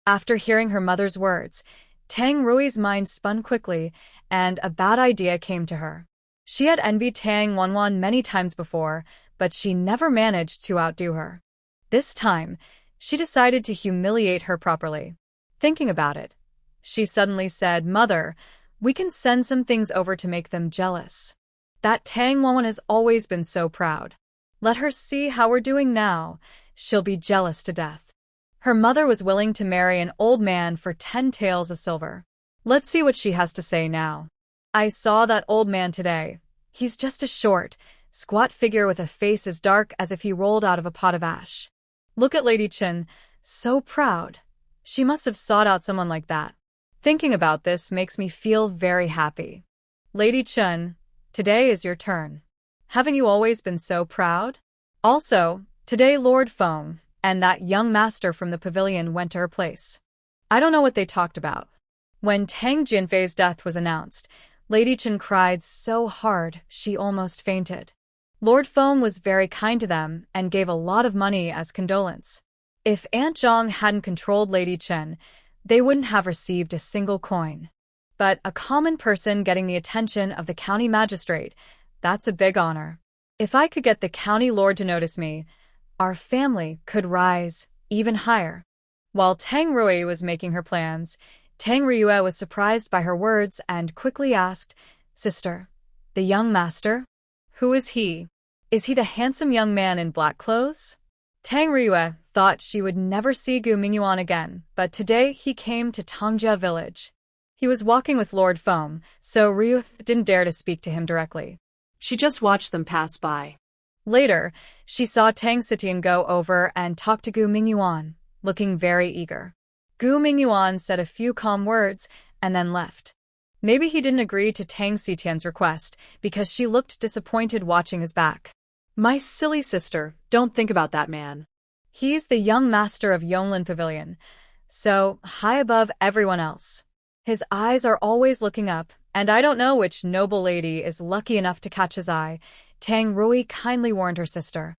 After hearing her mother's words, Tang Rui's mind spun quickly, and a bad idea came to her. She had envied Tang Wanwan many times before, but she never managed to outdo her. This time, she decided to humiliate her properly. Thinking about it, she suddenly said, "Mother, we can send some things over to make them jealous. That Tang Wanwan has always been so proud. Let her see how we're doing now. She'll be jealous to death." Her mother was willing to marry an old man for 10 taels of silver. Let's see what she has to say now. I saw that old man today. He's just a short, squat figure with a face as dark as if he rolled out of a pot of ash. Look at Lady Chen, so proud. She must have sought out someone like that. Thinking about this makes me feel very happy. Lady Chen, today is your turn. Haven't you always been so proud? Also, today Lord Feng and that young master from the pavilion went to her place. I don't know what they talked about. When Tang Jinfei's death was announced, Lady Chen cried so hard she almost fainted. Lord Feng was very kind to them and gave a lot of money as condolence. If Aunt Zhang hadn't controlled Lady Chen, they wouldn't have received a single coin. But a common person getting the attention of the county magistrate, that's a big honor. If I could get the county lord to notice me, our family could rise even higher. While Tang Rui was making her plans, Tang Ryue was surprised by her words and quickly asked, "Sister, the young master? Who is he? Is he the handsome young man in black clothes?" Tang Ryue thought she would never see Gu Mingyuan again, but today he came to Tongjia village. He was walking with Lord Feng, so Ryu didn't dare to speak to him directly. She just watched them pass by. Later, she saw Tang Sitian go over and talk to Gu Mingyuan, looking very eager. Gu Mingyuan said a few calm words and then left. Maybe he didn't agree to Tang Sitian's request because she looked disappointed watching his back. My silly sister, don't think about that man. He's the young master of Yonglin Pavilion, so high above everyone else. His eyes are always looking up, and I don't know which noble lady is lucky enough to catch his eye, Tang Rui kindly warned her sister.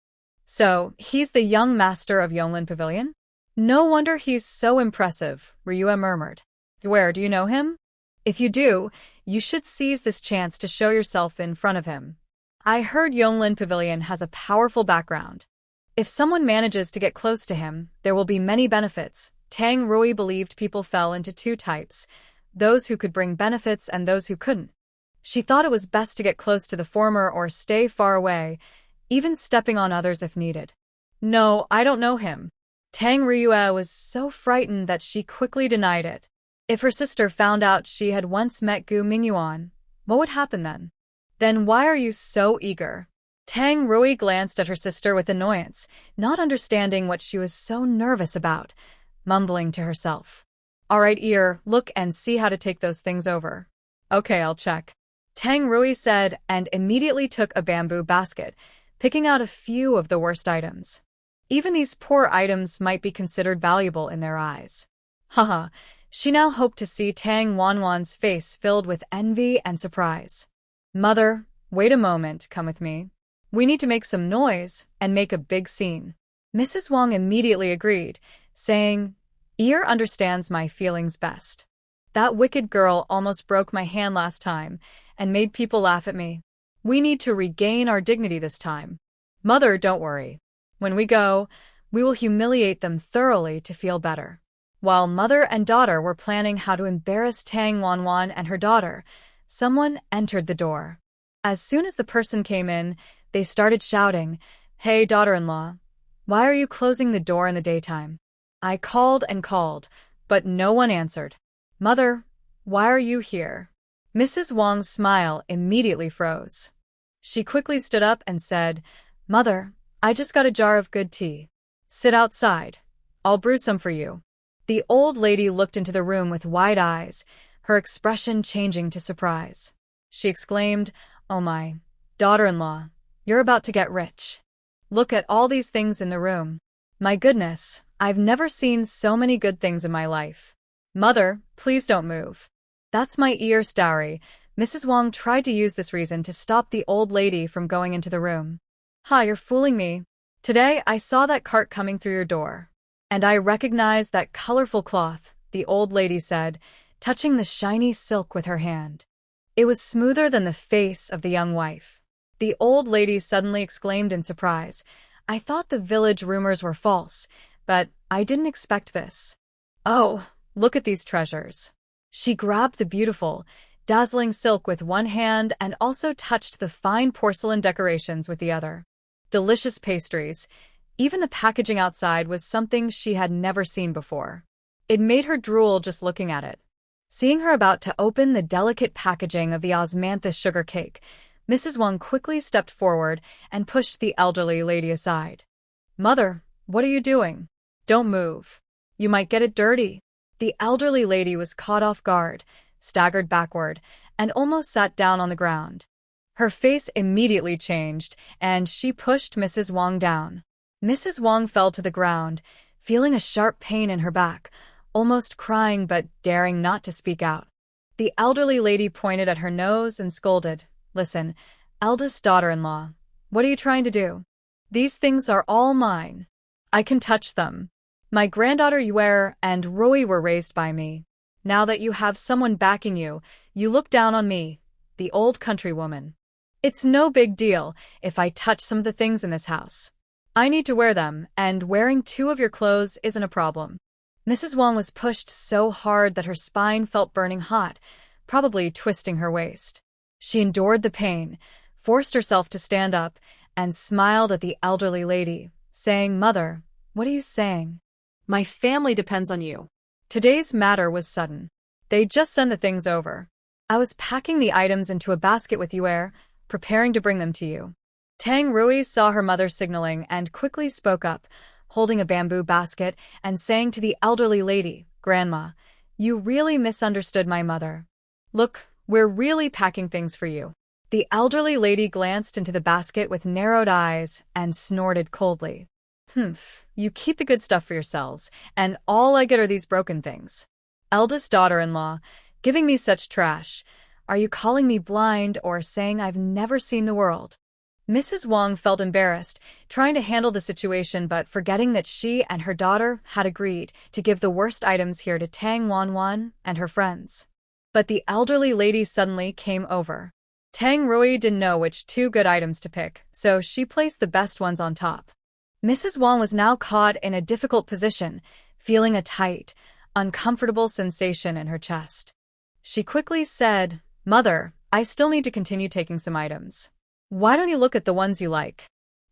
So, he's the young master of Yonglin Pavilion? No wonder he's so impressive, Ryue murmured. Where, do you know him? If you do, you should seize this chance to show yourself in front of him. I heard Yonglin Pavilion has a powerful background. If someone manages to get close to him, there will be many benefits. Tang Rui believed people fell into 2 types, those who could bring benefits and those who couldn't. She thought it was best to get close to the former or stay far away, even stepping on others if needed. No, I don't know him. Tang Ryue was so frightened that she quickly denied it. If her sister found out she had once met Gu Mingyuan, what would happen then? Then why are you so eager? Tang Rui glanced at her sister with annoyance, not understanding what she was so nervous about, mumbling to herself. All right, ear, look and see how to take those things over. Okay, I'll check. Tang Rui said and immediately took a bamboo basket, picking out a few of the worst items. Even these poor items might be considered valuable in their eyes. Haha, she now hoped to see Tang Wanwan's face filled with envy and surprise. Mother, wait a moment, come with me. We need to make some noise and make a big scene. Mrs. Wang immediately agreed, saying, Ear understands my feelings best. That wicked girl almost broke my hand last time and made people laugh at me. We need to regain our dignity this time. Mother, don't worry. When we go, we will humiliate them thoroughly to feel better. While mother and daughter were planning how to embarrass Tang Wanwan and her daughter, someone entered the door. As soon as the person came in, they started shouting, Hey, daughter-in-law, why are you closing the door in the daytime? I called and called, but no one answered. Mother, why are you here? Mrs. Wang's smile immediately froze. She quickly stood up and said, Mother, I just got a jar of good tea. Sit outside. I'll brew some for you. The old lady looked into the room with wide eyes, her expression changing to surprise. She exclaimed, Oh my, daughter-in-law, you're about to get rich. Look at all these things in the room. My goodness, I've never seen so many good things in my life. Mother, please don't move. That's my ear's dowry. Mrs. Wang tried to use this reason to stop the old lady from going into the room. Ha, you're fooling me. Today I saw that cart coming through your door. And I recognize that colorful cloth, the old lady said, touching the shiny silk with her hand. It was smoother than the face of the young wife. The old lady suddenly exclaimed in surprise, I thought the village rumors were false, but I didn't expect this. Oh, look at these treasures. She grabbed the beautiful, dazzling silk with one hand and also touched the fine porcelain decorations with the other. Delicious pastries. Even the packaging outside was something she had never seen before. It made her drool just looking at it. Seeing her about to open the delicate packaging of the osmanthus sugar cake, Mrs. Wang quickly stepped forward and pushed the elderly lady aside. Mother, what are you doing? Don't move. You might get it dirty. The elderly lady was caught off guard, staggered backward, and almost sat down on the ground. Her face immediately changed, and she pushed Mrs. Wang down. Mrs. Wang fell to the ground, feeling a sharp pain in her back, almost crying but daring not to speak out. The elderly lady pointed at her nose and scolded, Listen, eldest daughter-in-law, what are you trying to do? These things are all mine. I can touch them. My granddaughter Yue and Rui were raised by me. Now that you have someone backing you, you look down on me, the old countrywoman. It's no big deal if I touch some of the things in this house. I need to wear them, and wearing 2 of your clothes isn't a problem. Mrs. Wang was pushed so hard that her spine felt burning hot, probably twisting her waist. She endured the pain, forced herself to stand up, and smiled at the elderly lady, saying, Mother, what are you saying? My family depends on you. Today's matter was sudden. They just sent the things over. I was packing the items into a basket with Yue, preparing to bring them to you. Tang Rui saw her mother signaling and quickly spoke up, holding a bamboo basket and saying to the elderly lady, Grandma, you really misunderstood my mother. Look, we're really packing things for you. The elderly lady glanced into the basket with narrowed eyes and snorted coldly. Humph, you keep the good stuff for yourselves, and all I get are these broken things. Eldest daughter-in-law, giving me such trash. Are you calling me blind or saying I've never seen the world? Mrs. Wang felt embarrassed, trying to handle the situation but forgetting that she and her daughter had agreed to give the worst items here to Tang Wanwan and her friends. But the elderly lady suddenly came over. Tang Rui didn't know which 2 good items to pick, so she placed the best ones on top. Mrs. Wang was now caught in a difficult position, feeling a tight, uncomfortable sensation in her chest. She quickly said, Mother, I still need to continue taking some items. Why don't you look at the ones you like?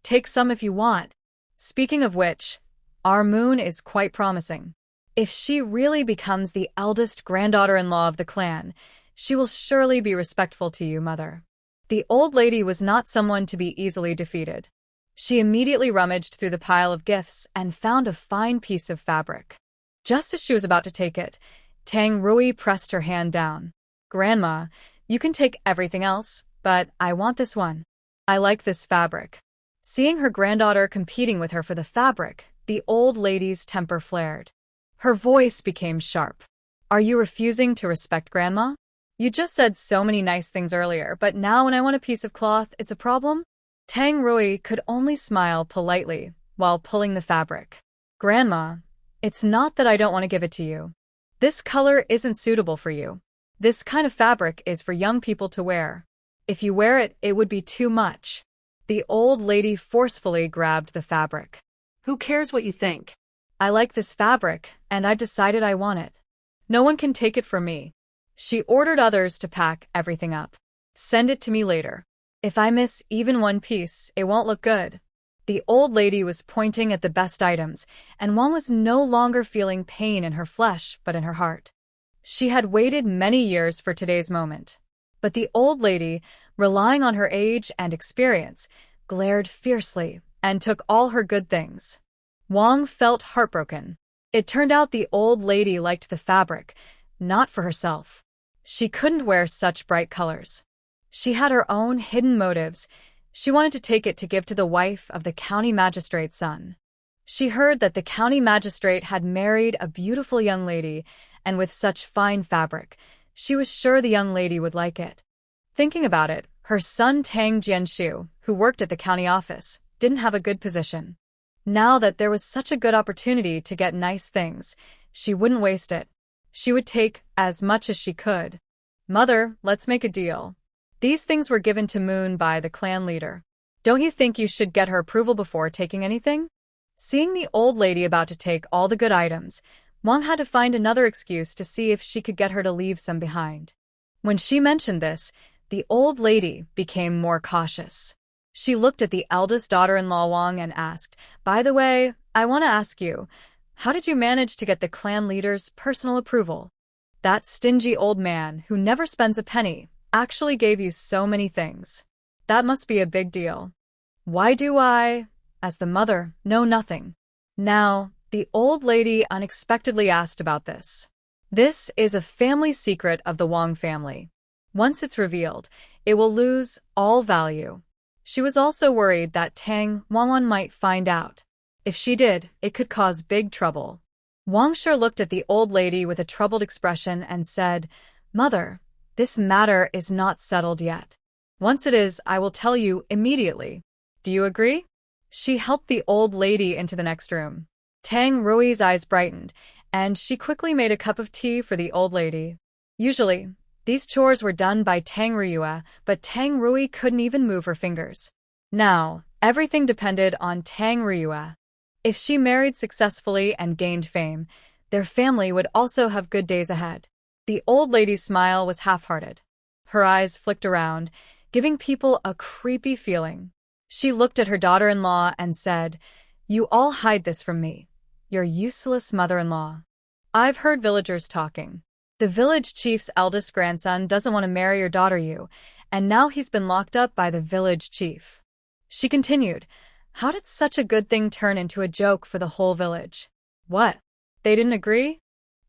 Take some if you want. Speaking of which, our moon is quite promising. If she really becomes the eldest granddaughter-in-law of the clan, she will surely be respectful to you, Mother. The old lady was not someone to be easily defeated. She immediately rummaged through the pile of gifts and found a fine piece of fabric. Just as she was about to take it, Tang Rui pressed her hand down. Grandma, you can take everything else, but I want this one. I like this fabric. Seeing her granddaughter competing with her for the fabric, the old lady's temper flared. Her voice became sharp. Are you refusing to respect Grandma? You just said so many nice things earlier, but now when I want a piece of cloth, it's a problem? Tang Rui could only smile politely while pulling the fabric. Grandma, it's not that I don't want to give it to you. This color isn't suitable for you. This kind of fabric is for young people to wear. If you wear it, it would be too much. The old lady forcefully grabbed the fabric. Who cares what you think? I like this fabric, and I've decided I want it. No one can take it from me. She ordered others to pack everything up. Send it to me later. If I miss even one piece, it won't look good. The old lady was pointing at the best items, and Wang was no longer feeling pain in her flesh but in her heart. She had waited many years for today's moment. But the old lady, relying on her age and experience, glared fiercely and took all her good things. Wang felt heartbroken. It turned out the old lady liked the fabric, not for herself. She couldn't wear such bright colors. She had her own hidden motives. She wanted to take it to give to the wife of the county magistrate's son. She heard that the county magistrate had married a beautiful young lady, and with such fine fabric, she was sure the young lady would like it. Thinking about it, her son Tang Jianshu, who worked at the county office, didn't have a good position. Now that there was such a good opportunity to get nice things, she wouldn't waste it. She would take as much as she could. Mother, let's make a deal. These things were given to Moon by the clan leader. Don't you think you should get her approval before taking anything? Seeing the old lady about to take all the good items, Wang had to find another excuse to see if she could get her to leave some behind. When she mentioned this, the old lady became more cautious. She looked at the eldest daughter-in-law Wang and asked, "By the way, I want to ask you, how did you manage to get the clan leader's personal approval? That stingy old man who never spends a penny actually gave you so many things. That must be a big deal. Why do I, as the mother, know nothing?" Now, the old lady unexpectedly asked about this. This is a family secret of the Wang family. Once it's revealed, it will lose all value. She was also worried that Tang Wanwan might find out. If she did, it could cause big trouble. Wang Shi looked at the old lady with a troubled expression and said, "Mother, this matter is not settled yet. Once it is, I will tell you immediately. Do you agree?" She helped the old lady into the next room. Tang Rui's eyes brightened, and she quickly made a cup of tea for the old lady. Usually, these chores were done by Tang Ruyue, but Tang Rui couldn't even move her fingers. Now, everything depended on Tang Ruyue. If she married successfully and gained fame, their family would also have good days ahead. The old lady's smile was half-hearted. Her eyes flicked around, giving people a creepy feeling. She looked at her daughter-in-law and said, "You all hide this from me. Your useless mother-in-law. I've heard villagers talking. The village chief's eldest grandson doesn't want to marry your daughter Yu, and now he's been locked up by the village chief." She continued, "How did such a good thing turn into a joke for the whole village? What? They didn't agree?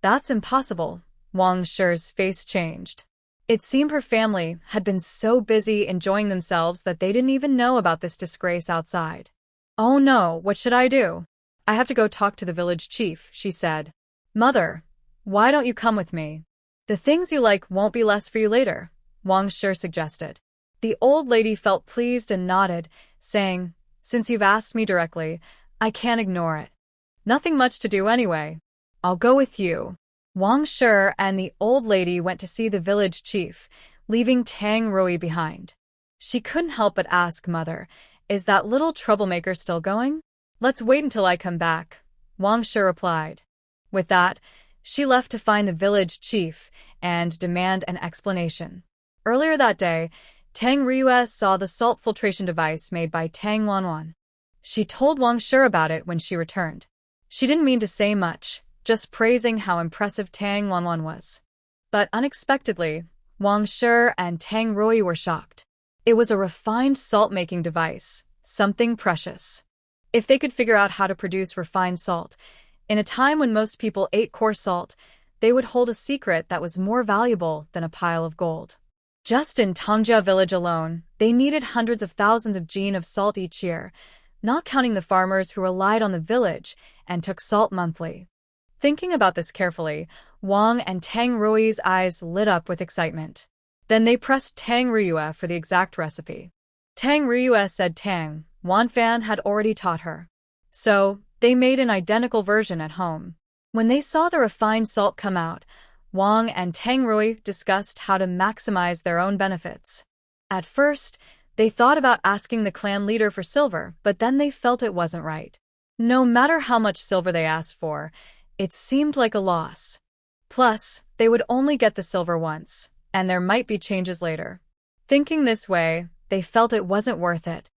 That's impossible." Wang Shi's face changed. It seemed her family had been so busy enjoying themselves that they didn't even know about this disgrace outside. "Oh no, what should I do? I have to go talk to the village chief," she said. "Mother, why don't you come with me? The things you like won't be less for you later," Wang Shi suggested. The old lady felt pleased and nodded, saying, "Since you've asked me directly, I can't ignore it. Nothing much to do anyway. I'll go with you." Wang Shi and the old lady went to see the village chief, leaving Tang Rui behind. She couldn't help but ask Mother, "Is that little troublemaker still going?" "Let's wait until I come back," Wang Shi replied. With that, she left to find the village chief and demand an explanation. Earlier that day, Tang Riyue saw the salt filtration device made by Tang Wanwan. She told Wang Shi about it when she returned. She didn't mean to say much, just praising how impressive Tang Wanwan was. But unexpectedly, Wang Shi and Tang Rui were shocked. It was a refined salt-making device, something precious. If they could figure out how to produce refined salt, in a time when most people ate coarse salt, they would hold a secret that was more valuable than a pile of gold. Just in Tangjia village alone, they needed hundreds of thousands of jin of salt each year, not counting the farmers who relied on the village and took salt monthly. Thinking about this carefully, Wang and Tang Rui's eyes lit up with excitement. Then they pressed Tang Riyue for the exact recipe. Tang Riyue said Tang Wanfan had already taught her. So, they made an identical version at home. When they saw the refined salt come out, Wang and Tang Rui discussed how to maximize their own benefits. At first, they thought about asking the clan leader for silver, but then they felt it wasn't right. No matter how much silver they asked for, it seemed like a loss. Plus, they would only get the silver once, and there might be changes later. Thinking this way, they felt it wasn't worth it.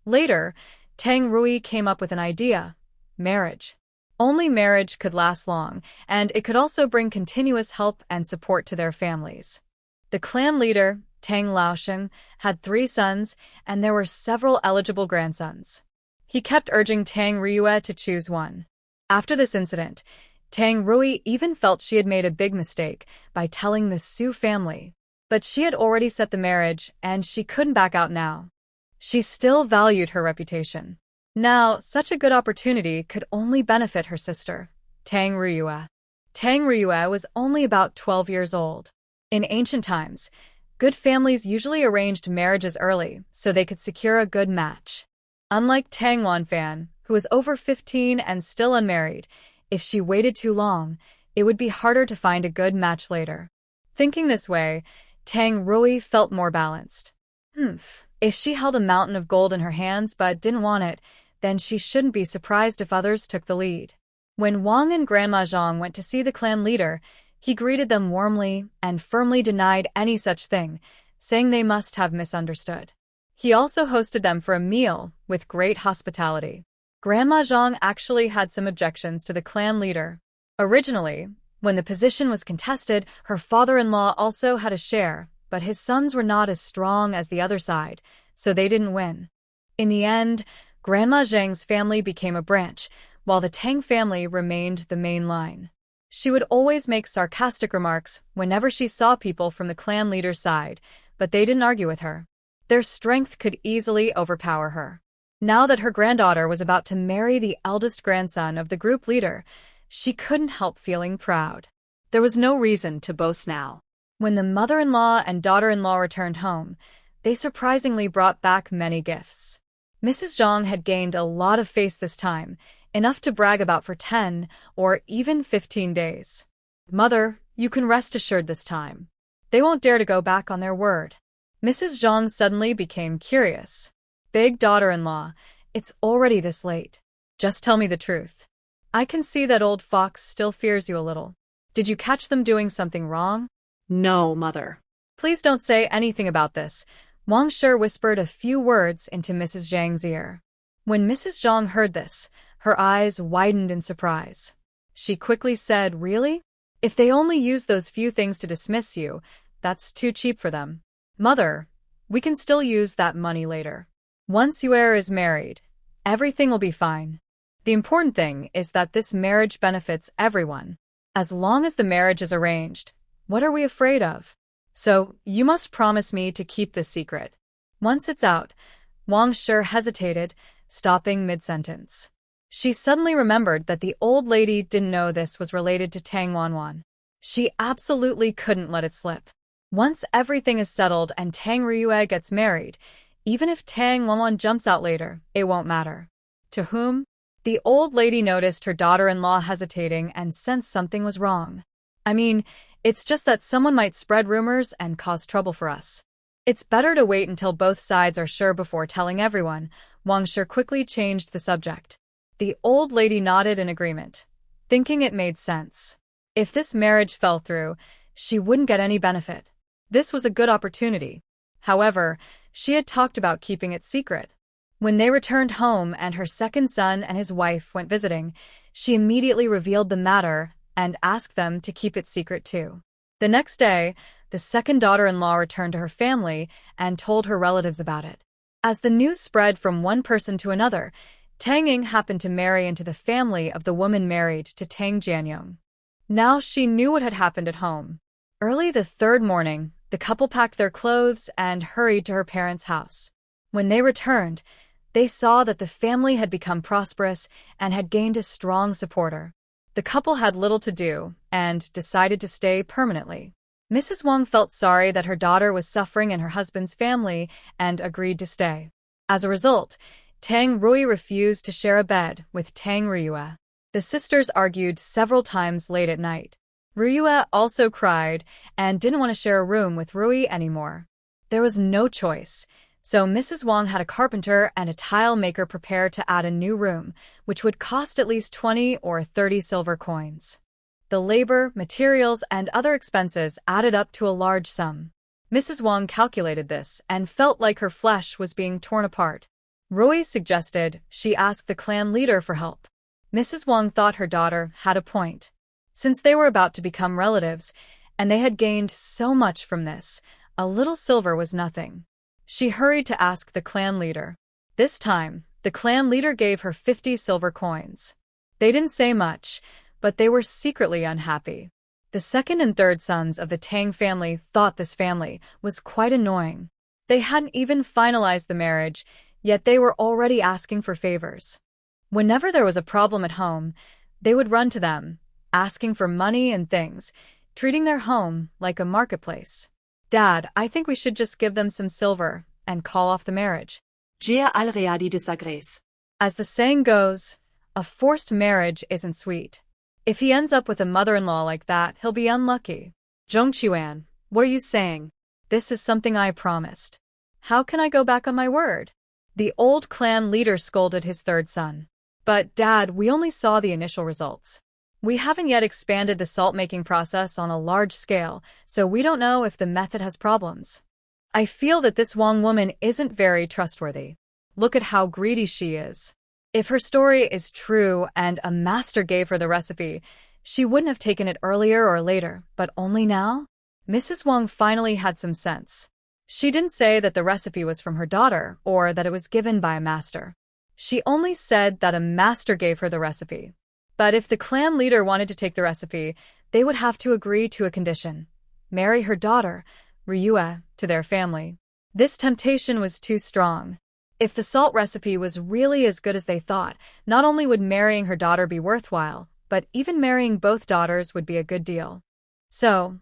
Later, Tang Rui came up with an idea: marriage. Only marriage could last long, and it could also bring continuous help and support to their families. The clan leader, Tang Laosheng, had 3 sons, and there were several eligible grandsons. He kept urging Tang Riyue to choose one. After this incident, Tang Rui even felt she had made a big mistake by telling the Su family. But she had already set the marriage, and she couldn't back out now. She still valued her reputation. Now, such a good opportunity could only benefit her sister, Tang Riyue. Tang Riyue was only about 12 years old. In ancient times, good families usually arranged marriages early so they could secure a good match. Unlike Tang Wanfan, who was over 15 and still unmarried. If she waited too long, it would be harder to find a good match later. Thinking this way, Tang Rui felt more balanced. If she held a mountain of gold in her hands but didn't want it, then she shouldn't be surprised if others took the lead. When Wang and Grandma Zhang went to see the clan leader, he greeted them warmly and firmly denied any such thing, saying they must have misunderstood. He also hosted them for a meal with great hospitality. Grandma Zhang actually had some objections to the clan leader. Originally, when the position was contested, her father-in-law also had a share, but his sons were not as strong as the other side, so they didn't win. In the end, Grandma Zhang's family became a branch, while the Tang family remained the main line. She would always make sarcastic remarks whenever she saw people from the clan leader's side, but they didn't argue with her. Their strength could easily overpower her. Now that her granddaughter was about to marry the eldest grandson of the group leader, she couldn't help feeling proud. There was no reason to boast now. When the mother-in-law and daughter-in-law returned home, they surprisingly brought back many gifts. Mrs. Zhang had gained a lot of face this time, enough to brag about for 10 or even 15 days. Mother, you can rest assured this time. They won't dare to go back on their word. Mrs. Zhang suddenly became curious. Big daughter-in-law, it's already this late. Just tell me the truth. I can see that old fox still fears you a little. Did you catch them doing something wrong? No, Mother. Please don't say anything about this. Wang Shi whispered a few words into Mrs. Zhang's ear. When Mrs. Zhang heard this, her eyes widened in surprise. She quickly said, "Really? If they only use those few things to dismiss you, that's too cheap for them. Mother, we can still use that money later. Once Yue is married, everything will be fine. The important thing is that this marriage benefits everyone. As long as the marriage is arranged, what are we afraid of? So, you must promise me to keep this secret." Once it's out, Wang Shi hesitated, stopping mid-sentence. She suddenly remembered that the old lady didn't know this was related to Tang Wanwan. She absolutely couldn't let it slip. Once everything is settled and Tang Riyue gets married, even if Tang Wanwan jumps out later, it won't matter. To whom? The old lady noticed her daughter-in-law hesitating and sensed something was wrong. I mean, it's just that someone might spread rumors and cause trouble for us. It's better to wait until both sides are sure before telling everyone. Wang Shi quickly changed the subject. The old lady nodded in agreement, thinking it made sense. If this marriage fell through, she wouldn't get any benefit. This was a good opportunity. However, she had talked about keeping it secret. When they returned home and her second son and his wife went visiting, she immediately revealed the matter and asked them to keep it secret too. The next day, the second daughter-in-law returned to her family and told her relatives about it. As the news spread from one person to another, Tang Ying happened to marry into the family of the woman married to Tang Jianyong. Now she knew what had happened at home. Early the third morning, the couple packed their clothes and hurried to her parents' house. When they returned, they saw that the family had become prosperous and had gained a strong supporter. The couple had little to do and decided to stay permanently. Mrs. Wang felt sorry that her daughter was suffering in her husband's family and agreed to stay. As a result, Tang Rui refused to share a bed with Tang Riyue. The sisters argued several times late at night. Riyue also cried and didn't want to share a room with Rui anymore. There was no choice, so Mrs. Wang had a carpenter and a tile maker prepare to add a new room, which would cost at least 20 or 30 silver coins. The labor, materials, and other expenses added up to a large sum. Mrs. Wang calculated this and felt like her flesh was being torn apart. Rui suggested she ask the clan leader for help. Mrs. Wang thought her daughter had a point. Since they were about to become relatives, and they had gained so much from this, a little silver was nothing. She hurried to ask the clan leader. This time, the clan leader gave her 50 silver coins. They didn't say much, but they were secretly unhappy. The second and third sons of the Tang family thought this family was quite annoying. They hadn't even finalized the marriage, yet they were already asking for favors. Whenever there was a problem at home, they would run to them, asking for money and things, treating their home like a marketplace. "Dad, I think we should just give them some silver and call off the marriage." Gia al-Riyadi disagrees. As the saying goes, a forced marriage isn't sweet. If he ends up with a mother-in-law like that, he'll be unlucky. Zhongquan, what are you saying? This is something I promised. How can I go back on my word? The old clan leader scolded his third son. But, Dad, we only saw the initial results. We haven't yet expanded the salt-making process on a large scale, so we don't know if the method has problems. I feel that this Wang woman isn't very trustworthy. Look at how greedy she is. If her story is true and a master gave her the recipe, she wouldn't have taken it earlier or later, but only now? Mrs. Wang finally had some sense. She didn't say that the recipe was from her daughter or that it was given by a master. She only said that a master gave her the recipe. But if the clan leader wanted to take the recipe, they would have to agree to a condition: marry her daughter, Ryue, to their family. This temptation was too strong. If the salt recipe was really as good as they thought, not only would marrying her daughter be worthwhile, but even marrying both daughters would be a good deal. So,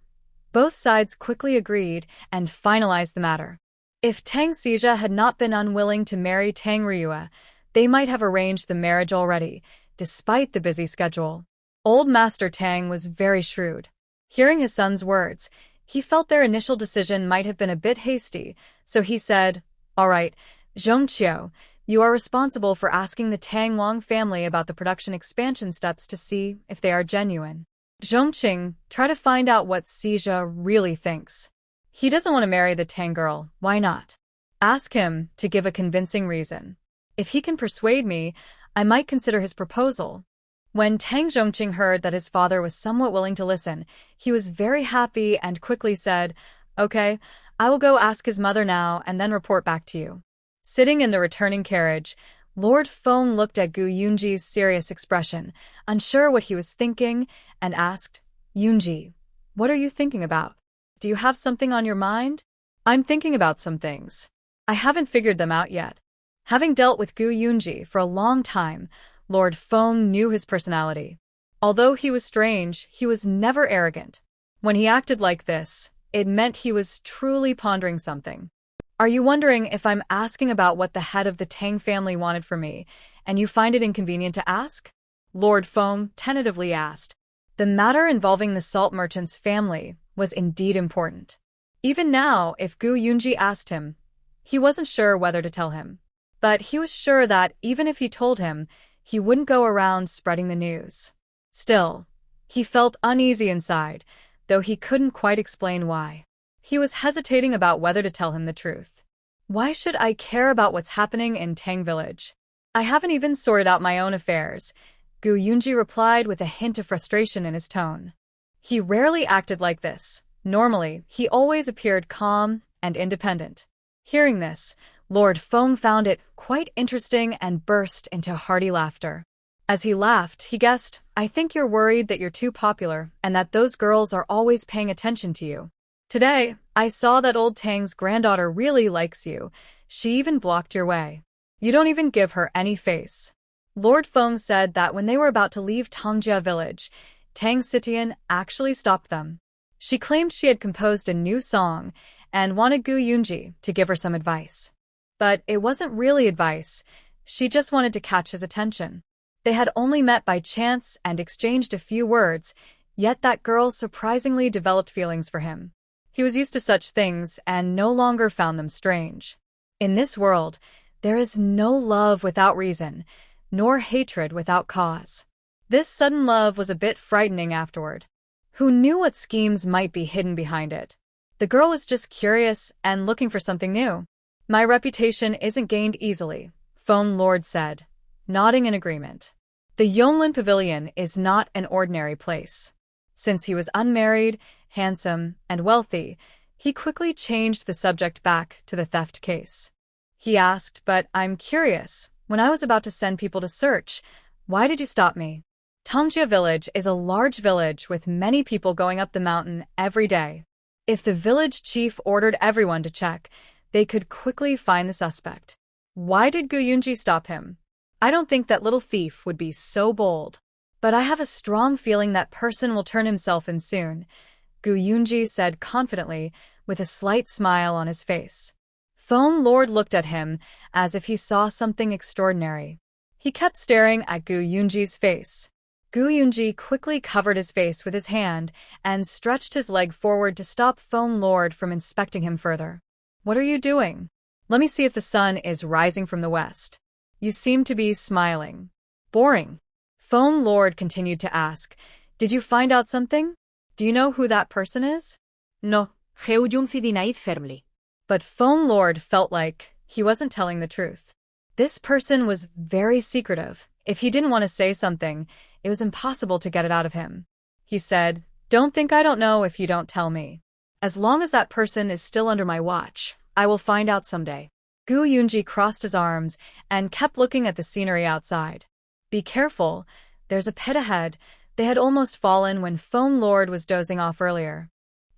both sides quickly agreed and finalized the matter. If Tang Xija had not been unwilling to marry Tang Ryue, they might have arranged the marriage already, despite the busy schedule. Old Master Tang was very shrewd. Hearing his son's words, he felt their initial decision might have been a bit hasty, so he said, "All right, Zhongqiu, you are responsible for asking the Tang Wang family about the production expansion steps to see if they are genuine. Zhongqing, try to find out what Xija really thinks. He doesn't want to marry the Tang girl, why not? Ask him to give a convincing reason. If he can persuade me, I might consider his proposal." When Tang Zhongqing heard that his father was somewhat willing to listen, he was very happy and quickly said, "Okay, I will go ask his mother now and then report back to you." Sitting in the returning carriage, Lord Feng looked at Gu Yunji's serious expression, unsure what he was thinking, and asked, "Yunji, what are you thinking about? Do you have something on your mind?" "I'm thinking about some things. I haven't figured them out yet." Having dealt with Gu Yunji for a long time, Lord Feng knew his personality. Although he was strange, he was never arrogant. When he acted like this, it meant he was truly pondering something. "Are you wondering if I'm asking about what the head of the Tang family wanted from me, and you find it inconvenient to ask?" Lord Feng tentatively asked. The matter involving the salt merchant's family was indeed important. Even now, if Gu Yunji asked him, he wasn't sure whether to tell him. But he was sure that even if he told him, he wouldn't go around spreading the news. Still, he felt uneasy inside, though he couldn't quite explain why. He was hesitating about whether to tell him the truth. "Why should I care about what's happening in Tang Village? I haven't even sorted out my own affairs," Gu Yunji replied with a hint of frustration in his tone. He rarely acted like this. Normally, he always appeared calm and independent. Hearing this, Lord Feng found it quite interesting and burst into hearty laughter. As he laughed, he guessed, "I think you're worried that you're too popular and that those girls are always paying attention to you. Today, I saw that old Tang's granddaughter really likes you. She even blocked your way. You don't even give her any face." Lord Feng said that when they were about to leave Tongjia village, Tang Xitian actually stopped them. She claimed she had composed a new song and wanted Gu Yunji to give her some advice. But it wasn't really advice, she just wanted to catch his attention. They had only met by chance and exchanged a few words, yet that girl surprisingly developed feelings for him. He was used to such things and no longer found them strange. In this world, there is no love without reason, nor hatred without cause. This sudden love was a bit frightening afterward. Who knew what schemes might be hidden behind it? The girl was just curious and looking for something new. "My reputation isn't gained easily," Feng Lord said, nodding in agreement. The Yonglin Pavilion is not an ordinary place. Since he was unmarried, handsome, and wealthy, he quickly changed the subject back to the theft case. He asked, "But I'm curious, when I was about to send people to search, why did you stop me?" Tongjia village is a large village with many people going up the mountain every day. If the village chief ordered everyone to check, they could quickly find the suspect. Why did Gu Yunji stop him? "I don't think that little thief would be so bold. But I have a strong feeling that person will turn himself in soon," Gu Yunji said confidently, with a slight smile on his face. Feng Lord looked at him as if he saw something extraordinary. He kept staring at Gu Yunji's face. Gu Yunji quickly covered his face with his hand and stretched his leg forward to stop Foam Lord from inspecting him further. What are you doing? Let me see if the sun is rising from the west. You seem to be smiling. Boring. Foam Lord continued to ask, did you find out something? Do you know who that person is? No, Heu Junzi denied firmly. But Foam Lord felt like he wasn't telling the truth. This person was very secretive. If he didn't want to say something, it was impossible to get it out of him. He said, don't think I don't know if you don't tell me. As long as that person is still under my watch, I will find out someday. Gu Yunji crossed his arms and kept looking at the scenery outside. Be careful, there's a pit ahead. They had almost fallen when Foam Lord was dozing off earlier.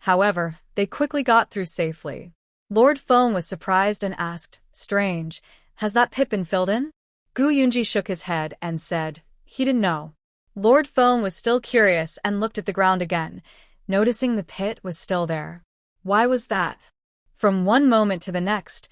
However, they quickly got through safely. Lord Foam was surprised and asked, strange, has that pit been filled in? Gu Yunji shook his head and said, he didn't know. Lord Foam was still curious and looked at the ground again, noticing the pit was still there. Why was that? From one moment to the next,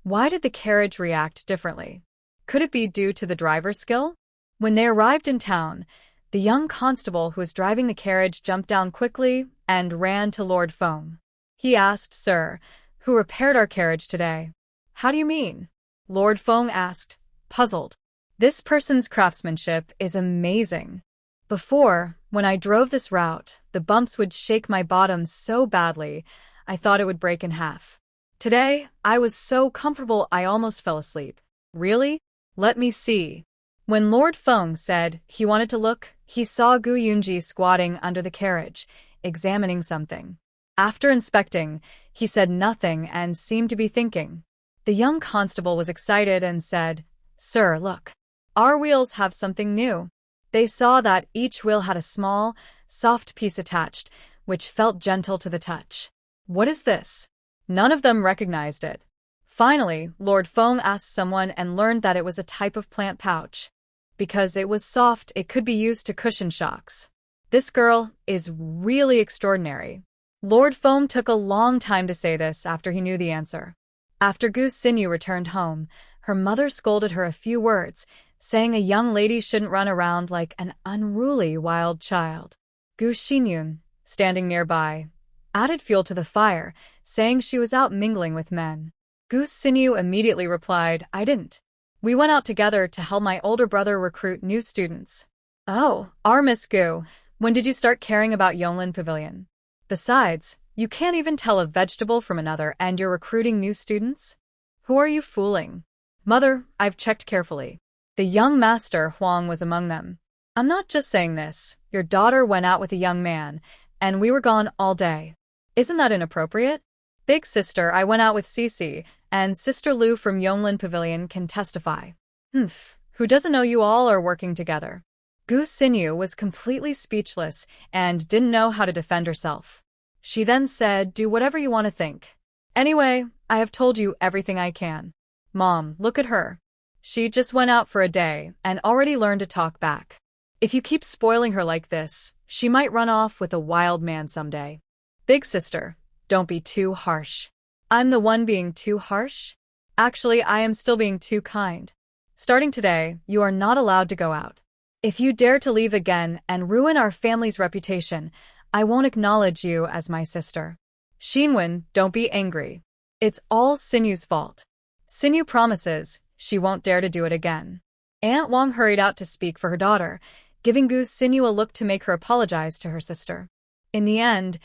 why did the carriage react differently? Could it be due to the driver's skill? When they arrived in town, the young constable who was driving the carriage jumped down quickly and ran to Lord Foam. He asked, Sir, who repaired our carriage today? How do you mean? Lord Foam asked, puzzled. This person's craftsmanship is amazing. Before, when I drove this route, the bumps would shake my bottom so badly, I thought it would break in half. Today, I was so comfortable I almost fell asleep. Really? Let me see. When Lord Foam said he wanted to look, he saw Gu Yunji squatting under the carriage, examining something. After inspecting, he said nothing and seemed to be thinking. The young constable was excited and said, Sir, look. Our wheels have something new. They saw that each wheel had a small, soft piece attached, which felt gentle to the touch. What is this? None of them recognized it. Finally, Lord Foam asked someone and learned that it was a type of plant pouch. Because it was soft, it could be used to cushion shocks. This girl is really extraordinary. Lord Foam took a long time to say this after he knew the answer. After Gu Xinyu returned home, her mother scolded her a few words, saying a young lady shouldn't run around like an unruly wild child. Gu Xinyun, standing nearby, added fuel to the fire, saying she was out mingling with men. Gu Xinyu immediately replied, I didn't. We went out together to help my older brother recruit new students. Oh, our Miss Gu, when did you start caring about Yonglin Pavilion? Besides, you can't even tell a vegetable from another and you're recruiting new students? Who are you fooling? Mother, I've checked carefully. The young master, Huang, was among them. I'm not just saying this. Your daughter went out with a young man, and we were gone all day. Isn't that inappropriate? Big sister, I went out with Cece, and Sister Lu from Yonglin Pavilion can testify. Who doesn't know you all are working together? Gu Xinyu was completely speechless and didn't know how to defend herself. She then said, do whatever you want to think. Anyway, I have told you everything I can. Mom, look at her. She just went out for a day and already learned to talk back. If you keep spoiling her like this, she might run off with a wild man someday. Big sister, don't be too harsh. I'm the one being too harsh? Actually, I am still being too kind. Starting today, you are not allowed to go out. If you dare to leave again and ruin our family's reputation, I won't acknowledge you as my sister. Xinwen, don't be angry. It's all Sinyu's fault. Sinyu promises she won't dare to do it again. Aunt Wang hurried out to speak for her daughter, giving Gu Xinyu a look to make her apologize to her sister. In the end,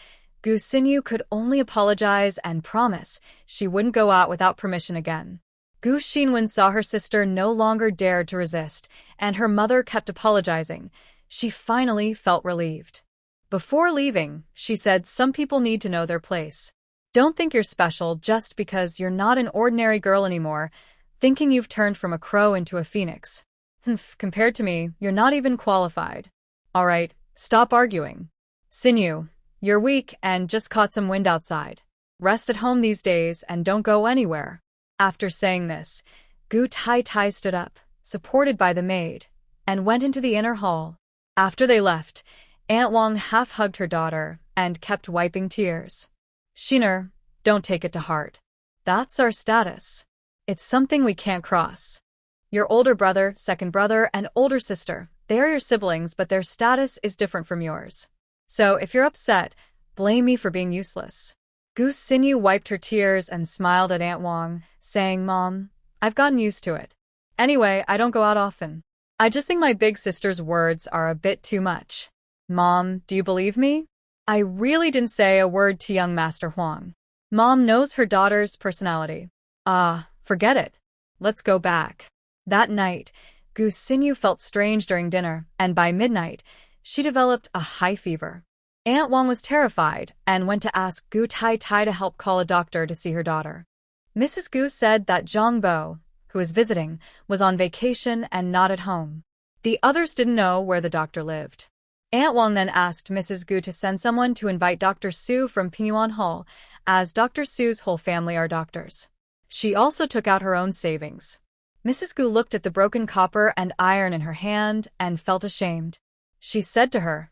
Gu Xinyu could only apologize and promise she wouldn't go out without permission again. Gu Xinwen saw her sister no longer dared to resist, and her mother kept apologizing. She finally felt relieved. Before leaving, she said some people need to know their place. Don't think you're special just because you're not an ordinary girl anymore, thinking you've turned from a crow into a phoenix. Compared to me, you're not even qualified. All right, stop arguing. Xinyu, you're weak and just caught some wind outside. Rest at home these days and don't go anywhere. After saying this, Gu Tai stood up, supported by the maid, and went into the inner hall. After they left, Aunt Wang half-hugged her daughter and kept wiping tears. Xiner, don't take it to heart. That's our status. It's something we can't cross. Your older brother, second brother, and older sister. They are your siblings, but their status is different from yours. So if you're upset, blame me for being useless. Gu Xinyu wiped her tears and smiled at Aunt Wang, saying, Mom, I've gotten used to it. Anyway, I don't go out often. I just think my big sister's words are a bit too much. Mom, do you believe me? I really didn't say a word to young Master Huang. Mom knows her daughter's personality. Forget it. Let's go back. That night, Gu Xinyu felt strange during dinner, and by midnight, she developed a high fever. Aunt Wang was terrified and went to ask Gu Tai Tai to help call a doctor to see her daughter. Mrs. Gu said that Zhang Bo, who was visiting, was on vacation and not at home. The others didn't know where the doctor lived. Aunt Wang then asked Mrs. Gu to send someone to invite Dr. Su from Pingyuan Hall, as Dr. Su's whole family are doctors. She also took out her own savings. Mrs. Gu looked at the broken copper and iron in her hand and felt ashamed. She said to her,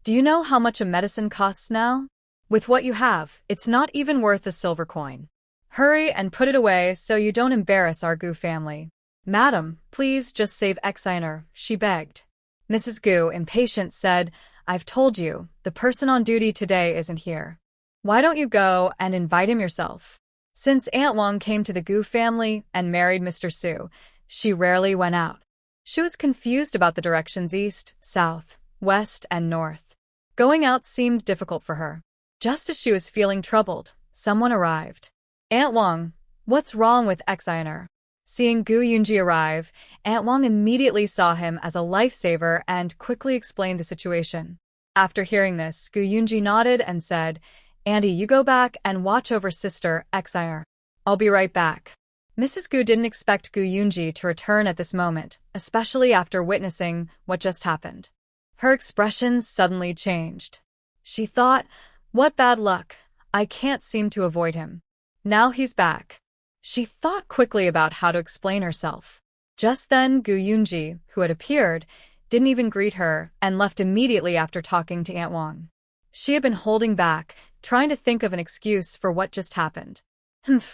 Do you know how much a medicine costs now? With what you have, it's not even worth a silver coin. Hurry and put it away so you don't embarrass our Gu family. Madam, please just save Xiner, she begged. Mrs. Gu, impatient, said, I've told you, the person on duty today isn't here. Why don't you go and invite him yourself? Since Aunt Wang came to the Gu family and married Mr. Su, she rarely went out. She was confused about the directions east, south, west, and north. Going out seemed difficult for her. Just as she was feeling troubled, someone arrived. Aunt Wang, what's wrong with Xiner? Seeing Gu Yunji arrive, Aunt Wang immediately saw him as a lifesaver and quickly explained the situation. After hearing this, Gu Yunji nodded and said, Auntie, you go back and watch over sister, Xiner. I'll be right back. Mrs. Gu didn't expect Gu Yunji to return at this moment, especially after witnessing what just happened. Her expression suddenly changed. She thought, what bad luck. I can't seem to avoid him. Now he's back. She thought quickly about how to explain herself. Just then, Gu Yunji, who had appeared, didn't even greet her and left immediately after talking to Aunt Wang. She had been holding back, trying to think of an excuse for what just happened.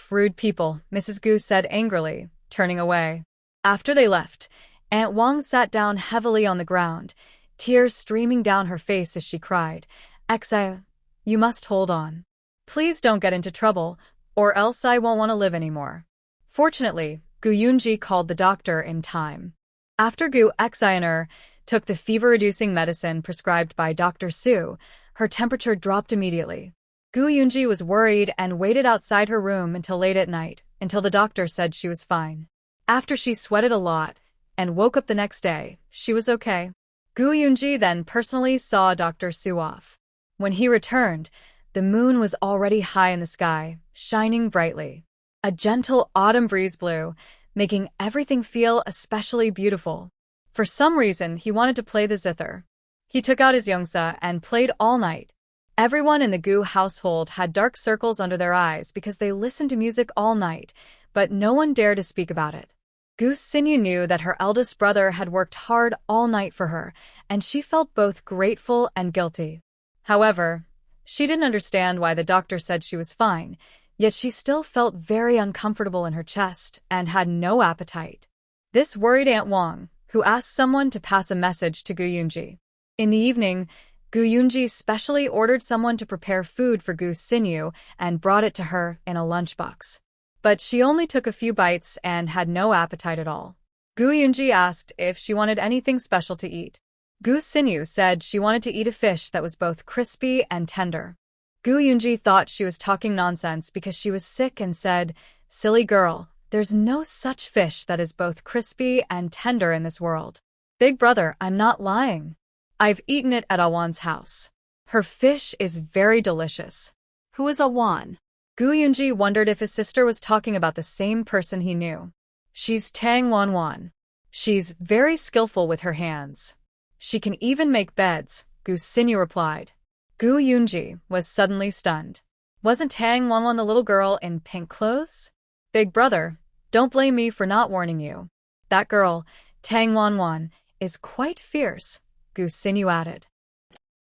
Rude people, Mrs. Gu said angrily, turning away. After they left, Aunt Wang sat down heavily on the ground, tears streaming down her face as she cried, Xia, you must hold on. Please don't get into trouble, or else I won't want to live anymore. Fortunately, Gu Yunji called the doctor in time. After Gu Xiner took the fever-reducing medicine prescribed by Dr. Su, her temperature dropped immediately. Gu Yunji was worried and waited outside her room until late at night, until the doctor said she was fine. After she sweated a lot and woke up the next day, she was okay. Gu Yunji then personally saw Dr. Su off. When he returned, the moon was already high in the sky, shining brightly. A gentle autumn breeze blew, making everything feel especially beautiful. For some reason, he wanted to play the zither. He took out his yongsa and played all night. Everyone in the Gu household had dark circles under their eyes because they listened to music all night, but no one dared to speak about it. Gu Xinyu knew that her eldest brother had worked hard all night for her, and she felt both grateful and guilty. However, she didn't understand why the doctor said she was fine, yet she still felt very uncomfortable in her chest and had no appetite. This worried Aunt Wang, who asked someone to pass a message to Gu Yunji. In the evening, Gu Yunji specially ordered someone to prepare food for Gu Xinyu and brought it to her in a lunchbox. But she only took a few bites and had no appetite at all. Gu Yunji asked if she wanted anything special to eat. Gu Xinyu said she wanted to eat a fish that was both crispy and tender. Gu Yunji thought she was talking nonsense because she was sick and said, Silly girl, there's no such fish that is both crispy and tender in this world. Big brother, I'm not lying. I've eaten it at Awan's house. Her fish is very delicious. Who is Awan? Gu Yunji wondered if his sister was talking about the same person he knew. She's Tang Wanwan. She's very skillful with her hands. She can even make beds, Gu Xinyu replied. Gu Yunji was suddenly stunned. Wasn't Tang Wanwan the little girl in pink clothes? Big brother, don't blame me for not warning you. That girl, Tang Wanwan, is quite fierce, Gu Xinyu added.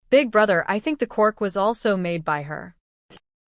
Big brother, I think the cork was also made by her.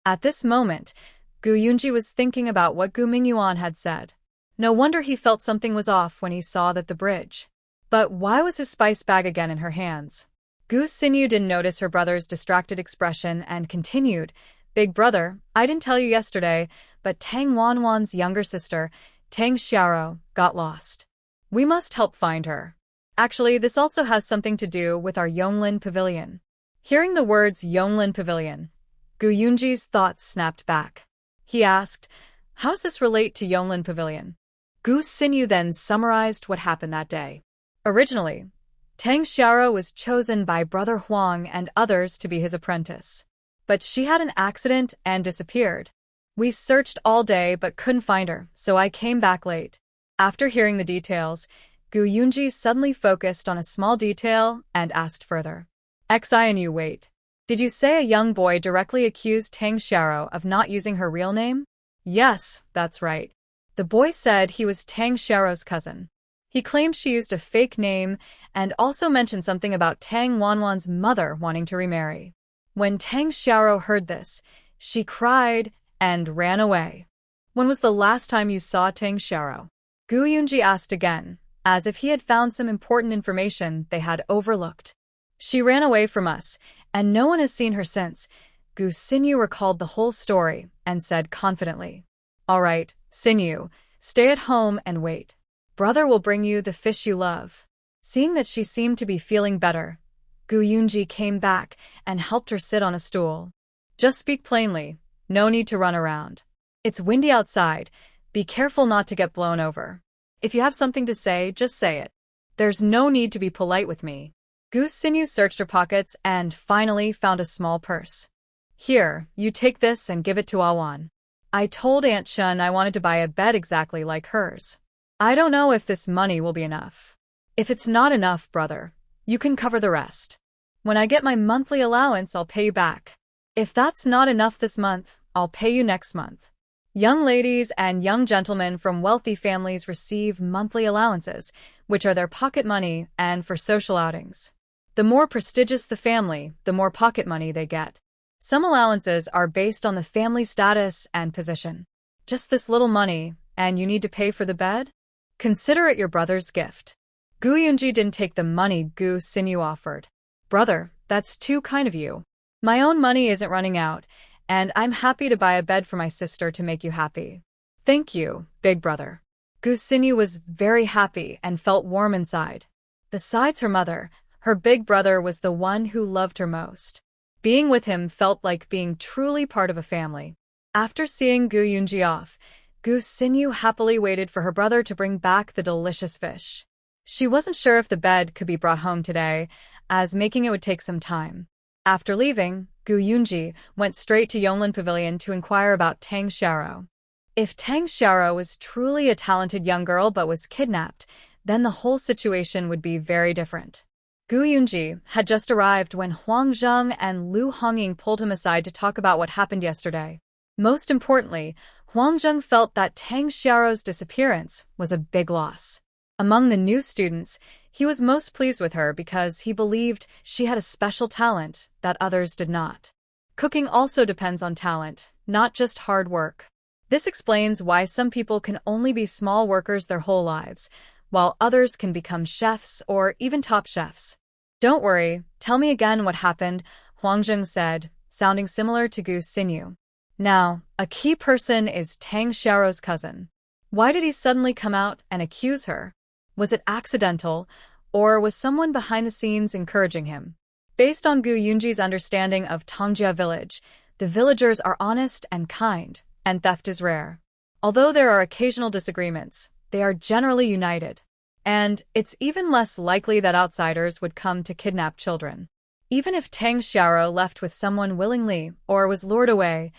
At this moment, Gu Yunji was thinking about what Gu Mingyuan had said. No wonder he felt something was off when he saw that the bridge. But why was his spice bag again in her hands? Gu Xinyu didn't notice her brother's distracted expression and continued, "Big brother, I didn't tell you yesterday, but Tang Wanwan's younger sister, Tang Xiaoro, got lost. We must help find her. Actually, this also has something to do with our Yonglin Pavilion." Hearing the words Yonglin Pavilion, Gu Yunji's thoughts snapped back. He asked, "How does this relate to Yonglin Pavilion?" Gu Xinyu then summarized what happened that day. Originally, Tang Xiaoro was chosen by Brother Huang and others to be his apprentice. But she had an accident and disappeared. We searched all day but couldn't find her, so I came back late. After hearing the details, Gu Yunji suddenly focused on a small detail and asked further. "Xianu, wait. Did you say a young boy directly accused Tang Xiaoro of not using her real name?" "Yes, that's right. The boy said he was Tang Xiaoro's cousin. He claimed she used a fake name and also mentioned something about Tang Wanwan's mother wanting to remarry. When Tang Xiaoro heard this, she cried and ran away." "When was the last time you saw Tang Xiaoro?" Gu Yunji asked again, as if he had found some important information they had overlooked. "She ran away from us, and no one has seen her since." Gu Xinyu recalled the whole story and said confidently, "All right, Xinyu, stay at home and wait. Brother will bring you the fish you love." Seeing that she seemed to be feeling better, Gu Yunji came back and helped her sit on a stool. "Just speak plainly, no need to run around. It's windy outside, be careful not to get blown over. If you have something to say, just say it. There's no need to be polite with me." Gu Xinyu searched her pockets and finally found a small purse. "Here, you take this and give it to Awan. I told Aunt Chun I wanted to buy a bed exactly like hers. I don't know if this money will be enough. If it's not enough, brother, you can cover the rest. When I get my monthly allowance, I'll pay you back. If that's not enough this month, I'll pay you next month." Young ladies and young gentlemen from wealthy families receive monthly allowances, which are their pocket money and for social outings. The more prestigious the family, the more pocket money they get. Some allowances are based on the family status and position. Just this little money, and you need to pay for the bed? Consider it your brother's gift. Gu Yunji didn't take the money Gu Xinyu offered. "Brother, that's too kind of you. My own money isn't running out, and I'm happy to buy a bed for my sister to make you happy." "Thank you, big brother." Gu Xinyu was very happy and felt warm inside. Besides her mother, her big brother was the one who loved her most. Being with him felt like being truly part of a family. After seeing Gu Yunji off, Gu Xinyu happily waited for her brother to bring back the delicious fish. She wasn't sure if the bed could be brought home today, as making it would take some time. After leaving, Gu Yunji went straight to Yonglin Pavilion to inquire about Tang Xiaoro. If Tang Xiaoro was truly a talented young girl but was kidnapped, then the whole situation would be very different. Gu Yunji had just arrived when Huang Zheng and Lu Hongying pulled him aside to talk about what happened yesterday. Most importantly, Huang Zheng felt that Tang Xiaoro's disappearance was a big loss. Among the new students, he was most pleased with her because he believed she had a special talent that others did not. Cooking also depends on talent, not just hard work. This explains why some people can only be small workers their whole lives, while others can become chefs or even top chefs. "Don't worry, tell me again what happened," Huang Zheng said, sounding similar to Gu Xinyu. "Now, a key person is Tang Xiaoro's cousin. Why did he suddenly come out and accuse her? Was it accidental, or was someone behind the scenes encouraging him?" Based on Gu Yunji's understanding of Tongjia village, the villagers are honest and kind, and theft is rare. Although there are occasional disagreements, they are generally united. And it's even less likely that outsiders would come to kidnap children. Even if Tang Xiaoro left with someone willingly or was lured away,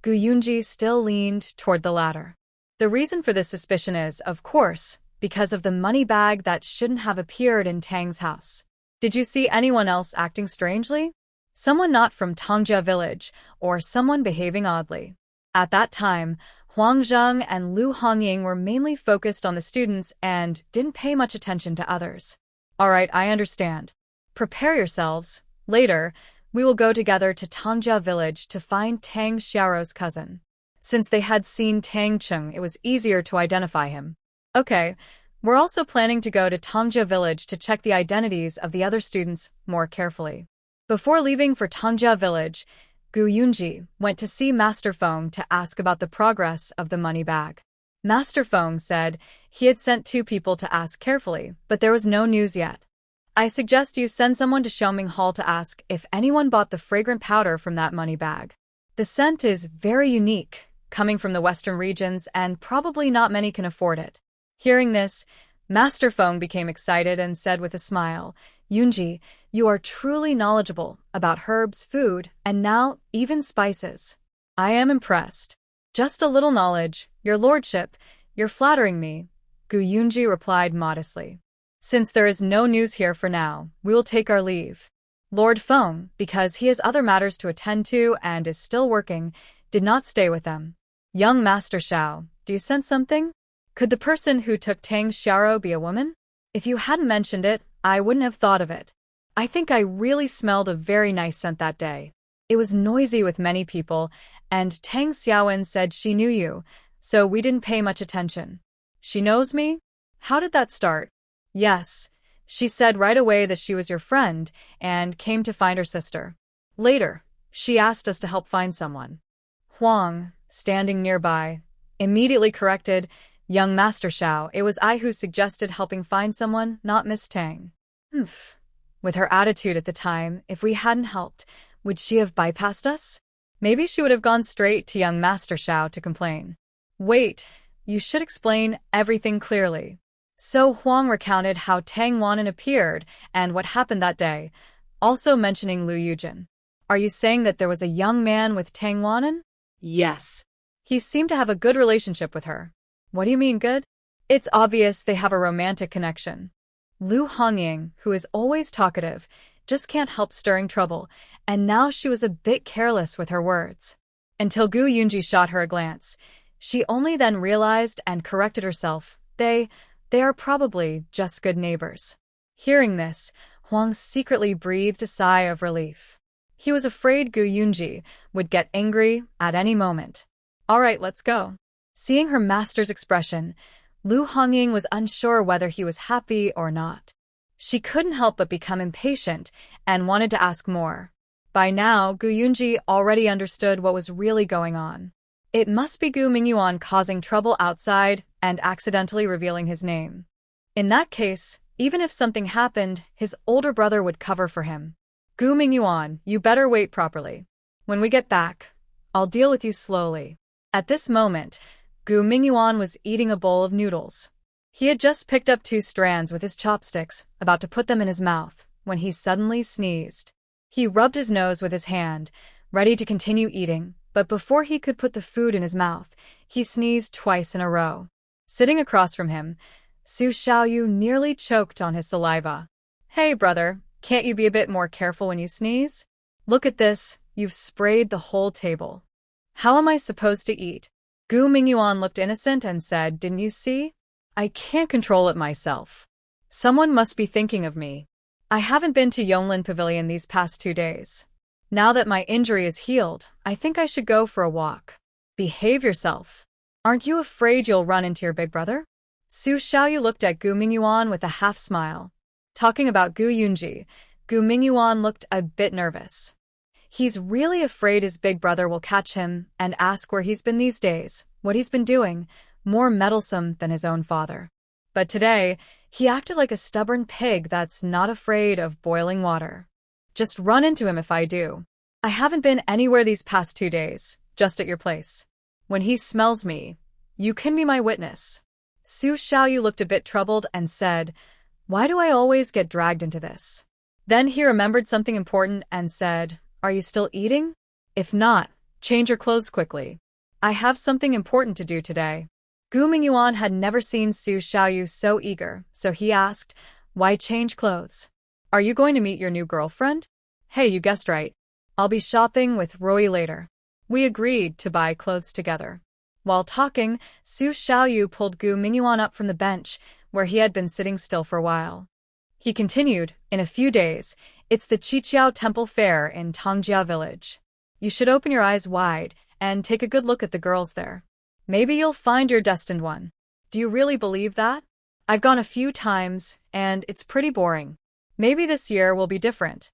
Gu Yunji still leaned toward the latter. The reason for this suspicion is, of course, because of the money bag that shouldn't have appeared in Tang's house. Did you see anyone else acting strangely? Someone not from Tongjia village, or someone behaving oddly? At that time, Huang Zheng and Lu Hongying were mainly focused on the students and didn't pay much attention to others. "All right, I understand. Prepare yourselves. Later, we will go together to Tongjia village to find Tang Xiaoro's cousin." Since they had seen Tang Cheng, it was easier to identify him. Okay, we're also planning to go to Tangjia village to check the identities of the other students more carefully. Before leaving for Tangjia village, Gu Yunji went to see Master Feng to ask about the progress of the money bag. Master Feng said he had sent 2 people to ask carefully, but there was no news yet. I suggest you send someone to Xiaoming Hall to ask if anyone bought the fragrant powder from that money bag. The scent is very unique, coming from the western regions, and probably not many can afford it. Hearing this, Master Feng became excited and said with a smile, Yunji, you are truly knowledgeable about herbs, food, and now even spices. I am impressed. Just a little knowledge, your lordship, you're flattering me, Gu Yunji replied modestly. Since there is no news here for now, we will take our leave. Lord Feng, because he has other matters to attend to and is still working, did not stay with them. Young Master Xiao, do you sense something? Could the person who took Tang's Xiaoro be a woman? If you hadn't mentioned it, I wouldn't have thought of it. I think I really smelled a very nice scent that day. It was noisy with many people, and Tang Xiaowen said she knew you, so we didn't pay much attention. She knows me? How did that start? Yes, she said right away that she was your friend and came to find her sister. Later, she asked us to help find someone. Huang, standing nearby, immediately corrected, Young Master Xiao, it was I who suggested helping find someone, not Miss Tang. With her attitude at the time, if we hadn't helped, would she have bypassed us? Maybe she would have gone straight to young Master Xiao to complain. Wait, you should explain everything clearly. So Huang recounted how Tang Wanan appeared and what happened that day, also mentioning Lu Yujin. Are you saying that there was a young man with Tang Wanan? Yes. He seemed to have a good relationship with her. What do you mean good? It's obvious they have a romantic connection. Lu Hongying, who is always talkative, just can't help stirring trouble, and now she was a bit careless with her words. Until Gu Yunji shot her a glance. She only then realized and corrected herself. They are probably just good neighbors. Hearing this, Huang secretly breathed a sigh of relief. He was afraid Gu Yunji would get angry at any moment. All right, let's go. Seeing her master's expression, Lu Hongying was unsure whether he was happy or not. She couldn't help but become impatient and wanted to ask more. By now, Gu Yunji already understood what was really going on. It must be Gu Mingyuan causing trouble outside and accidentally revealing his name. In that case, even if something happened, his older brother would cover for him. Gu Mingyuan, you better wait properly. When we get back, I'll deal with you slowly. At this moment, Gu Mingyuan was eating a bowl of noodles. He had just picked up 2 strands with his chopsticks, about to put them in his mouth, when he suddenly sneezed. He rubbed his nose with his hand, ready to continue eating, but before he could put the food in his mouth, he sneezed twice in a row. Sitting across from him, Su Xiaoyu nearly choked on his saliva. Hey, brother, can't you be a bit more careful when you sneeze? Look at this, you've sprayed the whole table. How am I supposed to eat? Gu Mingyuan looked innocent and said, didn't you see? I can't control it myself. Someone must be thinking of me. I haven't been to Yonglin Pavilion these past 2 days. Now that my injury is healed, I think I should go for a walk. Behave yourself. Aren't you afraid you'll run into your big brother? Su Xiaoyu looked at Gu Mingyuan with a half smile. Talking about Gu Yunji, Gu Mingyuan looked a bit nervous. He's really afraid his big brother will catch him and ask where he's been these days, what he's been doing, more meddlesome than his own father. But today, he acted like a stubborn pig that's not afraid of boiling water. Just run into him if I do. I haven't been anywhere these past 2 days, just at your place. When he smells me, you can be my witness. Su Xiaoyu looked a bit troubled and said, why do I always get dragged into this? Then he remembered something important and said, are you still eating? If not, change your clothes quickly. I have something important to do today. Gu Mingyuan had never seen Su Xiaoyu so eager, so he asked, why change clothes? Are you going to meet your new girlfriend? Hey, you guessed right. I'll be shopping with Roy later. We agreed to buy clothes together. While talking, Su Xiaoyu pulled Gu Mingyuan up from the bench, where he had been sitting still for a while. He continued, in a few days, it's the Qiqiao Temple Fair in Tangjia village. You should open your eyes wide and take a good look at the girls there. Maybe you'll find your destined one. Do you really believe that? I've gone a few times, and it's pretty boring. Maybe this year will be different.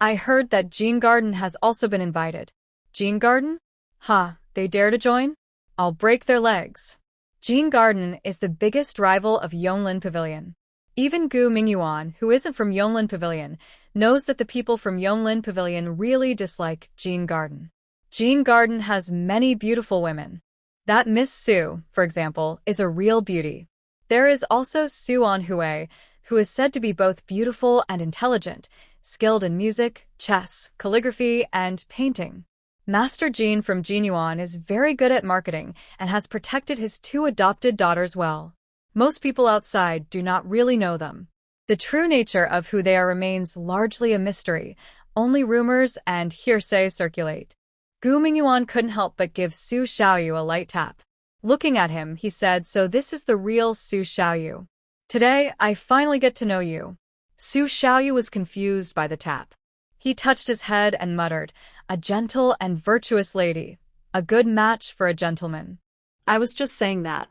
I heard that Jean Garden has also been invited. Jean Garden? Ha, they dare to join? I'll break their legs. Jean Garden is the biggest rival of Yonglin Pavilion. Even Gu Mingyuan, who isn't from Yonglin Pavilion, knows that the people from Yonglin Pavilion really dislike Jean Garden. Jean Garden has many beautiful women. That Miss Su, for example, is a real beauty. There is also Su On Hui, who is said to be both beautiful and intelligent, skilled in music, chess, calligraphy, and painting. Master Jean from Jinyuan is very good at marketing and has protected his two adopted daughters well. Most people outside do not really know them. The true nature of who they are remains largely a mystery. Only rumors and hearsay circulate. Gu Mingyuan couldn't help but give Su Xiaoyu a light tap. Looking at him, he said, "So this is the real Su Xiaoyu. Today, I finally get to know you." Su Xiaoyu was confused by the tap. He touched his head and muttered, "A gentle and virtuous lady. A good match for a gentleman." I was just saying that.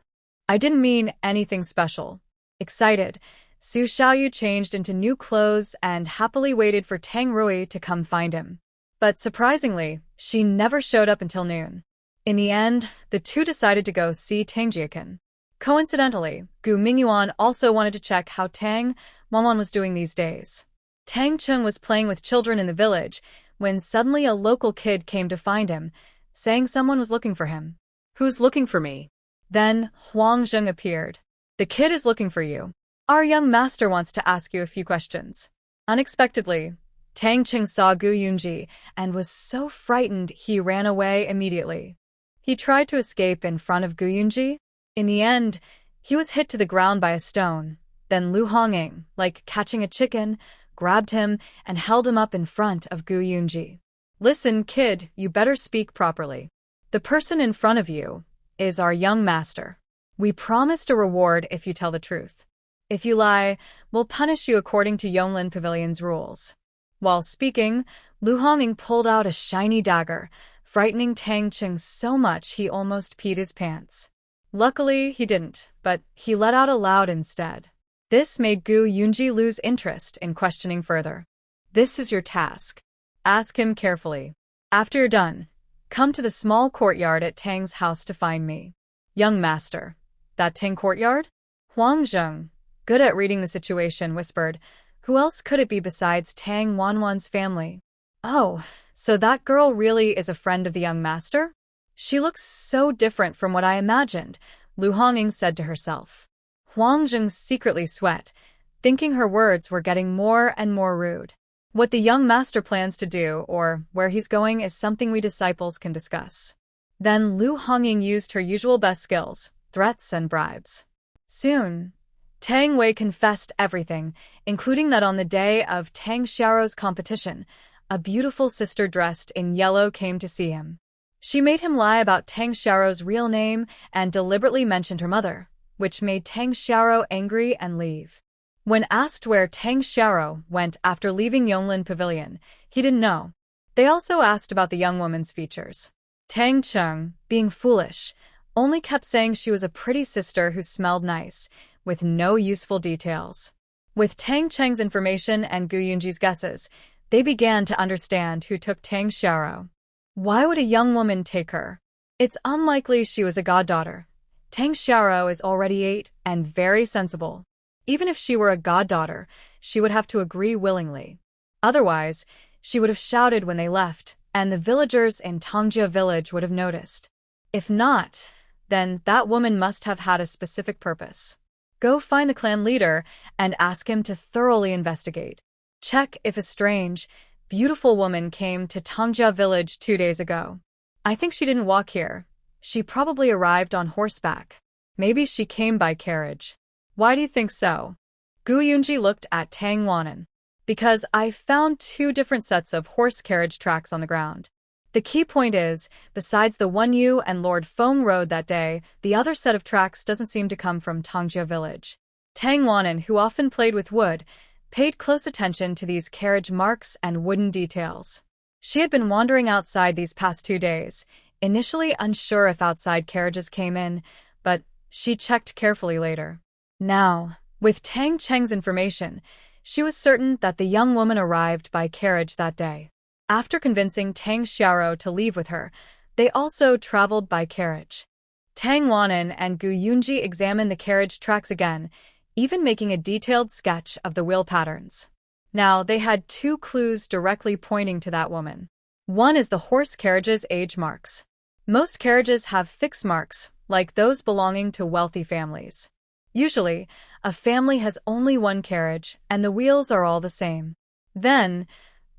I didn't mean anything special. Excited, Su Xiaoyu changed into new clothes and happily waited for Tang Rui to come find him. But surprisingly, she never showed up until noon. In the end, the two decided to go see Tang Jiakan. Coincidentally, Gu Mingyuan also wanted to check how Tang Wanwan was doing these days. Tang Chung was playing with children in the village when suddenly a local kid came to find him, saying someone was looking for him. Who's looking for me? Then Huang Zheng appeared. "The kid is looking for you. Our young master wants to ask you a few questions." Unexpectedly, Tang Chung saw Gu Yunji and was so frightened he ran away immediately. He tried to escape in front of Gu Yunji. In the end, he was hit to the ground by a stone. Then Lu Honging, like catching a chicken, grabbed him and held him up in front of Gu Yunji. "Listen, kid, you better speak properly. The person in front of you is our young master. We promised a reward if you tell the truth. If you lie, we'll punish you according to Yonglin Pavilion's rules." While speaking, Lu Honging pulled out a shiny dagger, frightening Tang Chung so much he almost peed his pants. Luckily, he didn't, but he let out a loud instead. This made Gu Yunji lose interest in questioning further. "This is your task. Ask him carefully. After you're done, come to the small courtyard at Tang's house to find me." "Young master, that Tang courtyard?" Huang Zheng, good at reading the situation, whispered, "Who else could it be besides Tang Wanwan's family?" "Oh, so that girl really is a friend of the young master? She looks so different from what I imagined," Lu Honging said to herself. Huang Zheng secretly sweat, thinking her words were getting more and more rude. What the young master plans to do or where he's going is something we disciples can discuss. Then Lu Honging used her usual best skills, threats and bribes. Soon, Tang Wei confessed everything, including that on the day of Tang Xiao's competition, a beautiful sister dressed in yellow came to see him. She made him lie about Tang Xiao's real name and deliberately mentioned her mother, which made Tang Xiao angry and leave. When asked where Tang Xiao went after leaving Yonglin Pavilion, he didn't know. They also asked about the young woman's features. Tang Chung, being foolish, only kept saying she was a pretty sister who smelled nice, with no useful details. With Tang Cheng's information and Gu Yunji's guesses, they began to understand who took Tang Xiao. Why would a young woman take her? It's unlikely she was a goddaughter. Tang Xiao is already 8 and very sensible. Even if she were a goddaughter, she would have to agree willingly. Otherwise, she would have shouted when they left, and the villagers in Tangjia village would have noticed. If not, then that woman must have had a specific purpose. Go find the clan leader and ask him to thoroughly investigate. Check if a strange, beautiful woman came to Tangjia village 2 days ago. I think she didn't walk here. She probably arrived on horseback. Maybe she came by carriage. Why do you think so? Gu Yunji looked at Tang Wanan. Because I found 2 different sets of horse carriage tracks on the ground. The key point is, besides the one you and Lord Feng rode that day, the other set of tracks doesn't seem to come from Tangjia village. Tang Wanan, who often played with wood, paid close attention to these carriage marks and wooden details. She had been wandering outside these past 2 days, initially unsure if outside carriages came in, but She checked carefully later. Now, with Tang Cheng's information, she was certain that the young woman arrived by carriage that day. After convincing Tang Xiaoro to leave with her, they also traveled by carriage. Tang Wanan and Gu Yunji examined the carriage tracks again, even making a detailed sketch of the wheel patterns. Now, they had two clues directly pointing to that woman. One is the horse carriage's age marks. Most carriages have fixed marks, like those belonging to wealthy families. Usually, a family has only one carriage, and the wheels are all the same. Then,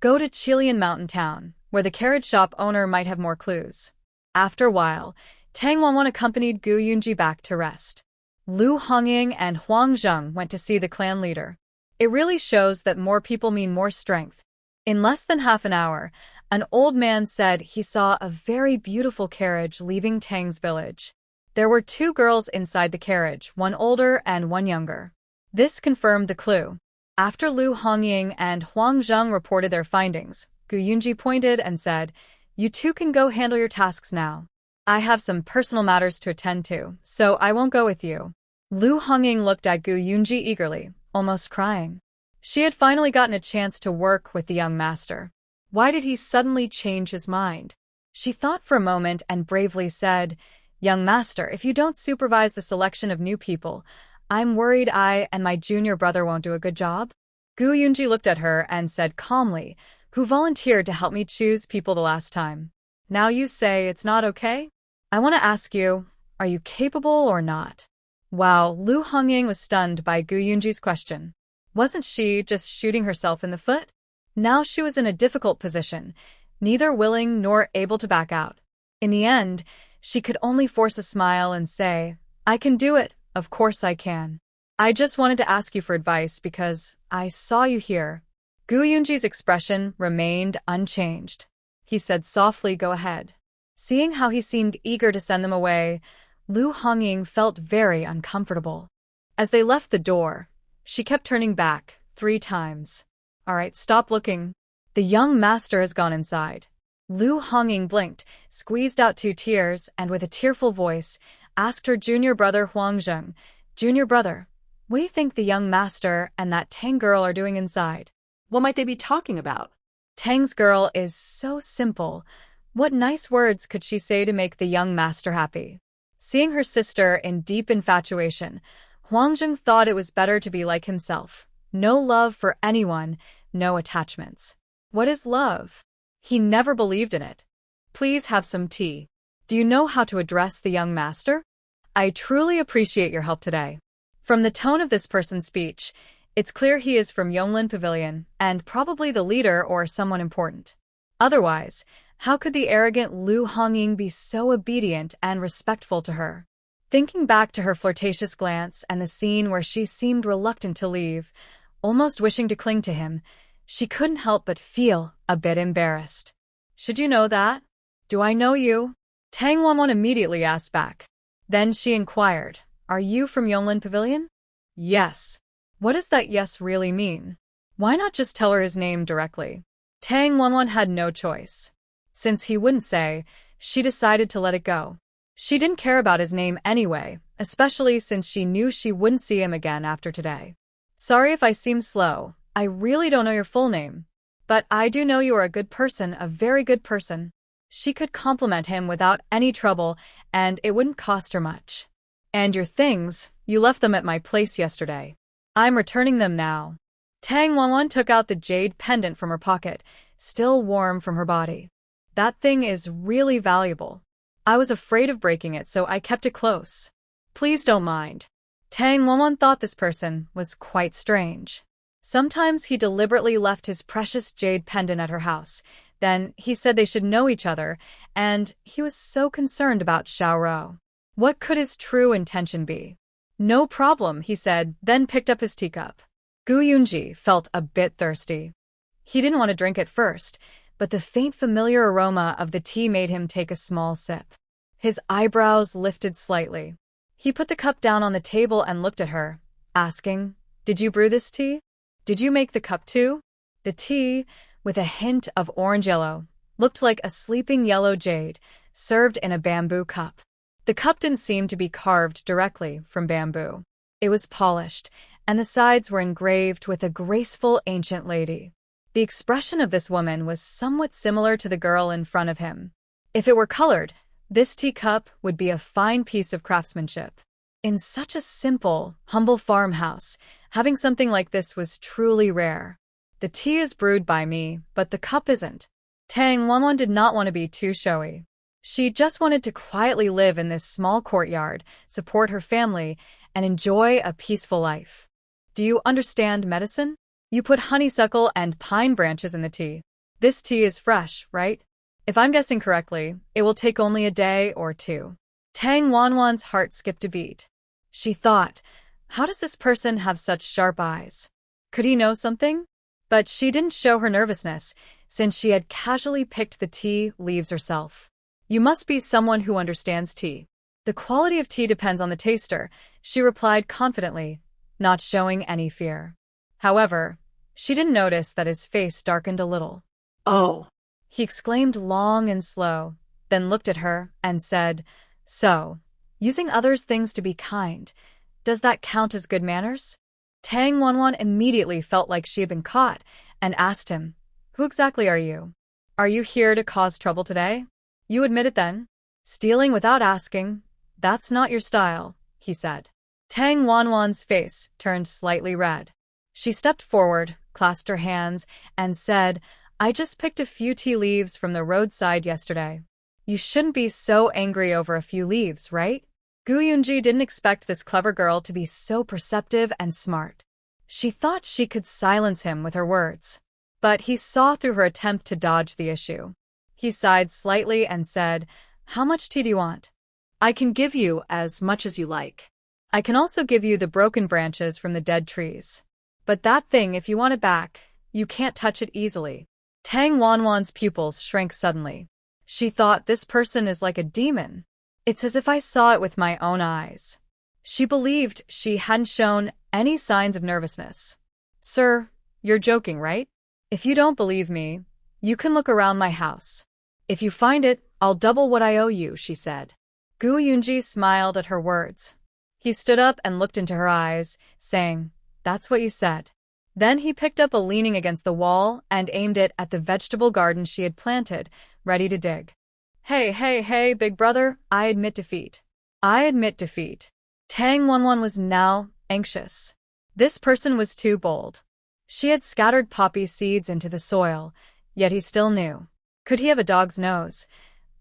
go to Chilean Mountain Town, where the carriage shop owner might have more clues. After a while, Tang Wanwan accompanied Gu Yunji back to rest. Lu Hongying and Huang Zheng went to see the clan leader. It really shows that more people mean more strength. In less than half an hour, an old man said he saw a very beautiful carriage leaving Tang's village. There were two girls inside the carriage, one older and one younger. This confirmed the clue. After Lu Hongying and Huang Zheng reported their findings, Gu Yunji pointed and said, "You two can go handle your tasks now. I have some personal matters to attend to, so I won't go with you." Lu Hongying looked at Gu Yunji eagerly, almost crying. She had finally gotten a chance to work with the young master. Why did he suddenly change his mind? She thought for a moment and bravely said, "Young master, if you don't supervise the selection of new people, I'm worried I and my junior brother won't do a good job." Gu Yunji looked at her and said calmly, "Who volunteered to help me choose people the last time? Now you say it's not okay? I want to ask you, are you capable or not?" Wow, Lu Hongying was stunned by Gu Yunji's question. Wasn't she just shooting herself in the foot? Now she was in a difficult position, neither willing nor able to back out. In the end, she could only force a smile and say, "I can do it, of course I can. I just wanted to ask you for advice because I saw you here." Gu Yunji's expression remained unchanged. He said softly, "Go ahead." Seeing how he seemed eager to send them away, Lu Hongying felt very uncomfortable. As they left the door, she kept turning back 3 times. "All right, stop looking. The young master has gone inside." Lu Hongying blinked, squeezed out 2 tears, and with a tearful voice, asked her junior brother Huang Zheng, "Junior brother, what do you think the young master and that Tang girl are doing inside?" What might they be talking about? Tang's girl is so simple. What nice words could she say to make the young master happy? Seeing her sister in deep infatuation, Huang Zheng thought it was better to be like himself. No love for anyone, no attachments. What is love? He never believed in it. "Please have some tea. Do you know how to address the young master? I truly appreciate your help today." From the tone of this person's speech, it's clear he is from Yonglin Pavilion and probably the leader or someone important. Otherwise, how could the arrogant Lu Hongying be so obedient and respectful to her? Thinking back to her flirtatious glance and the scene where she seemed reluctant to leave, almost wishing to cling to him, she couldn't help but feel a bit embarrassed. "Should you know that? Do I know you?" Tang Wanwan immediately asked back. Then she inquired, "Are you from Yonglin Pavilion?" "Yes." What does that yes really mean? Why not just tell her his name directly? Tang Wanwan had no choice. Since he wouldn't say, she decided to let it go. She didn't care about his name anyway, especially since she knew she wouldn't see him again after today. "Sorry if I seem slow. I really don't know your full name. But I do know you are a good person, a very good person." She could compliment him without any trouble, and it wouldn't cost her much. "And your things, you left them at my place yesterday. I'm returning them now." Tang Wanwan took out the jade pendant from her pocket, still warm from her body. "That thing is really valuable. I was afraid of breaking it, so I kept it close. Please don't mind." Tang Wanwan thought this person was quite strange. Sometimes he deliberately left his precious jade pendant at her house. Then he said they should know each other, and he was so concerned about Xiaoro. What could his true intention be? "No problem," he said, then picked up his teacup. Gu Yunji felt a bit thirsty. He didn't want to drink at first, but the faint familiar aroma of the tea made him take a small sip. His eyebrows lifted slightly. He put the cup down on the table and looked at her, asking, "Did you brew this tea? Did you make the cup too?" The tea, with a hint of orange yellow, looked like a sleeping yellow jade, served in a bamboo cup. The cup didn't seem to be carved directly from bamboo. It was polished, and the sides were engraved with a graceful ancient lady. The expression of this woman was somewhat similar to the girl in front of him. If it were colored, this teacup would be a fine piece of craftsmanship. In such a simple, humble farmhouse, having something like this was truly rare. The tea is brewed by me, but the cup isn't. Tang Wanwan did not want to be too showy. She just wanted to quietly live in this small courtyard, support her family, and enjoy a peaceful life. Do you understand medicine? You put honeysuckle and pine branches in the tea. This tea is fresh, right? If I'm guessing correctly, it will take only a day or two. Tang Wanwan's heart skipped a beat. She thought, how does this person have such sharp eyes? Could he know something? But she didn't show her nervousness, since she had casually picked the tea leaves herself. You must be someone who understands tea. The quality of tea depends on the taster, she replied confidently, not showing any fear. However, she didn't notice that his face darkened a little. Oh, He exclaimed long and slow, then looked at her and said, so, using others' things to be kind, does that count as good manners? Tang Wanwan immediately felt like she had been caught and asked him, who exactly are you? Are you here to cause trouble today? You admit it then? Stealing without asking, that's not your style, he said. Tang Wanwan's face turned slightly red. She stepped forward, clasped her hands, and said, I just picked a few tea leaves from the roadside yesterday. You shouldn't be so angry over a few leaves, right? Gu Yunji didn't expect this clever girl to be so perceptive and smart. She thought she could silence him with her words. But he saw through her attempt to dodge the issue. He sighed slightly and said, how much tea do you want? I can give you as much as you like. I can also give you the broken branches from the dead trees. But that thing, if you want it back, you can't touch it easily. Tang Wanwan's pupils shrank suddenly. She thought, this person is like a demon. It's as if I saw it with my own eyes. She believed she hadn't shown any signs of nervousness. Sir, you're joking, right? If you don't believe me, you can look around my house. If you find it, I'll double what I owe you, she said. Gu Yunji smiled at her words. He stood up and looked into her eyes, saying, that's what you said. Then he picked up a leaning against the wall and aimed it at the vegetable garden she had planted, ready to dig. Hey, big brother, I admit defeat. I admit defeat. Tang Wanwan was now anxious. This person was too bold. She had scattered poppy seeds into the soil, yet he still knew. Could he have a dog's nose?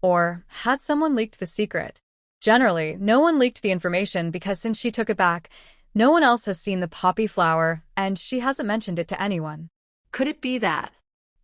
Or had someone leaked the secret? Generally, no one leaked the information because since she took it back, no one else has seen the poppy flower, and she hasn't mentioned it to anyone. Could it be that?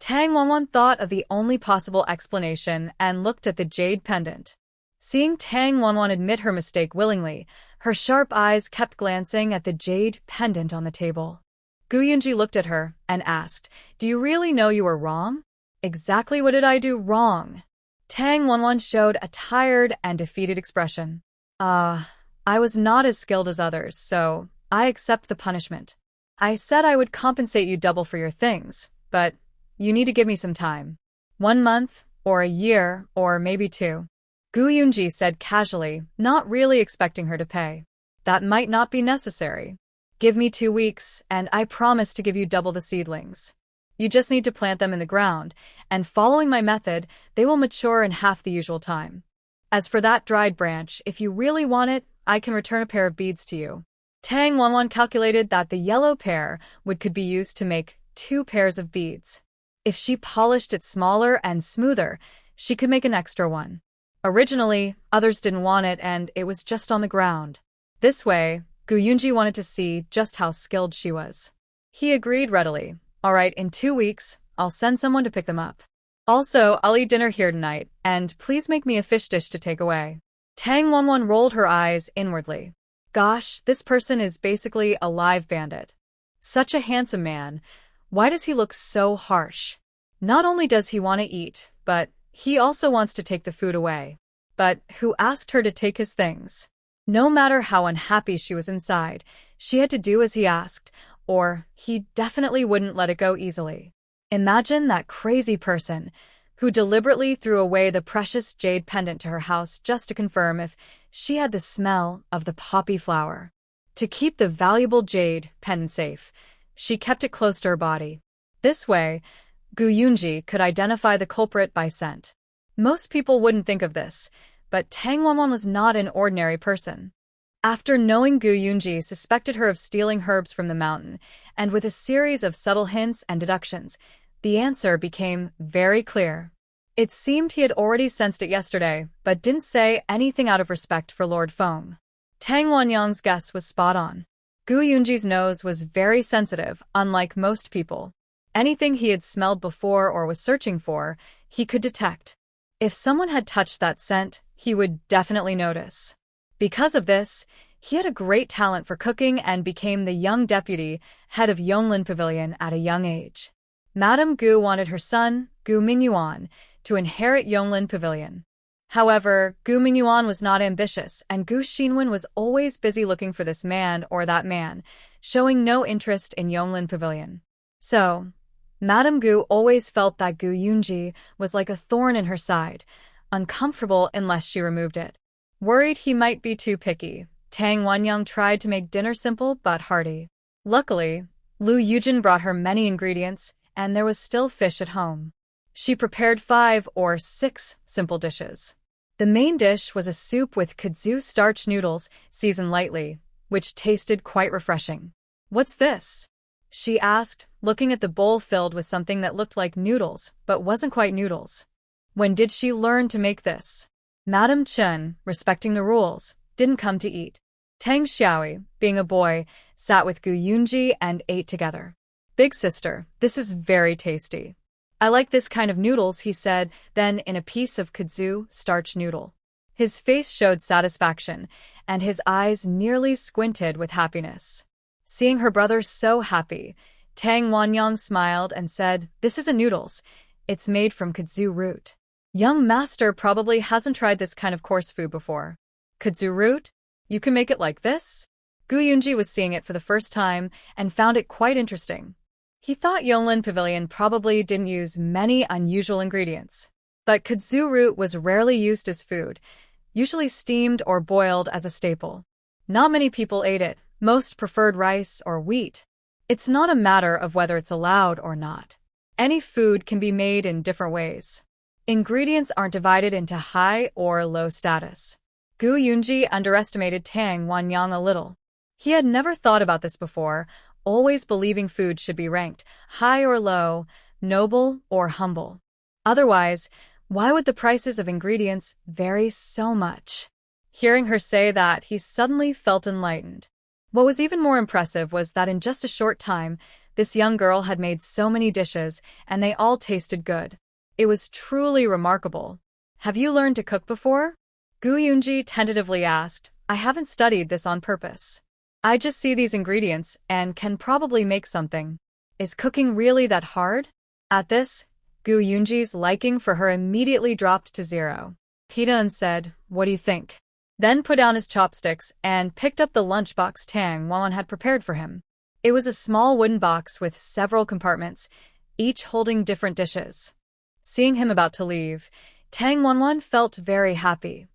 Tang Wanwan thought of the only possible explanation and looked at the jade pendant. Seeing Tang Wanwan admit her mistake willingly, her sharp eyes kept glancing at the jade pendant on the table. Gu Yunji looked at her and asked, do you really know you were wrong? Exactly what did I do wrong? Tang Wanwan showed a tired and defeated expression. I was not as skilled as others, so I accept the punishment. I said I would compensate you double for your things, but you need to give me some time. 1 month, or a year, or maybe 2. Gu Yunji said casually, not really expecting her to pay. That might not be necessary. Give me 2 weeks, and I promise to give you double the seedlings. You just need to plant them in the ground, and following my method, they will mature in half the usual time. As for that dried branch, if you really want it, I can return a pair of beads to you. Tang Wanwan calculated that the yellow pair could be used to make 2 pairs of beads. If she polished it smaller and smoother, she could make an extra one. Originally, others didn't want it and it was just on the ground. This way, Gu Yunji wanted to see just how skilled she was. He agreed readily. All right, in 2 weeks, I'll send someone to pick them up. Also, I'll eat dinner here tonight, and please make me a fish dish to take away. Tang Wanwan rolled her eyes inwardly. Gosh, this person is basically a live bandit. Such a handsome man. Why does he look so harsh? Not only does he want to eat, but he also wants to take the food away. But who asked her to take his things? No matter how unhappy she was inside, she had to do as he asked, or he definitely wouldn't let it go easily. Imagine that crazy person who deliberately threw away the precious jade pendant to her house just to confirm if she had the smell of the poppy flower. To keep the valuable jade pendant safe, she kept it close to her body. This way, Gu Yunji could identify the culprit by scent. Most people wouldn't think of this, but Tang Wanwan was not an ordinary person. After knowing Gu Yunji suspected her of stealing herbs from the mountain, and with a series of subtle hints and deductions, the answer became very clear. It seemed he had already sensed it yesterday, but didn't say anything out of respect for Lord Feng. Tang Wanyang's guess was spot on. Gu Yunji's nose was very sensitive, unlike most people. Anything he had smelled before or was searching for, he could detect. If someone had touched that scent, he would definitely notice. Because of this, he had a great talent for cooking and became the young deputy head of Yonglin Pavilion at a young age. Madame Gu wanted her son, Gu Mingyuan, to inherit Yonglin Pavilion. However, Gu Mingyuan was not ambitious, and Gu Xinwen was always busy looking for this man or that man, showing no interest in Yonglin Pavilion. So, Madame Gu always felt that Gu Yunji was like a thorn in her side, uncomfortable unless she removed it. Worried he might be too picky, Tang Wanyang tried to make dinner simple but hearty. Luckily, Lu Yujin brought her many ingredients, and there was still fish at home. She prepared 5 or 6 simple dishes. The main dish was a soup with kudzu starch noodles seasoned lightly, which tasted quite refreshing. "What's this?" she asked, looking at the bowl filled with something that looked like noodles, but wasn't quite noodles. When did she learn to make this? Madame Chen, respecting the rules, didn't come to eat. Tang Xiaoi, being a boy, sat with Gu Yunji and ate together. "Big sister, this is very tasty. I like this kind of noodles," he said, then in a piece of kudzu starch noodle. His face showed satisfaction, and his eyes nearly squinted with happiness. Seeing her brother so happy, Tang Wanyang smiled and said, "This isn't noodles. It's made from kudzu root. Young master probably hasn't tried this kind of coarse food before. Kudzu root? You can make it like this?" Gu Yunji was seeing it for the first time and found it quite interesting. He thought Yonglin Pavilion probably didn't use many unusual ingredients. But kudzu root was rarely used as food, usually steamed or boiled as a staple. Not many people ate it, most preferred rice or wheat. It's not a matter of whether it's allowed or not. Any food can be made in different ways. Ingredients aren't divided into high or low status. Gu Yunji underestimated Tang Wanyang a little. He had never thought about this before, always believing food should be ranked high or low, noble or humble. Otherwise, why would the prices of ingredients vary so much? Hearing her say that, he suddenly felt enlightened. What was even more impressive was that in just a short time, this young girl had made so many dishes, and they all tasted good. It was truly remarkable. "Have you learned to cook before?" Gu Yunji tentatively asked. "I haven't studied this on purpose. I just see these ingredients and can probably make something. Is cooking really that hard?" At this, Gu Yunji's liking for her immediately dropped to 0. He said, "What do you think?" Then put down his chopsticks and picked up the lunchbox Tang Wanwan had prepared for him. It was a small wooden box with several compartments, each holding different dishes. Seeing him about to leave, Tang Wanwan felt very happy.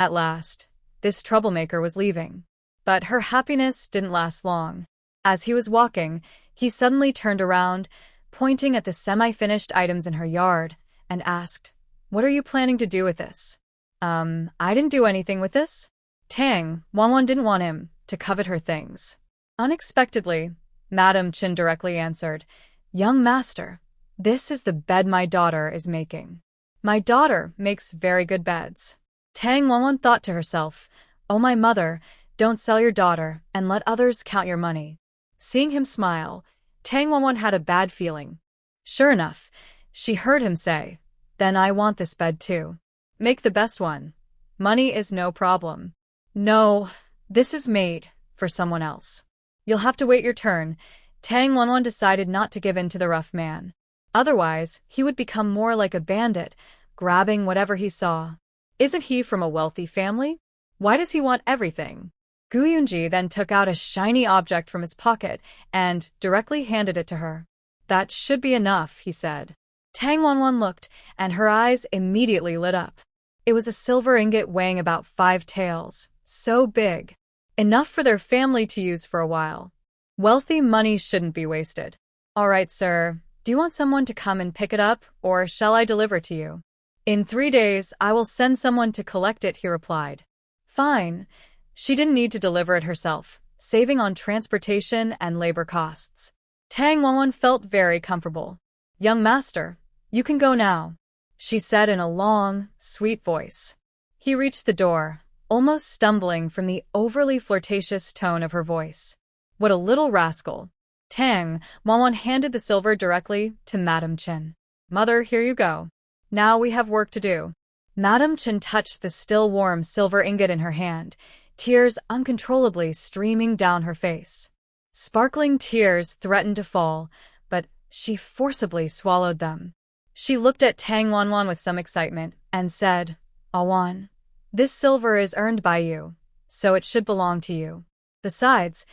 At last, this troublemaker was leaving. But her happiness didn't last long. As he was walking, he suddenly turned around, pointing at the semi-finished items in her yard, and asked, "What are you planning to do with this?" I didn't do anything with this." Tang Wanwan didn't want him to covet her things. Unexpectedly, Madame Chin directly answered, "Young master, this is the bed my daughter is making. My daughter makes very good beds." Tang Wanwan thought to herself, "Oh my mother, don't sell your daughter and let others count your money." Seeing him smile, Tang Wanwan had a bad feeling. Sure enough, she heard him say, "Then I want this bed too. Make the best one. Money is no problem." "No, this is made for someone else. You'll have to wait your turn." Tang Wanwan decided not to give in to the rough man. Otherwise, he would become more like a bandit, grabbing whatever he saw. Isn't he from a wealthy family? Why does he want everything? Gu Yunji then took out a shiny object from his pocket and directly handed it to her. "That should be enough," he said. Tang Wanwan looked, and her eyes immediately lit up. It was a silver ingot weighing about 5 taels, so big. Enough for their family to use for a while. Wealthy money shouldn't be wasted. All right, sir. Do you want someone to come and pick it up, or shall I deliver to you? In 3 days, I will send someone to collect it, he replied. Fine. She didn't need to deliver it herself, saving on transportation and labor costs. Tang Wanwan felt very comfortable. Young master, you can go now, she said in a long, sweet voice. He reached the door, almost stumbling from the overly flirtatious tone of her voice. What a little rascal. Tang Wanwan handed the silver directly to Madam Chen. Mother, here you go. Now we have work to do. Madam Chen touched the still warm silver ingot in her hand, tears uncontrollably streaming down her face. Sparkling tears threatened to fall, but she forcibly swallowed them. She looked at Tang Wanwan with some excitement and said, Awan, this silver is earned by you, so it should belong to you. Besides,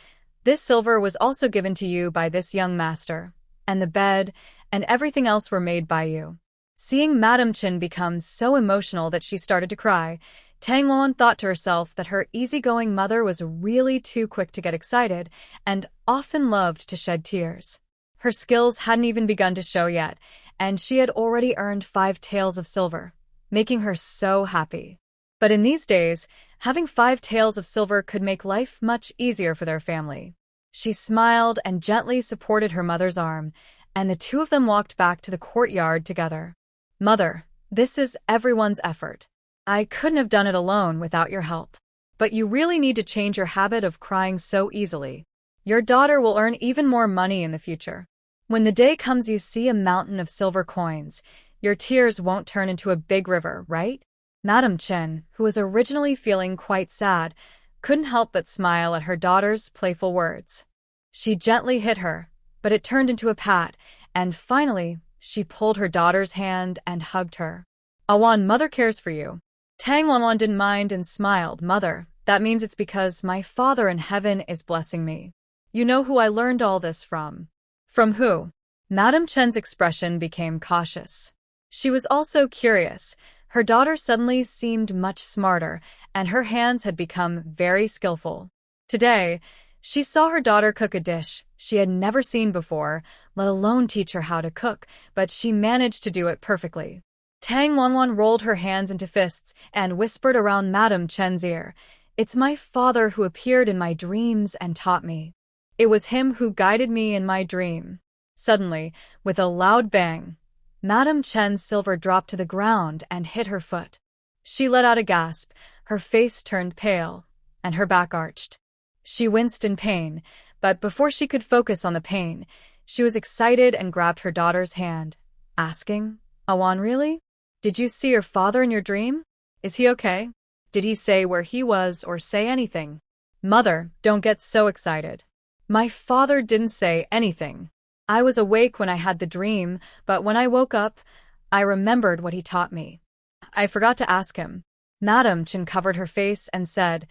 this silver was also given to you by this young master, and the bed and everything else were made by you. Seeing Madam Chen become so emotional that she started to cry, Tang Wanwan thought to herself that her easygoing mother was really too quick to get excited and often loved to shed tears. Her skills hadn't even begun to show yet, and she had already earned 5 taels of silver, making her so happy. But in these days, having 5 taels of silver could make life much easier for their family. She smiled and gently supported her mother's arm, and the two of them walked back to the courtyard together. Mother, this is everyone's effort. I couldn't have done it alone without your help. But you really need to change your habit of crying so easily. Your daughter will earn even more money in the future. When the day comes you see a mountain of silver coins, your tears won't turn into a big river, right? Madam Chen, who was originally feeling quite sad, couldn't help but smile at her daughter's playful words. She gently hit her, but it turned into a pat, and finally, she pulled her daughter's hand and hugged her. Awan, mother cares for you. Tang Wanwan didn't mind and smiled. Mother, that means it's because my Father in heaven is blessing me. You know who I learned all this from. From who? Madam Chen's expression became cautious. She was also curious. Her daughter suddenly seemed much smarter, and her hands had become very skillful. Today, she saw her daughter cook a dish she had never seen before, let alone teach her how to cook, but she managed to do it perfectly. Tang Wanwan rolled her hands into fists and whispered around Madam Chen's ear, It's my father who appeared in my dreams and taught me. It was him who guided me in my dream. Suddenly, with a loud bang, Madam Chen's silver dropped to the ground and hit her foot. She let out a gasp, her face turned pale, and her back arched. She winced in pain, but before she could focus on the pain, she was excited and grabbed her daughter's hand, asking, Awan, really? Did you see your father in your dream? Is he okay? Did he say where he was or say anything? Mother, don't get so excited. My father didn't say anything. I was awake when I had the dream, but when I woke up, I remembered what he taught me. I forgot to ask him. Madam Chen covered her face and said,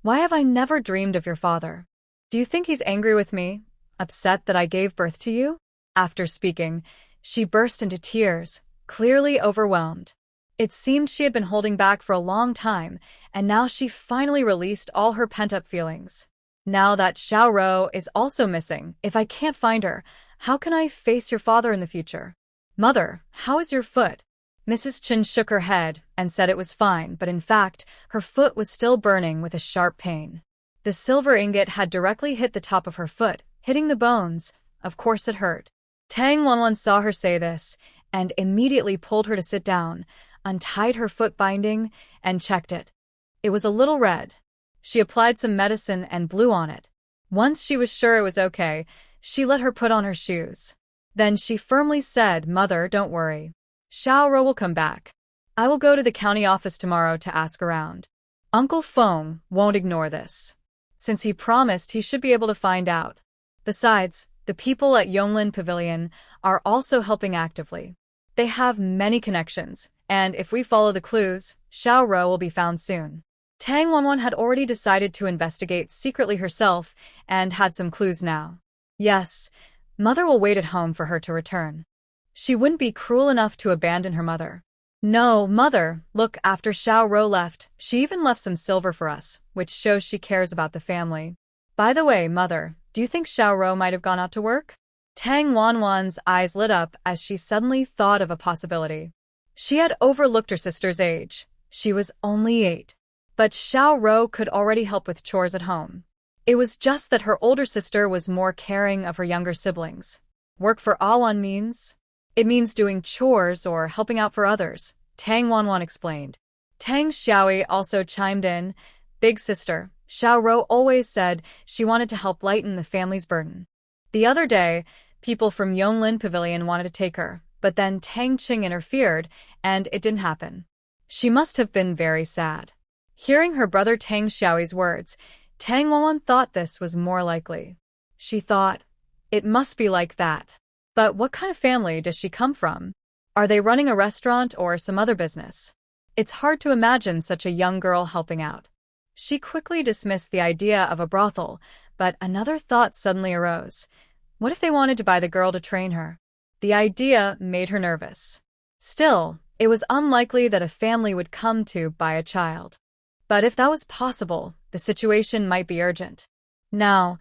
Why have I never dreamed of your father? Do you think he's angry with me, upset that I gave birth to you? After speaking, she burst into tears, clearly overwhelmed. It seemed she had been holding back for a long time, and now she finally released all her pent-up feelings. Now that Xiao Rou is also missing, if I can't find her, how can I face your father in the future? Mother, how is your foot? Mrs. Chen shook her head and said it was fine, but in fact, her foot was still burning with a sharp pain. The silver ingot had directly hit the top of her foot, hitting the bones. Of course it hurt. Tang Wanwan saw her say this, and immediately pulled her to sit down, untied her foot binding, and checked it. It was a little red. She applied some medicine and blew on it. Once she was sure it was okay, she let her put on her shoes. Then she firmly said, Mother, don't worry. Xiao Rou will come back. I will go to the county office tomorrow to ask around. Uncle Feng won't ignore this. Since he promised, he should be able to find out. Besides, the people at Yonglin Pavilion are also helping actively. They have many connections, and if we follow the clues, Xiao Rou will be found soon. Tang Wanwan had already decided to investigate secretly herself and had some clues now. Yes, Mother will wait at home for her to return. She wouldn't be cruel enough to abandon her mother. No, mother, look, after Xiao Ro left, she even left some silver for us, which shows she cares about the family. By the way, mother, do you think Xiao Ro might have gone out to work? Tang Wanwan's eyes lit up as she suddenly thought of a possibility. She had overlooked her sister's age. She was only 8. But Xiao Ro could already help with chores at home. It was just that her older sister was more caring of her younger siblings. Work for Awan means? It means doing chores or helping out for others, Tang Wanwan explained. Tang Xiaoyi also chimed in. Big sister, Xiao Ro always said she wanted to help lighten the family's burden. The other day, people from Yonglin Pavilion wanted to take her, but then Tang Qing interfered, and it didn't happen. She must have been very sad. Hearing her brother Tang Xiaoyi's words, Tang Wanwan thought this was more likely. She thought, it must be like that. But what kind of family does she come from? Are they running a restaurant or some other business? It's hard to imagine such a young girl helping out. She quickly dismissed the idea of a brothel, but another thought suddenly arose. What if they wanted to buy the girl to train her? The idea made her nervous. Still, it was unlikely that a family would come to buy a child. But if that was possible, the situation might be urgent. Now,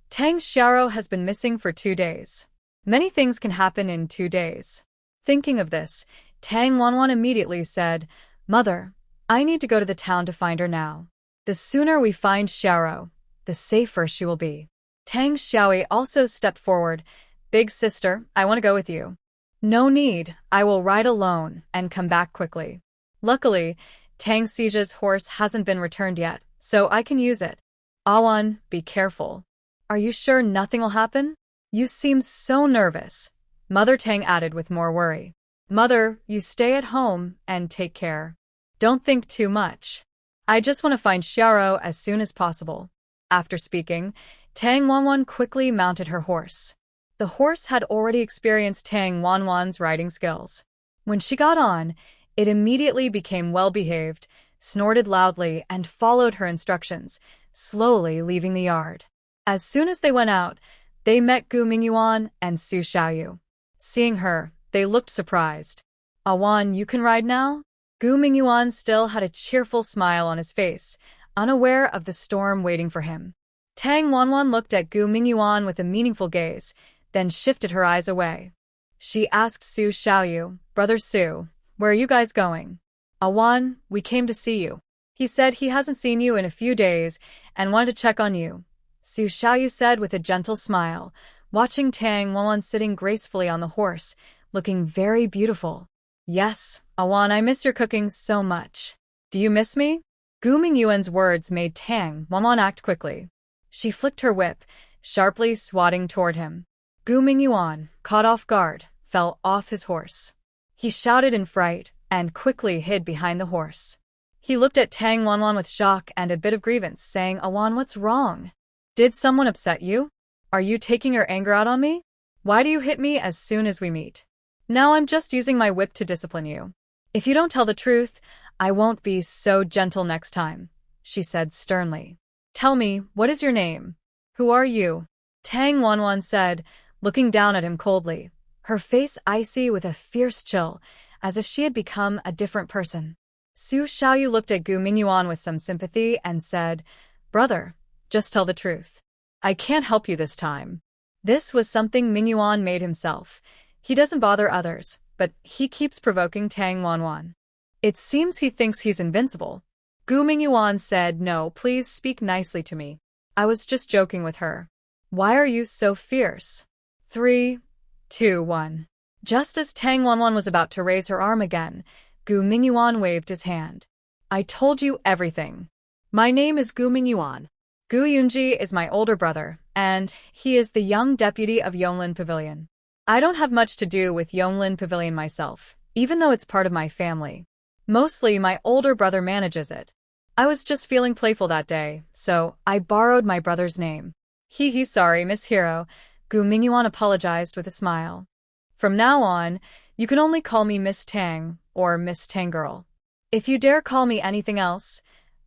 Tang Xiaoro has been missing for 2 days. Many things can happen in 2 days. Thinking of this, Tang Wanwan immediately said, Mother, I need to go to the town to find her now. The sooner we find Xiaoro, the safer she will be. Tang Xiaoyi also stepped forward. Big sister, I want to go with you. No need, I will ride alone and come back quickly. Luckily, Tang Xija's horse hasn't been returned yet, so I can use it. Awan, be careful. Are you sure nothing will happen? You seem so nervous, Mother Tang added with more worry. Mother, you stay at home and take care. Don't think too much. I just want to find Xiaoro as soon as possible. After speaking, Tang Wanwan quickly mounted her horse. The horse had already experienced Tang Wanwan's riding skills. When she got on, it immediately became well-behaved, snorted loudly, and followed her instructions, slowly leaving the yard. As soon as they went out, they met Gu Mingyuan and Su Xiaoyu. Seeing her, they looked surprised. Awan, you can ride now? Gu Mingyuan still had a cheerful smile on his face, unaware of the storm waiting for him. Tang Wanwan looked at Gu Mingyuan with a meaningful gaze, then shifted her eyes away. She asked Su Xiaoyu, Brother Su, where are you guys going? Awan, we came to see you. He said he hasn't seen you in a few days and wanted to check on you, Su Xiaoyu said with a gentle smile, watching Tang Wanwan sitting gracefully on the horse, looking very beautiful. Yes, Awan, I miss your cooking so much. Do you miss me? Gu Mingyuan's words made Tang Wanwan act quickly. She flicked her whip, sharply swatting toward him. Gu Mingyuan, caught off guard, fell off his horse. He shouted in fright and quickly hid behind the horse. He looked at Tang Wanwan with shock and a bit of grievance, saying, Awan, what's wrong? Did someone upset you? Are you taking your anger out on me? Why do you hit me as soon as we meet? Now I'm just using my whip to discipline you. If you don't tell the truth, I won't be so gentle next time, she said sternly. Tell me, what is your name? Who are you? Tang Wanwan said, looking down at him coldly, her face icy with a fierce chill, as if she had become a different person. Su Xiaoyu looked at Gu Mingyuan with some sympathy and said, Brother, just tell the truth. I can't help you this time. This was something Mingyuan made himself. He doesn't bother others, but he keeps provoking Tang Wanwan. It seems he thinks he's invincible. Gu Mingyuan said, No, please speak nicely to me. I was just joking with her. Why are you so fierce? 3, 2, 1. Just as Tang Wanwan was about to raise her arm again, Gu Mingyuan waved his hand. I told you everything. My name is Gu Mingyuan. Gu Yunji is my older brother, and he is the young deputy of Yonglin Pavilion. I don't have much to do with Yonglin Pavilion myself, even though it's part of my family. Mostly my older brother manages it. I was just feeling playful that day, so I borrowed my brother's name. Sorry, Miss Hero, Gu Mingyuan apologized with a smile. From now on, you can only call me Miss Tang or Miss Tangirl. If you dare call me anything else,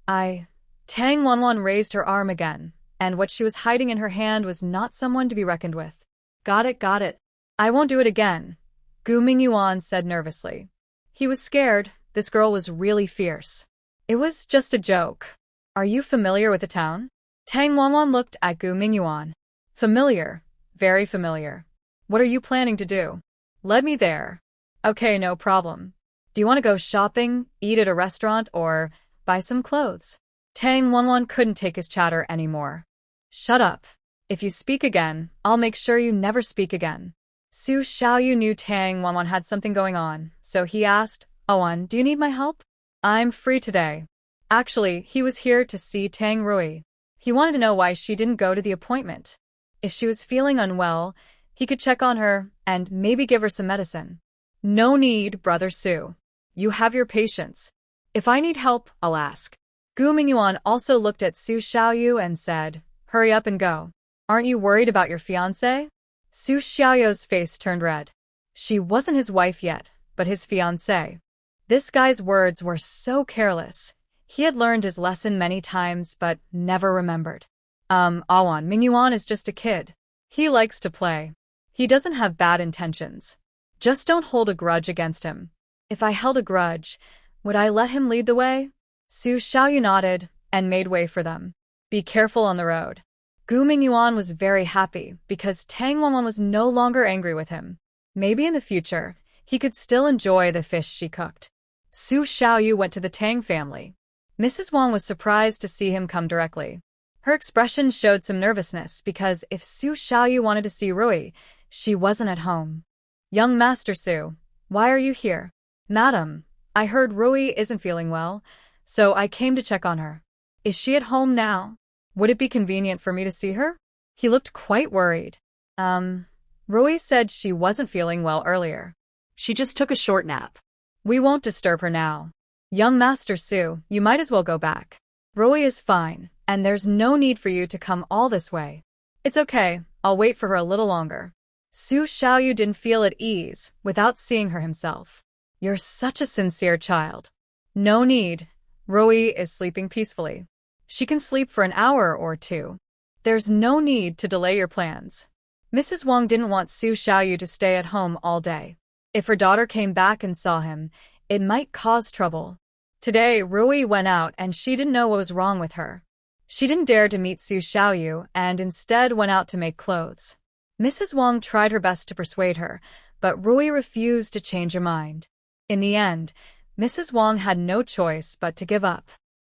Tang Wanwan raised her arm again, and what she was hiding in her hand was not someone to be reckoned with. Got it. I won't do it again, Gu Mingyuan said nervously. He was scared. This girl was really fierce. It was just a joke. Are you familiar with the town? Tang Wanwan looked at Gu Mingyuan. Familiar. Very familiar. What are you planning to do? Let me there. Okay, no problem. Do you want to go shopping, eat at a restaurant, or buy some clothes? Tang Wanwan couldn't take his chatter anymore. Shut up. If you speak again, I'll make sure you never speak again. Su Xiaoyu knew Tang Wanwan had something going on, so he asked, Owen, do you need my help? I'm free today. Actually, he was here to see Tang Rui. He wanted to know why she didn't go to the appointment. If she was feeling unwell, he could check on her and maybe give her some medicine. No need, Brother Su. You have your patience. If I need help, I'll ask. Gu Mingyuan also looked at Su Xiaoyu and said, hurry up and go. Aren't you worried about your fiancé? Su Xiaoyu's face turned red. She wasn't his wife yet, but his fiancé. This guy's words were so careless. He had learned his lesson many times, but never remembered. Awan, Mingyuan is just a kid. He likes to play. He doesn't have bad intentions. Just don't hold a grudge against him. If I held a grudge, would I let him lead the way? Su Xiaoyu nodded and made way for them. Be careful on the road. Gu Mingyuan was very happy because Tang Wanwan was no longer angry with him. Maybe in the future, he could still enjoy the fish she cooked. Su Xiaoyu went to the Tang family. Mrs. Wang was surprised to see him come directly. Her expression showed some nervousness because if Su Xiaoyu wanted to see Rui, she wasn't at home. Young Master Su, why are you here? Madam, I heard Rui isn't feeling well, so I came to check on her. Is she at home now? Would it be convenient for me to see her? He looked quite worried. Rui said she wasn't feeling well earlier. She just took a short nap. We won't disturb her now. Young Master Su, you might as well go back. Rui is fine, and there's no need for you to come all this way. It's okay, I'll wait for her a little longer. Su Xiaoyu didn't feel at ease without seeing her himself. You're such a sincere child. No need. Rui is sleeping peacefully. She can sleep for an hour or two. There's no need to delay your plans. Mrs. Wang didn't want Su Xiaoyu to stay at home all day. If her daughter came back and saw him, it might cause trouble. Today, Rui went out and she didn't know what was wrong with her. She didn't dare to meet Su Xiaoyu and instead went out to make clothes. Mrs. Wang tried her best to persuade her, but Rui refused to change her mind. In the end, Mrs. Wang had no choice but to give up.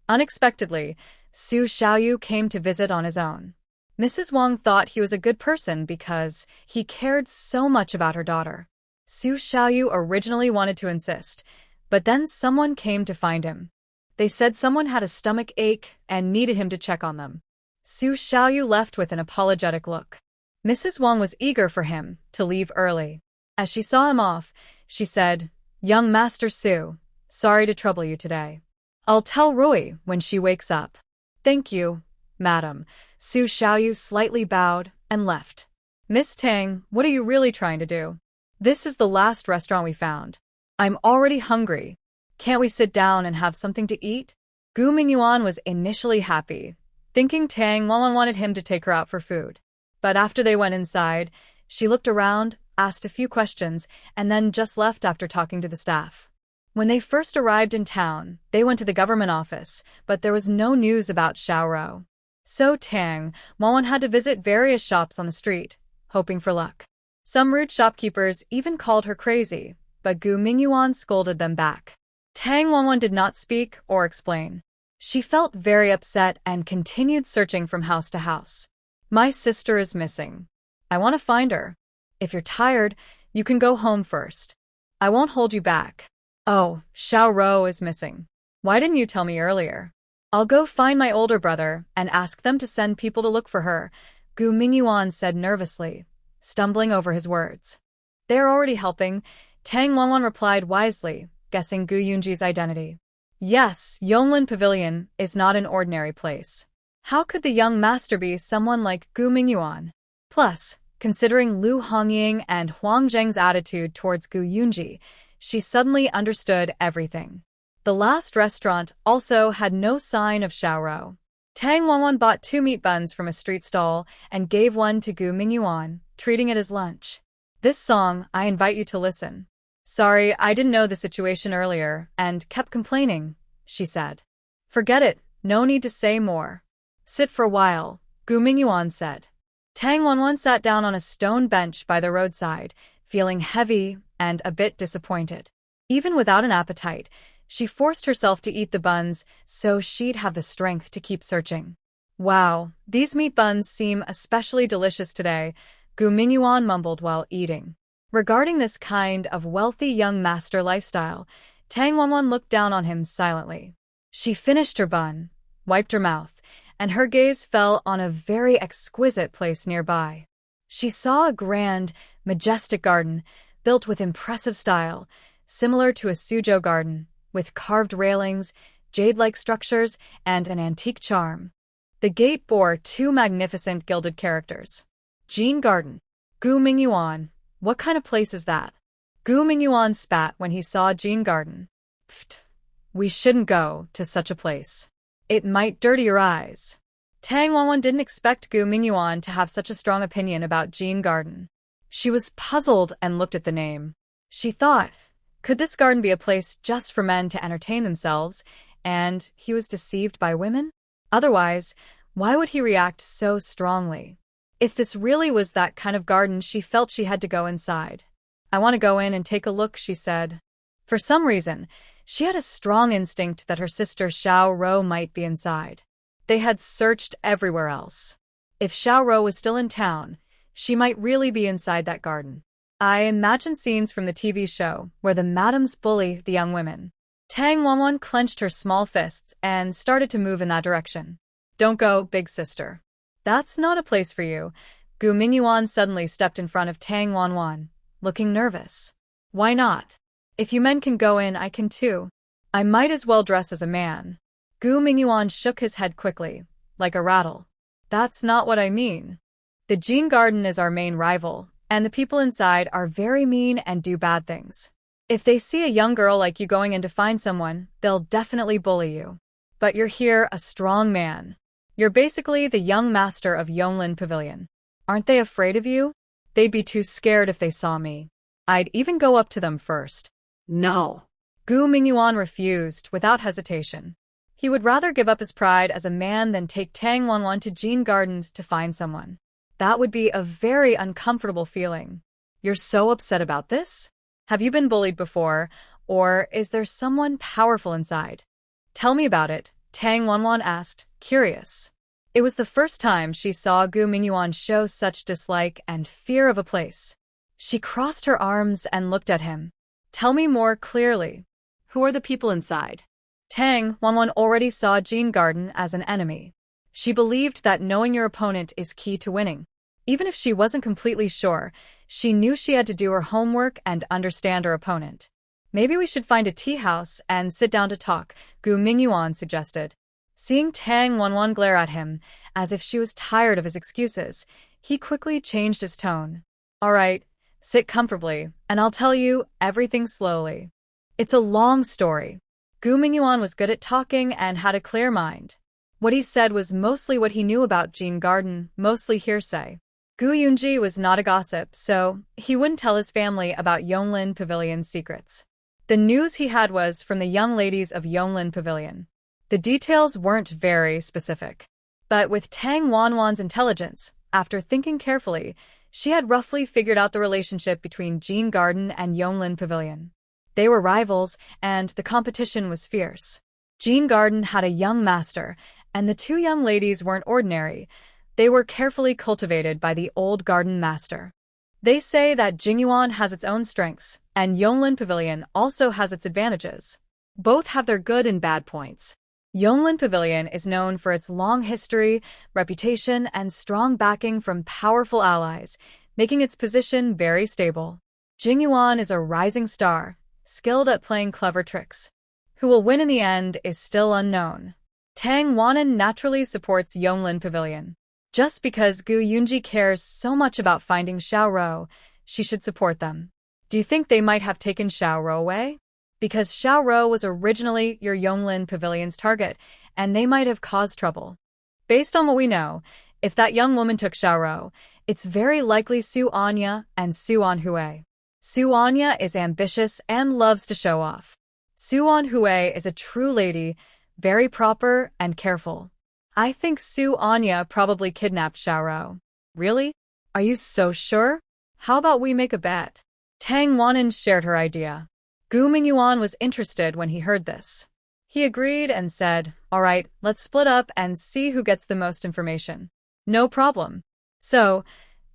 Unexpectedly, Su Xiaoyu came to visit on his own. Mrs. Wang thought he was a good person because he cared so much about her daughter. Su Xiaoyu originally wanted to insist, but then someone came to find him. They said someone had a stomach ache and needed him to check on them. Su Xiaoyu left with an apologetic look. Mrs. Wang was eager for him to leave early. As she saw him off, she said, Young Master Su, sorry to trouble you today. I'll tell Rui when she wakes up. Thank you, madam. Su Xiaoyu slightly bowed and left. Miss Tang, what are you really trying to do? This is the last restaurant we found. I'm already hungry. Can't we sit down and have something to eat? Gu Mingyuan was initially happy, thinking Tang Wanwan wanted him to take her out for food. But after they went inside, she looked around, asked a few questions, and then just left after talking to the staff. When they first arrived in town, they went to the government office, but there was no news about Xiaorou. So Tang Wanwan had to visit various shops on the street, hoping for luck. Some rude shopkeepers even called her crazy, but Gu Mingyuan scolded them back. Tang Wanwan did not speak or explain. She felt very upset and continued searching from house to house. My sister is missing. I want to find her. If you're tired, you can go home first. I won't hold you back. Oh, Xiaorou is missing. Why didn't you tell me earlier? I'll go find my older brother and ask them to send people to look for her, Gu Mingyuan said nervously, stumbling over his words. They're already helping, Tang Wanwan replied wisely, guessing Gu Yunji's identity. Yes, Yonglin Pavilion is not an ordinary place. How could the young master be someone like Gu Mingyuan? Plus, considering Lu Hongying and Huang Zheng's attitude towards Gu Yunji, she suddenly understood everything. The last restaurant also had no sign of Xiaorou. Tang Wanwan bought 2 meat buns from a street stall and gave one to Gu Mingyuan, treating it as lunch. This song, I invite you to listen. Sorry, I didn't know the situation earlier and kept complaining, she said. Forget it, no need to say more. Sit for a while, Gu Mingyuan said. Tang Wanwan sat down on a stone bench by the roadside, feeling heavy and a bit disappointed. Even without an appetite, she forced herself to eat the buns so she'd have the strength to keep searching. Wow, these meat buns seem especially delicious today, Gu Mingyuan mumbled while eating. Regarding this kind of wealthy young master lifestyle, Tang Wanwan looked down on him silently. She finished her bun, wiped her mouth, and her gaze fell on a very exquisite place nearby. She saw a grand, majestic garden, built with impressive style, similar to a Suzhou garden, with carved railings, jade-like structures, and an antique charm. The gate bore two magnificent gilded characters. Jin Garden. Gu Mingyuan, what kind of place is that? Gu Mingyuan spat when he saw Jin Garden. Pfft, we shouldn't go to such a place. It might dirty your eyes. Tang Wanwan didn't expect Gu Mingyuan to have such a strong opinion about Jin Garden. She was puzzled and looked at the name. She thought, could this garden be a place just for men to entertain themselves, and he was deceived by women? Otherwise, why would he react so strongly? If this really was that kind of garden, she felt she had to go inside. I want to go in and take a look, she said. For some reason, she had a strong instinct that her sister Xiao Ro might be inside. They had searched everywhere else. If Xiao Ro was still in town, she might really be inside that garden. I imagine scenes from the TV show where the madams bully the young women. Tang Wanwan clenched her small fists and started to move in that direction. Don't go, big sister. That's not a place for you. Gu Mingyuan suddenly stepped in front of Tang Wanwan, looking nervous. Why not? If you men can go in, I can too. I might as well dress as a man. Gu Mingyuan shook his head quickly, like a rattle. That's not what I mean. The Jin Garden is our main rival, and the people inside are very mean and do bad things. If they see a young girl like you going in to find someone, they'll definitely bully you. But you're here, a strong man. You're basically the young master of Yonglin Pavilion. Aren't they afraid of you? They'd be too scared if they saw me. I'd even go up to them first. No. Gu Mingyuan refused without hesitation. He would rather give up his pride as a man than take Tang Wanwan to Jin Garden to find someone. That would be a very uncomfortable feeling. You're so upset about this? Have you been bullied before, or is there someone powerful inside? Tell me about it, Tang Wanwan asked, curious. It was the first time she saw Gu Mingyuan show such dislike and fear of a place. She crossed her arms and looked at him. Tell me more clearly. Who are the people inside? Tang Wanwan already saw Jin Garden as an enemy. She believed that knowing your opponent is key to winning. Even if she wasn't completely sure, she knew she had to do her homework and understand her opponent. Maybe we should find a tea house and sit down to talk, Gu Mingyuan suggested. Seeing Tang Wanwan glare at him, as if she was tired of his excuses, he quickly changed his tone. All right, sit comfortably, and I'll tell you everything slowly. It's a long story. Gu Mingyuan was good at talking and had a clear mind. What he said was mostly what he knew about Jin Garden, mostly hearsay. Gu Yunji was not a gossip, so he wouldn't tell his family about Yonglin Pavilion's secrets. The news he had was from the young ladies of Yonglin Pavilion. The details weren't very specific. But with Tang Wanwan's intelligence, after thinking carefully, she had roughly figured out the relationship between Jin Garden and Yonglin Pavilion. They were rivals, and the competition was fierce. Jin Garden had a young master, and the two young ladies weren't ordinary. They were carefully cultivated by the old garden master. They say that Jingyuan has its own strengths, and Yonglin Pavilion also has its advantages. Both have their good and bad points. Yonglin Pavilion is known for its long history, reputation, and strong backing from powerful allies, making its position very stable. Jingyuan is a rising star, skilled at playing clever tricks. Who will win in the end is still unknown. Tang Wanwan naturally supports Yonglin Pavilion. Just because Gu Yunji cares so much about finding Xiao Ro, she should support them. Do you think they might have taken Xiao Ro away? Because Xiao Ro was originally your Yonglin Pavilion's target, and they might have caused trouble. Based on what we know, if that young woman took Xiao Ro, it's very likely Su Anya and Su Anhui. Suanya is ambitious and loves to show off. Suan Hue is a true lady, very proper and careful. I think Suanya probably kidnapped Xiaoro. Really? Are you so sure? How about we make a bet? Tang Wanan shared her idea. Gu Mingyuan was interested when he heard this. He agreed and said, "All right, let's split up and see who gets the most information." No problem. So,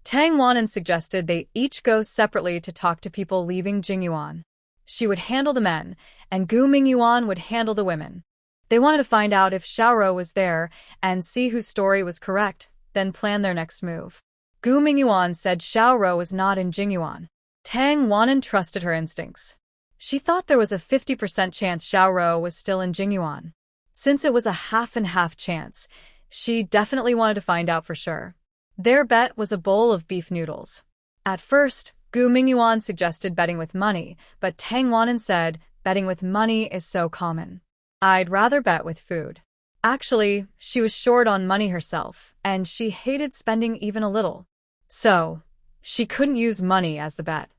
Tang Wanan suggested they each go separately to talk to people leaving Jingyuan. She would handle the men, and Gu Mingyuan would handle the women. They wanted to find out if Xiaoro was there and see whose story was correct, then plan their next move. Gu Mingyuan said Xiaoro was not in Jingyuan. Tang Wanan trusted her instincts. She thought there was a 50% chance Xiaoro was still in Jingyuan. Since it was a half-and-half chance, she definitely wanted to find out for sure. Their bet was a bowl of beef noodles. At first, Gu Mingyuan suggested betting with money, but Tang Wanan said betting with money is so common. I'd rather bet with food. Actually, she was short on money herself, and she hated spending even a little. So, she couldn't use money as the bet.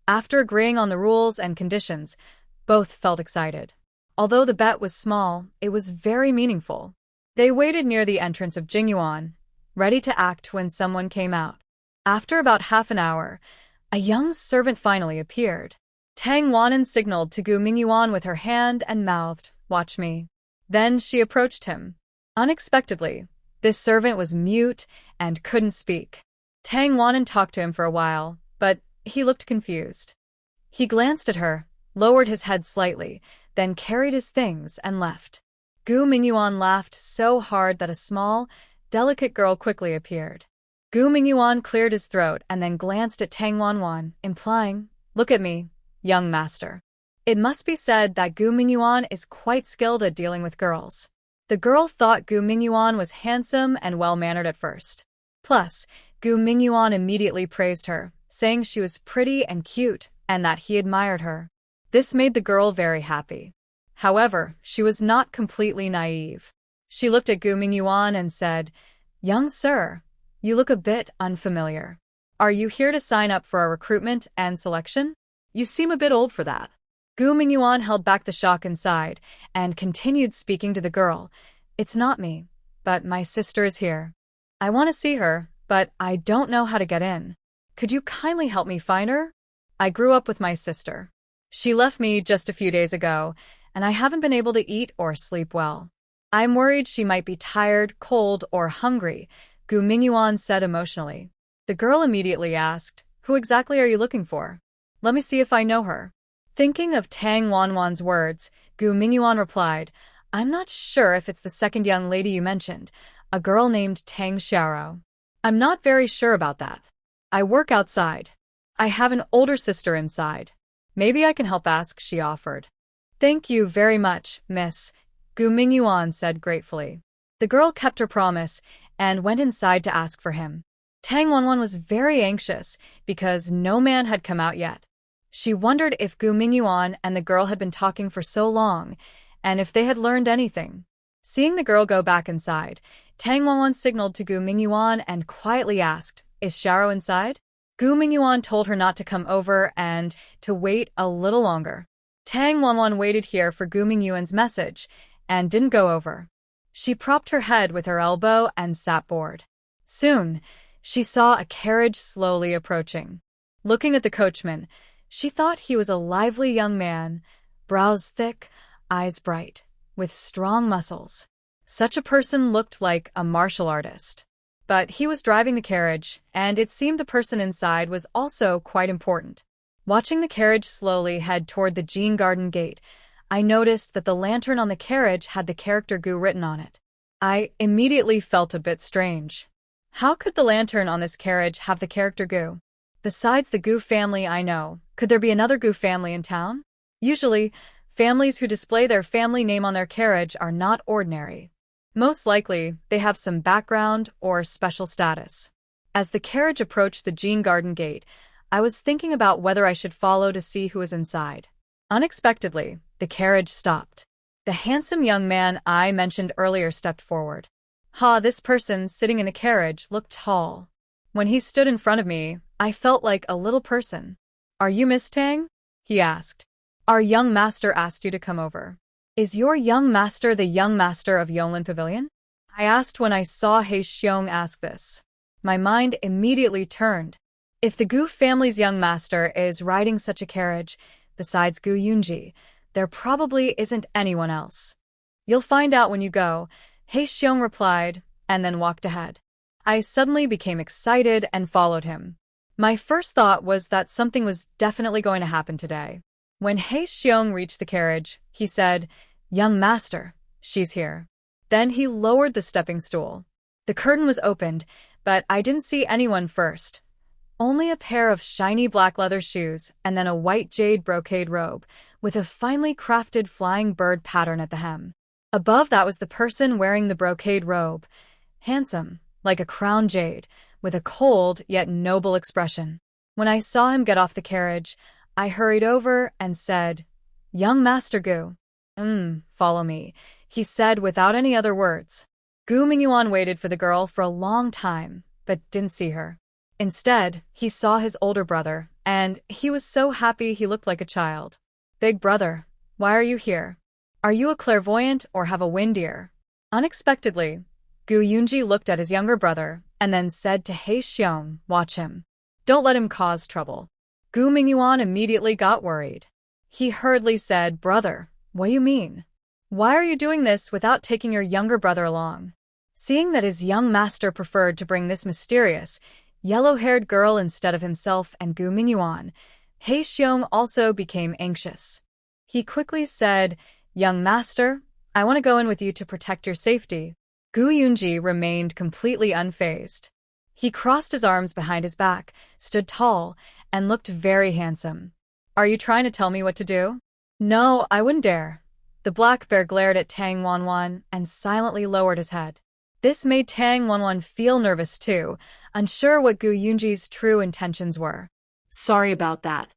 After agreeing on the rules and conditions, both felt excited. Although the bet was small, it was very meaningful. They waited near the entrance of Jingyuan, ready to act when someone came out. After about half an hour, a young servant finally appeared. Tang Wanan signaled to Gu Mingyuan with her hand and mouthed, "Watch me." Then she approached him. Unexpectedly, this servant was mute and couldn't speak. Tang Wanan talked to him for a while, but he looked confused. He glanced at her, lowered his head slightly, then carried his things and left. Gu Mingyuan laughed so hard that a small, delicate girl quickly appeared. Gu Mingyuan cleared his throat and then glanced at Tang Wanwan, implying, "Look at me, young master." It must be said that Gu Mingyuan is quite skilled at dealing with girls. The girl thought Gu Mingyuan was handsome and well-mannered at first. Plus, Gu Mingyuan immediately praised her, saying she was pretty and cute and that he admired her. This made the girl very happy. However, she was not completely naive. She looked at Gu Mingyuan and said, "Young sir, you look a bit unfamiliar. Are you here to sign up for our recruitment and selection? You seem a bit old for that." Gu Mingyuan held back the shock inside and continued speaking to the girl. "It's not me, but my sister is here. I want to see her, but I don't know how to get in. Could you kindly help me find her? I grew up with my sister. She left me just a few days ago, and I haven't been able to eat or sleep well. I'm worried she might be tired, cold, or hungry," Gu Mingyuan said emotionally. The girl immediately asked, "Who exactly are you looking for? Let me see if I know her." Thinking of Tang Wanwan's words, Gu Mingyuan replied, "I'm not sure if it's the second young lady you mentioned, a girl named Tang Xiaoro. I'm not very sure about that. I work outside. I have an older sister inside. Maybe I can help ask," she offered. "Thank you very much, miss," Gu Mingyuan said gratefully. The girl kept her promise and went inside to ask for him. Tang Wanwan was very anxious because no man had come out yet. She wondered if Gu Mingyuan and the girl had been talking for so long, and if they had learned anything. Seeing the girl go back inside, Tang Wanwan signaled to Gu Mingyuan and quietly asked, "Is Xiaoro inside?" Gu Mingyuan told her not to come over and to wait a little longer. Tang Wanwan waited here for Gu Mingyuan's message and didn't go over. She propped her head with her elbow and sat bored. Soon, she saw a carriage slowly approaching. Looking at the coachman, she thought he was a lively young man, brows thick, eyes bright, with strong muscles. Such a person looked like a martial artist. But he was driving the carriage, and it seemed the person inside was also quite important. Watching the carriage slowly head toward the Jean Garden gate, I noticed that the lantern on the carriage had the character Gu written on it. I immediately felt a bit strange. How could the lantern on this carriage have the character Gu? Besides the Gu family I know, could there be another Gu family in town? Usually, families who display their family name on their carriage are not ordinary. Most likely, they have some background or special status. As the carriage approached the Jean Garden gate, I was thinking about whether I should follow to see who was inside. Unexpectedly, the carriage stopped. The handsome young man I mentioned earlier stepped forward. This person sitting in the carriage looked tall. When he stood in front of me, I felt like a little person. Are you Miss Tang? He asked. Our young master asked you to come over. Is your young master the young master of Yonglin Pavilion? I asked when I saw He Xiong ask this. My mind immediately turned. If the Gu family's young master is riding such a carriage, besides Gu Yunji, there probably isn't anyone else. You'll find out when you go, He Xiong replied, and then walked ahead. I suddenly became excited and followed him. My first thought was that something was definitely going to happen today. When He Xiong reached the carriage, he said, Young master, she's here. Then he lowered the stepping stool. The curtain was opened, but I didn't see anyone first. Only a pair of shiny black leather shoes and then a white jade brocade robe with a finely crafted flying bird pattern at the hem. Above that was the person wearing the brocade robe, handsome, like a crown jade, with a cold yet noble expression. When I saw him get off the carriage, I hurried over and said, Young Master Gu. Follow me, he said without any other words. Gu Mingyuan waited for the girl for a long time, but didn't see her. Instead, he saw his older brother, and he was so happy he looked like a child. Big brother, why are you here? Are you a clairvoyant or have a wind ear? Unexpectedly, Gu Yunji looked at his younger brother and then said to He Xiong, watch him. Don't let him cause trouble. Gu Mingyuan immediately got worried. He hurriedly said, Brother, what do you mean? Why are you doing this without taking your younger brother along? Seeing that his young master preferred to bring this mysterious, yellow-haired girl instead of himself and Gu Mingyuan, He Xiong also became anxious. He quickly said, Young master, I want to go in with you to protect your safety. Gu Yunji remained completely unfazed. He crossed his arms behind his back, stood tall, and looked very handsome. Are you trying to tell me what to do? No, I wouldn't dare. The black bear glared at Tang Wanwan and silently lowered his head. This made Tang Wanwan feel nervous too, unsure what Gu Yunji's true intentions were. Sorry about that.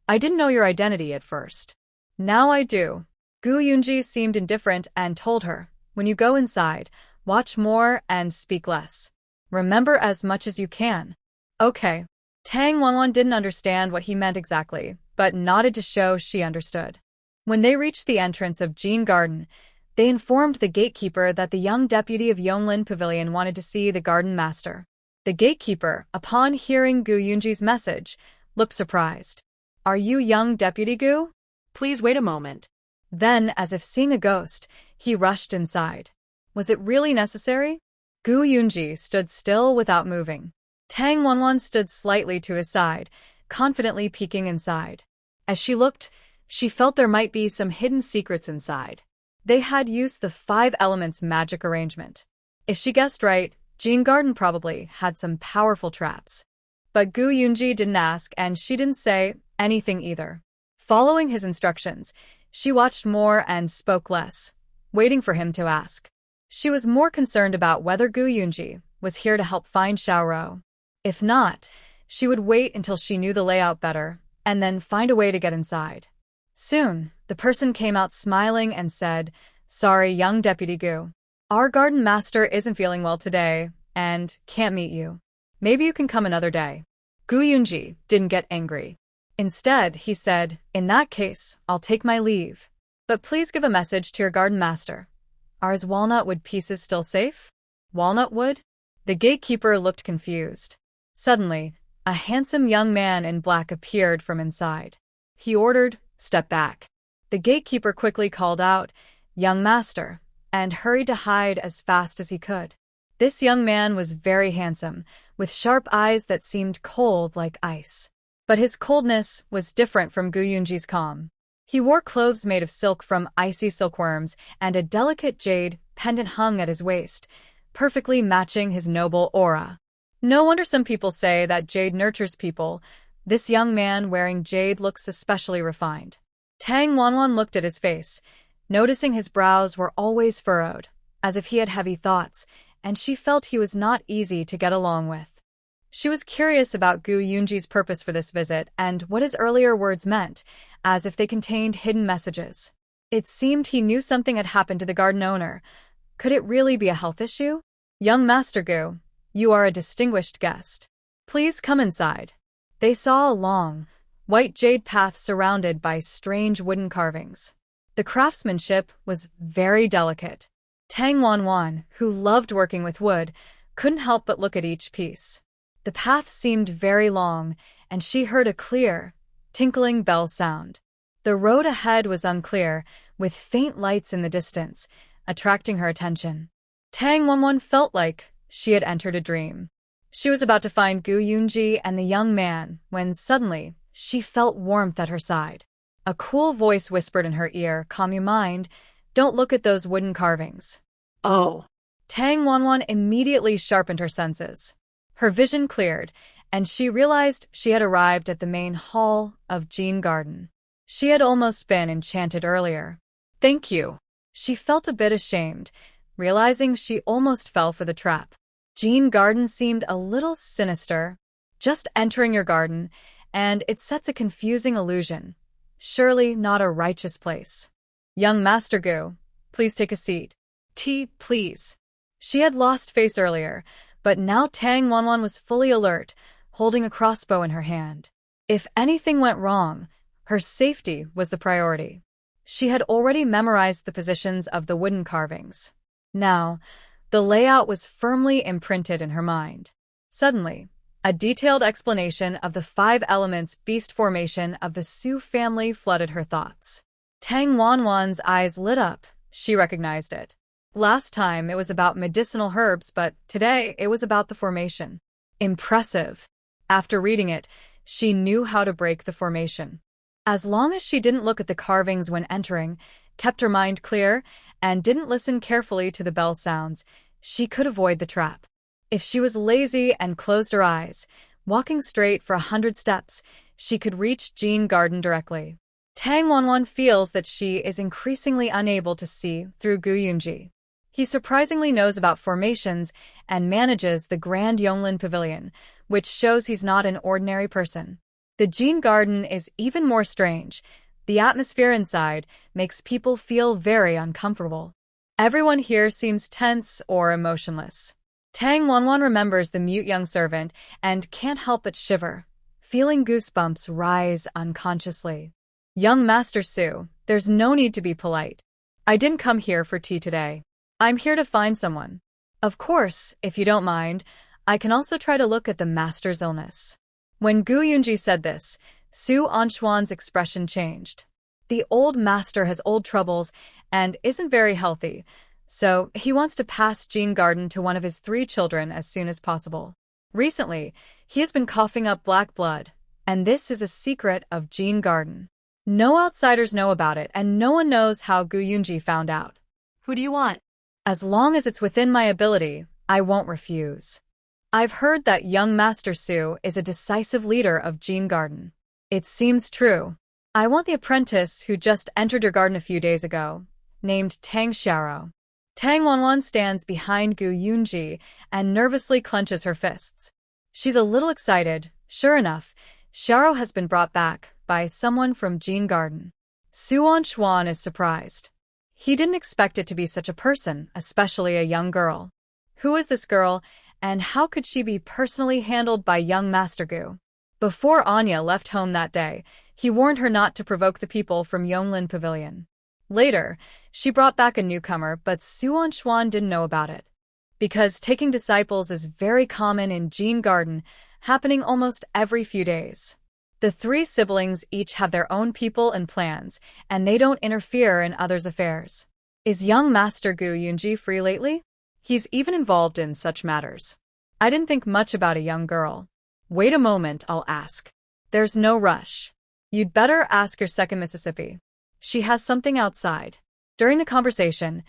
I didn't know your identity at first. Now I do. Gu Yunji seemed indifferent and told her, when you go inside, watch more and speak less. Remember as much as you can. Okay. Tang Wanwan didn't understand what he meant exactly, but nodded to show she understood. When they reached the entrance of Jean Garden, they informed the gatekeeper that the young deputy of Yonglin Pavilion wanted to see the garden master. The gatekeeper, upon hearing Gu Yunji's message, looked surprised. Are you young Deputy Gu? Please wait a moment. Then, as if seeing a ghost, he rushed inside. Was it really necessary? Gu Yunji stood still without moving. Tang Wanwan stood slightly to his side, confidently peeking inside. As she looked, she felt there might be some hidden secrets inside. They had used the 5 elements magic arrangement. If she guessed right, Jean Garden probably had some powerful traps. But Gu Yunji didn't ask and she didn't say anything either. Following his instructions, she watched more and spoke less, waiting for him to ask. She was more concerned about whether Gu Yunji was here to help find Xiaorou. If not, she would wait until she knew the layout better, and then find a way to get inside. Soon, the person came out smiling and said, Sorry, young Deputy Gu. Our garden master isn't feeling well today, and can't meet you. Maybe you can come another day. Gu Yunji didn't get angry. Instead, he said, In that case, I'll take my leave. But please give a message to your garden master. Are his walnut wood pieces still safe? Walnut wood? The gatekeeper looked confused. Suddenly, a handsome young man in black appeared from inside. He ordered, Step back. The gatekeeper quickly called out, Young master, and hurried to hide as fast as he could. This young man was very handsome, with sharp eyes that seemed cold like ice. But his coldness was different from Gu Yunji's calm. He wore clothes made of silk from icy silkworms, and a delicate jade pendant hung at his waist, perfectly matching his noble aura. No wonder some people say that jade nurtures people. This young man wearing jade looks especially refined. Tang Wanwan looked at his face, noticing his brows were always furrowed, as if he had heavy thoughts, and she felt he was not easy to get along with. She was curious about Gu Yunji's purpose for this visit and what his earlier words meant, as if they contained hidden messages. It seemed he knew something had happened to the garden owner. Could it really be a health issue? Young Master Gu, you are a distinguished guest. Please come inside. They saw a long, white jade path surrounded by strange wooden carvings. The craftsmanship was very delicate. Tang Wanwan, who loved working with wood, couldn't help but look at each piece. The path seemed very long, and she heard a clear, tinkling bell sound. The road ahead was unclear, with faint lights in the distance, attracting her attention. Tang Wanwan felt like she had entered a dream. She was about to find Gu Yunji and the young man when suddenly she felt warmth at her side. A cool voice whispered in her ear, "Calm your mind, don't look at those wooden carvings." Oh. Tang Wanwan immediately sharpened her senses. Her vision cleared, and she realized she had arrived at the main hall of Jean Garden. She had almost been enchanted earlier. "Thank you." She felt a bit ashamed, realizing she almost fell for the trap. Jean Garden seemed a little sinister. Just entering your garden, and it sets a confusing illusion. Surely not a righteous place. "Young Master Gu, please take a seat." "Tea, please." She had lost face earlier, but now Tang Wanwan was fully alert, holding a crossbow in her hand. If anything went wrong, her safety was the priority. She had already memorized the positions of the wooden carvings. Now, the layout was firmly imprinted in her mind. Suddenly, a detailed explanation of the 5 elements beast formation of the Su family flooded her thoughts. Tang Wanwan's eyes lit up. She recognized it. Last time it was about medicinal herbs, but today it was about the formation. Impressive. After reading it, she knew how to break the formation. As long as she didn't look at the carvings when entering, kept her mind clear, and didn't listen carefully to the bell sounds, she could avoid the trap. If she was lazy and closed her eyes, walking straight for 100 steps, she could reach Jean Garden directly. Tang Wanwan feels that she is increasingly unable to see through Gu Yunji. He surprisingly knows about formations and manages the Grand Yonglin Pavilion, which shows he's not an ordinary person. The Jean Garden is even more strange. The atmosphere inside makes people feel very uncomfortable. Everyone here seems tense or emotionless. Tang Wanwan remembers the mute young servant and can't help but shiver, feeling goosebumps rise unconsciously. "Young Master Su, there's no need to be polite. I didn't come here for tea today. I'm here to find someone. Of course, if you don't mind, I can also try to look at the master's illness." When Gu Yunji said this, Su Anxuan's expression changed. The old master has old troubles and isn't very healthy, so he wants to pass Jean Garden to one of his 3 children as soon as possible. Recently, he has been coughing up black blood, and this is a secret of Jean Garden. No outsiders know about it, and no one knows how Gu Yunji found out. "Who do you want?" "As long as it's within my ability, I won't refuse. I've heard that young Master Su is a decisive leader of Jean Garden. It seems true. I want the apprentice who just entered your garden a few days ago, named Tang Xiao." Tang Wanwan stands behind Gu Yunji and nervously clenches her fists. She's a little excited. Sure enough, Xiao has been brought back by someone from Jean Garden. Su Anxuan is surprised. He didn't expect it to be such a person, especially a young girl. Who is this girl, and how could she be personally handled by young Master Gu? Before Anya left home that day, he warned her not to provoke the people from Yonglin Pavilion. Later, she brought back a newcomer, but Su Anxuan didn't know about it. Because taking disciples is very common in Jean Garden, happening almost every few days. The 3 siblings each have their own people and plans, and they don't interfere in others' affairs. Is young Master Gu Yunji free lately? He's even involved in such matters. I didn't think much about a young girl. Wait a moment, I'll ask. There's no rush. You'd better ask your second Mississippi. She has something outside. During the conversation,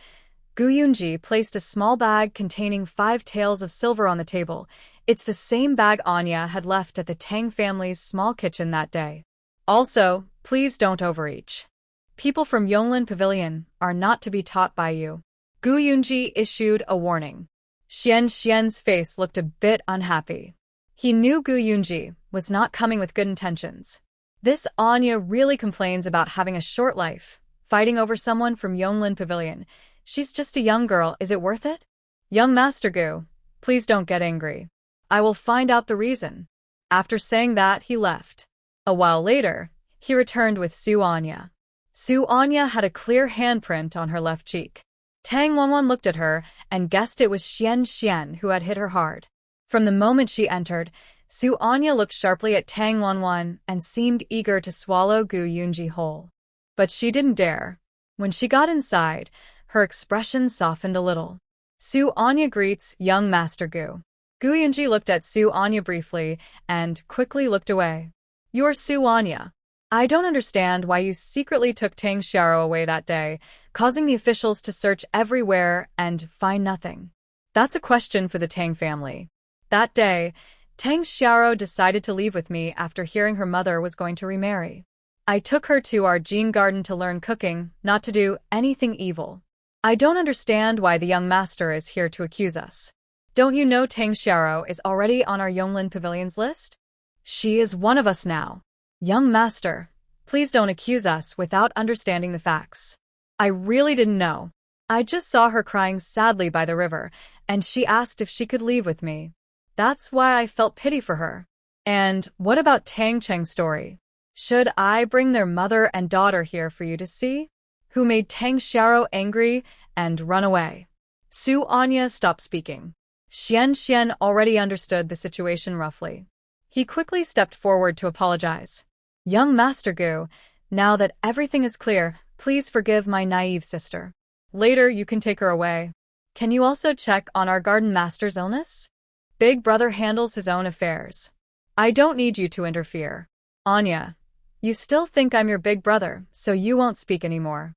Gu Yunji placed a small bag containing 5 taels of silver on the table. It's the same bag Anya had left at the Tang family's small kitchen that day. Also, please don't overreach. People from Yonglin Pavilion are not to be taught by you. Gu Yunji issued a warning. Xian's face looked a bit unhappy. He knew Gu Yunji was not coming with good intentions. This Anya really complains about having a short life, fighting over someone from Yonglin Pavilion. She's just a young girl, is it worth it? Young Master Gu, please don't get angry. I will find out the reason. After saying that, he left. A while later, he returned with Su Anya. Su Anya had a clear handprint on her left cheek. Tang Wanwan looked at her and guessed it was Xian Xian who had hit her hard. From the moment she entered, Su Anya looked sharply at Tang Wanwan and seemed eager to swallow Gu Yunji whole. But she didn't dare. When she got inside, her expression softened a little. Su Anya greets young Master Gu. Gu Yunji looked at Su Anya briefly and quickly looked away. You're Su Anya. I don't understand why you secretly took Tang Xiao away that day, causing the officials to search everywhere and find nothing. That's a question for the Tang family. That day, Tang Xiao decided to leave with me after hearing her mother was going to remarry. I took her to our Jin garden to learn cooking, not to do anything evil. I don't understand why the young master is here to accuse us. Don't you know Tang Xiao is already on our Yonglin Pavilion's list? She is one of us now. Young master, please don't accuse us without understanding the facts. I really didn't know. I just saw her crying sadly by the river, and she asked if she could leave with me. That's why I felt pity for her. And what about Tang Cheng's story? Should I bring their mother and daughter here for you to see? Who made Tang Xiao angry and run away? Su Anya stopped speaking. Xian Xian already understood the situation roughly. He quickly stepped forward to apologize. Young Master Gu, now that everything is clear, please forgive my naive sister. Later you can take her away. Can you also check on our garden master's illness? Big brother handles his own affairs. I don't need you to interfere. Anya, you still think I'm your big brother, so you won't speak anymore.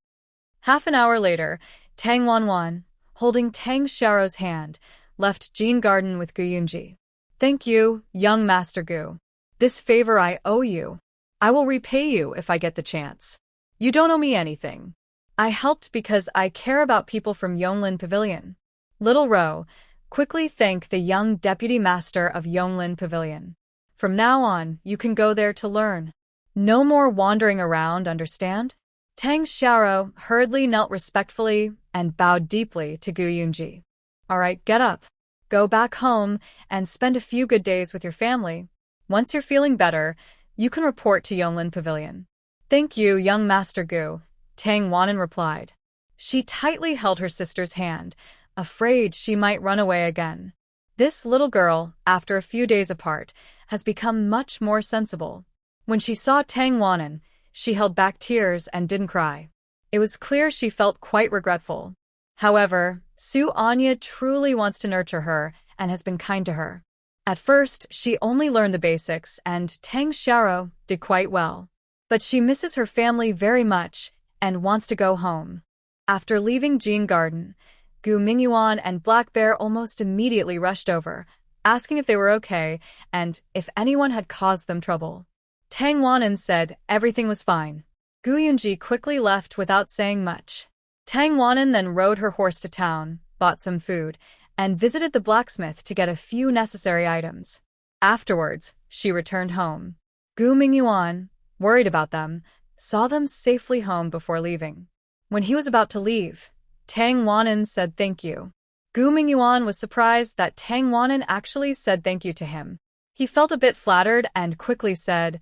Half an hour later, Tang Wanwan, holding Tang Xiao's hand, left Jin Garden with Gu Yunji. Thank you, young Master Gu. This favor I owe you. I will repay you if I get the chance. You don't owe me anything. I helped because I care about people from Yonglin Pavilion. Little Ro, quickly thank the young deputy master of Yonglin Pavilion. From now on, you can go there to learn. No more wandering around, understand? Tang Xiao hurriedly knelt respectfully and bowed deeply to Gu Yunji. All right, get up. Go back home and spend a few good days with your family. Once you're feeling better, you can report to Yonglin Pavilion. Thank you, young Master Gu, Tang Wannan replied. She tightly held her sister's hand, afraid she might run away again. This little girl, after a few days apart, has become much more sensible. When she saw Tang Wannan, she held back tears and didn't cry. It was clear she felt quite regretful. However, Su Anya truly wants to nurture her and has been kind to her. At first, she only learned the basics and Tang Xiao did quite well. But she misses her family very much and wants to go home. After leaving Jin Garden, Gu Mingyuan and Black Bear almost immediately rushed over, asking if they were okay and if anyone had caused them trouble. Tang Wannan said everything was fine. Gu Yunji quickly left without saying much. Tang Wannan then rode her horse to town, bought some food, and visited the blacksmith to get a few necessary items. Afterwards, she returned home. Gu Mingyuan, worried about them, saw them safely home before leaving. When he was about to leave, Tang Wannan said thank you. Gu Mingyuan was surprised that Tang Wannan actually said thank you to him. He felt a bit flattered and quickly said,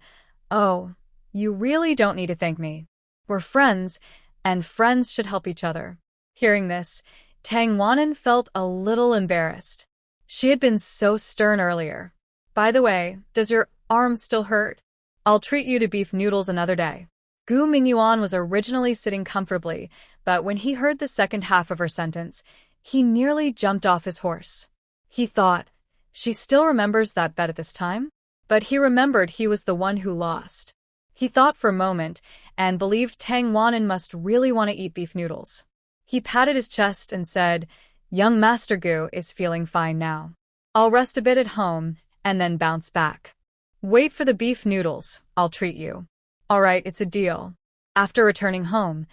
"Oh, you really don't need to thank me. We're friends, and friends should help each other." Hearing this, Tang Wannan felt a little embarrassed. She had been so stern earlier. By the way, does your arm still hurt? I'll treat you to beef noodles another day. Gu Mingyuan was originally sitting comfortably, but when he heard the second half of her sentence, he nearly jumped off his horse. He thought, she still remembers that bet at this time? But he remembered he was the one who lost. He thought for a moment and believed Tang Wannan must really want to eat beef noodles. He patted his chest and said, "Young Master Gu is feeling fine now. I'll rest a bit at home and then bounce back. Wait for the beef noodles, I'll treat you." All right, it's a deal. After returning home,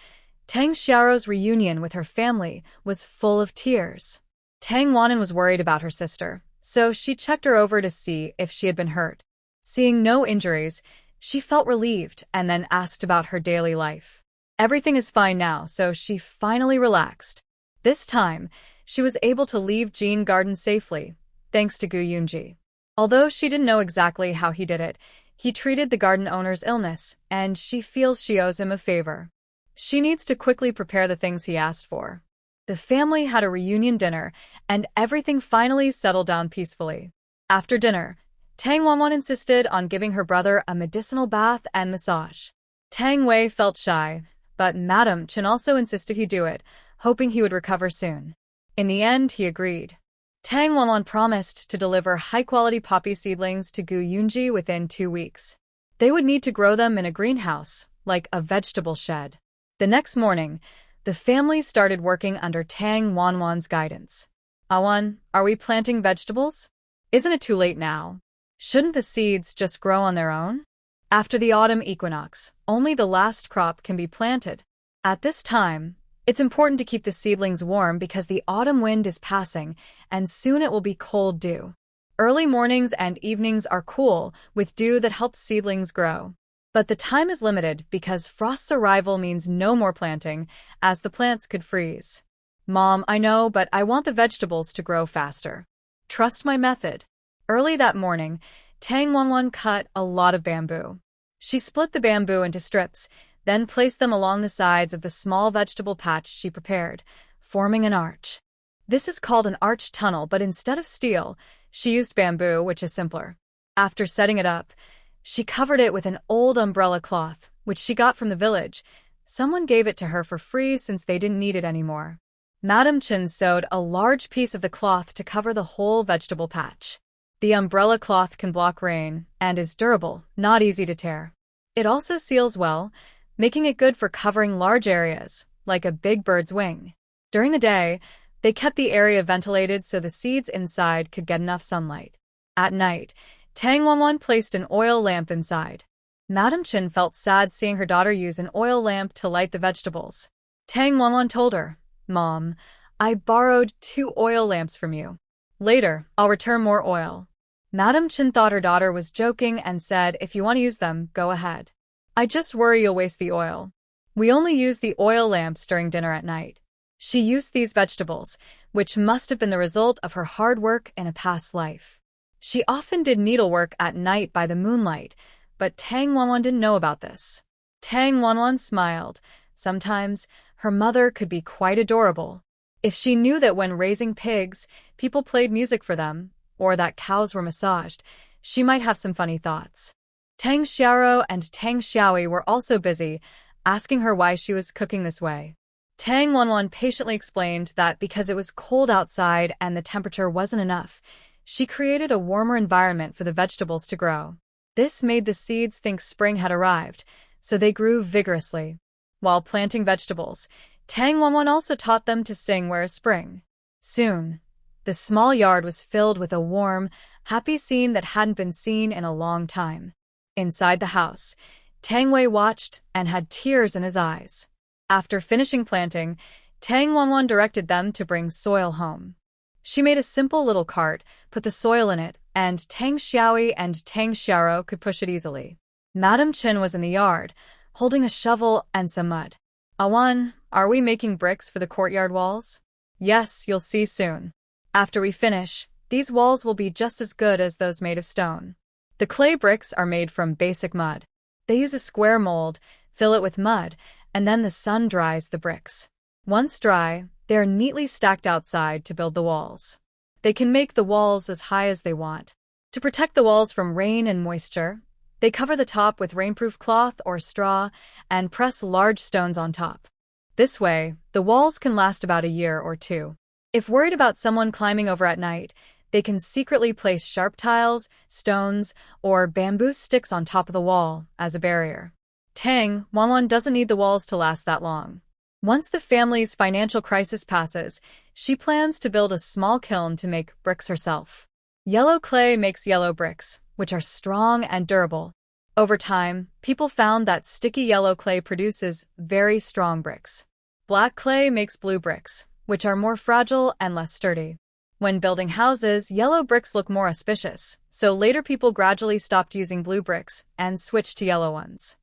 Tang Xiao's reunion with her family was full of tears. Tang Wannan was worried about her sister, so she checked her over to see if she had been hurt. Seeing no injuries, she felt relieved and then asked about her daily life. Everything is fine now, so she finally relaxed. This time, she was able to leave Jin Garden safely, thanks to Gu Yunji. Although she didn't know exactly how he did it, He treated the garden owner's illness, and she feels she owes him a favor. She needs to quickly prepare the things he asked for. The family had a reunion dinner, and everything finally settled down peacefully. After dinner, Tang Wanwan insisted on giving her brother a medicinal bath and massage. Tang Wei felt shy, but Madam Chen also insisted he do it, hoping he would recover soon. In the end, he agreed. Tang Wanwan promised to deliver high-quality poppy seedlings to Gu Yunji within 2 weeks. They would need to grow them in a greenhouse, like a vegetable shed. The next morning, the family started working under Tang Wanwan's guidance. Awan, are we planting vegetables? Isn't it too late now? Shouldn't the seeds just grow on their own? After the autumn equinox, only the last crop can be planted. At this time, it's important to keep the seedlings warm because the autumn wind is passing, and soon it will be cold dew. Early mornings and evenings are cool, with dew that helps seedlings grow. But the time is limited because frost's arrival means no more planting, as the plants could freeze. Mom, I know, but I want the vegetables to grow faster. Trust my method. Early that morning, Tang Wanwan cut a lot of bamboo. She split the bamboo into strips, then placed them along the sides of the small vegetable patch she prepared, forming an arch. This is called an arch tunnel, but instead of steel, she used bamboo, which is simpler. After setting it up, she covered it with an old umbrella cloth, which she got from the village. Someone gave it to her for free since they didn't need it anymore. Madam Chen sewed a large piece of the cloth to cover the whole vegetable patch. The umbrella cloth can block rain and is durable, not easy to tear. It also seals well, making it good for covering large areas, like a big bird's wing. During the day, they kept the area ventilated so the seeds inside could get enough sunlight. At night, Tang Wanwan placed an oil lamp inside. Madam Chen felt sad seeing her daughter use an oil lamp to light the vegetables. Tang Wanwan told her, Mom, I borrowed 2 oil lamps from you. Later, I'll return more oil. Madam Chen thought her daughter was joking and said, if you want to use them, go ahead. I just worry you'll waste the oil. We only use the oil lamps during dinner at night. She used these vegetables, which must have been the result of her hard work in a past life. She often did needlework at night by the moonlight, but Tang Wanwan didn't know about this. Tang Wanwan smiled. Sometimes, her mother could be quite adorable. If she knew that when raising pigs, people played music for them, or that cows were massaged, she might have some funny thoughts. Tang Xiaoro and Tang Xiaoi were also busy, asking her why she was cooking this way. Tang Wanwan patiently explained that because it was cold outside and the temperature wasn't enough, she created a warmer environment for the vegetables to grow. This made the seeds think spring had arrived, so they grew vigorously. While planting vegetables, Tang Wanwan also taught them to sing "Where is Spring." Soon, the small yard was filled with a warm, happy scene that hadn't been seen in a long time. Inside the house, Tang Wei watched and had tears in his eyes. After finishing planting, Tang Wanwan directed them to bring soil home. She made a simple little cart, put the soil in it, and Tang Xiaoi and Tang Xiaoro could push it easily. Madam Chen was in the yard, holding a shovel and some mud. Awan, are we making bricks for the courtyard walls? Yes, you'll see soon. After we finish, these walls will be just as good as those made of stone. The clay bricks are made from basic mud. They use a square mold, fill it with mud, and then the sun dries the bricks. Once dry, they are neatly stacked outside to build the walls. They can make the walls as high as they want. To protect the walls from rain and moisture, they cover the top with rainproof cloth or straw and press large stones on top. This way, the walls can last about a year or 2. If worried about someone climbing over at night, they can secretly place sharp tiles, stones, or bamboo sticks on top of the wall as a barrier. Tang Wanwan doesn't need the walls to last that long. Once the family's financial crisis passes, she plans to build a small kiln to make bricks herself. Yellow clay makes yellow bricks, which are strong and durable. Over time, people found that sticky yellow clay produces very strong bricks. Black clay makes blue bricks, which are more fragile and less sturdy. When building houses, yellow bricks look more auspicious, so later people gradually stopped using blue bricks and switched to yellow ones.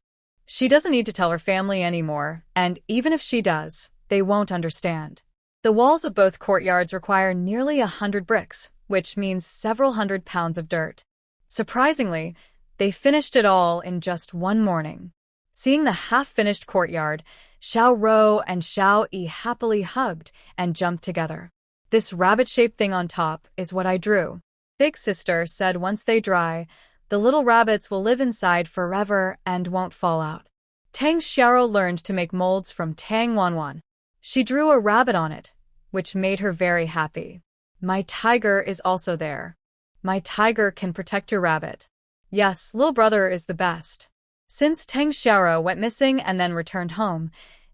She doesn't need to tell her family anymore, and even if she does, they won't understand. The walls of both courtyards require nearly 100 bricks, which means several hundred pounds of dirt. Surprisingly, They finished it all in just one morning. Seeing the half-finished courtyard, Xiao Rou and Xiao Yi happily hugged and jumped together. This rabbit-shaped thing on top is what I drew. Big sister said once they dry, the little rabbits will live inside forever and won't fall out. Tang Xiaorou learned to make molds from Tang Wanwan. She drew a rabbit on it, which made her very happy. My tiger is also there. My tiger can protect your rabbit. Yes, little brother is the best. Since Tang Xiaorou went missing and then returned home,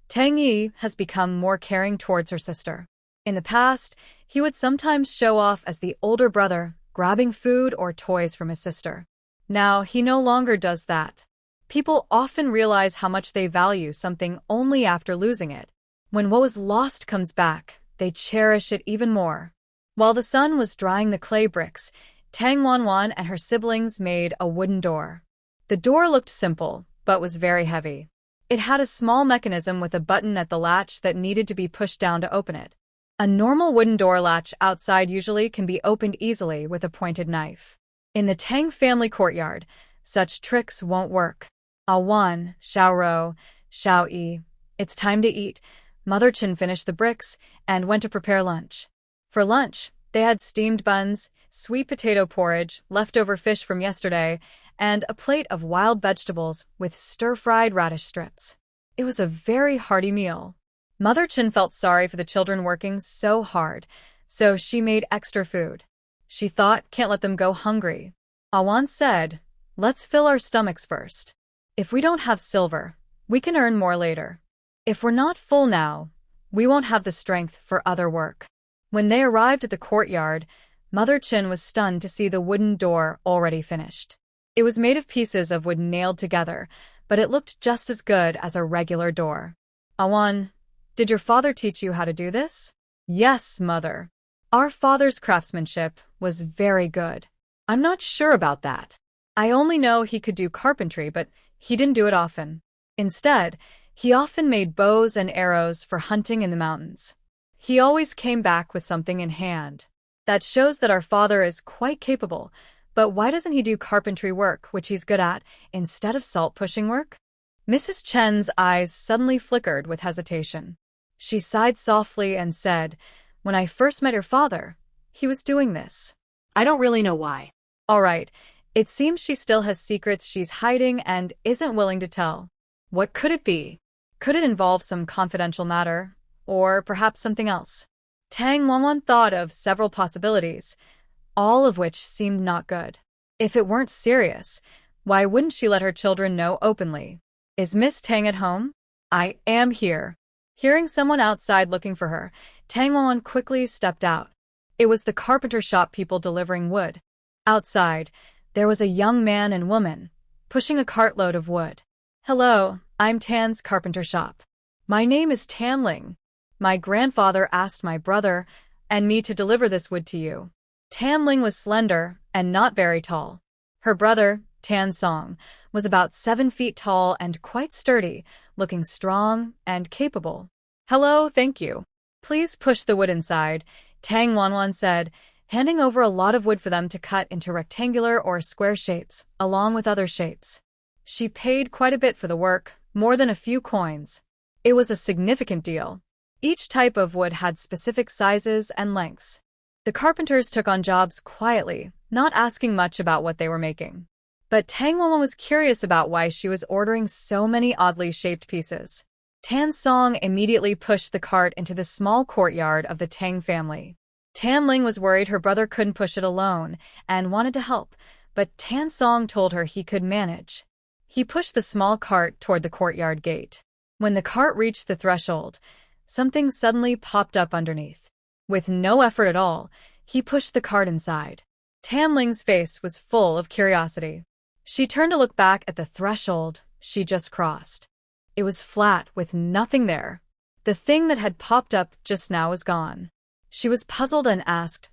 Tang Yi has become more caring towards her sister. In the past, he would sometimes show off as the older brother, grabbing food or toys from his sister. Now, he no longer does that. People often realize how much they value something only after losing it. When what was lost comes back, they cherish it even more. While the sun was drying the clay bricks, Tang Wanwan and her siblings made a wooden door. The door looked simple, but was very heavy. It had a small mechanism with a button at the latch that needed to be pushed down to open it. A normal wooden door latch outside usually can be opened easily with a pointed knife. In the Tang family courtyard, such tricks won't work. Awan, Xiao Rou, Xiao Yi, it's time to eat. Mother Chin finished the bricks and went to prepare lunch. For lunch, they had steamed buns, sweet potato porridge, leftover fish from yesterday, and a plate of wild vegetables with stir-fried radish strips. It was a very hearty meal. Mother Chin felt sorry for the children working so hard, so she made extra food. She thought, can't let them go hungry. Awan said, let's fill our stomachs first. If we don't have silver, we can earn more later. If we're not full now, we won't have the strength for other work. When they arrived at the courtyard, Mother Chin was stunned to see the wooden door already finished. It was made of pieces of wood nailed together, but it looked just as good as a regular door. Awan, did your father teach you how to do this? Yes, Mother. Our father's craftsmanship was very good. I'm not sure about that. I only know he could do carpentry, but he didn't do it often. Instead, he often made bows and arrows for hunting in the mountains. He always came back with something in hand. That shows that our father is quite capable, but why doesn't he do carpentry work, which he's good at, instead of salt-pushing work? Mrs. Chen's eyes suddenly flickered with hesitation. She sighed softly and said, when I first met your father, he was doing this. I don't really know why. All right, it seems she still has secrets she's hiding and isn't willing to tell. What could it be? Could it involve some confidential matter? Or perhaps something else? Tang Wanwan thought of several possibilities, all of which seemed not good. If it weren't serious, why wouldn't she let her children know openly? Is Miss Tang at home? I am here. Hearing someone outside looking for her, Tang Wanwan quickly stepped out. It was the carpenter shop people delivering wood. Outside, there was a young man and woman, pushing a cartload of wood. Hello, I'm Tan's carpenter shop. My name is Tan Ling. My grandfather asked my brother and me to deliver this wood to you. Tan Ling was slender and not very tall. Her brother, Tan Song, was about 7 feet tall and quite sturdy, looking strong and capable. Hello, thank you. Please push the wood inside, Tang Wanwan said, handing over a lot of wood for them to cut into rectangular or square shapes, along with other shapes. She paid quite a bit for the work, more than a few coins. It was a significant deal. Each type of wood had specific sizes and lengths. The carpenters took on jobs quietly, not asking much about what they were making. But Tang Wanwan was curious about why she was ordering so many oddly shaped pieces. Tan Song immediately pushed the cart into the small courtyard of the Tang family. Tan Ling was worried her brother couldn't push it alone and wanted to help, but Tan Song told her he could manage. He pushed the small cart toward the courtyard gate. When the cart reached the threshold, something suddenly popped up underneath. With no effort at all, he pushed the cart inside. Tan Ling's face was full of curiosity. She turned to look back at the threshold she just crossed. It was flat with nothing there. The thing that had popped up just now was gone. She was puzzled and asked,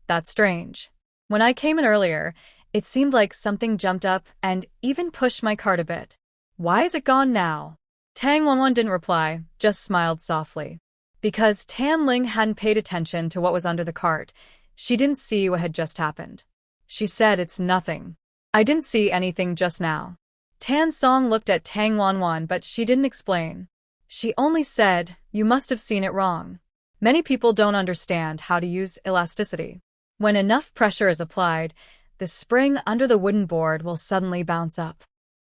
that's strange. When I came in earlier, it seemed like something jumped up and even pushed my cart a bit. Why is it gone now? Tang Wanwan didn't reply, just smiled softly. Because Tan Ling hadn't paid attention to what was under the cart, she didn't see what had just happened. She said, it's nothing. I didn't see anything just now. Tan Song looked at Tang Wanwan, but she didn't explain. She only said, you must have seen it wrong. Many people don't understand how to use elasticity. When enough pressure is applied, the spring under the wooden board will suddenly bounce up.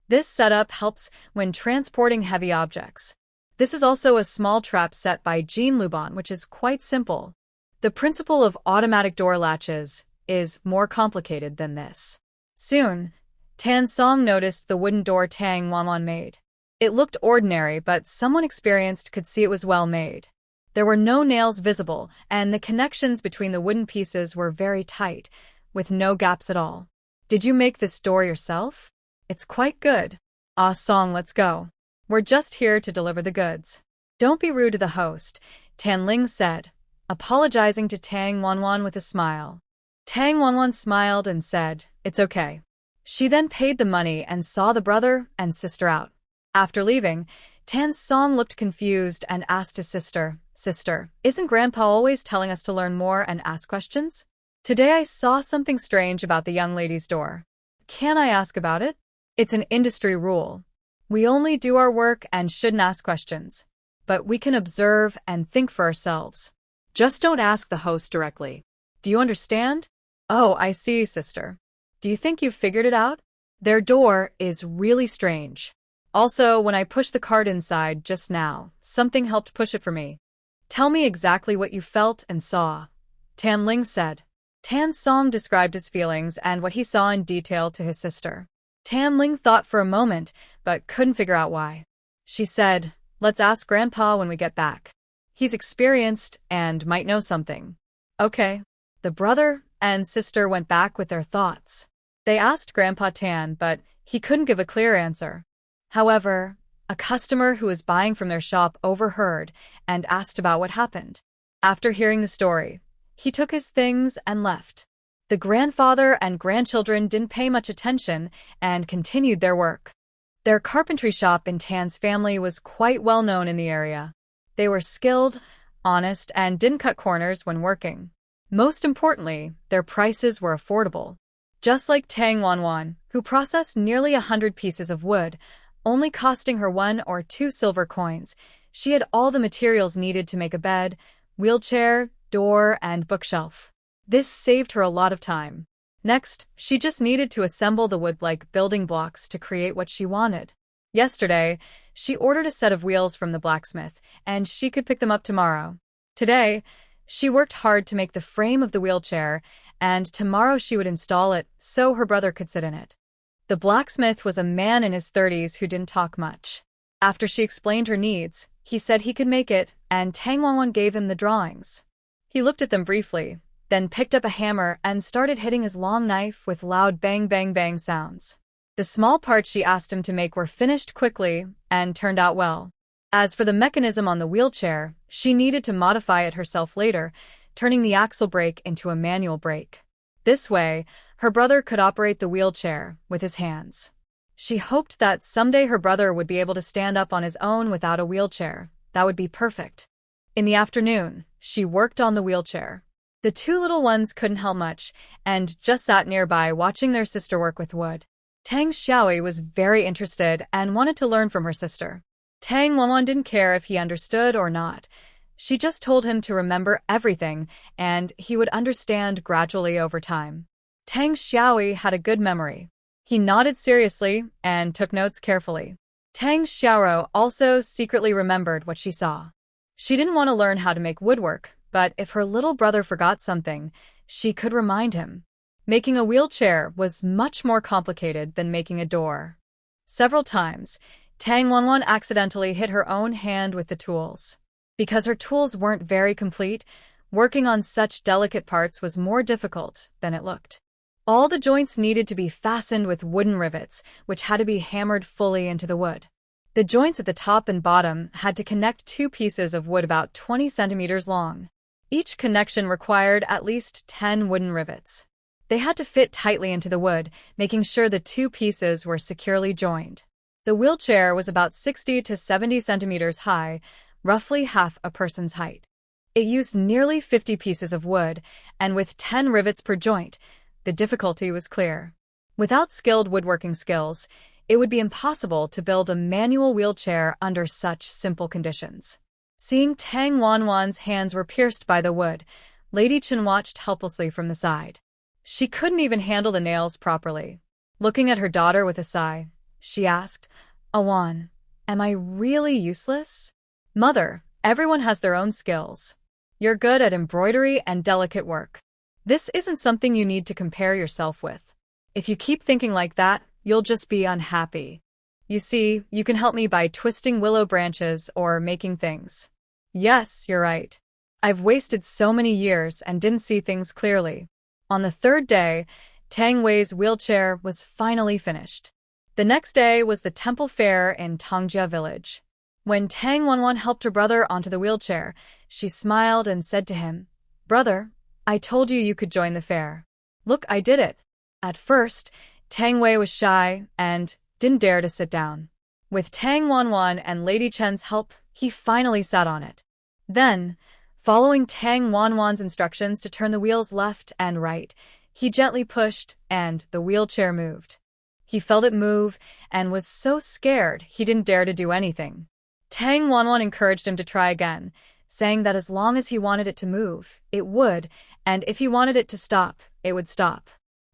This setup helps when transporting heavy objects. This is also a small trap set by Jean Lubon, which is quite simple. The principle of automatic door latches is more complicated than this. Soon, Tan Song noticed the wooden door Tang Wanwan made. It looked ordinary, but someone experienced could see it was well made. There were no nails visible, and the connections between the wooden pieces were very tight, with no gaps at all. Did you make this door yourself? It's quite good. Ah, Song, let's go. We're just here to deliver the goods. Don't be rude to the host, Tan Ling said, apologizing to Tang Wanwan with a smile. Tang Wanwan smiled and said, it's okay. She then paid the money and saw the brother and sister out. After leaving, Tan Song looked confused and asked his sister, Sister, isn't Grandpa always telling us to learn more and ask questions? Today I saw something strange about the young lady's door. Can I ask about it? It's an industry rule. We only do our work and shouldn't ask questions. But we can observe and think for ourselves. Just don't ask the host directly. Do you understand? Oh, I see, sister. Do you think you've figured it out? Their door is really strange. Also, when I pushed the cart inside just now, something helped push it for me. Tell me exactly what you felt and saw, Tan Ling said. Tan Song described his feelings and what he saw in detail to his sister. Tan Ling thought for a moment, but couldn't figure out why. She said, let's ask Grandpa when we get back. He's experienced and might know something. Okay. The brother and sister went back with their thoughts. They asked Grandpa Tan, but he couldn't give a clear answer. However, a customer who was buying from their shop overheard and asked about what happened. After hearing the story, he took his things and left. The grandfather and grandchildren didn't pay much attention and continued their work. Their carpentry shop in Tan's family was quite well known in the area. They were skilled, honest, and didn't cut corners when working. Most importantly, their prices were affordable. Just like Tang Wanwan, who processed nearly 100 pieces of wood, only costing her 1 or 2 silver coins, she had all the materials needed to make a bed, wheelchair, door, and bookshelf. This saved her a lot of time. Next, she just needed to assemble the wood-like building blocks to create what she wanted. Yesterday, she ordered a set of wheels from the blacksmith, and she could pick them up tomorrow. Today, she worked hard to make the frame of the wheelchair, and tomorrow she would install it so her brother could sit in it. The blacksmith was a man in his 30s who didn't talk much. After she explained her needs, he said he could make it, and Tang Wanwan gave him the drawings. He looked at them briefly, then picked up a hammer and started hitting his long knife with loud bang bang bang sounds. The small parts she asked him to make were finished quickly and turned out well. As for the mechanism on the wheelchair, she needed to modify it herself later, turning the axle brake into a manual brake. This way, her brother could operate the wheelchair with his hands. She hoped that someday her brother would be able to stand up on his own without a wheelchair. That would be perfect. In the afternoon, she worked on the wheelchair. The two little ones couldn't help much and just sat nearby watching their sister work with wood. Tang Xiaoi was very interested and wanted to learn from her sister. Tang Wanwan didn't care if he understood or not. She just told him to remember everything, and he would understand gradually over time. Tang Xiaoi had a good memory. He nodded seriously and took notes carefully. Tang Xiaoro also secretly remembered what she saw. She didn't want to learn how to make woodwork, but if her little brother forgot something, she could remind him. Making a wheelchair was much more complicated than making a door. Several times, Tang Wanwan accidentally hit her own hand with the tools. Because her tools weren't very complete, working on such delicate parts was more difficult than it looked. All the joints needed to be fastened with wooden rivets, which had to be hammered fully into the wood. The joints at the top and bottom had to connect 2 pieces of wood about 20 centimeters long. Each connection required at least 10 wooden rivets. They had to fit tightly into the wood, making sure the 2 pieces were securely joined. The wheelchair was about 60 to 70 centimeters high, roughly half a person's height. It used nearly 50 pieces of wood, and with 10 rivets per joint, the difficulty was clear. Without skilled woodworking skills, it would be impossible to build a manual wheelchair under such simple conditions. Seeing Tang Wanwan's hands were pierced by the wood, Lady Chen watched helplessly from the side. She couldn't even handle the nails properly. Looking at her daughter with a sigh, she asked, "Awan, am I really useless?" "Mother, everyone has their own skills. You're good at embroidery and delicate work. This isn't something you need to compare yourself with. If you keep thinking like that, you'll just be unhappy. You see, you can help me by twisting willow branches or making things." "Yes, you're right. I've wasted so many years and didn't see things clearly." On the third day, Tang Wei's wheelchair was finally finished. The next day was the temple fair in Tongjia village. When Tang Wanwan helped her brother onto the wheelchair, she smiled and said to him, "Brother, I told you you could join the fair. Look, I did it." At first, Tang Wei was shy and didn't dare to sit down. With Tang Wanwan and Lady Chen's help, he finally sat on it. Then, following Tang Wanwan's instructions to turn the wheels left and right, he gently pushed, and the wheelchair moved. He felt it move and was so scared he didn't dare to do anything. Tang Wanwan encouraged him to try again, saying that as long as he wanted it to move, it would, and if he wanted it to stop, it would stop.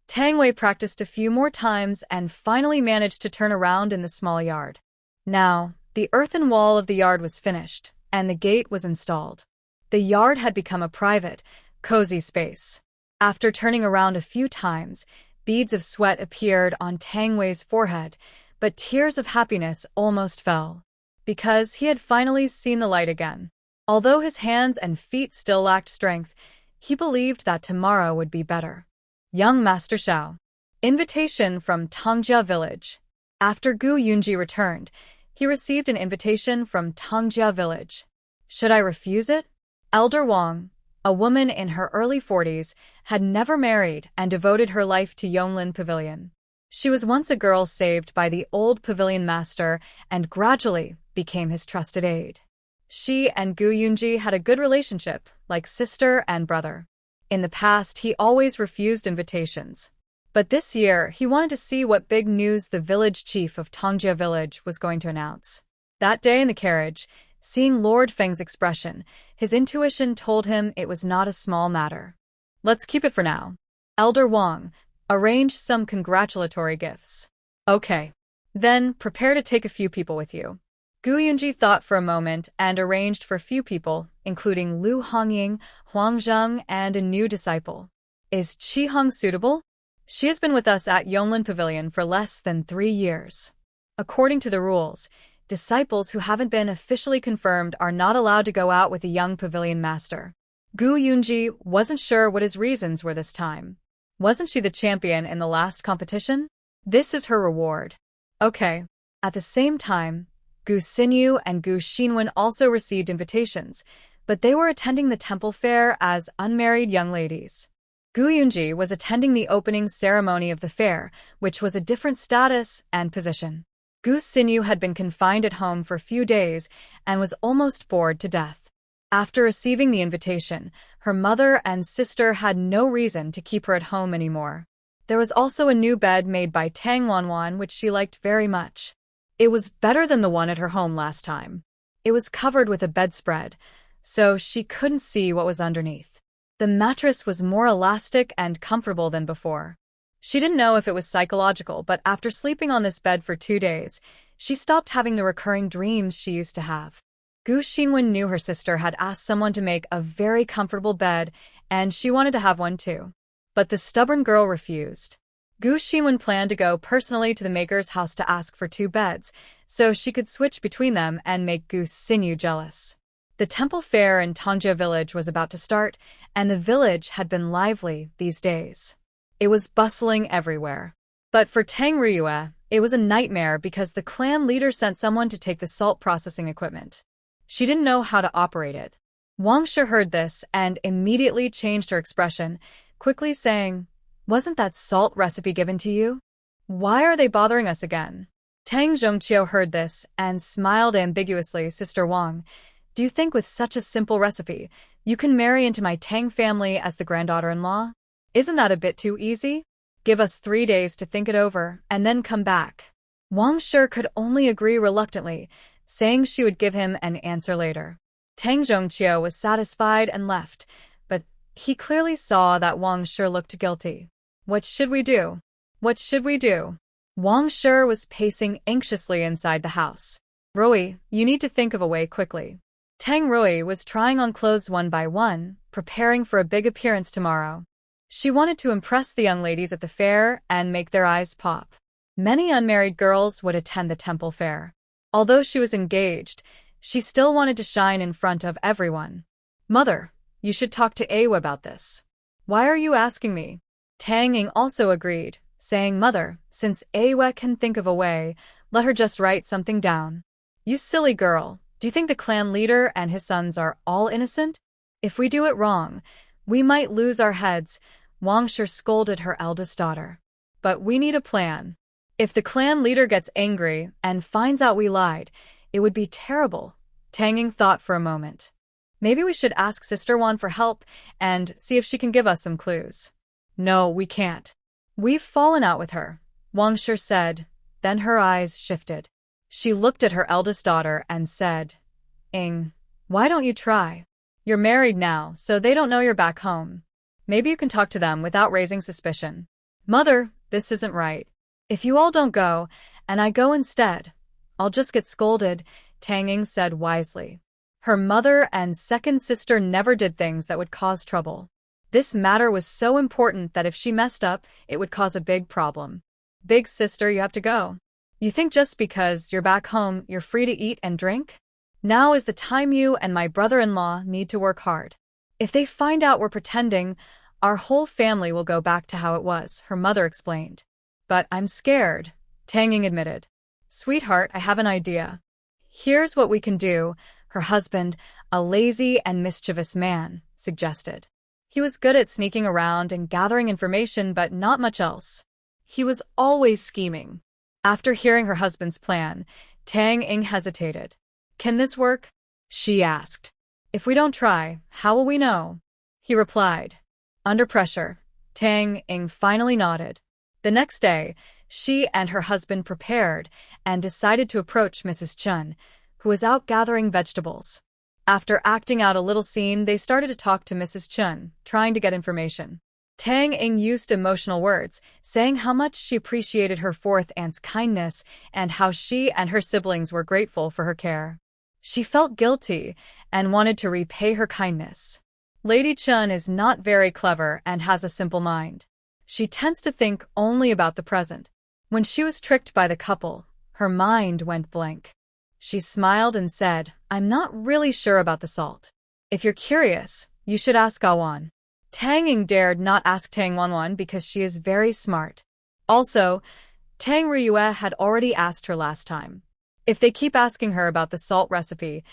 Tang Wei practiced a few more times and finally managed to turn around in the small yard. Now, the earthen wall of the yard was finished, and the gate was installed. The yard had become a private, cozy space. After turning around a few times, beads of sweat appeared on Tang Wei's forehead, but tears of happiness almost fell, because he had finally seen the light again. Although his hands and feet still lacked strength, he believed that tomorrow would be better. Young Master Xiao. Invitation from Tongjia village. After Gu Yunji returned, he received an invitation from Tongjia village. Should I refuse it? Elder Wang, a woman in her early 40s, had never married and devoted her life to Yonglin Pavilion. She was once a girl saved by the old pavilion master and gradually became his trusted aide. She and Gu Yunji had a good relationship, like sister and brother. In the past, he always refused invitations. But this year, he wanted to see what big news the village chief of Tongjia village was going to announce. That day in the carriage, seeing Lord Feng's expression, his intuition told him it was not a small matter. Let's keep it for now. Elder Wang, arrange some congratulatory gifts. Okay. Then, prepare to take a few people with you. Gu Yunji thought for a moment and arranged for a few people, including Lu Hongying, Huang Zheng, and a new disciple. Is Qi Hong suitable? She has been with us at Yonglin Pavilion for less than 3 years. According to the rules, disciples who haven't been officially confirmed are not allowed to go out with a young pavilion master. Gu Yunji wasn't sure what his reasons were this time. Wasn't she the champion in the last competition? This is her reward. Okay. At the same time, Gu Xinyu and Gu Xinwen also received invitations, but they were attending the temple fair as unmarried young ladies. Gu Yunji was attending the opening ceremony of the fair, which was a different status and position. Gu Xinyu had been confined at home for a few days and was almost bored to death. After receiving the invitation, her mother and sister had no reason to keep her at home anymore. There was also a new bed made by Tang Wanwan which she liked very much. It was better than the one at her home last time. It was covered with a bedspread, so she couldn't see what was underneath. The mattress was more elastic and comfortable than before. She didn't know if it was psychological, but after sleeping on this bed for 2 days, she stopped having the recurring dreams she used to have. Gu Xinwen knew her sister had asked someone to make a very comfortable bed, and she wanted to have one too. But the stubborn girl refused. Gu Xinwen planned to go personally to the maker's house to ask for 2 beds, so she could switch between them and make Gu Xinyu jealous. The temple fair in Tongjia village was about to start, and the village had been lively these days. It was bustling everywhere. But for Tang Riyue, it was a nightmare because the clan leader sent someone to take the salt processing equipment. She didn't know how to operate it. Wang Shi heard this and immediately changed her expression, quickly saying, "Wasn't that salt recipe given to you? Why are they bothering us again?" Tang Zhongqiu heard this and smiled ambiguously. "Sister Wang, do you think with such a simple recipe, you can marry into my Tang family as the granddaughter-in-law? Isn't that a bit too easy?" Give us 3 days to think it over, and then come back. Wang Shi could only agree reluctantly, saying she would give him an answer later. Tang Zhongqiu was satisfied and left, but he clearly saw that Wang Shi looked guilty. What should we do? What should we do? Wang Shi was pacing anxiously inside the house. Rui, you need to think of a way quickly. Tang Rui was trying on clothes one by one, preparing for a big appearance tomorrow. She wanted to impress the young ladies at the fair and make their eyes pop. Many unmarried girls would attend the temple fair. Although she was engaged, she still wanted to shine in front of everyone. Mother, you should talk to Awa about this. Why are you asking me? Tang Ying also agreed, saying, Mother, since Awa can think of a way, let her just write something down. You silly girl, do you think the clan leader and his sons are all innocent? If we do it wrong, we might lose our heads, Wang Shi scolded her eldest daughter. But we need a plan. If the clan leader gets angry and finds out we lied, it would be terrible. Tang Ying thought for a moment. Maybe we should ask Sister Wan for help and see if she can give us some clues. No, we can't. We've fallen out with her, Wang Shi said. Then her eyes shifted. She looked at her eldest daughter and said, Ing, why don't you try? You're married now, so they don't know you're back home. Maybe you can talk to them without raising suspicion. Mother, this isn't right. If you all don't go, and I go instead, I'll just get scolded, Tang Ying said wisely. Her mother and second sister never did things that would cause trouble. This matter was so important that if she messed up, it would cause a big problem. Big sister, you have to go. You think just because you're back home, you're free to eat and drink? Now is the time you and my brother-in-law need to work hard. If they find out we're pretending, our whole family will go back to how it was, her mother explained. But I'm scared, Tang Ying admitted. Sweetheart, I have an idea. Here's what we can do, her husband, a lazy and mischievous man, suggested. He was good at sneaking around and gathering information, but not much else. He was always scheming. After hearing her husband's plan, Tang Ying hesitated. Can this work? She asked. If we don't try, how will we know? He replied. Under pressure, Tang Ying finally nodded. The next day, she and her husband prepared and decided to approach Mrs. Chun, who was out gathering vegetables. After acting out a little scene, they started to talk to Mrs. Chun, trying to get information. Tang Ying used emotional words, saying how much she appreciated her fourth aunt's kindness and how she and her siblings were grateful for her care. She felt guilty and wanted to repay her kindness. Lady Chun is not very clever and has a simple mind. She tends to think only about the present. When she was tricked by the couple, her mind went blank. She smiled and said, I'm not really sure about the salt. If you're curious, you should ask Awan. Tang Ying dared not ask Tang Wanwan because she is very smart. Also, Tang Riyue had already asked her last time. If they keep asking her about the salt recipe,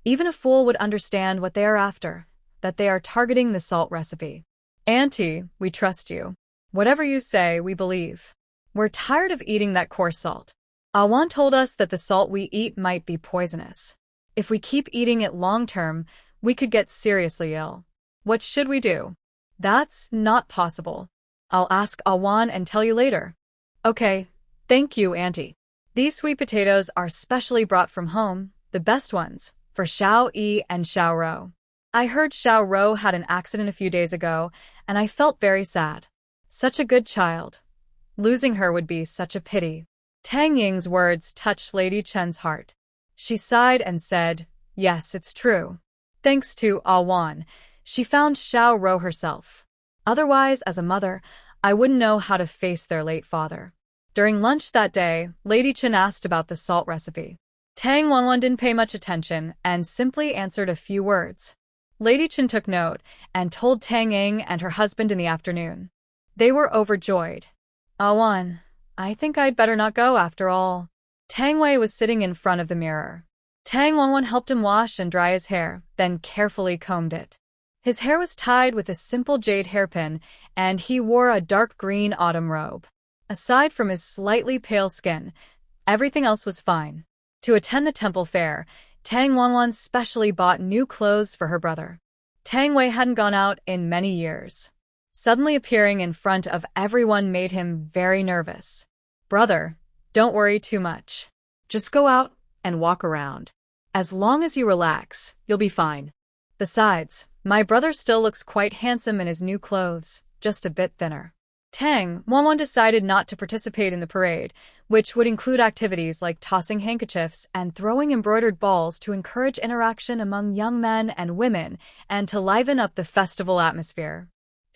even a fool would understand what they are after, that they are targeting the salt recipe. Auntie, we trust you. Whatever you say, we believe. We're tired of eating that coarse salt. Awan told us that the salt we eat might be poisonous. If we keep eating it long-term, we could get seriously ill. What should we do? That's not possible. I'll ask Awan and tell you later. Okay, thank you, Auntie. These sweet potatoes are specially brought from home, the best ones, for Xiao Yi and Xiao Rou. I heard Xiao Rou had an accident a few days ago, and I felt very sad. Such a good child. Losing her would be such a pity. Tang Ying's words touched Lady Chen's heart. She sighed and said, Yes, it's true. Thanks to Awan, she found Xiao Rou herself. Otherwise, as a mother, I wouldn't know how to face their late father. During lunch that day, Lady Chen asked about the salt recipe. Tang Wanwan didn't pay much attention and simply answered a few words. Lady Chen took note and told Tang Ying and her husband in the afternoon. They were overjoyed. Awan, I think I'd better not go after all. Tang Wei was sitting in front of the mirror. Tang Wanwan helped him wash and dry his hair, then carefully combed it. His hair was tied with a simple jade hairpin, and he wore a dark green autumn robe. Aside from his slightly pale skin, everything else was fine. To attend the temple fair, Tang Wanwan specially bought new clothes for her brother. Tang Wei hadn't gone out in many years. Suddenly appearing in front of everyone made him very nervous. Brother, don't worry too much. Just go out and walk around. As long as you relax, you'll be fine. Besides, my brother still looks quite handsome in his new clothes, just a bit thinner. Tang Wanwan decided not to participate in the parade, which would include activities like tossing handkerchiefs and throwing embroidered balls to encourage interaction among young men and women and to liven up the festival atmosphere.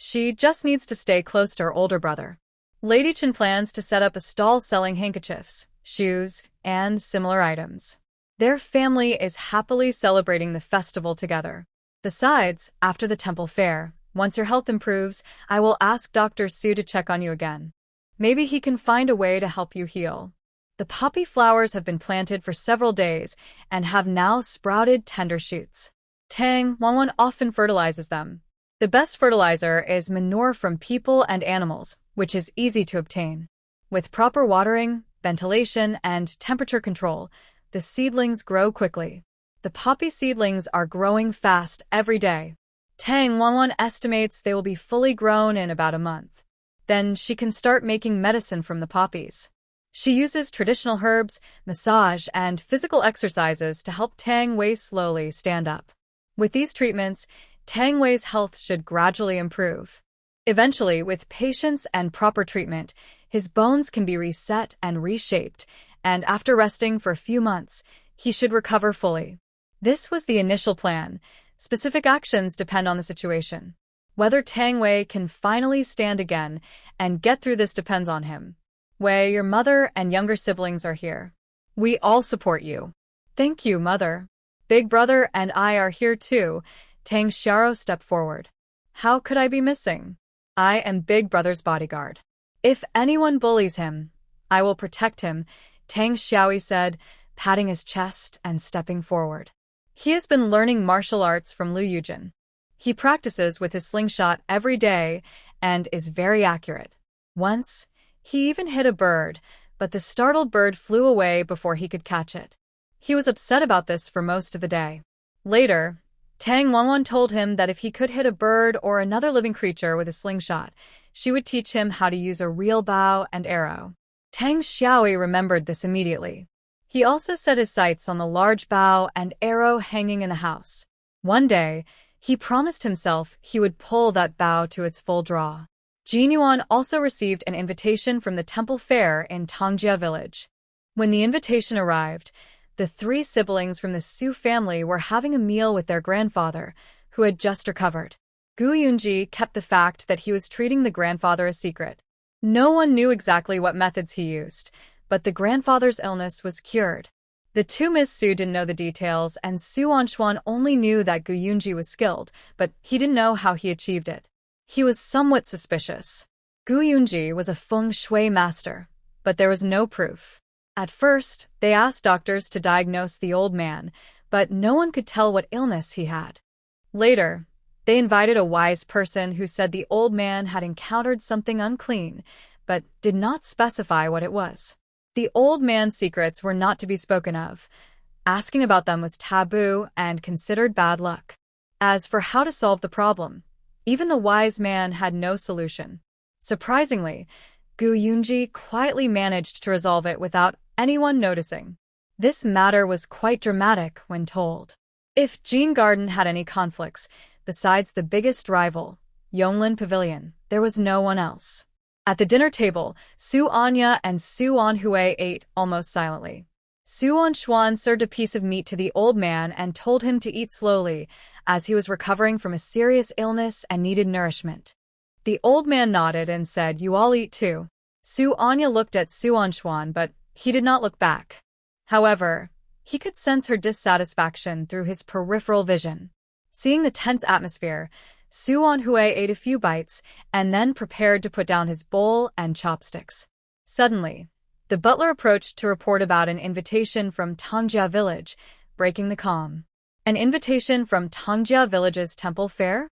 She just needs to stay close to her older brother. Lady Chen plans to set up a stall selling handkerchiefs, shoes, and similar items. Their family is happily celebrating the festival together. Besides, after the temple fair, once your health improves, I will ask Dr. Su to check on you again. Maybe he can find a way to help you heal. The poppy flowers have been planted for several days and have now sprouted tender shoots. Tang Wanwan often fertilizes them. The best fertilizer is manure from people and animals, which is easy to obtain. With proper watering, ventilation, and temperature control, the seedlings grow quickly. The poppy seedlings are growing fast every day. Tang Wanwan estimates they will be fully grown in about a month. Then she can start making medicine from the poppies. She uses traditional herbs, massage, and physical exercises to help Tang Wei slowly stand up. With these treatments, Tang Wei's health should gradually improve. Eventually, with patience and proper treatment, his bones can be reset and reshaped, and after resting for a few months, he should recover fully. This was the initial plan. Specific actions depend on the situation. Whether Tang Wei can finally stand again and get through this depends on him. Wei, your mother and younger siblings are here. We all support you. Thank you, mother. Big brother and I are here too. Tang Xiao stepped forward. How could I be missing? I am Big Brother's bodyguard. If anyone bullies him, I will protect him, Tang Xiaoi said, patting his chest and stepping forward. He has been learning martial arts from Liu Yujin. He practices with his slingshot every day and is very accurate. Once, he even hit a bird, but the startled bird flew away before he could catch it. He was upset about this for most of the day. Later, Tang Wanwan told him that if he could hit a bird or another living creature with a slingshot, she would teach him how to use a real bow and arrow. Tang Xiaoi remembered this immediately. He also set his sights on the large bow and arrow hanging in the house. One day, he promised himself he would pull that bow to its full draw. Jin Yuan also received an invitation from the temple fair in Tongjia village. When the invitation arrived, the three siblings from the Su family were having a meal with their grandfather, who had just recovered. Gu Yunji kept the fact that he was treating the grandfather a secret. No one knew exactly what methods he used, but the grandfather's illness was cured. The two Miss Su didn't know the details, and Su Anshuan only knew that Gu Yunji was skilled, but he didn't know how he achieved it. He was somewhat suspicious. Gu Yunji was a feng shui master, but there was no proof. At first, they asked doctors to diagnose the old man, but no one could tell what illness he had. Later, they invited a wise person who said the old man had encountered something unclean, but did not specify what it was. The old man's secrets were not to be spoken of. Asking about them was taboo and considered bad luck. As for how to solve the problem, even the wise man had no solution. Surprisingly, Gu Yunji quietly managed to resolve it without anyone noticing. This matter was quite dramatic when told. If Jin Garden had any conflicts, besides the biggest rival, Yonglin Pavilion, there was no one else. At the dinner table, Su Anya and Su Anhui ate almost silently. Su Anshuan served a piece of meat to the old man and told him to eat slowly, as he was recovering from a serious illness and needed nourishment. The old man nodded and said, "You all eat too." Su Anya looked at Su Anshuan, but he did not look back. However, he could sense her dissatisfaction through his peripheral vision. Seeing the tense atmosphere, Su Anhui ate a few bites and then prepared to put down his bowl and chopsticks. Suddenly, the butler approached to report about an invitation from Tongjia village, breaking the calm. An invitation from Tongjia village's temple fair?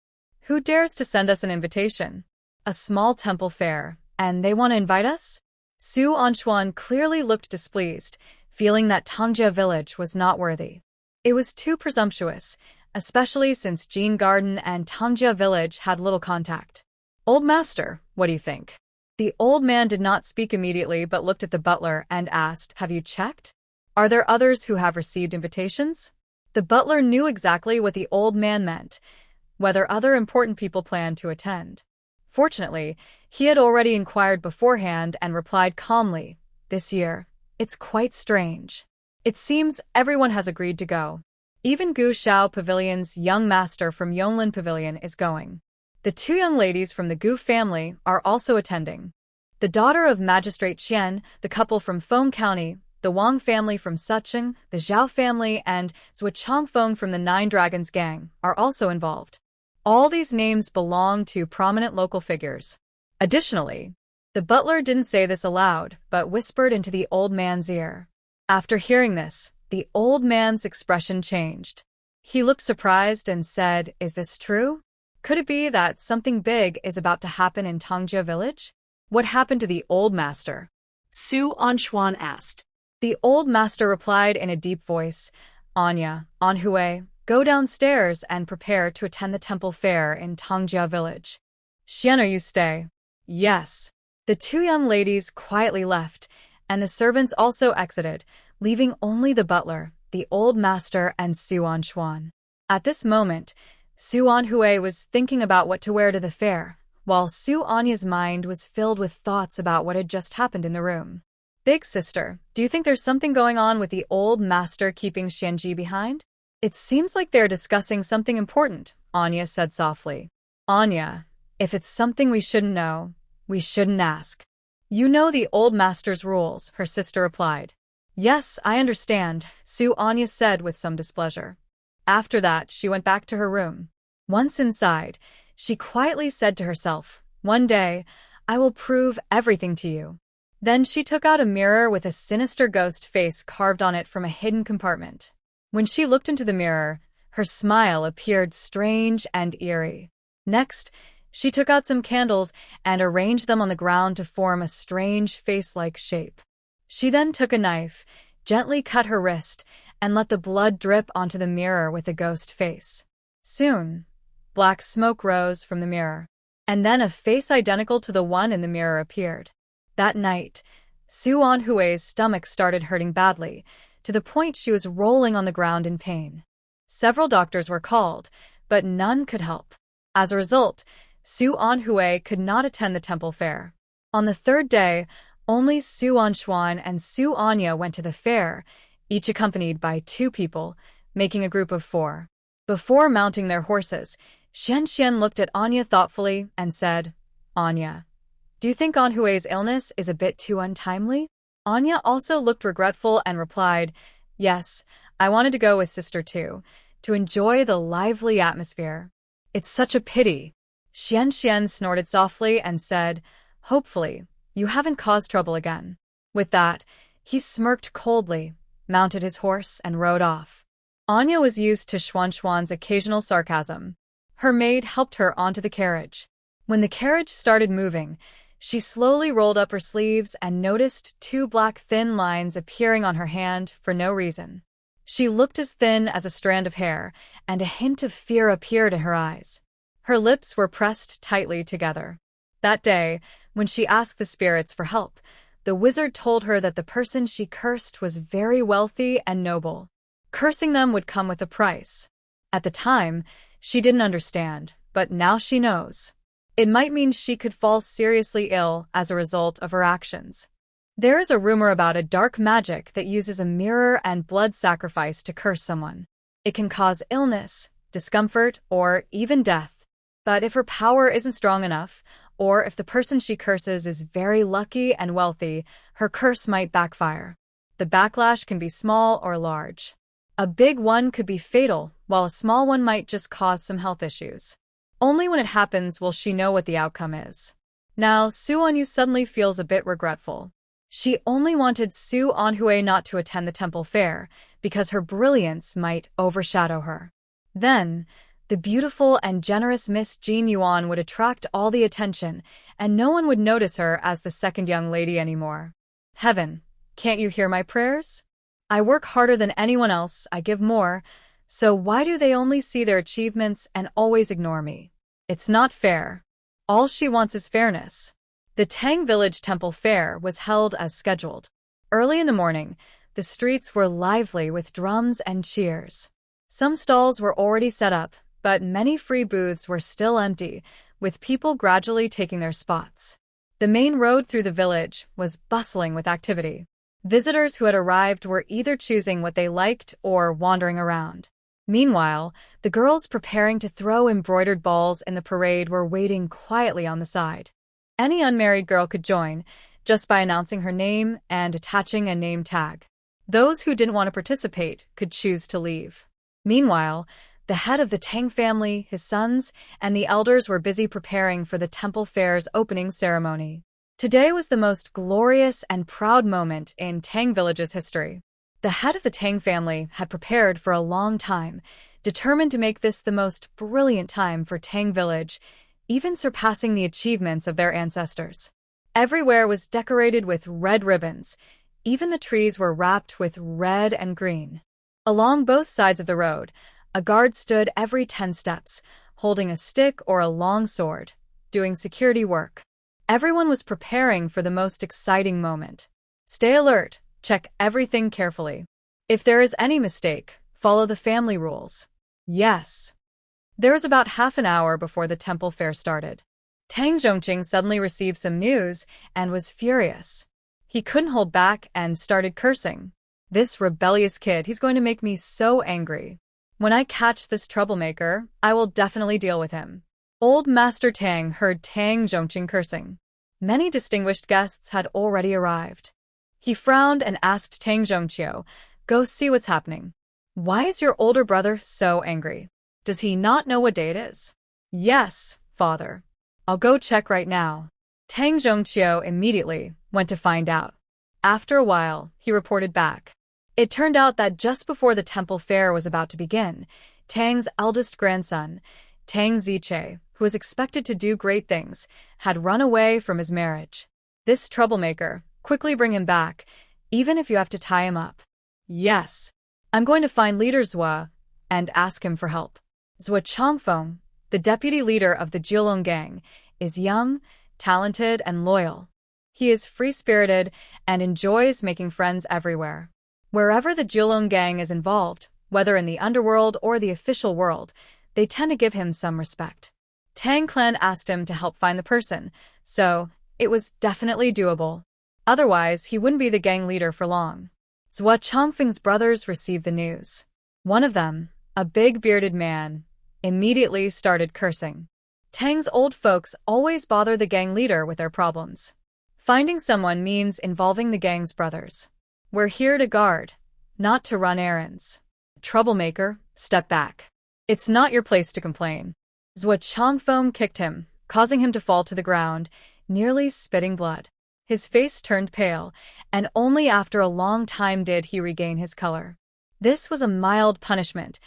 Who dares to send us an invitation? A small temple fair, and they want to invite us? Su Anshuan clearly looked displeased, feeling that Tongjia village was not worthy. It was too presumptuous, especially since Jin Garden and Tongjia village had little contact. Old master, what do you think? The old man did not speak immediately but looked at the butler and asked, have you checked? Are there others who have received invitations? The butler knew exactly what the old man meant, whether other important people planned to attend. Fortunately, he had already inquired beforehand and replied calmly, this year, it's quite strange. It seems everyone has agreed to go. Even Gu Shao Pavilion's young master from Yonglin Pavilion is going. The two young ladies from the Gu family are also attending. The daughter of Magistrate Qian, the couple from Feng County, the Wang family from Sucheng, the Zhao family, and Zhou Chongfeng from the Nine Dragons gang are also involved. All these names belong to prominent local figures. Additionally, the butler didn't say this aloud, but whispered into the old man's ear. After hearing this, the old man's expression changed. He looked surprised and said, is this true? Could it be that something big is about to happen in Tongjia village? What happened to the old master? Su Anxuan asked. The old master replied in a deep voice, Anya, Anhui, go downstairs and prepare to attend the temple fair in Tongjia village. Xian, are you stay? Yes. The two young ladies quietly left, and the servants also exited, leaving only the butler, the old master, and Su Anxuan. At this moment, Su Anhui was thinking about what to wear to the fair, while Su Anya's mind was filled with thoughts about what had just happened in the room. Big sister, do you think there's something going on with the old master keeping Xianji behind? It seems like they're discussing something important, Anya said softly. Anya, if it's something we shouldn't know, we shouldn't ask. You know the old master's rules, her sister replied. Yes, I understand, Su Anya said with some displeasure. After that, she went back to her room. Once inside, she quietly said to herself, one day, I will prove everything to you. Then she took out a mirror with a sinister ghost face carved on it from a hidden compartment. When she looked into the mirror, her smile appeared strange and eerie. Next, she took out some candles and arranged them on the ground to form a strange face-like shape. She then took a knife, gently cut her wrist, and let the blood drip onto the mirror with the ghost face. Soon, black smoke rose from the mirror, and then a face identical to the one in the mirror appeared. That night, Su Anhui's stomach started hurting badly, to the point she was rolling on the ground in pain. Several doctors were called, but none could help. As a result, Su Anhui could not attend the temple fair. On the third day, only Su Anxuan and Su Anya went to the fair, each accompanied by two people, making a group of 4. Before mounting their horses, Xian looked at Anya thoughtfully and said, Anya, do you think Anhui's illness is a bit too untimely? Anya also looked regretful and replied, yes, I wanted to go with sister too, to enjoy the lively atmosphere. It's such a pity. Xian snorted softly and said, hopefully, you haven't caused trouble again. With that, he smirked coldly, mounted his horse, and rode off. Anya was used to Xuan's occasional sarcasm. Her maid helped her onto the carriage. When the carriage started moving, she slowly rolled up her sleeves and noticed 2 black thin lines appearing on her hand for no reason. She looked as thin as a strand of hair, and a hint of fear appeared in her eyes. Her lips were pressed tightly together. That day, when she asked the spirits for help, the wizard told her that the person she cursed was very wealthy and noble. Cursing them would come with a price. At the time, she didn't understand, but now she knows. It might mean she could fall seriously ill as a result of her actions. There is a rumor about a dark magic that uses a mirror and blood sacrifice to curse someone. It can cause illness, discomfort, or even death. But if her power isn't strong enough, or if the person she curses is very lucky and wealthy, her curse might backfire. The backlash can be small or large. A big one could be fatal, while a small one might just cause some health issues. Only when it happens will she know what the outcome is. Now, Su Anyu suddenly feels a bit regretful. She only wanted Su Anhui not to attend the temple fair, because her brilliance might overshadow her. Then, the beautiful and generous Miss Jean Yuan would attract all the attention, and no one would notice her as the second young lady anymore. Heaven, can't you hear my prayers? I work harder than anyone else, I give more, so why do they only see their achievements and always ignore me? It's not fair. All she wants is fairness. The Tang Village Temple Fair was held as scheduled. Early in the morning, the streets were lively with drums and cheers. Some stalls were already set up, but many free booths were still empty, with people gradually taking their spots. The main road through the village was bustling with activity. Visitors who had arrived were either choosing what they liked or wandering around. Meanwhile, the girls preparing to throw embroidered balls in the parade were waiting quietly on the side. Any unmarried girl could join, just by announcing her name and attaching a name tag. Those who didn't want to participate could choose to leave. Meanwhile, the head of the Tang family, his sons, and the elders were busy preparing for the temple fair's opening ceremony. Today was the most glorious and proud moment in Tang Village's history. The head of the Tang family had prepared for a long time, determined to make this the most brilliant time for Tang Village, even surpassing the achievements of their ancestors. Everywhere was decorated with red ribbons. Even the trees were wrapped with red and green. Along both sides of the road, a guard stood every 10 steps, holding a stick or a long sword, doing security work. Everyone was preparing for the most exciting moment. Stay alert, check everything carefully. If there is any mistake, follow the family rules. Yes. There was about half an hour before the temple fair started. Tang Zhongqing suddenly received some news and was furious. He couldn't hold back and started cursing. This rebellious kid, he's going to make me so angry. When I catch this troublemaker, I will definitely deal with him. Old Master Tang heard Tang Zhongqing cursing. Many distinguished guests had already arrived. He frowned and asked Tang Zhongqiu, "Go see what's happening. Why is your older brother so angry? Does he not know what day it is?" "Yes, father. I'll go check right now." Tang Zhongqiu immediately went to find out. After a while, he reported back. It turned out that just before the temple fair was about to begin, Tang's eldest grandson, Tang Ziche, who was expected to do great things, had run away from his marriage. "This troublemaker, quickly bring him back, even if you have to tie him up." "Yes. I'm going to find leader Zhua and ask him for help." Zhua Chongfeng, the deputy leader of the Jilong gang, is young, talented, and loyal. He is free-spirited and enjoys making friends everywhere. Wherever the Jilong gang is involved, whether in the underworld or the official world, they tend to give him some respect. Tang Clan asked him to help find the person, so it was definitely doable. Otherwise, he wouldn't be the gang leader for long. Zhua Chongfeng's brothers received the news. One of them, a big bearded man, immediately started cursing. Tang's old folks always bother the gang leader with their problems. Finding someone means involving the gang's brothers. We're here to guard, not to run errands. Troublemaker, step back. It's not your place to complain. Zhua Chongfeng kicked him, causing him to fall to the ground, nearly spitting blood. His face turned pale, and only after a long time did he regain his color. This was a mild punishment.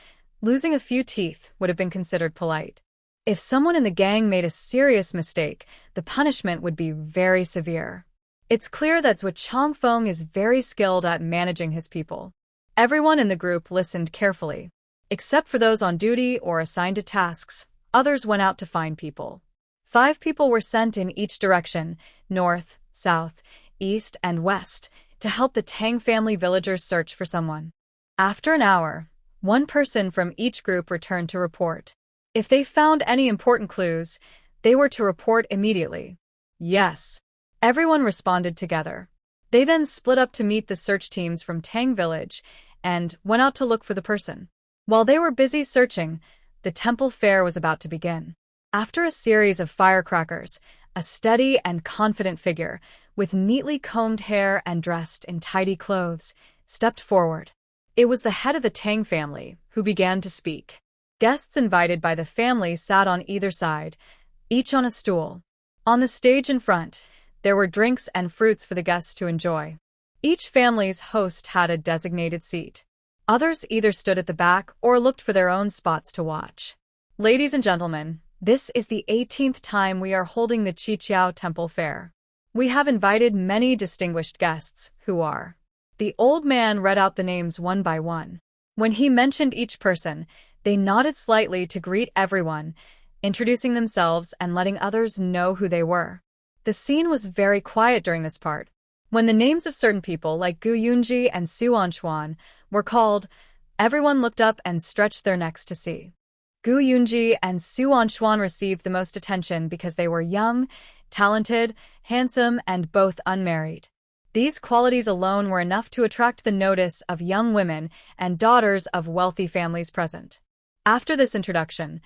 Losing a few teeth would have been considered polite. If someone in the gang made a serious mistake, the punishment would be very severe. It's clear that Zhua Chongfeng is very skilled at managing his people. Everyone in the group listened carefully. Except for those on duty or assigned to tasks, others went out to find people. 5 people were sent in each direction, north, south, east, and west, to help the Tang family villagers search for someone. After an hour, 1 person from each group returned to report. If they found any important clues, they were to report immediately. Yes. Everyone responded together. They then split up to meet the search teams from Tang Village and went out to look for the person. While they were busy searching, the temple fair was about to begin. After a series of firecrackers, a steady and confident figure, with neatly combed hair and dressed in tidy clothes, stepped forward. It was the head of the Tang family who began to speak. Guests invited by the family sat on either side, each on a stool. On the stage in front, there were drinks and fruits for the guests to enjoy. Each family's host had a designated seat. Others either stood at the back or looked for their own spots to watch. Ladies and gentlemen, this is the 18th time we are holding the Qiqiao Temple Fair. We have invited many distinguished guests, who are. The old man read out the names one by one. When he mentioned each person, they nodded slightly to greet everyone, introducing themselves and letting others know who they were. The scene was very quiet during this part. When the names of certain people like Gu Yunji and Su Anchuan were called, everyone looked up and stretched their necks to see. Gu Yunji and Su Anchuan received the most attention because they were young, talented, handsome, and both unmarried. These qualities alone were enough to attract the notice of young women and daughters of wealthy families present. After this introduction,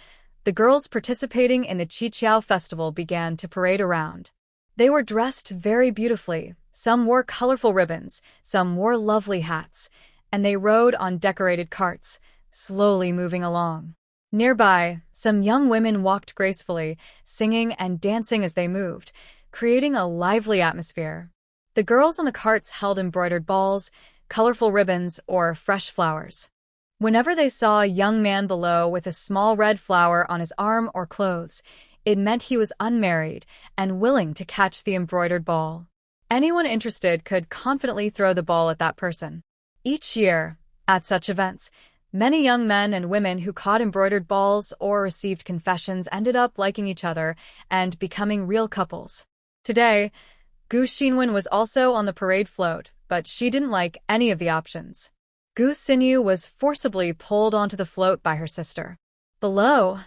the girls participating in the Qiqiao festival began to parade around. They were dressed very beautifully. Some wore colorful ribbons, some wore lovely hats, and they rode on decorated carts, slowly moving along. Nearby, some young women walked gracefully, singing and dancing as they moved, creating a lively atmosphere. The girls on the carts held embroidered balls, colorful ribbons, or fresh flowers. Whenever they saw a young man below with a small red flower on his arm or clothes, it meant he was unmarried and willing to catch the embroidered ball. Anyone interested could confidently throw the ball at that person. Each year, at such events, many young men and women who caught embroidered balls or received confessions ended up liking each other and becoming real couples. Today, Gu Xinwen was also on the parade float, but she didn't like any of the options. Gu Xinyu was forcibly pulled onto the float by her sister. Below,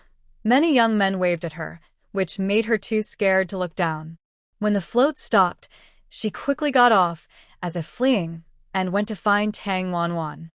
many young men waved at her, which made her too scared to look down. When the float stopped, she quickly got off, as if fleeing, and went to find Tang Wanwan.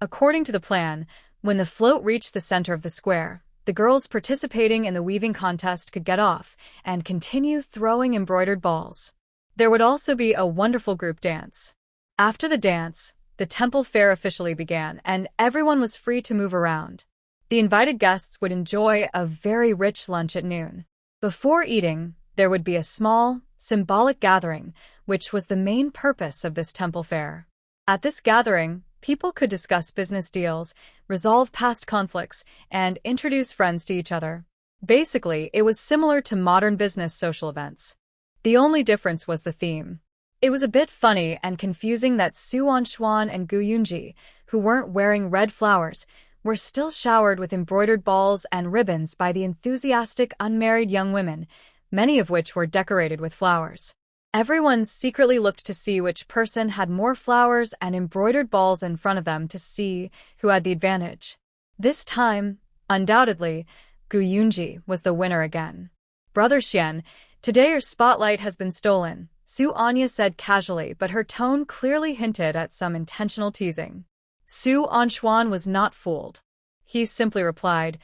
According to the plan, when the float reached the center of the square, the girls participating in the weaving contest could get off and continue throwing embroidered balls. There would also be a wonderful group dance. After the dance, the temple fair officially began, and everyone was free to move around. The invited guests would enjoy a very rich lunch at noon. Before eating, there would be a small, symbolic gathering, which was the main purpose of this temple fair. At this gathering, people could discuss business deals, resolve past conflicts, and introduce friends to each other. Basically, it was similar to modern business social events. The only difference was the theme. It was a bit funny and confusing that Su Anchuan and Gu Yunji, who weren't wearing red flowers, were still showered with embroidered balls and ribbons by the enthusiastic unmarried young women, many of which were decorated with flowers. Everyone secretly looked to see which person had more flowers and embroidered balls in front of them to see who had the advantage. This time, undoubtedly, Gu Yunji was the winner again. "Brother Xian, today your spotlight has been stolen," Su Anya said casually, but her tone clearly hinted at some intentional teasing. Su Anchuan was not fooled. He simply replied,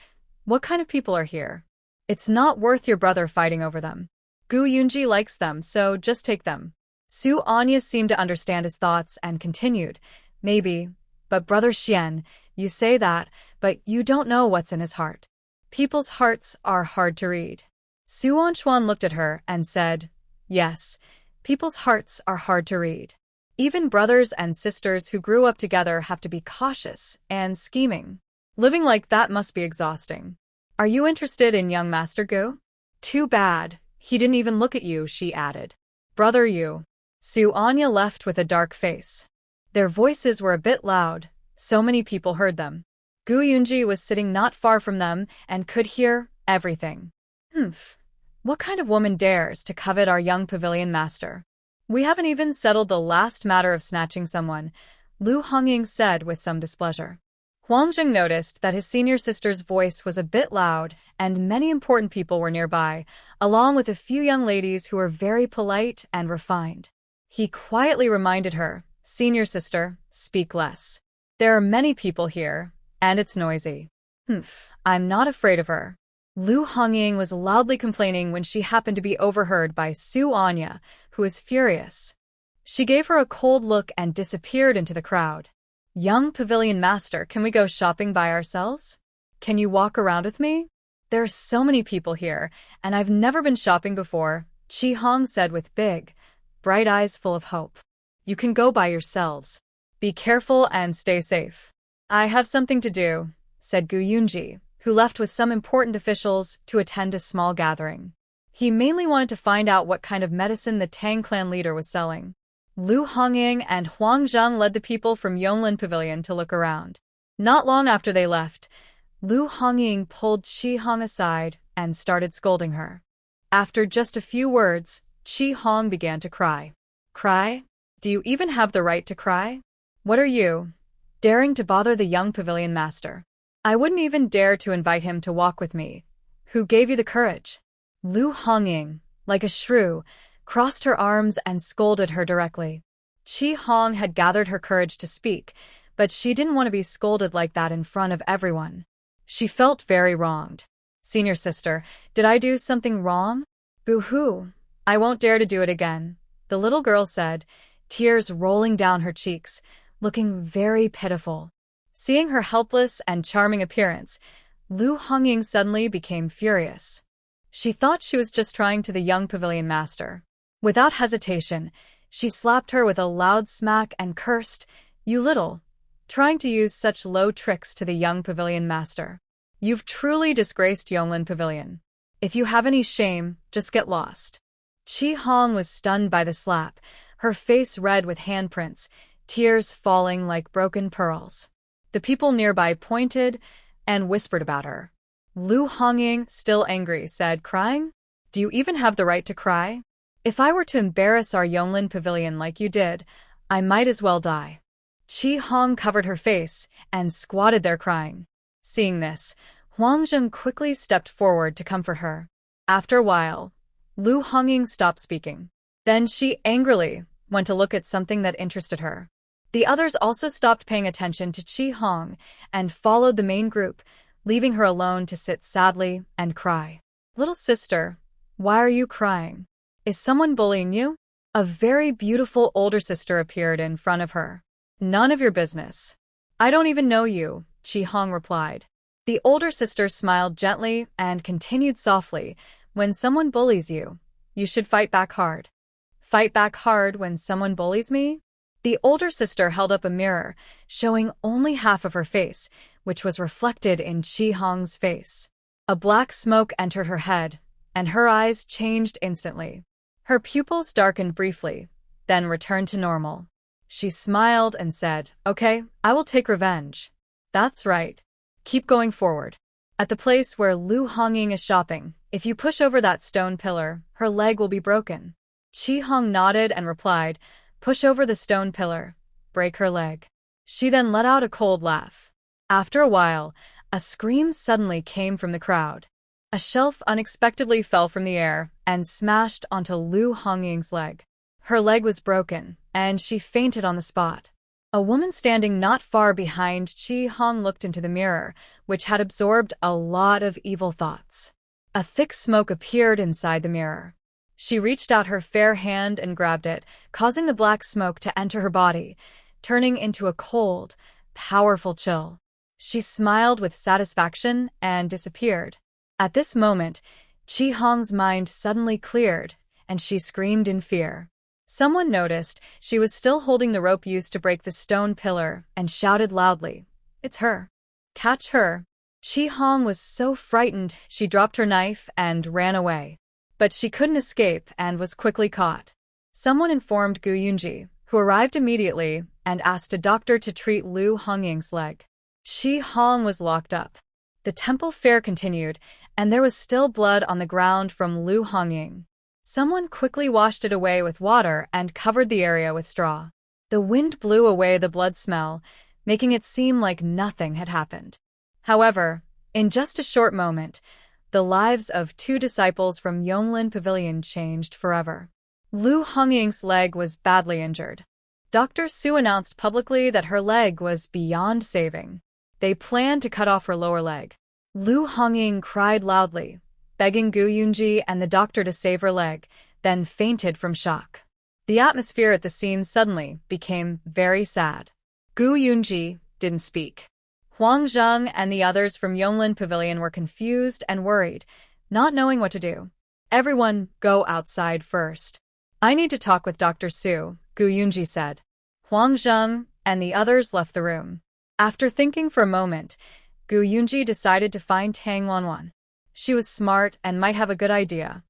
"What kind of people are here? It's not worth your brother fighting over them. Gu Yunji likes them, so just take them." Su Anya seemed to understand his thoughts and continued, "Maybe, but Brother Xian, you say that, but you don't know what's in his heart. People's hearts are hard to read." Su Anchuan looked at her and said, "Yes, people's hearts are hard to read. Even brothers and sisters who grew up together have to be cautious and scheming. Living like that must be exhausting. Are you interested in young Master Gu? Too bad. He didn't even look at you," she added. "Brother Yu." Su Anya left with a dark face. Their voices were a bit loud, so many people heard them. Gu Yunji was sitting not far from them and could hear everything. "Humph. What kind of woman dares to covet our young pavilion master? We haven't even settled the last matter of snatching someone," Lu Hongying said with some displeasure. Huang Zheng noticed that his senior sister's voice was a bit loud, and many important people were nearby, along with a few young ladies who were very polite and refined. He quietly reminded her, "Senior sister, speak less. There are many people here, and it's noisy." "Humph, I'm not afraid of her." Lu Hongying was loudly complaining when she happened to be overheard by Su Anya, who was furious. She gave her a cold look and disappeared into the crowd. "Young pavilion master, can we go shopping by ourselves? Can you walk around with me? There are so many people here, and I've never been shopping before," Chi Hong said with big, bright eyes full of hope. "You can go by yourselves. Be careful and stay safe." "I have something to do," said Gu Yunji, who left with some important officials to attend a small gathering. He mainly wanted to find out what kind of medicine the Tang clan leader was selling. Lu Hongying and Huang Zheng led the people from Yonglin Pavilion to look around. Not long after they left, Lu Hongying pulled Qi Hong aside and started scolding her. After just a few words, Chi Hong began to cry. Cry? Do you even have the right to cry? What are you, daring to bother the young pavilion master? I wouldn't even dare to invite him to walk with me. Who gave you the courage? Lu Hongying, like a shrew, crossed her arms and scolded her directly. Chi Hong had gathered her courage to speak, but she didn't want to be scolded like that in front of everyone. She felt very wronged. Senior sister, did I do something wrong? Boo-hoo. I won't dare to do it again, the little girl said, tears rolling down her cheeks, looking very pitiful. Seeing her helpless and charming appearance, Lu Hongying suddenly became furious. She thought she was just trying to the young pavilion master. Without hesitation, she slapped her with a loud smack and cursed, "You little," trying to use such low tricks to the young pavilion master. You've truly disgraced Yonglin Pavilion. If you have any shame, just get lost. Chi Hong was stunned by the slap, her face red with handprints, tears falling like broken pearls. The people nearby pointed and whispered about her. Lu Hongying, still angry, said, crying? Do you even have the right to cry? If I were to embarrass our Yonglin Pavilion like you did, I might as well die. Chi Hong covered her face and squatted there crying. Seeing this, Huang Zheng quickly stepped forward to comfort her. After a while, Lu Hongying stopped speaking. Then she angrily went to look at something that interested her. The others also stopped paying attention to Chi Hong and followed the main group, leaving her alone to sit sadly and cry. Little sister, why are you crying? Is someone bullying you? A very beautiful older sister appeared in front of her. None of your business. I don't even know you, Chi Hong replied. The older sister smiled gently and continued softly, when someone bullies you, you should fight back hard. Fight back hard when someone bullies me? The older sister held up a mirror, showing only half of her face, which was reflected in Chi Hong's face. A black smoke entered her head, and her eyes changed instantly. Her pupils darkened briefly, then returned to normal. She smiled and said, Okay, I will take revenge. That's right. Keep going forward. At the place where Lu Hongying is shopping, if you push over that stone pillar, her leg will be broken. Chi Hong nodded and replied, Push over the stone pillar. Break her leg. She then let out a cold laugh. After a while, a scream suddenly came from the crowd. A shelf unexpectedly fell from the air and smashed onto Lu Hongying's leg. Her leg was broken, and she fainted on the spot. A woman standing not far behind Chi Hong looked into the mirror, which had absorbed a lot of evil thoughts. A thick smoke appeared inside the mirror. She reached out her fair hand and grabbed it, causing the black smoke to enter her body, turning into a cold, powerful chill. She smiled with satisfaction and disappeared. At this moment, Chi Hong's mind suddenly cleared, and she screamed in fear. Someone noticed she was still holding the rope used to break the stone pillar and shouted loudly, It's her. Catch her. Chi Hong was so frightened she dropped her knife and ran away. But she couldn't escape and was quickly caught. Someone informed Gu Yunji, who arrived immediately and asked a doctor to treat Lu Hongying's leg. Chi Hong was locked up. The temple fair continued, and there was still blood on the ground from Lu Hongying. Someone quickly washed it away with water and covered the area with straw. The wind blew away the blood smell, making it seem like nothing had happened. However, in just a short moment, the lives of 2 disciples from Yonglin Pavilion changed forever. Lu Hongying's leg was badly injured. Dr. Su announced publicly that her leg was beyond saving. They planned to cut off her lower leg. Lu Hongying cried loudly, begging Gu Yunji and the doctor to save her leg, then fainted from shock. The atmosphere at the scene suddenly became very sad. Gu Yunji didn't speak. Huang Zheng and the others from Yonglin Pavilion were confused and worried, not knowing what to do. Everyone, go outside first. I need to talk with Dr. Su, Gu Yunji said. Huang Zheng and the others left the room. After thinking for a moment, Gu Yunji decided to find Tang Wanwan. She was smart and might have a good idea.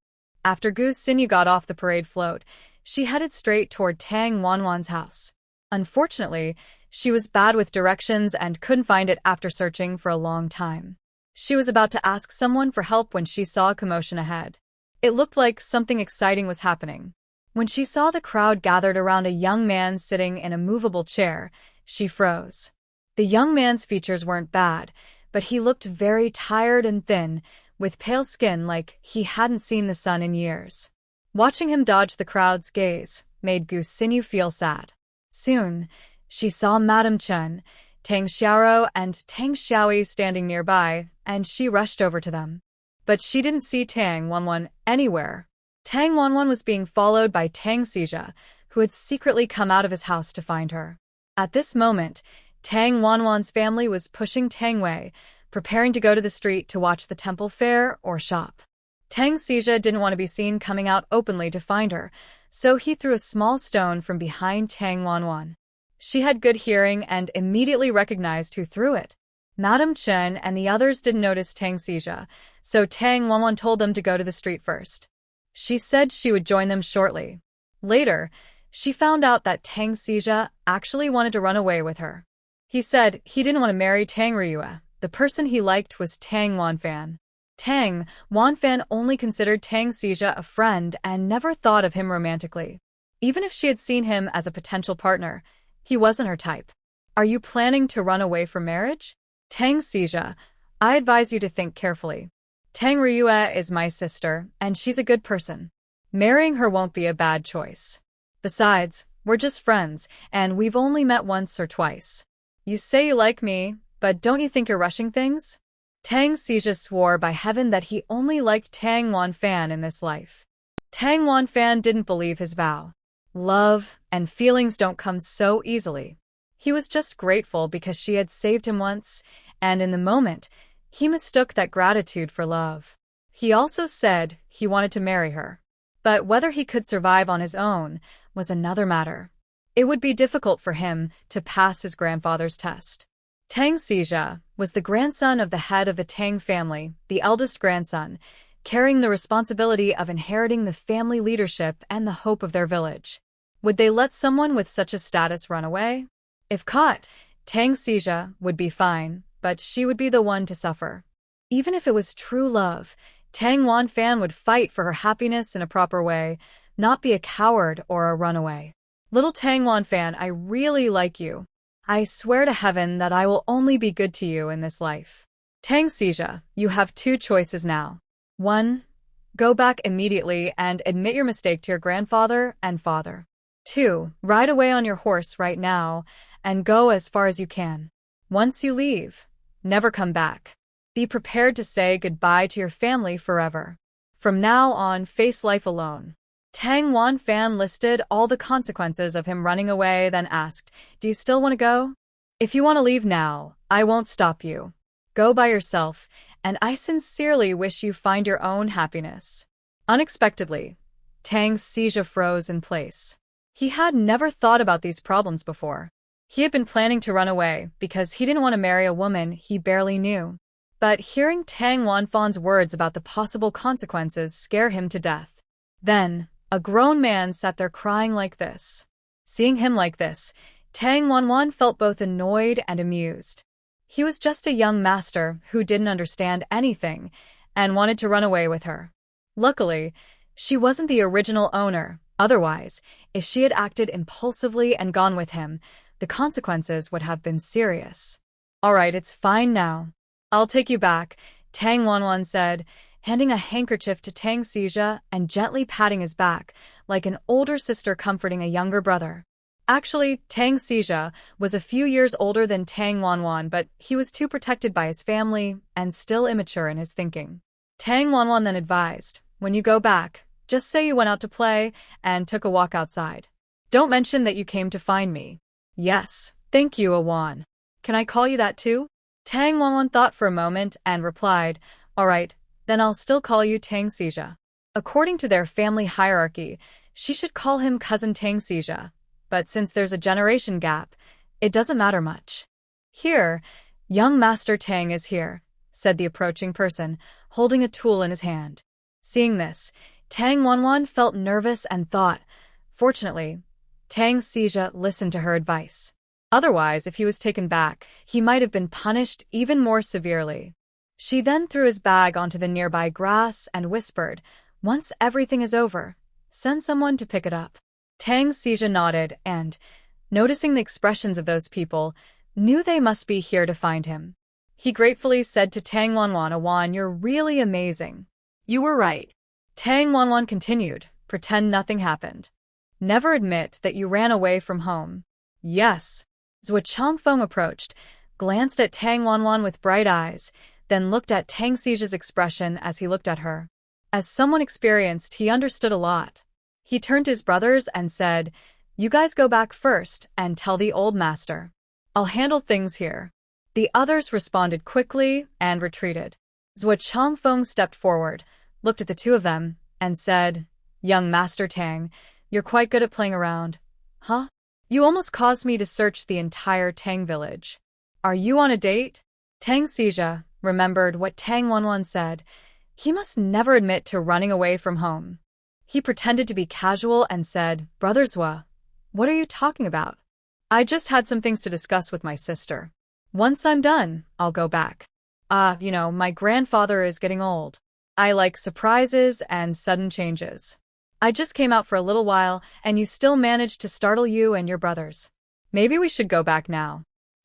After Gu Xinyu got off the parade float, she headed straight toward Tang Wanwan's house. Unfortunately, she was bad with directions and couldn't find it after searching for a long time. She was about to ask someone for help when she saw a commotion ahead. It looked like something exciting was happening. When she saw the crowd gathered around a young man sitting in a movable chair, she froze. The young man's features weren't bad, but he looked very tired and thin, with pale skin like he hadn't seen the sun in years. Watching him dodge the crowd's gaze made Gu Xinyu feel sad. Soon, she saw Madame Chen, Tang Xiaoro, and Tang Xiaoyi standing nearby, and she rushed over to them. But she didn't see Tang Wanwan anywhere. Tang Wanwan was being followed by Tang Xizha, who had secretly come out of his house to find her. At this moment, Tang Wanwan's family was pushing Tang Wei, preparing to go to the street to watch the temple fair or shop. Tang Xizha didn't want to be seen coming out openly to find her, so he threw a small stone from behind Tang Wanwan. She had good hearing and immediately recognized who threw it. Madame Chen and the others didn't notice Tang Xizha, so Tang Wanwan told them to go to the street first. She said she would join them shortly. Later, she found out that Tang Xizha actually wanted to run away with her. He said he didn't want to marry Tang Ryue. The person he liked was Tang Wanfan. Tang Wanfan only considered Tang Xizha a friend and never thought of him romantically. Even if she had seen him as a potential partner, he wasn't her type. Are you planning to run away from marriage? Tang Xizha, I advise you to think carefully. Tang Ryue is my sister, and she's a good person. Marrying her won't be a bad choice. Besides, we're just friends, and we've only met once or twice. You say you like me, but don't you think you're rushing things? Tang Xizha swore by heaven that he only liked Tang Wanfan in this life. Tang Wanfan didn't believe his vow. Love and feelings don't come so easily. He was just grateful because she had saved him once, and in the moment, he mistook that gratitude for love. He also said he wanted to marry her. But whether he could survive on his own was another matter. It would be difficult for him to pass his grandfather's test. Tang Xizha was the grandson of the head of the Tang family, the eldest grandson, carrying the responsibility of inheriting the family leadership and the hope of their village. Would they let someone with such a status run away? If caught, Tang Xizha would be fine, but she would be the one to suffer. Even if it was true love, Tang Wanfan would fight for her happiness in a proper way, not be a coward or a runaway. Little Tang Wanfan, I really like you. I swear to heaven that I will only be good to you in this life. Tang Xizha, you have two choices now. 1. Go back immediately and admit your mistake to your grandfather and father. 2. Ride away on your horse right now and go as far as you can. Once you leave, never come back. Be prepared to say goodbye to your family forever. From now on, face life alone. Tang Wanfan listed all the consequences of him running away, then asked, Do you still want to go? If you want to leave now, I won't stop you. Go by yourself, and I sincerely wish you find your own happiness. Unexpectedly, Tang Xizha froze in place. He had never thought about these problems before. He had been planning to run away because he didn't want to marry a woman he barely knew. But hearing Tang Wanfan's words about the possible consequences scared him to death. Then, a grown man sat there crying like this. Seeing him like this, Tang Wanwan felt both annoyed and amused. He was just a young master who didn't understand anything and wanted to run away with her. Luckily, she wasn't the original owner. Otherwise, if she had acted impulsively and gone with him, the consequences would have been serious. All right, it's fine now. I'll take you back, Tang Wanwan said, handing a handkerchief to Tang Xizha and gently patting his back, like an older sister comforting a younger brother. Actually, Tang Xizha was a few years older than Tang Wanwan, but he was too protected by his family and still immature in his thinking. Tang Wanwan then advised, when you go back, just say you went out to play and took a walk outside. Don't mention that you came to find me. Yes, thank you, Awan. Can I call you that too? Tang Wanwan thought for a moment and replied, All right, then I'll still call you Tang Xizha. According to their family hierarchy, she should call him cousin Tang Xizha, but since there's a generation gap, it doesn't matter much. Here, young Master Tang is here, said the approaching person, holding a tool in his hand. Seeing this, Tang Wanwan felt nervous and thought, fortunately, Tang Xizha listened to her advice. Otherwise, if he was taken back, he might have been punished even more severely. She then threw his bag onto the nearby grass and whispered, "Once everything is over, send someone to pick it up." Tang Xija nodded and, noticing the expressions of those people, knew they must be here to find him. He gratefully said to Tang Wanwan, "You're really amazing." You were right. Tang Wanwan continued, "Pretend nothing happened. Never admit that you ran away from home." "Yes." Zhou Changfeng approached, glanced at Tang Wanwan with bright eyes, then looked at Tang Xija's expression as he looked at her. As someone experienced, he understood a lot. He turned to his brothers and said, "You guys go back first and tell the old master. I'll handle things here." The others responded quickly and retreated. Zhou Changfeng stepped forward, looked at the two of them, and said, "Young Master Tang, you're quite good at playing around. Huh? You almost caused me to search the entire Tang village. Are you on a date?" Tang Xija remembered what Tang Wanwan said. He must never admit to running away from home. He pretended to be casual and said, "Brother Zhou, what are you talking about? I just had some things to discuss with my sister. Once I'm done, I'll go back. My grandfather is getting old. I like surprises and sudden changes. I just came out for a little while, and you still managed to startle you and your brothers. Maybe we should go back now.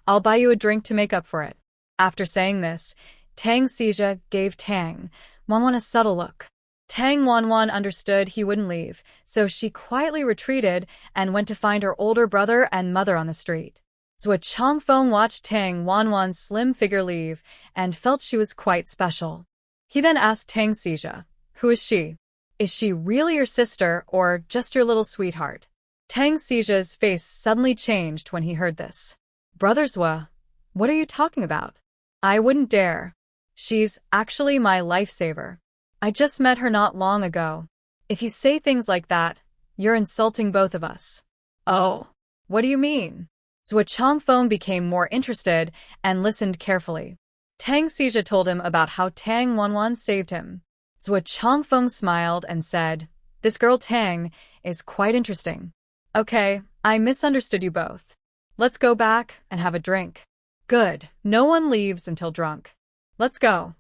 I'll buy you a drink to make up for it." After saying this, Tang Xija gave Tang Wanwan a subtle look. Tang Wanwan understood he wouldn't leave, so she quietly retreated and went to find her older brother and mother on the street. Zhou Changfeng watched Tang Wanwan's slim figure leave and felt she was quite special. He then asked Tang Xija, "Who is she? Is she really your sister or just your little sweetheart?" Tang Xija's face suddenly changed when he heard this. "Brother Zhou, what are you talking about? I wouldn't dare. She's actually my lifesaver. I just met her not long ago. If you say things like that, you're insulting both of us." "Oh, what do you mean?" Zhou Changfeng became more interested and listened carefully. Tang Xija told him about how Tang Wanwan saved him. Zhou Changfeng smiled and said, "This girl Tang is quite interesting. Okay, I misunderstood you both. Let's go back and have a drink." "Good, no one leaves until drunk. Let's go."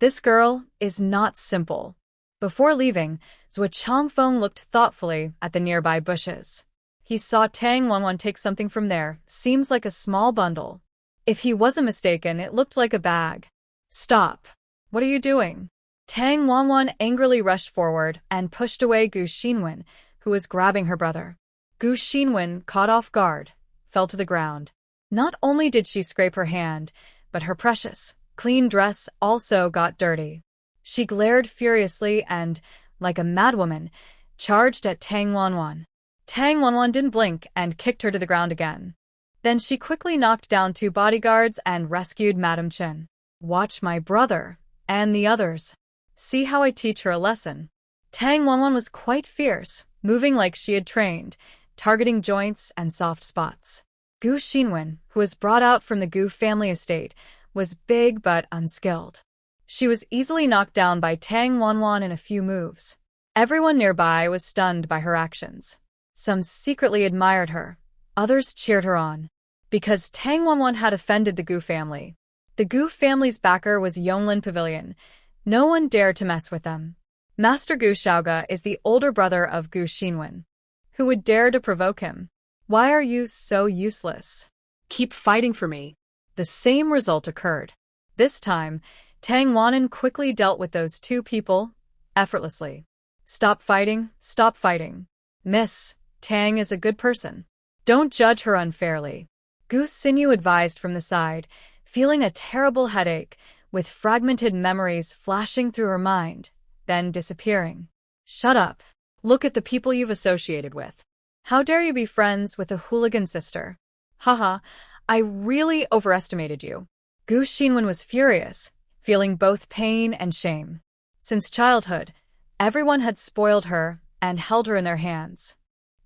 This girl is not simple. Before leaving, Zhou Changfeng looked thoughtfully at the nearby bushes. He saw Tang Wanwan take something from there, seems like a small bundle. If he wasn't mistaken, it looked like a bag. "Stop. What are you doing?" Tang Wanwan angrily rushed forward and pushed away Gu Xinwen, who was grabbing her brother. Gu Xinwen, caught off guard, fell to the ground. Not only did she scrape her hand, but her precious, clean dress also got dirty. She glared furiously and, like a madwoman, charged at Tang Wanwan. Tang Wanwan didn't blink and kicked her to the ground again. Then she quickly knocked down two bodyguards and rescued Madam Chen. "Watch my brother and the others. See how I teach her a lesson." Tang Wanwan was quite fierce, moving like she had trained, targeting joints and soft spots. Gu Xinwen, who was brought out from the Gu family estate, was big but unskilled. She was easily knocked down by Tang Wanwan in a few moves. Everyone nearby was stunned by her actions. Some secretly admired her. Others cheered her on. Because Tang Wanwan had offended the Gu family. The Gu family's backer was Yonglin Pavilion. No one dared to mess with them. Master Gu Xiaoge is the older brother of Gu Xinwen. Who would dare to provoke him? "Why are you so useless? Keep fighting for me." The same result occurred. This time, Tang Wanwan quickly dealt with those two people, effortlessly. "Stop fighting, stop fighting. Miss, Tang is a good person. Don't judge her unfairly." Gu Xinyu advised from the side, feeling a terrible headache, with fragmented memories flashing through her mind, then disappearing. "Shut up. Look at the people you've associated with. How dare you be friends with a hooligan sister? Haha, I really overestimated you." Gu Xinwen was furious, feeling both pain and shame. Since childhood, everyone had spoiled her and held her in their hands.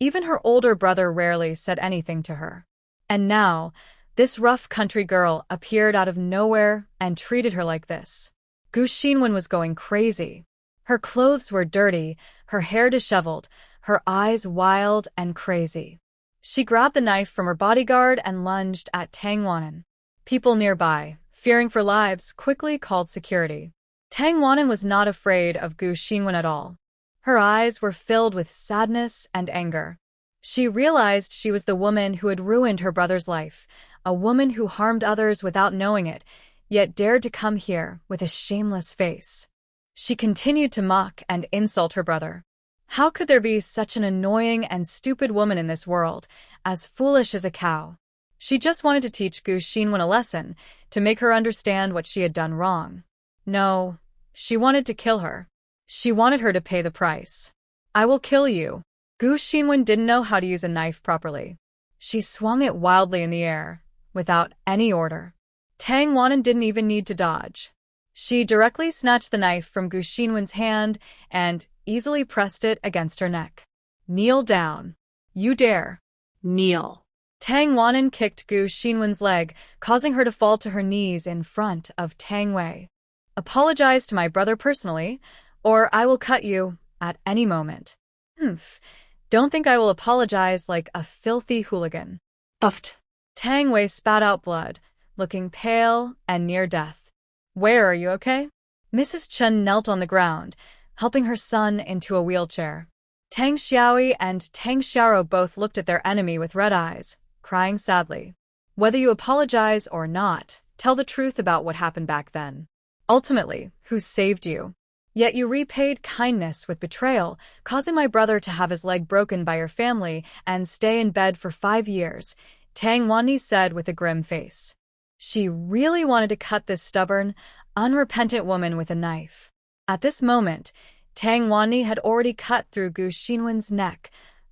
Even her older brother rarely said anything to her. And now, this rough country girl appeared out of nowhere and treated her like this. Gu Xinwen was going crazy. Her clothes were dirty, her hair disheveled, her eyes wild and crazy. She grabbed the knife from her bodyguard and lunged at Tang Wanwan. People nearby fearing for lives, quickly called security. Tang Wannan was not afraid of Gu Xinwen at all. Her eyes were filled with sadness and anger. She realized she was the woman who had ruined her brother's life, a woman who harmed others without knowing it, yet dared to come here with a shameless face. She continued to mock and insult her brother. How could there be such an annoying and stupid woman in this world, as foolish as a cow? She just wanted to teach Gu Xinwen a lesson, to make her understand what she had done wrong. No, she wanted to kill her. She wanted her to pay the price. I will kill you. Gu Xinwen didn't know how to use a knife properly. She swung it wildly in the air, without any order. Tang Wannan didn't even need to dodge. She directly snatched the knife from Gu Xinwen's hand and easily pressed it against her neck. Kneel down. You dare. Kneel. Tang Wannan kicked Gu Xinwen's leg, causing her to fall to her knees in front of Tang Wei. Apologize to my brother personally, or I will cut you at any moment. Humph. Don't think I will apologize like a filthy hooligan. Uffed. Tang Wei spat out blood, looking pale and near death. Where are you, okay? Mrs. Chen knelt on the ground, helping her son into a wheelchair. Tang Xiaoyi and Tang Xiaoro both looked at their enemy with red eyes, crying sadly. Whether you apologize or not, tell the truth about what happened back then. Ultimately, who saved you? Yet you repaid kindness with betrayal, causing my brother to have his leg broken by your family and stay in bed for 5 years, Tang Wanni said with a grim face. She really wanted to cut this stubborn, unrepentant woman with a knife. At this moment, Tang Wanni had already cut through Gu Xinwen's neck,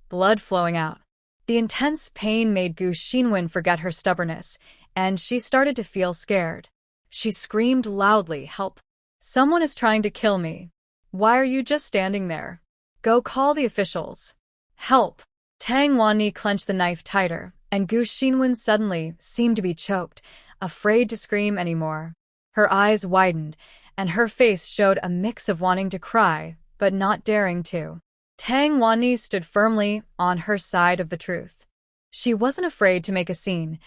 blood flowing out. The intense pain made Gu Xinwen forget her stubbornness, and she started to feel scared. She screamed loudly, "Help! Someone is trying to kill me. Why are you just standing there? Go call the officials. Help!" Tang Wanni clenched the knife tighter, and Gu Xinwen suddenly seemed to be choked, afraid to scream anymore. Her eyes widened, and her face showed a mix of wanting to cry, but not daring to. Tang Wanni stood firmly on her side of the truth. She wasn't afraid to make a scene.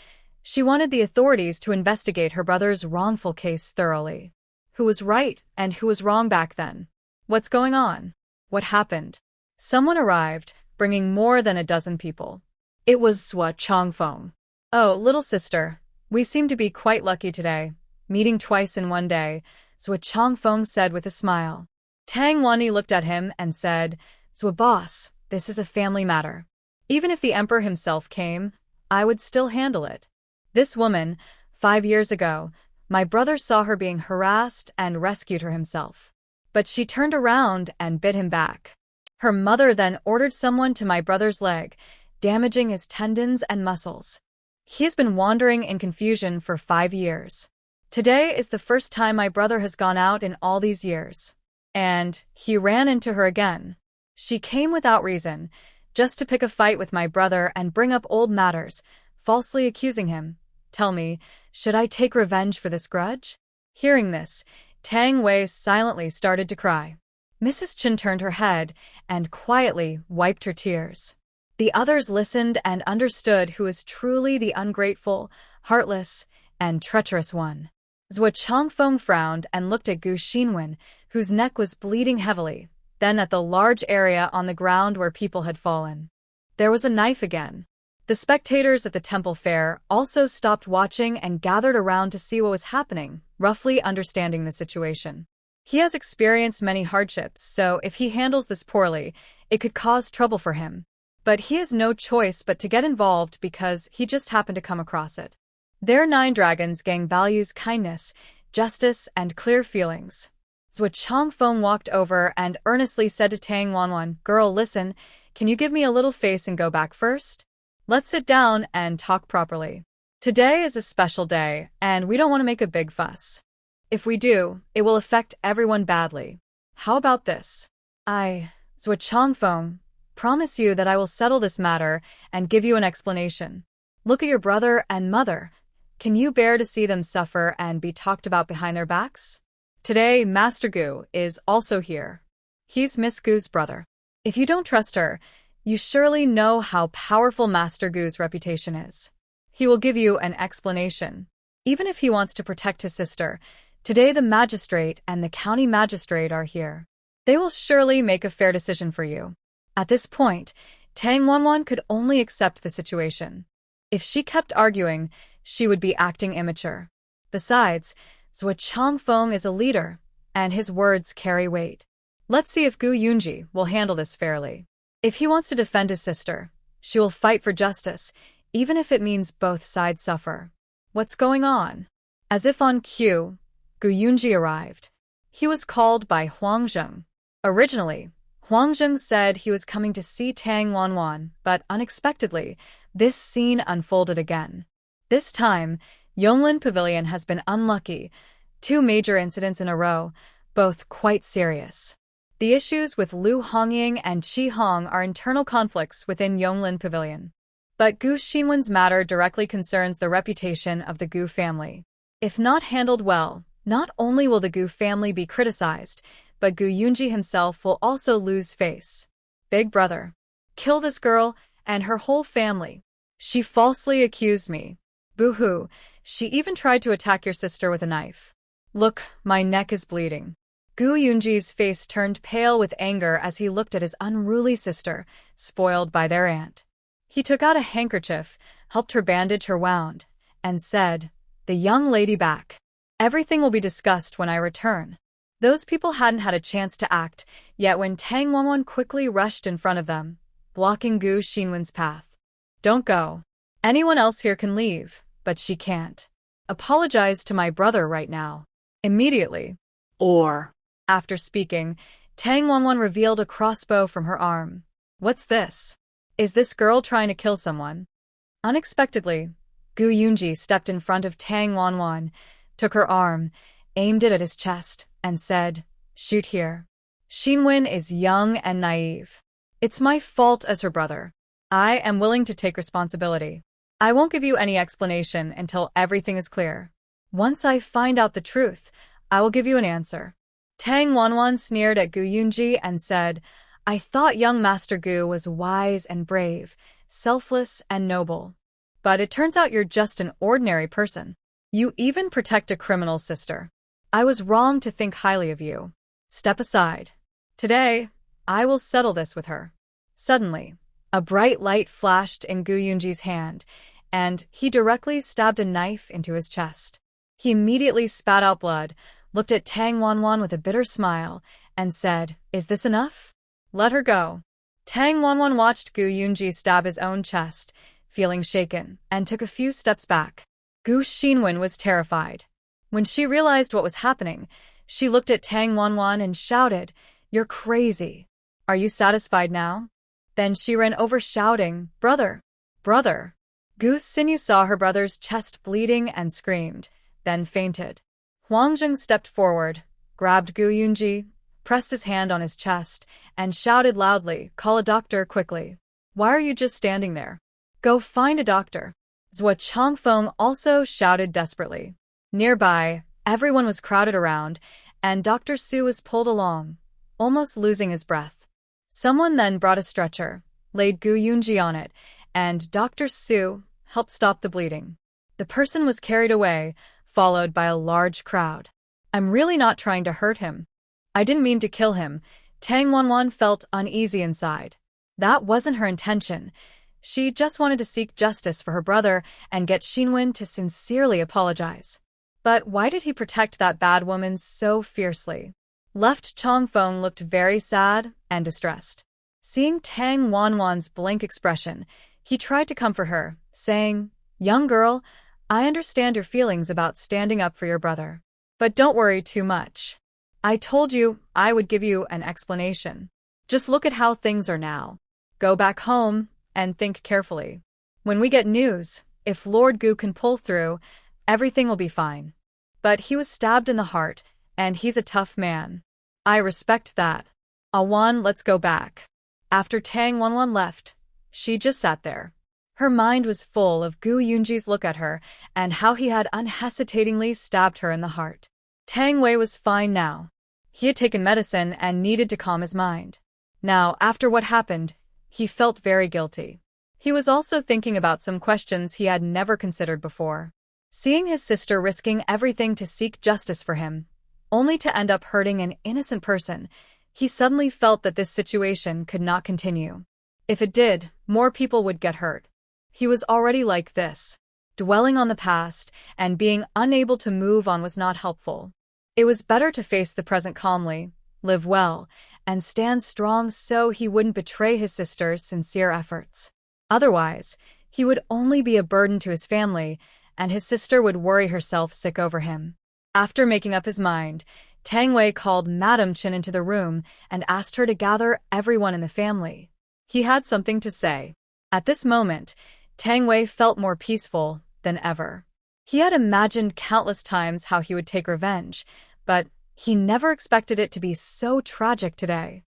She wanted the authorities to investigate her brother's wrongful case thoroughly. Who was right and who was wrong back then? What's going on? What happened? Someone arrived, bringing more than a dozen people. It was Sua Chongfeng. Oh, little sister, we seem to be quite lucky today, meeting twice in one day, Sua Chongfeng said with a smile. Tang Wanni looked at him and said, Sua boss, this is a family matter. Even if the emperor himself came, I would still handle it. This woman, 5 years ago, my brother saw her being harassed and rescued her himself. But she turned around and bit him back. Her mother then ordered someone to my brother's leg, damaging his tendons and muscles. He has been wandering in confusion for 5 years. Today is the first time my brother has gone out in all these years. And he ran into her again. She came without reason, just to pick a fight with my brother and bring up old matters, falsely accusing him. Tell me, should I take revenge for this grudge? Hearing this, Tang Wei silently started to cry. Mrs. Chen turned her head and quietly wiped her tears. The others listened and understood who is truly the ungrateful, heartless, and treacherous one. Zhou Chongfeng frowned and looked at Gu Xinwen, whose neck was bleeding heavily, then at the large area on the ground where people had fallen. There was a knife again. The spectators at the temple fair also stopped watching and gathered around to see what was happening, roughly understanding the situation. He has experienced many hardships, so if he handles this poorly, it could cause trouble for him. But he has no choice but to get involved because he just happened to come across it. Their 9 Dragons gang values kindness, justice, and clear feelings. Zhou Chongfeng walked over and earnestly said to Tang Wanwan, "Girl, listen, can you give me a little face and go back first? Let's sit down and talk properly. Today is a special day, and we don't want to make a big fuss. If we do, it will affect everyone badly. How about this? I, Zhou Chongfeng, promise you that I will settle this matter and give you an explanation. Look at your brother and mother. Can you bear to see them suffer and be talked about behind their backs? Today, Master Gu is also here. He's Miss Gu's brother. If you don't trust her, you surely know how powerful Master Gu's reputation is. He will give you an explanation. Even if he wants to protect his sister, today the magistrate and the county magistrate are here. They will surely make a fair decision for you. At this point, Tang Wanwan could only accept the situation. If she kept arguing, she would be acting immature. Besides, Zhuo Changfeng is a leader, and his words carry weight. Let's see if Gu Yunji will handle this fairly. If he wants to defend his sister, she will fight for justice, even if it means both sides suffer. What's going on? As if on cue, Gu Yunji arrived. He was called by Huang Zheng. Originally, Huang Zheng said he was coming to see Tang Wanwan, but unexpectedly, this scene unfolded again. This time, Yonglin Pavilion has been unlucky. 2 major incidents in a row, both quite serious. The issues with Lu Hongying and Qi Hong are internal conflicts within Yonglin Pavilion. But Gu Xinwen's matter directly concerns the reputation of the Gu family. If not handled well, not only will the Gu family be criticized, but Gu Yunji himself will also lose face. Big brother. Kill this girl and her whole family. She falsely accused me. Boo-hoo, she even tried to attack your sister with a knife. Look, my neck is bleeding. Gu Yunji's face turned pale with anger as he looked at his unruly sister, spoiled by their aunt. He took out a handkerchief, helped her bandage her wound, and said, "The young lady back. Everything will be discussed when I return." Those people hadn't had a chance to act, yet when Tang Wanwan quickly rushed in front of them, blocking Gu Xinwen's path. "Don't go. Anyone else here can leave, but she can't. Apologize to my brother right now. Immediately." Or, after speaking, Tang Wanwan revealed a crossbow from her arm. "What's this? Is this girl trying to kill someone?" Unexpectedly, Gu Yunji stepped in front of Tang Wanwan, took her arm, aimed it at his chest, and said, "Shoot here. Xinwen is young and naive. It's my fault as her brother. I am willing to take responsibility. I won't give you any explanation until everything is clear. Once I find out the truth, I will give you an answer." Tang Wanwan sneered at Gu Yunji and said, "I thought young Master Gu was wise and brave, selfless and noble. But it turns out you're just an ordinary person. You even protect a criminal's sister. I was wrong to think highly of you. Step aside. Today, I will settle this with her." Suddenly, a bright light flashed in Gu Yunji's hand, and he directly stabbed a knife into his chest. He immediately spat out blood, looked at Tang Wanwan with a bitter smile, and said, "Is this enough? Let her go." Tang Wanwan watched Gu Yunji stab his own chest, feeling shaken, and took a few steps back. Gu Xinwen was terrified. When she realized what was happening, she looked at Tang Wanwan and shouted, "You're crazy. Are you satisfied now?" Then she ran over shouting, "Brother! Brother!" Gu Xinyu saw her brother's chest bleeding and screamed, then fainted. Huang Zheng stepped forward, grabbed Gu Yunji, pressed his hand on his chest, and shouted loudly, "Call a doctor quickly. Why are you just standing there? Go find a doctor." Zhuo Changfeng also shouted desperately. Nearby, everyone was crowded around, and Dr. Su was pulled along, almost losing his breath. Someone then brought a stretcher, laid Gu Yunji on it, and Dr. Su helped stop the bleeding. The person was carried away, followed by a large crowd. "I'm really not trying to hurt him. I didn't mean to kill him." Tang Wanwan felt uneasy inside. That wasn't her intention. She just wanted to seek justice for her brother and get Xinwen to sincerely apologize. But why did he protect that bad woman so fiercely? Left Changfeng looked very sad and distressed. Seeing Tang Wanwan's blank expression, he tried to comfort her, saying, "Young girl, I understand your feelings about standing up for your brother. But don't worry too much. I told you I would give you an explanation. Just look at how things are now. Go back home and think carefully. When we get news, if Lord Gu can pull through, everything will be fine. But he was stabbed in the heart, and he's a tough man. I respect that. Awan, let's go back." After Tang Wanwan left, she just sat there. Her mind was full of Gu Yunji's look at her and how he had unhesitatingly stabbed her in the heart. Tang Wei was fine now. He had taken medicine and needed to calm his mind. Now, after what happened, he felt very guilty. He was also thinking about some questions he had never considered before. Seeing his sister risking everything to seek justice for him, only to end up hurting an innocent person, he suddenly felt that this situation could not continue. If it did, more people would get hurt. He was already like this. Dwelling on the past and being unable to move on was not helpful. It was better to face the present calmly, live well, and stand strong so he wouldn't betray his sister's sincere efforts. Otherwise, he would only be a burden to his family, and his sister would worry herself sick over him. After making up his mind, Tang Wei called Madam Chen into the room and asked her to gather everyone in the family. He had something to say. At this moment, Tang Wei felt more peaceful than ever. He had imagined countless times how he would take revenge, but he never expected it to be so tragic today.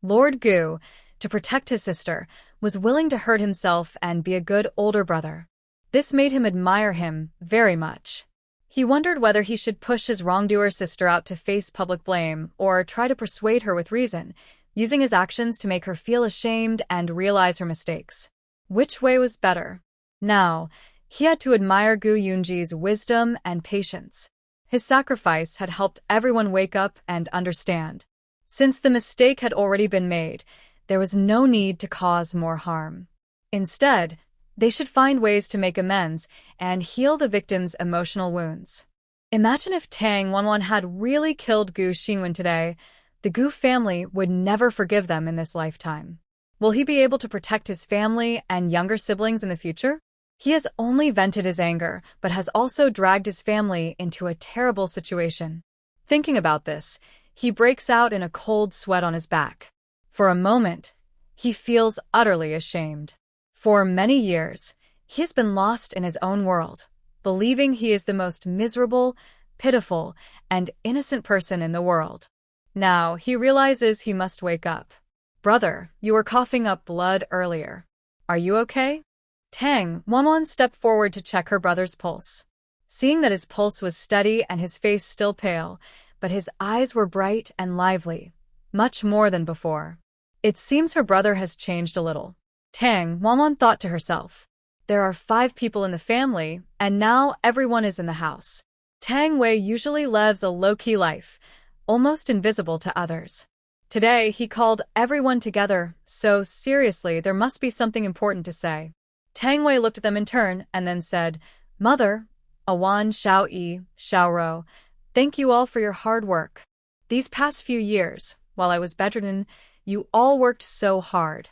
Lord Gu, to protect his sister, was willing to hurt himself and be a good older brother. This made him admire him very much. He wondered whether he should push his wrongdoer sister out to face public blame or try to persuade her with reason, using his actions to make her feel ashamed and realize her mistakes. Which way was better? Now, he had to admire Gu Yunji's wisdom and patience. His sacrifice had helped everyone wake up and understand. Since the mistake had already been made, there was no need to cause more harm. Instead, they should find ways to make amends and heal the victim's emotional wounds. Imagine if Tang Wanwan had really killed Gu Xinwen today. The Gu family would never forgive them in this lifetime. Will he be able to protect his family and younger siblings in the future? He has only vented his anger, but has also dragged his family into a terrible situation. Thinking about this, he breaks out in a cold sweat on his back. For a moment, he feels utterly ashamed. For many years, he has been lost in his own world, believing he is the most miserable, pitiful, and innocent person in the world. Now, he realizes he must wake up. Brother, you were coughing up blood earlier. Are you okay? Tang Wanwan stepped forward to check her brother's pulse. Seeing that his pulse was steady and his face still pale, but his eyes were bright and lively, much more than before. It seems her brother has changed a little. Tang Wanwan thought to herself. There are 5 people in the family, and now everyone is in the house. Tang Wei usually lives a low-key life, almost invisible to others. Today, he called everyone together, so seriously there must be something important to say. Tang Wei looked at them in turn and then said, Mother, Awan, Xiao Yi, Xiao Ro, thank you all for your hard work. These past few years, while I was bedridden, you all worked so hard.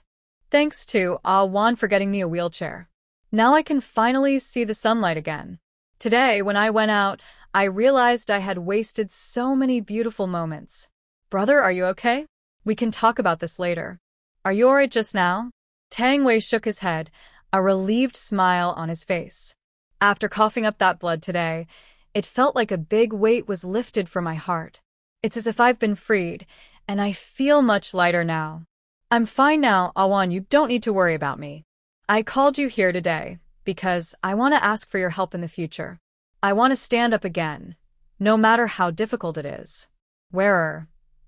Thanks to Awan for getting me a wheelchair. Now I can finally see the sunlight again. Today, when I went out, I realized I had wasted so many beautiful moments. Brother, are you okay? We can talk about this later. Are you alright just now? Tang Wei shook his head, a relieved smile on his face. After coughing up that blood today, it felt like a big weight was lifted from my heart. It's as if I've been freed, and I feel much lighter now. I'm fine now, Awan, you don't need to worry about me. I called you here today because I want to ask for your help in the future. I want to stand up again, no matter how difficult it is. Wearer,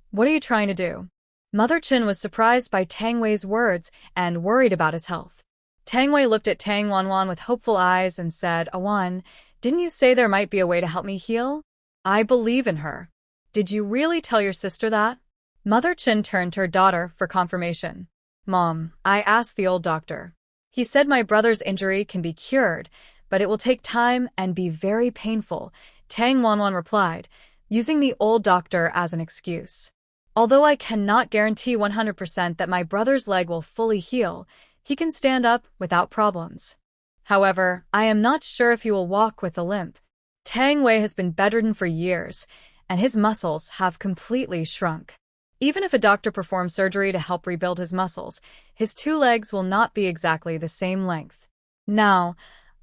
what are you trying to do? Mother Chen was surprised by Tang Wei's words and worried about his health. Tang Wei looked at Tang Wanwan with hopeful eyes and said, Awan, didn't you say there might be a way to help me heal? I believe in her. Did you really tell your sister that? Mother Chen turned to her daughter for confirmation. Mom, I asked the old doctor. He said my brother's injury can be cured, but it will take time and be very painful, Tang Wanwan replied, using the old doctor as an excuse. Although I cannot guarantee 100% that my brother's leg will fully heal, he can stand up without problems. However, I am not sure if he will walk with a limp. Tang Wei has been bedridden for years, and his muscles have completely shrunk. Even if a doctor performs surgery to help rebuild his muscles, his 2 legs will not be exactly the same length. Now,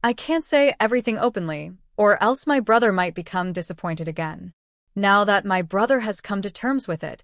I can't say everything openly, or else my brother might become disappointed again. Now that my brother has come to terms with it,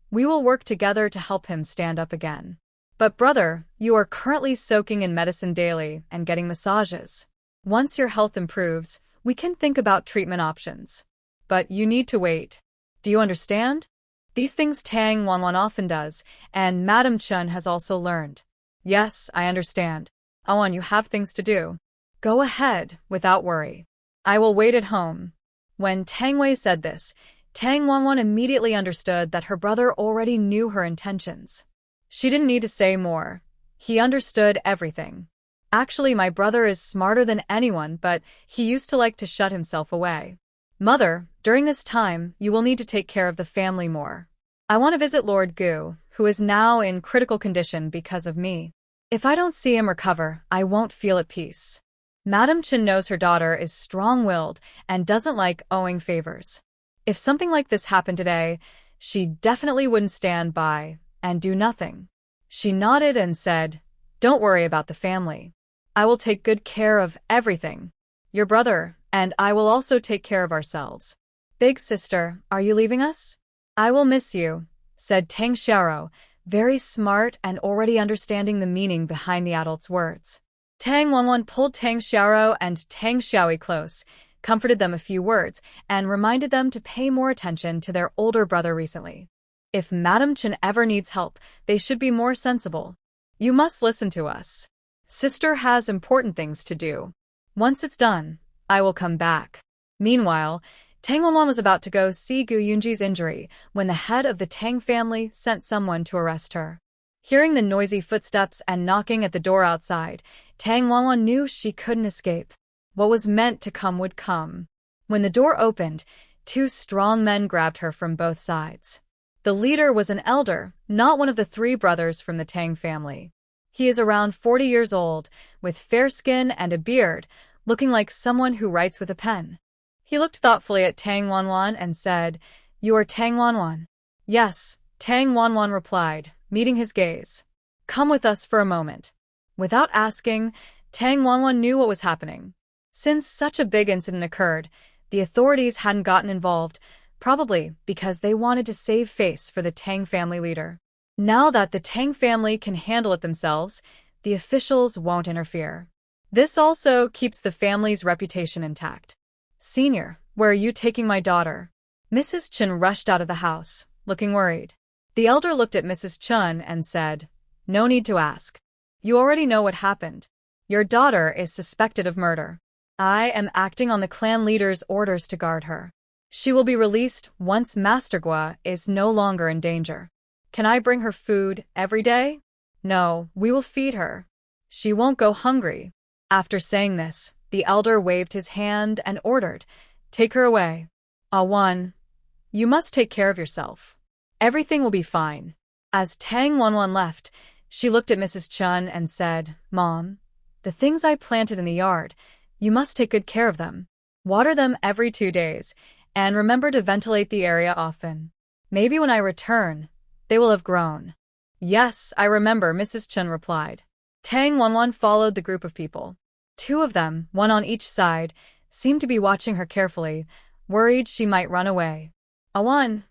we will work together to help him stand up again. But brother, you are currently soaking in medicine daily and getting massages. Once your health improves, we can think about treatment options. But you need to wait. Do you understand? These things Tang Wanwan often does, and Madam Chen has also learned. Yes, I understand. Awan, you have things to do. Go ahead, without worry. I will wait at home. When Tang Wei said this, Tang Wanwan immediately understood that her brother already knew her intentions. She didn't need to say more. He understood everything. Actually, my brother is smarter than anyone, but he used to like to shut himself away. Mother, during this time, you will need to take care of the family more. I want to visit Lord Gu, who is now in critical condition because of me. If I don't see him recover, I won't feel at peace. Madam Chen knows her daughter is strong-willed and doesn't like owing favors. If something like this happened today, she definitely wouldn't stand by and do nothing. She nodded and said, "Don't worry about the family. I will take good care of everything. Your brother and I will also take care of ourselves. Big sister, are you leaving us?" "I will miss you," said Tang Xiaoro, very smart and already understanding the meaning behind the adult's words. Tang Wanwan pulled Tang Xiaoro and Tang Xiaoi close, comforted them a few words, and reminded them to pay more attention to their older brother recently. If Madam Chen ever needs help, they should be more sensible. You must listen to us. Sister has important things to do. Once it's done, I will come back. Meanwhile, Tang Wanwan was about to go see Gu Yunji's injury when the head of the Tang family sent someone to arrest her. Hearing the noisy footsteps and knocking at the door outside, Tang Wanwan knew she couldn't escape. What was meant to come would come. When the door opened, two strong men grabbed her from both sides. The leader was an elder, not one of the three brothers from the Tang family. He is around 40 years old, with fair skin and a beard, looking like someone who writes with a pen. He looked thoughtfully at Tang Wanwan and said, "You are Tang Wanwan?" "Yes," Tang Wanwan replied, meeting his gaze. "Come with us for a moment." Without asking, Tang Wanwan knew what was happening. Since such a big incident occurred, the authorities hadn't gotten involved, probably because they wanted to save face for the Tang family leader. Now that the Tang family can handle it themselves, the officials won't interfere. This also keeps the family's reputation intact. "Senior, where are you taking my daughter?" Mrs. Chen rushed out of the house, looking worried. The elder looked at Mrs. Chen and said, "No need to ask. You already know what happened. Your daughter is suspected of murder. I am acting on the clan leader's orders to guard her. She will be released once Master Gua is no longer in danger. Can I bring her food every day? No, we will feed her. She won't go hungry." After saying this, the elder waved his hand and ordered, "Take her away. Awan, you must take care of yourself. Everything will be fine." As Tang Wanwan left, she looked at Mrs. Chen and said, "Mom, the things I planted in the yard, you must take good care of them. Water them every 2 days, and remember to ventilate the area often. Maybe when I return, they will have grown." "Yes, I remember," Mrs. Chen replied. Tang Wanwan followed the group of people. 2 of them, one on each side, seemed to be watching her carefully, worried she might run away. "Awan,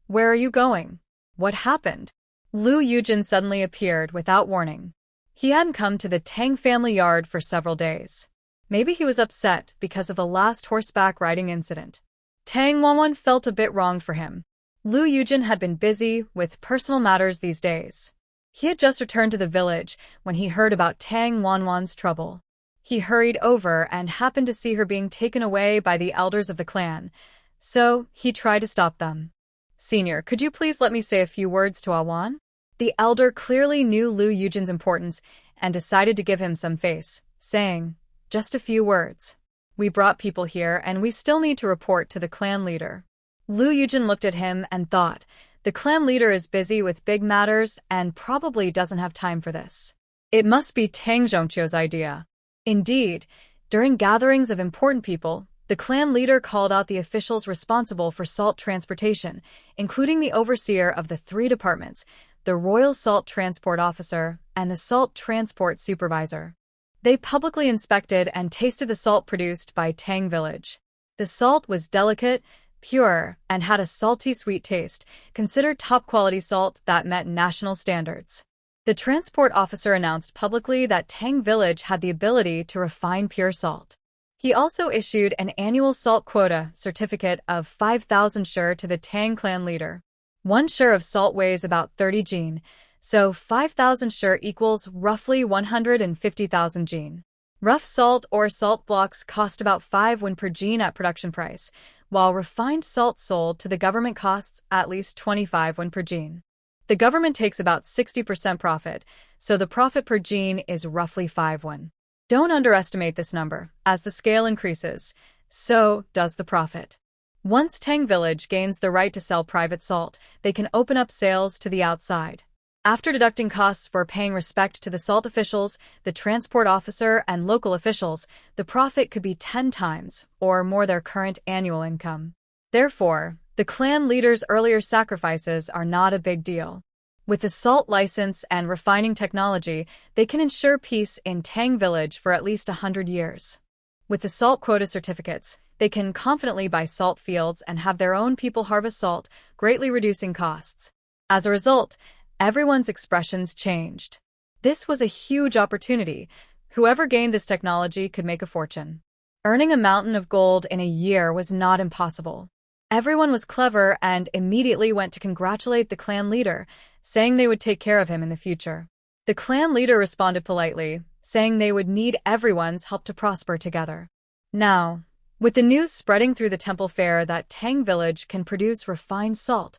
where are you going? What happened?" Lu Yujin suddenly appeared without warning. He hadn't come to the Tang family yard for several days. Maybe he was upset because of the last horseback riding incident. Tang Wanwan felt a bit wronged for him. Lu Yujin had been busy with personal matters these days. He had just returned to the village when he heard about Tang Wanwan's trouble. He hurried over and happened to see her being taken away by the elders of the clan, so he tried to stop them. "Senior, could you please let me say a few words to Awan?" The elder clearly knew Lu Yujin's importance and decided to give him some face, saying, "Just a few words. We brought people here and we still need to report to the clan leader." Lu Yujin looked at him and thought, the clan leader is busy with big matters and probably doesn't have time for this. It must be Tang Zhongqiu's idea. Indeed, during gatherings of important people, the clan leader called out the officials responsible for salt transportation, including the overseer of the 3 departments, the Royal Salt Transport Officer, and the Salt Transport Supervisor. They publicly inspected and tasted the salt produced by Tang Village. The salt was delicate, pure, and had a salty sweet taste, considered top-quality salt that met national standards. The transport officer announced publicly that Tang Village had the ability to refine pure salt. He also issued an annual salt quota certificate of 5,000 shur to the Tang clan leader. 1 shur of salt weighs about 30 jin, so 5,000 shur equals roughly 150,000 jin. Rough salt or salt blocks cost about 5 won per gene at production price, while refined salt sold to the government costs at least 25 won per gene. The government takes about 60% profit, so the profit per gene is roughly 5 won. Don't underestimate this number. As the scale increases, so does the profit. Once Tang Village gains the right to sell private salt, they can open up sales to the outside. After deducting costs for paying respect to the salt officials, the transport officer, and local officials, the profit could be 10 times or more their current annual income. Therefore, the clan leaders' earlier sacrifices are not a big deal. With the salt license and refining technology, they can ensure peace in Tang Village for at least 100 years. With the salt quota certificates, they can confidently buy salt fields and have their own people harvest salt, greatly reducing costs. As a result, everyone's expressions changed. This was a huge opportunity. Whoever gained this technology could make a fortune. Earning a mountain of gold in a year was not impossible. Everyone was clever and immediately went to congratulate the clan leader, saying they would take care of him in the future. The clan leader responded politely, saying they would need everyone's help to prosper together. Now, with the news spreading through the temple fair that Tang Village can produce refined salt,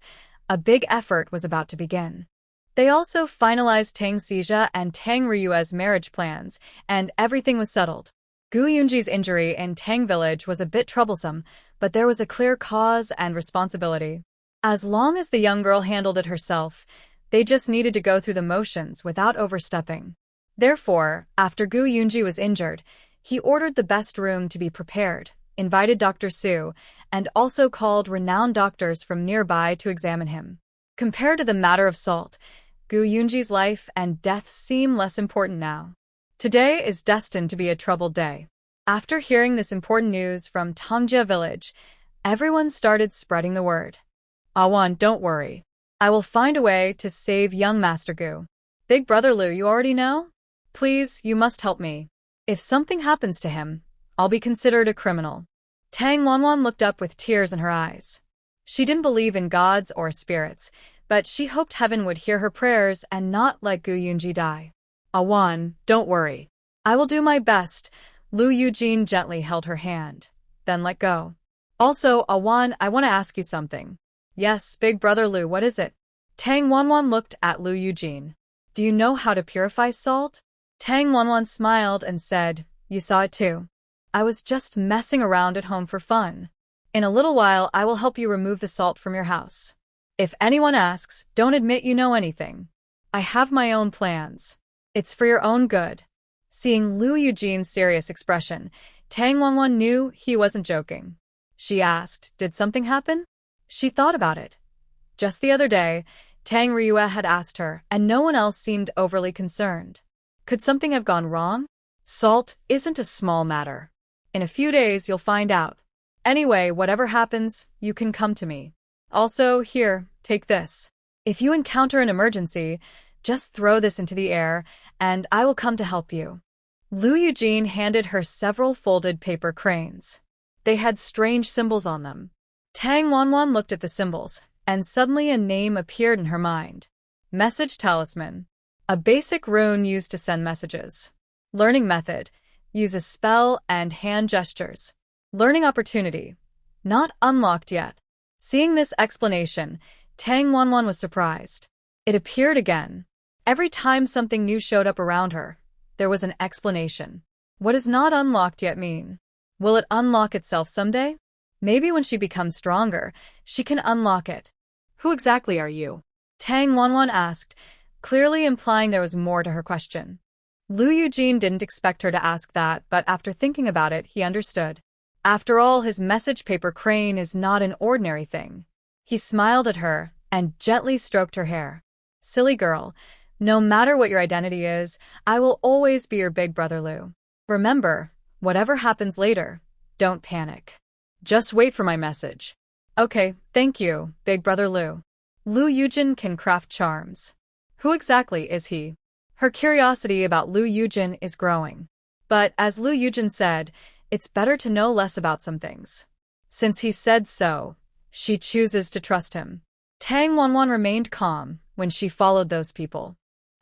a big effort was about to begin. They also finalized Tang Xija and Tang Ryue's marriage plans, and everything was settled. Gu Yunji's injury in Tang Village was a bit troublesome, but there was a clear cause and responsibility. As long as the young girl handled it herself, they just needed to go through the motions without overstepping. Therefore, after Gu Yunji was injured, he ordered the best room to be prepared, invited Dr. Su, and also called renowned doctors from nearby to examine him. Compared to the matter of salt, Gu Yunji's life and death seem less important now. Today is destined to be a troubled day. After hearing this important news from Tangjia village, everyone started spreading the word. Awan, don't worry. I will find a way to save young Master Gu. Big brother Lu, you already know? Please, you must help me. If something happens to him, I'll be considered a criminal. Tang Wanwan looked up with tears in her eyes. She didn't believe in gods or spirits, but she hoped heaven would hear her prayers and not let Gu Yunji die. Awan, don't worry. I will do my best. Lu Yujin gently held her hand, then let go. Also, Awan, I want to ask you something. Yes, big brother Lu, what is it? Tang Wanwan looked at Lu Yujin. Do you know how to purify salt? Tang Wanwan smiled and said, you saw it too. I was just messing around at home for fun. In a little while, I will help you remove the salt from your house. If anyone asks, don't admit you know anything. I have my own plans. It's for your own good. Seeing Lu Yujin's serious expression, Tang Wanwan knew he wasn't joking. She asked, did something happen? She thought about it. Just the other day, Tang Ryue had asked her, and no one else seemed overly concerned. Could something have gone wrong? Salt isn't a small matter. In a few days, you'll find out. Anyway, whatever happens, you can come to me. Also, here, take this. If you encounter an emergency, just throw this into the air, and I will come to help you. Lu Yujin handed her several folded paper cranes. They had strange symbols on them. Tang Wanwan looked at the symbols, and suddenly a name appeared in her mind. Message Talisman. A basic rune used to send messages. Learning method. Uses spell and hand gestures. Learning opportunity. Not unlocked yet. Seeing this explanation, Tang Wanwan was surprised. It appeared again. Every time something new showed up around her, there was an explanation. What does not unlocked yet mean? Will it unlock itself someday? Maybe when she becomes stronger, she can unlock it. Who exactly are you? Tang Wanwan asked, clearly implying there was more to her question. Lu Yujin didn't expect her to ask that, but after thinking about it, he understood. After all, his message paper crane is not an ordinary thing. He smiled at her and gently stroked her hair. Silly girl, no matter what your identity is, I will always be your big brother Lu. Remember, whatever happens later, don't panic. Just wait for my message. Okay, thank you, big brother Lu. Lu Yujin can craft charms. Who exactly is he? Her curiosity about Lu Yujin is growing. But as Lu Yujin said, it's better to know less about some things. Since he said so, she chooses to trust him. Tang Wanwan remained calm when she followed those people.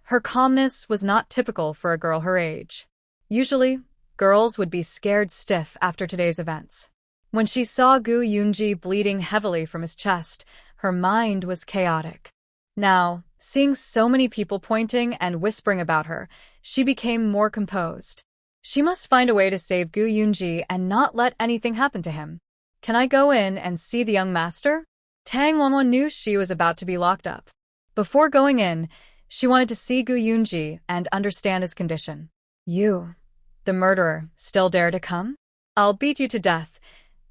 Her calmness was not typical for a girl her age. Usually, girls would be scared stiff after today's events. When she saw Gu Yunji bleeding heavily from his chest, her mind was chaotic. Now, seeing so many people pointing and whispering about her, she became more composed. She must find a way to save Gu Yunji and not let anything happen to him. Can I go in and see the young master? Tang Wanwan knew she was about to be locked up. Before going in, she wanted to see Gu Yunji and understand his condition. You, the murderer, still dare to come? I'll beat you to death.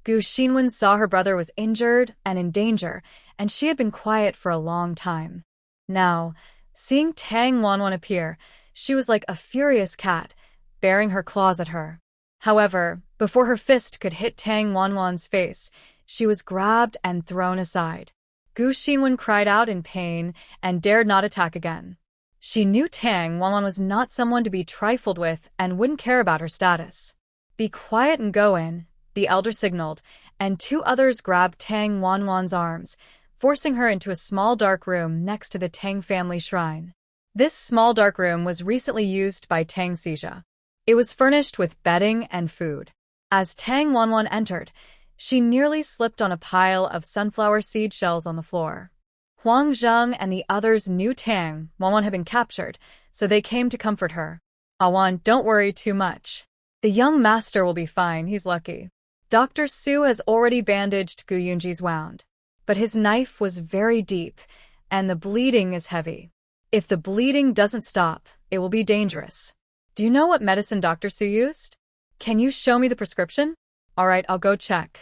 Gu Xinwen saw her brother was injured and in danger, and she had been quiet for a long time. Now, seeing Tang Wanwan appear, she was like a furious cat, baring her claws at her. However, before her fist could hit Tang Wanwan's face, she was grabbed and thrown aside. Gu Xinwen cried out in pain and dared not attack again. She knew Tang Wanwan was not someone to be trifled with and wouldn't care about her status. Be quiet and go in, the elder signaled, and two others grabbed Tang Wanwan's arms, forcing her into a small dark room next to the Tang family shrine. This small dark room was recently used by Tang Xija. It was furnished with bedding and food. As Tang Wanwan entered, she nearly slipped on a pile of sunflower seed shells on the floor. Huang Zheng and the others knew Tang Wanwan had been captured, so they came to comfort her. Awan, don't worry too much. The young master will be fine, he's lucky. Dr. Su has already bandaged Gu Yunji's wound. But his knife was very deep, and the bleeding is heavy. If the bleeding doesn't stop, it will be dangerous. Do you know what medicine Dr. Su used? Can you show me the prescription? All right, I'll go check.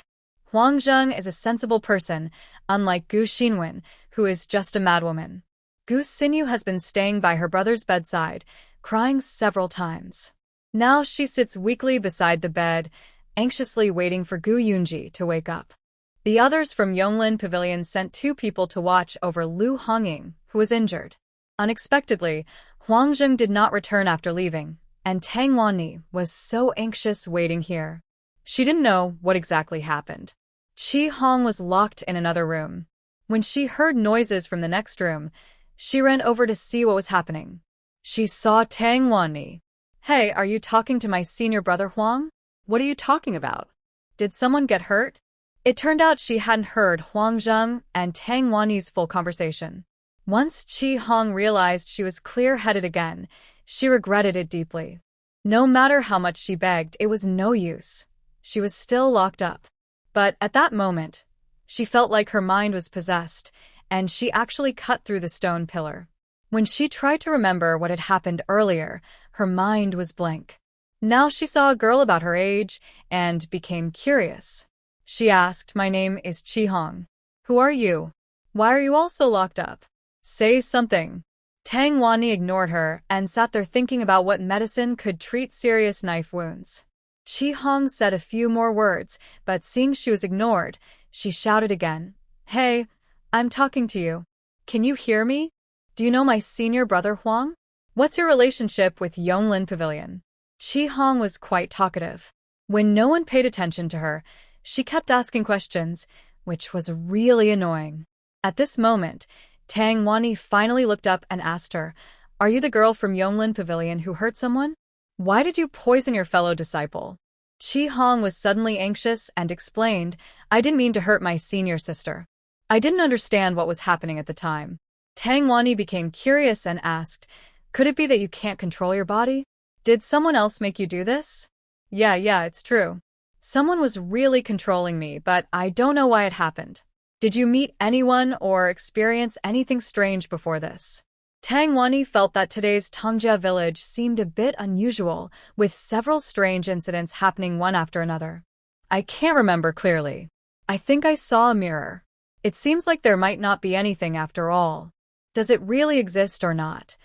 Huang Zheng is a sensible person, unlike Gu Xinwen, who is just a madwoman. Gu Xinyu has been staying by her brother's bedside, crying several times. Now she sits weakly beside the bed, anxiously waiting for Gu Yunji to wake up. The others from Yonglin Pavilion sent two people to watch over Lu Hongying, who was injured. Unexpectedly, Huang Zheng did not return after leaving, and Tang Wanni was so anxious waiting here. She didn't know what exactly happened. Qi Hong was locked in another room. When she heard noises from the next room, she ran over to see what was happening. She saw Tang Wanni. Hey, are you talking to my senior brother Huang? What are you talking about? Did someone get hurt? It turned out she hadn't heard Huang Zheng and Tang Wanni's full conversation. Once Qi Hong realized she was clear-headed again, she regretted it deeply. No matter how much she begged, it was no use. She was still locked up. But at that moment, she felt like her mind was possessed, and she actually cut through the stone pillar. When she tried to remember what had happened earlier, her mind was blank. Now she saw a girl about her age and became curious. She asked, "My name is Qi Hong. Who are you? Why are you also locked up? Say something." Tang Wanni ignored her and sat there thinking about what medicine could treat serious knife wounds. Qi Hong said a few more words, but seeing she was ignored, she shouted again. "Hey, I'm talking to you. Can you hear me? Do you know my senior brother Huang? What's your relationship with Yonglin Pavilion?" Qi Hong was quite talkative. When no one paid attention to her, she kept asking questions, which was really annoying. At this moment, Tang Wanni finally looked up and asked her, "Are you the girl from Yonglin Pavilion who hurt someone? Why did you poison your fellow disciple?" Qi Hong was suddenly anxious and explained, "I didn't mean to hurt my senior sister. I didn't understand what was happening at the time." Tang Wanni became curious and asked, "Could it be that you can't control your body? Did someone else make you do this?" Yeah, it's true. Someone was really controlling me, but I don't know why it happened. Did you meet anyone or experience anything strange before this?" Tang Wanni felt that today's Tongjia village seemed a bit unusual, with several strange incidents happening one after another. "I can't remember clearly. I think I saw a mirror. It seems like there might not be anything after all. Does it really exist or not?"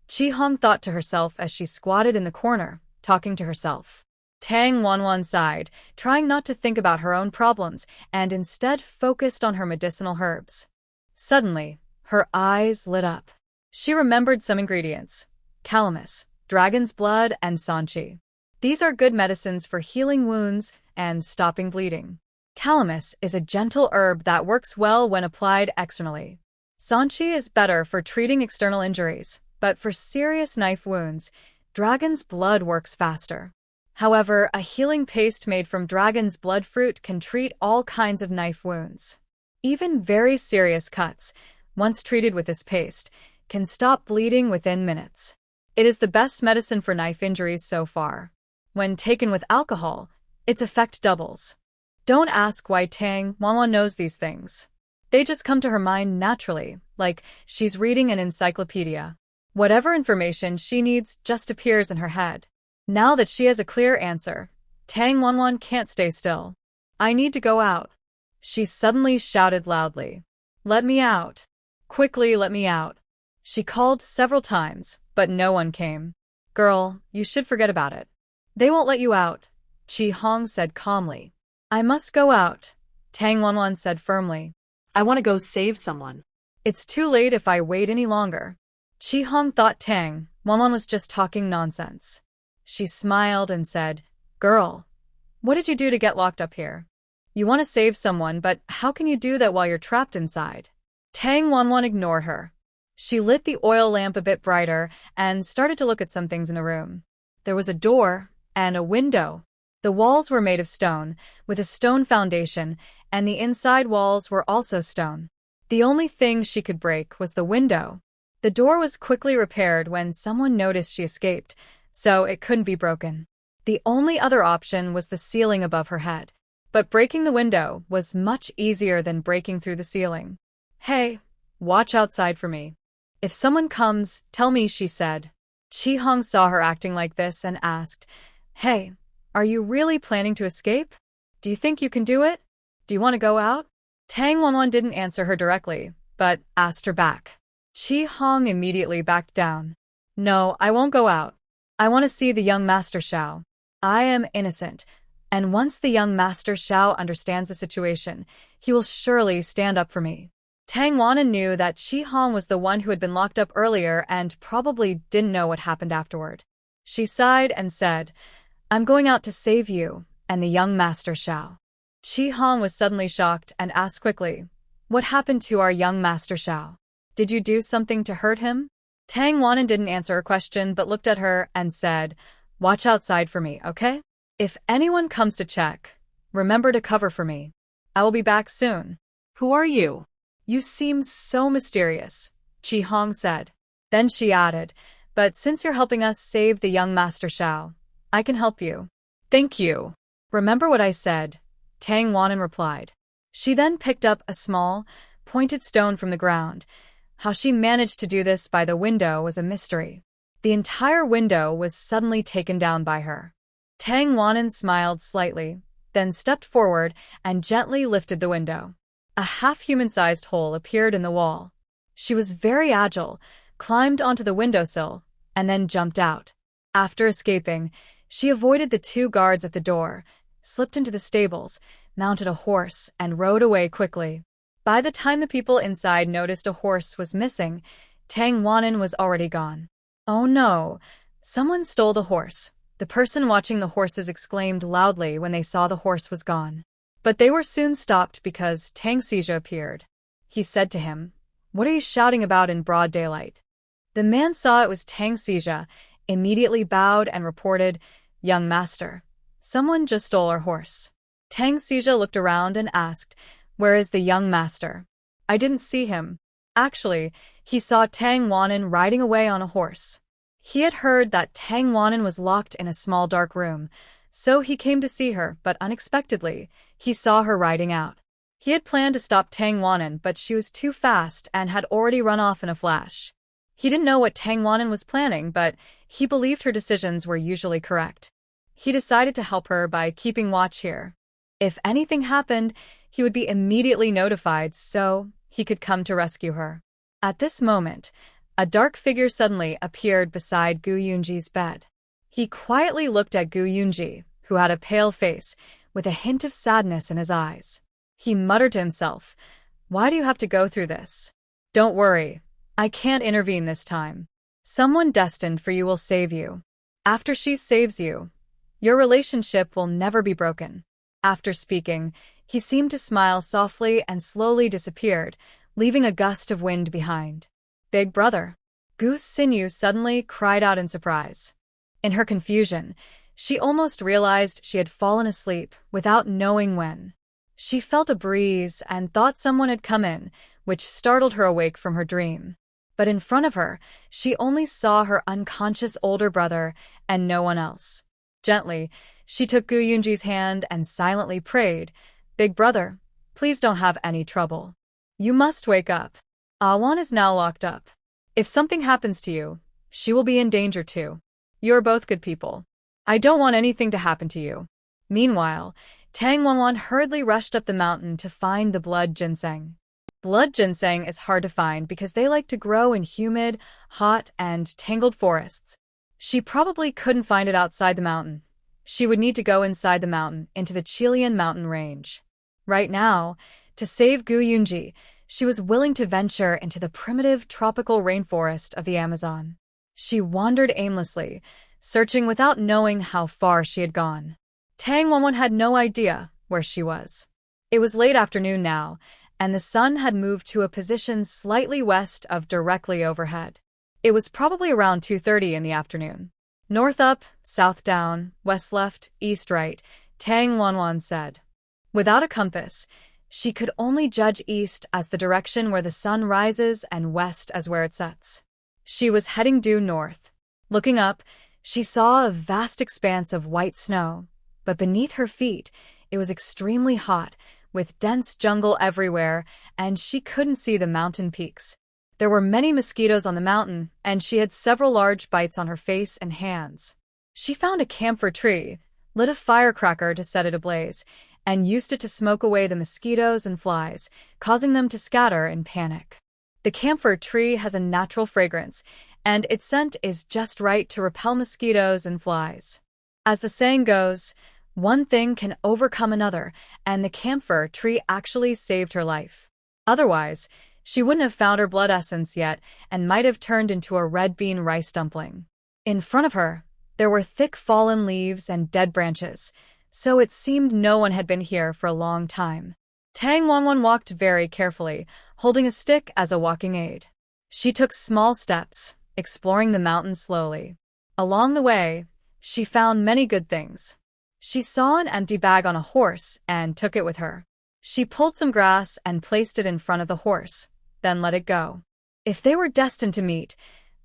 Qi Hong thought to herself as she squatted in the corner, talking to herself. Tang Wanwan sighed, trying not to think about her own problems, and instead focused on her medicinal herbs. Suddenly, her eyes lit up. She remembered some ingredients: calamus, dragon's blood, and sanchi. These are good medicines for healing wounds and stopping bleeding. Calamus is a gentle herb that works well when applied externally. Sanchi is better for treating external injuries, but for serious knife wounds, dragon's blood works faster. However, a healing paste made from dragon's blood fruit can treat all kinds of knife wounds. Even very serious cuts, once treated with this paste, can stop bleeding within minutes. It is the best medicine for knife injuries so far. When taken with alcohol, its effect doubles. Don't ask why Tang Wanwan knows these things. They just come to her mind naturally, like she's reading an encyclopedia. Whatever information she needs just appears in her head. Now that she has a clear answer, Tang Wanwan can't stay still. I need to go out. She suddenly shouted loudly. Let me out. Quickly, let me out. She called several times, but no one came. Girl, you should forget about it. They won't let you out, Chi Hong said calmly. I must go out, Tang Wanwan said firmly. I want to go save someone. It's too late if I wait any longer. Chi Hong thought Tang Wanwan was just talking nonsense. She smiled and said, Girl, what did you do to get locked up here? You want to save someone, but how can you do that while you're trapped inside? Tang Wanwan ignored her. She lit the oil lamp a bit brighter and started to look at some things in the room. There was a door and a window. The walls were made of stone, with a stone foundation, and the inside walls were also stone. The only thing she could break was the window. The door was quickly repaired when someone noticed she escaped, so it couldn't be broken. The only other option was the ceiling above her head. But breaking the window was much easier than breaking through the ceiling. Hey, watch outside for me. If someone comes, tell me, she said. Chi Hong saw her acting like this and asked, Hey, are you really planning to escape? Do you think you can do it? Do you want to go out? Tang Wanwan didn't answer her directly, but asked her back. Chi Hong immediately backed down. No, I won't go out. I want to see the young Master Xiao. I am innocent, and once the young Master Xiao understands the situation, he will surely stand up for me. Tang Wanwan knew that Chi Hong was the one who had been locked up earlier and probably didn't know what happened afterward. She sighed and said, I'm going out to save you and the young Master Xiao. Chi Hong was suddenly shocked and asked quickly, What happened to our young Master Xiao? Did you do something to hurt him? Tang Wanwan didn't answer her question but looked at her and said, Watch outside for me, okay? If anyone comes to check, remember to cover for me. I will be back soon. Who are you? You seem so mysterious, Chi Hong said. Then she added, But since you're helping us save the young Master Xiao, I can help you. Thank you. Remember what I said, Tang Wanwan replied. She then picked up a small, pointed stone from the ground. How she managed to do this by the window was a mystery. The entire window was suddenly taken down by her. Tang Wanwan smiled slightly, then stepped forward and gently lifted the window. A half-human-sized hole appeared in the wall. She was very agile, climbed onto the windowsill, and then jumped out. After escaping, she avoided the two guards at the door, slipped into the stables, mounted a horse, and rode away quickly. By the time the people inside noticed a horse was missing, Tang Wanwan was already gone. Oh no! Someone stole the horse. The person watching the horses exclaimed loudly when they saw the horse was gone. But they were soon stopped because Tang Xija appeared. He said to him, What are you shouting about in broad daylight? The man saw it was Tang Xija, immediately bowed and reported, Young master, someone just stole our horse. Tang Xija looked around and asked, Where is the young master? I didn't see him. Actually, he saw Tang Wanwan riding away on a horse. He had heard that Tang Wanwan was locked in a small dark room, so he came to see her, but unexpectedly, he saw her riding out. He had planned to stop Tang Wanwan, but she was too fast and had already run off in a flash. He didn't know what Tang Wanwan was planning, but he believed her decisions were usually correct. He decided to help her by keeping watch here. If anything happened, he would be immediately notified so he could come to rescue her. At this moment, a dark figure suddenly appeared beside Gu Yunji's bed. He quietly looked at Gu Yunji, who had a pale face, with a hint of sadness in his eyes. He muttered to himself, Why do you have to go through this? Don't worry, I can't intervene this time. Someone destined for you will save you. After she saves you, your relationship will never be broken. After speaking, he seemed to smile softly and slowly disappeared, leaving a gust of wind behind. Big brother. Gu Xinyu suddenly cried out in surprise. In her confusion, She almost realized she had fallen asleep without knowing when. She felt a breeze and thought someone had come in, which startled her awake from her dream. But in front of her, she only saw her unconscious older brother and no one else. Gently, she took Gu Yunji's hand and silently prayed, "Big brother, please don't have any trouble. You must wake up. Awan is now locked up. If something happens to you, she will be in danger too. You're both good people. I don't want anything to happen to you." Meanwhile, Tang Wanwan hurriedly rushed up the mountain to find the blood ginseng. Blood ginseng is hard to find because they like to grow in humid, hot, and tangled forests. She probably couldn't find it outside the mountain. She would need to go inside the mountain into the Chilean mountain range. Right now, to save Gu Yunji, she was willing to venture into the primitive tropical rainforest of the Amazon. She wandered aimlessly, searching without knowing how far she had gone. Tang Wanwan had no idea where she was. It was late afternoon now, and the sun had moved to a position slightly west of directly overhead. It was probably around 2:30 in the afternoon. "North up, south down, west left, east right," Tang Wanwan said. Without a compass, she could only judge east as the direction where the sun rises and west as where it sets. She was heading due north. Looking up, she saw a vast expanse of white snow, but beneath her feet, it was extremely hot, with dense jungle everywhere, and she couldn't see the mountain peaks. There were many mosquitoes on the mountain, and she had several large bites on her face and hands. She found a camphor tree, lit a firecracker to set it ablaze, and used it to smoke away the mosquitoes and flies, causing them to scatter in panic. The camphor tree has a natural fragrance, and its scent is just right to repel mosquitoes and flies. As the saying goes, one thing can overcome another, and the camphor tree actually saved her life. Otherwise, she wouldn't have found her blood essence yet and might have turned into a red bean rice dumpling. In front of her, there were thick fallen leaves and dead branches, so it seemed no one had been here for a long time. Tang Wanwan walked very carefully, holding a stick as a walking aid. She took small steps, exploring the mountain slowly. Along the way, she found many good things. She saw an empty bag on a horse and took it with her. She pulled some grass and placed it in front of the horse, then let it go. If they were destined to meet,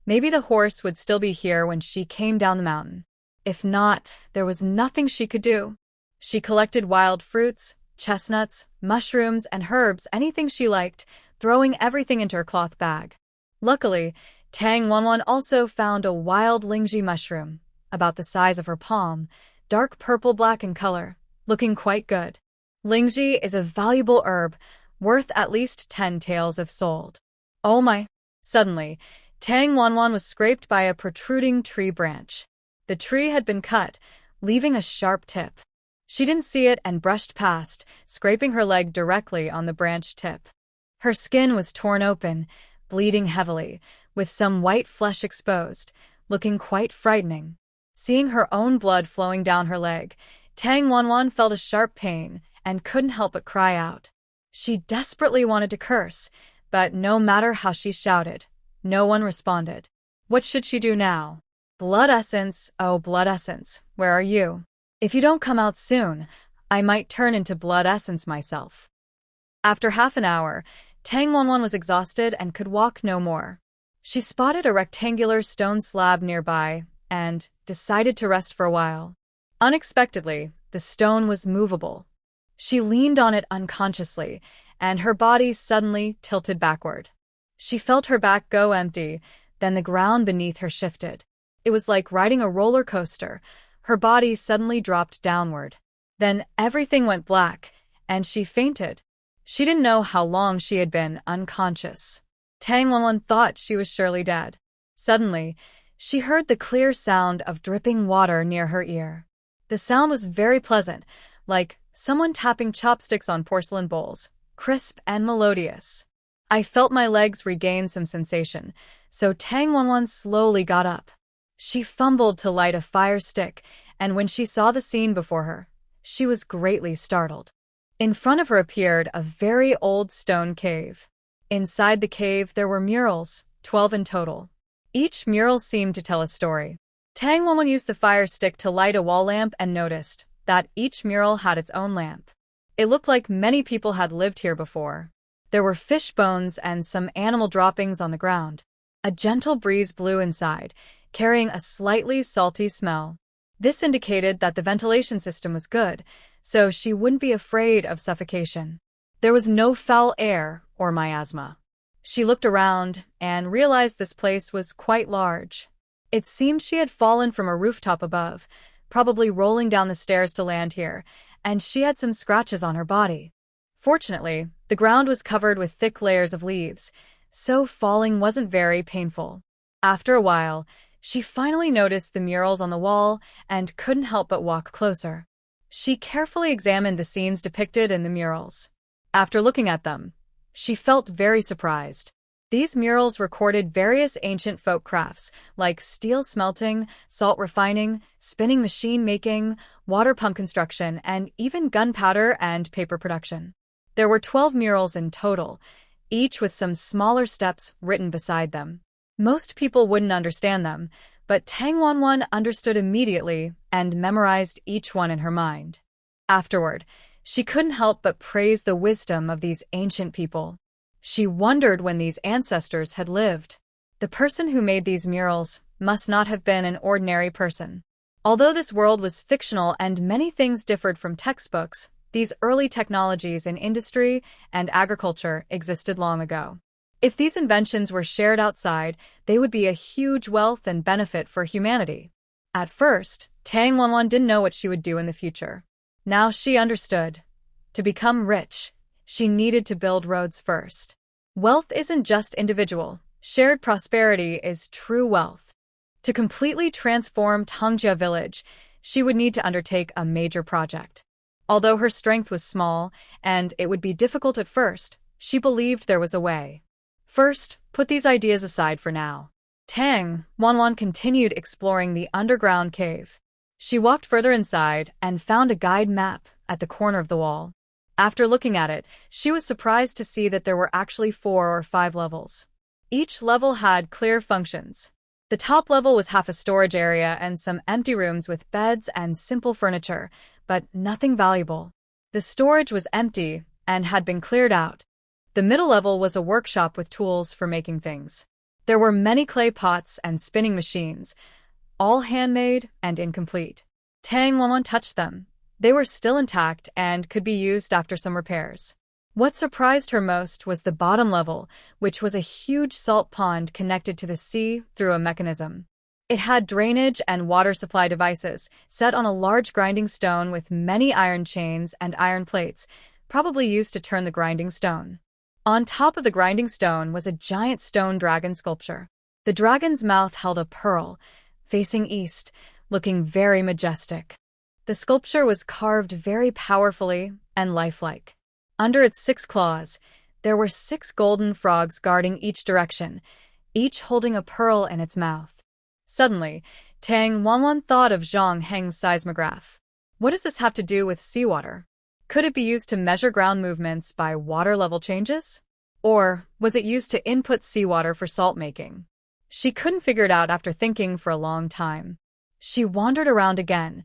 maybe the horse would still be here when she came down the mountain. If not, there was nothing she could do. She collected wild fruits, chestnuts, mushrooms, and herbs, anything she liked, throwing everything into her cloth bag. Luckily, Tang Wanwan also found a wild lingji mushroom, about the size of her palm, dark purple-black in color, looking quite good. Lingji is a valuable herb, worth at least 10 taels if sold. Oh my! Suddenly, Tang Wanwan was scraped by a protruding tree branch. The tree had been cut, leaving a sharp tip. She didn't see it and brushed past, scraping her leg directly on the branch tip. Her skin was torn open, bleeding heavily, with some white flesh exposed, looking quite frightening. Seeing her own blood flowing down her leg, Tang Wanwan felt a sharp pain and couldn't help but cry out. She desperately wanted to curse, but no matter how she shouted, no one responded. What should she do now? "Blood essence, oh blood essence, where are you? If you don't come out soon, I might turn into blood essence myself." After half an hour, Tang Wanwan was exhausted and could walk no more. She spotted a rectangular stone slab nearby and decided to rest for a while. Unexpectedly, the stone was movable. She leaned on it unconsciously, and her body suddenly tilted backward. She felt her back go empty, then the ground beneath her shifted. It was like riding a roller coaster. Her body suddenly dropped downward. Then everything went black, and she fainted. She didn't know how long she had been unconscious. Tang Wanwan thought she was surely dead. Suddenly, she heard the clear sound of dripping water near her ear. The sound was very pleasant, like someone tapping chopsticks on porcelain bowls, crisp and melodious. I felt my legs regain some sensation, so Tang Wanwan slowly got up. She fumbled to light a fire stick, and when she saw the scene before her, she was greatly startled. In front of her appeared a very old stone cave. Inside the cave there were murals, 12 in total. Each mural seemed to tell a story. Tang Wanwan used the fire stick to light a wall lamp and noticed that each mural had its own lamp. It looked like many people had lived here before. There were fish bones and some animal droppings on the ground. A gentle breeze blew inside, carrying a slightly salty smell. This indicated that the ventilation system was good, so she wouldn't be afraid of suffocation. There was no foul air or miasma. She looked around and realized this place was quite large. It seemed she had fallen from a rooftop above, probably rolling down the stairs to land here, and she had some scratches on her body. Fortunately, the ground was covered with thick layers of leaves, so falling wasn't very painful. After a while, she finally noticed the murals on the wall and couldn't help but walk closer. She carefully examined the scenes depicted in the murals. After looking at them, she felt very surprised. These murals recorded various ancient folk crafts, like steel smelting, salt refining, spinning machine making, water pump construction, and even gunpowder and paper production. There were 12 murals in total, each with some smaller steps written beside them. Most people wouldn't understand them, but Tang Wanwan understood immediately and memorized each one in her mind. Afterward, she couldn't help but praise the wisdom of these ancient people. She wondered when these ancestors had lived. The person who made these murals must not have been an ordinary person. Although this world was fictional and many things differed from textbooks, these early technologies in industry and agriculture existed long ago. If these inventions were shared outside, they would be a huge wealth and benefit for humanity. At first, Tang Wanwan didn't know what she would do in the future. Now she understood. To become rich, she needed to build roads first. Wealth isn't just individual. Shared prosperity is true wealth. To completely transform Tangjia village, she would need to undertake a major project. Although her strength was small, and it would be difficult at first, she believed there was a way. First, put these ideas aside for now. Tang Wanwan continued exploring the underground cave. She walked further inside and found a guide map at the corner of the wall. After looking at it, she was surprised to see that there were actually 4 or 5 levels. Each level had clear functions. The top level was half a storage area and some empty rooms with beds and simple furniture, but nothing valuable. The storage was empty and had been cleared out. The middle level was a workshop with tools for making things. There were many clay pots and spinning machines, all handmade and incomplete. Tang Wanwan touched them. They were still intact and could be used after some repairs. What surprised her most was the bottom level, which was a huge salt pond connected to the sea through a mechanism. It had drainage and water supply devices set on a large grinding stone with many iron chains and iron plates, probably used to turn the grinding stone. On top of the grinding stone was a giant stone dragon sculpture. The dragon's mouth held a pearl, facing east, looking very majestic. The sculpture was carved very powerfully and lifelike. Under its 6 claws, there were 6 golden frogs guarding each direction, each holding a pearl in its mouth. Suddenly, Tang Wanwan thought of Zhang Heng's seismograph. What does this have to do with seawater? Could it be used to measure ground movements by water level changes? Or was it used to input seawater for salt making? She couldn't figure it out after thinking for a long time. She wandered around again.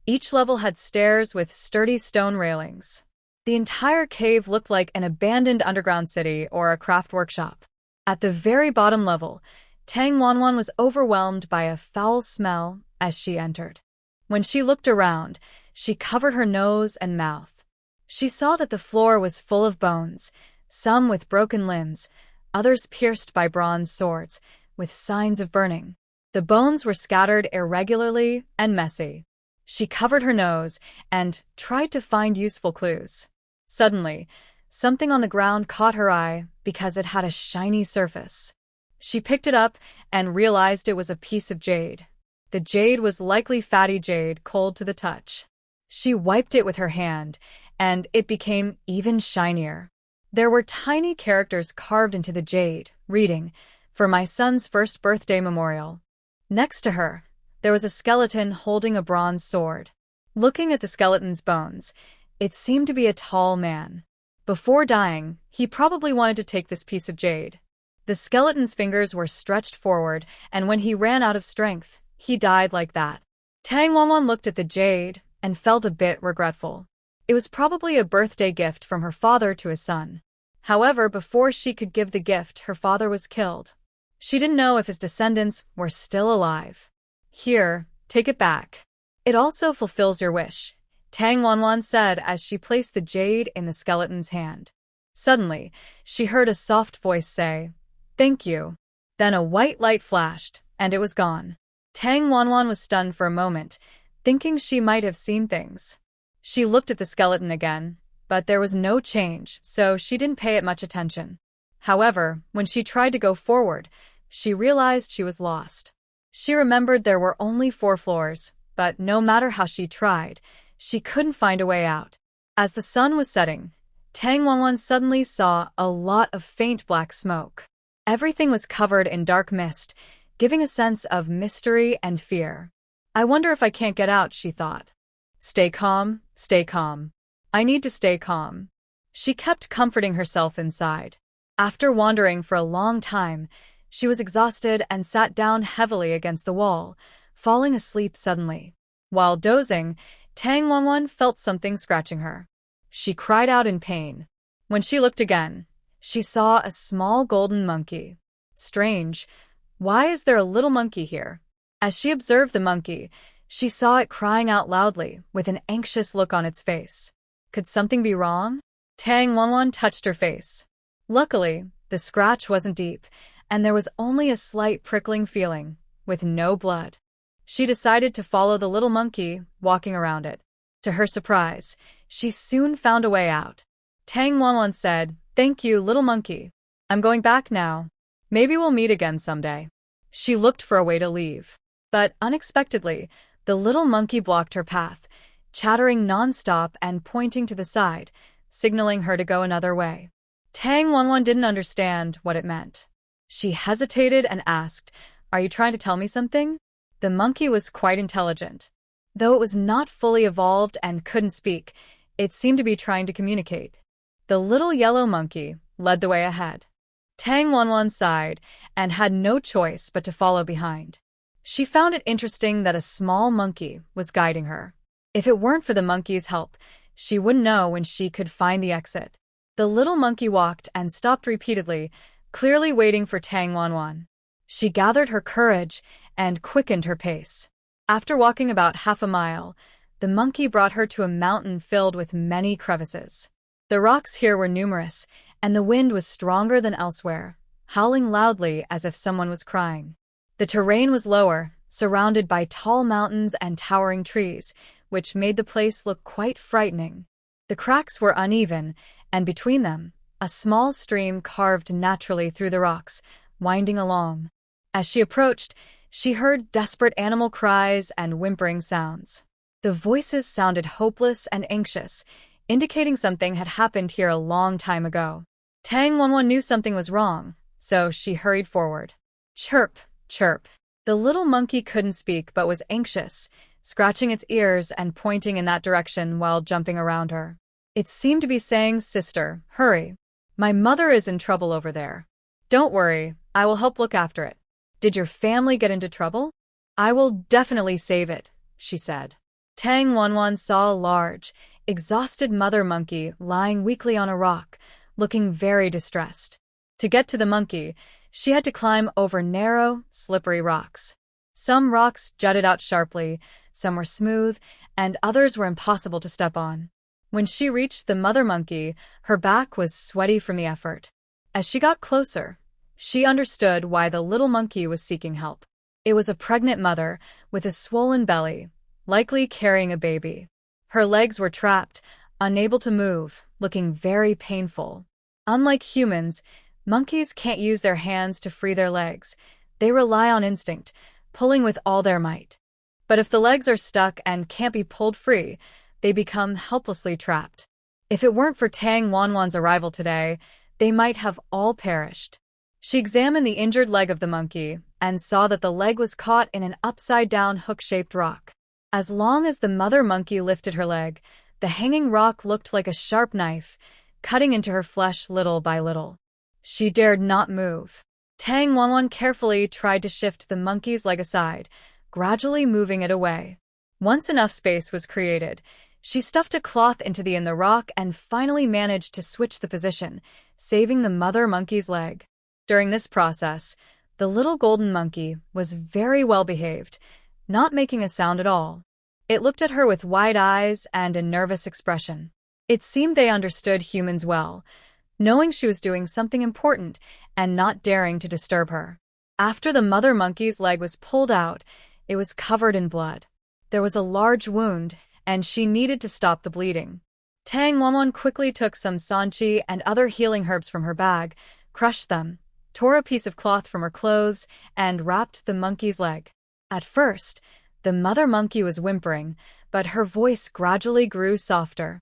Each level had stairs with sturdy stone railings. The entire cave looked like an abandoned underground city or a craft workshop. At the very bottom level, Tang Wanwan was overwhelmed by a foul smell as she entered. When she looked around, she covered her nose and mouth. She saw that the floor was full of bones, some with broken limbs, others pierced by bronze swords, with signs of burning. The bones were scattered irregularly and messy. She covered her nose and tried to find useful clues. Suddenly, something on the ground caught her eye because it had a shiny surface. She picked it up and realized it was a piece of jade. The jade was likely fatty jade, cold to the touch. She wiped it with her hand, and it became even shinier. There were tiny characters carved into the jade, reading, "For my son's first birthday memorial." Next to her, there was a skeleton holding a bronze sword. Looking at the skeleton's bones, it seemed to be a tall man. Before dying, he probably wanted to take this piece of jade. The skeleton's fingers were stretched forward, and when he ran out of strength, He died like that. Tang Wanwan looked at the jade and felt a bit regretful. It was probably a birthday gift from her father to his son. However, before she could give the gift, her father was killed. She didn't know if his descendants were still alive. Here, take it back. It also fulfills your wish, Tang Wanwan said as she placed the jade in the skeleton's hand. Suddenly, she heard a soft voice say, "Thank you." Then a white light flashed, and it was gone. Tang Wanwan was stunned for a moment, thinking she might have seen things. She looked at the skeleton again, but there was no change, so she didn't pay it much attention. However, when she tried to go forward, she realized she was lost. She remembered there were only 4 floors, but no matter how she tried, she couldn't find a way out. As the sun was setting, Tang Wanwan suddenly saw a lot of faint black smoke. Everything was covered in dark mist, giving a sense of mystery and fear. I wonder if I can't get out, she thought. Stay calm, stay calm. I need to stay calm. She kept comforting herself inside. After wandering for a long time, she was exhausted and sat down heavily against the wall, falling asleep suddenly. While dozing, Tang Wanwan felt something scratching her. She cried out in pain. When she looked again, she saw a small golden monkey. Strange. Why is there a little monkey here? As she observed the monkey, she saw it crying out loudly with an anxious look on its face. Could something be wrong? Tang Wanwan touched her face. Luckily, the scratch wasn't deep, and there was only a slight prickling feeling, with no blood. She decided to follow the little monkey, walking around it. To her surprise, she soon found a way out. Tang Wanwan said, "Thank you, little monkey. I'm going back now. Maybe we'll meet again someday." She looked for a way to leave. But unexpectedly, the little monkey blocked her path, chattering non-stop and pointing to the side, signaling her to go another way. Tang Wanwan didn't understand what it meant. She hesitated and asked, "Are you trying to tell me something?" The monkey was quite intelligent. Though it was not fully evolved and couldn't speak, it seemed to be trying to communicate. The little yellow monkey led the way ahead. Tang Wanwan sighed and had no choice but to follow behind. She found it interesting that a small monkey was guiding her. If it weren't for the monkey's help, she wouldn't know when she could find the exit. The little monkey walked and stopped repeatedly, clearly waiting for Tang Wanwan. She gathered her courage and quickened her pace. After walking about half a mile, the monkey brought her to a mountain filled with many crevices. The rocks here were numerous, and the wind was stronger than elsewhere, howling loudly as if someone was crying. The terrain was lower, surrounded by tall mountains and towering trees, which made the place look quite frightening. The cracks were uneven, and between them, a small stream carved naturally through the rocks, winding along. As she approached, she heard desperate animal cries and whimpering sounds. The voices sounded hopeless and anxious, indicating something had happened here a long time ago. Tang Wanwan knew something was wrong, so she hurried forward. Chirp, chirp. The little monkey couldn't speak but was anxious, scratching its ears and pointing in that direction while jumping around her. It seemed to be saying, "Sister, hurry. My mother is in trouble over there. Don't worry, I will help look after it. Did your family get into trouble? I will definitely save it," she said. Tang Wanwan saw a large, exhausted mother monkey lying weakly on a rock, looking very distressed. To get to the monkey, she had to climb over narrow, slippery rocks. Some rocks jutted out sharply, some were smooth, and others were impossible to step on. When she reached the mother monkey, her back was sweaty from the effort. As she got closer, she understood why the little monkey was seeking help. It was a pregnant mother with a swollen belly, likely carrying a baby. Her legs were trapped, unable to move, looking very painful. Unlike humans, monkeys can't use their hands to free their legs. They rely on instinct, pulling with all their might. But if the legs are stuck and can't be pulled free, they become helplessly trapped. If it weren't for Tang Wanwan's arrival today, they might have all perished. She examined the injured leg of the monkey and saw that the leg was caught in an upside-down hook-shaped rock. As long as the mother monkey lifted her leg, the hanging rock looked like a sharp knife, cutting into her flesh little by little. She dared not move. Tang Wanwan carefully tried to shift the monkey's leg aside, gradually moving it away. Once enough space was created, she stuffed a cloth into the rock and finally managed to switch the position, saving the mother monkey's leg. During this process, the little golden monkey was very well behaved, not making a sound at all. It looked at her with wide eyes and a nervous expression. It seemed they understood humans well, knowing she was doing something important and not daring to disturb her. After the mother monkey's leg was pulled out, it was covered in blood. There was a large wound, and she needed to stop the bleeding. Tang Wanwan quickly took some sanchi and other healing herbs from her bag, crushed them, tore a piece of cloth from her clothes, and wrapped the monkey's leg. At first, the mother monkey was whimpering, but her voice gradually grew softer.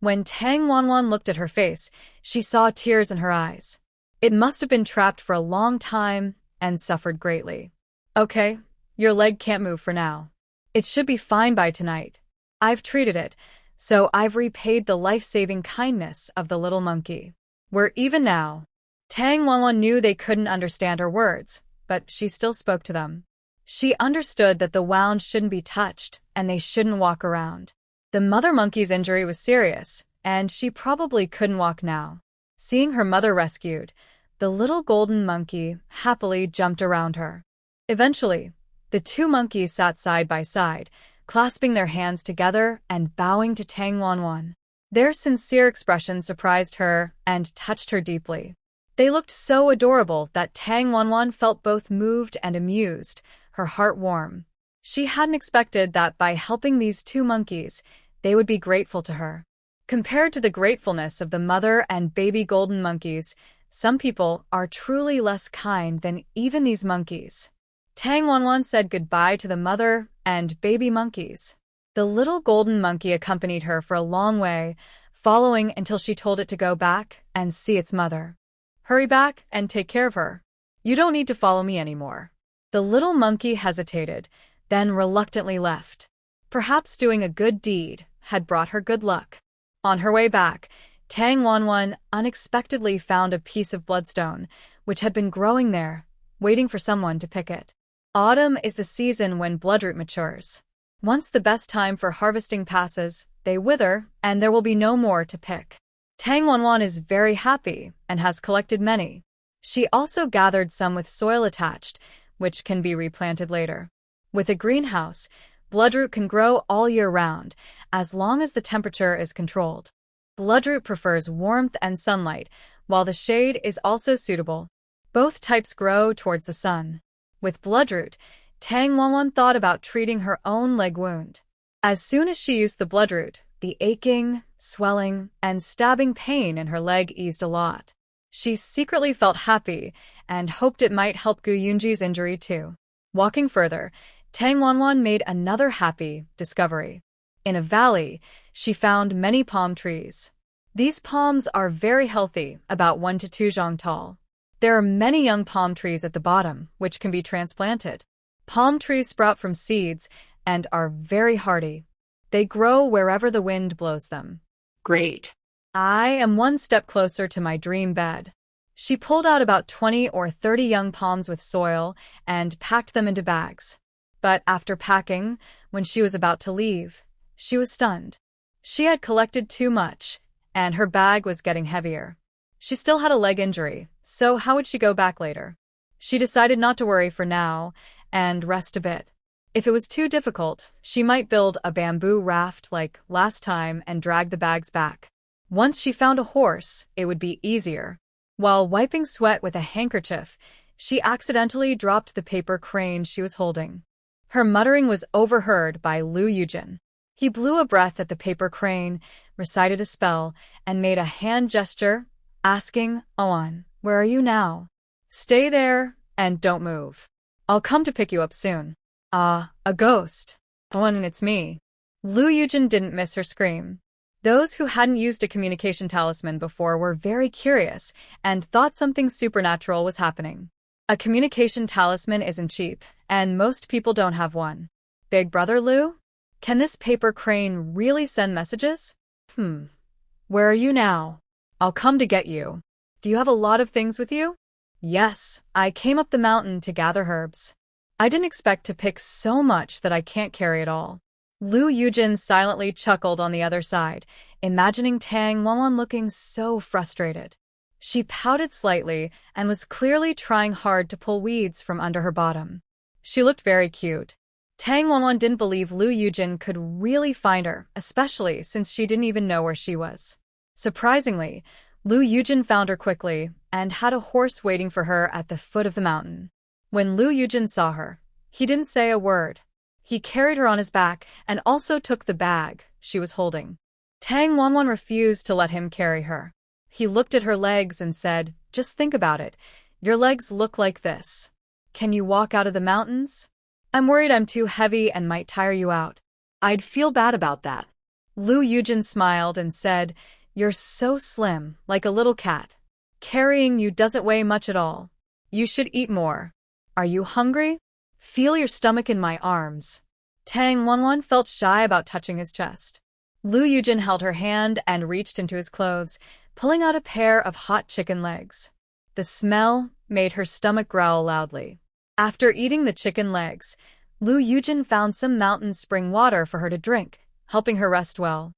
When Tang Wanwan looked at her face, she saw tears in her eyes. It must have been trapped for a long time and suffered greatly. Okay, your leg can't move for now. It should be fine by tonight. I've treated it, so I've repaid the life-saving kindness of the little monkey. We're even now. Tang Wanwan knew they couldn't understand her words, but she still spoke to them. She understood that the wound shouldn't be touched and they shouldn't walk around. The mother monkey's injury was serious, and she probably couldn't walk now. Seeing her mother rescued, the little golden monkey happily jumped around her. Eventually, the two monkeys sat side by side, clasping their hands together and bowing to Tang Wanwan. Their sincere expression surprised her and touched her deeply. They looked so adorable that Tang Wanwan felt both moved and amused, her heart warm. She hadn't expected that by helping these two monkeys, they would be grateful to her. Compared to the gratefulness of the mother and baby golden monkeys, some people are truly less kind than even these monkeys. Tang Wanwan said goodbye to the mother and baby monkeys. The little golden monkey accompanied her for a long way, following until she told it to go back and see its mother. Hurry back and take care of her. You don't need to follow me anymore. The little monkey hesitated, then reluctantly left. Perhaps doing a good deed had brought her good luck. On her way back, Tang Wanwan unexpectedly found a piece of bloodstone, which had been growing there, waiting for someone to pick it. Autumn is the season when bloodroot matures. Once the best time for harvesting passes, they wither, and there will be no more to pick. Tang Wanwan is very happy and has collected many. She also gathered some with soil attached, which can be replanted later. With a greenhouse, bloodroot can grow all year round, as long as the temperature is controlled. Bloodroot prefers warmth and sunlight, while the shade is also suitable. Both types grow towards the sun. With bloodroot, Tang Wanwan thought about treating her own leg wound. As soon as she used the bloodroot, the aching, swelling, and stabbing pain in her leg eased a lot. She secretly felt happy and hoped it might help Gu Yunji's injury too. Walking further, Tang Wanwan made another happy discovery. In a valley, she found many palm trees. These palms are very healthy, about 1 to 2 zhang tall. There are many young palm trees at the bottom, which can be transplanted. Palm trees sprout from seeds and are very hardy. They grow wherever the wind blows them. Great. I am one step closer to my dream bed. She pulled out about 20 or 30 young palms with soil and packed them into bags. But after packing, when she was about to leave, she was stunned. She had collected too much, and her bag was getting heavier. She still had a leg injury, so how would she go back later? She decided not to worry for now and rest a bit. If it was too difficult, she might build a bamboo raft like last time and drag the bags back. Once she found a horse, it would be easier. While wiping sweat with a handkerchief, she accidentally dropped the paper crane she was holding. Her muttering was overheard by Lu Yujin. He blew a breath at the paper crane, recited a spell, and made a hand gesture, asking, "Oan, where are you now? Stay there and don't move. I'll come to pick you up soon." "Ah, a ghost. Oan, and it's me." Lu Yujin didn't miss her scream. Those who hadn't used a communication talisman before were very curious and thought something supernatural was happening. A communication talisman isn't cheap, and most people don't have one. Big brother Lu? Can this paper crane really send messages? Where are you now? I'll come to get you. Do you have a lot of things with you? Yes, I came up the mountain to gather herbs. I didn't expect to pick so much that I can't carry it all. Lu Yujin silently chuckled on the other side, imagining Tang Wanwan looking so frustrated. She pouted slightly and was clearly trying hard to pull weeds from under her bottom. She looked very cute. Tang Wanwan didn't believe Lu Yujin could really find her, especially since she didn't even know where she was. Surprisingly, Lu Yujin found her quickly and had a horse waiting for her at the foot of the mountain. When Lu Yujin saw her, he didn't say a word. He carried her on his back and also took the bag she was holding. Tang Wanwan refused to let him carry her. He looked at her legs and said, "Just think about it. Your legs look like this. Can you walk out of the mountains? I'm worried I'm too heavy and might tire you out." I'd feel bad about that. Lu Yujin smiled and said, "You're so slim, like a little cat. Carrying you doesn't weigh much at all. You should eat more. Are you hungry? Feel your stomach in my arms." Tang Wanwan felt shy about touching his chest. Lu Yujin held her hand and reached into his clothes, pulling out a pair of hot chicken legs. The smell made her stomach growl loudly. After eating the chicken legs, Lu Yujin found some mountain spring water for her to drink, helping her rest well.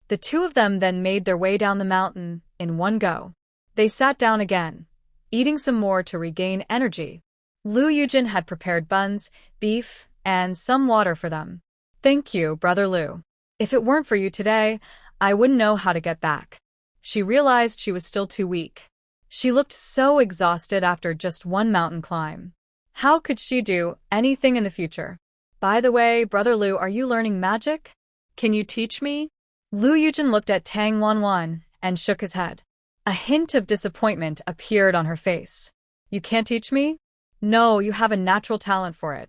The two of them then made their way down the mountain in one go. They sat down again, eating some more to regain energy. Lu Yujin had prepared buns, beef, and some water for them. "Thank you, Brother Lu. If it weren't for you today, I wouldn't know how to get back." She realized she was still too weak. She looked so exhausted after just one mountain climb. How could she do anything in the future? "By the way, Brother Lu, are you learning magic? Can you teach me?" Lu Yujin looked at Tang Wanwan and shook his head. A hint of disappointment appeared on her face. "You can't teach me?" "No, you have a natural talent for it.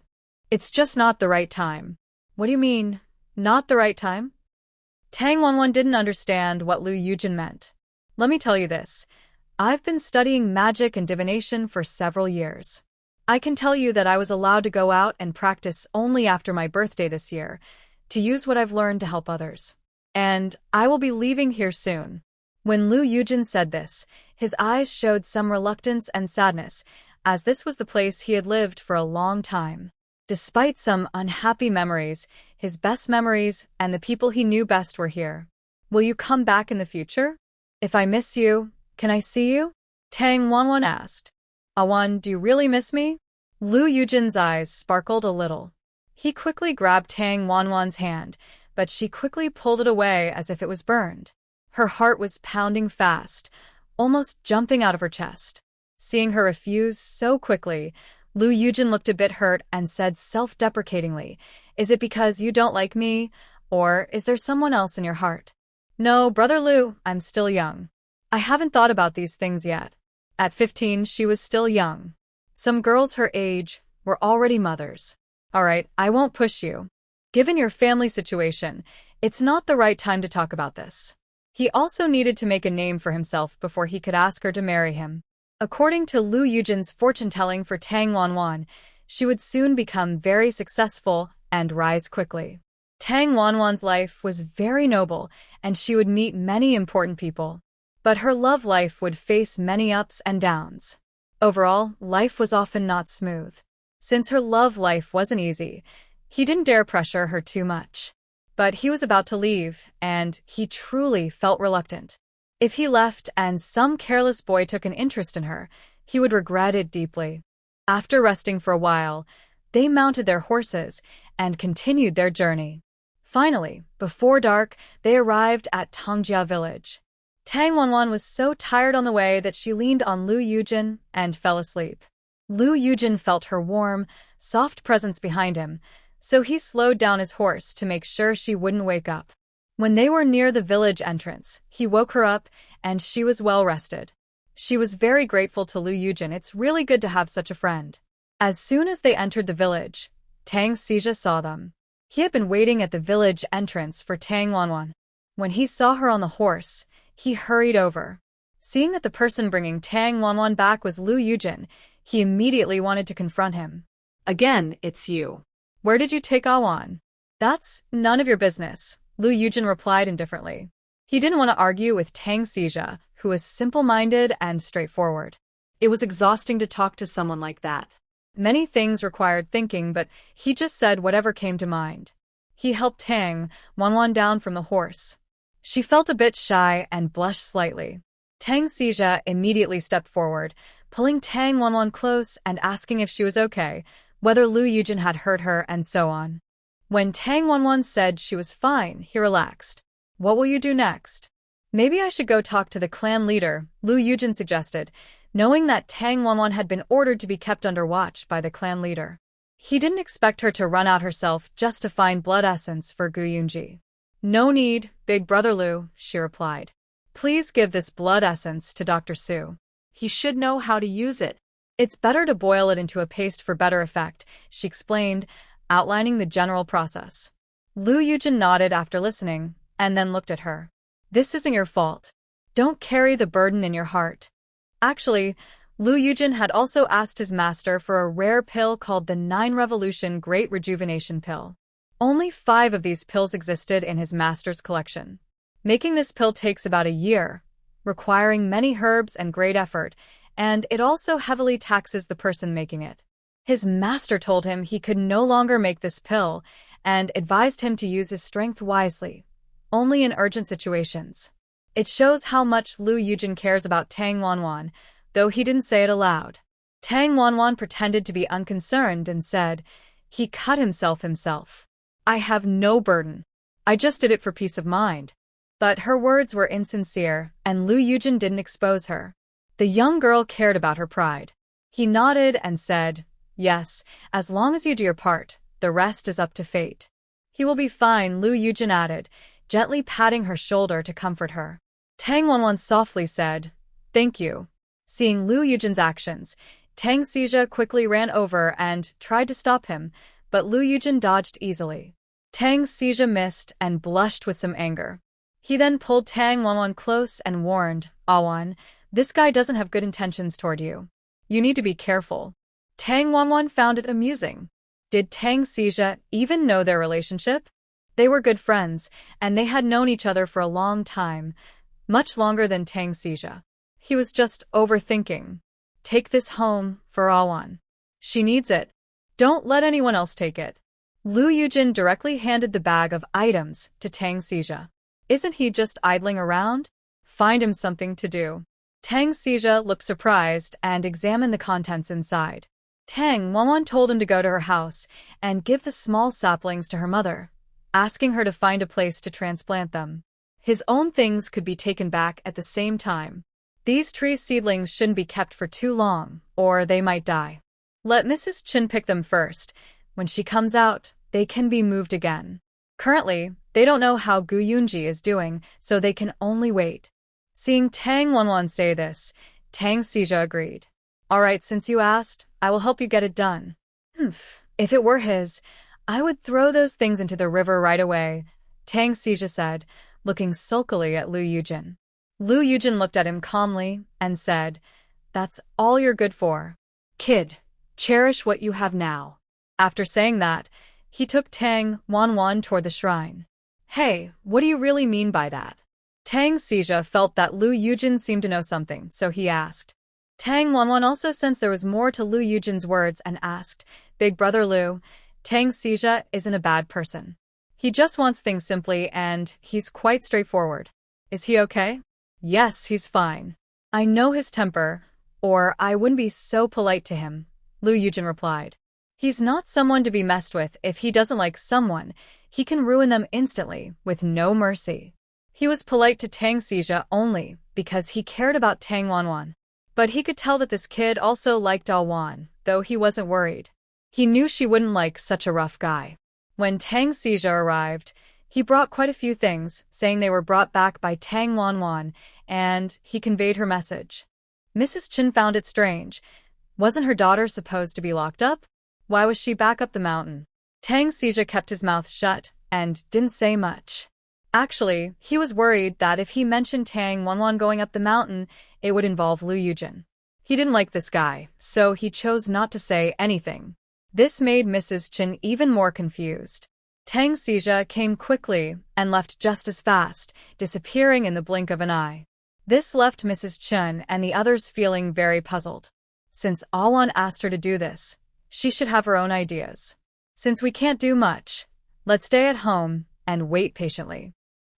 It's just not the right time." "What do you mean, not the right time?" Tang Wanwan didn't understand what Lu Yujin meant. "Let me tell you this. I've been studying magic and divination for several years. I can tell you that I was allowed to go out and practice only after my birthday this year, to use what I've learned to help others. And I will be leaving here soon." When Lu Yujin said this, his eyes showed some reluctance and sadness, as this was the place he had lived for a long time. Despite some unhappy memories, his best memories and the people he knew best were here. "Will you come back in the future? If I miss you, can I see you?" Tang Wanwan asked. "Awan, do you really miss me?" Lu Yujin's eyes sparkled a little. He quickly grabbed Tang Wanwan's hand, but she quickly pulled it away as if it was burned. Her heart was pounding fast, almost jumping out of her chest. Seeing her refuse so quickly, Lu Yujin looked a bit hurt and said self-deprecatingly, "Is it because you don't like me, or is there someone else in your heart?" "No, Brother Lu, I'm still young. I haven't thought about these things yet." At 15, she was still young. Some girls her age were already mothers. "All right, I won't push you. Given your family situation, it's not the right time to talk about this." He also needed to make a name for himself before he could ask her to marry him. According to Lu Yujin's fortune-telling for Tang Wanwan, she would soon become very successful and rise quickly. Tang Wanwan's life was very noble, and she would meet many important people. But her love life would face many ups and downs. Overall, life was often not smooth. Since her love life wasn't easy, he didn't dare pressure her too much. But he was about to leave, and he truly felt reluctant. If he left and some careless boy took an interest in her, he would regret it deeply. After resting for a while, they mounted their horses and continued their journey. Finally, before dark, they arrived at Tongjia village. Tang Wanwan was so tired on the way that she leaned on Lu Yujin and fell asleep. Lu Yujin felt her warm, soft presence behind him, so he slowed down his horse to make sure she wouldn't wake up. When they were near the village entrance, he woke her up, and she was well rested. She was very grateful to Lu Yujin. It's really good to have such a friend. As soon as they entered the village, Tang Xija saw them. He had been waiting at the village entrance for Tang Wanwan. When he saw her on the horse, he hurried over. Seeing that the person bringing Tang Wanwan back was Lu Yujin, he immediately wanted to confront him. "Again, it's you. Where did you take Awan?" "That's none of your business," Lu Yujin replied indifferently. He didn't want to argue with Tang Xija, who was simple-minded and straightforward. It was exhausting to talk to someone like that. Many things required thinking, but he just said whatever came to mind. He helped Tang Wanwan down from the horse. She felt a bit shy and blushed slightly. Tang Xija immediately stepped forward, pulling Tang Wanwan close and asking if she was okay, whether Lu Yujin had hurt her, and so on. When Tang Wanwan said she was fine, he relaxed. What will you do next? Maybe I should go talk to the clan leader, Lu Yujin suggested, knowing that Tang Wanwan had been ordered to be kept under watch by the clan leader. He didn't expect her to run out herself just to find blood essence for Gu Yunji. No need, big brother Lu, she replied. Please give this blood essence to Dr. Su. He should know how to use it. It's better to boil it into a paste for better effect, she explained, outlining the general process. Lu Yujin nodded after listening, and then looked at her. This isn't your fault. Don't carry the burden in your heart. Actually, Lu Yujin had also asked his master for a rare pill called the 9 Revolution Great Rejuvenation Pill. Only 5 of these pills existed in his master's collection. Making this pill takes about a year, requiring many herbs and great effort, and it also heavily taxes the person making it. His master told him he could no longer make this pill and advised him to use his strength wisely, only in urgent situations. It shows how much Lu Yujin cares about Tang Wanwan, though he didn't say it aloud. Tang Wanwan pretended to be unconcerned and said, he cut himself. I have no burden. I just did it for peace of mind. But her words were insincere, and Lu Yujin didn't expose her. The young girl cared about her pride. He nodded and said, yes, as long as you do your part, the rest is up to fate. He will be fine, Lu Yujin added, gently patting her shoulder to comfort her. Tang Wanwan softly said, thank you. Seeing Lu Yujin's actions, Tang Xija quickly ran over and tried to stop him, but Lu Yujin dodged easily. Tang Xija missed and blushed with some anger. He then pulled Tang Wanwan close and warned, Awan, this guy doesn't have good intentions toward you. You need to be careful. Tang Wanwan found it amusing. Did Tang Xija even know their relationship? They were good friends, and they had known each other for a long time, much longer than Tang Xija. He was just overthinking. Take this home for Awan. She needs it. Don't let anyone else take it. Lu Yujin directly handed the bag of items to Tang Xija. Isn't he just idling around? Find him something to do. Tang Xija looked surprised and examined the contents inside. Tang Wanwan told him to go to her house and give the small saplings to her mother, asking her to find a place to transplant them. His own things could be taken back at the same time. These tree seedlings shouldn't be kept for too long, or they might die. Let Mrs. Chin pick them first. When she comes out, they can be moved again. Currently, they don't know how Gu Yunji is doing, so they can only wait. Seeing Tang Wanwan say this, Tang Xija agreed. All right, since you asked, I will help you get it done. If it were his, I would throw those things into the river right away, Tang Xija said, looking sulkily at Lu Yujin. Lu Yujin looked at him calmly and said, that's all you're good for. Kid, cherish what you have now. After saying that, he took Tang Wanwan toward the shrine. Hey, what do you really mean by that? Tang Xija felt that Lu Yujin seemed to know something, so he asked. Tang Wanwan also sensed there was more to Lu Yujin's words and asked, Big brother Lu, Tang Xija isn't a bad person. He just wants things simply and he's quite straightforward. Is he okay? Yes, he's fine. I know his temper, or I wouldn't be so polite to him, Lu Yujin replied. He's not someone to be messed with. If he doesn't like someone, he can ruin them instantly, with no mercy. He was polite to Tang Xija only because he cared about Tang Wanwan. But he could tell that this kid also liked Awan, though he wasn't worried. He knew she wouldn't like such a rough guy. When Tang Xija arrived, he brought quite a few things, saying they were brought back by Tang Wanwan, and he conveyed her message. Mrs. Chin found it strange. Wasn't her daughter supposed to be locked up? Why was she back up the mountain? Tang Xija kept his mouth shut and didn't say much. Actually, he was worried that if he mentioned Tang Wanwan going up the mountain, it would involve Lu Yujin. He didn't like this guy, so he chose not to say anything. This made Mrs. Chin even more confused. Tang Xija came quickly and left just as fast, disappearing in the blink of an eye. This left Mrs. Chin and the others feeling very puzzled. Since Awan asked her to do this, She should have her own ideas. Since we can't do much, let's stay at home and wait patiently.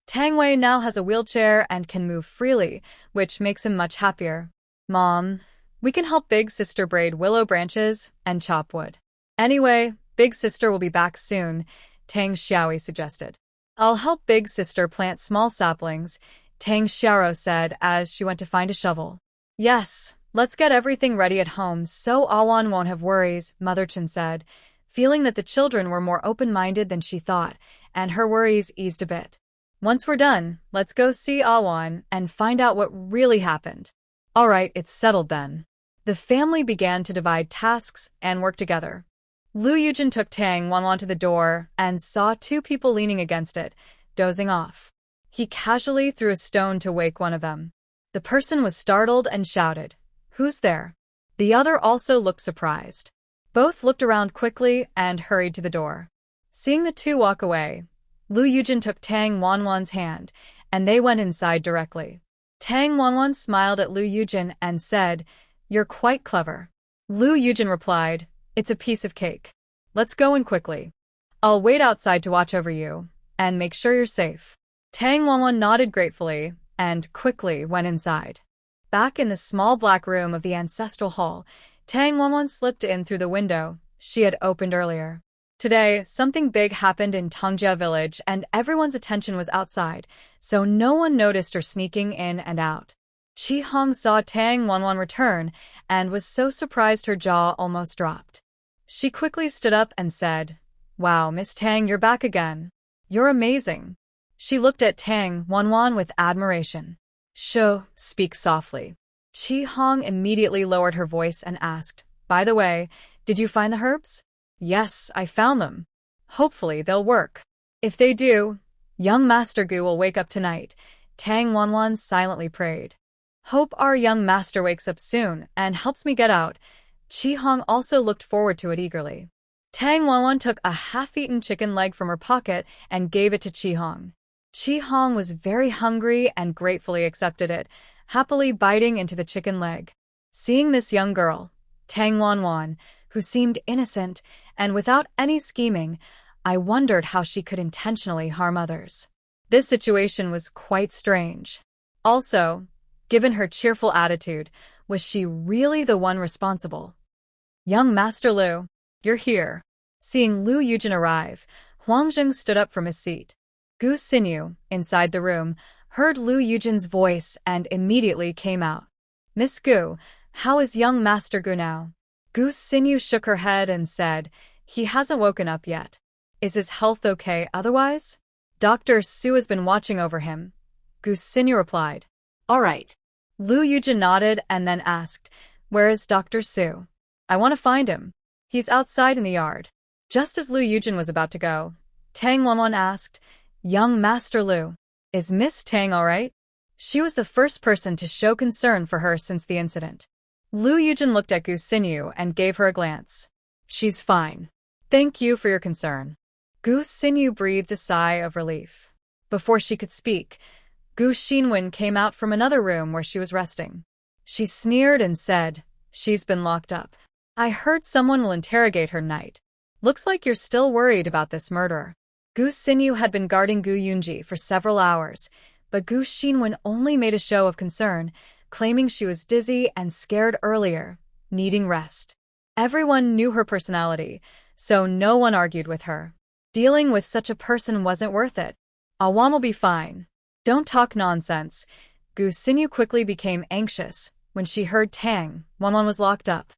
Tang Wei now has a wheelchair and can move freely, which makes him much happier. Mom, we can help Big Sister braid willow branches and chop wood. Anyway, Big Sister will be back soon, Tang Xiaoyi suggested. I'll help Big Sister plant small saplings, Tang Xiaoro said as she went to find a shovel. Yes, let's get everything ready at home so Awan won't have worries, Mother Chen said, feeling that the children were more open-minded than she thought, and her worries eased a bit. Once we're done, let's go see Awan and find out what really happened. All right, it's settled then. The family began to divide tasks and work together. Lu Yujin took Tang Wanwan to the door and saw two people leaning against it, dozing off. He casually threw a stone to wake one of them. The person was startled and shouted, "Who's there?" The other also looked surprised. Both looked around quickly and hurried to the door. Seeing the two walk away, Lu Yujin took Tang Wanwan's hand, and they went inside directly. Tang Wanwan smiled at Lu Yujin and said, "You're quite clever." Lu Yujin replied, "It's a piece of cake. Let's go in quickly. I'll wait outside to watch over you, and make sure you're safe." Tang Wanwan nodded gratefully, and quickly went inside. Back in the small black room of the ancestral hall, Tang Wanwan slipped in through the window she had opened earlier. Today, something big happened in Tongjia village and everyone's attention was outside, so no one noticed her sneaking in and out. Chi Hong saw Tang Wanwan return and was so surprised her jaw almost dropped. She quickly stood up and said, "Wow, Miss Tang, you're back again. You're amazing." She looked at Tang Wanwan with admiration. "Shh, speak softly." Chi Hong immediately lowered her voice and asked, "By the way, did you find the herbs?" "Yes, I found them. Hopefully they'll work. If they do, young Master Gu will wake up tonight," Tang Wanwan silently prayed. "Hope our young master wakes up soon and helps me get out." Chi Hong also looked forward to it eagerly. Tang Wanwan took a half-eaten chicken leg from her pocket and gave it to Chi Hong. Chi Hong was very hungry and gratefully accepted it, happily biting into the chicken leg. Seeing this young girl, Tang Wanwan, who seemed innocent and without any scheming, I wondered how she could intentionally harm others. This situation was quite strange. Also, given her cheerful attitude, was she really the one responsible? "Young Master Lu, you're here." Seeing Lu Yujin arrive, Huangzheng stood up from his seat. Gu Xinyu, inside the room, heard Lu Yujin's voice and immediately came out. "Miss Gu, how is young Master Gu now?" Gu Xinyu shook her head and said, "He hasn't woken up yet. Is his health okay otherwise?" "Dr. Su has been watching over him," Gu Xinyu replied. All right. Lu Yujin nodded and then asked, "Where is Dr. Su? I want to find him." "He's outside in the yard." Just as Lu Yujin was about to go, Tang Wanwan asked, "Young Master Lu, is Miss Tang all right?" She was the first person to show concern for her since the incident. Lu Yujin looked at Gu Xinyu and gave her a glance. "She's fine. Thank you for your concern." Gu Xinyu breathed a sigh of relief. Before she could speak, Gu Xinwen came out from another room where she was resting. She sneered and said, "She's been locked up. I heard someone will interrogate her tonight. Looks like you're still worried about this murderer." Gu Xinyu had been guarding Gu Yunji for several hours, but Gu Xinwen only made a show of concern, claiming she was dizzy and scared earlier, needing rest. Everyone knew her personality, so no one argued with her. Dealing with such a person wasn't worth it. "Awan will be fine. Don't talk nonsense." Gu Xinyu quickly became anxious when she heard Tang Wanwan was locked up.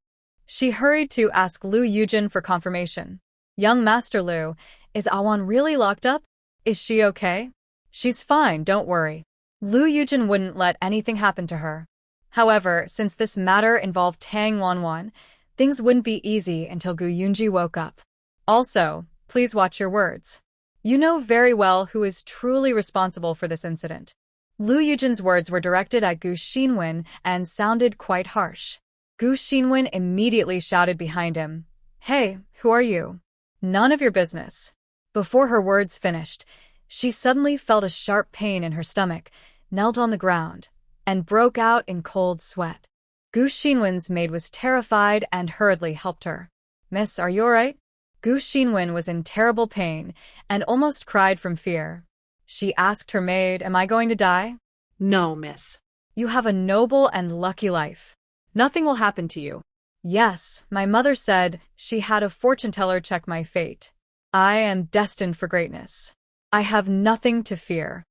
She hurried to ask Lu Yujin for confirmation. "Young Master Lu, is Awan really locked up? Is she okay?" "She's fine, don't worry." Lu Yujin wouldn't let anything happen to her. However, since this matter involved Tang Wanwan, things wouldn't be easy until Gu Yunji woke up. "Also, please watch your words. You know very well who is truly responsible for this incident." Lu Yujin's words were directed at Gu Xinwen and sounded quite harsh. Gu Xinwen immediately shouted behind him, "Hey, who are you? None of your business." Before her words finished, she suddenly felt a sharp pain in her stomach, knelt on the ground, and broke out in cold sweat. Gu Xinwen's maid was terrified and hurriedly helped her. Miss, are you alright? Gu Xinwen was in terrible pain and almost cried from fear. She asked her maid, "Am I going to die?" No, miss. You have a noble and lucky life. Nothing will happen to you. Yes, my mother said she had a fortune teller check my fate. I am destined for greatness. I have nothing to fear.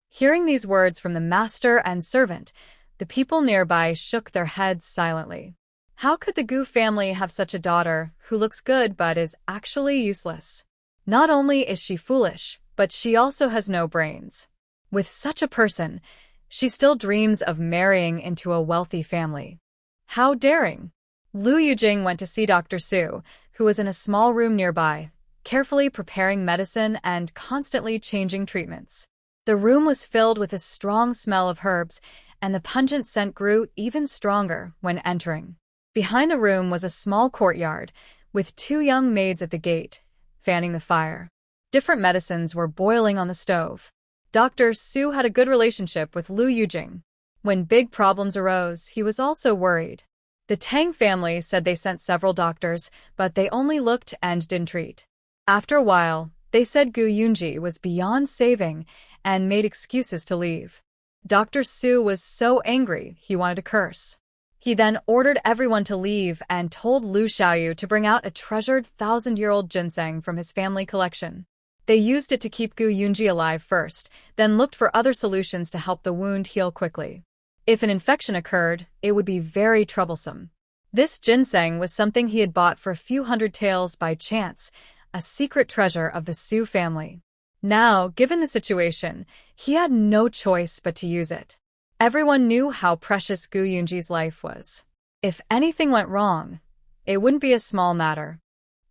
Hearing these words from the master and servant, the people nearby shook their heads silently. How could the Gu family have such a daughter who looks good but is actually useless? Not only is she foolish, but she also has no brains. With such a person, she still dreams of marrying into a wealthy family. How daring! Lu Yujing went to see Dr. Su, who was in a small room nearby, carefully preparing medicine and constantly changing treatments. The room was filled with a strong smell of herbs, and the pungent scent grew even stronger when entering. Behind the room was a small courtyard, with 2 young maids at the gate, fanning the fire. Different medicines were boiling on the stove. Dr. Su had a good relationship with Lu Yujing. When big problems arose, he was also worried. The Tang family said they sent several doctors, but they only looked and didn't treat. After a while, they said Gu Yunji was beyond saving and made excuses to leave. Dr. Su was so angry he wanted to curse. He then ordered everyone to leave and told Lu Xiaoyu to bring out a treasured 1,000-year-old ginseng from his family collection. They used it to keep Gu Yunji alive first, then looked for other solutions to help the wound heal quickly. If an infection occurred, it would be very troublesome. This ginseng was something he had bought for a few hundred taels by chance, a secret treasure of the Su family. Now, given the situation, he had no choice but to use it. Everyone knew how precious Gu Yunji's life was. If anything went wrong, it wouldn't be a small matter.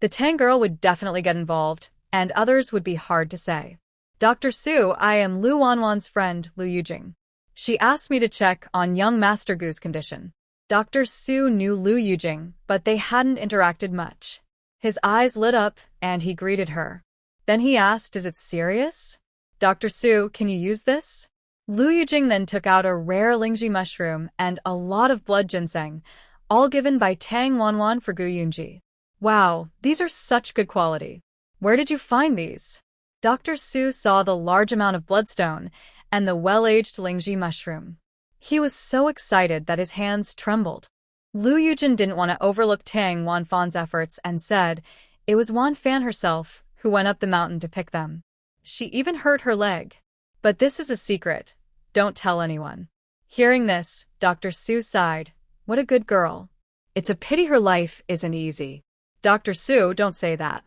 The Tang girl would definitely get involved, and others would be hard to say. Dr. Su, I am Lu Wanwan's friend, Lu Yujing. She asked me to check on young Master Gu's condition. Dr. Su knew Lu Yujing, but they hadn't interacted much. His eyes lit up, and he greeted her. Then he asked, "Is it serious? Dr. Su, can you use this?" Lu Yujing then took out a rare Lingji mushroom and a lot of blood ginseng, all given by Tang Wanwan for Gu Yunji. Wow, these are such good quality. Where did you find these? Dr. Su saw the large amount of bloodstone and the well-aged Lingji mushroom. He was so excited that his hands trembled. Lu Yujin didn't want to overlook Tang Wanfan's efforts and said it was Wanfan herself who went up the mountain to pick them. She even hurt her leg. But this is a secret. Don't tell anyone. Hearing this, Dr. Su sighed. What a good girl. It's a pity her life isn't easy. Dr. Su, don't say that.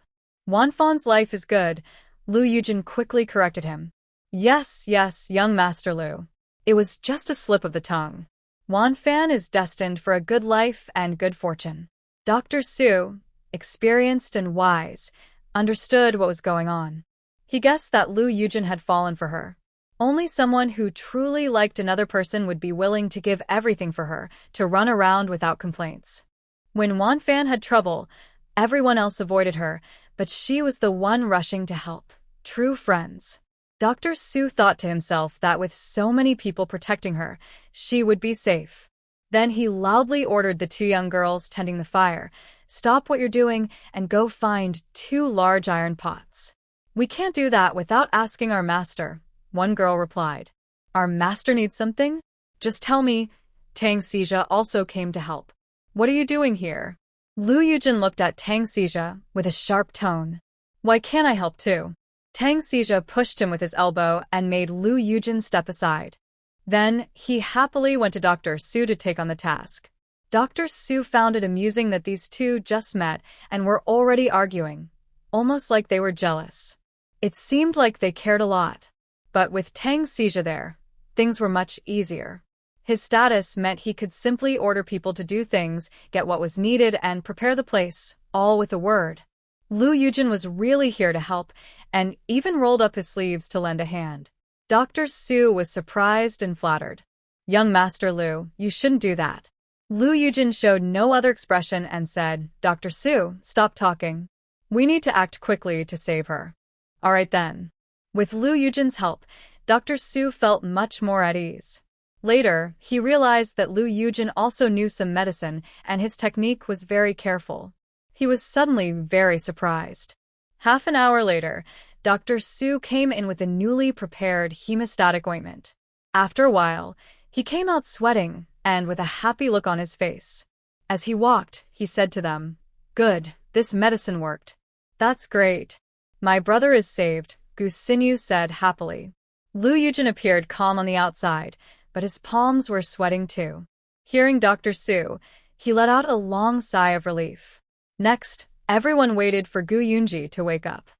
Wanfan's life is good. Lu Yujin quickly corrected him. Yes, young Master Lu. It was just a slip of the tongue. Wanfan is destined for a good life and good fortune. Dr. Su, experienced and wise, understood what was going on. He guessed that Lu Yujin had fallen for her. Only someone who truly liked another person would be willing to give everything for her, to run around without complaints. When Wanfan had trouble, everyone else avoided her, but she was the one rushing to help. True friends. Dr. Su thought to himself that with so many people protecting her, she would be safe. Then he loudly ordered the 2 young girls tending the fire, "Stop what you're doing and go find 2 large iron pots." "We can't do that without asking our master," one girl replied. "Our master needs something? Just tell me." Tang Xija also came to help. "What are you doing here?" Lu Yujin looked at Tang Xija with a sharp tone. "Why can't I help too?" Tang Xija pushed him with his elbow and made Lu Yujin step aside. Then, he happily went to Dr. Su to take on the task. Dr. Su found it amusing that these 2 just met and were already arguing, almost like they were jealous. It seemed like they cared a lot. But with Tang Xija there, things were much easier. His status meant he could simply order people to do things, get what was needed, and prepare the place, all with a word. Lu Yujin was really here to help, and even rolled up his sleeves to lend a hand. Dr. Su was surprised and flattered. "Young Master Lu, you shouldn't do that." Lu Yujin showed no other expression and said, "Dr. Su, stop talking. We need to act quickly to save her." "All right then." With Lu Yujin's help, Dr. Su felt much more at ease. Later, he realized that Lu Yujin also knew some medicine, and his technique was very careful. He was suddenly very surprised. Half an hour later, Dr. Su came in with a newly prepared hemostatic ointment. After a while, he came out sweating and with a happy look on his face. As he walked, he said to them, "Good, this medicine worked." "That's great. My brother is saved," Gu Xinyu said happily. Lu Yujin appeared calm on the outside, but his palms were sweating too. Hearing Dr. Su, he let out a long sigh of relief. Next, everyone waited for Gu Yunji to wake up.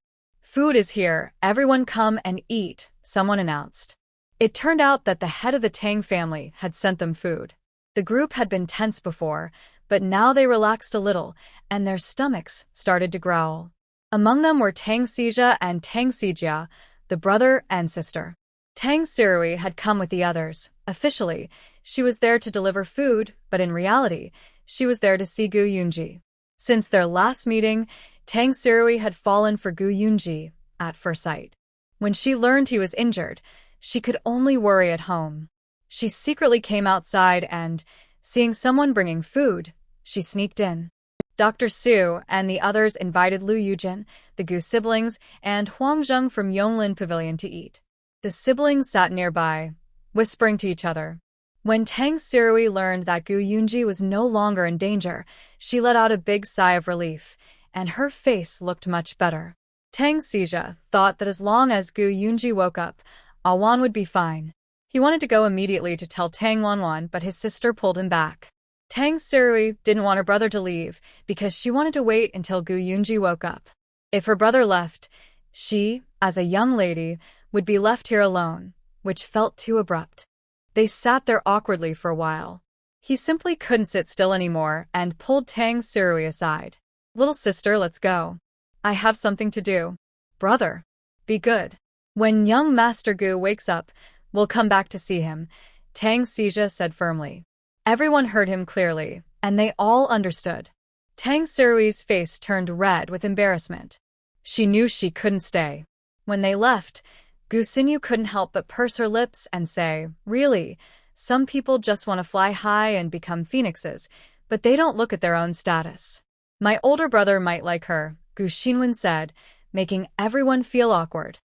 "Food is here, everyone come and eat," someone announced. It turned out that the head of the Tang family had sent them food. The group had been tense before, but now they relaxed a little, and their stomachs started to growl. Among them were Tang Xijia and Tang Xijia, the brother and sister. Tang Sirui had come with the others. Officially, she was there to deliver food, but in reality, she was there to see Gu Yunji. Since their last meeting, Tang Sirui had fallen for Gu Yunji at first sight. When she learned he was injured, she could only worry at home. She secretly came outside and, seeing someone bringing food, she sneaked in. Dr. Su and the others invited Lu Yujin, the Gu siblings, and Huang Zheng from Yonglin Pavilion to eat. The siblings sat nearby, whispering to each other. When Tang Sirui learned that Gu Yunji was no longer in danger, she let out a big sigh of relief, and her face looked much better. Tang Xijia thought that as long as Gu Yunji woke up, Awan would be fine. He wanted to go immediately to tell Tang Wanwan, but his sister pulled him back. Tang Sirui didn't want her brother to leave because she wanted to wait until Gu Yunji woke up. If her brother left, she, as a young lady, would be left here alone, which felt too abrupt. They sat there awkwardly for a while. He simply couldn't sit still anymore and pulled Tang Sirui aside. "Little sister, let's go. I have something to do." "Brother, be good. When young Master Gu wakes up, we'll come back to see him," Tang Xijia said firmly. Everyone heard him clearly, and they all understood. Tang Sirui's face turned red with embarrassment. She knew she couldn't stay. When they left, Gu Xinyu couldn't help but purse her lips and say, "Really, some people just want to fly high and become phoenixes, but they don't look at their own status." "My older brother might like her," Gu Xinwen said, making everyone feel awkward.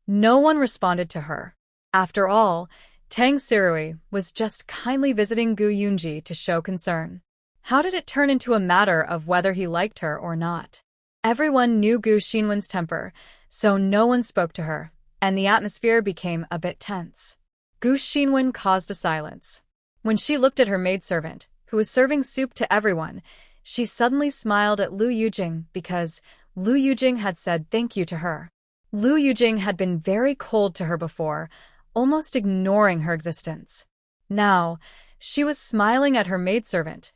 No one responded to her. After all, Tang Sirui was just kindly visiting Gu Yunji to show concern. How did it turn into a matter of whether he liked her or not? Everyone knew Gu Xinwen's temper, so no one spoke to her, and the atmosphere became a bit tense. Gu Xinwen caused a silence. When she looked at her maidservant, who was serving soup to everyone, she suddenly smiled at Lu Yujing because Lu Yujing had said thank you to her. Lu Yujing had been very cold to her before, almost ignoring her existence. Now, she was smiling at her maidservant.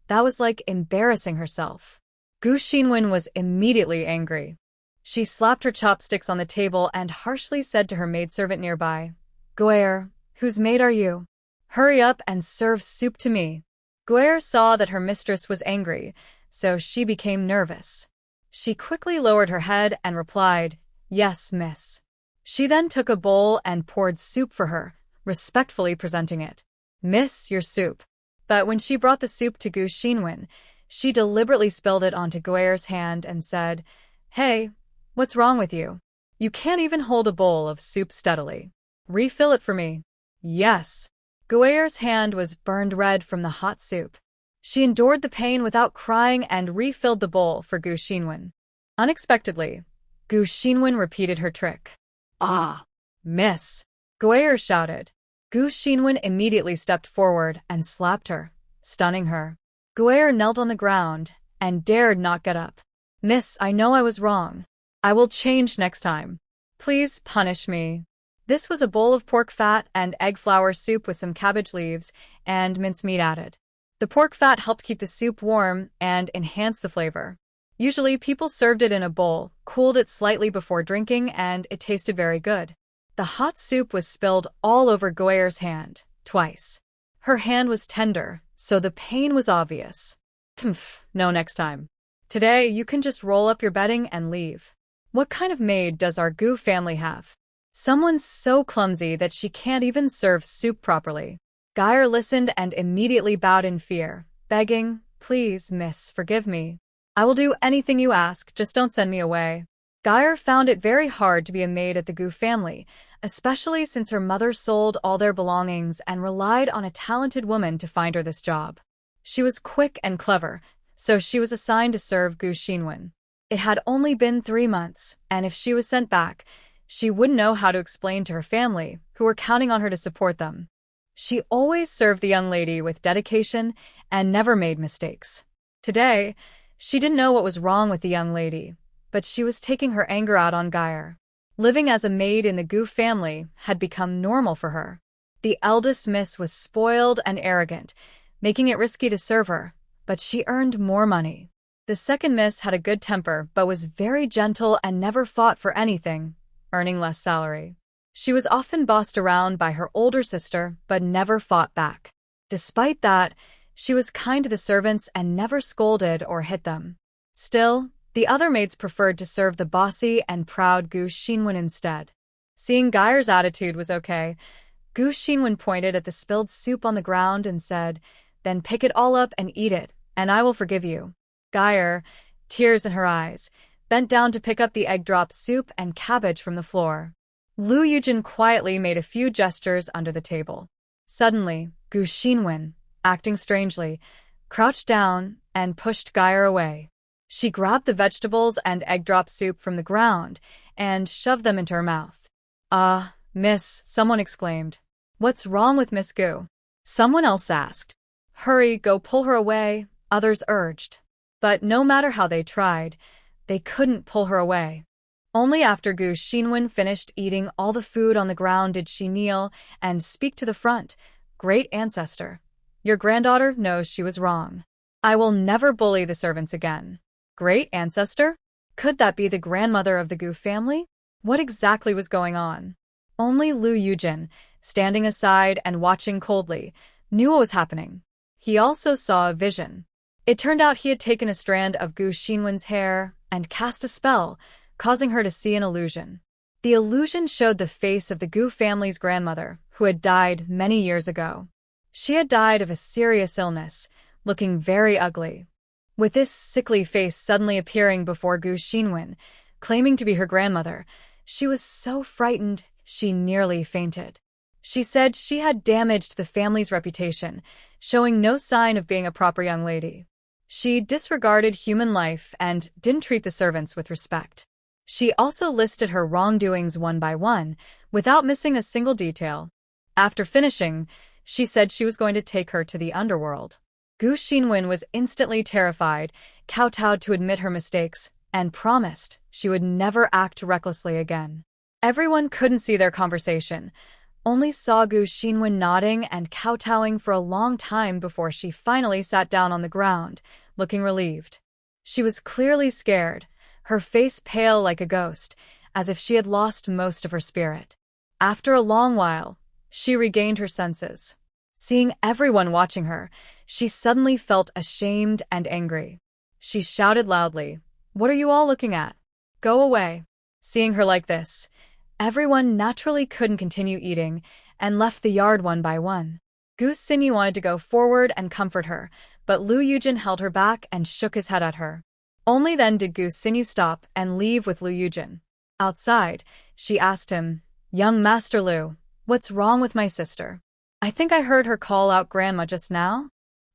That was like embarrassing herself. Gu Xinwen was immediately angry. She slapped her chopsticks on the table and harshly said to her maidservant nearby, "Guer, whose maid are you? Hurry up and serve soup to me." Guer saw that her mistress was angry, so she became nervous. She quickly lowered her head and replied, "Yes, miss." She then took a bowl and poured soup for her, respectfully presenting it. "Miss, your soup." But when she brought the soup to Gu Xinwen, she deliberately spilled it onto Guer's hand and said, "Hey, what's wrong with you? You can't even hold a bowl of soup steadily. Refill it for me." "Yes." Guer's hand was burned red from the hot soup. She endured the pain without crying and refilled the bowl for Gu Xinwen. Unexpectedly, Gu Xinwen repeated her trick. "Ah, miss!" Guer shouted. Gu Xinwen immediately stepped forward and slapped her, stunning her. Guer knelt on the ground and dared not get up. "Miss, I know I was wrong. I will change next time. Please punish me." This was a bowl of pork fat and egg flour soup with some cabbage leaves and mincemeat added. The pork fat helped keep the soup warm and enhance the flavor. Usually, people served it in a bowl, cooled it slightly before drinking, and it tasted very good. The hot soup was spilled all over Guer's hand, twice. Her hand was tender, so the pain was obvious. No, next time. Today, you can just roll up your bedding and leave. What kind of maid does our Gu family have? Someone so clumsy that she can't even serve soup properly. Guer listened and immediately bowed in fear, begging, "Please, miss, forgive me." I will do anything you ask, just don't send me away. Geyer found it very hard to be a maid at the Gu family, especially since her mother sold all their belongings and relied on a talented woman to find her this job. She was quick and clever, so she was assigned to serve Gu Xinwen. It had only been 3 months, and if she was sent back, she wouldn't know how to explain to her family, who were counting on her to support them. She always served the young lady with dedication and never made mistakes. Today, she didn't know what was wrong with the young lady, but she was taking her anger out on Geyer. Living as a maid in the Gu family had become normal for her. The eldest miss was spoiled and arrogant, making it risky to serve her, but she earned more money. The second miss had a good temper but was very gentle and never fought for anything, earning less salary. She was often bossed around by her older sister but never fought back. Despite that, she was kind to the servants and never scolded or hit them. Still, the other maids preferred to serve the bossy and proud Gu Xinwen instead. Seeing Geyer's attitude was okay, Gu Xinwen pointed at the spilled soup on the ground and said, "Then pick it all up and eat it, and I will forgive you." Geyer, tears in her eyes, bent down to pick up the egg drop soup and cabbage from the floor. Lu Yujin quietly made a few gestures under the table. Suddenly, Gu Xinwen, acting strangely, crouched down and pushed Geyer away. She grabbed the vegetables and egg drop soup from the ground and shoved them into her mouth. "Ah, miss," someone exclaimed. "What's wrong with Miss Gu?" Someone else asked. "Hurry, go pull her away," others urged. But no matter how they tried, they couldn't pull her away. Only after Gu Xinwen finished eating all the food on the ground did she kneel and speak to the front. "Great ancestor, your granddaughter knows she was wrong. I will never bully the servants again." Great ancestor? Could that be the grandmother of the Gu family? What exactly was going on? Only Lu Yujin, standing aside and watching coldly, knew what was happening. He also saw a vision. It turned out he had taken a strand of Gu Xinwen's hair and cast a spell, causing her to see an illusion. The illusion showed the face of the Gu family's grandmother, who had died many years ago. She had died of a serious illness, looking very ugly. With this sickly face suddenly appearing before Gu Xinwen, claiming to be her grandmother, she was so frightened she nearly fainted. She said she had damaged the family's reputation, showing no sign of being a proper young lady. She disregarded human life and didn't treat the servants with respect. She also listed her wrongdoings one by one, without missing a single detail. After finishing, she said she was going to take her to the underworld. Gu Xinwen was instantly terrified, kowtowed to admit her mistakes, and promised she would never act recklessly again. Everyone couldn't see their conversation, only saw Gu Xinwen nodding and kowtowing for a long time before she finally sat down on the ground, looking relieved. She was clearly scared, her face pale like a ghost, as if she had lost most of her spirit. After a long while, she regained her senses. Seeing everyone watching her, she suddenly felt ashamed and angry. She shouted loudly, "What are you all looking at? Go away." Seeing her like this, everyone naturally couldn't continue eating and left the yard one by one. Gu Xinyu wanted to go forward and comfort her, but Lu Yujin held her back and shook his head at her. Only then did Gu Xinyu stop and leave with Lu Yujin. Outside, she asked him, "Young Master Lu, what's wrong with my sister? I think I heard her call out Grandma just now."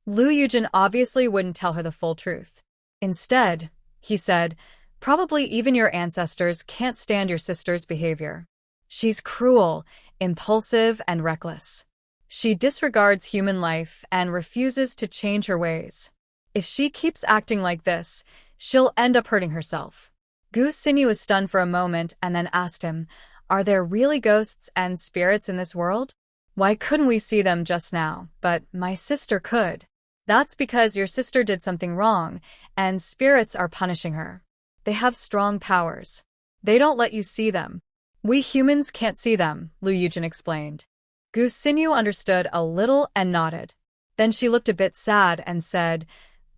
Lu Yujin obviously wouldn't tell her the full truth. Instead, he said, "Probably even your ancestors can't stand your sister's behavior. She's cruel, impulsive, and reckless. She disregards human life and refuses to change her ways. If she keeps acting like this, she'll end up hurting herself." Gu Xinyu was stunned for a moment and then asked him, "Are there really ghosts and spirits in this world? Why couldn't we see them just now, but my sister could?" "That's because your sister did something wrong, and spirits are punishing her. They have strong powers. They don't let you see them. We humans can't see them," Lu Yujin explained. Gu Xinyu understood a little and nodded. Then she looked a bit sad and said,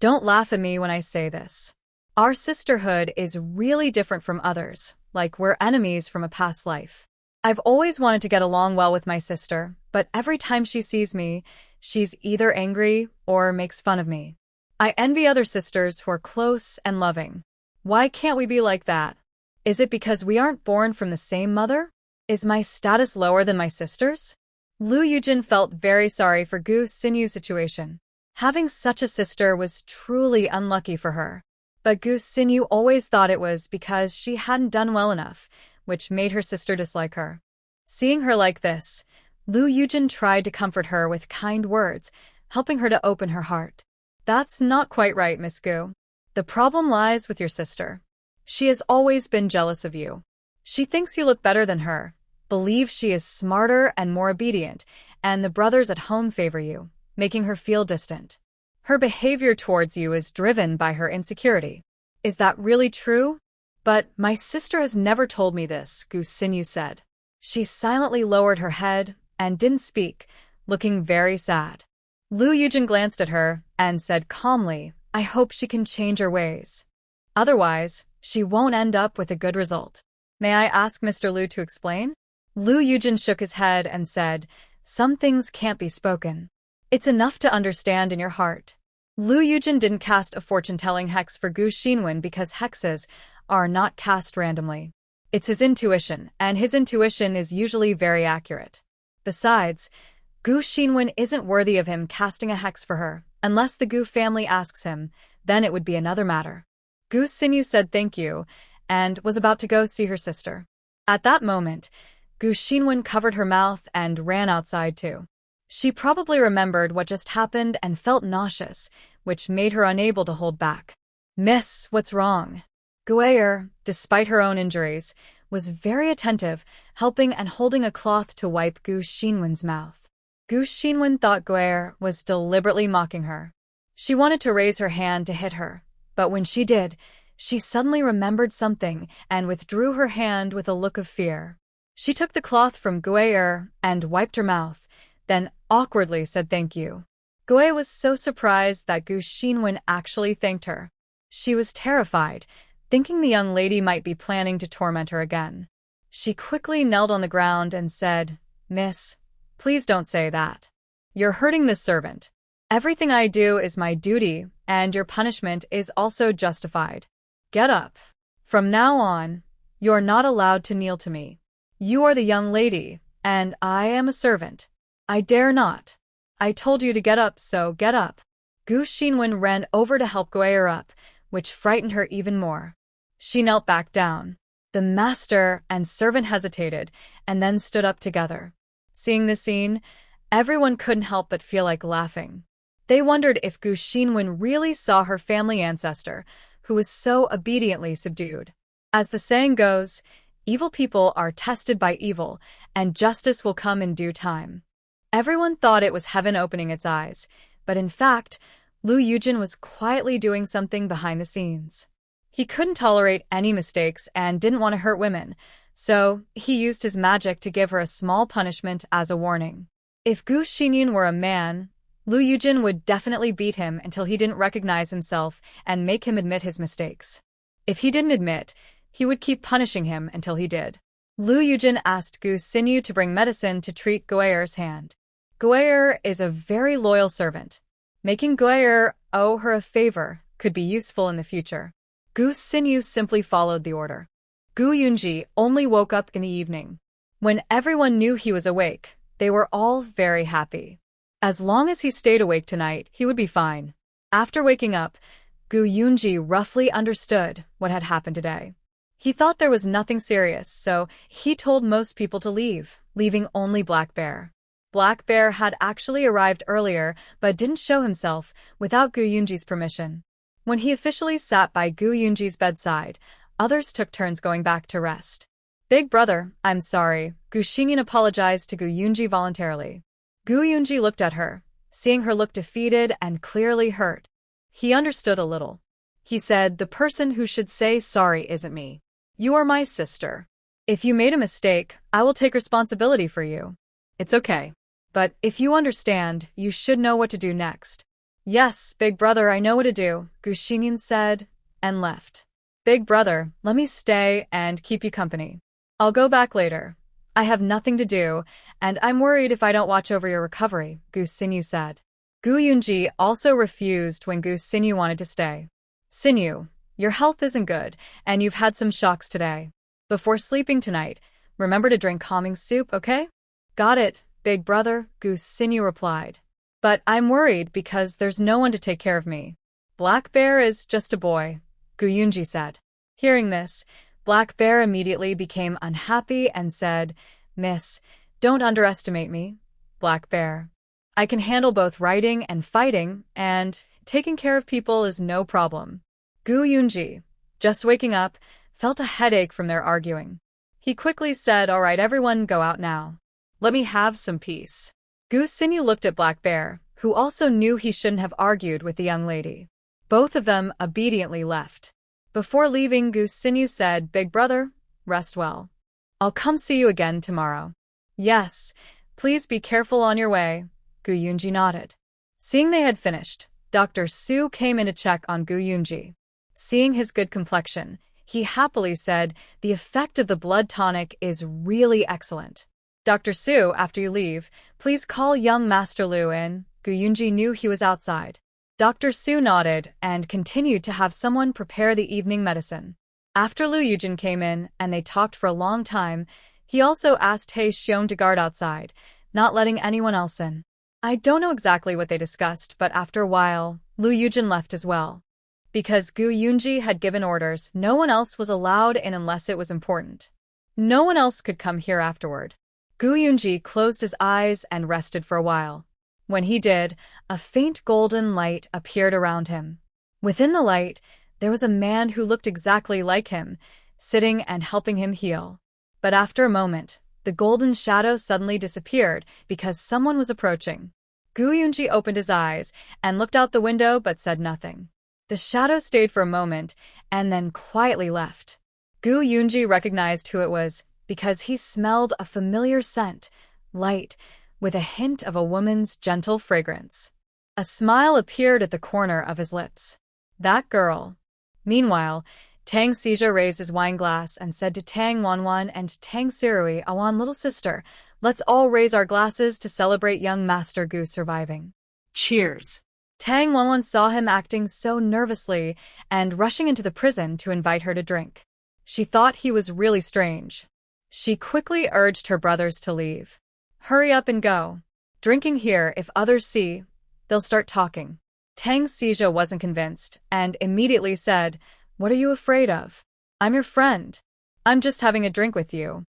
"Don't laugh at me when I say this. Our sisterhood is really different from others, like we're enemies from a past life. I've always wanted to get along well with my sister, but every time she sees me, she's either angry or makes fun of me. I envy other sisters who are close and loving. Why can't we be like that? Is it because we aren't born from the same mother? Is my status lower than my sister's? Lu Yujin felt very sorry for Gu Xinyu's situation. Having such a sister was truly unlucky for her. But Gu Xinyu always thought it was because she hadn't done well enough, which made her sister dislike her. Seeing her like this, Lu Yujin tried to comfort her with kind words, helping her to open her heart. That's not quite right, Miss Gu. The problem lies with your sister. She has always been jealous of you. She thinks you look better than her, believes she is smarter and more obedient, and the brothers at home favor you, making her feel distant. Her behavior towards you is driven by her insecurity. Is that really true? But my sister has never told me this, Gu Xinyu said. She silently lowered her head and didn't speak, looking very sad. Lu Yujin glanced at her and said calmly, I hope she can change her ways. Otherwise, she won't end up with a good result. May I ask Mr. Lu to explain? Lu Yujin shook his head and said, some things can't be spoken. It's enough to understand in your heart. Lu Yujin didn't cast a fortune-telling hex for Gu Xinwen because hexes are not cast randomly. It's his intuition, and his intuition is usually very accurate. Besides, Gu Xinwen isn't worthy of him casting a hex for her. Unless the Gu family asks him, then it would be another matter. Gu Xinyu said thank you, and was about to go see her sister. At that moment, Gu Xinwen covered her mouth and ran outside too. She probably remembered what just happened and felt nauseous, which made her unable to hold back. Miss, what's wrong? Guer, despite her own injuries, was very attentive, helping and holding a cloth to wipe Gu Xinwen's mouth. Gu Xinwen thought Guer was deliberately mocking her. She wanted to raise her hand to hit her, but when she did, she suddenly remembered something and withdrew her hand with a look of fear. She took the cloth from Guer and wiped her mouth, then awkwardly said thank you. Guer was so surprised that Gu Xinwen actually thanked her. She was terrified, thinking the young lady might be planning to torment her again. She quickly knelt on the ground and said, Miss, please don't say that. You're hurting this servant. Everything I do is my duty, and your punishment is also justified. Get up. From now on, you're not allowed to kneel to me. You are the young lady, and I am a servant. I dare not. I told you to get up, so get up. Gu Xinwen ran over to help Guer up, which frightened her even more. She knelt back down. The master and servant hesitated, and then stood up together. Seeing the scene, everyone couldn't help but feel like laughing. They wondered if Gu Xinwen really saw her family ancestor, who was so obediently subdued. As the saying goes, evil people are tested by evil, and justice will come in due time. Everyone thought it was heaven opening its eyes, but in fact, Lu Yujin was quietly doing something behind the scenes. He couldn't tolerate any mistakes and didn't want to hurt women, so he used his magic to give her a small punishment as a warning. If Gu Xinyan were a man, Lu Yujin would definitely beat him until he didn't recognize himself and make him admit his mistakes. If he didn't admit, he would keep punishing him until he did. Lu Yujin asked Gu Xinyu to bring medicine to treat Guer's hand. Guer is a very loyal servant. Making Guer owe her a favor could be useful in the future. Gu Xinyu simply followed the order. Gu Yunji only woke up in the evening. When everyone knew he was awake, they were all very happy. As long as he stayed awake tonight, he would be fine. After waking up, Gu Yunji roughly understood what had happened today. He thought there was nothing serious, so he told most people to leave, leaving only Black Bear. Black Bear had actually arrived earlier but didn't show himself without Gu Yunji's permission. When he officially sat by Gu Yunji's bedside, others took turns going back to rest. Big brother, I'm sorry, Gu Xinyan apologized to Gu Yunji voluntarily. Gu Yunji looked at her, seeing her look defeated and clearly hurt. He understood a little. He said, the person who should say sorry isn't me. You are my sister. If you made a mistake, I will take responsibility for you. It's okay. But if you understand, you should know what to do next. Yes, big brother, I know what to do, Gu Xinyan said, and left. Big brother, let me stay and keep you company. I'll go back later. I have nothing to do, and I'm worried if I don't watch over your recovery, Gu Xinyu said. Gu Yunji also refused when Gu Xinyu wanted to stay. Xinyu, your health isn't good, and you've had some shocks today. Before sleeping tonight, remember to drink calming soup, okay? Got it, big brother, Gu Xinyu replied. But I'm worried because there's no one to take care of me. Black Bear is just a boy, Gu Yunji said. Hearing this, Black Bear immediately became unhappy and said, Miss, don't underestimate me, Black Bear. I can handle both riding and fighting, and taking care of people is no problem. Gu Yunji, just waking up, felt a headache from their arguing. He quickly said, all right, everyone go out now. Let me have some peace. Gu Xinyu looked at Black Bear, who also knew he shouldn't have argued with the young lady. Both of them obediently left. Before leaving, Gu Xinyu said, Big brother, rest well. I'll come see you again tomorrow. Yes, please be careful on your way, Gu Yunji nodded. Seeing they had finished, Dr. Su came in to check on Gu Yunji. Seeing his good complexion, he happily said, the effect of the blood tonic is really excellent. Dr. Su, after you leave, please call young Master Lu in. Gu Yunji knew he was outside. Dr. Su nodded and continued to have someone prepare the evening medicine. After Lu Yujin came in and they talked for a long time, he also asked He Xiong to guard outside, not letting anyone else in. I don't know exactly what they discussed, but after a while, Lu Yujin left as well. Because Gu Yunji had given orders, no one else was allowed in unless it was important. No one else could come here afterward. Gu Yunji closed his eyes and rested for a while. When he did, a faint golden light appeared around him. Within the light, there was a man who looked exactly like him, sitting and helping him heal. But after a moment, the golden shadow suddenly disappeared because someone was approaching. Gu Yunji opened his eyes and looked out the window but said nothing. The shadow stayed for a moment and then quietly left. Gu Yunji recognized who it was because he smelled a familiar scent, light, with a hint of a woman's gentle fragrance. A smile appeared at the corner of his lips. That girl. Meanwhile, Tang Xija raised his wine glass and said to Tang Wanwan and Tang Sirui, Awan, little sister, let's all raise our glasses to celebrate young Master Gu surviving. Cheers. Tang Wanwan saw him acting so nervously and rushing into the prison to invite her to drink. She thought he was really strange. She quickly urged her brothers to leave. Hurry up and go. Drinking here, if others see, they'll start talking. Tang Xija wasn't convinced and immediately said, What are you afraid of? I'm your friend. I'm just having a drink with you.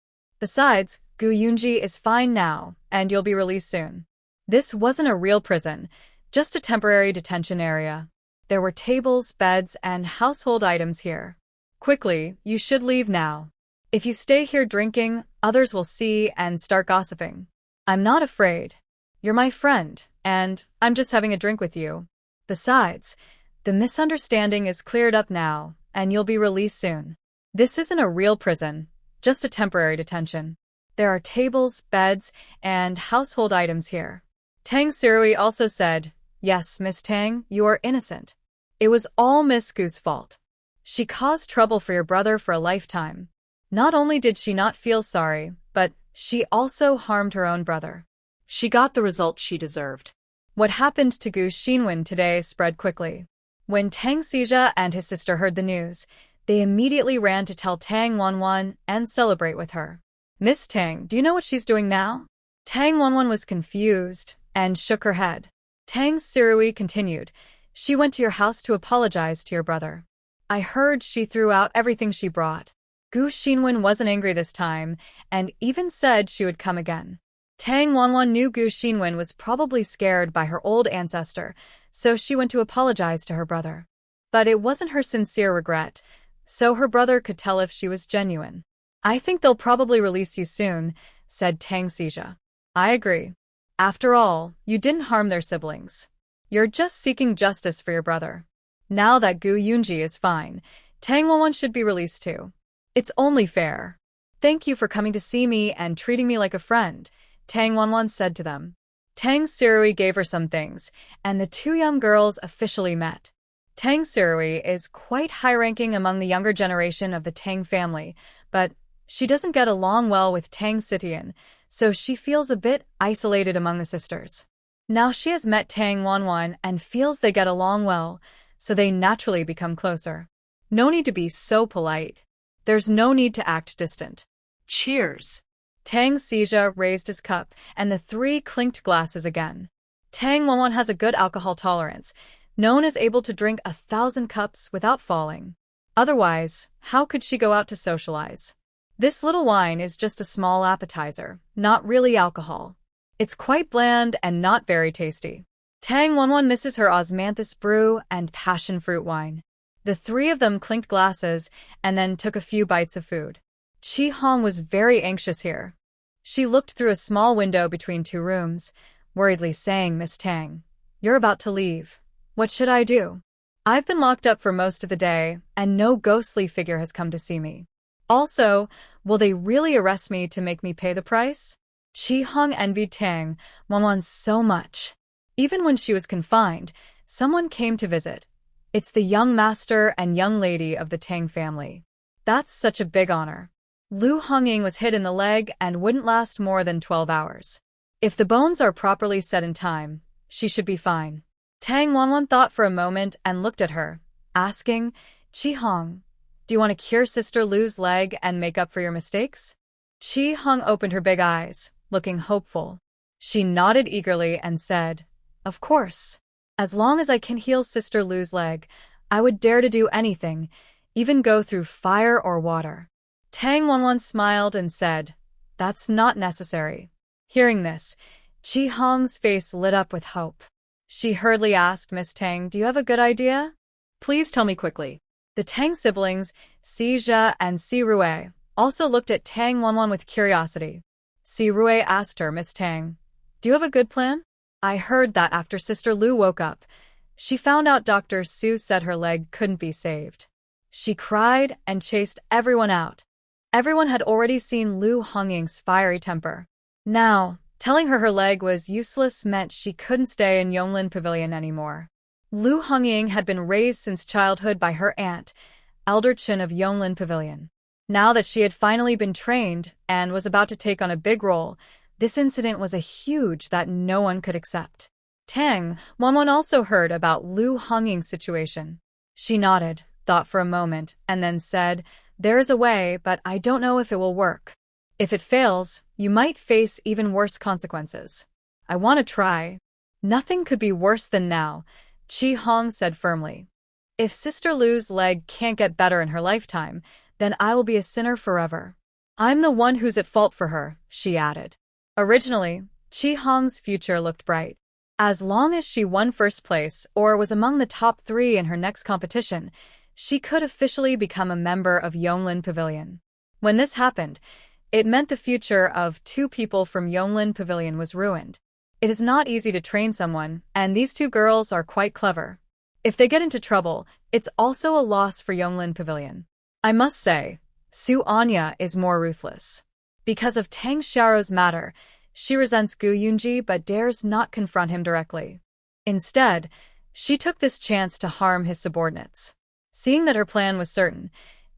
Besides, Gu Yunji is fine now, and you'll be released soon. This wasn't a real prison, just a temporary detention area. There were tables, beds, and household items here. Quickly, you should leave now. If you stay here drinking, others will see and start gossiping. I'm not afraid. You're my friend, and I'm just having a drink with you. Besides, the misunderstanding is cleared up now, and you'll be released soon. This isn't a real prison, just a temporary detention. There are tables, beds, and household items here. Tang Sirui also said, Yes, Miss Tang, you are innocent. It was all Miss Gu's fault. She caused trouble for your brother for a lifetime. Not only did she not feel sorry, but she also harmed her own brother. She got the result she deserved. What happened to Gu Xinwen today spread quickly. When Tang Xija and his sister heard the news, they immediately ran to tell Tang Wanwan and celebrate with her. Miss Tang, do you know what she's doing now? Tang Wanwan was confused and shook her head. Tang Sirui continued, She went to your house to apologize to your brother. I heard she threw out everything she brought. Gu Xinwen wasn't angry this time, and even said she would come again. Tang Wanwan knew Gu Xinwen was probably scared by her old ancestor, so she went to apologize to her brother. But it wasn't her sincere regret, so her brother could tell if she was genuine. I think they'll probably release you soon, said Tang Xija. I agree. After all, you didn't harm their siblings. You're just seeking justice for your brother. Now that Gu Yunji is fine, Tang Wanwan should be released too. It's only fair. Thank you for coming to see me and treating me like a friend, Tang Wanwan said to them. Tang Sirui gave her some things, and the two young girls officially met. Tang Sirui is quite high-ranking among the younger generation of the Tang family, but she doesn't get along well with Tang Sitian, so she feels a bit isolated among the sisters. Now she has met Tang Wanwan and feels they get along well, so they naturally become closer. No need to be so polite. There's no need to act distant. Cheers. Tang Xija raised his cup, and the three clinked glasses again. Tang Wanwan has a good alcohol tolerance, known as able to drink 1,000 cups without falling. Otherwise, how could she go out to socialize? This little wine is just a small appetizer, not really alcohol. It's quite bland and not very tasty. Tang Wanwan misses her osmanthus brew and passion fruit wine. The three of them clinked glasses and then took a few bites of food. Chi Hong was very anxious here. She looked through a small window between two rooms, worriedly saying, "Miss Tang, you're about to leave. What should I do? I've been locked up for most of the day, and no ghostly figure has come to see me. Also, will they really arrest me to make me pay the price?" Chi Hong envied Tang Wanwan so much. Even when she was confined, someone came to visit. It's the young master and young lady of the Tang family. That's such a big honor. Lu Hongying was hit in the leg and wouldn't last more than 12 hours. If the bones are properly set in time, she should be fine. Tang Wanwan thought for a moment and looked at her, asking, "Chi Hong, do you want to cure Sister Lu's leg and make up for your mistakes?" Chi Hong opened her big eyes, looking hopeful. She nodded eagerly and said, "Of course. As long as I can heal Sister Lu's leg, I would dare to do anything, even go through fire or water." Tang Wanwan smiled and said, "That's not necessary." Hearing this, Chi Hong's face lit up with hope. She hurriedly asked, "Miss Tang, do you have a good idea?" Please tell me quickly. The Tang siblings, Xija and Si Rue, also looked at Tang Wanwan with curiosity. Si Rue asked her, "Miss Tang, do you have a good plan?" "I heard that after Sister Lu woke up, she found out Dr. Su said her leg couldn't be saved. She cried and chased everyone out. Everyone had already seen Lu Hongying's fiery temper. Now, telling her leg was useless meant she couldn't stay in Yonglin Pavilion anymore. Lu Hongying had been raised since childhood by her aunt, Elder Chen of Yonglin Pavilion. Now that she had finally been trained and was about to take on a big role, this incident was a huge that no one could accept. Tang Wanwan also heard about Lu Hongying's situation. She nodded, thought for a moment, and then said, "There is a way, but I don't know if it will work. If it fails, you might face even worse consequences. I want to try." "Nothing could be worse than now," Chi Hong said firmly. "If Sister Lu's leg can't get better in her lifetime, then I will be a sinner forever. I'm the one who's at fault for her," she added. Originally, Chi Hong's future looked bright. As long as she won first place or was among the top 3 in her next competition, she could officially become a member of Yonglin Pavilion. When this happened, it meant the future of 2 people from Yonglin Pavilion was ruined. It is not easy to train someone, and these 2 girls are quite clever. If they get into trouble, it's also a loss for Yonglin Pavilion. I must say, Su Anya is more ruthless. Because of Tang Xiao's matter, she resents Gu Yunji but dares not confront him directly. Instead, she took this chance to harm his subordinates. Seeing that her plan was certain,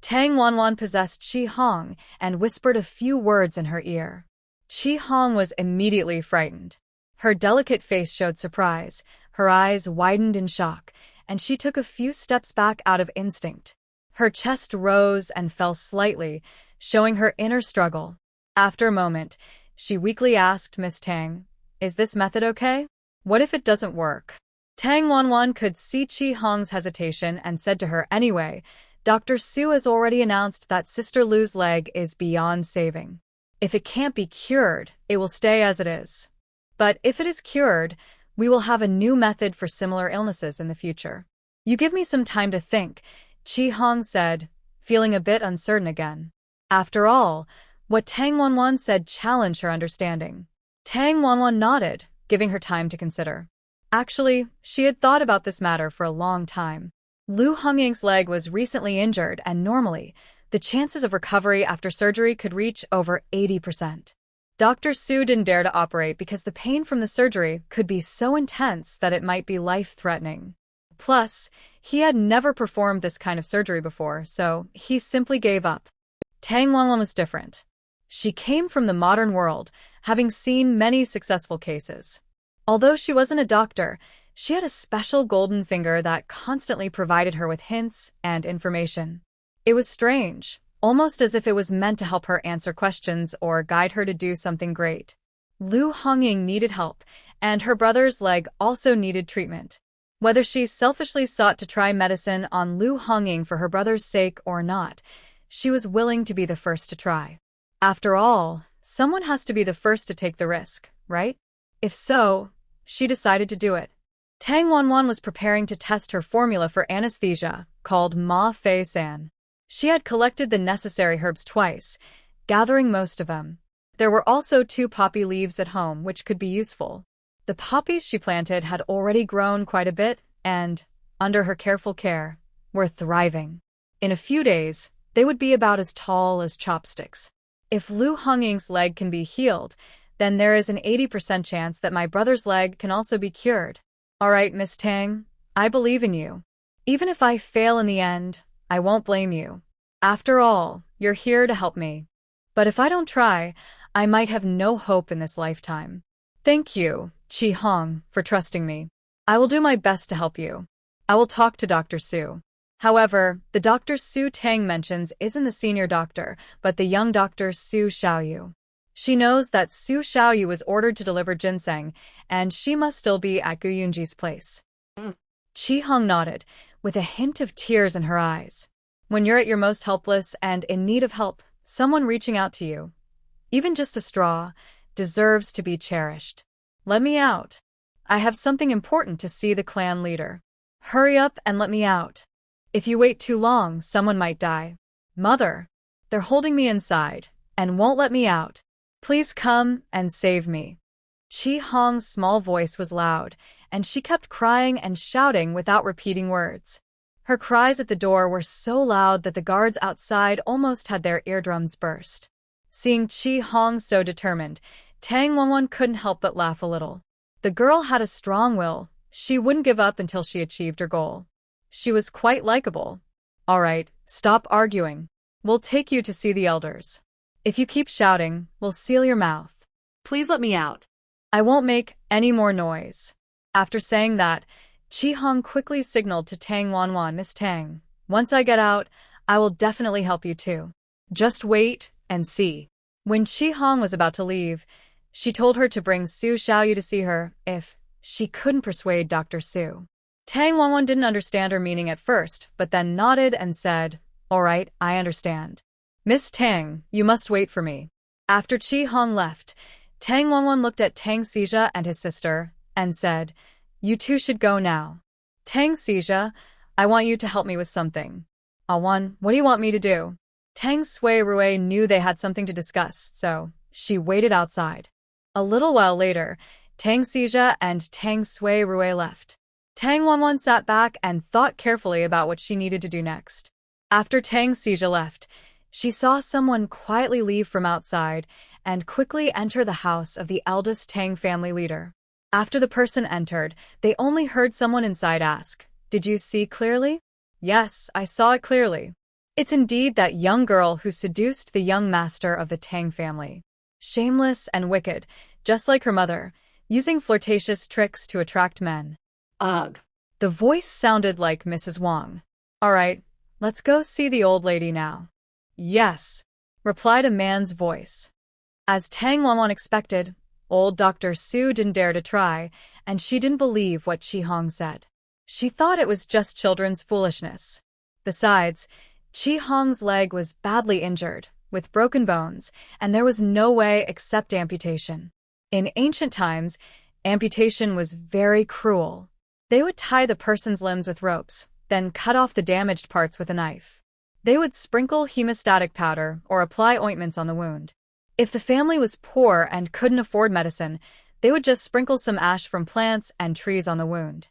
Tang Wanwan possessed Chi Hong and whispered a few words in her ear. Chi Hong was immediately frightened. Her delicate face showed surprise, her eyes widened in shock, and she took a few steps back out of instinct. Her chest rose and fell slightly, showing her inner struggle. After a moment, she weakly asked, "Miss Tang, is this method okay? What if it doesn't work?" Tang Wanwan could see Chi Hong's hesitation and said to her, "Anyway, Dr. Su has already announced that Sister Lu's leg is beyond saving. If it can't be cured, it will stay as it is. But if it is cured, we will have a new method for similar illnesses in the future. You give me some time to think," Chi Hong said, feeling a bit uncertain again. After all, what Tang Wanwan said challenged her understanding. Tang Wanwan nodded, giving her time to consider. Actually, she had thought about this matter for a long time. Lu Hongying's leg was recently injured, and normally, the chances of recovery after surgery could reach over 80%. Dr. Su didn't dare to operate because the pain from the surgery could be so intense that it might be life-threatening. Plus, he had never performed this kind of surgery before, so he simply gave up. Tang Wanwan was different. She came from the modern world, having seen many successful cases. Although she wasn't a doctor, she had a special golden finger that constantly provided her with hints and information. It was strange, almost as if it was meant to help her answer questions or guide her to do something great. Lu Hongying needed help, and her brother's leg also needed treatment. Whether she selfishly sought to try medicine on Lu Hongying for her brother's sake or not, she was willing to be the first to try. After all, someone has to be the first to take the risk, right? If so, she decided to do it. Tang Wanwan was preparing to test her formula for anesthesia, called Ma Fei San. She had collected the necessary herbs twice, gathering most of them. There were also 2 poppy leaves at home, which could be useful. The poppies she planted had already grown quite a bit and, under her careful care, were thriving. In a few days, they would be about as tall as chopsticks. If Lu Hongying's leg can be healed, then there is an 80% chance that my brother's leg can also be cured. All right, Miss Tang, I believe in you. Even if I fail in the end, I won't blame you. After all, you're here to help me. But if I don't try, I might have no hope in this lifetime. Thank you, Chi Hong, for trusting me. I will do my best to help you. I will talk to Dr. Su. However, the Dr. Su Tang mentions isn't the senior doctor, but the young Dr. Su Xiaoyu. She knows that Su Xiaoyu was ordered to deliver ginseng, and she must still be at Gu Yunji's place. Chi Hong nodded, with a hint of tears in her eyes. When you're at your most helpless and in need of help, someone reaching out to you, even just a straw, deserves to be cherished. Let me out. I have something important to see the clan leader. Hurry up and let me out. If you wait too long, someone might die. Mother, they're holding me inside and won't let me out. Please come and save me. Chi Hong's small voice was loud, and she kept crying and shouting without repeating words. Her cries at the door were so loud that the guards outside almost had their eardrums burst. Seeing Chi Hong so determined, Tang Wanwan couldn't help but laugh a little. The girl had a strong will. She wouldn't give up until she achieved her goal. She was quite likable. All right, stop arguing. We'll take you to see the elders. If you keep shouting, we'll seal your mouth. Please let me out. I won't make any more noise. After saying that, Chi Hong quickly signaled to Tang Wanwan, Miss Tang, once I get out, I will definitely help you too. Just wait and see. When Chi Hong was about to leave, she told her to bring Su Xiaoyu to see her if she couldn't persuade Dr. Su. Tang Wanwan didn't understand her meaning at first, but then nodded and said, All right, I understand. Miss Tang, you must wait for me. After Chi Hong left, Tang Wanwan looked at Tang Xijia and his sister and said, You two should go now. Tang Xijia, I want you to help me with something. Awan, what do you want me to do? Tang Sui Rui knew they had something to discuss, so she waited outside. A little while later, Tang Xijia and Tang Sui Rui left. Tang Wanwan sat back and thought carefully about what she needed to do next. After Tang Xijia left, she saw someone quietly leave from outside and quickly enter the house of the eldest Tang family leader. After the person entered, they only heard someone inside ask, Did you see clearly? Yes, I saw it clearly. It's indeed that young girl who seduced the young master of the Tang family. Shameless and wicked, just like her mother, using flirtatious tricks to attract men. Ugh. The voice sounded like Mrs. Wang. All right, let's go see the old lady now. Yes, replied a man's voice. As Tang Wanwan expected, old Dr. Su didn't dare to try, and she didn't believe what Chi Hong said. She thought it was just children's foolishness. Besides, Chi Hong's leg was badly injured, with broken bones, and there was no way except amputation. In ancient times, amputation was very cruel. They would tie the person's limbs with ropes, then cut off the damaged parts with a knife. They would sprinkle hemostatic powder or apply ointments on the wound. If the family was poor and couldn't afford medicine, they would just sprinkle some ash from plants and trees on the wound.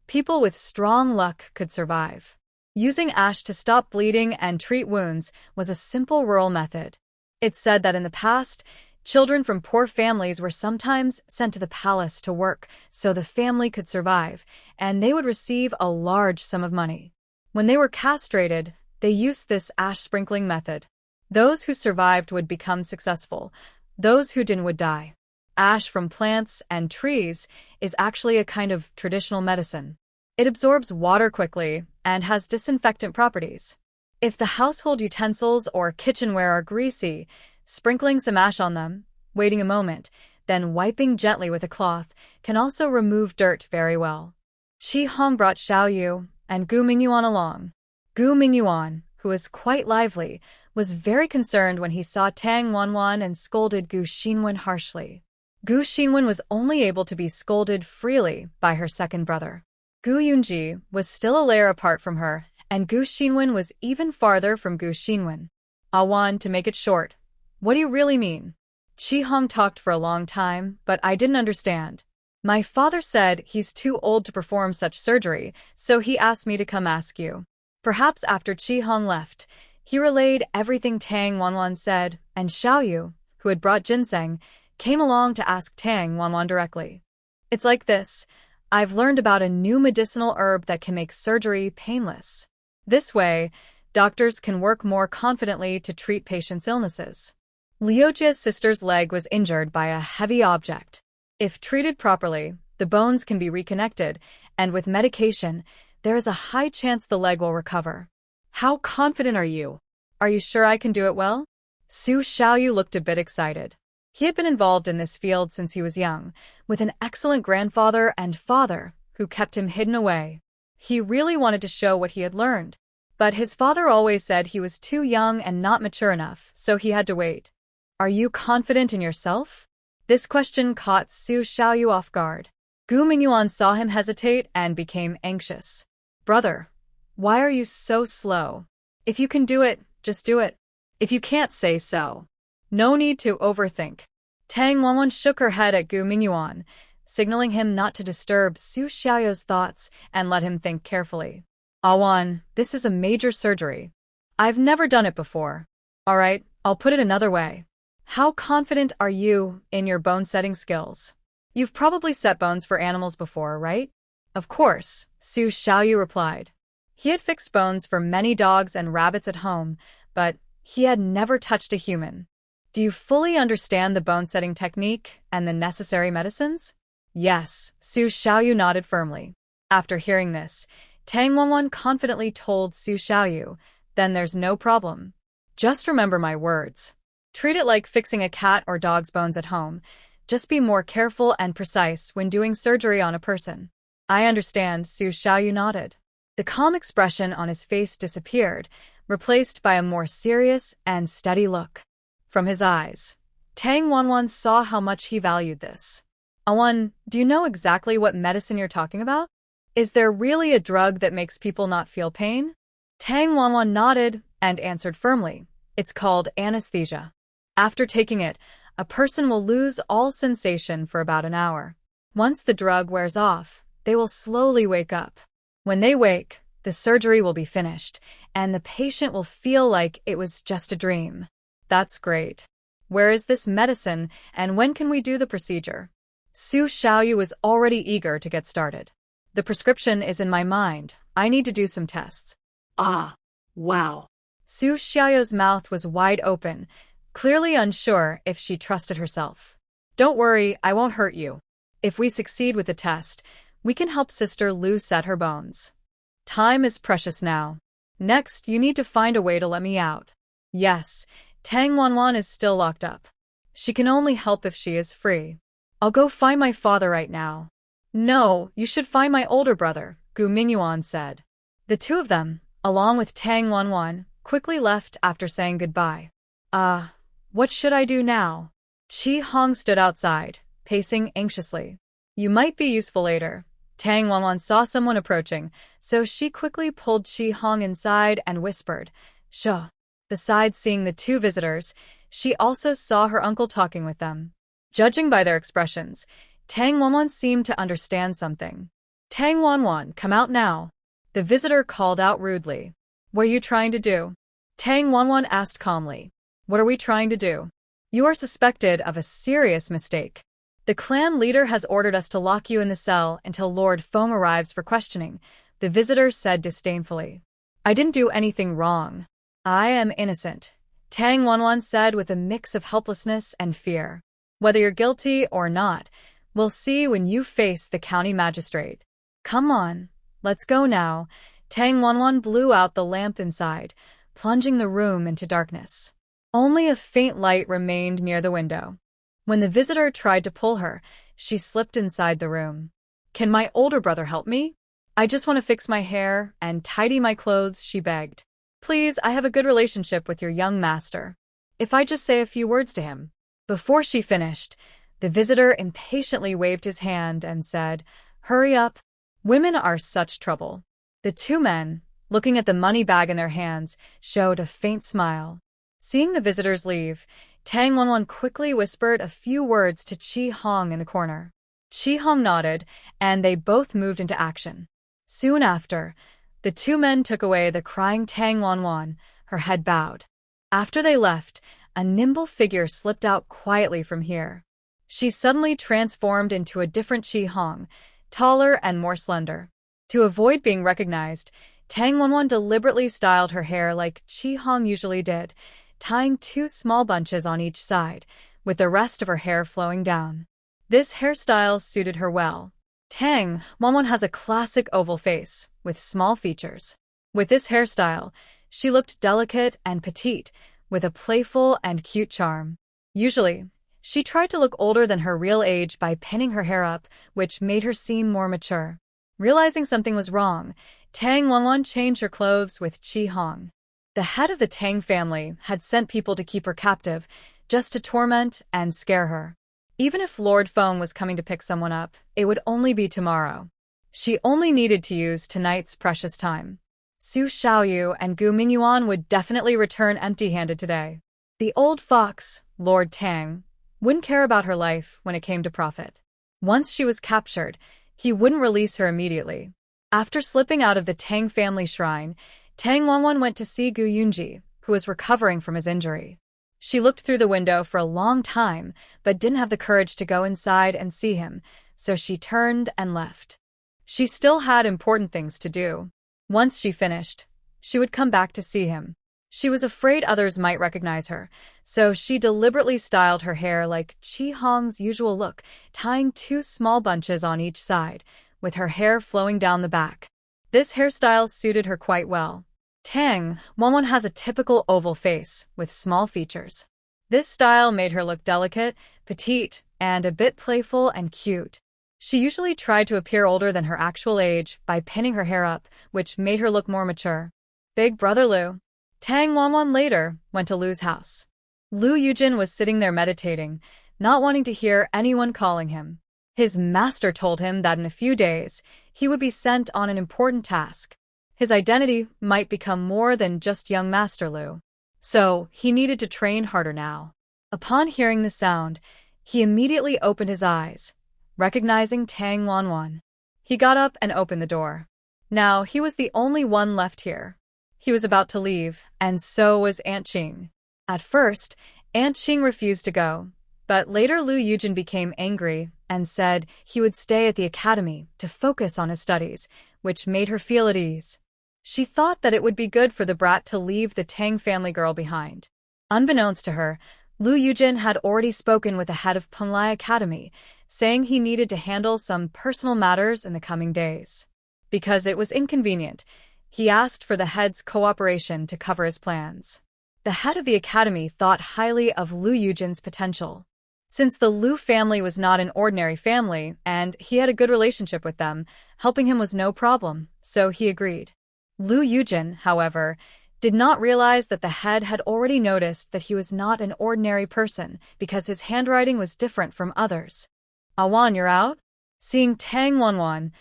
People with strong luck could survive. Using ash to stop bleeding and treat wounds was a simple rural method. It's said that in the past, children from poor families were sometimes sent to the palace to work so the family could survive, and they would receive a large sum of money. When they were castrated, they used this ash sprinkling method. Those who survived would become successful. Those who didn't would die. Ash from plants and trees is actually a kind of traditional medicine. It absorbs water quickly and has disinfectant properties. If the household utensils or kitchenware are greasy, sprinkling some ash on them, waiting a moment, then wiping gently with a cloth can also remove dirt very well. Qi Hong brought Xiao Yu and Gu Mingyuan along. Gu Mingyuan, who was quite lively, was very concerned when he saw Tang Wanwan and scolded Gu Xinwen harshly. Gu Xinwen was only able to be scolded freely by her second brother. Gu Yunji was still a layer apart from her, and Gu Xinwen was even farther from Gu Xinwen. Awan, to make it short, what do you really mean? Qi Hong talked for a long time, but I didn't understand. My father said he's too old to perform such surgery, so he asked me to come ask you. Perhaps after Qi Hong left, he relayed everything Tang Wanwan said, and Xiao Yu, who had brought ginseng, came along to ask Tang Wanwan directly. It's like this. I've learned about a new medicinal herb that can make surgery painless. This way, doctors can work more confidently to treat patients' illnesses. Liujia's sister's leg was injured by a heavy object. If treated properly, the bones can be reconnected, and with medication, there is a high chance the leg will recover. How confident are you? Are you sure I can do it well? Su Xiaoyu looked a bit excited. He had been involved in this field since he was young, with an excellent grandfather and father who kept him hidden away. He really wanted to show what he had learned. But his father always said he was too young and not mature enough, so he had to wait. Are you confident in yourself? This question caught Su Xiaoyu off guard. Gu Mingyuan saw him hesitate and became anxious. Brother, why are you so slow? If you can do it, just do it. If you can't, say so. No need to overthink. Tang Wanwan shook her head at Gu Mingyuan, signaling him not to disturb Su Xiaoyu's thoughts and let him think carefully. Awan, this is a major surgery. I've never done it before. All right, I'll put it another way. How confident are you in your bone-setting skills? You've probably set bones for animals before, right? Of course, Su Xiaoyu replied. He had fixed bones for many dogs and rabbits at home, but he had never touched a human. Do you fully understand the bone-setting technique and the necessary medicines? Yes, Su Xiaoyu nodded firmly. After hearing this, Tang Wanwan confidently told Su Xiaoyu, then there's no problem. Just remember my words. Treat it like fixing a cat or dog's bones at home. Just be more careful and precise when doing surgery on a person. I understand, Su Xiaoyu nodded. The calm expression on his face disappeared, replaced by a more serious and steady look. From his eyes, Tang Wanwan saw how much he valued this. Awan, do you know exactly what medicine you're talking about? Is there really a drug that makes people not feel pain? Tang Wanwan nodded and answered firmly. It's called anesthesia. After taking it, a person will lose all sensation for about an hour. Once the drug wears off, they will slowly wake up. When they wake, the surgery will be finished, and the patient will feel like it was just a dream. That's great. Where is this medicine, and when can we do the procedure? Su Xiaoyu was already eager to get started. The prescription is in my mind. I need to do some tests. Ah, wow. Su Xiaoyu's mouth was wide open, clearly unsure if she trusted herself. Don't worry, I won't hurt you. If we succeed with the test, we can help Sister Lu set her bones. Time is precious now. Next, you need to find a way to let me out. Yes, Tang Wanwan is still locked up. She can only help if she is free. I'll go find my father right now. No, you should find my older brother, Gu Mingyuan said. The two of them, along with Tang Wanwan, quickly left after saying goodbye. What should I do now? Qi Hong stood outside, pacing anxiously. You might be useful later. Tang Wanwan saw someone approaching, so she quickly pulled Qi Hong inside and whispered, "Sure." Besides seeing the two visitors, she also saw her uncle talking with them. Judging by their expressions, Tang Wanwan seemed to understand something. Tang Wanwan, come out now. The visitor called out rudely. What are you trying to do? Tang Wanwan asked calmly. What are we trying to do? You are suspected of a serious mistake. The clan leader has ordered us to lock you in the cell until Lord Feng arrives for questioning, the visitor said disdainfully. I didn't do anything wrong. I am innocent, Tang Wanwan said with a mix of helplessness and fear. Whether you're guilty or not, we'll see when you face the county magistrate. Come on, let's go now. Tang Wanwan blew out the lamp inside, plunging the room into darkness. Only a faint light remained near the window. When the visitor tried to pull her, she slipped inside the room. Can my older brother help me? I just want to fix my hair and tidy my clothes, she begged. Please, I have a good relationship with your young master. If I just say a few words to him. Before she finished, the visitor impatiently waved his hand and said, Hurry up. Women are such trouble. The two men, looking at the money bag in their hands, showed a faint smile. Seeing the visitors leave, Tang Wanwan quickly whispered a few words to Chi Hong in the corner. Chi Hong nodded, and they both moved into action. Soon after, the two men took away the crying Tang Wanwan, her head bowed. After they left, a nimble figure slipped out quietly from here. She suddenly transformed into a different Chi Hong, taller and more slender. To avoid being recognized, Tang Wanwan deliberately styled her hair like Chi Hong usually did, tying 2 small bunches on each side, with the rest of her hair flowing down. This hairstyle suited her well. Tang Wanwan has a classic oval face, with small features. With this hairstyle, she looked delicate and petite, with a playful and cute charm. Usually, she tried to look older than her real age by pinning her hair up, which made her seem more mature. Realizing something was wrong, Tang Wanwan changed her clothes with Chi Hong. The head of the Tang family had sent people to keep her captive, just to torment and scare her. Even if Lord Feng was coming to pick someone up, it would only be tomorrow. She only needed to use tonight's precious time. Su Xiaoyu and Gu Mingyuan would definitely return empty-handed today. The old fox, Lord Tang, wouldn't care about her life when it came to profit. Once she was captured, he wouldn't release her immediately. After slipping out of the Tang family shrine, Tang Wanwan went to see Gu Yunji, who was recovering from his injury. She looked through the window for a long time, but didn't have the courage to go inside and see him, so she turned and left. She still had important things to do. Once she finished, she would come back to see him. She was afraid others might recognize her, so she deliberately styled her hair like Chi Hong's usual look, tying 2 small bunches on each side, with her hair flowing down the back. This hairstyle suited her quite well. Tang Wanwan has a typical oval face, with small features. This style made her look delicate, petite, and a bit playful and cute. She usually tried to appear older than her actual age by pinning her hair up, which made her look more mature. Big brother Lu. Tang Wanwan later went to Lu's house. Lu Yujin was sitting there meditating, not wanting to hear anyone calling him. His master told him that in a few days, he would be sent on an important task. His identity might become more than just young Master Lu. So, he needed to train harder now. Upon hearing the sound, he immediately opened his eyes, recognizing Tang Wanwan. He got up and opened the door. Now, he was the only one left here. He was about to leave, and so was Aunt Qing. At first, Aunt Qing refused to go, but later Lu Yujin became angry and said he would stay at the academy to focus on his studies, which made her feel at ease. She thought that it would be good for the brat to leave the Tang family girl behind. Unbeknownst to her, Lu Yujin had already spoken with the head of Penglai Academy, saying he needed to handle some personal matters in the coming days. Because it was inconvenient, he asked for the head's cooperation to cover his plans. The head of the academy thought highly of Lu Yujin's potential. Since the Lu family was not an ordinary family and he had a good relationship with them, helping him was no problem, so he agreed. Lu Yujin, however, did not realize that the head had already noticed that he was not an ordinary person because his handwriting was different from others. Awan, you're out? Seeing Tang Wanwan,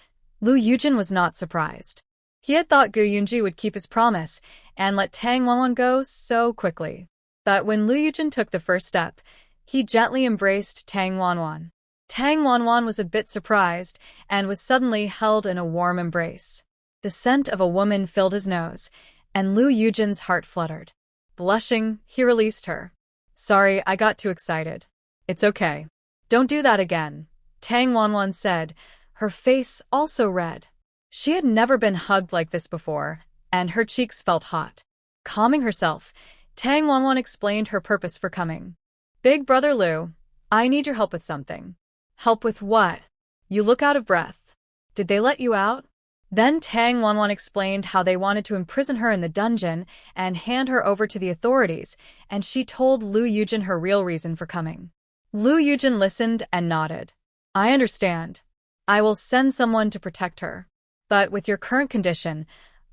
Lu Yujin was not surprised. He had thought Gu Yunji would keep his promise and let Tang Wanwan go so quickly. But when Lu Yujin took the first step, he gently embraced Tang Wanwan. Tang Wanwan was a bit surprised and was suddenly held in a warm embrace. The scent of a woman filled his nose, and Lu Yujin's heart fluttered. Blushing, he released her. Sorry, I got too excited. It's okay. Don't do that again, Tang Wanwan said, her face also red. She had never been hugged like this before, and her cheeks felt hot. Calming herself, Tang Wanwan explained her purpose for coming. Big brother Lu, I need your help with something. Help with what? You look out of breath. Did they let you out? Then Tang Wanwan explained how they wanted to imprison her in the dungeon and hand her over to the authorities, and she told Lu Yujin her real reason for coming. Lu Yujin listened and nodded. I understand. I will send someone to protect her. But with your current condition,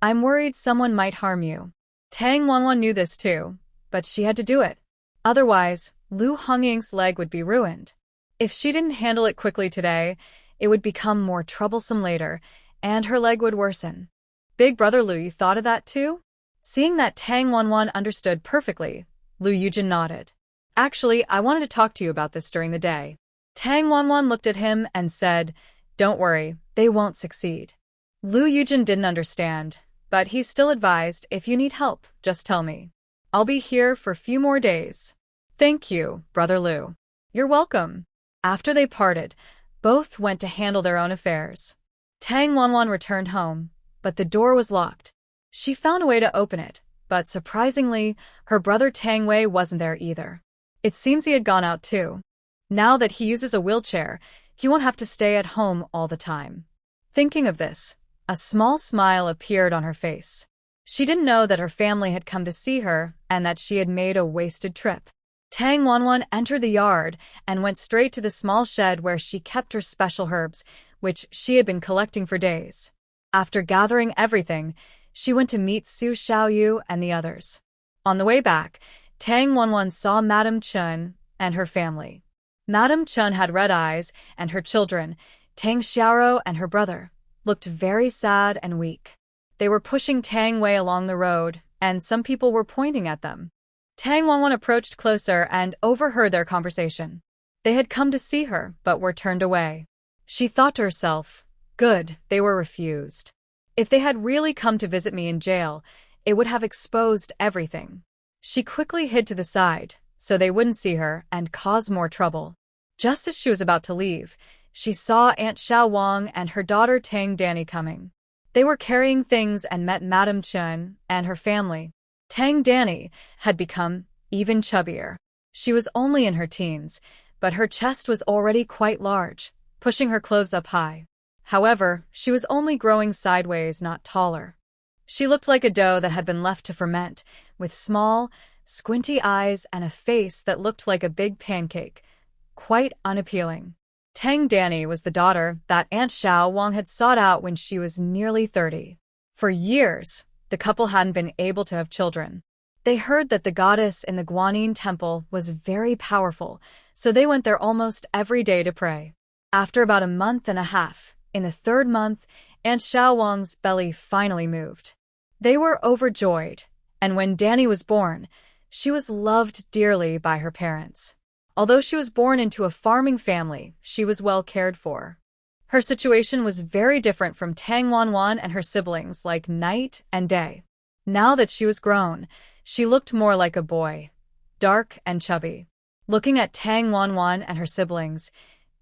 I'm worried someone might harm you. Tang Wanwan knew this too, but she had to do it. Otherwise, Lu Hongying's leg would be ruined. If she didn't handle it quickly today, it would become more troublesome later, and her leg would worsen. Big brother Lu, you thought of that too? Seeing that Tang Wanwan understood perfectly, Lu Yujin nodded. Actually, I wanted to talk to you about this during the day. Tang Wanwan looked at him and said, Don't worry, they won't succeed. Lu Yujin didn't understand, but he still advised, if you need help, just tell me. I'll be here for a few more days. Thank you, brother Lu. You're welcome. After they parted, both went to handle their own affairs. Tang Wanwan returned home, but the door was locked. She found a way to open it, but surprisingly, her brother Tang Wei wasn't there either. It seems he had gone out too. Now that he uses a wheelchair, he won't have to stay at home all the time. Thinking of this, a small smile appeared on her face. She didn't know that her family had come to see her and that she had made a wasted trip. Tang Wanwan entered the yard and went straight to the small shed where she kept her special herbs, which she had been collecting for days. After gathering everything, she went to meet Su Xiaoyu and the others. On the way back, Tang Wanwan saw Madame Chun and her family. Madame Chun had red eyes, and her children, Tang Xiaoro and her brother, looked very sad and weak. They were pushing Tang Wei along the road, and some people were pointing at them. Tang Wanwan approached closer and overheard their conversation. They had come to see her, but were turned away. She thought to herself, good, they were refused. If they had really come to visit me in jail, it would have exposed everything. She quickly hid to the side, so they wouldn't see her and cause more trouble. Just as she was about to leave, she saw Aunt Xiao Wang and her daughter Tang Danny coming. They were carrying things and met Madame Chun and her family. Tang Danny had become even chubbier. She was only in her teens, but her chest was already quite large, pushing her clothes up high. However, she was only growing sideways, not taller. She looked like a dough that had been left to ferment, with small, squinty eyes and a face that looked like a big pancake. Quite unappealing. Tang Danny was the daughter that Aunt Xiao Wang had sought out when she was nearly 30. For years, the couple hadn't been able to have children. They heard that the goddess in the Guanyin temple was very powerful, so they went there almost every day to pray. After about a month and a half, in the third month, Aunt Xiao Wang's belly finally moved. They were overjoyed, and when Danny was born, she was loved dearly by her parents. Although she was born into a farming family, she was well cared for. Her situation was very different from Tang Wanwan and her siblings, like night and day. Now that she was grown, she looked more like a boy, dark and chubby. Looking at Tang Wanwan and her siblings,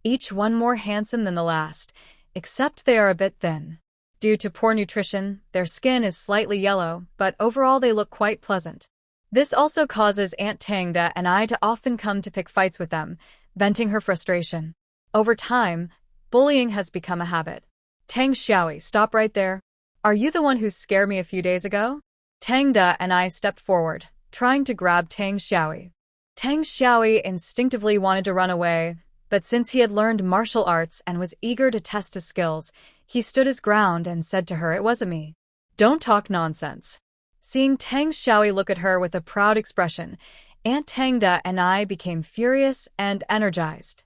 each one more handsome than the last, except they are a bit thin. Due to poor nutrition, their skin is slightly yellow, but overall they look quite pleasant. This also causes Aunt Tangda and I to often come to pick fights with them, venting her frustration. Over time, bullying has become a habit. Tang Xiaoyi, stop right there. Are you the one who scared me a few days ago? Tangda and I stepped forward, trying to grab Tang Xiaoyi. Tang Xiaoyi instinctively wanted to run away, but since he had learned martial arts and was eager to test his skills, he stood his ground and said to her, it wasn't me. Don't talk nonsense. Seeing Tang Xiaoyi look at her with a proud expression, Aunt Tangda and I became furious and energized.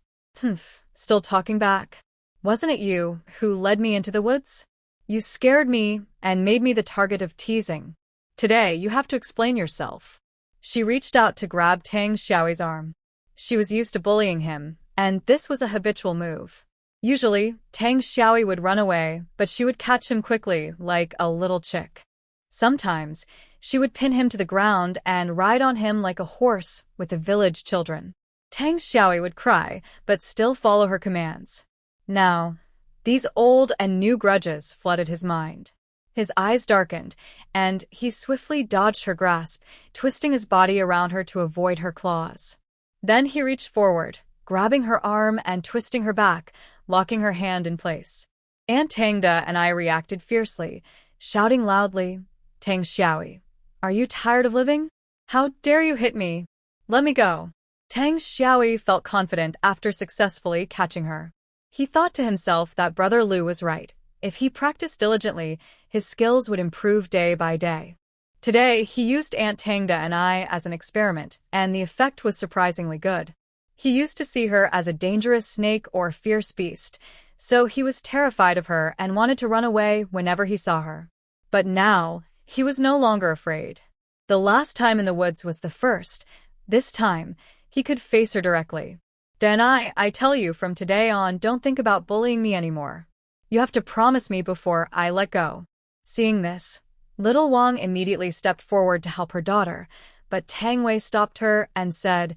Still talking back. Wasn't it you who led me into the woods? You scared me and made me the target of teasing. Today, you have to explain yourself. She reached out to grab Tang Xiaoyi's arm. She was used to bullying him, and this was a habitual move. Usually, Tang Xiaoyi would run away, but she would catch him quickly, like a little chick. Sometimes, she would pin him to the ground and ride on him like a horse with the village children. Tang Xiaoyi would cry, but still follow her commands. Now, these old and new grudges flooded his mind. His eyes darkened, and he swiftly dodged her grasp, twisting his body around her to avoid her claws. Then he reached forward, grabbing her arm and twisting her back, locking her hand in place. Aunt Tangda and I reacted fiercely, shouting loudly, "Tang Xiaoyi, are you tired of living? How dare you hit me? Let me go." Tang Xiaoyi felt confident after successfully catching her. He thought to himself that Brother Lu was right. If he practiced diligently, his skills would improve day by day. Today, he used Aunt Tangda and I as an experiment, and the effect was surprisingly good. He used to see her as a dangerous snake or fierce beast, so he was terrified of her and wanted to run away whenever he saw her. But now, he was no longer afraid. The last time in the woods was the first. This time, he could face her directly. "Dan, I tell you from today on, don't think about bullying me anymore. You have to promise me before I let go." Seeing this, little Wang immediately stepped forward to help her daughter, but Tang Wei stopped her and said,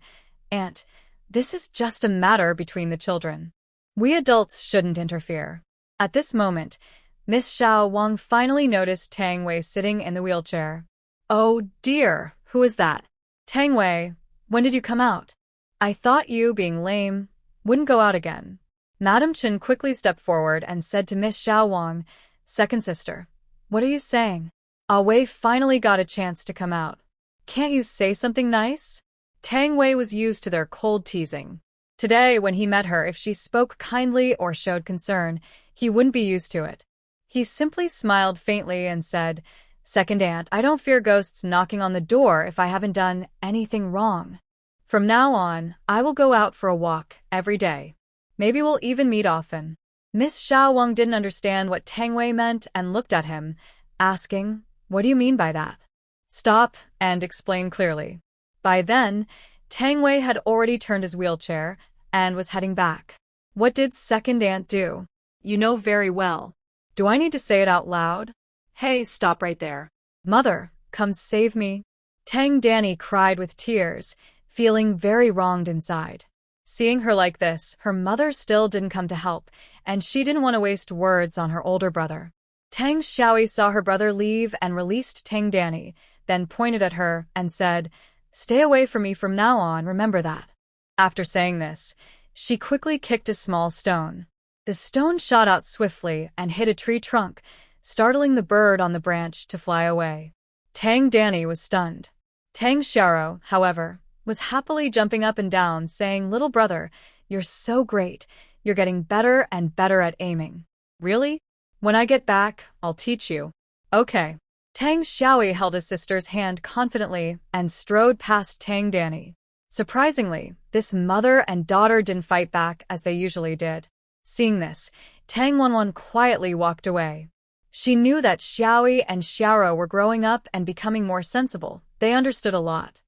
"Aunt, this is just a matter between the children. We adults shouldn't interfere." At this moment, Miss Xiao Wang finally noticed Tang Wei sitting in the wheelchair. "Oh dear, who is that? Tang Wei, when did you come out? I thought you, being lame, wouldn't go out again." Madam Chen quickly stepped forward and said to Miss Xiao Wang, "Second sister, what are you saying? Ah Wei finally got a chance to come out. Can't you say something nice?" Tang Wei was used to their cold teasing. Today, when he met her, if she spoke kindly or showed concern, he wouldn't be used to it. He simply smiled faintly and said, "Second aunt, I don't fear ghosts knocking on the door if I haven't done anything wrong. From now on, I will go out for a walk every day. Maybe we'll even meet often." Miss Xiao Wang didn't understand what Tang Wei meant and looked at him, asking, "What do you mean by that? Stop and explain clearly." By then, Tang Wei had already turned his wheelchair and was heading back. "What did second aunt do?" You know very well. "Do I need to say it out loud?" Hey, stop right there. "Mother, come save me." Tang Danny cried with tears, feeling very wronged inside. Seeing her like this, her mother still didn't come to help, and she didn't want to waste words on her older brother. Tang Xiaoyi saw her brother leave and released Tang Danny, then pointed at her and said, "Stay away from me from now on, remember that." After saying this, she quickly kicked a small stone. The stone shot out swiftly and hit a tree trunk, startling the bird on the branch to fly away. Tang Danny was stunned. Tang Xiao, however, was happily jumping up and down, saying, "Little brother, you're so great. You're getting better and better at aiming." "Really? When I get back, I'll teach you." "Okay." Tang Xiaoyi held his sister's hand confidently and strode past Tang Danny. Surprisingly, this mother and daughter didn't fight back as they usually did. Seeing this, Tang Wanwan quietly walked away. She knew that Xiaoyi and Xiaoro were growing up and becoming more sensible. They understood a lot.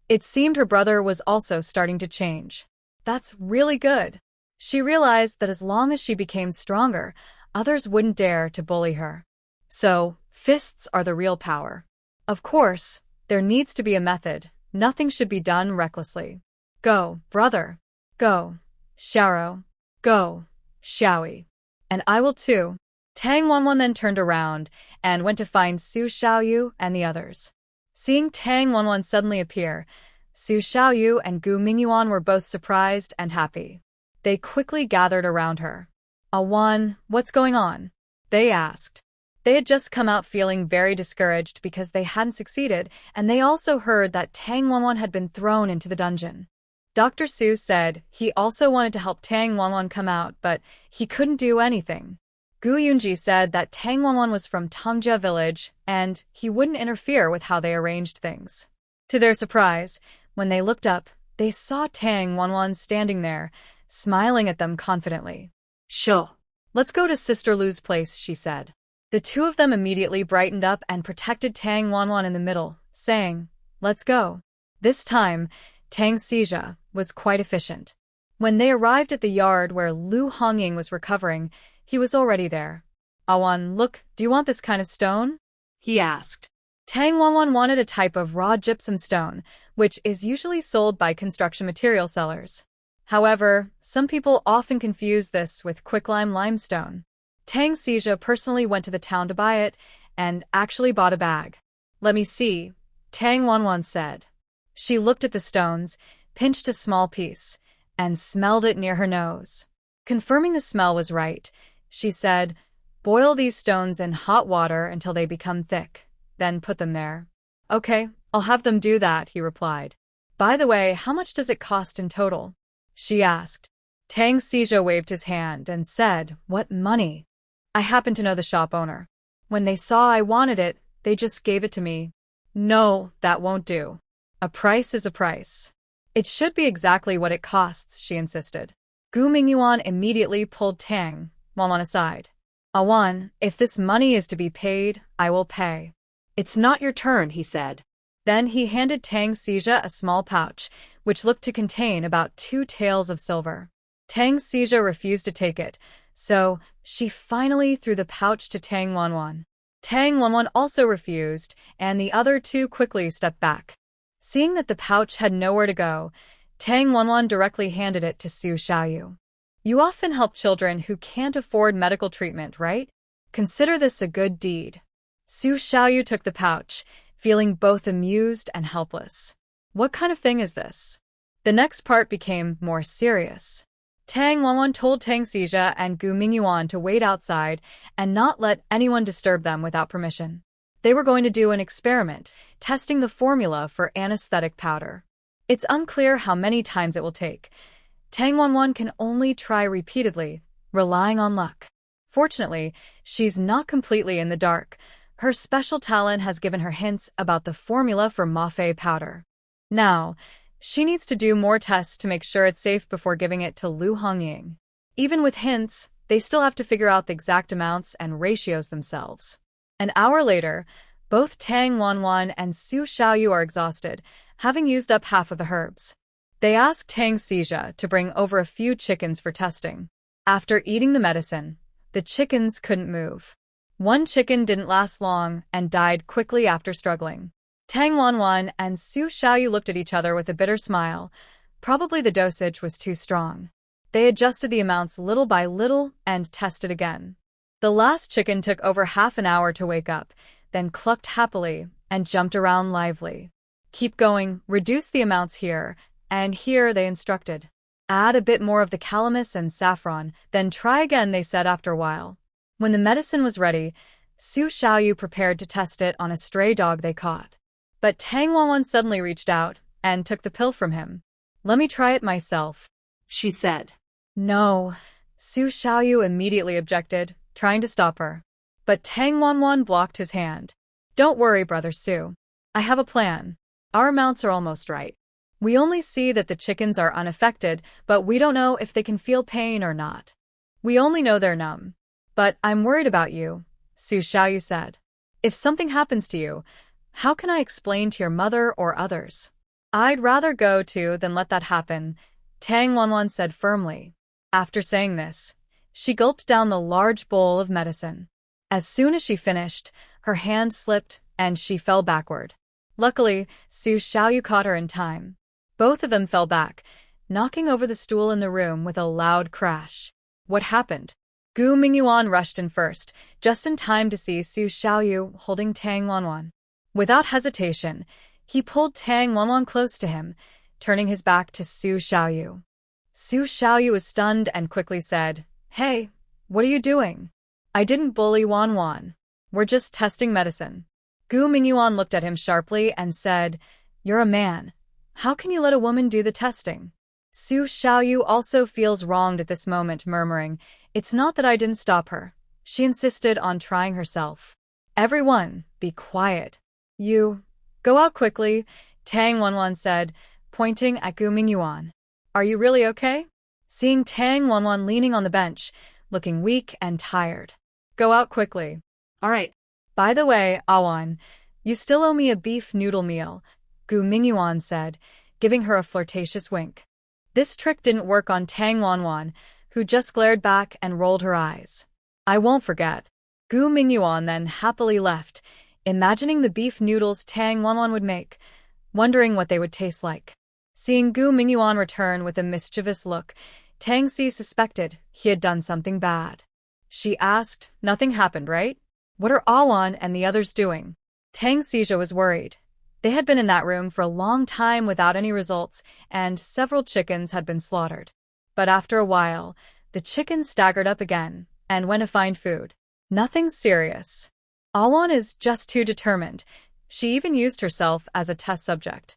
It seemed her brother was also starting to change. That's really good. She realized that as long as she became stronger, others wouldn't dare to bully her. So, fists are the real power. Of course, there needs to be a method. Nothing should be done recklessly. Go, brother. Go, Xiaoro. Go, Xiaoyi. And I will too. Tang Wanwan then turned around and went to find Su Xiaoyu and the others. Seeing Tang Wanwan suddenly appear, Su Xiaoyu and Gu Mingyuan were both surprised and happy. They quickly gathered around her. "Awan, what's going on?" they asked. They had just come out feeling very discouraged because they hadn't succeeded, and they also heard that Tang Wanwan had been thrown into the dungeon. Dr. Su said he also wanted to help Tang Wanwan come out, but he couldn't do anything. Gu Yunji said that Tang Wanwan was from Tongjia village, and he wouldn't interfere with how they arranged things. To their surprise, when they looked up, they saw Tang Wanwan standing there, smiling at them confidently. "Sure. Let's go to Sister Lu's place," she said. The two of them immediately brightened up and protected Tang Wanwan in the middle, saying, "Let's go." This time, Tang Xija was quite efficient. When they arrived at the yard where Lu Hongying was recovering, he was already there. "Awan, look, do you want this kind of stone?" he asked. Tang Wanwan wanted a type of raw gypsum stone, which is usually sold by construction material sellers. However, some people often confuse this with quicklime limestone. Tang Xija personally went to the town to buy it and actually bought a bag. "Let me see," Tang Wanwan said. She looked at the stones, pinched a small piece, and smelled it near her nose. Confirming the smell was right, she said, "Boil these stones in hot water until they become thick, then put them there." "Okay, I'll have them do that," he replied. "By the way, how much does it cost in total?" she asked. Tang Xizha waved his hand and said, "What money? I happen to know the shop owner. When they saw I wanted it, they just gave it to me." "No, that won't do. A price is a price. It should be exactly what it costs," she insisted. Gu Mingyuan immediately pulled Tang Wanwan aside. "Awan, if this money is to be paid, I will pay." "It's not your turn," he said. Then he handed Tang Xizha a small pouch, which looked to contain about 2 taels of silver. Tang Xizha refused to take it, so she finally threw the pouch to Tang Wanwan. Tang Wanwan also refused, and the other two quickly stepped back. Seeing that the pouch had nowhere to go, Tang Wanwan directly handed it to Su Xiaoyu. "You often help children who can't afford medical treatment, right? Consider this a good deed." Su Xiaoyu took the pouch, feeling both amused and helpless. "What kind of thing is this?" The next part became more serious. Tang Wanwan told Tang Xizha and Gu Mingyuan to wait outside and not let anyone disturb them without permission. They were going to do an experiment, testing the formula for anesthetic powder. It's unclear how many times it will take. Tang Wanwan can only try repeatedly, relying on luck. Fortunately, she's not completely in the dark. Her special talent has given her hints about the formula for Mafe powder. Now, she needs to do more tests to make sure it's safe before giving it to Lu Hongying. Even with hints, they still have to figure out the exact amounts and ratios themselves. An hour later, both Tang Wanwan and Su Xiaoyu are exhausted, having used up half of the herbs. They asked Tang Xizha to bring over a few chickens for testing. After eating the medicine, the chickens couldn't move. One chicken didn't last long and died quickly after struggling. Tang Wanwan and Su Xiaoyu looked at each other with a bitter smile. Probably the dosage was too strong. They adjusted the amounts little by little and tested again. The last chicken took over half an hour to wake up, then clucked happily and jumped around lively. "Keep going, reduce the amounts here, and here," they instructed. "Add a bit more of the calamus and saffron, then try again," they said after a while. When the medicine was ready, Su Xiaoyu prepared to test it on a stray dog they caught. But Tang Wanwan suddenly reached out and took the pill from him. "Let me try it myself," she said. "No," Su Xiaoyu immediately objected, trying to stop her. But Tang Wanwan blocked his hand. "Don't worry, Brother Su. I have a plan. Our amounts are almost right. We only see that the chickens are unaffected, but we don't know if they can feel pain or not. We only know they're numb. But I'm worried about you," Su Xiaoyu said. "If something happens to you, how can I explain to your mother or others?" "I'd rather go to than let that happen," Tang Wanwan said firmly. After saying this, she gulped down the large bowl of medicine. As soon as she finished, her hand slipped and she fell backward. Luckily, Su Xiaoyu caught her in time. Both of them fell back, knocking over the stool in the room with a loud crash. "What happened?" Gu Mingyuan rushed in first, just in time to see Su Xiaoyu holding Tang Wanwan. Without hesitation, he pulled Tang Wanwan close to him, turning his back to Su Xiaoyu. Su Xiaoyu was stunned and quickly said, "Hey, what are you doing?" "I didn't bully Wanwan. We're just testing medicine." Gu Mingyuan looked at him sharply and said, "You're a man. How can you let a woman do the testing?" Su Xiaoyu also feels wronged at this moment, murmuring, "It's not that I didn't stop her. She insisted on trying herself." "Everyone, be quiet. You, go out quickly," Tang Wanwan said, pointing at Gu Mingyuan. "Are you really okay?" Seeing Tang Wanwan leaning on the bench, looking weak and tired. "Go out quickly." "All right." "By the way, Awan, you still owe me a beef noodle meal," Gu Mingyuan said, giving her a flirtatious wink. This trick didn't work on Tang Wanwan, who just glared back and rolled her eyes. "I won't forget." Gu Mingyuan then happily left, imagining the beef noodles Tang Wanwan would make, wondering what they would taste like. Seeing Gu Mingyuan return with a mischievous look, Tang Si suspected he had done something bad. She asked, "Nothing happened, right? What are Awan and the others doing?" Tang Xizha was worried. They had been in that room for a long time without any results, and several chickens had been slaughtered. But after a while, the chickens staggered up again and went to find food. Nothing serious. Awon is just too determined. She even used herself as a test subject.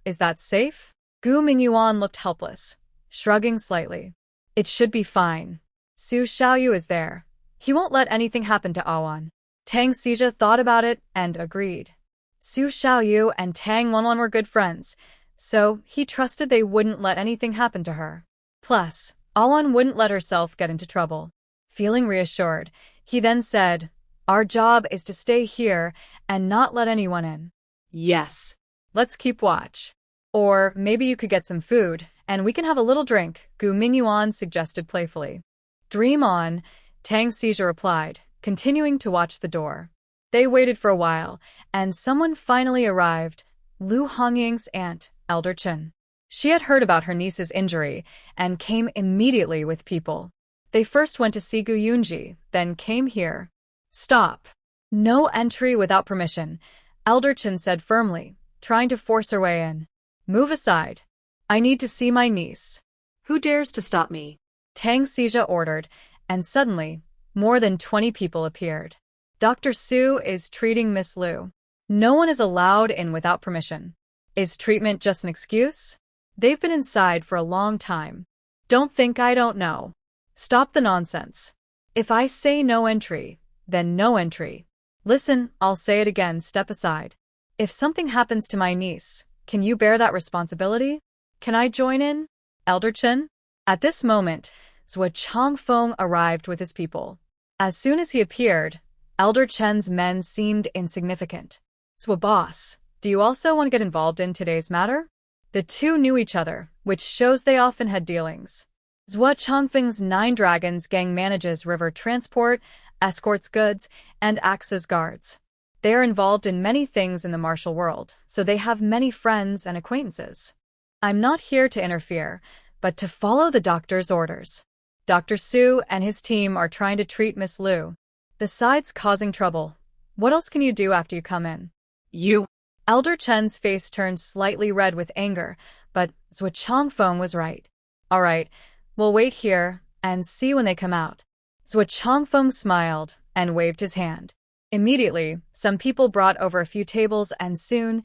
Is that safe? Gu Mingyuan looked helpless, shrugging slightly. It should be fine. Su Xiaoyu is there. He won't let anything happen to Awon. Tang Xija thought about it and agreed. Su Xiaoyu and Tang Wanwan were good friends, so he trusted they wouldn't let anything happen to her. Plus, Awon wouldn't let herself get into trouble. Feeling reassured, he then said, "Our job is to stay here and not let anyone in." Yes. Let's keep watch. Or maybe you could get some food, and we can have a little drink, Gu Mingyuan suggested playfully. Dream on, Tang Xija replied, continuing to watch the door. They waited for a while, and someone finally arrived, Lu Hongying's aunt, Elder Chen. She had heard about her niece's injury and came immediately with people. They first went to see Gu Yunji, then came here. Stop. No entry without permission, Elder Chen said firmly, trying to force her way in. Move aside. I need to see my niece. Who dares to stop me? Tang Xija ordered, and suddenly, more than 20 people appeared. Dr. Su is treating Miss Lu. No one is allowed in without permission. Is treatment just an excuse? They've been inside for a long time. Don't think I don't know. Stop the nonsense. If I say no entry, then no entry. Listen, I'll say it again, step aside. If something happens to my niece, can you bear that responsibility? Can I join in? Elder Chen? At this moment, Zhuo Changfeng arrived with his people. As soon as he appeared, Elder Chen's men seemed insignificant. Zhuo boss, do you also want to get involved in today's matter? The two knew each other, which shows they often had dealings. Zhuo Changfeng's 9 Dragons gang manages river transport, escorts goods, and acts as guards. They are involved in many things in the martial world, so they have many friends and acquaintances. I'm not here to interfere, but to follow the doctor's orders. Dr. Su and his team are trying to treat Miss Lu. Besides causing trouble, what else can you do after you come in? You. Elder Chen's face turned slightly red with anger, but Zhuo Changfeng was right. All right, we'll wait here and see when they come out. Zhuo Changfeng smiled and waved his hand. Immediately, some people brought over a few tables and soon,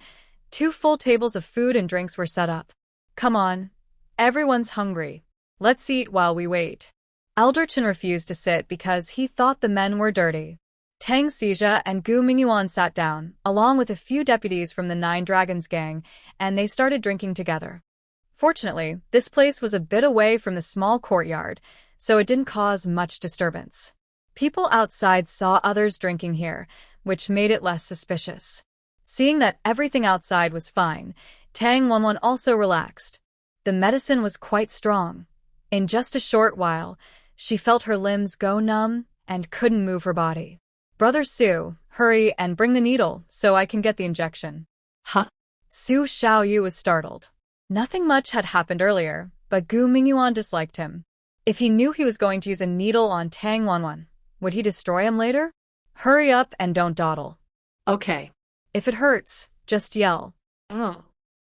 2 full tables of food and drinks were set up. Come on. Everyone's hungry. Let's eat while we wait. Elder Chen refused to sit because he thought the men were dirty. Tang Xija and Gu Mingyuan sat down, along with a few deputies from the 9 Dragons gang, and they started drinking together. Fortunately, this place was a bit away from the small courtyard, so it didn't cause much disturbance. People outside saw others drinking here, which made it less suspicious. Seeing that everything outside was fine, Tang Wanwan also relaxed. The medicine was quite strong. In just a short while, she felt her limbs go numb and couldn't move her body. Brother Su, hurry and bring the needle so I can get the injection. Huh? Su Xiaoyu was startled. Nothing much had happened earlier, but Gu Mingyuan disliked him. If he knew he was going to use a needle on Tang Wanwan, would he destroy him later? Hurry up and don't dawdle. Okay. If it hurts, just yell. Oh.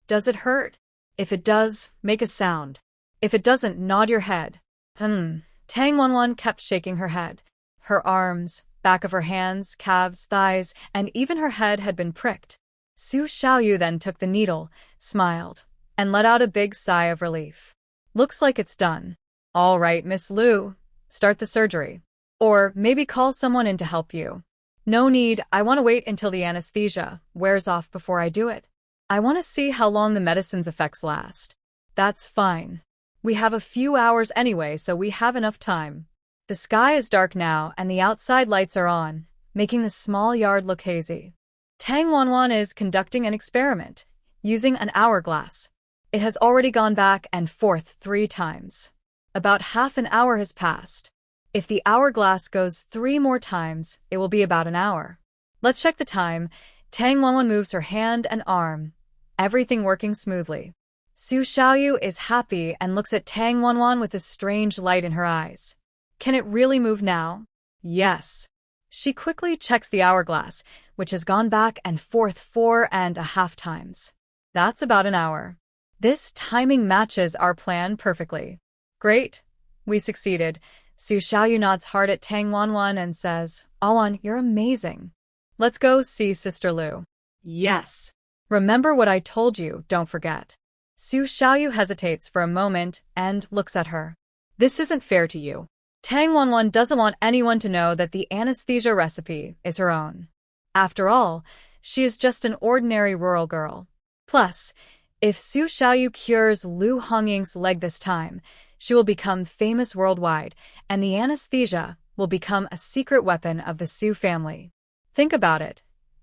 Does it hurt? If it does, make a sound. If it doesn't, nod your head. Tang Wanwan kept shaking her head. Her arms, back of her hands, calves, thighs, and even her head had been pricked. Su Xiaoyu then took the needle, smiled, and let out a big sigh of relief. Looks like it's done. All right, Miss Lu, start the surgery. Or maybe call someone in to help you. No need, I want to wait until the anesthesia wears off before I do it. I want to see how long the medicine's effects last. That's fine. We have a few hours anyway, so we have enough time. The sky is dark now and the outside lights are on, making the small yard look hazy. Tang Wanwan is conducting an experiment, using an hourglass. It has already gone back and forth 3 times. About half an hour has passed. If the hourglass goes 3 more times, it will be about an hour. Let's check the time. Tang Wanwan moves her hand and arm, everything working smoothly. Su Xiaoyu is happy and looks at Tang Wanwan with a strange light in her eyes. Can it really move now? Yes. She quickly checks the hourglass, which has gone back and forth 4.5 times. That's about an hour. This timing matches our plan perfectly. Great. We succeeded. Su Xiaoyu nods hard at Tang Wanwan and says, Awan, you're amazing. Let's go see Sister Lu. Yes. Remember what I told you, don't forget. Su Xiaoyu hesitates for a moment and looks at her. This isn't fair to you. Tang Wanwan doesn't want anyone to know that the anesthesia recipe is her own. After all, she is just an ordinary rural girl. Plus, if Su Xiaoyu cures Lu Hongying's leg this time, she will become famous worldwide, and the anesthesia will become a secret weapon of the Su family. Think about it.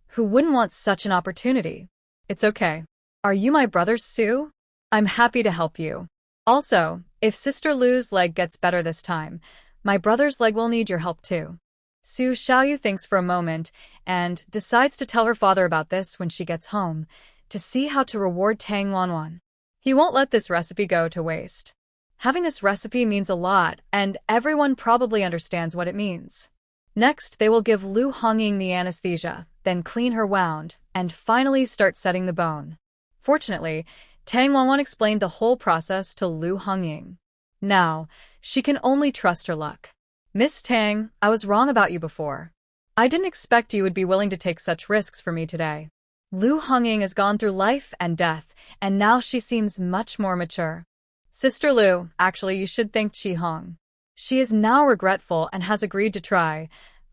Who wouldn't want such an opportunity? It's okay. Are you my brother, Su? I'm happy to help you. Also, if Sister Lu's leg gets better this time, my brother's leg will need your help too. Su Xiaoyu thinks for a moment and decides to tell her father about this when she gets home, to see how to reward Tang Wanwan. He won't let this recipe go to waste. Having this recipe means a lot, and everyone probably understands what it means. Next, they will give Lu Hongying the anesthesia, then clean her wound, and finally start setting the bone. Fortunately, Tang Wanwan explained the whole process to Lu Hongying. Now, she can only trust her luck. Miss Tang, I was wrong about you before. I didn't expect you would be willing to take such risks for me today. Lu Hongying has gone through life and death, and now she seems much more mature. Sister Lu, actually you should thank Chi Hong. She is now regretful and has agreed to try,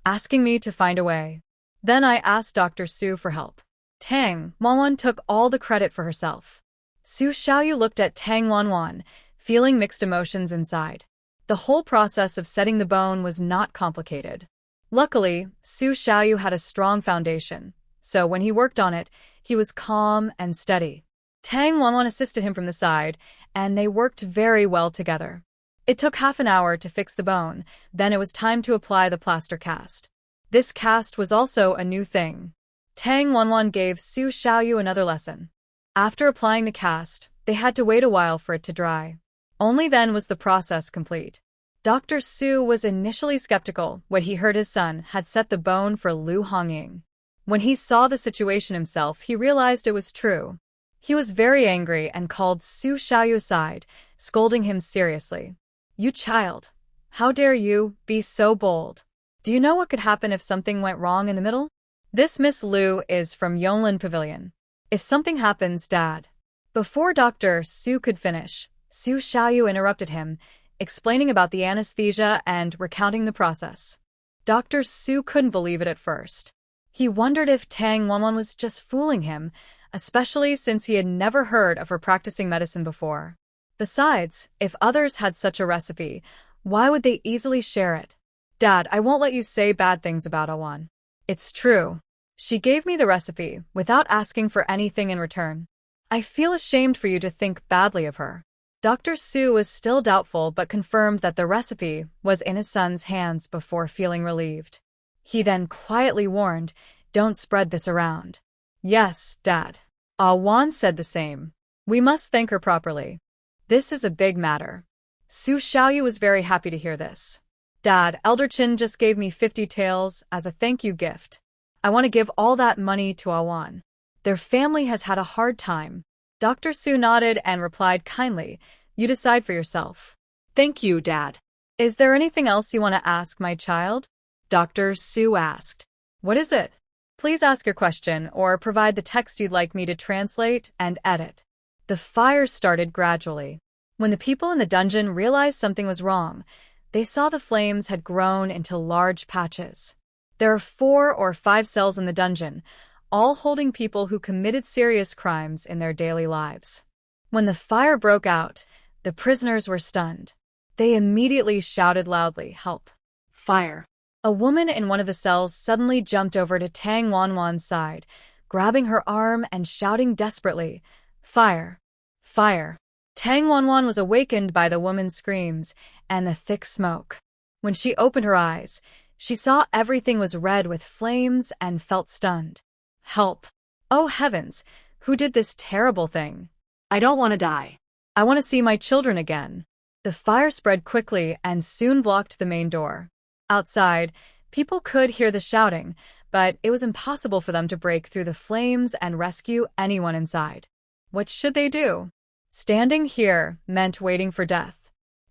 asking me to find a way. Then I asked Dr. Su for help. Tang Wanwan took all the credit for herself. Su Xiaoyu looked at Tang Wanwan, feeling mixed emotions inside. The whole process of setting the bone was not complicated. Luckily, Su Xiaoyu had a strong foundation, so when he worked on it, he was calm and steady. Tang Wanwan assisted him from the side, and they worked very well together. It took half an hour to fix the bone, then it was time to apply the plaster cast. This cast was also a new thing. Tang Wanwan gave Su Xiaoyu another lesson. After applying the cast, they had to wait a while for it to dry. Only then was the process complete. Dr. Su was initially skeptical when he heard his son had set the bone for Lu Hongying. When he saw the situation himself, he realized it was true. He was very angry and called Su Xiaoyu aside, scolding him seriously. You child, how dare you be so bold? Do you know what could happen if something went wrong in the middle? This Miss Lu is from Yonglin Pavilion. If something happens, Dad. Before Dr. Su could finish, Su Xiaoyu interrupted him, explaining about the anesthesia and recounting the process. Dr. Su couldn't believe it at first. He wondered if Tang Wanwan was just fooling him, especially since he had never heard of her practicing medicine before. Besides, if others had such a recipe, why would they easily share it? Dad, I won't let you say bad things about Awan. It's true. She gave me the recipe without asking for anything in return. I feel ashamed for you to think badly of her. Dr. Su was still doubtful but confirmed that the recipe was in his son's hands before feeling relieved. He then quietly warned, don't spread this around. Yes, Dad. Awan said the same. We must thank her properly. This is a big matter. Su Xiaoyu was very happy to hear this. Dad, Elder Qin just gave me 50 taels as a thank you gift. I want to give all that money to Awan. Their family has had a hard time. Dr. Su nodded and replied kindly, you decide for yourself. Thank you, Dad. Is there anything else you want to ask, my child? Dr. Su asked. What is it? Please ask your question or provide the text you'd like me to translate and edit. The fire started gradually. When the people in the dungeon realized something was wrong, they saw the flames had grown into large patches. There are 4 or 5 cells in the dungeon, all holding people who committed serious crimes in their daily lives. When the fire broke out, the prisoners were stunned. They immediately shouted loudly, help. Fire. A woman in one of the cells suddenly jumped over to Tang Wanwan's side, grabbing her arm and shouting desperately, fire. Fire. Tang Wanwan was awakened by the woman's screams and the thick smoke. When she opened her eyes, she saw everything was red with flames and felt stunned. Help. Oh heavens, who did this terrible thing? I don't want to die. I want to see my children again. The fire spread quickly and soon blocked the main door. Outside, People could hear the shouting, but it was impossible for them to break through the flames and rescue anyone inside. What should they do? Standing here meant waiting for death.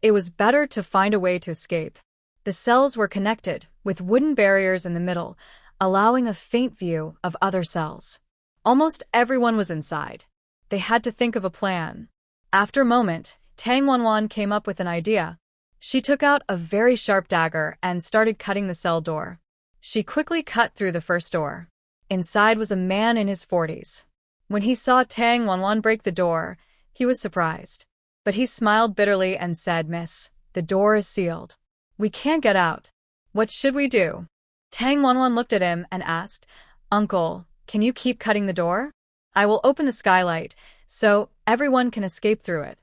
It was better to find a way to escape. The cells were connected, with wooden barriers in the middle, allowing a faint view of other cells. Almost everyone was inside. They had to think of a plan. After a moment, Tang Wanwan came up with an idea. She took out a very sharp dagger and started cutting the cell door. She quickly cut through the first door. Inside was a man in his 40s. When he saw Tang Wanwan break the door, he was surprised. But he smiled bitterly and said, "Miss, the door is sealed. We can't get out. What should we do?" Tang Wanwan looked at him and asked, "Uncle, can you keep cutting the door? I will open the skylight, so everyone can escape through it."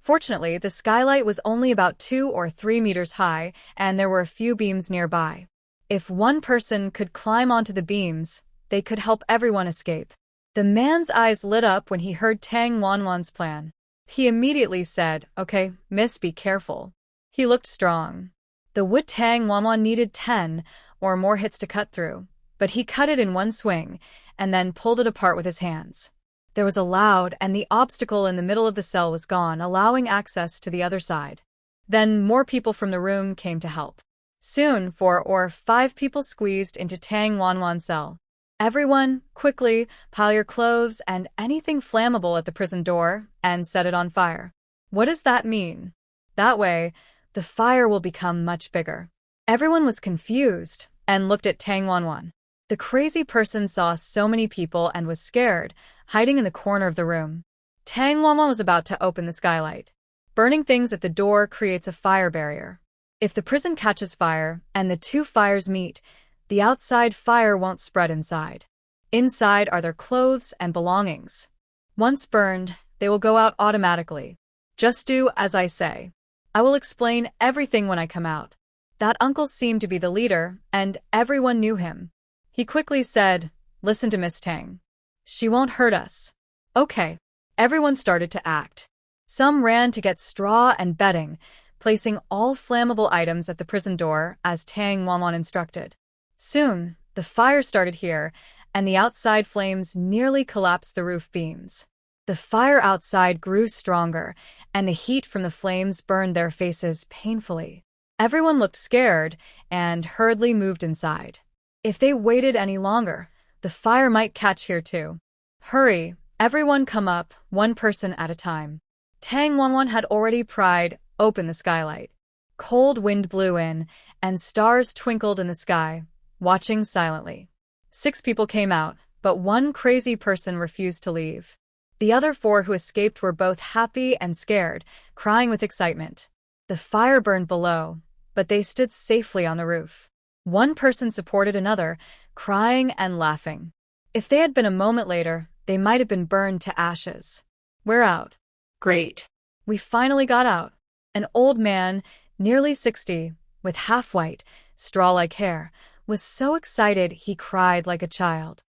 Fortunately, the skylight was only about 2 or 3 meters high, and there were a few beams nearby. If one person could climb onto the beams, they could help everyone escape. The man's eyes lit up when he heard Tang Wanwan's plan. He immediately said, "Okay, miss, be careful." He looked strong. The wood Tang Wanwan needed 10 or more hits to cut through, but he cut it in one swing and then pulled it apart with his hands. There was a loud, and the obstacle in the middle of the cell was gone, allowing access to the other side. Then more people from the room came to help. Soon, 4 or 5 people squeezed into Tang Wanwan's cell. "Everyone, quickly, pile your clothes and anything flammable at the prison door and set it on fire." What does that mean? That way, the fire will become much bigger. Everyone was confused and looked at Tang Wanwan. The crazy person saw so many people and was scared, hiding in the corner of the room. Tang Wanwan was about to open the skylight. Burning things at the door creates a fire barrier. If the prison catches fire and the two fires meet, the outside fire won't spread inside. Inside are their clothes and belongings. Once burned, they will go out automatically. Just do as I say. I will explain everything when I come out. That uncle seemed to be the leader, and everyone knew him. He quickly said, "Listen to Miss Tang. She won't hurt us." Okay. Everyone started to act. Some ran to get straw and bedding, placing all flammable items at the prison door as Tang Wanwan instructed. Soon, the fire started here, and the outside flames nearly collapsed the roof beams. The fire outside grew stronger, and the heat from the flames burned their faces painfully. Everyone looked scared and hurriedly moved inside. If they waited any longer, the fire might catch here too. "Hurry, everyone come up, one person at a time." Tang Wanwan had already pried open the skylight. Cold wind blew in, and stars twinkled in the sky, watching silently. 6 people came out, but one crazy person refused to leave. The other 4 who escaped were both happy and scared, crying with excitement. The fire burned below, but they stood safely on the roof. One person supported another, crying and laughing. If they had been a moment later, they might have been burned to ashes. "We're out." Great. We finally got out. An old man, nearly 60, with half-white, straw-like hair, was so excited he cried like a child.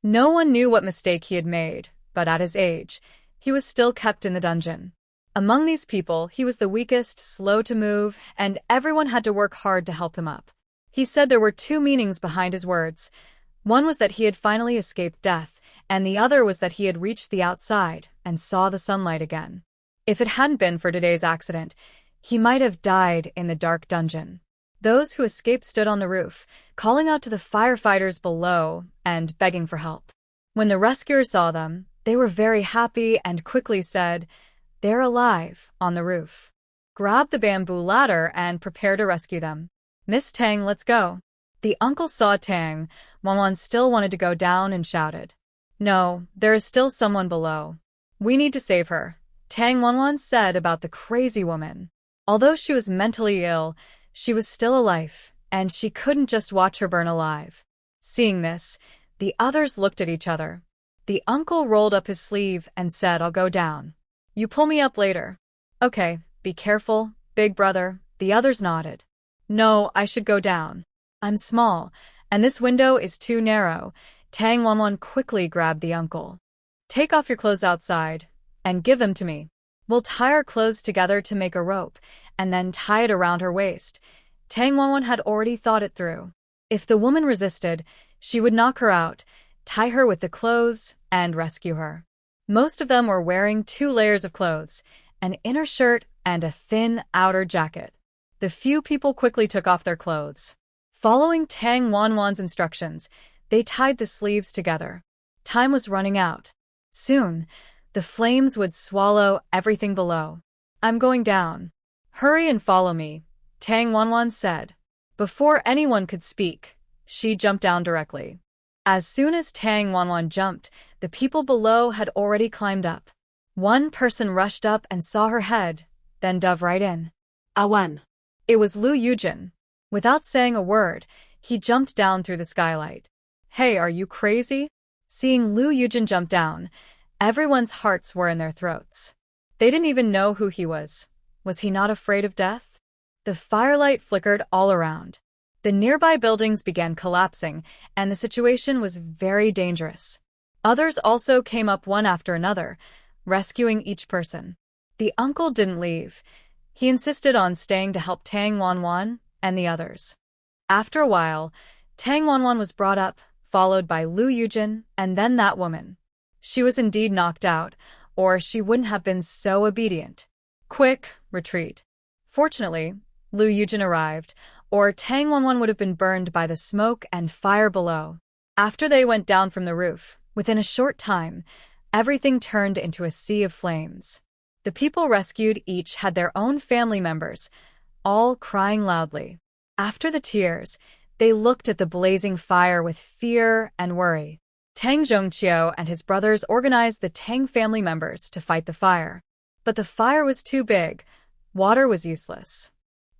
No one knew what mistake he had made, but at his age, he was still kept in the dungeon. Among these people, he was the weakest, slow to move, and everyone had to work hard to help him up. He said there were 2 meanings behind his words. One was that he had finally escaped death, and the other was that he had reached the outside and saw the sunlight again. If it hadn't been for today's accident, he might have died in the dark dungeon. Those who escaped stood on the roof, calling out to the firefighters below and begging for help. When the rescuers saw them, they were very happy and quickly said, "They're alive," on the roof. Grab the bamboo ladder and prepare to rescue them. "Miss Tang, let's go." The uncle saw Tang Wanwan still wanted to go down and shouted, "No, there is still someone below. We need to save her," Tang Wanwan said about the crazy woman. Although she was mentally ill, she was still alive, and she couldn't just watch her burn alive. Seeing this, the others looked at each other. The uncle rolled up his sleeve and said, "I'll go down. You pull me up later." "Okay, be careful, big brother," the others nodded. "No, I should go down. I'm small, and this window is too narrow." Tang Wanwan quickly grabbed the uncle. "Take off your clothes outside and give them to me. We'll tie our clothes together to make a rope and then tie it around her waist." Tang Wanwan had already thought it through. If the woman resisted, she would knock her out, tie her with the clothes, and rescue her. Most of them were wearing 2 layers of clothes, an inner shirt and a thin outer jacket. The few people quickly took off their clothes. Following Tang Wanwan's instructions, they tied the sleeves together. Time was running out. Soon, the flames would swallow everything below. I'm going down. Hurry and follow me, Tang Wanwan said. Before anyone could speak, she jumped down directly. As soon as Tang Wanwan jumped, the people below had already climbed up. One person rushed up and saw her head, then dove right in. Awan. It was Lu Yujin. Without saying a word, he jumped down through the skylight. Hey, are you crazy? Seeing Lu Yujin jump down, everyone's hearts were in their throats. They didn't even know who he was. Was he not afraid of death? The firelight flickered all around. The nearby buildings began collapsing, and the situation was very dangerous. Others also came up one after another, rescuing each person. The uncle didn't leave. He insisted on staying to help Tang Wanwan and the others. After a while, Tang Wanwan was brought up, followed by Lu Yujin and then that woman. She was indeed knocked out, or she wouldn't have been so obedient. Quick, retreat. Fortunately, Lu Yujin arrived, or Tang Wanwan would have been burned by the smoke and fire below. After they went down from the roof, within a short time, everything turned into a sea of flames. The people rescued each had their own family members, all crying loudly. After the tears, they looked at the blazing fire with fear and worry. Tang Zhongqiu and his brothers organized the Tang family members to fight the fire. But the fire was too big. Water was useless.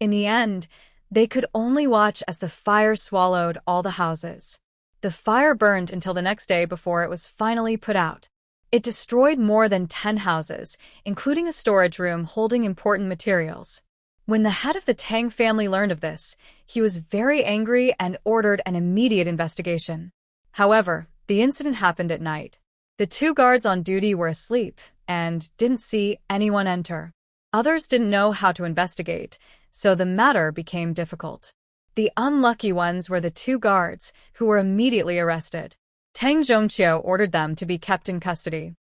In the end, they could only watch as the fire swallowed all the houses. The fire burned until the next day before it was finally put out. It destroyed more than 10 houses, including a storage room holding important materials. When the head of the Tang family learned of this, he was very angry and ordered an immediate investigation. However, the incident happened at night. The 2 guards on duty were asleep and didn't see anyone enter. Others didn't know how to investigate, so the matter became difficult. The unlucky ones were the 2 guards, who were immediately arrested. Tang Zhongqiu ordered them to be kept in custody.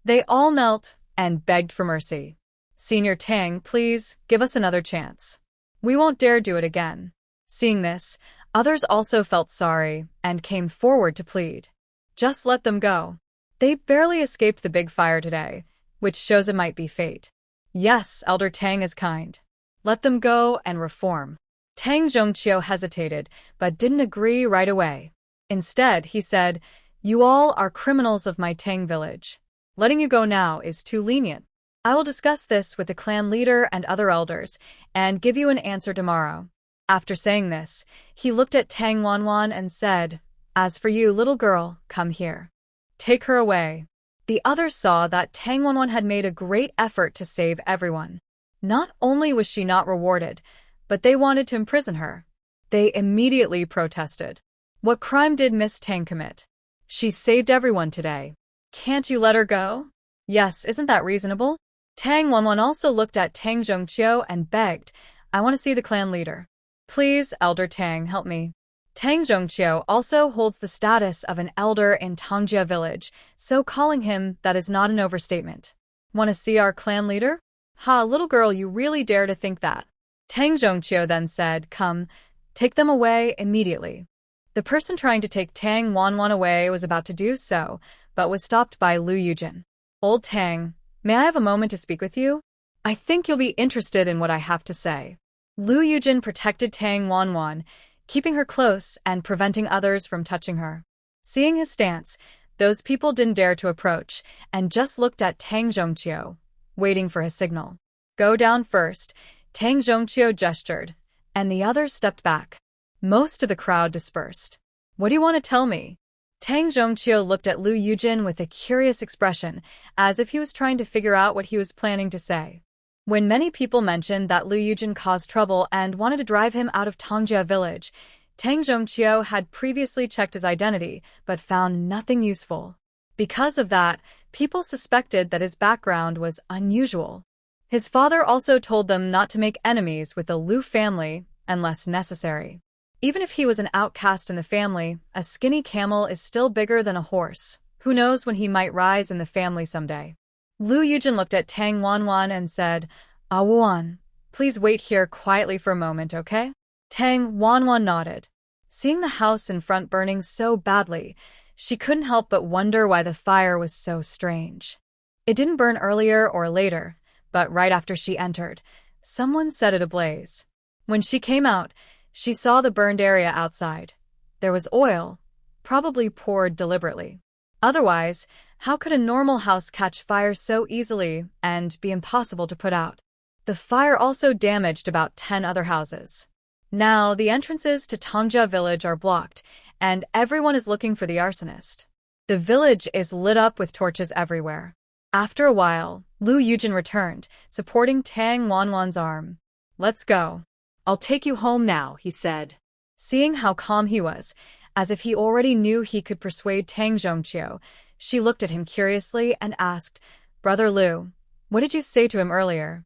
They all knelt and begged for mercy. Senior Tang, please, give us another chance. We won't dare do it again. Seeing this, others also felt sorry and came forward to plead. Just let them go. They barely escaped the big fire today, which shows it might be fate. Yes, Elder Tang is kind. Let them go and reform. Tang Zhongqiu hesitated, but didn't agree right away. Instead, he said, You all are criminals of my Tang village. Letting you go now is too lenient. I will discuss this with the clan leader and other elders, and give you an answer tomorrow. After saying this, he looked at Tang Wanwan and said, As for you, little girl, come here. Take her away. The others saw that Tang Wanwan had made a great effort to save everyone. Not only was she not rewarded, but they wanted to imprison her. They immediately protested. What crime did Miss Tang commit? She saved everyone today. Can't you let her go? Yes, isn't that reasonable? Tang Wanwan also looked at Tang Zhongqiu and begged, I want to see the clan leader. Please, Elder Tang, help me. Tang Zhongqiu also holds the status of an elder in Tangjia village, so calling him that is not an overstatement. Want to see our clan leader? Ha, little girl, you really dare to think that. Tang Zhongqiu then said, Come, take them away immediately. The person trying to take Tang Wanwan away was about to do so, but was stopped by Lu Yujin. Old Tang, may I have a moment to speak with you? I think you'll be interested in what I have to say. Lu Yujin protected Tang Wanwan, keeping her close and preventing others from touching her. Seeing his stance, those people didn't dare to approach and just looked at Tang Zhongqiu, waiting for his signal. Go down first, Tang Zhongqiu gestured, and the others stepped back. Most of the crowd dispersed. What do you want to tell me? Tang Zhongqiu looked at Lu Yujin with a curious expression, as if he was trying to figure out what he was planning to say. When many people mentioned that Lu Yujin caused trouble and wanted to drive him out of Tangjia village, Tang Zhongqiu had previously checked his identity, but found nothing useful. Because of that, people suspected that his background was unusual. His father also told them not to make enemies with the Lu family unless necessary. Even if he was an outcast in the family, a skinny camel is still bigger than a horse. Who knows when he might rise in the family someday. Lu Yujin looked at Tang Wanwan and said, "Ah Wan, please wait here quietly for a moment, okay?" Tang Wanwan nodded. Seeing the house in front burning so badly, she couldn't help but wonder why the fire was so strange. It didn't burn earlier or later, but right after she entered, someone set it ablaze. When she came out, she saw the burned area outside. There was oil, probably poured deliberately. Otherwise, how could a normal house catch fire so easily and be impossible to put out? The fire also damaged about 10 other houses. Now, the entrances to Tongja village are blocked, and everyone is looking for the arsonist. The village is lit up with torches everywhere. After a while, Lu Yujin returned, supporting Tang Wanwan's arm. "Let's go. I'll take you home now," he said. Seeing how calm he was, as if he already knew he could persuade Tang Zhongqiu, she looked at him curiously and asked, "Brother Lu, what did you say to him earlier?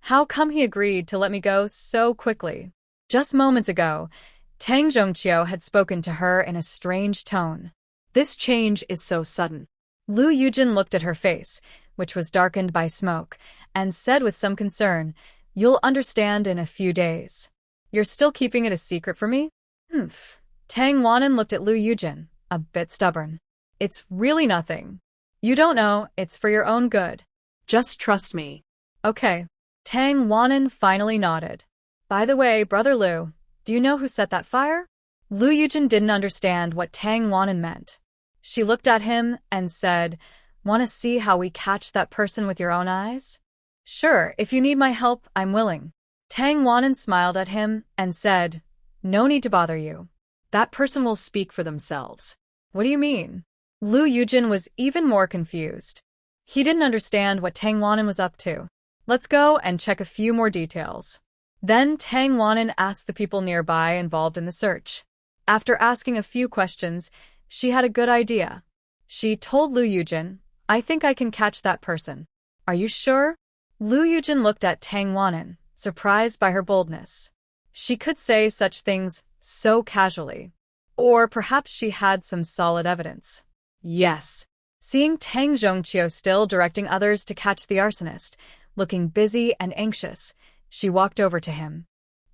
How come he agreed to let me go so quickly?" Just moments ago, Tang Zhongqiu had spoken to her in a strange tone. "This change is so sudden." Lu Yujin looked at her face, which was darkened by smoke, and said with some concern, "You'll understand in a few days. You're still keeping it a secret for me?" "Humph." Tang Wanan looked at Lu Yujin, a bit stubborn. "It's really nothing. You don't know, it's for your own good. Just trust me." "Okay." Tang Wanan finally nodded. "By the way, Brother Lu, do you know who set that fire?" Lu Yujin didn't understand what Tang Wanan meant. She looked at him and said, "Want to see how we catch that person with your own eyes?" "Sure, if you need my help, I'm willing." Tang Wanan smiled at him and said, "No need to bother you. That person will speak for themselves." "What do you mean?" Lu Yujin was even more confused. He didn't understand what Tang Wanan was up to. "Let's go and check a few more details." Then Tang Wanan asked the people nearby involved in the search. After asking a few questions, she had a good idea. She told Lu Yujin, "I think I can catch that person." "Are you sure?" Lu Yujin looked at Tang Wanan, surprised by her boldness. She could say such things so casually. Or perhaps she had some solid evidence. "Yes." Seeing Tang Zhongqiu still directing others to catch the arsonist, looking busy and anxious, she walked over to him.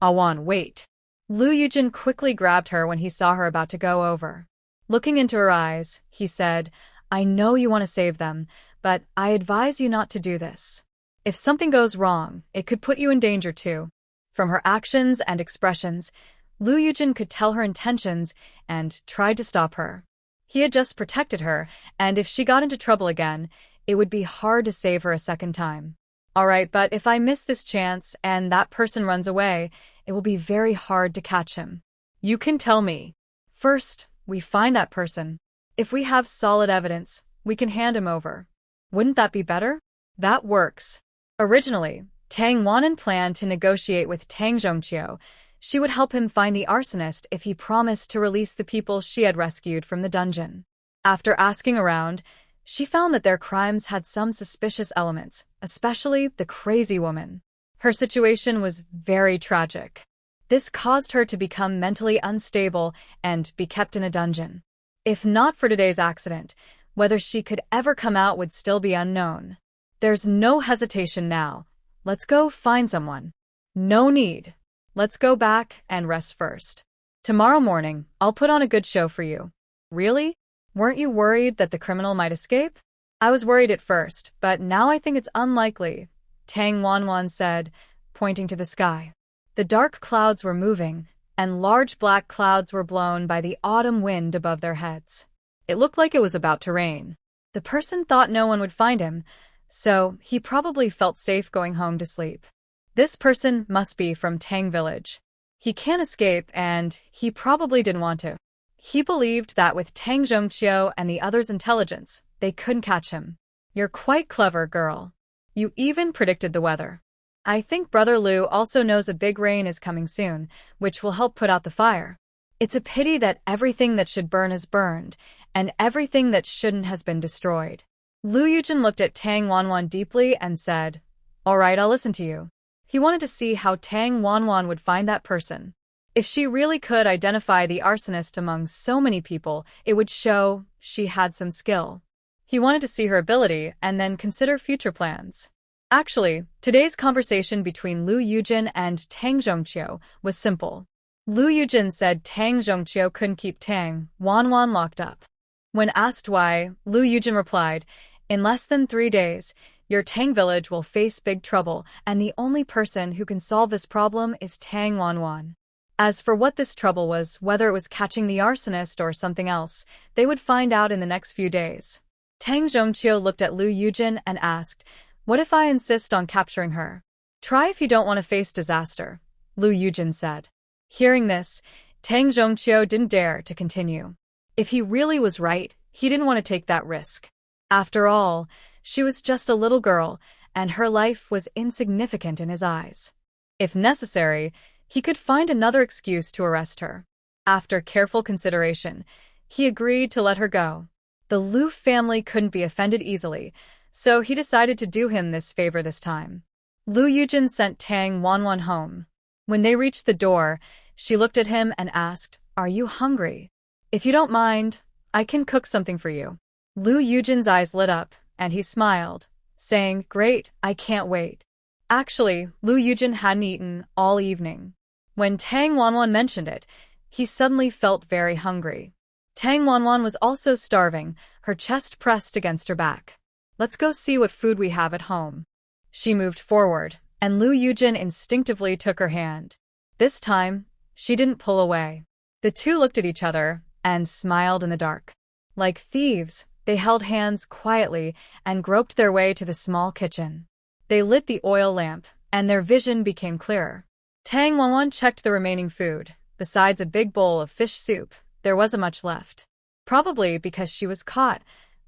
"Awan, wait." Lu Yujin quickly grabbed her when he saw her about to go over. Looking into her eyes, he said, "I know you want to save them, but I advise you not to do this. If something goes wrong, it could put you in danger too." From her actions and expressions, Lu Yujin could tell her intentions and tried to stop her. He had just protected her, and if she got into trouble again, it would be hard to save her a second time. "All right, but if I miss this chance and that person runs away, it will be very hard to catch him." "You can tell me." "First, we find that person. If we have solid evidence, we can hand him over." "Wouldn't that be better?" "That works." Originally, Tang Wanan planned to negotiate with Tang Zhongqiu. She would help him find the arsonist if he promised to release the people she had rescued from the dungeon. After asking around, she found that their crimes had some suspicious elements, especially the crazy woman. Her situation was very tragic. This caused her to become mentally unstable and be kept in a dungeon. If not for today's accident, whether she could ever come out would still be unknown. There's no hesitation now. Let's go find someone. No need. Let's go back and rest first. Tomorrow morning, I'll put on a good show for you. Really? Weren't you worried that the criminal might escape? I was worried at first, but now I think it's unlikely, Tang Wanwan said, pointing to the sky. The dark clouds were moving, and large black clouds were blown by the autumn wind above their heads. It looked like it was about to rain. The person thought no one would find him, so he probably felt safe going home to sleep. This person must be from Tang Village. He can't escape, and he probably didn't want to. He believed that with Tang Zhongqiu and the others' intelligence, they couldn't catch him. You're quite clever, girl. You even predicted the weather. I think Brother Lu also knows a big rain is coming soon, which will help put out the fire. It's a pity that everything that should burn is burned, and everything that shouldn't has been destroyed. Lu Yujin looked at Tang Wanwan deeply and said, "All right, I'll listen to you." He wanted to see how Tang Wanwan would find that person. If she really could identify the arsonist among so many people, it would show she had some skill. He wanted to see her ability and then consider future plans. Actually, today's conversation between Lu Yujin and Tang Zhongqiu was simple. Lu Yujin said Tang Zhongqiu couldn't keep Tang Wanwan locked up. When asked why, Lu Yujin replied, "In less than 3 days, your Tang village will face big trouble, and the only person who can solve this problem is Tang Wanwan. As for what this trouble was, whether it was catching the arsonist or something else, they would find out in the next few days." Tang Zhongqiu looked at Lu Yujin and asked, "What if I insist on capturing her?" "Try if you don't want to face disaster," Lu Yujin said. Hearing this, Tang Zhongqiu didn't dare to continue. If he really was right, he didn't want to take that risk. After all, she was just a little girl, and her life was insignificant in his eyes. If necessary, he could find another excuse to arrest her. After careful consideration, he agreed to let her go. The Lu family couldn't be offended easily, so he decided to do him this favor this time. Lu Yujin sent Tang Wanwan home. When they reached the door, she looked at him and asked, "Are you hungry? If you don't mind, I can cook something for you." Lu Yujin's eyes lit up, and he smiled, saying, "Great, I can't wait." Actually, Lu Yujin hadn't eaten all evening. When Tang Wanwan mentioned it, he suddenly felt very hungry. Tang Wanwan was also starving, her chest pressed against her back. "Let's go see what food we have at home." She moved forward, and Lu Yujin instinctively took her hand. This time, she didn't pull away. The two looked at each other and smiled in the dark. Like thieves, they held hands quietly and groped their way to the small kitchen. They lit the oil lamp, and their vision became clearer. Tang Wanwan checked the remaining food. Besides a big bowl of fish soup, there wasn't much left. Probably because she was caught,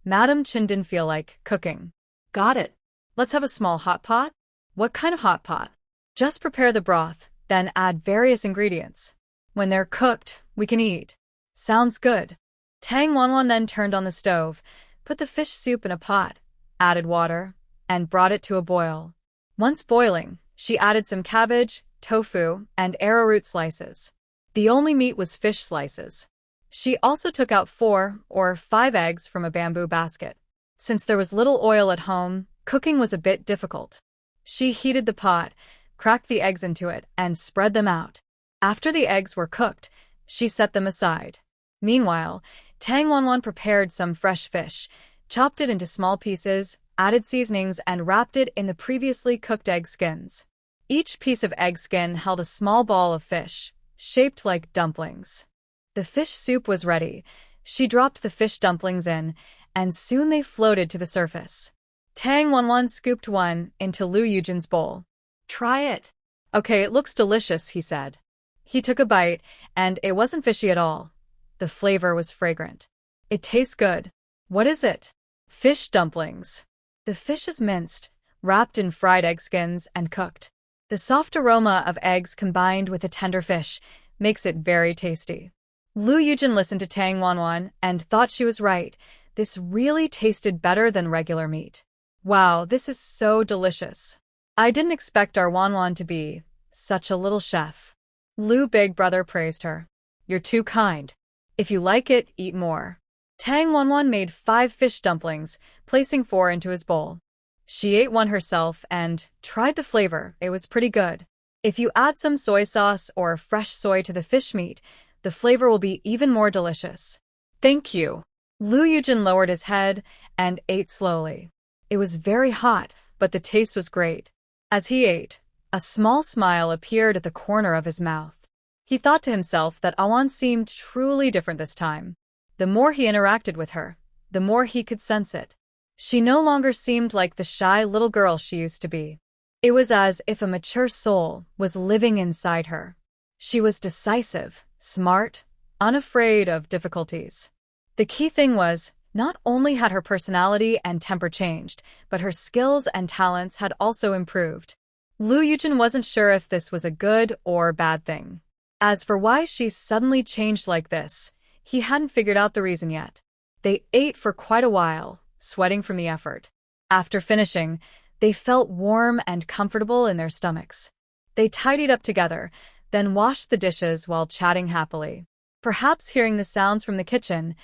Madam Chen didn't feel like cooking. Got it. "Let's have a small hot pot?" "What kind of hot pot?" "Just prepare the broth, then add various ingredients. When they're cooked, we can eat." "Sounds good." Tang Wanwan then turned on the stove, put the fish soup in a pot, added water, and brought it to a boil. Once boiling, she added some cabbage, tofu, and arrowroot slices. The only meat was fish slices. She also took out 4 or 5 eggs from a bamboo basket. Since there was little oil at home, cooking was a bit difficult. She heated the pot, cracked the eggs into it, and spread them out. After the eggs were cooked, she set them aside. Meanwhile, Tang Wanwan prepared some fresh fish, chopped it into small pieces, added seasonings, and wrapped it in the previously cooked egg skins. Each piece of egg skin held a small ball of fish, shaped like dumplings. The fish soup was ready. She dropped the fish dumplings in, and soon they floated to the surface. Tang Wanwan scooped one into Lu Yujin's bowl. Try it. "Okay, it looks delicious," he said. He took a bite, and it wasn't fishy at all. The flavor was fragrant. "It tastes good." "What is it?" "Fish dumplings." The fish is minced, wrapped in fried egg skins, and cooked. The soft aroma of eggs combined with the tender fish makes it very tasty. Lu Yujin listened to Tang Wanwan and thought she was right. This really tasted better than regular meat. "Wow, this is so delicious. I didn't expect our Wanwan to be such a little chef." Lu Big Brother praised her. "You're too kind. If you like it, eat more." Tang Wanwan made 5 fish dumplings, placing 4 into his bowl. She ate one herself and tried the flavor. It was pretty good. If you add some soy sauce or fresh soy to the fish meat, the flavor will be even more delicious. "Thank you." Lu Yujin lowered his head and ate slowly. It was very hot, but the taste was great. As he ate, a small smile appeared at the corner of his mouth. He thought to himself that Awan seemed truly different this time. The more he interacted with her, the more he could sense it. She no longer seemed like the shy little girl she used to be. It was as if a mature soul was living inside her. She was decisive, smart, unafraid of difficulties. The key thing was, not only had her personality and temper changed, but her skills and talents had also improved. Lu Yujin wasn't sure if this was a good or bad thing. As for why she suddenly changed like this, he hadn't figured out the reason yet. They ate for quite a while, sweating from the effort. After finishing, they felt warm and comfortable in their stomachs. They tidied up together, then washed the dishes while chatting happily. Perhaps hearing the sounds from the kitchen,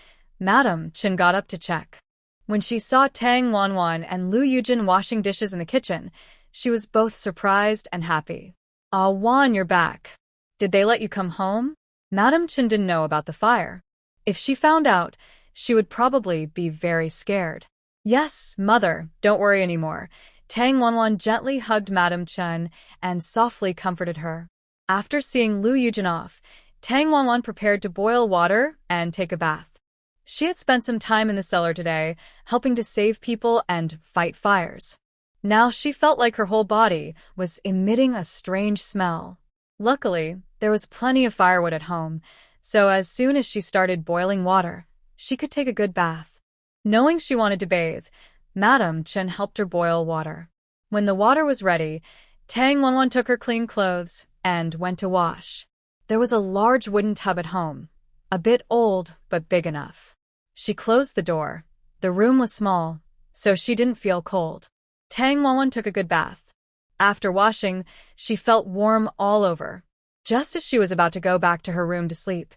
Madam Chen got up to check. When she saw Tang Wanwan and Lu Yujin washing dishes in the kitchen, she was both surprised and happy. "Ah, Wan, you're back. Did they let you come home?" Madam Chen didn't know about the fire. If she found out, she would probably be very scared. "Yes, mother, don't worry anymore." Tang Wanwan gently hugged Madam Chen and softly comforted her. After seeing Lu Yujin off, Tang Wanwan prepared to boil water and take a bath. She had spent some time in the cellar today, helping to save people and fight fires. Now she felt like her whole body was emitting a strange smell. Luckily, there was plenty of firewood at home, so as soon as she started boiling water, she could take a good bath. Knowing she wanted to bathe, Madam Chen helped her boil water. When the water was ready, Tang Wanwan took her clean clothes and went to wash. There was a large wooden tub at home, a bit old but big enough. She closed the door. The room was small, so she didn't feel cold. Tang Wanwan took a good bath. After washing, she felt warm all over. Just as she was about to go back to her room to sleep,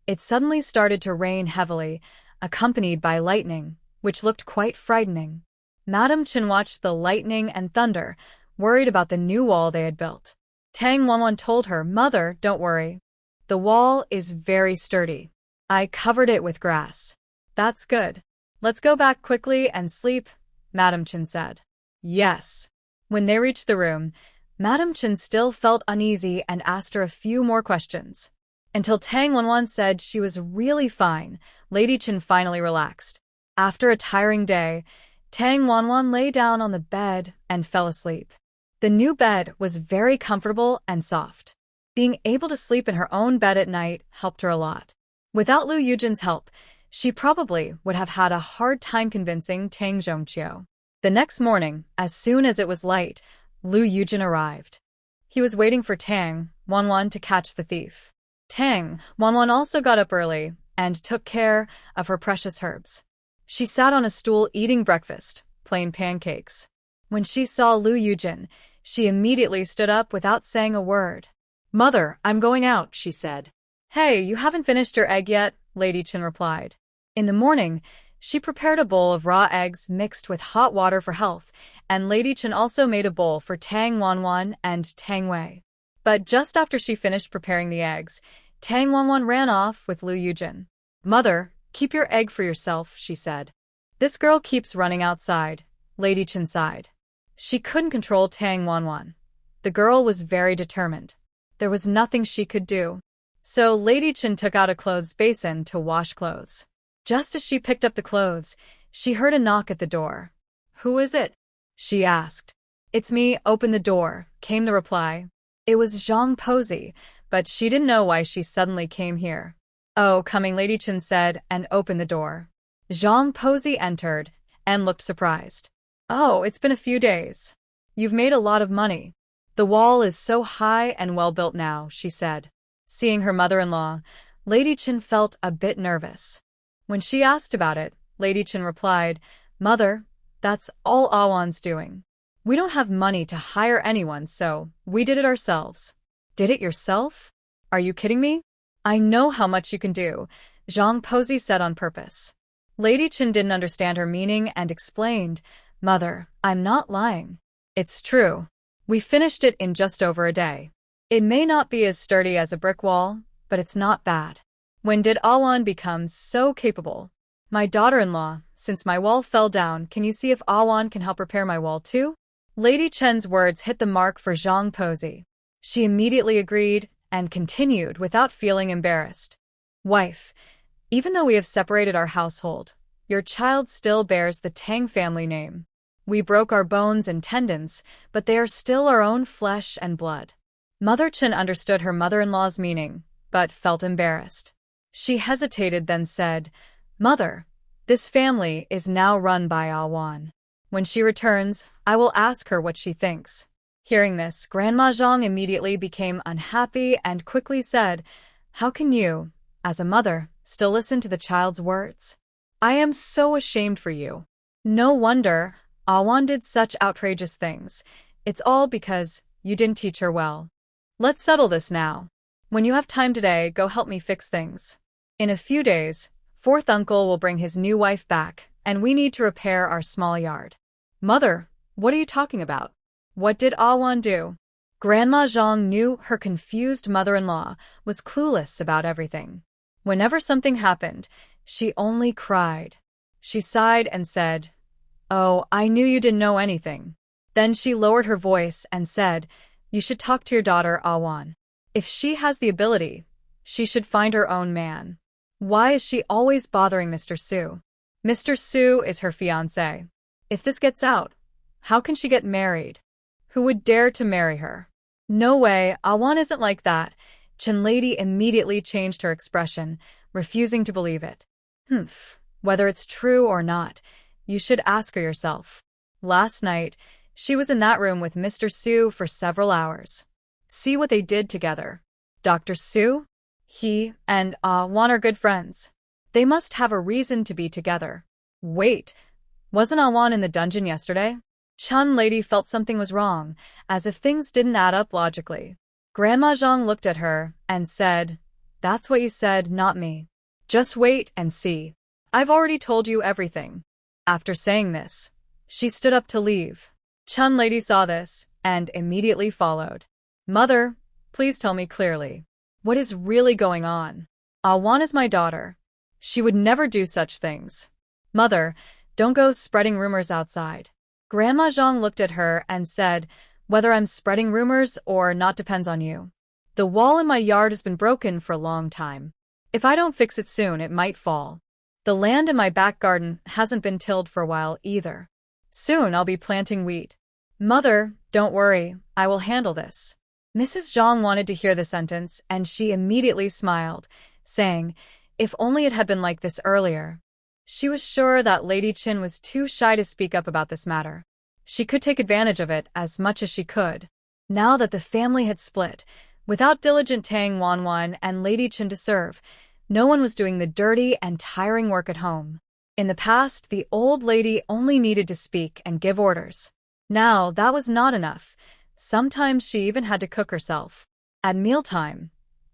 it suddenly started to rain heavily, accompanied by lightning, which looked quite frightening. Madam Chen watched the lightning and thunder, worried about the new wall they had built. Tang Wanwan told her, "Mother, don't worry. The wall is very sturdy. I covered it with grass." "That's good. Let's go back quickly and sleep," Madam Chen said. "Yes." When they reached the room, Madam Chen still felt uneasy and asked her a few more questions. Until Tang Wanwan said she was really fine, Lady Chen finally relaxed. After a tiring day, Tang Wanwan lay down on the bed and fell asleep. The new bed was very comfortable and soft. Being able to sleep in her own bed at night helped her a lot. Without Lu Yujin's help, she probably would have had a hard time convincing Tang Zhongqiu. The next morning, as soon as it was light, Lu Yujin arrived. He was waiting for Tang Wanwan to catch the thief. Tang Wanwan also got up early and took care of her precious herbs. She sat on a stool eating breakfast, plain pancakes. When she saw Lu Yujin, she immediately stood up without saying a word. "Mother, I'm going out," she said. "Hey, you haven't finished your egg yet," Lady Chen replied. In the morning, she prepared a bowl of raw eggs mixed with hot water for health, and Lady Chen also made a bowl for Tang Wanwan and Tang Wei. But just after she finished preparing the eggs, Tang Wanwan ran off with Lu Yujin. "Mother, keep your egg for yourself," she said. "This girl keeps running outside," Lady Chen sighed. She couldn't control Tang Wanwan. The girl was very determined. There was nothing she could do. So Lady Chen took out a clothes basin to wash clothes. Just as she picked up the clothes, she heard a knock at the door. "Who is it?" she asked. "It's me, open the door," came the reply. It was Zhang Posey, but she didn't know why she suddenly came here. "Oh, coming," Lady Chen said, and opened the door. Zhang Posey entered and looked surprised. "Oh, it's been a few days. You've made a lot of money. The wall is so high and well built now," she said. Seeing her mother-in-law, Lady Chen felt a bit nervous. When she asked about it, Lady Chen replied, "Mother, that's all Awan's doing. We don't have money to hire anyone, so we did it ourselves." "Did it yourself? Are you kidding me?" "I know how much you can do," Zhang Posey said on purpose. Lady Chen didn't understand her meaning and explained, "Mother, I'm not lying. It's true. We finished it in just over a day. It may not be as sturdy as a brick wall, but it's not bad. When did Awan become so capable? My daughter-in-law, since my wall fell down, can you see if Awan can help repair my wall too?" Lady Chen's words hit the mark for Zhang Posey. She immediately agreed and continued without feeling embarrassed. "Wife, even though we have separated our household, your child still bears the Tang family name. We broke our bones and tendons, but they are still our own flesh and blood." Mother Chen understood her mother-in-law's meaning, but felt embarrassed. She hesitated, then said, "Mother, this family is now run by Awan. When she returns, I will ask her what she thinks." Hearing this, Grandma Zhang immediately became unhappy and quickly said, "How can you, as a mother, still listen to the child's words? I am so ashamed for you. No wonder Awan did such outrageous things. It's all because you didn't teach her well. Let's settle this now." When you have time today, go help me fix things. In a few days, fourth uncle will bring his new wife back, and we need to repair our small yard. Mother, what are you talking about? What did Awan do? Grandma Zhang knew her confused mother-in-law was clueless about everything. Whenever something happened, she only cried. She sighed and said, "Oh, I knew you didn't know anything." Then she lowered her voice and said, "You should talk to your daughter, Awan. If she has the ability, she should find her own man. Why is she always bothering Mr. Su? Mr. Su is her fiancé. If this gets out, how can she get married? Who would dare to marry her?" "No way, Awan isn't like that." Chen Lady immediately changed her expression, refusing to believe it. Whether it's true or not, you should ask her yourself. Last night, she was in that room with Mr. Su for several hours. See what they did together. Dr. Su? He and Awan are good friends. They must have a reason to be together. Wait, wasn't Awan in the dungeon yesterday? Chen Lady felt something was wrong, as if things didn't add up logically. Grandma Zhang looked at her and said, "That's what you said, not me. Just wait and see. I've already told you everything." After saying this, she stood up to leave. Chen Lady saw this and immediately followed. "Mother, please tell me clearly. What is really going on? Awan is my daughter. She would never do such things. Mother, don't go spreading rumors outside." Grandma Zhang looked at her and said, "Whether I'm spreading rumors or not depends on you. The wall in my yard has been broken for a long time. If I don't fix it soon, it might fall. The land in my back garden hasn't been tilled for a while either. Soon I'll be planting wheat. Mother, don't worry, I will handle this." Mrs. Zhang wanted to hear the sentence, and she immediately smiled, saying, "If only it had been like this earlier." She was sure that Lady Qin was too shy to speak up about this matter. She could take advantage of it as much as she could. Now that the family had split, without diligent Tang Wanwan and Lady Qin to serve, no one was doing the dirty and tiring work at home. In the past, the old lady only needed to speak and give orders. Now, that was not enough. Sometimes she even had to cook herself. At mealtime,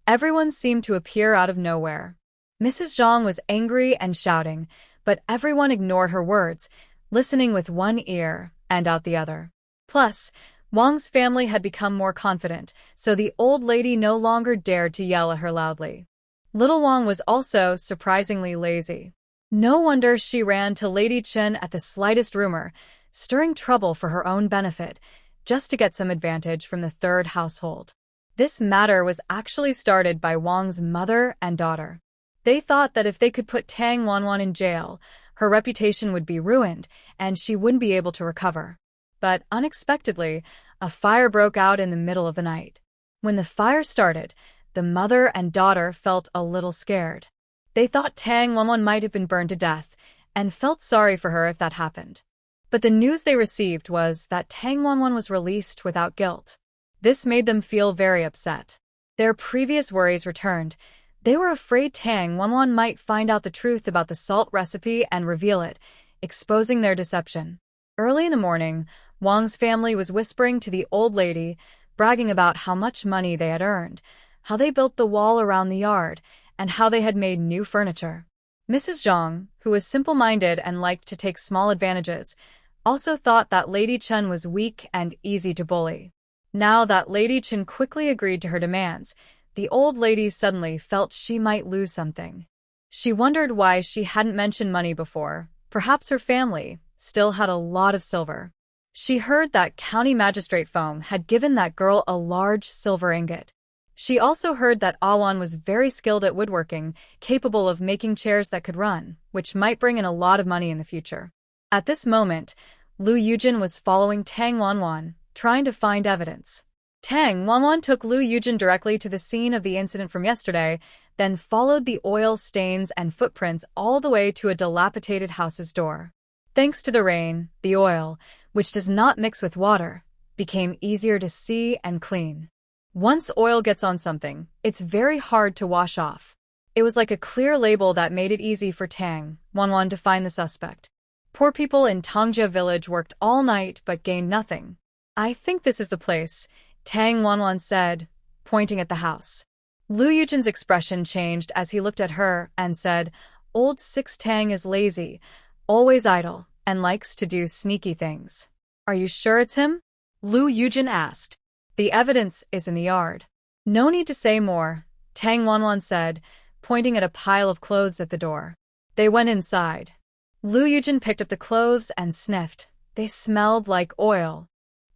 everyone seemed to appear out of nowhere. Mrs. Zhang was angry and shouting, but everyone ignored her words, listening with one ear and out the other. Plus, Wang's family had become more confident, so the old lady no longer dared to yell at her loudly. Little Wang was also surprisingly lazy. No wonder she ran to Lady Qin at the slightest rumor, stirring trouble for her own benefit, just to get some advantage from the third household. This matter was actually started by Wang's mother and daughter. They thought that if they could put Tang Wanwan in jail, her reputation would be ruined and she wouldn't be able to recover. But unexpectedly, a fire broke out in the middle of the night. When the fire started, the mother and daughter felt a little scared. They thought Tang Wanwan might have been burned to death and felt sorry for her if that happened. But the news they received was that Tang Wanwan was released without guilt. This made them feel very upset. Their previous worries returned. They were afraid Tang Wanwan might find out the truth about the salt recipe and reveal it, exposing their deception. Early in the morning, Wang's family was whispering to the old lady, bragging about how much money they had earned, how they built the wall around the yard, and how they had made new furniture. Mrs. Zhang, who was simple-minded and liked to take small advantages, also thought that Lady Chen was weak and easy to bully. Now that Lady Chen quickly agreed to her demands, the old lady suddenly felt she might lose something. She wondered why she hadn't mentioned money before. Perhaps her family still had a lot of silver. She heard that County Magistrate Foam had given that girl a large silver ingot. She also heard that Awan was very skilled at woodworking, capable of making chairs that could run, which might bring in a lot of money in the future. At this moment, Lu Yujin was following Tang Wanwan, trying to find evidence. Tang Wanwan took Lu Yujin directly to the scene of the incident from yesterday, then followed the oil stains and footprints all the way to a dilapidated house's door. Thanks to the rain, the oil, which does not mix with water, became easier to see and clean. Once oil gets on something, it's very hard to wash off. It was like a clear label that made it easy for Tang Wanwan to find the suspect. Poor people in Tongjia village worked all night but gained nothing. "I think this is the place," Tang Wanwan said, pointing at the house. Lu Yujin's expression changed as he looked at her and said, "Old Six Tang is lazy, always idle, and likes to do sneaky things." "Are you sure it's him?" Lu Yujin asked. "The evidence is in the yard." "No need to say more," Tang Wanwan said, pointing at a pile of clothes at the door. They went inside. Lu Yujin picked up the clothes and sniffed. They smelled like oil.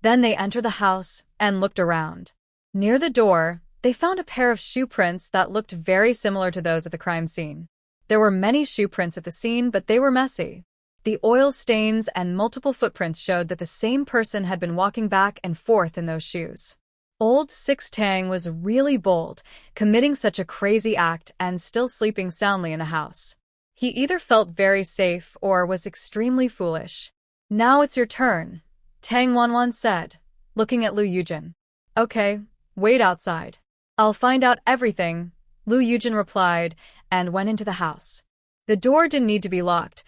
Then they entered the house and looked around. Near the door, they found a pair of shoe prints that looked very similar to those at the crime scene. There were many shoe prints at the scene, but they were messy. The oil stains and multiple footprints showed that the same person had been walking back and forth in those shoes. Old Six Tang was really bold, committing such a crazy act and still sleeping soundly in the house. He either felt very safe or was extremely foolish. "Now it's your turn," Tang Wanwan said, looking at Lu Yujin. "Okay, wait outside. I'll find out everything," Lu Yujin replied and went into the house. The door didn't need to be locked.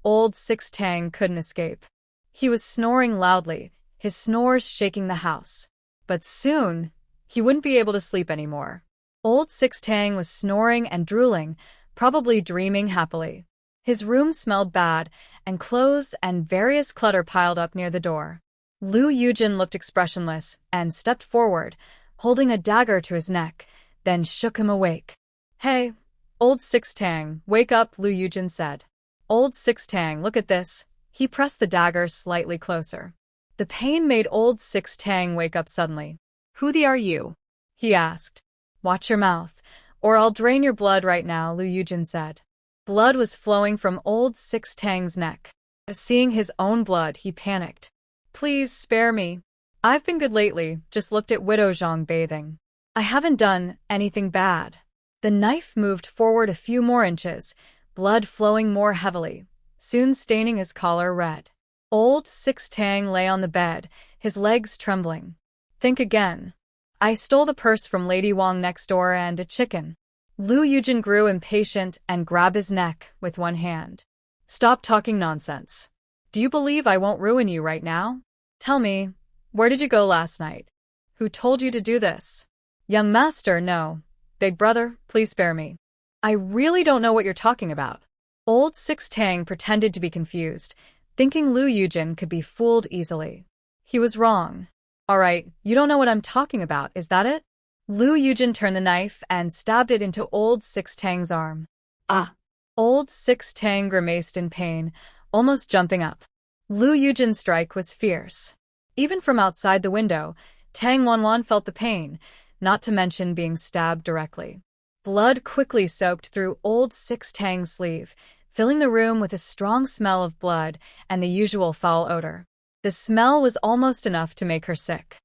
Old Six Tang couldn't escape. He was snoring loudly, his snores shaking the house. But soon, he wouldn't be able to sleep anymore. Old Six Tang was snoring and drooling, probably dreaming happily. His room smelled bad, and clothes and various clutter piled up near the door. Lu Yujin looked expressionless and stepped forward, holding a dagger to his neck, then shook him awake. "Hey, Old Six Tang, wake up," Lu Yujin said. "Old Six Tang, look at this." He pressed the dagger slightly closer. The pain made Old Six Tang wake up suddenly. "Who the are you?" he asked. "Watch your mouth, or I'll drain your blood right now," Lu Yujin said. Blood was flowing from Old Six Tang's neck. Seeing his own blood, he panicked. "Please spare me. I've been good lately, just looked at Widow Zhang bathing. I haven't done anything bad." The knife moved forward a few more inches, blood flowing more heavily, soon staining his collar red. Old Six Tang lay on the bed, his legs trembling. "Think again. I stole the purse from Lady Wang next door and a chicken." Lu Yujin grew impatient and grabbed his neck with one hand. "Stop talking nonsense. Do you believe I won't ruin you right now? Tell me, where did you go last night? Who told you to do this?" "Young master, no. Big brother, please spare me. I really don't know what you're talking about." Old Six Tang pretended to be confused, thinking Lu Yujin could be fooled easily. He was wrong. "All right, you don't know what I'm talking about, is that it?" Lu Yujin turned the knife and stabbed it into Old Six Tang's arm. "Ah!" Old Six Tang grimaced in pain, almost jumping up. Lu Yujin's strike was fierce. Even from outside the window, Tang Wanwan felt the pain, not to mention being stabbed directly. Blood quickly soaked through Old Six Tang's sleeve, filling the room with a strong smell of blood and the usual foul odor. The smell was almost enough to make her sick.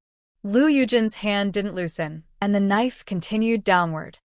Lu Yujin's hand didn't loosen, and the knife continued downward.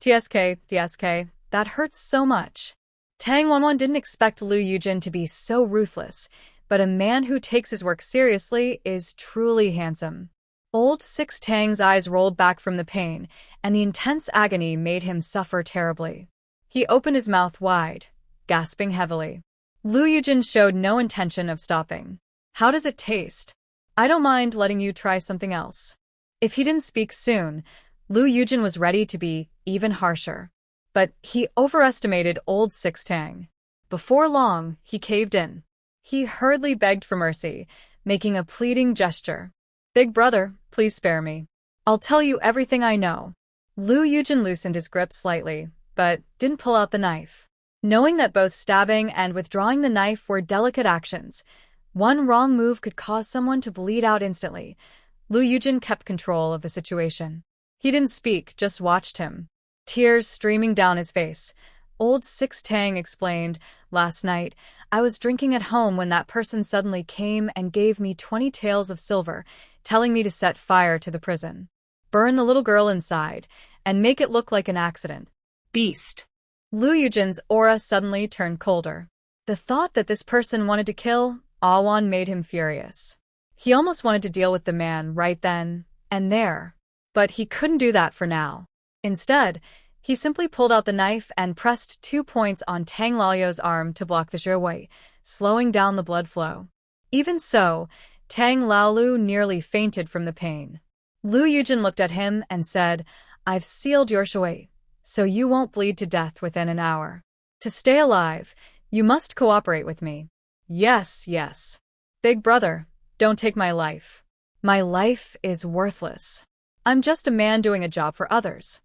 TSK, that hurts so much." Tang Wanwan didn't expect Lu Yujin to be so ruthless, but a man who takes his work seriously is truly handsome. Old Six Tang's eyes rolled back from the pain, and the intense agony made him suffer terribly. He opened his mouth wide, gasping heavily. Lu Yujin showed no intention of stopping. "How does it taste? I don't mind letting you try something else." If he didn't speak soon, Lu Yujin was ready to be even harsher. But he overestimated Old Six Tang. Before long, he caved in. He hurriedly begged for mercy, making a pleading gesture. "Big brother, please spare me. I'll tell you everything I know." Lu Yujin loosened his grip slightly, but didn't pull out the knife. Knowing that both stabbing and withdrawing the knife were delicate actions, one wrong move could cause someone to bleed out instantly, Lu Yujin kept control of the situation. He didn't speak, just watched him. Tears streaming down his face. Old Six Tang explained, "Last night, I was drinking at home when that person suddenly came and gave me 20 taels of silver, telling me to set fire to the prison, burn the little girl inside, and make it look like an accident." "Beast." Lu Yujin's aura suddenly turned colder. The thought that this person wanted to kill Awan made him furious. He almost wanted to deal with the man right then and there, but he couldn't do that for now. Instead, he simply pulled out the knife and pressed 2 points on Tang Lalio's arm to block the zhiwei, slowing down the blood flow. Even so, Tang Laolu nearly fainted from the pain. Lu Yujin looked at him and said, I've sealed your shui, so you won't bleed to death within an hour. To stay alive, you must cooperate with me. Yes, yes. Big brother, don't take my life. My life is worthless. I'm just a man doing a job for others.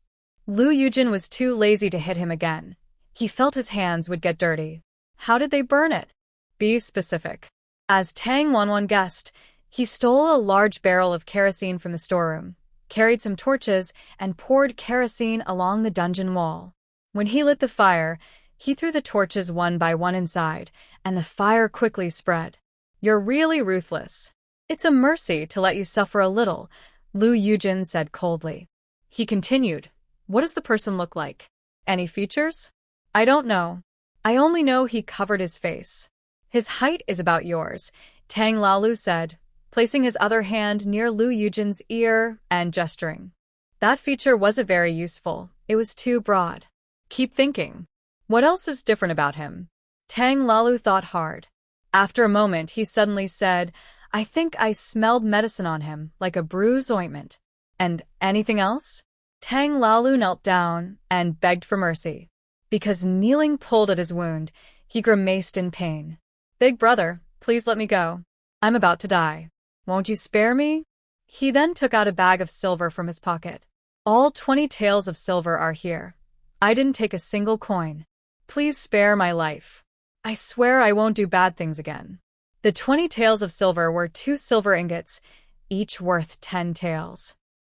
Lu Yujin was too lazy to hit him again. He felt his hands would get dirty. How did they burn it? Be specific. As Tang Wanwan guessed, he stole a large barrel of kerosene from the storeroom, carried some torches, and poured kerosene along the dungeon wall. When he lit the fire, he threw the torches one by one inside, and the fire quickly spread. You're really ruthless. It's a mercy to let you suffer a little, Lu Yujin said coldly. He continued, what does the person look like? Any features? I don't know. I only know he covered his face. His height is about yours, Tang Laolu said, placing his other hand near Lu Yujin's ear and gesturing. That feature wasn't very useful. It was too broad. Keep thinking. What else is different about him? Tang Laolu thought hard. After a moment, he suddenly said, I think I smelled medicine on him, like a bruise ointment. And anything else? Tang Laolu knelt down and begged for mercy. Because kneeling pulled at his wound, he grimaced in pain. Big brother, please let me go. I'm about to die. Won't you spare me? He then took out a bag of silver from his pocket. All 20 taels of silver are here. I didn't take a single coin. Please spare my life. I swear I won't do bad things again. The 20 taels of silver were 2 silver ingots, each worth 10 taels.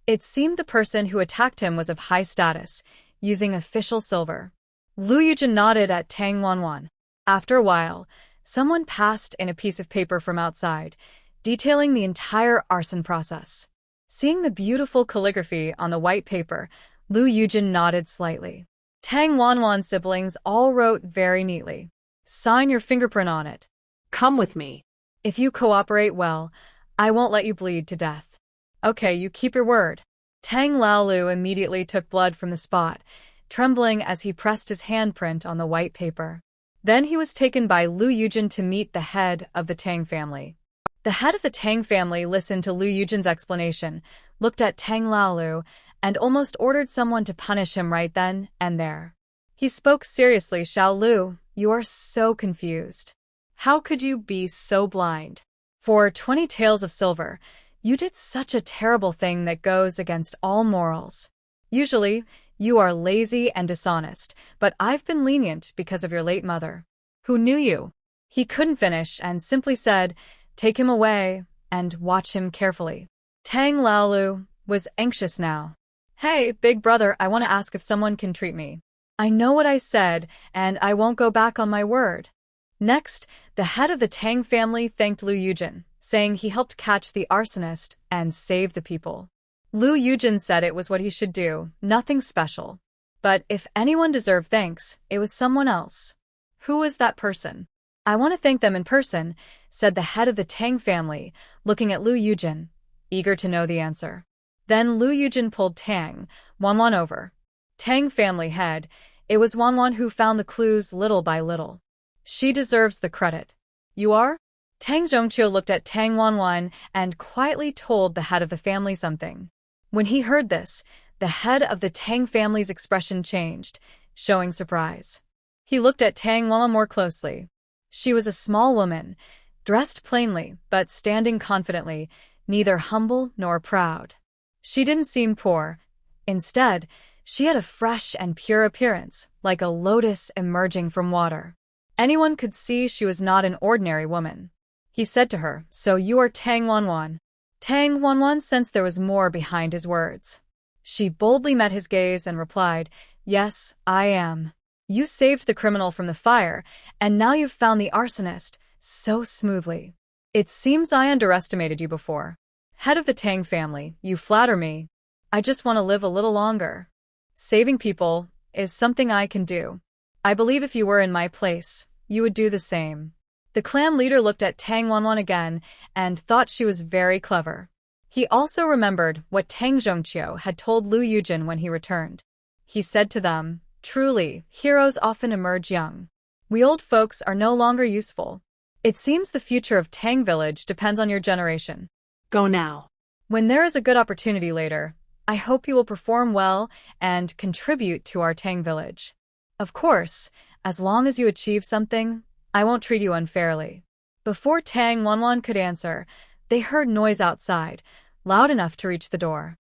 It seemed the person who attacked him was of high status, using official silver. Lu Yujin nodded at Tang Wanwan. After a while, someone passed in a piece of paper from outside, detailing the entire arson process. Seeing the beautiful calligraphy on the white paper, Lu Yujin nodded slightly. Tang Wanwan's siblings all wrote very neatly. Sign your fingerprint on it. Come with me. If you cooperate well, I won't let you bleed to death. Okay, you keep your word. Tang Laolu immediately took blood from the spot, trembling as he pressed his handprint on the white paper. Then he was taken by Lu Yujin to meet the head of the Tang family. The head of the Tang family listened to Lu Yujin's explanation, looked at Tang Laolu, and almost ordered someone to punish him right then and there. He spoke seriously, Xiao Lu, you are so confused. How could you be so blind? For 20 taels of silver, you did such a terrible thing that goes against all morals. Usually, you are lazy and dishonest, but I've been lenient because of your late mother. Who knew you? He couldn't finish and simply said, take him away and watch him carefully. Tang Laolu was anxious now. Hey, big brother, I want to ask if someone can treat me. I know what I said, and I won't go back on my word. Next, the head of the Tang family thanked Lu Yujin, saying he helped catch the arsonist and save the people. Lu Yujin said it was what he should do, nothing special. But if anyone deserved thanks, it was someone else. Who was that person? I want to thank them in person, said the head of the Tang family, looking at Lu Yujin, eager to know the answer. Then Lu Yujin pulled Tang Wanwan over. Tang family head, it was Wanwan who found the clues little by little. She deserves the credit. You are? Tang Zhongqiu looked at Tang Wanwan and quietly told the head of the family something. When he heard this, the head of the Tang family's expression changed, showing surprise. He looked at Tang Wanwan more closely. She was a small woman, dressed plainly but standing confidently, neither humble nor proud. She didn't seem poor. Instead, she had a fresh and pure appearance, like a lotus emerging from water. Anyone could see she was not an ordinary woman. He said to her, so you are Tang Wanwan. Tang Wanwan sensed there was more behind his words. She boldly met his gaze and replied, yes, I am. You saved the criminal from the fire, and now you've found the arsonist, so smoothly. It seems I underestimated you before. Head of the Tang family, you flatter me. I just want to live a little longer. Saving people is something I can do. I believe if you were in my place, you would do the same. The clan leader looked at Tang Wanwan again and thought she was very clever. He also remembered what Tang Zhongqiu had told Lu Yujin when he returned. He said to them, truly, heroes often emerge young. We old folks are no longer useful. It seems the future of Tang village depends on your generation. Go now. When there is a good opportunity later, I hope you will perform well and contribute to our Tang village. Of course, as long as you achieve something, I won't treat you unfairly. Before Tang Wanwan could answer, they heard noise outside, loud enough to reach the door.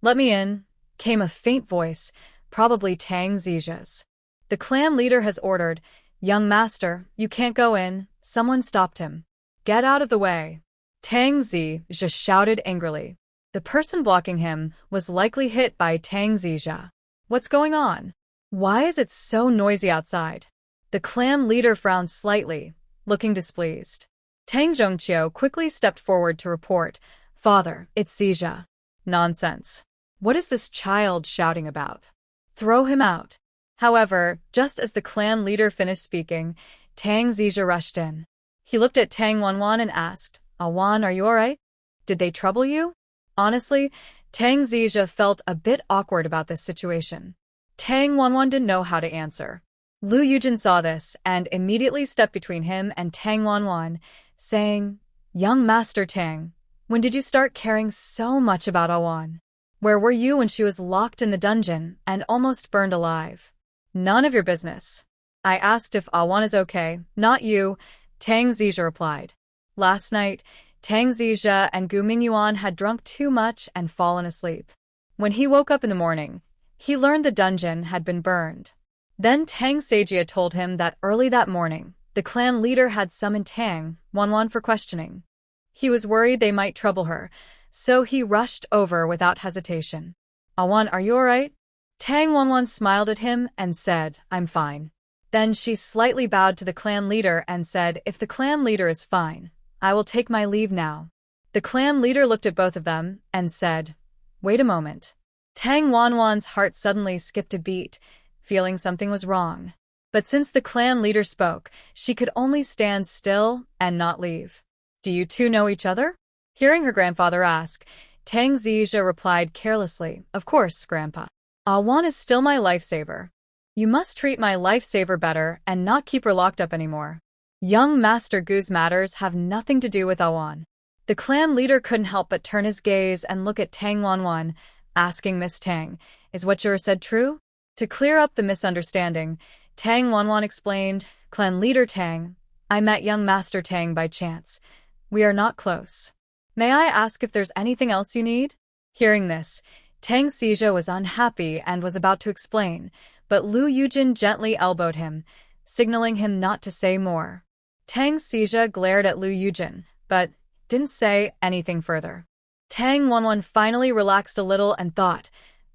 "Let me in," came a faint voice, probably Tang Zija's. "The clan leader has ordered, 'Young master, you can't go in.'" Someone stopped him. "Get out of the way," Tang Zija shouted angrily. The person blocking him was likely hit by Tang Zija. "What's going on? Why is it so noisy outside?" The clan leader frowned slightly, looking displeased. Tang Zhongqiu quickly stepped forward to report, "Father, it's Zija." "Nonsense. What is this child shouting about? Throw him out." However, just as the clan leader finished speaking, Tang Zija rushed in. He looked at Tang Wanwan and asked, "Awan, are you alright? Did they trouble you?" Honestly, Tang Zija felt a bit awkward about this situation. Tang Wanwan didn't know how to answer. Lu Yujin saw this and immediately stepped between him and Tang Wanwan, saying, "Young Master Tang, when did you start caring so much about Awan? Where were you when she was locked in the dungeon and almost burned alive?" "None of your business. I asked if Awan is okay, not you," Tang Zija replied. Last night, Tang Zija and Gu Mingyuan had drunk too much and fallen asleep. When he woke up in the morning, he learned the dungeon had been burned. Then Tang Sejia told him that early that morning, the clan leader had summoned Tang Wanwan for questioning. He was worried they might trouble her, so he rushed over without hesitation. "Awan, are you alright?" Tang Wanwan smiled at him and said, "I'm fine." Then she slightly bowed to the clan leader and said, "If the clan leader is fine, I will take my leave now." The clan leader looked at both of them and said, "Wait a moment." Tang Wanwan's heart suddenly skipped a beat, feeling something was wrong. But since the clan leader spoke, she could only stand still and not leave. "Do you two know each other?" Hearing her grandfather ask, Tang Zija replied carelessly, "Of course, Grandpa. Awan is still my lifesaver. You must treat my lifesaver better and not keep her locked up anymore. Young Master Gu's matters have nothing to do with Awan." The clan leader couldn't help but turn his gaze and look at Tang Wanwan, asking Miss Tang, "Is what you said true?" To clear up the misunderstanding, Tang Wanwan explained, "Clan leader Tang, I met young Master Tang by chance. We are not close. May I ask if there's anything else you need?" Hearing this, Tang Zija was unhappy and was about to explain, but Lu Yujin gently elbowed him, signaling him not to say more. Tang Zija glared at Lu Yujin, but didn't say anything further. Tang Wanwan finally relaxed a little and thought,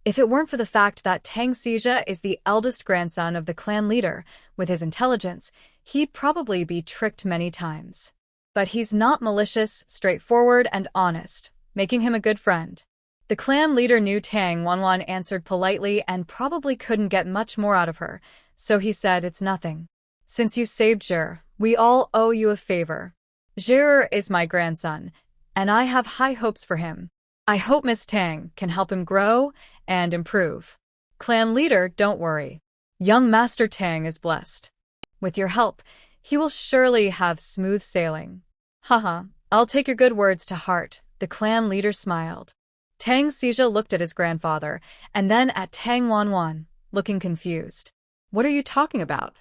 if it weren't for the fact that Tang Zija is the eldest grandson of the clan leader, with his intelligence, he'd probably be tricked many times. But he's not malicious, straightforward, and honest, making him a good friend. The clan leader knew Tang Wanwan answered politely and probably couldn't get much more out of her, so he said, "It's nothing. Since you saved Zhi, we all owe you a favor. Zhi is my grandson, and I have high hopes for him. I hope Miss Tang can help him grow and improve. Clan leader, don't worry. Young Master Tang is blessed. With your help, he will surely have smooth sailing." "Haha, I'll take your good words to heart," the clan leader smiled. Tang Zija looked at his grandfather, and then at Tang Wanwan, looking confused. "What are you talking about?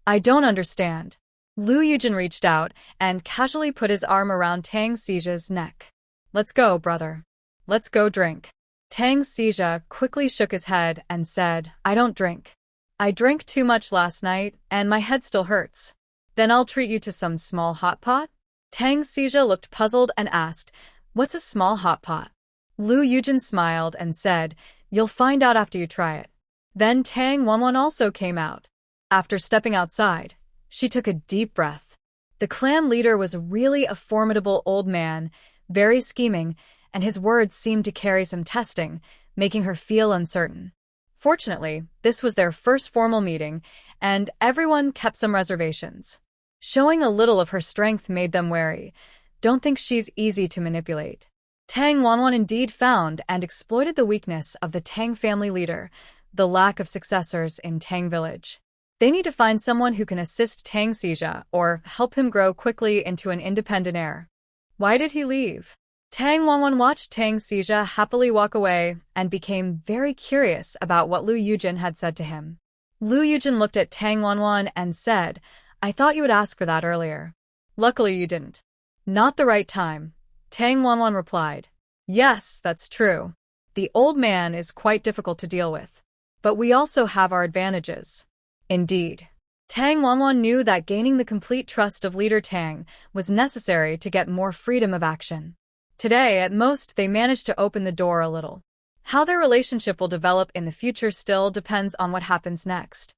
I don't understand." Lu Yujin reached out and casually put his arm around Tang Zija's neck. "Let's go, brother. Let's go drink." Tang Zija quickly shook his head and said, "I don't drink. I drank too much last night, and my head still hurts." "Then I'll treat you to some small hot pot?" Tang Zija looked puzzled and asked, "What's a small hot pot?" Lu Yujin smiled and said, "You'll find out after you try it." Then Tang Wanwan also came out. After stepping outside, she took a deep breath. The clan leader was really a formidable old man, very scheming, and his words seemed to carry some testing, making her feel uncertain. Fortunately, this was their first formal meeting, and everyone kept some reservations. Showing a little of her strength made them wary. Don't think she's easy to manipulate. Tang Wanwan indeed found and exploited the weakness of the Tang family leader, the lack of successors in Tang village. They need to find someone who can assist Tang Zija or help him grow quickly into an independent heir. Why did he leave? Tang Wanwan watched Tang Xija happily walk away and became very curious about what Lu Yujin had said to him. Lu Yujin looked at Tang Wanwan and said, "I thought you would ask for that earlier. Luckily you didn't." "Not the right time," Tang Wanwan replied. "Yes, that's true. The old man is quite difficult to deal with. But we also have our advantages." Indeed. Tang Wanwan knew that gaining the complete trust of leader Tang was necessary to get more freedom of action. Today, at most, they managed to open the door a little. How their relationship will develop in the future still depends on what happens next.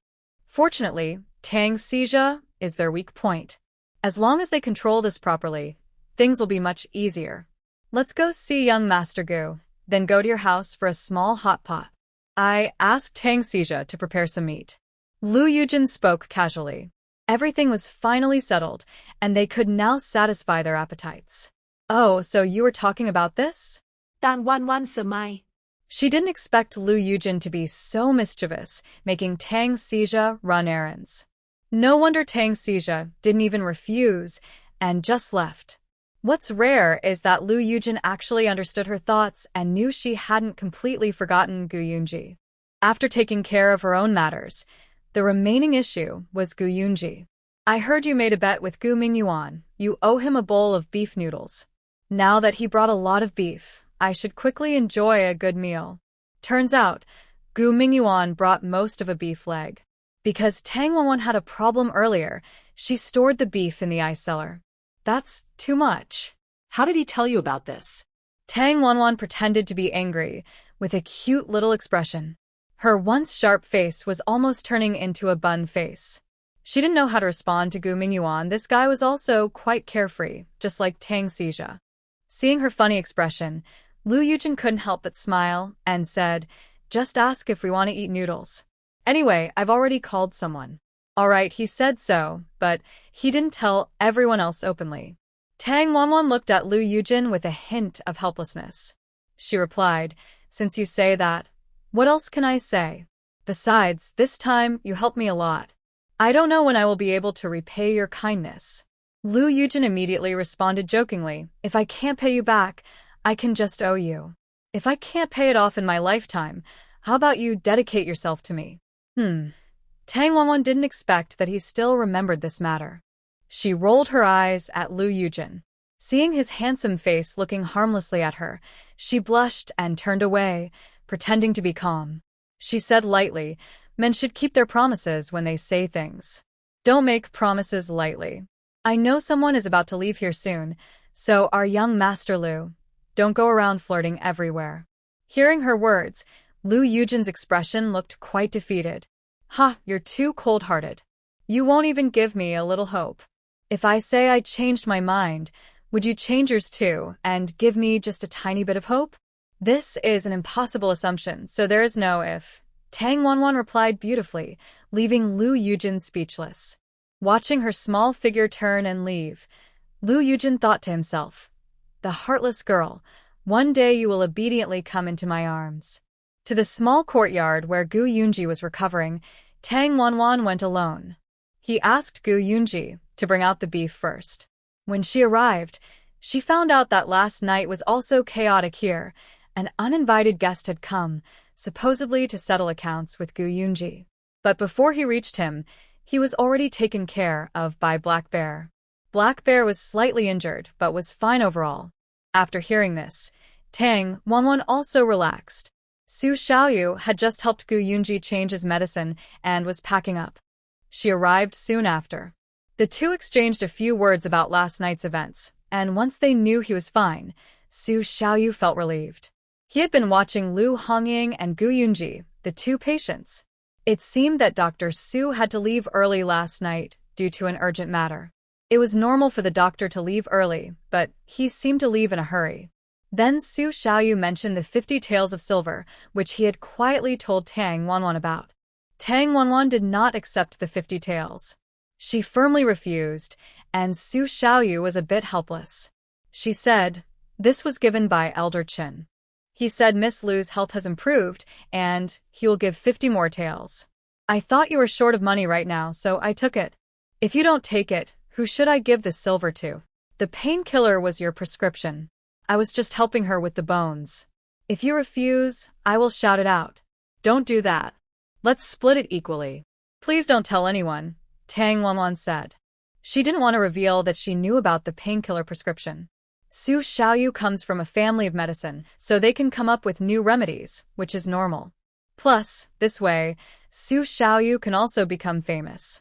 Fortunately, Tang Xija is their weak point. As long as they control this properly, things will be much easier. "Let's go see young Master Gu, then go to your house for a small hot pot." I asked Tang Xija to prepare some meat. Lu Yujin spoke casually. Everything was finally settled, and they could now satisfy their appetites. "Oh, so you were talking about this?" Tang Wanwan smiled. She didn't expect Lu Yujin to be so mischievous, making Tang Xija run errands. No wonder Tang Xija didn't even refuse and just left. What's rare is that Lu Yujin actually understood her thoughts and knew she hadn't completely forgotten Gu Yunji. After taking care of her own matters, the remaining issue was Gu Yunji. "I heard you made a bet with Gu Mingyuan. You owe him a bowl of beef noodles. Now that he brought a lot of beef, I should quickly enjoy a good meal." Turns out, Gu Mingyuan brought most of a beef leg. Because Tang Wanwan had a problem earlier, she stored the beef in the ice cellar. "That's too much." How did he tell you about this? Tang Wanwan pretended to be angry, with a cute little expression. Her once sharp face was almost turning into a bun face. She didn't know how to respond to Gu Mingyuan. This guy was also quite carefree, just like Tang Xija. Seeing her funny expression, Lu Yujin couldn't help but smile and said, "Just ask if we want to eat noodles. Anyway, I've already called someone." All right, he said so, but he didn't tell everyone else openly. Tang Wanwan looked at Lu Yujin with a hint of helplessness. She replied, "Since you say that, what else can I say? Besides, this time you helped me a lot. I don't know when I will be able to repay your kindness." Lu Yujin immediately responded jokingly, "If I can't pay you back, I can just owe you. If I can't pay it off in my lifetime, how about you dedicate yourself to me?" Tang Wanwan didn't expect that he still remembered this matter. She rolled her eyes at Lu Yujin. Seeing his handsome face looking harmlessly at her, she blushed and turned away, pretending to be calm. She said lightly, "Men should keep their promises when they say things. Don't make promises lightly. I know someone is about to leave here soon, so our young Master Lu, don't go around flirting everywhere." Hearing her words, Lu Yujin's expression looked quite defeated. "Ha, you're too cold-hearted. You won't even give me a little hope. If I say I changed my mind, would you change yours too and give me just a tiny bit of hope?" "This is an impossible assumption, so there is no if." Tang Wanwan replied beautifully, leaving Lu Yujin speechless. Watching her small figure turn and leave, Lu Yujin thought to himself, "The heartless girl, one day you will obediently come into my arms." To the small courtyard where Gu Yunji was recovering, Tang Wanwan went alone. He asked Gu Yunji to bring out the beef first. When she arrived, she found out that last night was also chaotic here. An uninvited guest had come, supposedly to settle accounts with Gu Yunji. But before he reached him, he was already taken care of by Black Bear. Black Bear was slightly injured, but was fine overall. After hearing this, Tang Wanwan also relaxed. Su Xiaoyu had just helped Gu Yunji change his medicine and was packing up. She arrived soon after. The two exchanged a few words about last night's events, and once they knew he was fine, Su Xiaoyu felt relieved. He had been watching Lu Hongying and Gu Yunji, the two patients. It seemed that Dr. Su had to leave early last night due to an urgent matter. It was normal for the doctor to leave early, but he seemed to leave in a hurry. Then Su Xiaoyu mentioned the 50 taels of silver, which he had quietly told Tang Wanwan about. Tang Wanwan did not accept the 50 taels. She firmly refused, and Su Xiaoyu was a bit helpless. She said, "This was given by Elder Chen. He said Miss Lu's health has improved, and he will give 50 more taels. I thought you were short of money right now, so I took it. If you don't take it, who should I give this silver to? The painkiller was your prescription." I was just helping her with the bones. If you refuse, I will shout it out. Don't do that. Let's split it equally. Please don't tell anyone, Tang Wanwan said. She didn't want to reveal that she knew about the painkiller prescription. Su Xiaoyu comes from a family of medicine, so they can come up with new remedies, which is normal. Plus, this way, Su Xiaoyu can also become famous.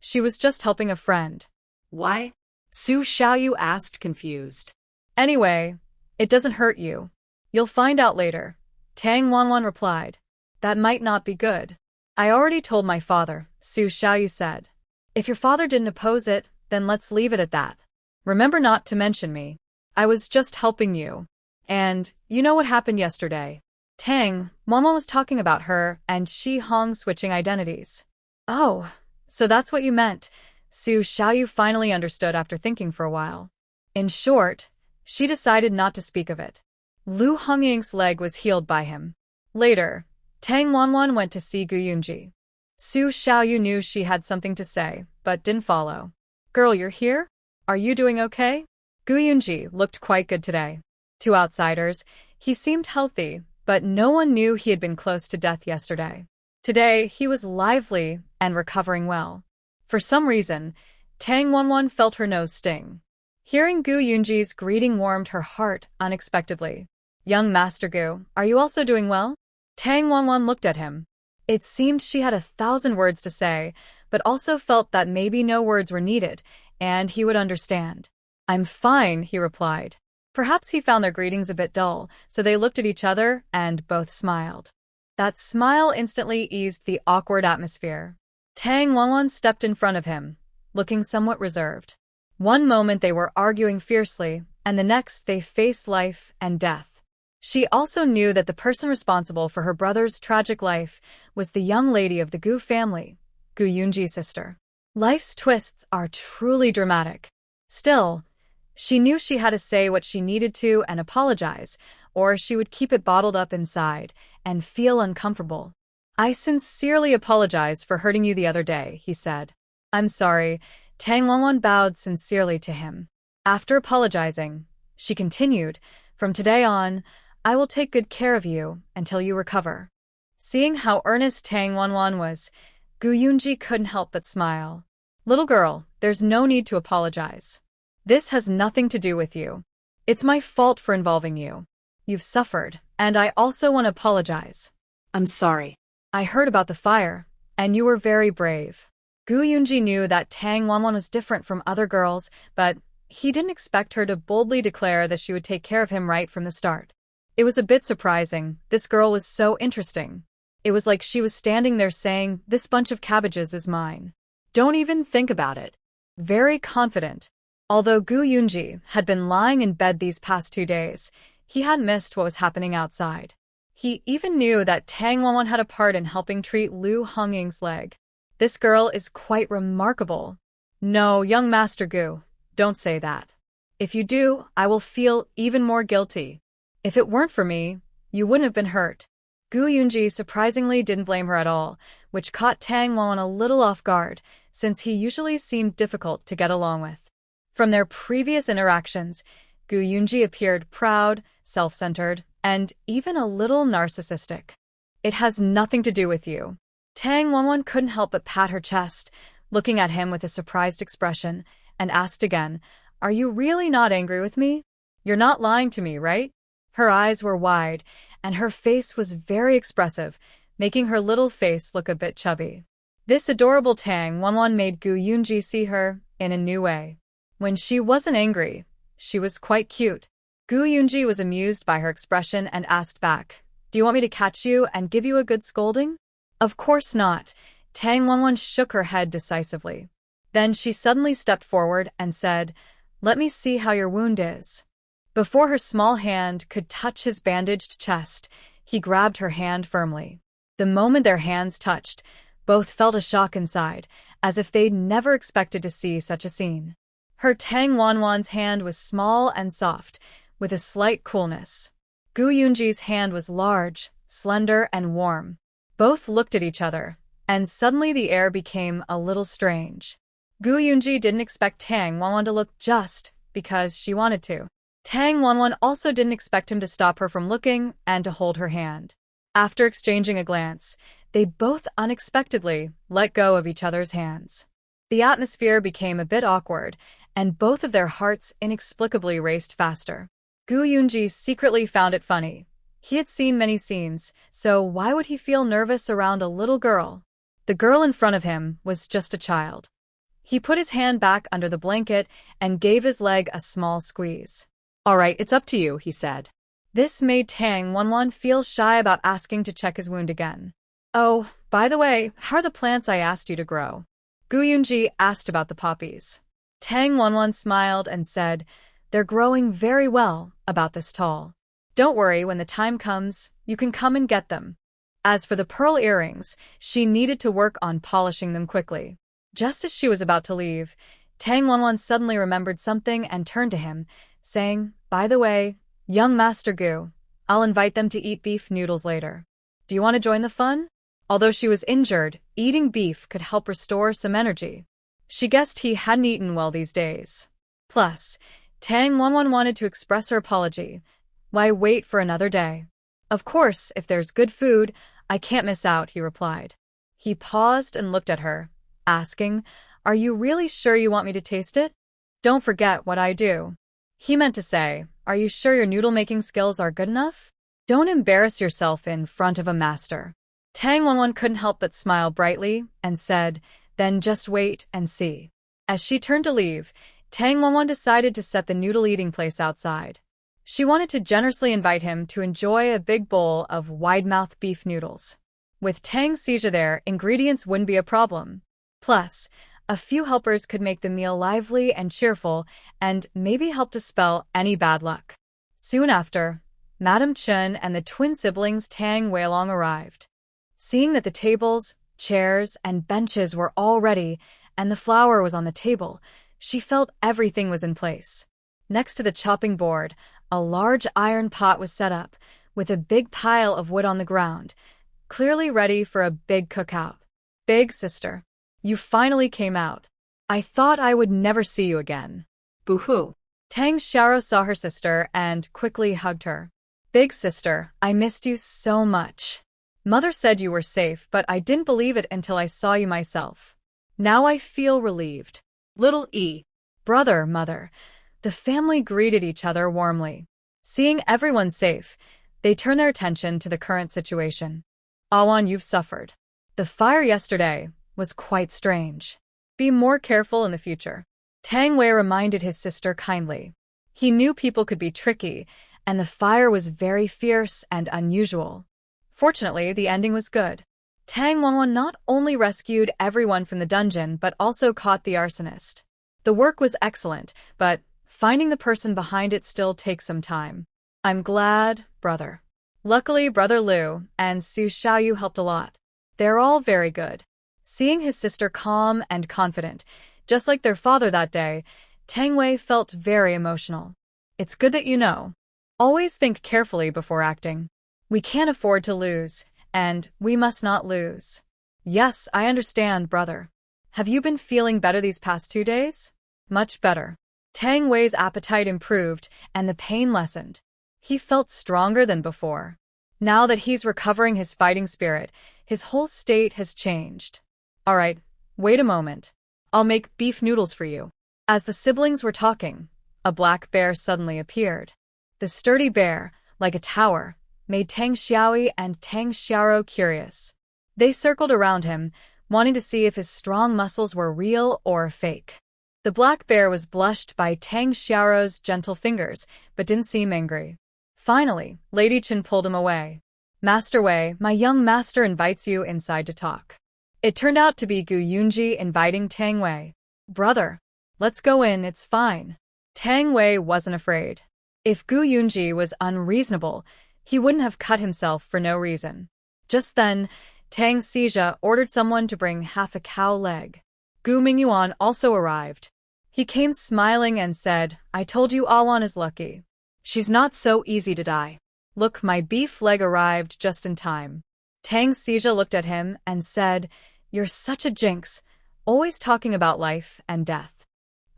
She was just helping a friend. Why? Su Xiaoyu asked, confused. Anyway, it doesn't hurt you. You'll find out later, Tang Wanwan replied. That might not be good. I already told my father, Su Xiaoyu said. If your father didn't oppose it, then let's leave it at that. Remember not to mention me. I was just helping you. And, you know what happened yesterday. Tang Wanwan was talking about her and Shi Hong switching identities. Oh, so that's what you meant, Su Xiaoyu finally understood after thinking for a while. In short, she decided not to speak of it. Lu Hongying's leg was healed by him. Later, Tang Wanwan went to see Gu Yunji. Su Xiaoyu knew she had something to say, but didn't follow. Girl, you're here? Are you doing okay? Gu Yunji looked quite good today. To outsiders, he seemed healthy, but no one knew he had been close to death yesterday. Today, he was lively and recovering well. For some reason, Tang Wanwan felt her nose sting. Hearing Gu Yunji's greeting warmed her heart unexpectedly. Young Master Gu, are you also doing well? Tang Wanwan looked at him. It seemed she had 1,000 words to say, but also felt that maybe no words were needed, and he would understand. I'm fine, he replied. Perhaps he found their greetings a bit dull, so they looked at each other and both smiled. That smile instantly eased the awkward atmosphere. Tang Wanwan stepped in front of him, looking somewhat reserved. One moment they were arguing fiercely, and the next they faced life and death. She also knew that the person responsible for her brother's tragic life was the young lady of the Gu family, Gu Yunji's sister. Life's twists are truly dramatic. Still, she knew she had to say what she needed to and apologize, or she would keep it bottled up inside and feel uncomfortable. I sincerely apologize for hurting you the other day, he said. I'm sorry. Tang Wanwan bowed sincerely to him. After apologizing, she continued, from today on, I will take good care of you until you recover. Seeing how earnest Tang Wanwan was, Gu Yunji couldn't help but smile. Little girl, there's no need to apologize. This has nothing to do with you. It's my fault for involving you. You've suffered, and I also want to apologize. I'm sorry. I heard about the fire, and you were very brave. Gu Yunji knew that Tang Wanwan was different from other girls, but he didn't expect her to boldly declare that she would take care of him right from the start. It was a bit surprising. This girl was so interesting. It was like she was standing there saying, this bunch of cabbages is mine. Don't even think about it. Very confident. Although Gu Yunji had been lying in bed these past 2 days, he hadn't missed what was happening outside. He even knew that Tang Wanwan had a part in helping treat Lu Hongying's leg. This girl is quite remarkable. No, young Master Gu, don't say that. If you do, I will feel even more guilty. If it weren't for me, you wouldn't have been hurt. Gu Yunji surprisingly didn't blame her at all, which caught Tang Wanwan a little off guard, since he usually seemed difficult to get along with. From their previous interactions, Gu Yunji appeared proud, self-centered, and even a little narcissistic. It has nothing to do with you. Tang Wanwan couldn't help but pat her chest, looking at him with a surprised expression, and asked again, Are you really not angry with me? You're not lying to me, right? Her eyes were wide, and her face was very expressive, making her little face look a bit chubby. This adorable Tang Wanwan made Gu Yunji see her in a new way. When she wasn't angry, she was quite cute. Gu Yunji was amused by her expression and asked back, Do you want me to catch you and give you a good scolding? Of course not. Tang Wanwan shook her head decisively. Then she suddenly stepped forward and said, Let me see how your wound is. Before her small hand could touch his bandaged chest, he grabbed her hand firmly. The moment their hands touched, both felt a shock inside, as if they'd never expected to see such a scene. Her Tang Wanwan's hand was small and soft, with a slight coolness. Gu Yunji's hand was large, slender, and warm. Both looked at each other, and suddenly the air became a little strange. Gu Yunji didn't expect Tang Wanwan to look just because she wanted to. Tang Wanwan also didn't expect him to stop her from looking and to hold her hand. After exchanging a glance, they both unexpectedly let go of each other's hands. The atmosphere became a bit awkward, and both of their hearts inexplicably raced faster. Gu Yunji secretly found it funny. He had seen many scenes, so why would he feel nervous around a little girl? The girl in front of him was just a child. He put his hand back under the blanket and gave his leg a small squeeze. All right, it's up to you, he said. This made Tang Wanwan feel shy about asking to check his wound again. Oh, by the way, how are the plants I asked you to grow? Gu Yunji asked about the poppies. Tang Wanwan smiled and said, they're growing very well, about this tall. Don't worry, when the time comes, you can come and get them. As for the pearl earrings, she needed to work on polishing them quickly. Just as she was about to leave, Tang Wanwan suddenly remembered something and turned to him, saying, by the way, young Master Gu, I'll invite them to eat beef noodles later. Do you want to join the fun? Although she was injured, eating beef could help restore some energy. She guessed he hadn't eaten well these days. Plus, Tang Wanwan wanted to express her apology. Why wait for another day? Of course, if there's good food, I can't miss out, he replied. He paused and looked at her, asking, are you really sure you want me to taste it? Don't forget what I do. He meant to say, are you sure your noodle-making skills are good enough? Don't embarrass yourself in front of a master. Tang Wanwan couldn't help but smile brightly and said, then just wait and see. As she turned to leave, Tang Wanwan decided to set the noodle-eating place outside. She wanted to generously invite him to enjoy a big bowl of wide-mouthed beef noodles. With Tang Xija there, ingredients wouldn't be a problem. Plus, a few helpers could make the meal lively and cheerful and maybe help dispel any bad luck. Soon after, Madame Chun and the twin siblings Tang Weilong arrived. Seeing that the tables, chairs, and benches were all ready and the flour was on the table, she felt everything was in place. Next to the chopping board, a large iron pot was set up, with a big pile of wood on the ground, clearly ready for a big cookout. Big sister, you finally came out. I thought I would never see you again. Boo-hoo. Tang Xiao saw her sister and quickly hugged her. Big sister, I missed you so much. Mother said you were safe, but I didn't believe it until I saw you myself. Now I feel relieved. Little E. Brother, mother. The family greeted each other warmly. Seeing everyone safe, they turned their attention to the current situation. Awan, you've suffered. The fire yesterday was quite strange. Be more careful in the future. Tang Wei reminded his sister kindly. He knew people could be tricky, and the fire was very fierce and unusual. Fortunately, the ending was good. Tang Wanwan not only rescued everyone from the dungeon but also caught the arsonist. The work was excellent, but finding the person behind it still takes some time. I'm glad, brother. Luckily, Brother Liu and Su Xiaoyu helped a lot. They're all very good. Seeing his sister calm and confident, just like their father that day, Tang Wei felt very emotional. It's good that you know. Always think carefully before acting. We can't afford to lose, and we must not lose. Yes, I understand, brother. Have you been feeling better these past 2 days? Much better. Tang Wei's appetite improved, and the pain lessened. He felt stronger than before. Now that he's recovering his fighting spirit, his whole state has changed. All right, wait a moment. I'll make beef noodles for you. As the siblings were talking, a black bear suddenly appeared. The sturdy bear, like a tower, made Tang Xiaoyi and Tang Xiaoro curious. They circled around him, wanting to see if his strong muscles were real or fake. The black bear was blushed by Tang Xiaoro's gentle fingers, but didn't seem angry. Finally, Lady Chen pulled him away. Master Wei, my young master invites you inside to talk. It turned out to be Gu Yunji inviting Tang Wei. Brother, let's go in, it's fine. Tang Wei wasn't afraid. If Gu Yunji was unreasonable, he wouldn't have cut himself for no reason. Just then, Tang Xija ordered someone to bring half a cow leg. Gu Mingyuan also arrived. He came smiling and said, I told you Awan is lucky. She's not so easy to die. Look, my beef leg arrived just in time. Tang Xija looked at him and said, You're such a jinx, always talking about life and death.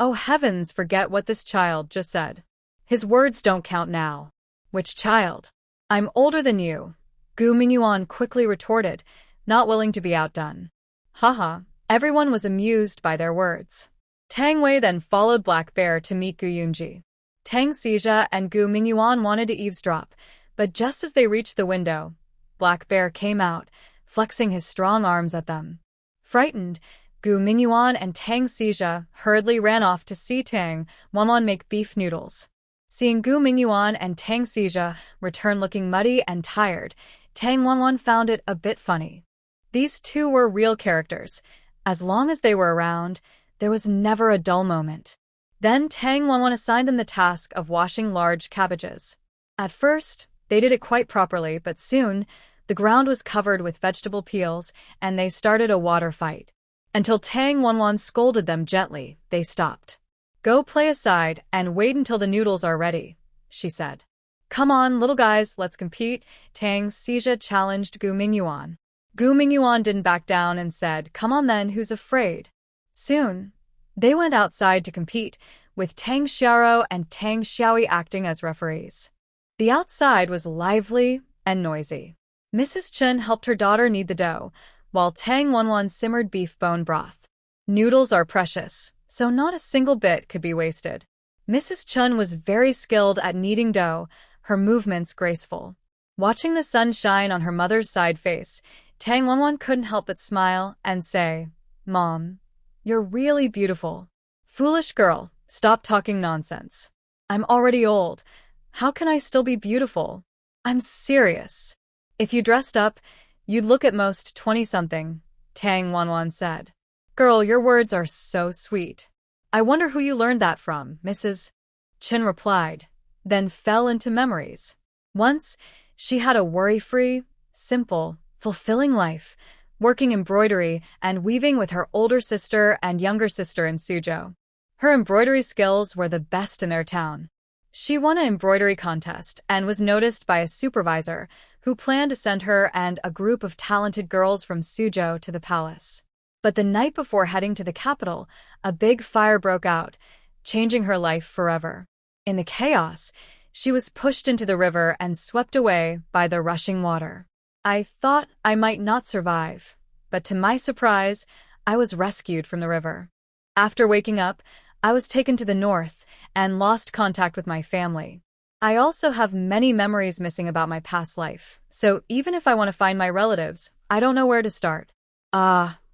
Oh heavens, forget what this child just said. His words don't count now. Which child? I'm older than you, Gu Mingyuan quickly retorted, not willing to be outdone. Haha, everyone was amused by their words. Tang Wei then followed Black Bear to meet Gu Yunji. Tang Xija and Gu Mingyuan wanted to eavesdrop, but just as they reached the window, Black Bear came out, flexing his strong arms at them. Frightened, Gu Mingyuan and Tang Xija hurriedly ran off to see Tang Wanwan make beef noodles. Seeing Gu Mingyuan and Tang Xija return looking muddy and tired, Tang Wanwan found it a bit funny. These two were real characters. As long as they were around, there was never a dull moment. Then Tang Wanwan assigned them the task of washing large cabbages. At first, they did it quite properly, but soon, the ground was covered with vegetable peels, and they started a water fight. Until Tang Wanwan scolded them gently, they stopped. Go play aside and wait until the noodles are ready, she said. Come on, little guys, let's compete, Tang Xija challenged Gu Mingyuan. Gu Mingyuan didn't back down and said, come on then, who's afraid? Soon, they went outside to compete, with Tang Xiao and Tang Xiaoyi acting as referees. The outside was lively and noisy. Mrs. Chen helped her daughter knead the dough, while Tang Wanwan simmered beef bone broth. Noodles are precious, so not a single bit could be wasted. Mrs. Chen was very skilled at kneading dough, her movements graceful. Watching the sun shine on her mother's side face, Tang Wanwan couldn't help but smile and say, Mom, you're really beautiful. Foolish girl, stop talking nonsense. I'm already old. How can I still be beautiful? I'm serious. If you dressed up, you'd look at most 20-something, Tang Wanwan said. Girl, your words are so sweet. I wonder who you learned that from, Mrs. Chen replied, then fell into memories. Once, she had a worry-free, simple, fulfilling life, working embroidery and weaving with her older sister and younger sister in Suzhou. Her embroidery skills were the best in their town. She won an embroidery contest and was noticed by a supervisor who planned to send her and a group of talented girls from Suzhou to the palace. But the night before heading to the capital, a big fire broke out, changing her life forever. In the chaos, she was pushed into the river and swept away by the rushing water. I thought I might not survive, but to my surprise, I was rescued from the river. After waking up, I was taken to the north and lost contact with my family. I also have many memories missing about my past life, so even if I want to find my relatives, I don't know where to start.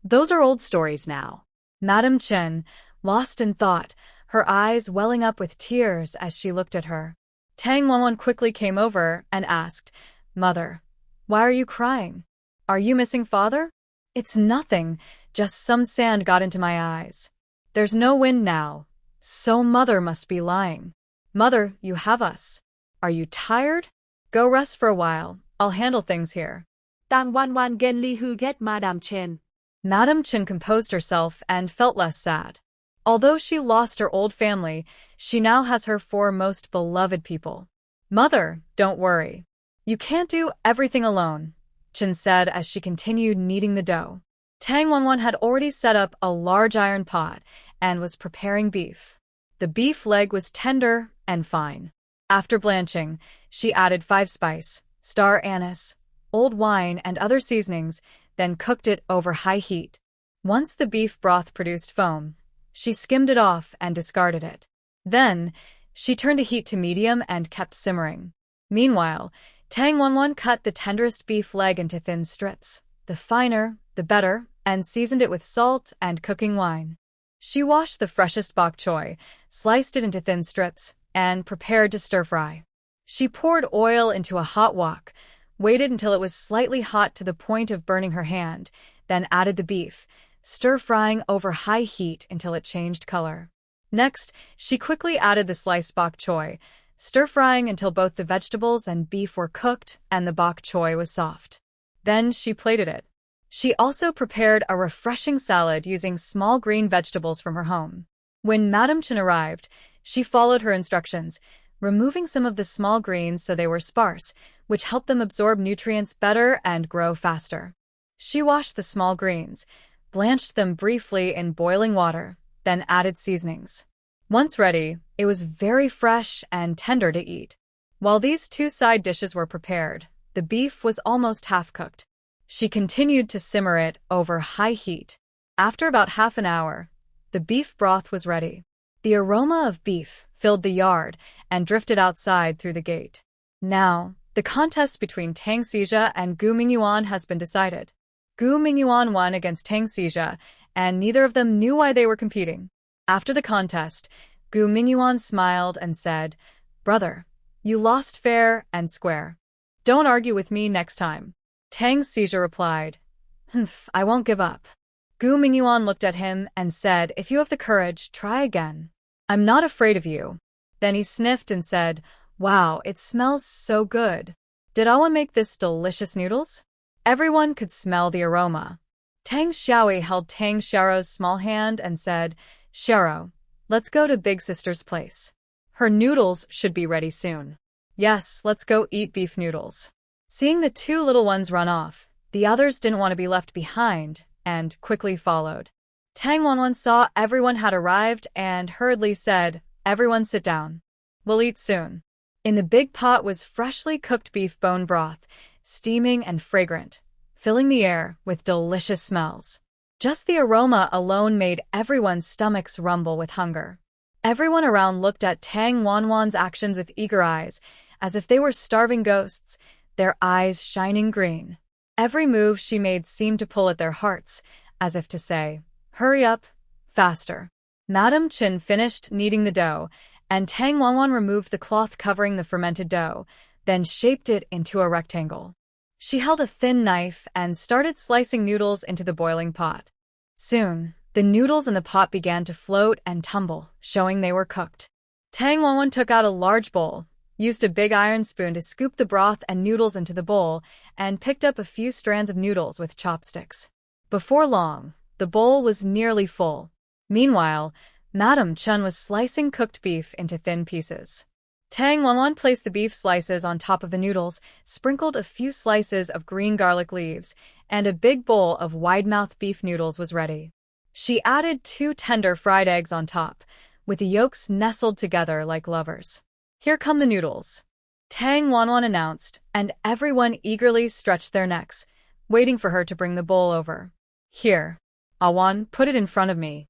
Those are old stories now. Madam Chen, lost in thought, her eyes welling up with tears as she looked at her. Tang Wanwan quickly came over and asked, Mother, why are you crying? Are you missing father? It's nothing, just some sand got into my eyes. There's no wind now, so mother must be lying. Mother, you have us. Are you tired? Go rest for a while, I'll handle things here. Tang Wanwan gently hugged at Madam Chen. Madam Chen composed herself and felt less sad. Although she lost her old family, she now has her 4 most beloved people. Mother, don't worry. You can't do everything alone, Chen said as she continued kneading the dough. Tang Wanwan had already set up a large iron pot and was preparing beef. The beef leg was tender and fine. After blanching, she added 5 spice, star anise, old wine and other seasonings, then cooked it over high heat. Once the beef broth produced foam, she skimmed it off and discarded it. Then, she turned the heat to medium and kept simmering. Meanwhile, Tang Wanwan cut the tenderest beef leg into thin strips, the finer, the better, and seasoned it with salt and cooking wine. She washed the freshest bok choy, sliced it into thin strips, and prepared to stir-fry. She poured oil into a hot wok, waited until it was slightly hot to the point of burning her hand, then added the beef, stir-frying over high heat until it changed color. Next, she quickly added the sliced bok choy, stir-frying until both the vegetables and beef were cooked and the bok choy was soft. Then she plated it. She also prepared a refreshing salad using small green vegetables from her home. When Madam Chen arrived, she followed her instructions, removing some of the small greens so they were sparse, which helped them absorb nutrients better and grow faster. She washed the small greens, blanched them briefly in boiling water, then added seasonings. Once ready, It was very fresh and tender to eat. While these two side dishes were prepared, the beef was almost half-cooked. She continued to simmer it over high heat. After about half an hour, the beef broth was ready. The aroma of beef filled the yard and drifted outside through the gate. Now, the contest between Tang Xija and Gu Mingyuan has been decided. Gu Mingyuan won against Tang Xija, and neither of them knew why they were competing. After the contest, Gu Mingyuan smiled and said, "Brother, you lost fair and square. Don't argue with me next time." Tang Xija replied, "Humph, I won't give up." Gu Mingyuan looked at him and said, "If you have the courage, try again. I'm not afraid of you." Then he sniffed and said, "Wow, it smells so good. Did Awan make this delicious noodles?" Everyone could smell the aroma. Tang Xiaoyi held Tang Xiao's small hand and said, "Xiao, let's go to Big Sister's place. Her noodles should be ready soon." "Yes, let's go eat beef noodles." Seeing the two little ones run off, the others didn't want to be left behind and quickly followed. Tang Wanwan saw everyone had arrived and hurriedly said, "Everyone sit down. We'll eat soon." In the big pot was freshly cooked beef bone broth, steaming and fragrant, filling the air with delicious smells. Just the aroma alone made everyone's stomachs rumble with hunger. Everyone around looked at Tang Wanwan's actions with eager eyes, as if they were starving ghosts, their eyes shining green. Every move she made seemed to pull at their hearts, as if to say, "Hurry up, faster." Madame Chen finished kneading the dough, and Tang Wanwan removed the cloth covering the fermented dough, then shaped it into a rectangle. She held a thin knife and started slicing noodles into the boiling pot. Soon, the noodles in the pot began to float and tumble, showing they were cooked. Tang Wanwan took out a large bowl, used a big iron spoon to scoop the broth and noodles into the bowl, and picked up a few strands of noodles with chopsticks. Before long, the bowl was nearly full. Meanwhile, Madame Chen was slicing cooked beef into thin pieces. Tang Wanwan placed the beef slices on top of the noodles, sprinkled a few slices of green garlic leaves, and a big bowl of wide-mouthed beef noodles was ready. She added 2 tender fried eggs on top, with the yolks nestled together like lovers. "Here come the noodles," Tang Wanwan announced, and everyone eagerly stretched their necks, waiting for her to bring the bowl over. "Here, Awan, put it in front of me.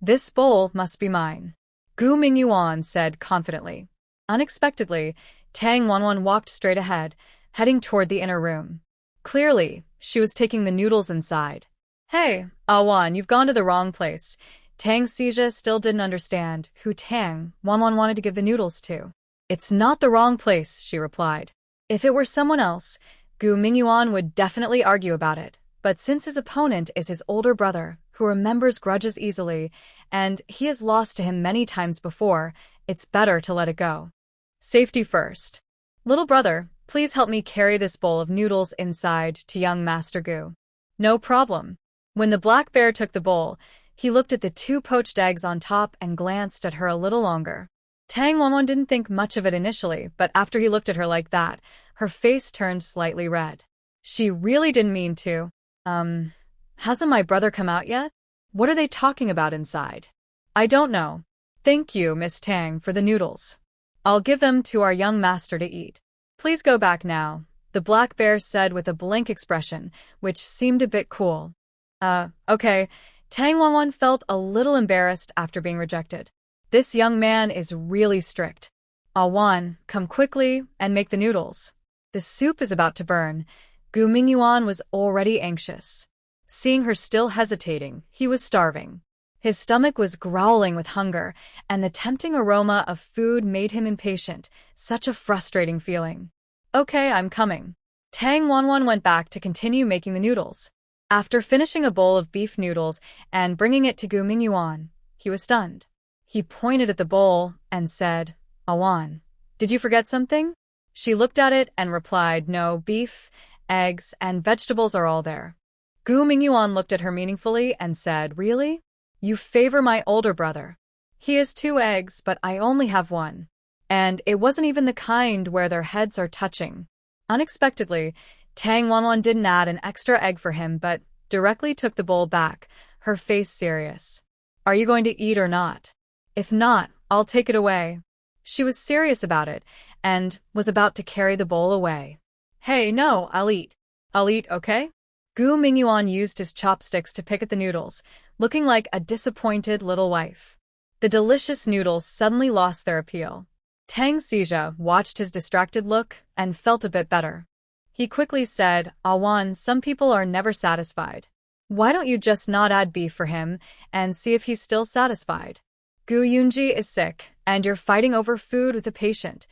This bowl must be mine," Gu Mingyuan said confidently. Unexpectedly, Tang Wanwan walked straight ahead, heading toward the inner room. Clearly, she was taking the noodles inside. "Hey, Awan, you've gone to the wrong place." Tang Xija still didn't understand who Tang Wanwan wanted to give the noodles to. "It's not the wrong place," she replied. If it were someone else, Gu Mingyuan would definitely argue about it. But since his opponent is his older brother, who remembers grudges easily, and he has lost to him many times before, it's better to let it go. Safety first. "Little brother, please help me carry this bowl of noodles inside to young Master Gu." "No problem." When the black bear took the bowl, he looked at the 2 poached eggs on top and glanced at her a little longer. Tang Wanwan didn't think much of it initially, but after he looked at her like that, her face turned slightly red. She really didn't mean to. Hasn't my brother come out yet? What are they talking about inside?" "I don't know. Thank you, Miss Tang, for the noodles. I'll give them to our young master to eat. Please go back now," the black bear said with a blank expression, which seemed a bit cool. Okay." Tang Wanwan felt a little embarrassed after being rejected. This young man is really strict. "Awan, come quickly and make the noodles. The soup is about to burn." Gu Mingyuan was already anxious. Seeing her still hesitating, he was starving. His stomach was growling with hunger, and the tempting aroma of food made him impatient, such a frustrating feeling. "Okay, I'm coming." Tang Wanwan went back to continue making the noodles. After finishing a bowl of beef noodles and bringing it to Gu Mingyuan, he was stunned. He pointed at the bowl and said, "Awan, did you forget something?" She looked at it and replied, "No, beef, eggs, and vegetables are all there." Gu Mingyuan looked at her meaningfully and said, "Really? You favor my older brother. He has 2 eggs, but I only have 1. And it wasn't even the kind where their heads are touching." Unexpectedly, Tang Wanwan didn't add an extra egg for him, but directly took the bowl back, her face serious. "Are you going to eat or not? If not, I'll take it away. She was serious about it and was about to carry the bowl away. Hey, no, I'll eat. I'll eat, okay? Gu Mingyuan used his chopsticks to pick at the noodles, looking like a disappointed little wife. The delicious noodles suddenly lost their appeal. Tang Xija watched his distracted look and felt a bit better. He quickly said, Awan, some people are never satisfied. Why don't you just not add beef for him and see if he's still satisfied? Gu Yunji is sick, and you're fighting over food with a patient.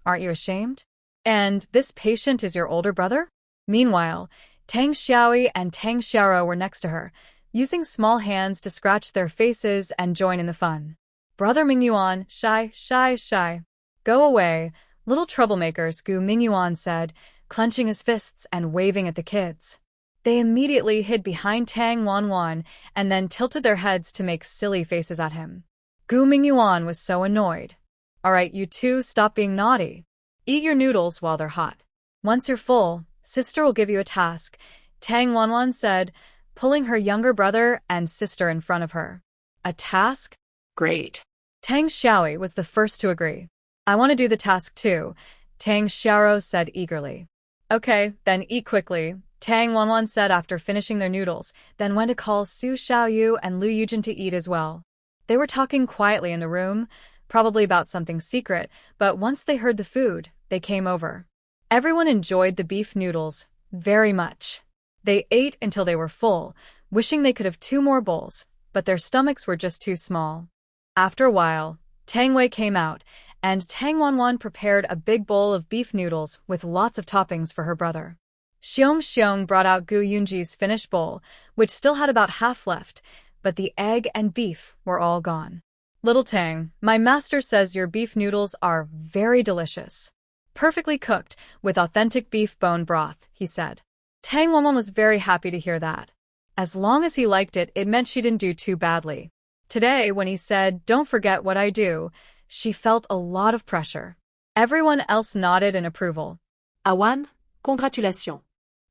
Aren't you ashamed? And this patient is your older brother? Meanwhile, Tang Xiaoi and Tang Xiaoro were next to her, using small hands to scratch their faces and join in the fun. Brother Mingyuan, shy. Go away, little troublemakers, Gu Mingyuan said, clenching his fists and waving at the kids. They immediately hid behind Tang Wanwan and then tilted their heads to make silly faces at him. Gu Mingyuan was so annoyed. All right, you two, stop being naughty. Eat your noodles while they're hot. Once you're full, sister will give you a task, Tang Wanwan said, pulling her younger brother and sister in front of her. A task? Great. Tang Xiaoi was the first to agree. I want to do the task too, Tang Xiaoro said eagerly. Okay, then eat quickly, Tang Wanwan said after finishing their noodles, then went to call Su Xiaoyu and Lu Yujin to eat as well. They were talking quietly in the room, probably about something secret, but once they heard the food, they came over. Everyone enjoyed the beef noodles very much. They ate until they were full, wishing they could have 2 more bowls, but their stomachs were just too small. After a while, Tang Wei came out, and Tang Wanwan prepared a big bowl of beef noodles with lots of toppings for her brother. Xiong brought out Gu Yunji's finished bowl, which still had about half left, but the egg and beef were all gone. Little Tang, my master says your beef noodles are very delicious. Perfectly cooked, with authentic beef bone broth, he said. Tang Wanwan was very happy to hear that. As long as he liked it, it meant she didn't do too badly. Today, when he said, don't forget what I do, she felt a lot of pressure. Everyone else nodded in approval. Awan, congratulations.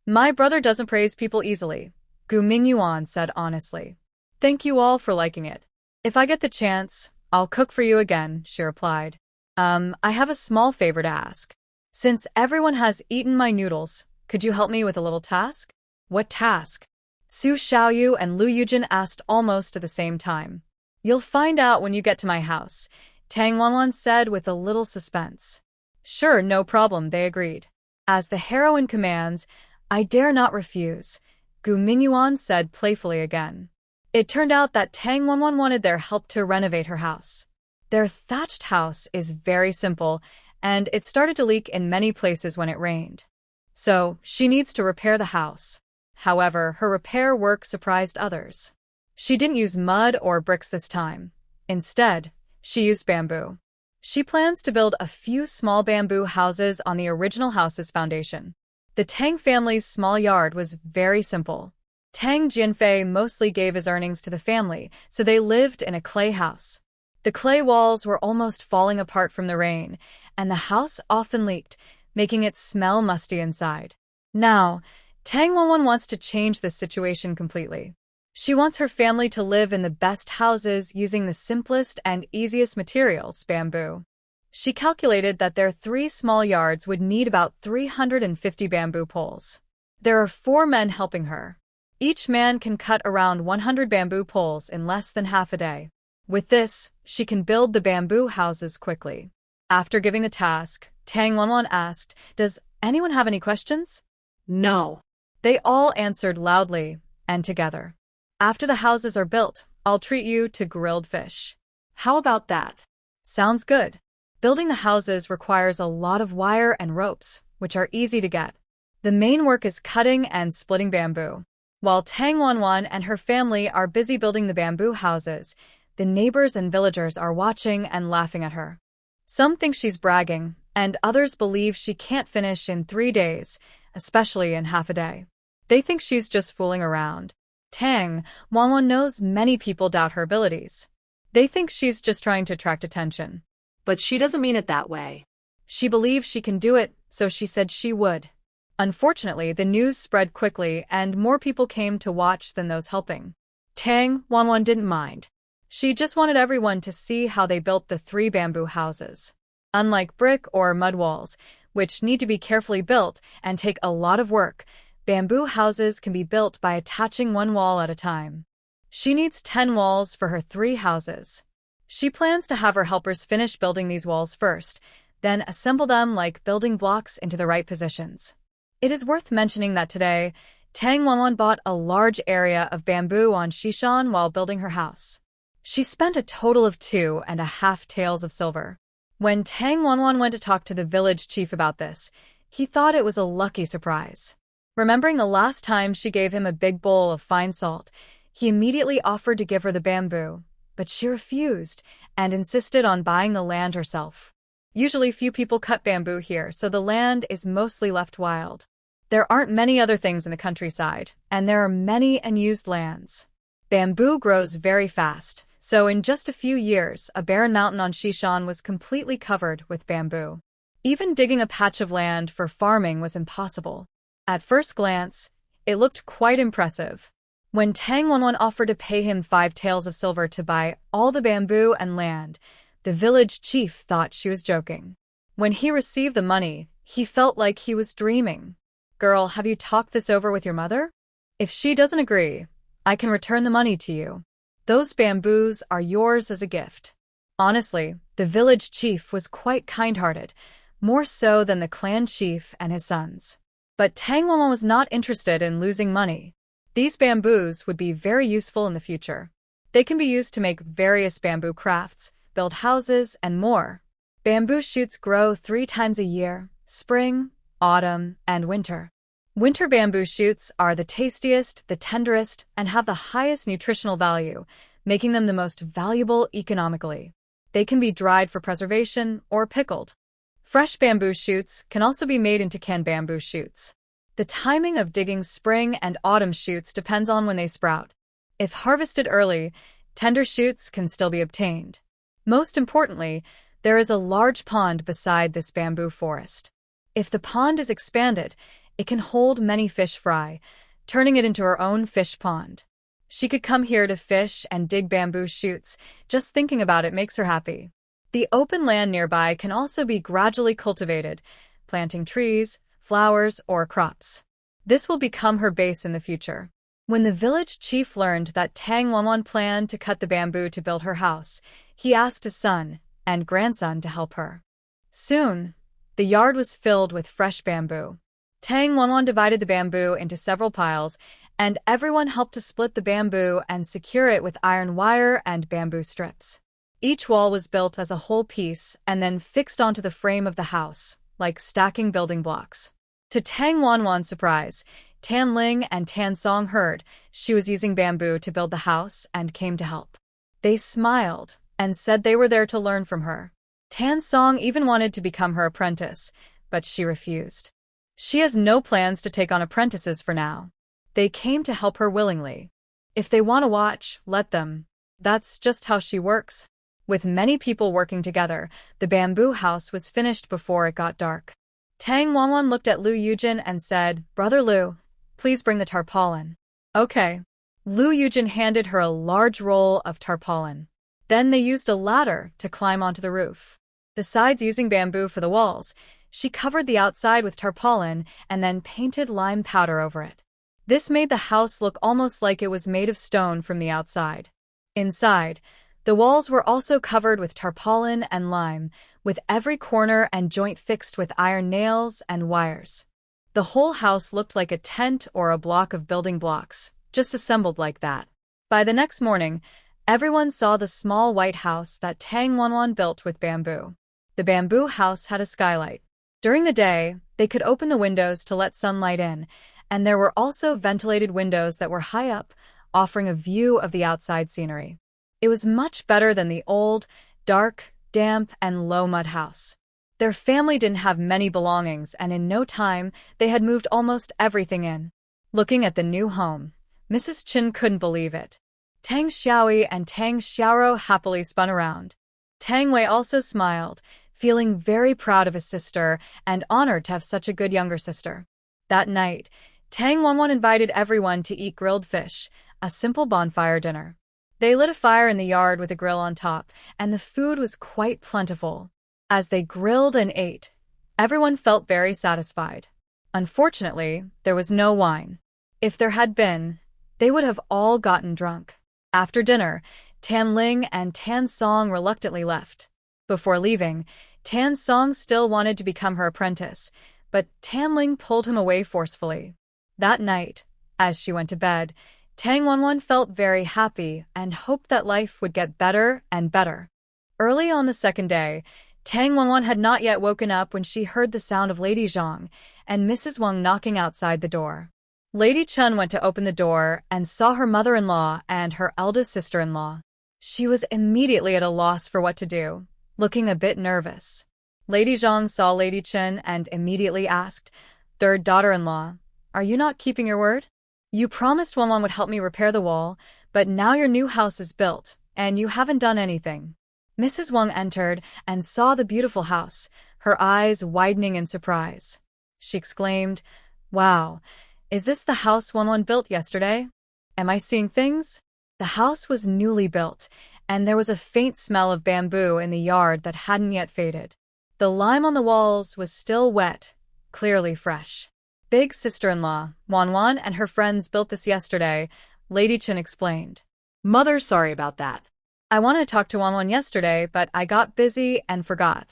My brother doesn't praise people easily, Gu Mingyuan said honestly. Thank you all for liking it. If I get the chance, I'll cook for you again, she replied. I have a small favor to ask. Since everyone has eaten my noodles, could you help me with a little task? What task? Su Xiaoyu and Lu Yujin asked almost at the same time. You'll find out when you get to my house, Tang Wanwan said with a little suspense. Sure, no problem, they agreed. As the heroine commands, I dare not refuse, Gu Mingyuan said playfully again. It turned out that Tang Wanwan wanted their help to renovate her house. Their thatched house is very simple, and it started to leak in many places when it rained. So, she needs to repair the house. However, her repair work surprised others. She didn't use mud or bricks this time. Instead, she used bamboo. She plans to build a few small bamboo houses on the original house's foundation. The Tang family's small yard was very simple. Tang Jianfei mostly gave his earnings to the family, so they lived in a clay house. The clay walls were almost falling apart from the rain, and the house often leaked, making it smell musty inside. Now, Tang Wanwan wants to change this situation completely. She wants her family to live in the best houses using the simplest and easiest materials, bamboo. She calculated that their 3 small yards would need about 350 bamboo poles. There are 4 men helping her. Each man can cut around 100 bamboo poles in less than half a day. With this, she can build the bamboo houses quickly. After giving the task, Tang Wanwan asked, does anyone have any questions? No. They all answered loudly and together. After the houses are built, I'll treat you to grilled fish. How about that? Sounds good. Building the houses requires a lot of wire and ropes, which are easy to get. The main work is cutting and splitting bamboo. While Tang Wanwan and her family are busy building the bamboo houses, the neighbors and villagers are watching and laughing at her. Some think she's bragging, and others believe she can't finish in 3 days, especially in half a day. They think she's just fooling around. Tang Wanwan knows many people doubt her abilities. They think she's just trying to attract attention. But she doesn't mean it that way. She believes she can do it, so she said she would. Unfortunately, the news spread quickly and more people came to watch than those helping. Tang Wanwan didn't mind. She just wanted everyone to see how they built the 3 bamboo houses. Unlike brick or mud walls, which need to be carefully built and take a lot of work, bamboo houses can be built by attaching one wall at a time. She needs 10 walls for her 3 houses. She plans to have her helpers finish building these walls first, then assemble them like building blocks into the right positions. It is worth mentioning that today, Tang Wanwan bought a large area of bamboo on Shishan while building her house. She spent a total of 2.5 taels of silver. When Tang Wanwan went to talk to the village chief about this, he thought it was a lucky surprise. Remembering the last time she gave him a big bowl of fine salt, he immediately offered to give her the bamboo, but she refused and insisted on buying the land herself. Usually few people cut bamboo here, so the land is mostly left wild. There aren't many other things in the countryside, and there are many unused lands. Bamboo grows very fast, so in just a few years, a barren mountain on Shishan was completely covered with bamboo. Even digging a patch of land for farming was impossible. At first glance, it looked quite impressive. When Tang Wanwan offered to pay him 5 taels of silver to buy all the bamboo and land, the village chief thought she was joking. When he received the money, he felt like he was dreaming. "Girl, have you talked this over with your mother? If she doesn't agree, I can return the money to you. Those bamboos are yours as a gift." Honestly, the village chief was quite kind-hearted, more so than the clan chief and his sons. But Tang Wanwan was not interested in losing money. These bamboos would be very useful in the future. They can be used to make various bamboo crafts, build houses, and more. Bamboo shoots grow 3 times a year: spring, autumn, and winter. Winter bamboo shoots are the tastiest, the tenderest, and have the highest nutritional value, making them the most valuable economically. They can be dried for preservation or pickled. Fresh bamboo shoots can also be made into canned bamboo shoots. The timing of digging spring and autumn shoots depends on when they sprout. If harvested early, tender shoots can still be obtained. Most importantly, there is a large pond beside this bamboo forest. If the pond is expanded, it can hold many fish fry, turning it into her own fish pond. She could come here to fish and dig bamboo shoots. Just thinking about it makes her happy. The open land nearby can also be gradually cultivated, planting trees, flowers, or crops. This will become her base in the future. When the village chief learned that Tang Wanwan planned to cut the bamboo to build her house, he asked his son and grandson to help her. Soon, the yard was filled with fresh bamboo. Tang Wanwan divided the bamboo into several piles, and everyone helped to split the bamboo and secure it with iron wire and bamboo strips. Each wall was built as a whole piece and then fixed onto the frame of the house, like stacking building blocks. To Tang Wanwan's surprise, Tan Ling and Tan Song heard she was using bamboo to build the house and came to help. They smiled and said they were there to learn from her. Tan Song even wanted to become her apprentice, but she refused. She has no plans to take on apprentices for now. They came to help her willingly. If they want to watch, let them. That's just how she works. With many people working together, the bamboo house was finished before it got dark. Tang Wanwan looked at Lu Yujin and said, "Brother Lu, please bring the tarpaulin." "Okay." Lu Yujin handed her a large roll of tarpaulin. Then they used a ladder to climb onto the roof. Besides using bamboo for the walls, she covered the outside with tarpaulin and then painted lime powder over it. This made the house look almost like it was made of stone from the outside. Inside, the walls were also covered with tarpaulin and lime, with every corner and joint fixed with iron nails and wires. The whole house looked like a tent or a block of building blocks, just assembled like that. By the next morning, everyone saw the small white house that Tang Wanwan built with bamboo. The bamboo house had a skylight. During the day, they could open the windows to let sunlight in, and there were also ventilated windows that were high up, offering a view of the outside scenery. It was much better than the old, dark, damp, and low mud house. Their family didn't have many belongings, and in no time, they had moved almost everything in. Looking at the new home, Mrs. Chin couldn't believe it. Tang Xiaoyi and Tang Xiaoro happily spun around. Tang Wei also smiled, feeling very proud of his sister and honored to have such a good younger sister. That night, Tang Wanwan invited everyone to eat grilled fish, a simple bonfire dinner. They lit a fire in the yard with a grill on top, and the food was quite plentiful. As they grilled and ate, everyone felt very satisfied. Unfortunately, there was no wine. If there had been, they would have all gotten drunk. After dinner, Tan Ling and Tan Song reluctantly left. Before leaving, Tan Song still wanted to become her apprentice, but Tan Ling pulled him away forcefully. That night, as she went to bed, Tang Wanwan felt very happy and hoped that life would get better and better. Early on the second day, Tang Wanwan had not yet woken up when she heard the sound of Lady Zhang and Mrs. Wang knocking outside the door. Lady Chun went to open the door and saw her mother-in-law and her eldest sister-in-law. She was immediately at a loss for what to do, looking a bit nervous. Lady Zhang saw Lady Chun and immediately asked, "Third daughter-in-law, are you not keeping your word? You promised Wanwan would help me repair the wall, but now your new house is built, and you haven't done anything." Mrs. Wang entered and saw the beautiful house, her eyes widening in surprise. She exclaimed, "Wow, is this the house Wanwan built yesterday? Am I seeing things?" The house was newly built, and there was a faint smell of bamboo in the yard that hadn't yet faded. The lime on the walls was still wet, clearly fresh. "Big sister-in-law, Wanwan and her friends built this yesterday," Lady Chen explained. Mother, sorry about that. "I wanted to talk to Wanwan yesterday, but I got busy and forgot.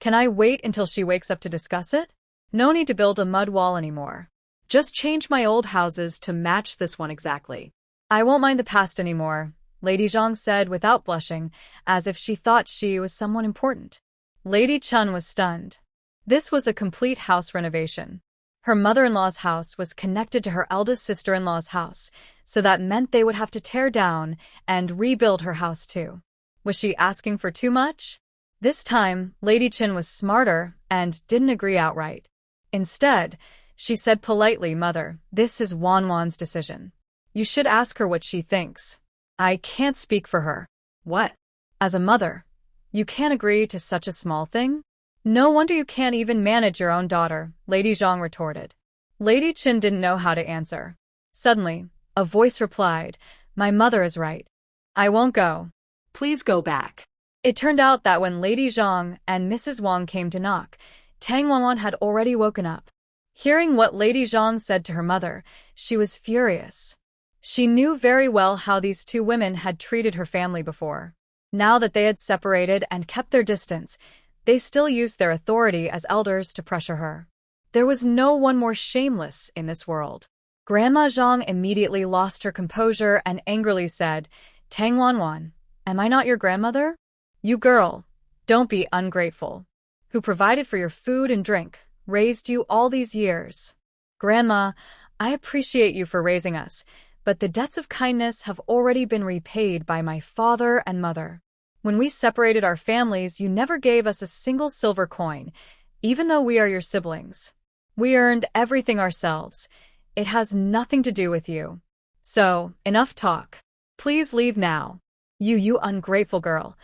Can I wait until she wakes up to discuss it? No need to build a mud wall anymore. Just change my old houses to match this one exactly." "I won't mind the past anymore," Lady Zhang said without blushing, as if she thought she was someone important. Lady Chun was stunned. This was a complete house renovation. Her mother-in-law's house was connected to her eldest sister-in-law's house, so that meant they would have to tear down and rebuild her house too. Was she asking for too much? This time, Lady Chin was smarter and didn't agree outright. Instead, she said politely, "Mother, this is Wanwan's decision. You should ask her what she thinks. I can't speak for her." "What?" "As a mother, you can't agree to such a small thing? No wonder you can't even manage your own daughter," Lady Zhang retorted. Lady Chin didn't know how to answer. Suddenly, a voice replied, "My mother is right. I won't go." "Please go back." It turned out that when Lady Zhang and Mrs. Wang came to knock, Tang Wanwan had already woken up. Hearing what Lady Zhang said to her mother, she was furious. She knew very well how these two women had treated her family before. Now that they had separated and kept their distance, they still used their authority as elders to pressure her. There was no one more shameless in this world. Grandma Zhang immediately lost her composure and angrily said, "Tang Wanwan, am I not your grandmother? You girl, don't be ungrateful. Who provided for your food and drink, raised you all these years. Grandma, I appreciate you for raising us, but the debts of kindness have already been repaid by my father and mother. When we separated our families, you never gave us a single silver coin, even though we are your siblings. We earned everything ourselves. It has nothing to do with you. So, enough talk. Please leave now. You ungrateful girl.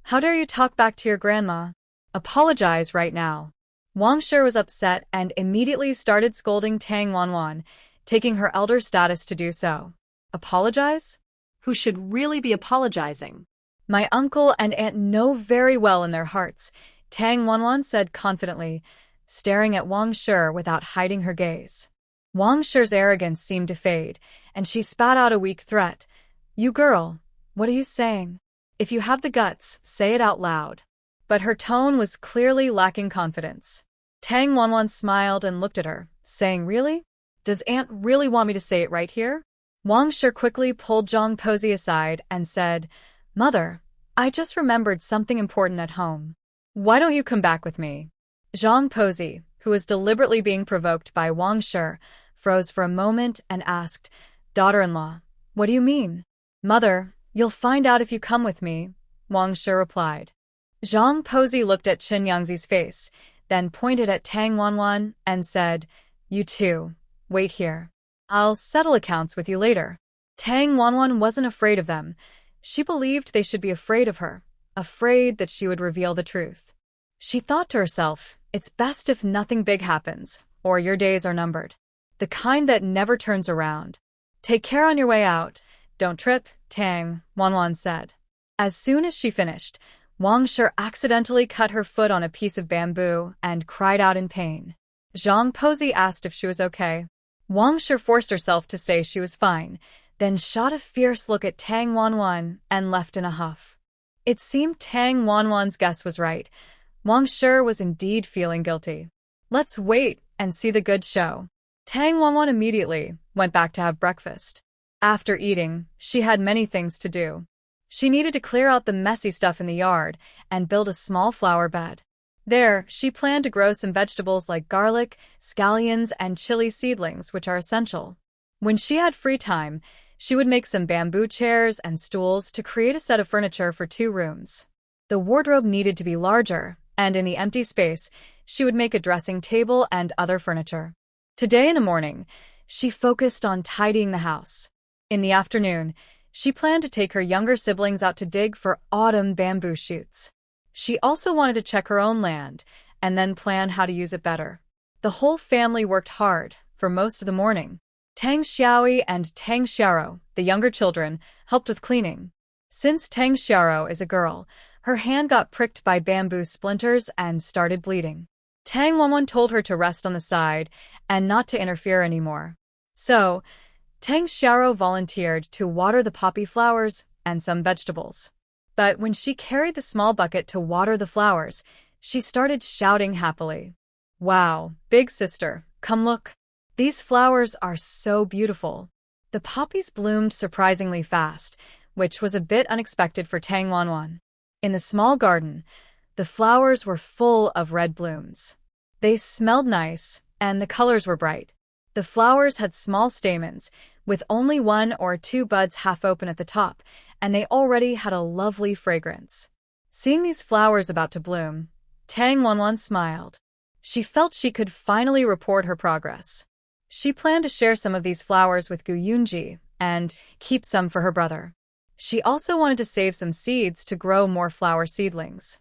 How dare you talk back to your grandma? Apologize right now." Wang Shi was upset and immediately started scolding Tang Wanwan, taking her elder status to do so. Apologize? Who should really be apologizing? My uncle and aunt know very well in their hearts, Tang Wanwan said confidently, staring at Wang Shi without hiding her gaze. Wang Shi's arrogance seemed to fade, and she spat out a weak threat. "You girl, what are you saying? If you have the guts, say it out loud." But her tone was clearly lacking confidence. Tang Wanwan smiled and looked at her, saying, "Really? Does aunt really want me to say it right here?" Wang Shi quickly pulled Zhang Posey aside and said, "Mother, I just remembered something important at home. Why don't you come back with me?" Zhang Posey, who was deliberately being provoked by Wang Shi, froze for a moment and asked, "Daughter-in-law, what do you mean?" "Mother, you'll find out if you come with me," Wang Shi replied. Zhang Posey looked at Chen Yangzi's face, then pointed at Tang Wanwan and said, "You two, wait here. I'll settle accounts with you later." Tang Wanwan wasn't afraid of them. She believed they should be afraid of her, afraid that she would reveal the truth. She thought to herself, "It's best if nothing big happens, or your days are numbered. The kind that never turns around. Take care on your way out. Don't trip, Tang Wanwan said. As soon as she finished, Wang Shi accidentally cut her foot on a piece of bamboo and cried out in pain. Zhang Pozi asked if she was okay. Wang Shi forced herself to say she was fine, then shot a fierce look at Tang Wanwan and left in a huff. It seemed Tang Wanwan's guess was right. Wang Shi was indeed feeling guilty. Let's wait and see the good show. Tang Wanwan immediately went back to have breakfast. After eating, she had many things to do. She needed to clear out the messy stuff in the yard and build a small flower bed. There, she planned to grow some vegetables like garlic, scallions, and chili seedlings, which are essential. When she had free time, she would make some bamboo chairs and stools to create a set of furniture for 2 rooms. The wardrobe needed to be larger, and in the empty space, she would make a dressing table and other furniture. Today in the morning, she focused on tidying the house. In the afternoon, she planned to take her younger siblings out to dig for autumn bamboo shoots. She also wanted to check her own land and then plan how to use it better. The whole family worked hard for most of the morning. Tang Xiaoi and Tang Xiao, the younger children, helped with cleaning. Since Tang Xiao is a girl, her hand got pricked by bamboo splinters and started bleeding. Tang Wanwan told her to rest on the side and not to interfere anymore. So, Tang Xiao volunteered to water the poppy flowers and some vegetables. But when she carried the small bucket to water the flowers, she started shouting happily. Wow, big sister, come look. These flowers are so beautiful. The poppies bloomed surprisingly fast, which was a bit unexpected for Tang Wanwan. In the small garden, the flowers were full of red blooms. They smelled nice, and the colors were bright. The flowers had small stamens, with only 1 or 2 buds half open at the top, and they already had a lovely fragrance. Seeing these flowers about to bloom, Tang Wanwan smiled. She felt she could finally report her progress. She planned to share some of these flowers with Gu Yunji and keep some for her brother. She also wanted to save some seeds to grow more flower seedlings.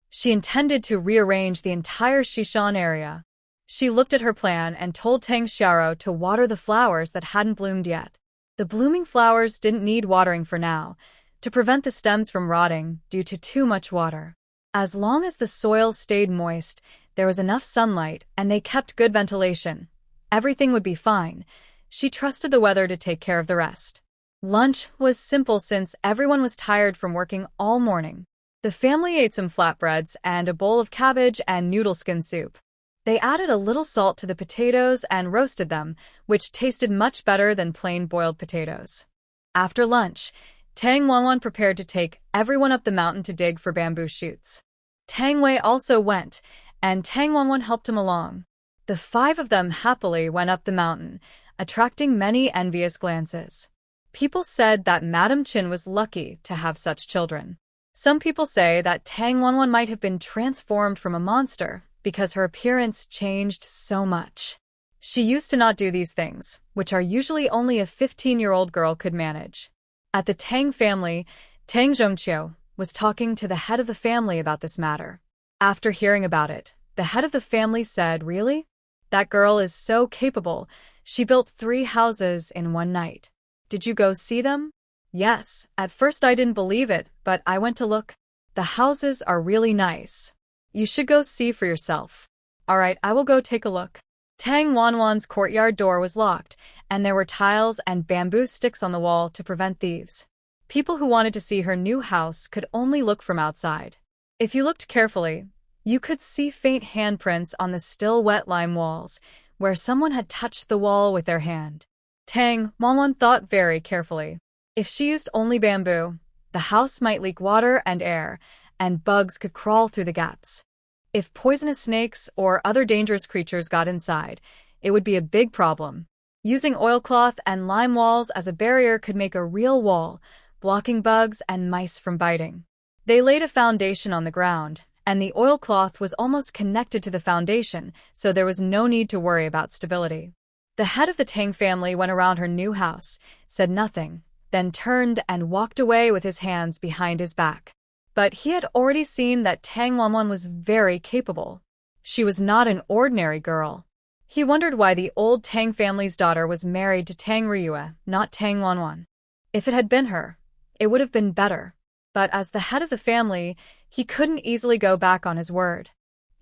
She intended to rearrange the entire Shishan area. She looked at her plan and told Tang Xiao to water the flowers that hadn't bloomed yet. The blooming flowers didn't need watering for now, to prevent the stems from rotting due to too much water. As long as the soil stayed moist, there was enough sunlight, and they kept good ventilation. Everything would be fine. She trusted the weather to take care of the rest. Lunch was simple since everyone was tired from working all morning. The family ate some flatbreads and a bowl of cabbage and noodle skin soup. They added a little salt to the potatoes and roasted them, which tasted much better than plain boiled potatoes. After lunch, Tang Wanwan prepared to take everyone up the mountain to dig for bamboo shoots. Tang Wei also went, and Tang Wanwan helped him along. The 5 of them happily went up the mountain, attracting many envious glances. People said that Madame Qin was lucky to have such children. Some people say that Tang Wanwan might have been transformed from a monster because her appearance changed so much. She used to not do these things, which are usually only a 15-year-old girl could manage. At the Tang family, Tang Zhongqiu was talking to the head of the family about this matter. After hearing about it, the head of the family said, "Really? That girl is so capable. She built 3 houses in one night. Did you go see them?" "Yes, at first I didn't believe it, but I went to look. The houses are really nice. You should go see for yourself." "Alright, I will go take a look." Tang Wanwan's courtyard door was locked, and there were tiles and bamboo sticks on the wall to prevent thieves. People who wanted to see her new house could only look from outside. If you looked carefully, you could see faint handprints on the still wet lime walls, where someone had touched the wall with their hand. Tang Wanwan thought very carefully. If she used only bamboo, the house might leak water and air, and bugs could crawl through the gaps. If poisonous snakes or other dangerous creatures got inside, it would be a big problem. Using oilcloth and lime walls as a barrier could make a real wall, blocking bugs and mice from biting. They laid a foundation on the ground, and the oilcloth was almost connected to the foundation, so there was no need to worry about stability. The head of the Tang family went around her new house, said nothing, then turned and walked away with his hands behind his back. But he had already seen that Tang Wanwan was very capable. She was not an ordinary girl. He wondered why the old Tang family's daughter was married to Tang Ryue, not Tang Wanwan. If it had been her, it would have been better. But as the head of the family, he couldn't easily go back on his word.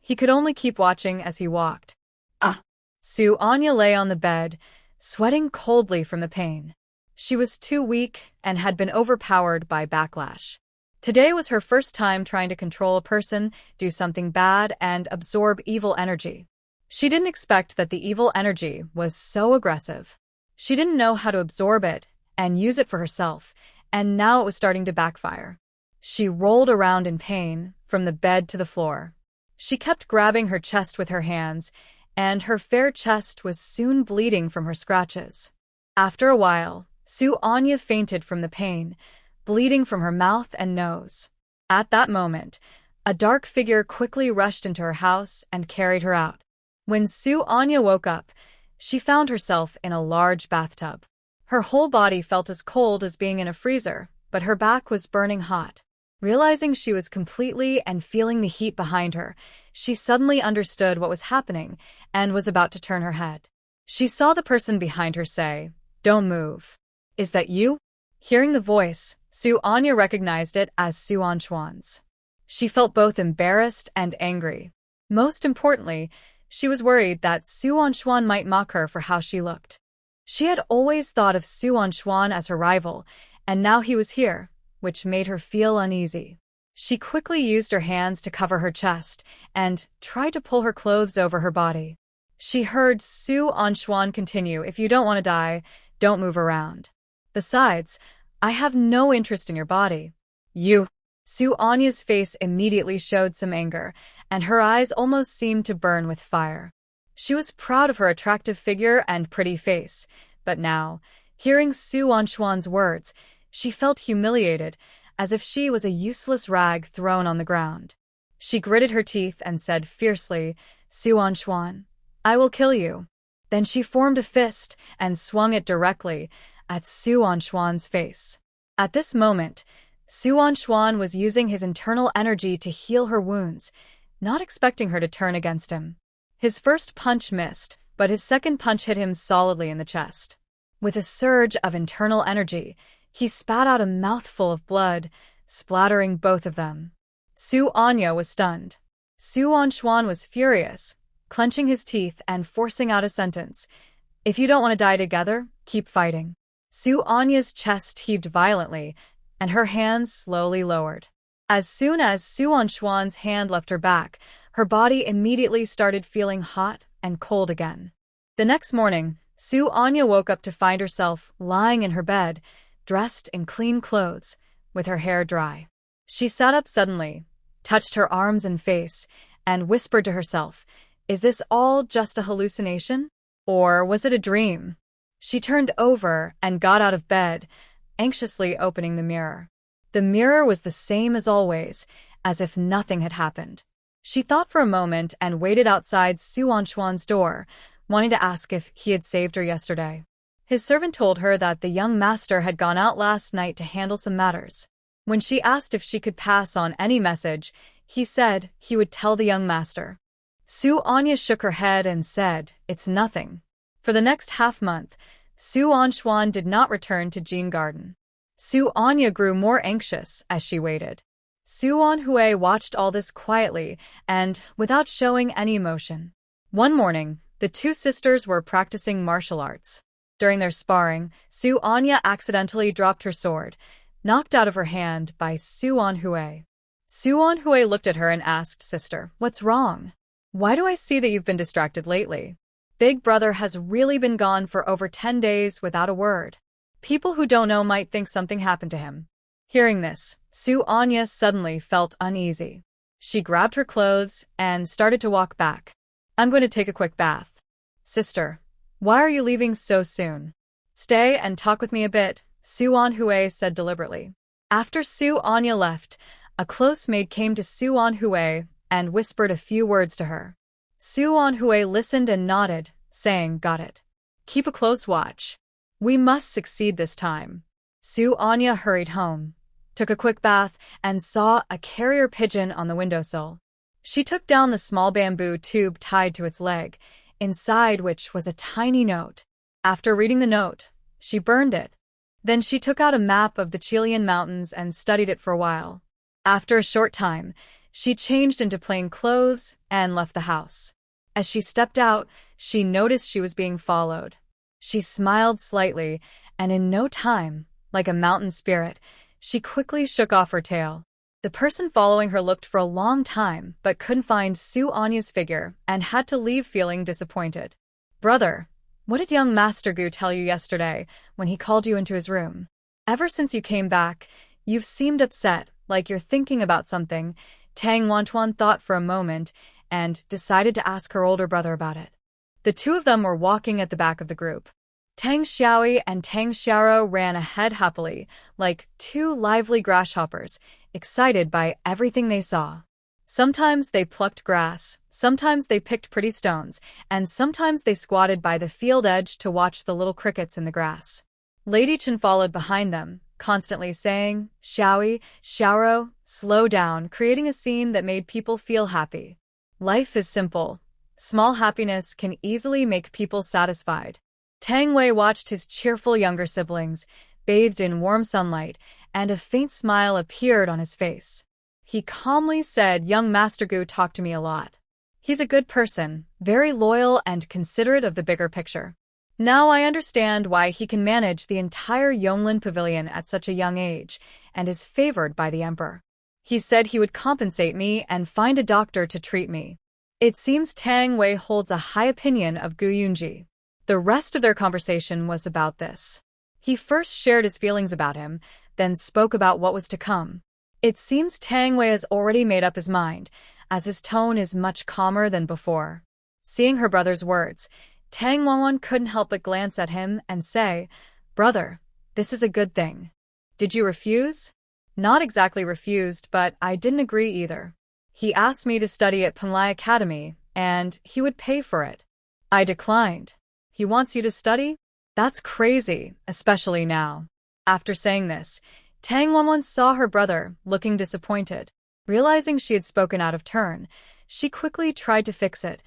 He could only keep watching as he walked. Su Anya lay on the bed, sweating coldly from the pain. She was too weak and had been overpowered by backlash. Today was her first time trying to control a person, do something bad, and absorb evil energy. She didn't expect that the evil energy was so aggressive. She didn't know how to absorb it and use it for herself, and now it was starting to backfire. She rolled around in pain, from the bed to the floor. She kept grabbing her chest with her hands, and her fair chest was soon bleeding from her scratches. After a while, Su Anya fainted from the pain, bleeding from her mouth and nose. At that moment, a dark figure quickly rushed into her house and carried her out. When Su Anya woke up, she found herself in a large bathtub. Her whole body felt as cold as being in a freezer, but her back was burning hot. Realizing she was completely and feeling the heat behind her, she suddenly understood what was happening and was about to turn her head. She saw the person behind her say, "Don't move." "Is that you?" Hearing the voice, Su Anya recognized it as Su Anchuan's. She felt both embarrassed and angry. Most importantly, she was worried that Su Anchuan might mock her for how she looked. She had always thought of Su Anchuan as her rival, and now he was here, which made her feel uneasy. She quickly used her hands to cover her chest and tried to pull her clothes over her body. She heard Su Anchuan continue, "If you don't want to die, don't move around. Besides, I have no interest in your body." "You." Su Anya's face immediately showed some anger, and her eyes almost seemed to burn with fire. She was proud of her attractive figure and pretty face, but now, hearing Su Anchuan's words, she felt humiliated, as if she was a useless rag thrown on the ground. She gritted her teeth and said fiercely, "Su Anchuan, I will kill you." Then she formed a fist and swung it directly at Su Anchuan's face. At this moment, Su Anchuan was using his internal energy to heal her wounds, not expecting her to turn against him. His first punch missed, but his second punch hit him solidly in the chest. With a surge of internal energy, he spat out a mouthful of blood, splattering both of them. Su Anya was stunned. Su Anchuan was furious, clenching his teeth and forcing out a sentence. "If you don't want to die together, keep fighting." Su Anya's chest heaved violently, and her hands slowly lowered. As soon as Su Anchuan's hand left her back, her body immediately started feeling hot and cold again. The next morning, Su Anya woke up to find herself lying in her bed, dressed in clean clothes, with her hair dry. She sat up suddenly, touched her arms and face, and whispered to herself, "Is this all just a hallucination? Or was it a dream?" She turned over and got out of bed, anxiously opening the mirror. The mirror was the same as always, as if nothing had happened. She thought for a moment and waited outside Su Anchuan's door, wanting to ask if he had saved her yesterday. His servant told her that the young master had gone out last night to handle some matters. When she asked if she could pass on any message, he said he would tell the young master. Su Anya shook her head and said, "It's nothing." For the next half-month, Su Anchuan did not return to Jean Garden. Su Anya grew more anxious as she waited. Su Anhui watched all this quietly and without showing any emotion. One morning, the two sisters were practicing martial arts. During their sparring, Su Anya accidentally dropped her sword, knocked out of her hand by Su Anhui. Su Anhui looked at her and asked, "Sister, what's wrong? Why do I see that you've been distracted lately? Big brother has really been gone for over 10 days without a word. People who don't know might think something happened to him." Hearing this, Su Anya suddenly felt uneasy. She grabbed her clothes and started to walk back. "I'm going to take a quick bath." "Sister, why are you leaving so soon?" "Stay and talk with me a bit," Su Anhui said deliberately. After Su Anya left, a close maid came to Su Anhui and whispered a few words to her. Su Anhui listened and nodded, saying, "Got it. Keep a close watch. We must succeed this time." Su Anya hurried home, took a quick bath, and saw a carrier pigeon on the windowsill. She took down the small bamboo tube tied to its leg, inside which was a tiny note. After reading the note, she burned it. Then she took out a map of the Chilean mountains and studied it for a while. After a short time, she changed into plain clothes and left the house. As she stepped out, she noticed she was being followed. She smiled slightly, and in no time, like a mountain spirit, she quickly shook off her tail. The person following her looked for a long time but couldn't find Su Anya's figure and had to leave feeling disappointed. "Brother, what did young Master Gu tell you yesterday when he called you into his room? Ever since you came back, you've seemed upset, like you're thinking about something." Tang Wantuan thought for a moment and decided to ask her older brother about it. The two of them were walking at the back of the group. Tang Xiaoi and Tang Xiaoro ran ahead happily, like two lively grasshoppers, excited by everything they saw. Sometimes they plucked grass, sometimes they picked pretty stones, and sometimes they squatted by the field edge to watch the little crickets in the grass. Lady Chen followed behind them, constantly saying, "Xiaoi, Xiaoro, slow down," creating a scene that made people feel happy. Life is simple. Small happiness can easily make people satisfied. Tang Wei watched his cheerful younger siblings, bathed in warm sunlight, and a faint smile appeared on his face. He calmly said, "Young Master Gu talked to me a lot. He's a good person, very loyal and considerate of the bigger picture. Now I understand why he can manage the entire Yonglin Pavilion at such a young age, and is favored by the emperor. He said he would compensate me and find a doctor to treat me." It seems Tang Wei holds a high opinion of Gu Yunji. The rest of their conversation was about this. He first shared his feelings about him, then spoke about what was to come. It seems Tang Wei has already made up his mind, as his tone is much calmer than before. Seeing her brother's words, Tang Wanwan couldn't help but glance at him and say, "Brother, this is a good thing. Did you refuse?" "Not exactly refused, but I didn't agree either. He asked me to study at Penglai Academy, and he would pay for it. I declined." "He wants you to study? That's crazy, especially now." After saying this, Tang Wanwan saw her brother looking disappointed. Realizing she had spoken out of turn, she quickly tried to fix it.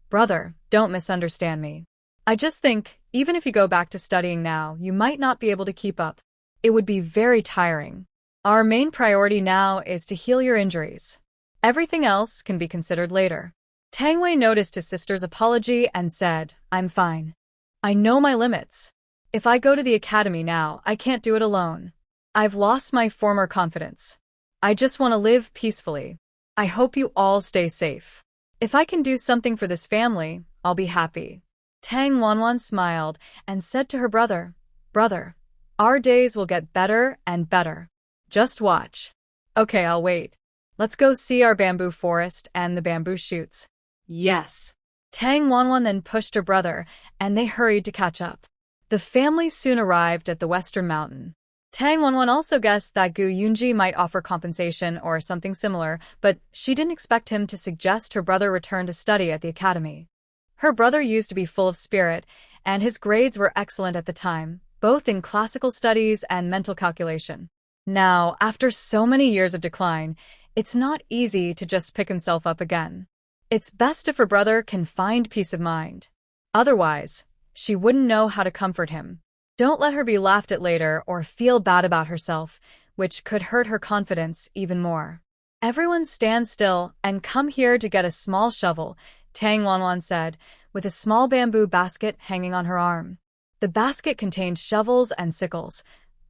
"Brother, don't misunderstand me. I just think, even if you go back to studying now, you might not be able to keep up. It would be very tiring. Our main priority now is to heal your injuries. Everything else can be considered later." Tang Wei noticed his sister's apology and said, "I'm fine. I know my limits. If I go to the academy now, I can't do it alone. I've lost my former confidence. I just want to live peacefully. I hope you all stay safe. If I can do something for this family, I'll be happy." Tang Wanwan smiled and said to her brother, "Brother, our days will get better and better. Just watch." "Okay, I'll wait. Let's go see our bamboo forest and the bamboo shoots." "Yes." Tang Wanwan then pushed her brother, and they hurried to catch up. The family soon arrived at the western mountain. Tang Wanwan also guessed that Gu Yunji might offer compensation or something similar, but she didn't expect him to suggest her brother return to study at the academy. Her brother used to be full of spirit, and his grades were excellent at the time, both in classical studies and mental calculation. Now, after so many years of decline, it's not easy to just pick himself up again. It's best if her brother can find peace of mind. Otherwise, she wouldn't know how to comfort him. Don't let her be laughed at later or feel bad about herself, which could hurt her confidence even more. "Everyone stand still and come here to get a small shovel," Tang Wanwan said, with a small bamboo basket hanging on her arm. The basket contained shovels and sickles,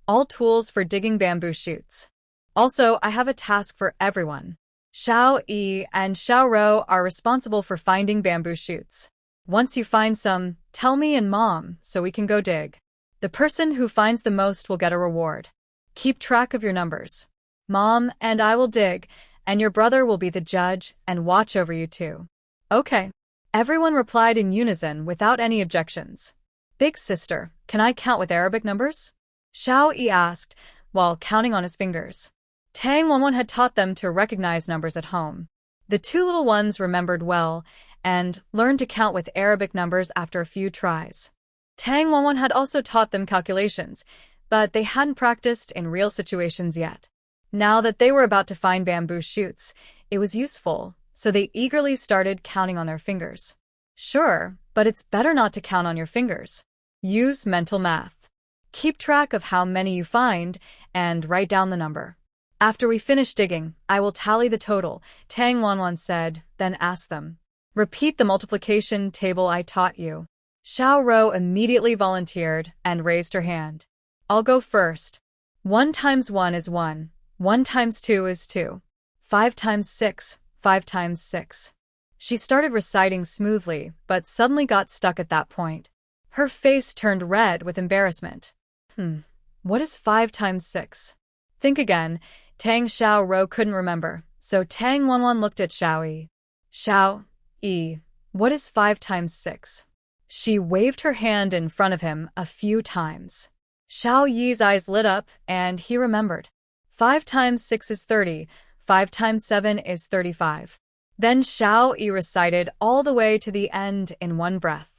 all tools for digging bamboo shoots. "Also, I have a task for everyone. Xiao Yi and Xiao Rou are responsible for finding bamboo shoots. Once you find some, tell me and Mom so we can go dig. The person who finds the most will get a reward. Keep track of your numbers. Mom and I will dig, and your brother will be the judge and watch over you too." "Okay." Everyone replied in unison without any objections. "Big sister, can I count with Arabic numbers?" Xiao Yi asked, while counting on his fingers. Tang Wanwan had taught them to recognize numbers at home. The two little ones remembered well and learned to count with Arabic numbers after a few tries. Tang Wanwan had also taught them calculations, but they hadn't practiced in real situations yet. Now that they were about to find bamboo shoots, it was useful, so they eagerly started counting on their fingers. "Sure, but it's better not to count on your fingers. Use mental math. Keep track of how many you find and write down the number. After we finish digging, I will tally the total, Tang Wanwan said, then asked them. Repeat the multiplication table I taught you. Xiao Rou immediately volunteered and raised her hand. I'll go first. 1 times 1 is 1. 1 times 2 is 2. 5 times 6, 5 times 6. She started reciting smoothly, but suddenly got stuck at that point. Her face turned red with embarrassment. What is 5 times 6? Think again. Tang Xiao Rou couldn't remember, so Tang Wanwan looked at Xiao Yi. Xiao Yi, what is 5 times 6? She waved her hand in front of him a few times. Xiao Yi's eyes lit up, and he remembered. 5 times 6 is 30, 5 times 7 is 35. Then Xiao Yi recited all the way to the end in one breath.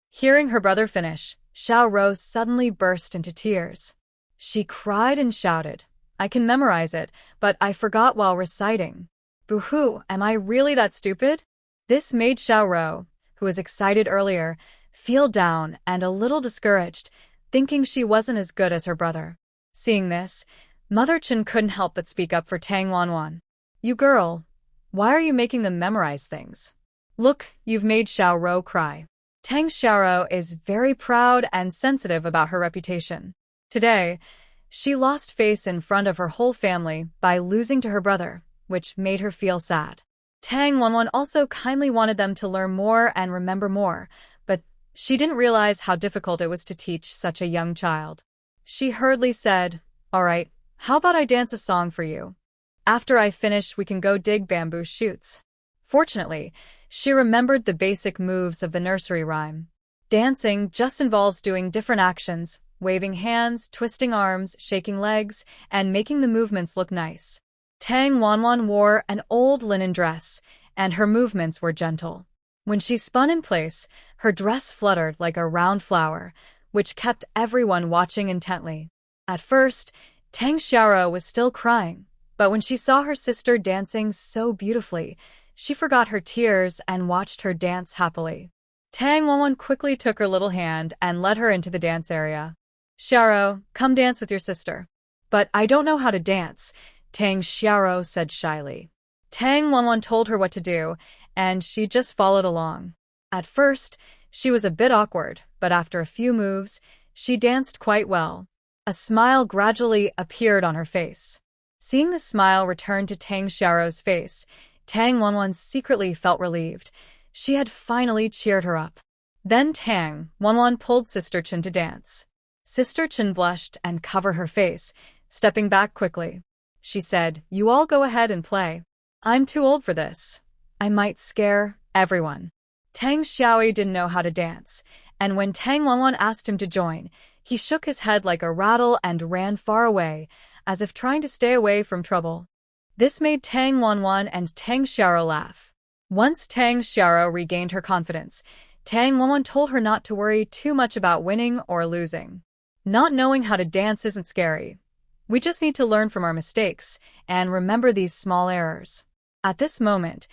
Hearing her brother finish, Xiao Rou suddenly burst into tears. She cried and shouted, I can memorize it, but I forgot while reciting. Boo-hoo, am I really that stupid? This made Xiao Rou, who was excited earlier, feel down and a little discouraged, thinking she wasn't as good as her brother. Seeing this, Mother Chen couldn't help but speak up for Tang Wanwan. You girl, why are you making them memorize things? Look, you've made Xiao Rou cry. Tang Xiaorou is very proud and sensitive about her reputation. Today, she lost face in front of her whole family by losing to her brother, which made her feel sad. Tang Wanwan also kindly wanted them to learn more and remember more, but she didn't realize how difficult it was to teach such a young child. She hurriedly said, All right, how about I dance a song for you? After I finish, we can go dig bamboo shoots. Fortunately, she remembered the basic moves of the nursery rhyme. Dancing just involves doing different actions, waving hands, twisting arms, shaking legs, and making the movements look nice. Tang Wanwan wore an old linen dress, and her movements were gentle. When she spun in place, her dress fluttered like a round flower, which kept everyone watching intently. At first, Tang Xiaorou was still crying, but when she saw her sister dancing so beautifully, she forgot her tears and watched her dance happily. Tang Wanwan quickly took her little hand and led her into the dance area. Xiaorou, come dance with your sister. But I don't know how to dance, Tang Xiaorou said shyly. Tang Wanwan told her what to do, and she just followed along. At first, she was a bit awkward, but after a few moves, she danced quite well. A smile gradually appeared on her face. Seeing the smile return to Tang Xiaorou's face, Tang Wanwan secretly felt relieved. She had finally cheered her up. Then Tang Wanwan pulled Sister Chen to dance. Sister Chen blushed and covered her face, stepping back quickly. She said, You all go ahead and play. I'm too old for this. I might scare everyone. Tang Xiaoyi didn't know how to dance, and when Tang Wanwan asked him to join, he shook his head like a rattle and ran far away, as if trying to stay away from trouble. This made Tang Wanwan and Tang Xiaorou laugh. Once Tang Xiaorou regained her confidence, Tang Wanwan told her not to worry too much about winning or losing. Not knowing how to dance isn't scary. We just need to learn from our mistakes and remember these small errors. At this moment,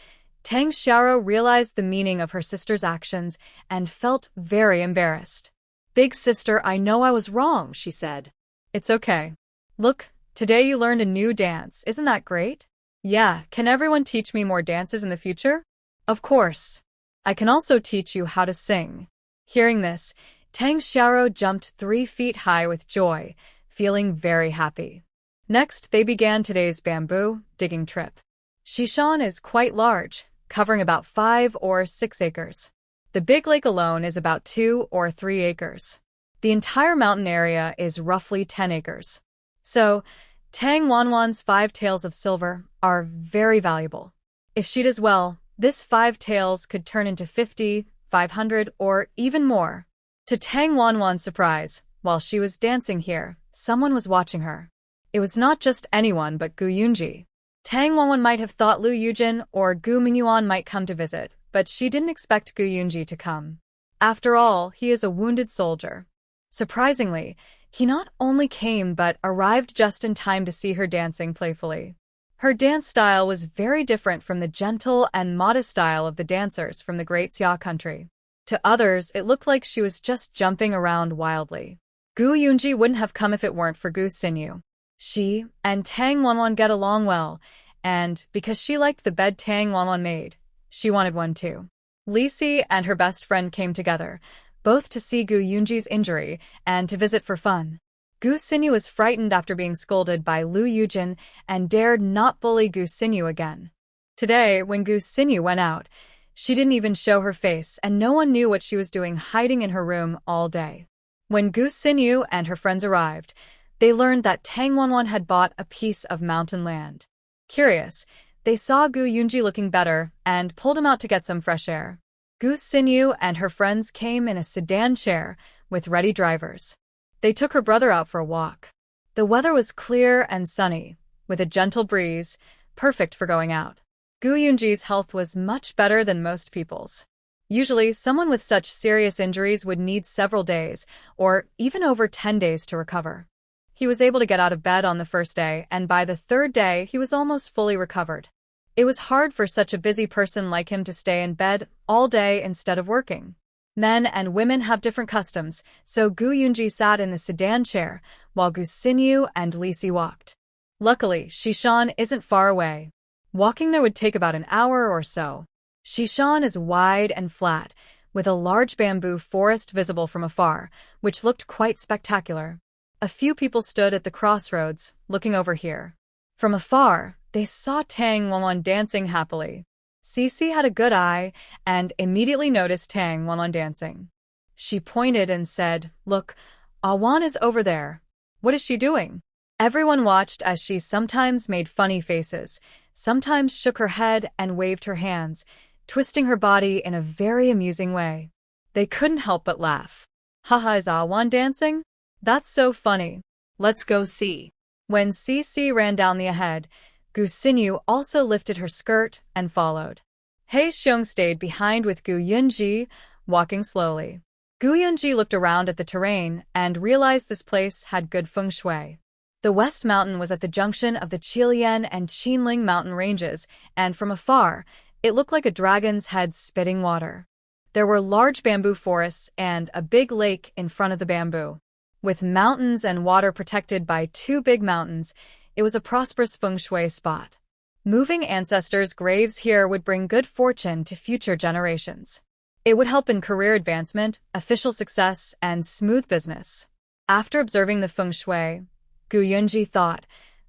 Tang Xiaorou realized the meaning of her sister's actions and felt very embarrassed. Big sister, I know I was wrong, she said. It's okay. Look, today you learned a new dance. Isn't that great? Yeah, can everyone teach me more dances in the future? Of course. I can also teach you how to sing. Hearing this, Tang Xiaorou jumped 3 feet high with joy, feeling very happy. Next, they began today's bamboo digging trip. Xishan is quite large, covering about 5 or 6 acres. The big lake alone is about 2 or 3 acres. The entire mountain area is roughly 10 acres. So, Tang Wanwan's 5 taels of silver are very valuable. If she does well, this 5 taels could turn into 50, 500, or even more. To Tang Wanwan's surprise, while she was dancing here, someone was watching her. It was not just anyone but Gu Yunji. Tang Wanwan might have thought Lu Yujin or Gu Mingyuan might come to visit, but she didn't expect Gu Yunji to come. After all, he is a wounded soldier. Surprisingly, he not only came but arrived just in time to see her dancing playfully. Her dance style was very different from the gentle and modest style of the dancers from the Great Xia country. To others, it looked like she was just jumping around wildly. Gu Yunji wouldn't have come if it weren't for Gu Xinyu. She and Tang Wanwan get along well, and because she liked the bed Tang Wanwan made, she wanted one too. Lisi and her best friend came together, both to see Gu Yunji's injury and to visit for fun. Gu Xinyu was frightened after being scolded by Lu Yujin and dared not bully Gu Xinyu again. Today, when Gu Xinyu went out, she didn't even show her face and no one knew what she was doing hiding in her room all day. When Gu Xinyu and her friends arrived, they learned that Tang Wanwan had bought a piece of mountain land. Curious, they saw Gu Yunji looking better and pulled him out to get some fresh air. Gu Xinyu and her friends came in a sedan chair with ready drivers. They took her brother out for a walk. The weather was clear and sunny, with a gentle breeze, perfect for going out. Gu Yunji's health was much better than most people's. Usually, someone with such serious injuries would need several days, or even over 10 days to recover. He was able to get out of bed on the first day, and by the third day, he was almost fully recovered. It was hard for such a busy person like him to stay in bed all day instead of working. Men and women have different customs, so Gu Yunji sat in the sedan chair, while Gu Xinyu and Lisi walked. Luckily, Shishan isn't far away. Walking there would take about an hour or so. Shishan is wide and flat, with a large bamboo forest visible from afar, which looked quite spectacular. A few people stood at the crossroads, looking over here. From afar, they saw Tang Wanwan dancing happily. Cici had a good eye and immediately noticed Tang Wanwan dancing. She pointed and said, "Look, Awan is over there. What is she doing?" Everyone watched as she sometimes made funny faces, sometimes shook her head and waved her hands, twisting her body in a very amusing way. They couldn't help but laugh. "Haha, is Awan dancing? That's so funny. Let's go see." When Cici ran down the ahead, Gu Xinyu also lifted her skirt and followed. He Xiong stayed behind with Gu Yunji, walking slowly. Gu Yunji looked around at the terrain and realized this place had good feng shui. The West Mountain was at the junction of the Qilian and Qinling mountain ranges, and from afar, it looked like a dragon's head spitting water. There were large bamboo forests and a big lake in front of the bamboo. With mountains and water protected by two big mountains, it was a prosperous feng shui spot. Moving ancestors' graves here would bring good fortune to future generations. It would help in career advancement, official success, and smooth business. After observing the feng shui, Gu Yunji thought,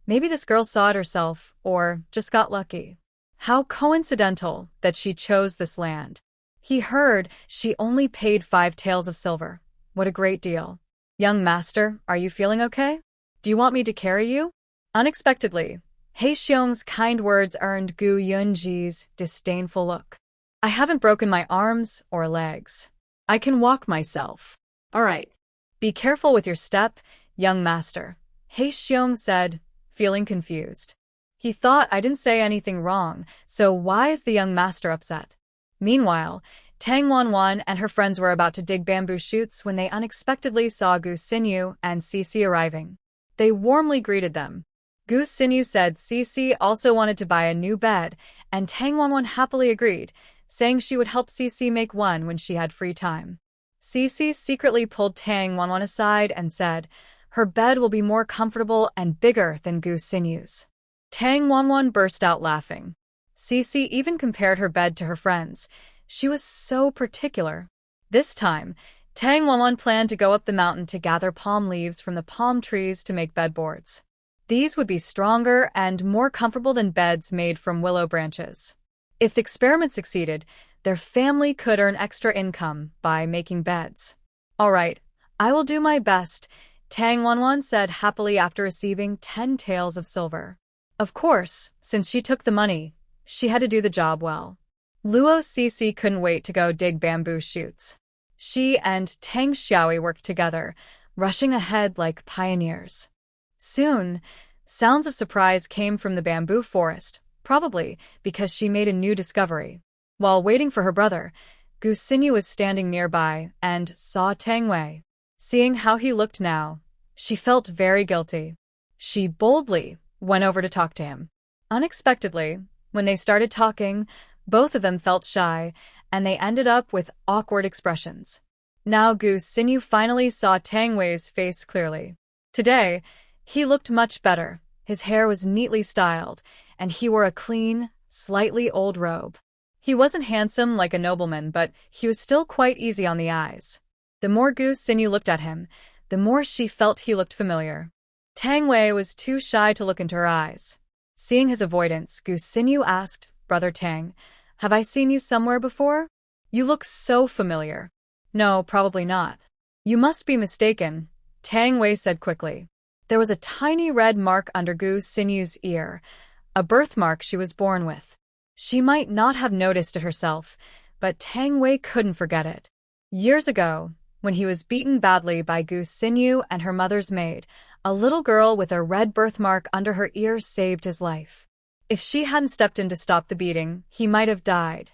maybe this girl saw it herself, or just got lucky. How coincidental that she chose this land. He heard she only paid 5 taels of silver. What a great deal. "Young master, are you feeling okay? Do you want me to carry you?" Unexpectedly, He Xiong's kind words earned Gu Yunji's disdainful look. "I haven't broken my arms or legs. I can walk myself." All right. "Be careful with your step, young master," He Xiong said, feeling confused. He thought I didn't say anything wrong, so why is the young master upset? Meanwhile, Tang Wanwan and her friends were about to dig bamboo shoots when they unexpectedly saw Gu Xinyu and Cici arriving. They warmly greeted them. Gu Xinyu said Cici also wanted to buy a new bed, and Tang Wanwan happily agreed, saying she would help Cici make one when she had free time. Cici secretly pulled Tang Wanwan aside and said, her bed will be more comfortable and bigger than Gu Xinyu's. Tang Wanwan burst out laughing. Cici even compared her bed to her friend's. She was so particular. This time, Tang Wanwan planned to go up the mountain to gather palm leaves from the palm trees to make bedboards. These would be stronger and more comfortable than beds made from willow branches. If the experiment succeeded, their family could earn extra income by making beds. "All right, I will do my best," Tang Wanwan said happily after receiving 10 taels of silver. Of course, since she took the money, she had to do the job well. Luo Cici couldn't wait to go dig bamboo shoots. She and Tang Xiaoi worked together, rushing ahead like pioneers. Soon, sounds of surprise came from the bamboo forest, probably because she made a new discovery. While waiting for her brother, Gu Xinyu was standing nearby and saw Tang Wei. Seeing how he looked now, she felt very guilty. She boldly went over to talk to him. Unexpectedly, when they started talking, both of them felt shy, and they ended up with awkward expressions. Now Gu Xinyu finally saw Tang Wei's face clearly. Today, he looked much better. His hair was neatly styled, and he wore a clean, slightly old robe. He wasn't handsome like a nobleman, but he was still quite easy on the eyes. The more Gu Xinyu looked at him, the more she felt he looked familiar. Tang Wei was too shy to look into her eyes. Seeing his avoidance, Gu Xinyu asked, "Brother Tang, have I seen you somewhere before? You look so familiar." "No, probably not." "You must be mistaken," Tang Wei said quickly. There was a tiny red mark under Gu Xinyu's ear, a birthmark she was born with. She might not have noticed it herself, but Tang Wei couldn't forget it. Years ago, when he was beaten badly by Gu Xinyu and her mother's maid, a little girl with a red birthmark under her ear saved his life. If she hadn't stepped in to stop the beating, he might have died.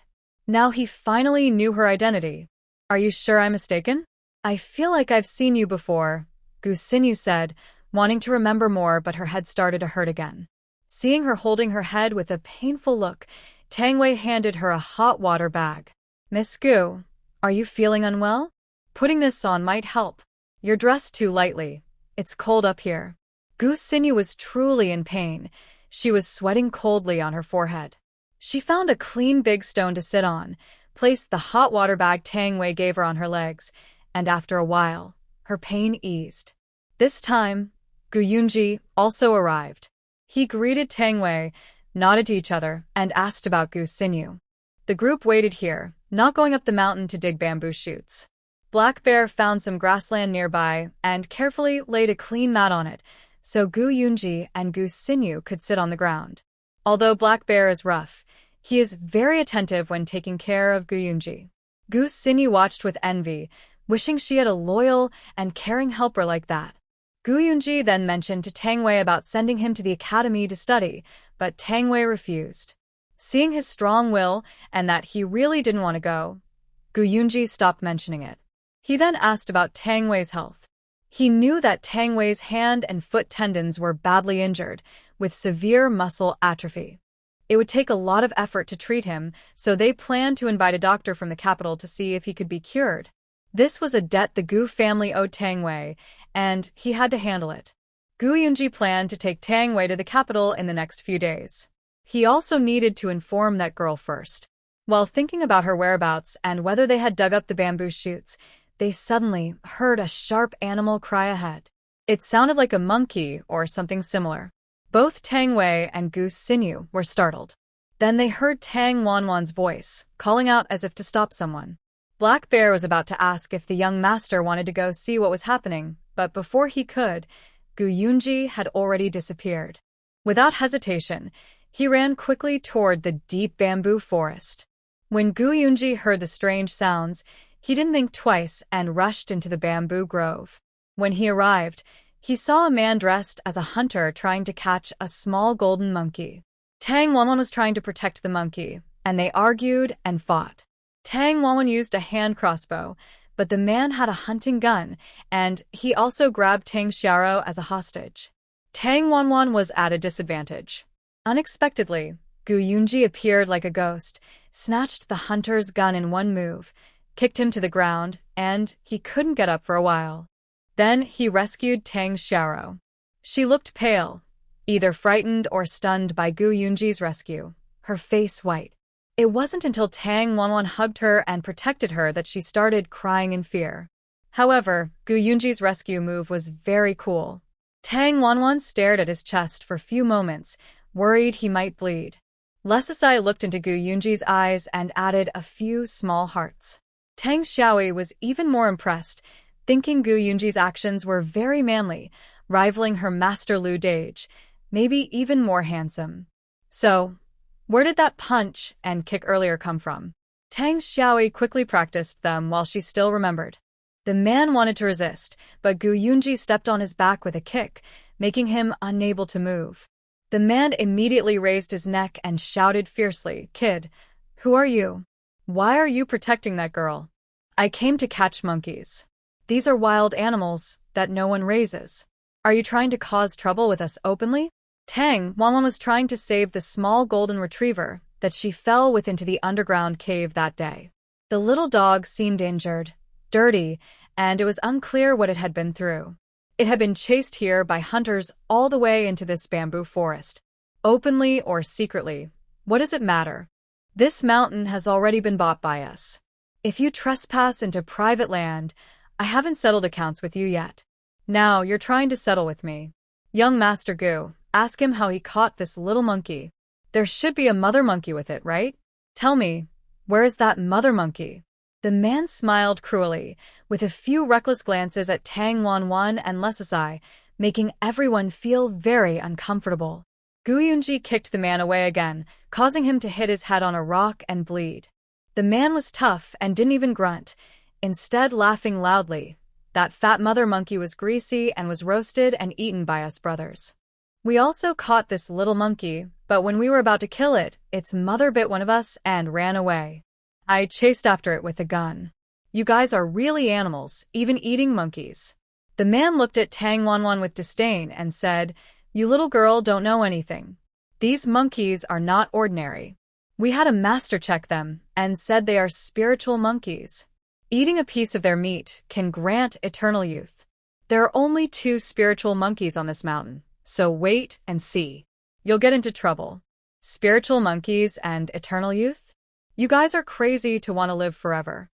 Now he finally knew her identity. "Are you sure I'm mistaken?" "I feel like I've seen you before," Gu Xinyu said, wanting to remember more, but her head started to hurt again. Seeing her holding her head with a painful look, Tang Wei handed her a hot water bag. "Miss Gu, are you feeling unwell? Putting this on might help. You're dressed too lightly. It's cold up here." Gu Xinyu was truly in pain. She was sweating coldly on her forehead. She found a clean big stone to sit on, placed the hot water bag Tang Wei gave her on her legs, and after a while, her pain eased. This time, Gu Yunji also arrived. He greeted Tang Wei, nodded to each other, and asked about Gu Xinyu. The group waited here, not going up the mountain to dig bamboo shoots. Black Bear found some grassland nearby and carefully laid a clean mat on it, so Gu Yunji and Gu Xinyu could sit on the ground. Although Black Bear is rough, he is very attentive when taking care of Gu Yunji. Gu Xinyu watched with envy, wishing she had a loyal and caring helper like that. Gu Yunji then mentioned to Tang Wei about sending him to the academy to study, but Tang Wei refused. Seeing his strong will and that he really didn't want to go, Gu Yunji stopped mentioning it. He then asked about Tang Wei's health. He knew that Tang Wei's hand and foot tendons were badly injured, with severe muscle atrophy. It would take a lot of effort to treat him, so they planned to invite a doctor from the capital to see if he could be cured. This was a debt the Gu family owed Tang Wei, and he had to handle it. Gu Yunji planned to take Tang Wei to the capital in the next few days. He also needed to inform that girl first. While thinking about her whereabouts and whether they had dug up the bamboo shoots, they suddenly heard a sharp animal cry ahead. It sounded like a monkey or something similar. Both Tang Wei and Gu Xinyu were startled. Then they heard Tang Wanwan's voice, calling out as if to stop someone. Black Bear was about to ask if the young master wanted to go see what was happening, but before he could, Gu Yunji had already disappeared. Without hesitation, he ran quickly toward the deep bamboo forest. When Gu Yunji heard the strange sounds, he didn't think twice and rushed into the bamboo grove. When he arrived, he saw a man dressed as a hunter trying to catch a small golden monkey. Tang Wanwan was trying to protect the monkey, and they argued and fought. Tang Wanwan used a hand crossbow, but the man had a hunting gun, and he also grabbed Tang Xiaoro as a hostage. Tang Wanwan was at a disadvantage. Unexpectedly, Gu Yunji appeared like a ghost, snatched the hunter's gun in one move, kicked him to the ground, and he couldn't get up for a while. Then he rescued Tang Xiaoro. She looked pale, either frightened or stunned by Gu Yunji's rescue, her face white. It wasn't until Tang Wanwan hugged her and protected her that she started crying in fear. However, Gu Yunji's rescue move was very cool. Tang Wanwan stared at his chest for a few moments, worried he might bleed. Lesasai looked into Gu Yunji's eyes and added a few small hearts. Tang Xiaoi was even more impressed, thinking Gu Yunji's actions were very manly, rivaling her master Lu Dage, maybe even more handsome. So, where did that punch and kick earlier come from? Tang Xiaoi quickly practiced them while she still remembered. The man wanted to resist, but Gu Yunji stepped on his back with a kick, making him unable to move. The man immediately raised his neck and shouted fiercely, "Kid, who are you? Why are you protecting that girl?" "I came to catch monkeys. These are wild animals that no one raises. Are you trying to cause trouble with us openly?" Tang Wanwan was trying to save the small golden retriever that she fell with into the underground cave that day. The little dog seemed injured, dirty, and it was unclear what it had been through. It had been chased here by hunters all the way into this bamboo forest. Openly or secretly, what does it matter? This mountain has already been bought by us. If you trespass into private land, I haven't settled accounts with you yet. Now you're trying to settle with me. Young Master Gu, ask him how he caught this little monkey. There should be a mother monkey with it, right? Tell me, where is that mother monkey? The man smiled cruelly, with a few reckless glances at Tang Wanwan and Lesasai, making everyone feel very uncomfortable. Gu Yunji kicked the man away again, causing him to hit his head on a rock and bleed. The man was tough and didn't even grunt, instead laughing loudly. That fat mother monkey was greasy and was roasted and eaten by us brothers. We also caught this little monkey, but when we were about to kill it, its mother bit one of us and ran away. I chased after it with a gun. You guys are really animals, even eating monkeys. The man looked at Tang Wanwan with disdain and said, "You little girl don't know anything. These monkeys are not ordinary. We had a master check them and said they are spiritual monkeys. Eating a piece of their meat can grant eternal youth. There are only 2 spiritual monkeys on this mountain, so wait and see. You'll get into trouble. Spiritual monkeys and eternal youth? You guys are crazy to want to live forever.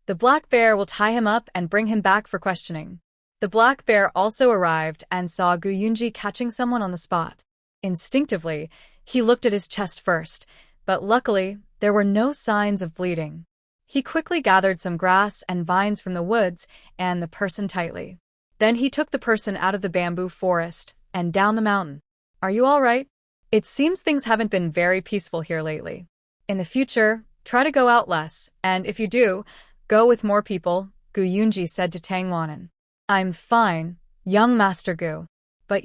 The black bear will tie him up and bring him back for questioning." The black bear also arrived and saw Gu Yunji catching someone on the spot. Instinctively, he looked at his chest first, but luckily, there were no signs of bleeding. He quickly gathered some grass and vines from the woods and the person tightly. Then he took the person out of the bamboo forest and down the mountain. "Are you all right? It seems things haven't been very peaceful here lately. In the future, try to go out less, and if you do, go with more people," Gu Yunji said to Tang Wanan. "I'm fine, young Master Gu. But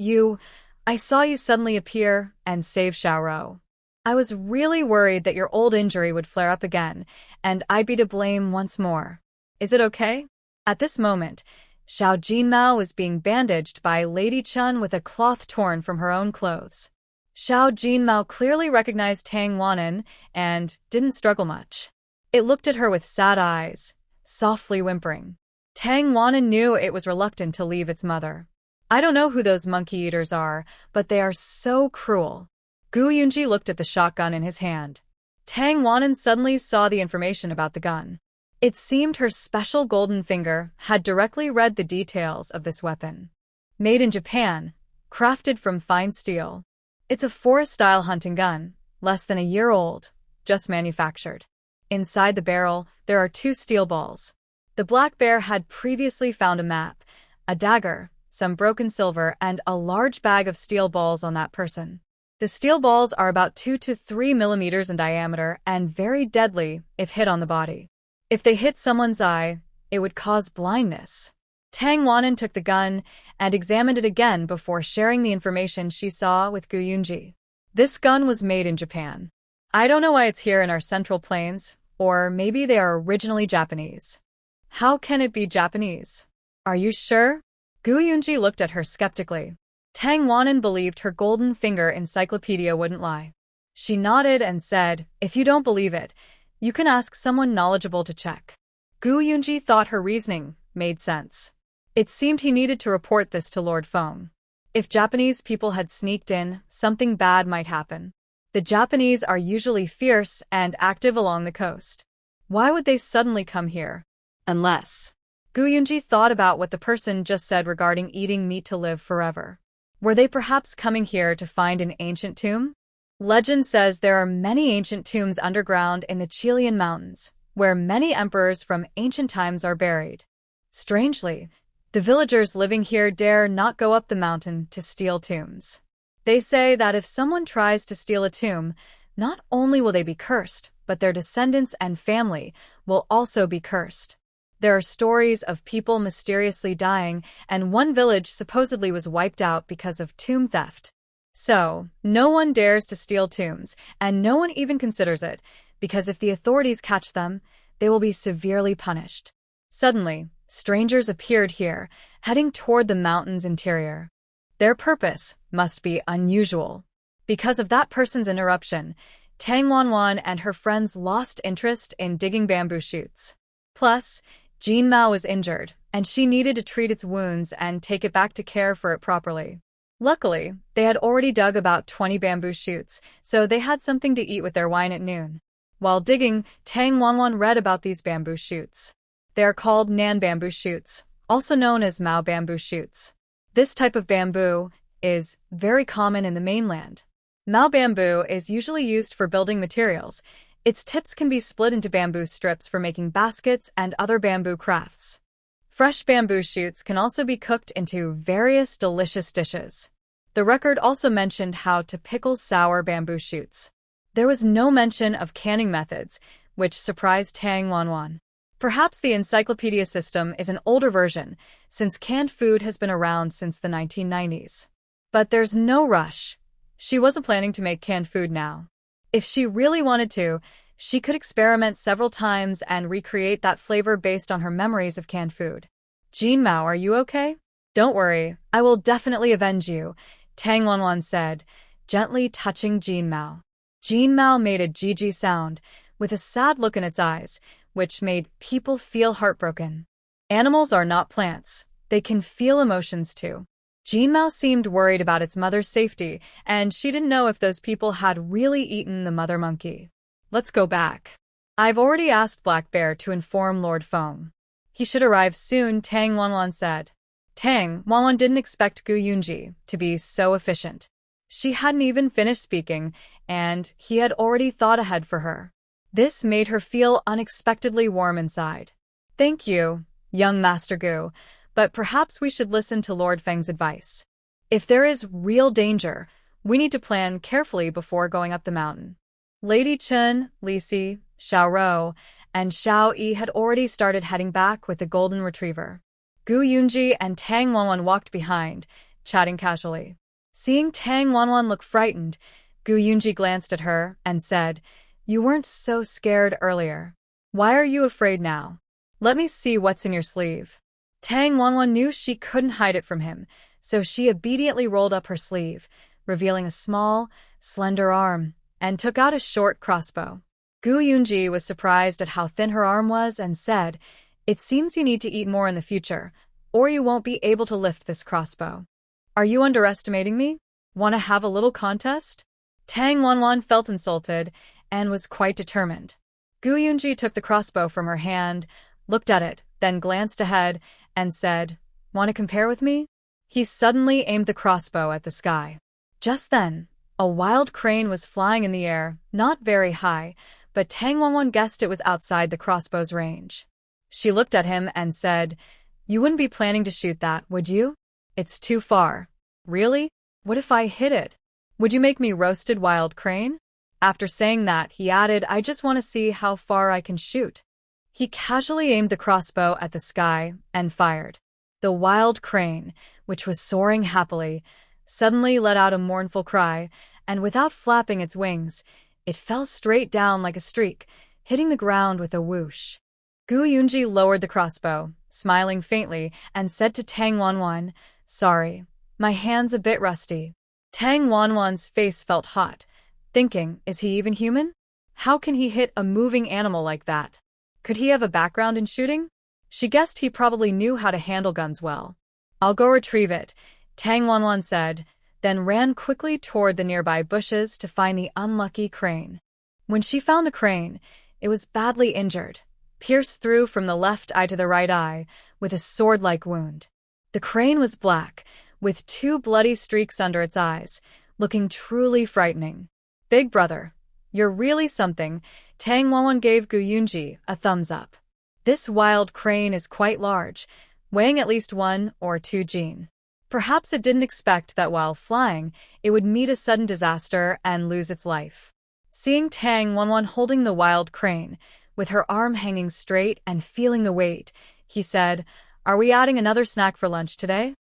I saw you suddenly appear and save Xiaorou. I was really worried that your old injury would flare up again, and I'd be to blame once more. Is it okay?" At this moment, Xiao Jinmao was being bandaged by Lady Chun with a cloth torn from her own clothes. Xiao Jinmao clearly recognized Tang Wanan and didn't struggle much. It looked at her with sad eyes, softly whimpering. Tang Wanan knew it was reluctant to leave its mother. "I don't know who those monkey eaters are, but they are so cruel." Gu Yunji looked at the shotgun in his hand. Tang Wanan suddenly saw the information about the gun. It seemed her special golden finger had directly read the details of this weapon. Made in Japan, crafted from fine steel. It's a forest-style hunting gun, less than a year old, just manufactured. Inside the barrel, there are 2 steel balls. The black bear had previously found a map, a dagger, some broken silver, and a large bag of steel balls on that person. The steel balls are about 2 to 3 millimeters in diameter and very deadly if hit on the body. If they hit someone's eye, it would cause blindness. Tang Wanan took the gun and examined it again before sharing the information she saw with Gu Yunji. This gun was made in Japan. I don't know why it's here in our central plains, or maybe they are originally Japanese. How can it be Japanese? Are you sure? Gu Yunji looked at her skeptically. Tang Wanan believed her golden finger encyclopedia wouldn't lie. She nodded and said, "If you don't believe it, you can ask someone knowledgeable to check." Gu Yunji thought her reasoning made sense. It seemed he needed to report this to Lord Feng. If Japanese people had sneaked in, something bad might happen. The Japanese are usually fierce and active along the coast. Why would they suddenly come here? Unless... Gu Yunji thought about what the person just said regarding eating meat to live forever. Were they perhaps coming here to find an ancient tomb? Legend says there are many ancient tombs underground in the Chilean mountains, where many emperors from ancient times are buried. Strangely, the villagers living here dare not go up the mountain to steal tombs. They say that if someone tries to steal a tomb, not only will they be cursed, but their descendants and family will also be cursed. There are stories of people mysteriously dying, and one village supposedly was wiped out because of tomb theft. So, no one dares to steal tombs, and no one even considers it, because if the authorities catch them, they will be severely punished. Suddenly, strangers appeared here, heading toward the mountain's interior. Their purpose must be unusual. Because of that person's interruption, Tang Wanwan and her friends lost interest in digging bamboo shoots. Plus, Jean Mao was injured, and she needed to treat its wounds and take it back to care for it properly. Luckily, they had already dug about 20 bamboo shoots, so they had something to eat with their wine at noon. While digging, Tang Wanwan read about these bamboo shoots. They are called Nan bamboo shoots, also known as Mao bamboo shoots. This type of bamboo is very common in the mainland. Mao bamboo is usually used for building materials. Its tips can be split into bamboo strips for making baskets and other bamboo crafts. Fresh bamboo shoots can also be cooked into various delicious dishes. The record also mentioned how to pickle sour bamboo shoots. There was no mention of canning methods, which surprised Tang Wanwan. Perhaps the encyclopedia system is an older version, since canned food has been around since the 1990s. But there's no rush. She wasn't planning to make canned food now. If she really wanted to, she could experiment several times and recreate that flavor based on her memories of canned food. Jean Mao, are you okay? Don't worry, I will definitely avenge you, Tang Wanwan said, gently touching Jean Mao. Jean Mao made a GG sound, with a sad look in its eyes, which made people feel heartbroken. Animals are not plants. They can feel emotions too. Jean Mao seemed worried about its mother's safety, and she didn't know if those people had really eaten the mother monkey. Let's go back. I've already asked Black Bear to inform Lord Feng. He should arrive soon, Tang Wanwan said. Tang Wanwan didn't expect Gu Yunji to be so efficient. She hadn't even finished speaking, and he had already thought ahead for her. This made her feel unexpectedly warm inside. Thank you, young Master Gu, but perhaps we should listen to Lord Feng's advice. If there is real danger, we need to plan carefully before going up the mountain. Lady Chen, Li Si, Xiao Rou, and Xiao Yi had already started heading back with the golden retriever. Gu Yunji and Tang Wanwan walked behind, chatting casually. Seeing Tang Wanwan look frightened, Gu Yunji glanced at her and said, "You weren't so scared earlier. Why are you afraid now? Let me see what's in your sleeve." Tang Wanwan knew she couldn't hide it from him, so she obediently rolled up her sleeve, revealing a small, slender arm, and took out a short crossbow. Gu Yunji was surprised at how thin her arm was and said, "It seems you need to eat more in the future, or you won't be able to lift this crossbow. Are you underestimating me? Want to have a little contest?" Tang Wanwan felt insulted and was quite determined. Gu Yunji took the crossbow from her hand, looked at it, then glanced ahead and said, "Want to compare with me?" He suddenly aimed the crossbow at the sky. Just then, a wild crane was flying in the air, not very high, but Tang Wanwan guessed it was outside the crossbow's range. She looked at him and said, "You wouldn't be planning to shoot that, would you? It's too far." "Really? What if I hit it? Would you make me roasted wild crane?" After saying that, he added, "I just want to see how far I can shoot." He casually aimed the crossbow at the sky and fired. The wild crane, which was soaring happily, suddenly let out a mournful cry, and without flapping its wings, it fell straight down like a streak, hitting the ground with a whoosh. Gu Yunji lowered the crossbow, smiling faintly, and said to Tang Wanwan, "Sorry, my hand's a bit rusty." Tang Wanwan's face felt hot, thinking, is he even human? How can he hit a moving animal like that? Could he have a background in shooting? She guessed he probably knew how to handle guns well. "I'll go retrieve it," Tang Wanwan said, then ran quickly toward the nearby bushes to find the unlucky crane. When she found the crane, it was badly injured, pierced through from the left eye to the right eye, with a sword-like wound. The crane was black, with 2 bloody streaks under its eyes, looking truly frightening. "Big brother, you're really something," Tang Wanwan gave Gu Yunji a thumbs up. "This wild crane is quite large, weighing at least 1 or 2 jin. Perhaps it didn't expect that while flying, it would meet a sudden disaster and lose its life." Seeing Tang Wanwan holding the wild crane, with her arm hanging straight and feeling the weight, he said, "Are we adding another snack for lunch today?"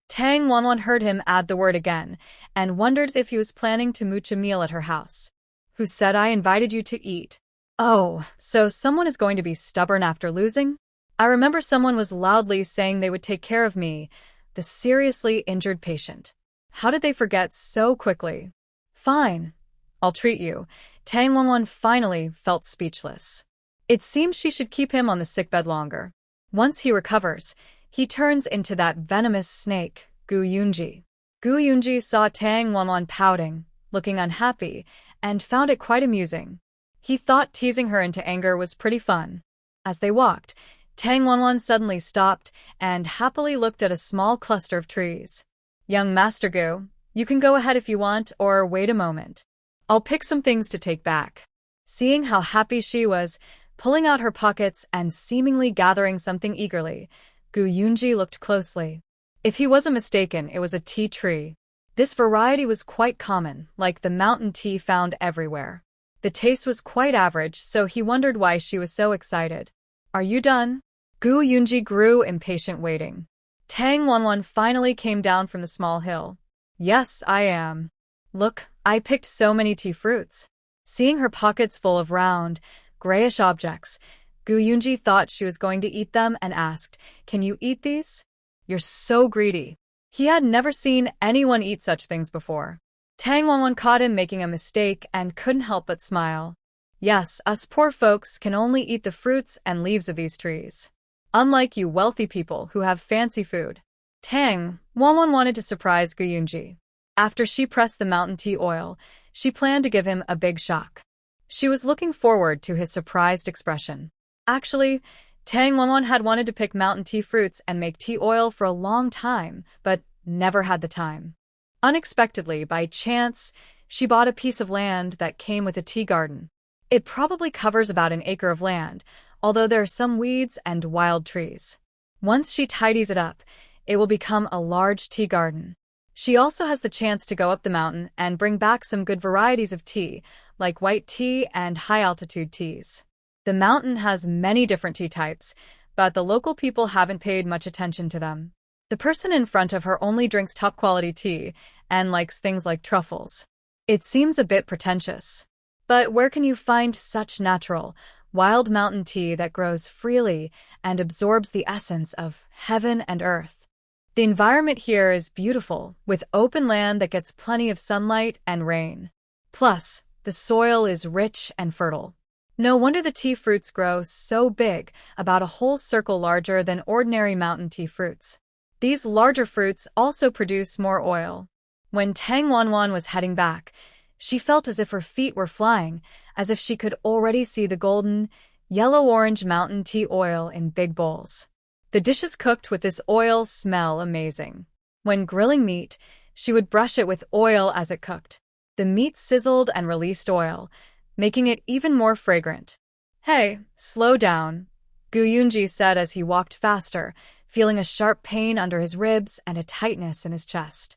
Tang Wanwan heard him add the word again, and wondered if he was planning to mooch a meal at her house. "Who said I invited you to eat?" "Oh, so someone is going to be stubborn after losing? I remember someone was loudly saying they would take care of me, the seriously injured patient. How did they forget so quickly?" "Fine. I'll treat you." Tang Wanwan finally felt speechless. It seemed she should keep him on the sickbed longer. Once he recovers, he turns into that venomous snake, Gu Yunji. Gu Yunji saw Tang Wanwan pouting, looking unhappy, and found it quite amusing. He thought teasing her into anger was pretty fun. As they walked, Tang Wanwan suddenly stopped and happily looked at a small cluster of trees. Young Master Gu, you can go ahead if you want, or wait a moment. I'll pick some things to take back. Seeing how happy she was, pulling out her pockets and seemingly gathering something eagerly, Gu Yunji looked closely. If he wasn't mistaken, it was a tea tree. This variety was quite common, like the mountain tea found everywhere. The taste was quite average, so he wondered why she was so excited. Are you done? Gu Yunji grew impatient waiting. Tang Wanwan finally came down from the small hill. Yes, I am. Look, I picked so many tea fruits. Seeing her pockets full of round, grayish objects, Gu Yunji thought she was going to eat them and asked, Can you eat these? You're so greedy. He had never seen anyone eat such things before. Tang Wanwan caught him making a mistake and couldn't help but smile. Yes, us poor folks can only eat the fruits and leaves of these trees. Unlike you wealthy people who have fancy food. Tang Wanwan wanted to surprise Gu Yunji. After she pressed the mountain tea oil, she planned to give him a big shock. She was looking forward to his surprised expression. Actually, Tang Wanwan had wanted to pick mountain tea fruits and make tea oil for a long time, but never had the time. Unexpectedly, by chance, she bought a piece of land that came with a tea garden. It probably covers about an acre of land, although there are some weeds and wild trees. Once she tidies it up, it will become a large tea garden. She also has the chance to go up the mountain and bring back some good varieties of tea, like white tea and high-altitude teas. The mountain has many different tea types, but the local people haven't paid much attention to them. The person in front of her only drinks top-quality tea and likes things like truffles. It seems a bit pretentious. But where can you find such natural, wild mountain tea that grows freely and absorbs the essence of heaven and earth? The environment here is beautiful, with open land that gets plenty of sunlight and rain. Plus, the soil is rich and fertile. No wonder the tea fruits grow so big, about a whole circle larger than ordinary mountain tea fruits. These larger fruits also produce more oil. When Tang Wanwan was heading back, she felt as if her feet were flying, as if she could already see the golden, yellow-orange mountain tea oil in big bowls. The dishes cooked with this oil smell amazing. When grilling meat, she would brush it with oil as it cooked. The meat sizzled and released oil, making it even more fragrant. Hey, slow down, Gu Yunji said as he walked faster, feeling a sharp pain under his ribs and a tightness in his chest.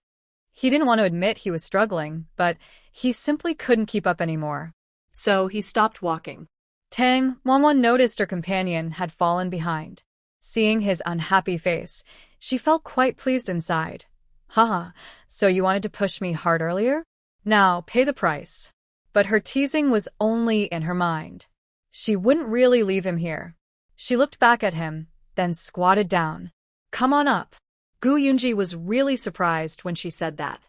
He didn't want to admit he was struggling, but he simply couldn't keep up anymore. So he stopped walking. Tang Wanwan noticed her companion had fallen behind. Seeing his unhappy face, she felt quite pleased inside. Haha, so you wanted to push me hard earlier? Now, pay the price. But her teasing was only in her mind. She wouldn't really leave him here. She looked back at him, then squatted down. Come on up. Gu Yunji was really surprised when she said that.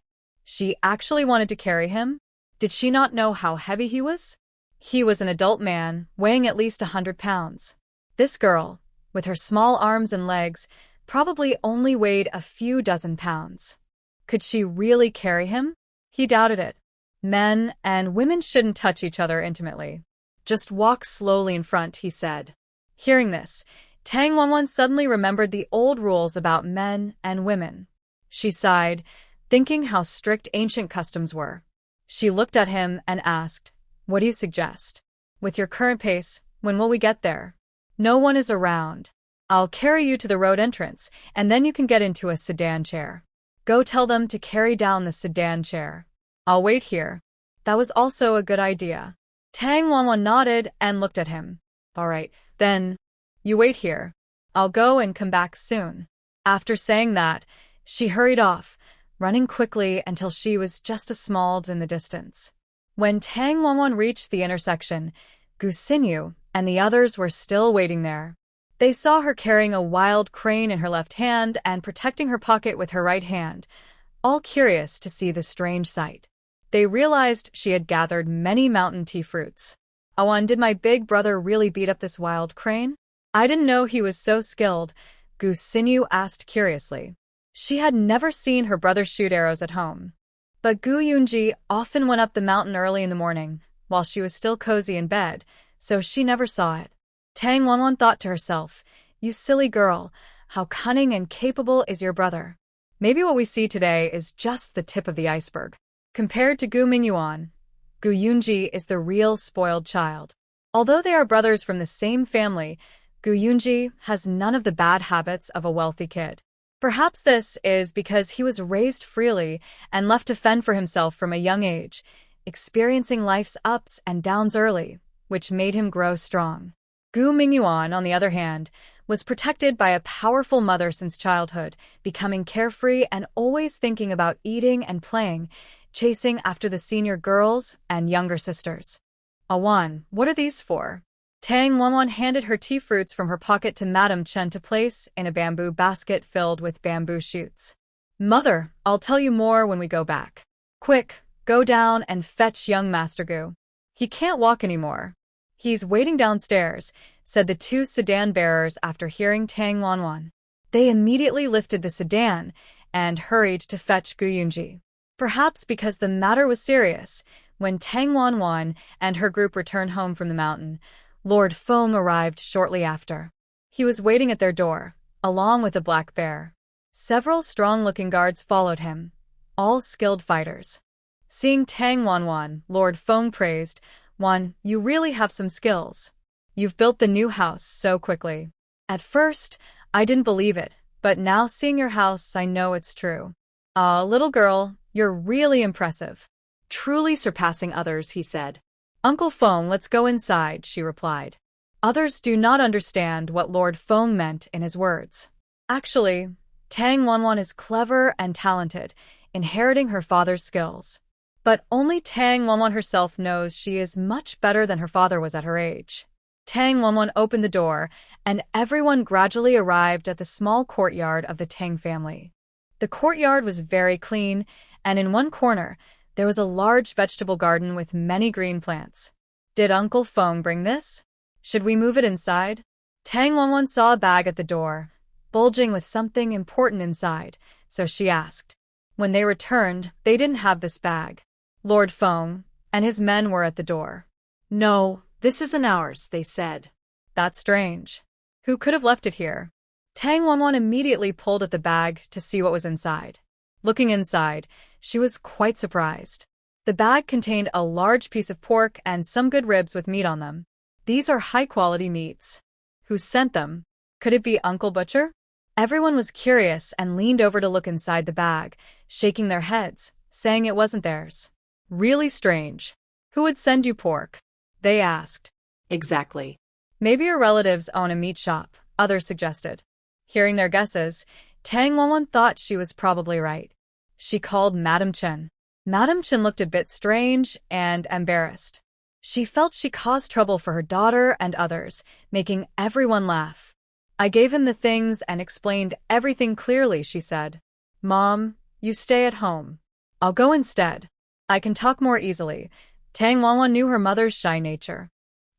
She actually wanted to carry him? Did she not know how heavy he was? He was an adult man, weighing at least 100 pounds. This girl, with her small arms and legs, probably only weighed a few dozen pounds. Could she really carry him? He doubted it. Men and women shouldn't touch each other intimately. Just walk slowly in front, he said. Hearing this, Tang Wanwan suddenly remembered the old rules about men and women. She sighed, thinking how strict ancient customs were. She looked at him and asked, What do you suggest? With your current pace, when will we get there? No one is around. I'll carry you to the road entrance, and then you can get into a sedan chair. Go tell them to carry down the sedan chair. I'll wait here. That was also a good idea. Tang Wanwan nodded and looked at him. All right, then. You wait here. I'll go and come back soon. After saying that, she hurried off, running quickly until she was just a small in the distance. When Tang Wanwan reached the intersection, Gu Xinyu and the others were still waiting there. They saw her carrying a wild crane in her left hand and protecting her pocket with her right hand, all curious to see the strange sight. They realized she had gathered many mountain tea fruits. Awan, did my big brother really beat up this wild crane? I didn't know he was so skilled, Gu Xinyu asked curiously. She had never seen her brother shoot arrows at home. But Gu Yunji often went up the mountain early in the morning, while she was still cozy in bed, so she never saw it. Tang Wanwan thought to herself, "You silly girl, how cunning and capable is your brother? Maybe what we see today is just the tip of the iceberg." Compared to Gu Mingyuan, Gu Yunji is the real spoiled child. Although they are brothers from the same family, Gu Yunji has none of the bad habits of a wealthy kid. Perhaps this is because he was raised freely and left to fend for himself from a young age, experiencing life's ups and downs early, which made him grow strong. Gu Mingyuan, on the other hand, was protected by a powerful mother since childhood, becoming carefree and always thinking about eating and playing, chasing after the senior girls and younger sisters. "Awan, what are these for?" Tang Wanwan handed her tea fruits from her pocket to Madame Chen to place in a bamboo basket filled with bamboo shoots. "Mother, I'll tell you more when we go back. Quick, go down and fetch young Master Gu. He can't walk anymore." "He's waiting downstairs," said the two sedan bearers after hearing Tang Wanwan. They immediately lifted the sedan and hurried to fetch Gu Yunji. Perhaps because the matter was serious, when Tang Wanwan and her group returned home from the mountain, Lord Feng arrived shortly after. He was waiting at their door, along with a black bear. Several strong-looking guards followed him, all skilled fighters. Seeing Tang Wanwan, Lord Feng praised, "Wan, you really have some skills. You've built the new house so quickly. At first, I didn't believe it, but now seeing your house, I know it's true. Ah, little girl, you're really impressive." "Truly surpassing others," he said. "Uncle Feng, let's go inside," she replied. Others do not understand what Lord Feng meant in his words. Actually, Tang Wanwan is clever and talented, inheriting her father's skills. But only Tang Wanwan herself knows she is much better than her father was at her age. Tang Wanwan opened the door, and everyone gradually arrived at the small courtyard of the Tang family. The courtyard was very clean, and in one corner, there was a large vegetable garden with many green plants. "Did Uncle Feng bring this? Should we move it inside?" Tang Wanwan saw a bag at the door, bulging with something important inside, so she asked. When they returned, they didn't have this bag. Lord Feng and his men were at the door. "No, this isn't ours," they said. "That's strange. Who could have left it here?" Tang Wanwan immediately pulled at the bag to see what was inside. Looking inside, she was quite surprised. The bag contained a large piece of pork and some good ribs with meat on them. These are high-quality meats. Who sent them? Could it be Uncle Butcher? Everyone was curious and leaned over to look inside the bag, shaking their heads, saying it wasn't theirs. "Really strange. Who would send you pork?" they asked. "Exactly. "Maybe your relatives own a meat shop," others suggested. Hearing their guesses, Tang Wanwan thought she was probably right. She called Madame Chen. Madame Chen looked a bit strange and embarrassed. She felt she caused trouble for her daughter and others, making everyone laugh. "I gave him the things and explained everything clearly," she said. "Mom, you stay at home. I'll go instead. I can talk more easily." Tang Wanwan knew her mother's shy nature.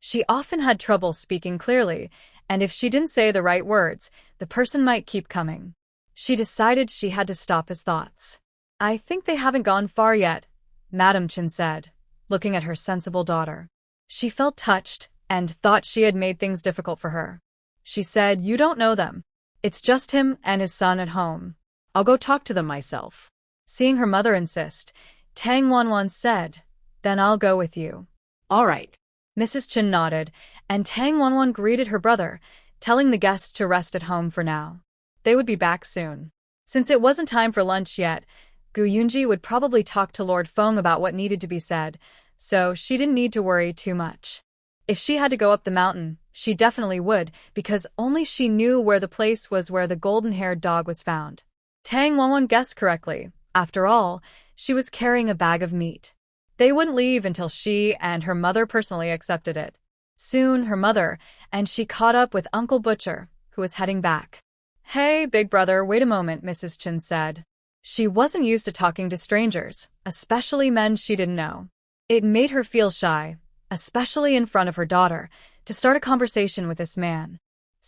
She often had trouble speaking clearly, and if she didn't say the right words, the person might keep coming. She decided she had to stop his thoughts. "I think they haven't gone far yet," Madame Chen said, looking at her sensible daughter. She felt touched and thought she had made things difficult for her. She said, "You don't know them. It's just him and his son at home. I'll go talk to them myself." Seeing her mother insist, Tang Wanwan said, "Then I'll go with you." "All right." Mrs. Chen nodded, and Tang Wanwan greeted her brother, telling the guests to rest at home for now. They would be back soon. Since it wasn't time for lunch yet, Gu Yunji would probably talk to Lord Feng about what needed to be said, so she didn't need to worry too much. If she had to go up the mountain, she definitely would, because only she knew where the place was where the golden-haired dog was found. Tang Wanwan guessed correctly. After all, she was carrying a bag of meat. They wouldn't leave until she and her mother personally accepted it. Soon, her mother and she caught up with Uncle Butcher, who was heading back. "Hey, big brother, wait a moment," Mrs. Chen said. She wasn't used to talking to strangers, especially men she didn't know. It made her feel shy, especially in front of her daughter, to start a conversation with this man.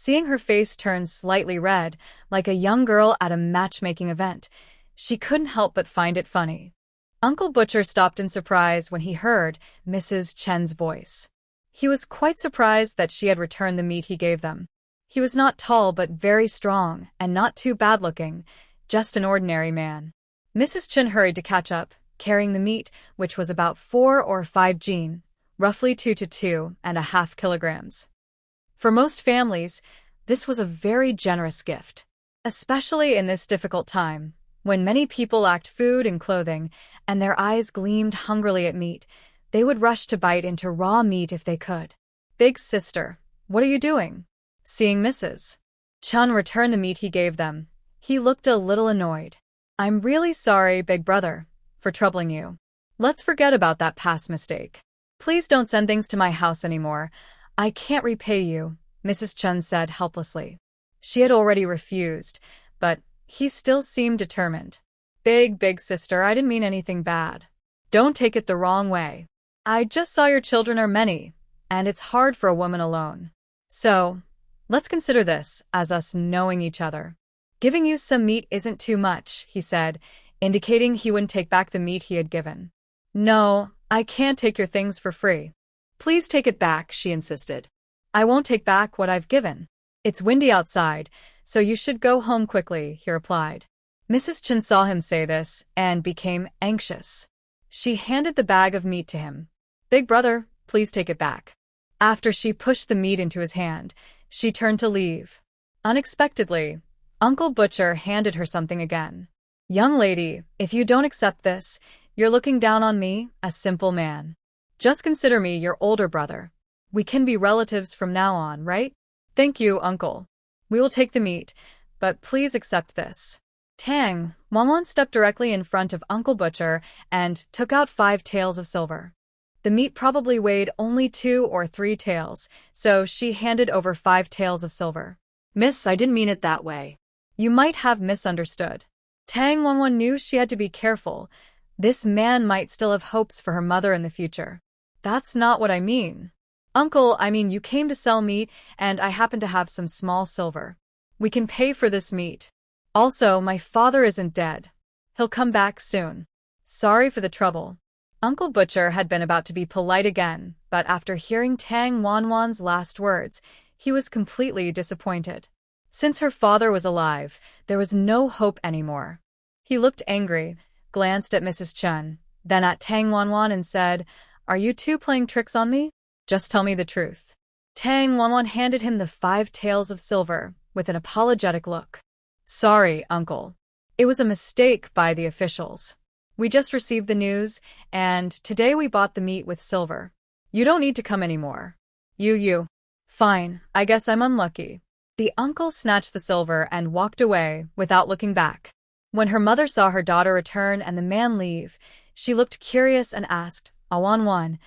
Seeing her face turn slightly red, like a young girl at a matchmaking event, she couldn't help but find it funny. Uncle Butcher stopped in surprise when he heard Mrs. Chen's voice. He was quite surprised that she had returned the meat he gave them. He was not tall but very strong and not too bad-looking, just an ordinary man. Mrs. Chen hurried to catch up, carrying the meat, which was about 4 or 5 jin, roughly 2 to 2.5 kilograms. For most families, this was a very generous gift, especially in this difficult time, when many people lacked food and clothing, and their eyes gleamed hungrily at meat. They would rush to bite into raw meat if they could. "Big sister, what are you doing?" Seeing Mrs. Chen return the meat he gave them, he looked a little annoyed. "I'm really sorry, big brother, for troubling you. Let's forget about that past mistake. Please don't send things to my house anymore. I can't repay you," Mrs. Chen said helplessly. She had already refused, but he still seemed determined. Big sister, I didn't mean anything bad. Don't take it the wrong way. I just saw your children are many, and it's hard for a woman alone. So, let's consider this as us knowing each other. Giving you some meat isn't too much," he said, indicating he wouldn't take back the meat he had given. "No, I can't take your things for free." "Please take it back," she insisted. "I won't take back what I've given. It's windy outside, so you should go home quickly," he replied. Mrs. Chen saw him say this and became anxious. She handed the bag of meat to him. "Big brother, please take it back." After she pushed the meat into his hand, she turned to leave. Unexpectedly, Uncle Butcher handed her something again. "Young lady, if you don't accept this, you're looking down on me, a simple man. Just consider me your older brother. We can be relatives from now on, right?" "Thank you, uncle. We will take the meat, but please accept this." Tang Wanwan stepped directly in front of Uncle Butcher and took out 5 taels of silver. The meat probably weighed only 2 or 3 taels, so she handed over 5 taels of silver. "Miss, I didn't mean it that way." "You might have misunderstood." Tang Wanwan knew she had to be careful. This man might still have hopes for her mother in the future. "That's not what I mean. Uncle, I mean you came to sell meat, and I happen to have some small silver. We can pay for this meat. Also, my father isn't dead. He'll come back soon. Sorry for the trouble." Uncle Butcher had been about to be polite again, but after hearing Tang Wanwan's last words, he was completely disappointed. Since her father was alive, there was no hope anymore. He looked angry, glanced at Mrs. Chen, then at Tang Wanwan and said, "Are you two playing tricks on me? Just tell me the truth." Tang Wanwan handed him the 5 taels of silver, with an apologetic look. "Sorry, uncle. It was a mistake by the officials. We just received the news, and today we bought the meat with silver. You don't need to come anymore. You. Fine, I guess I'm unlucky." The uncle snatched the silver and walked away without looking back. When her mother saw her daughter return and the man leave, she looked curious and asked, "Awanwan,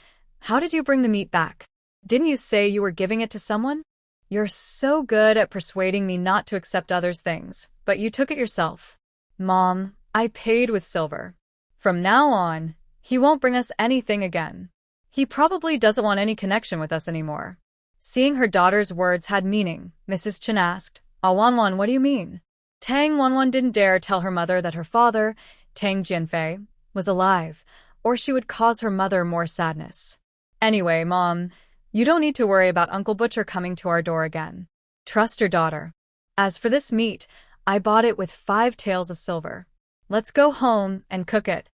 how did you bring the meat back? Didn't you say you were giving it to someone? You're so good at persuading me not to accept others' things, but you took it yourself." "Mom, I paid with silver. From now on, he won't bring us anything again. He probably doesn't want any connection with us anymore." Seeing her daughter's words had meaning, Mrs. Chen asked, "Awanwan, what do you mean?" Tang Wanwan didn't dare tell her mother that her father, Tang Jianfei, was alive, or she would cause her mother more sadness. "Anyway, Mom, you don't need to worry about Uncle Butcher coming to our door again. Trust your daughter. As for this meat, I bought it with 5 taels of silver. Let's go home and cook it."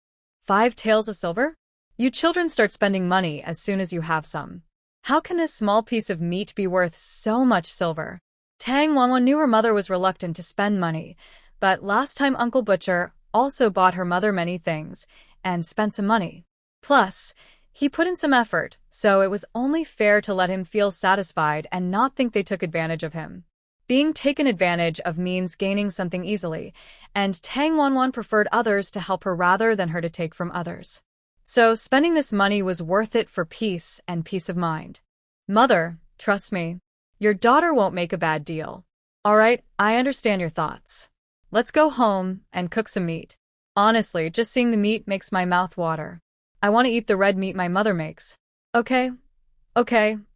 5 taels of silver? You children start spending money as soon as you have some. How can this small piece of meat be worth so much silver? Tang Wanwan knew her mother was reluctant to spend money, but last time Uncle Butcher also bought her mother many things and spent some money. Plus, he put in some effort, so it was only fair to let him feel satisfied and not think they took advantage of him. Being taken advantage of means gaining something easily, and Tang Wanwan preferred others to help her rather than her to take from others. So spending this money was worth it for peace and peace of mind. "Mother, trust me. Your daughter won't make a bad deal. All right, I understand your thoughts. Let's go home and cook some meat. Honestly, just seeing the meat makes my mouth water. I want to eat the red meat my mother makes." Okay,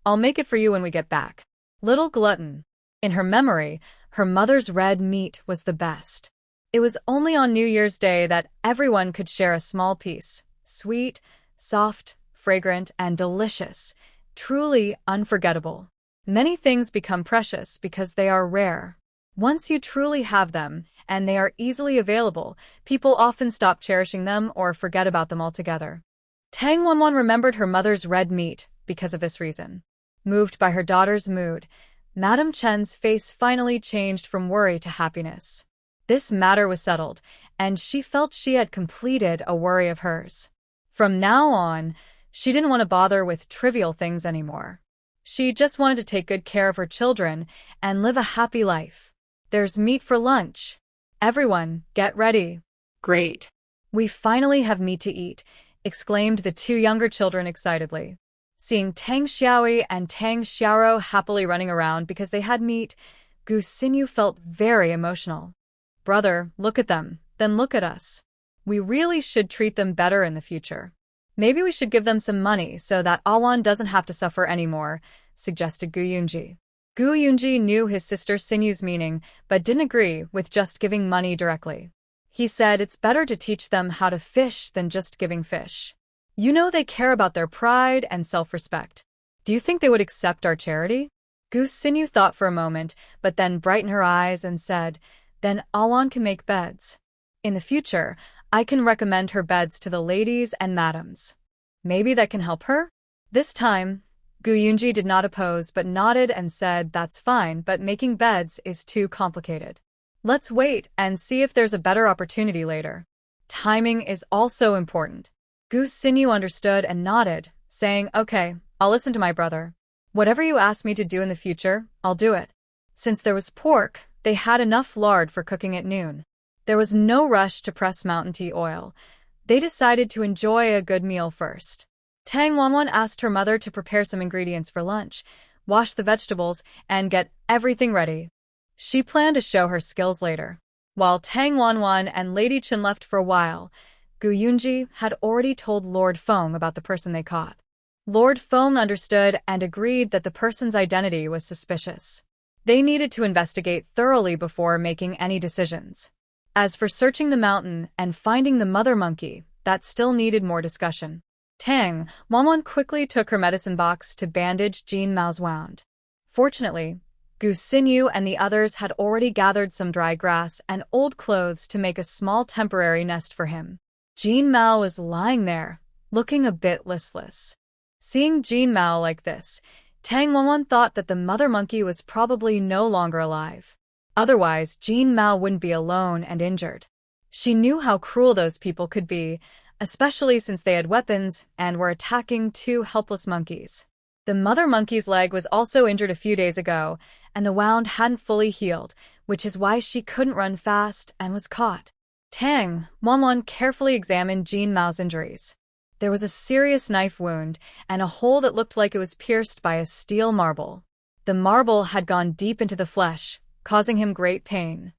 I'll make it for you when we get back. Little glutton. In her memory, her mother's red meat was the best. It was only on New Year's Day that everyone could share a small piece. Sweet, soft, fragrant, and delicious. Truly unforgettable. Many things become precious because they are rare. Once you truly have them, and they are easily available, people often stop cherishing them or forget about them altogether. Tang Wanwan remembered her mother's red meat because of this reason. Moved by her daughter's mood, Madame Chen's face finally changed from worry to happiness. This matter was settled, and she felt she had completed a worry of hers. From now on, she didn't want to bother with trivial things anymore. She just wanted to take good care of her children and live a happy life. There's meat for lunch. Everyone, get ready. Great. We finally have meat to eat, exclaimed the two younger children excitedly. Seeing Tang Xiaoyi and Tang Xiaoro happily running around because they had meat, Gu Xinyu felt very emotional. Brother, look at them, then look at us. We really should treat them better in the future. Maybe we should give them some money so that Awan doesn't have to suffer anymore, suggested Gu Yunji. Gu Yunji knew his sister Sinyu's meaning, but didn't agree with just giving money directly. He said it's better to teach them how to fish than just giving fish. You know they care about their pride and self-respect. Do you think they would accept our charity? Gu Xinyu thought for a moment, but then brightened her eyes and said, then Awan can make beds. In the future, I can recommend her beds to the ladies and madams. Maybe that can help her? This time, Gu Yunji did not oppose but nodded and said that's fine, but making beds is too complicated. Let's wait and see if there's a better opportunity later. Timing is also important. Gu Xinyu understood and nodded, saying, okay, I'll listen to my brother. Whatever you ask me to do in the future, I'll do it. Since there was pork, they had enough lard for cooking at noon. There was no rush to press mountain tea oil. They decided to enjoy a good meal first. Tang Wanwan asked her mother to prepare some ingredients for lunch, wash the vegetables, and get everything ready. She planned to show her skills later. While Tang Wanwan and Lady Chen left for a while, Gu Yunji had already told Lord Feng about the person they caught. Lord Feng understood and agreed that the person's identity was suspicious. They needed to investigate thoroughly before making any decisions. As for searching the mountain and finding the mother monkey, that still needed more discussion. Tang Wanwan quickly took her medicine box to bandage Jean Mao's wound. Fortunately, Gu Xinyu and the others had already gathered some dry grass and old clothes to make a small temporary nest for him. Jean Mao was lying there, looking a bit listless. Seeing Jean Mao like this, Tang Wanwan thought that the mother monkey was probably no longer alive. Otherwise, Jean Mao wouldn't be alone and injured. She knew how cruel those people could be, especially since they had weapons and were attacking two helpless monkeys. The mother monkey's leg was also injured a few days ago, and the wound hadn't fully healed, which is why she couldn't run fast and was caught. Tang Wanwan carefully examined Jean Mao's injuries. There was a serious knife wound and a hole that looked like it was pierced by a steel marble. The marble had gone deep into the flesh, causing him great pain.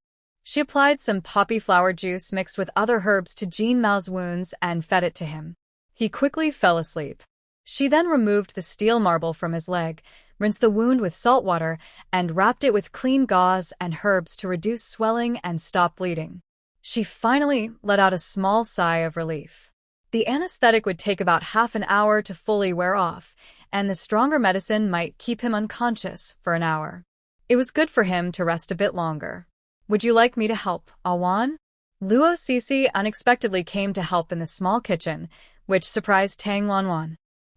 She applied some poppy flower juice mixed with other herbs to Jean Mao's wounds and fed it to him. He quickly fell asleep. She then removed the steel marble from his leg, rinsed the wound with salt water, and wrapped it with clean gauze and herbs to reduce swelling and stop bleeding. She finally let out a small sigh of relief. The anesthetic would take about half an hour to fully wear off, and the stronger medicine might keep him unconscious for an hour. It was good for him to rest a bit longer. Would you like me to help, Awan? Luo Sisi unexpectedly came to help in the small kitchen, which surprised Tang Wanwan.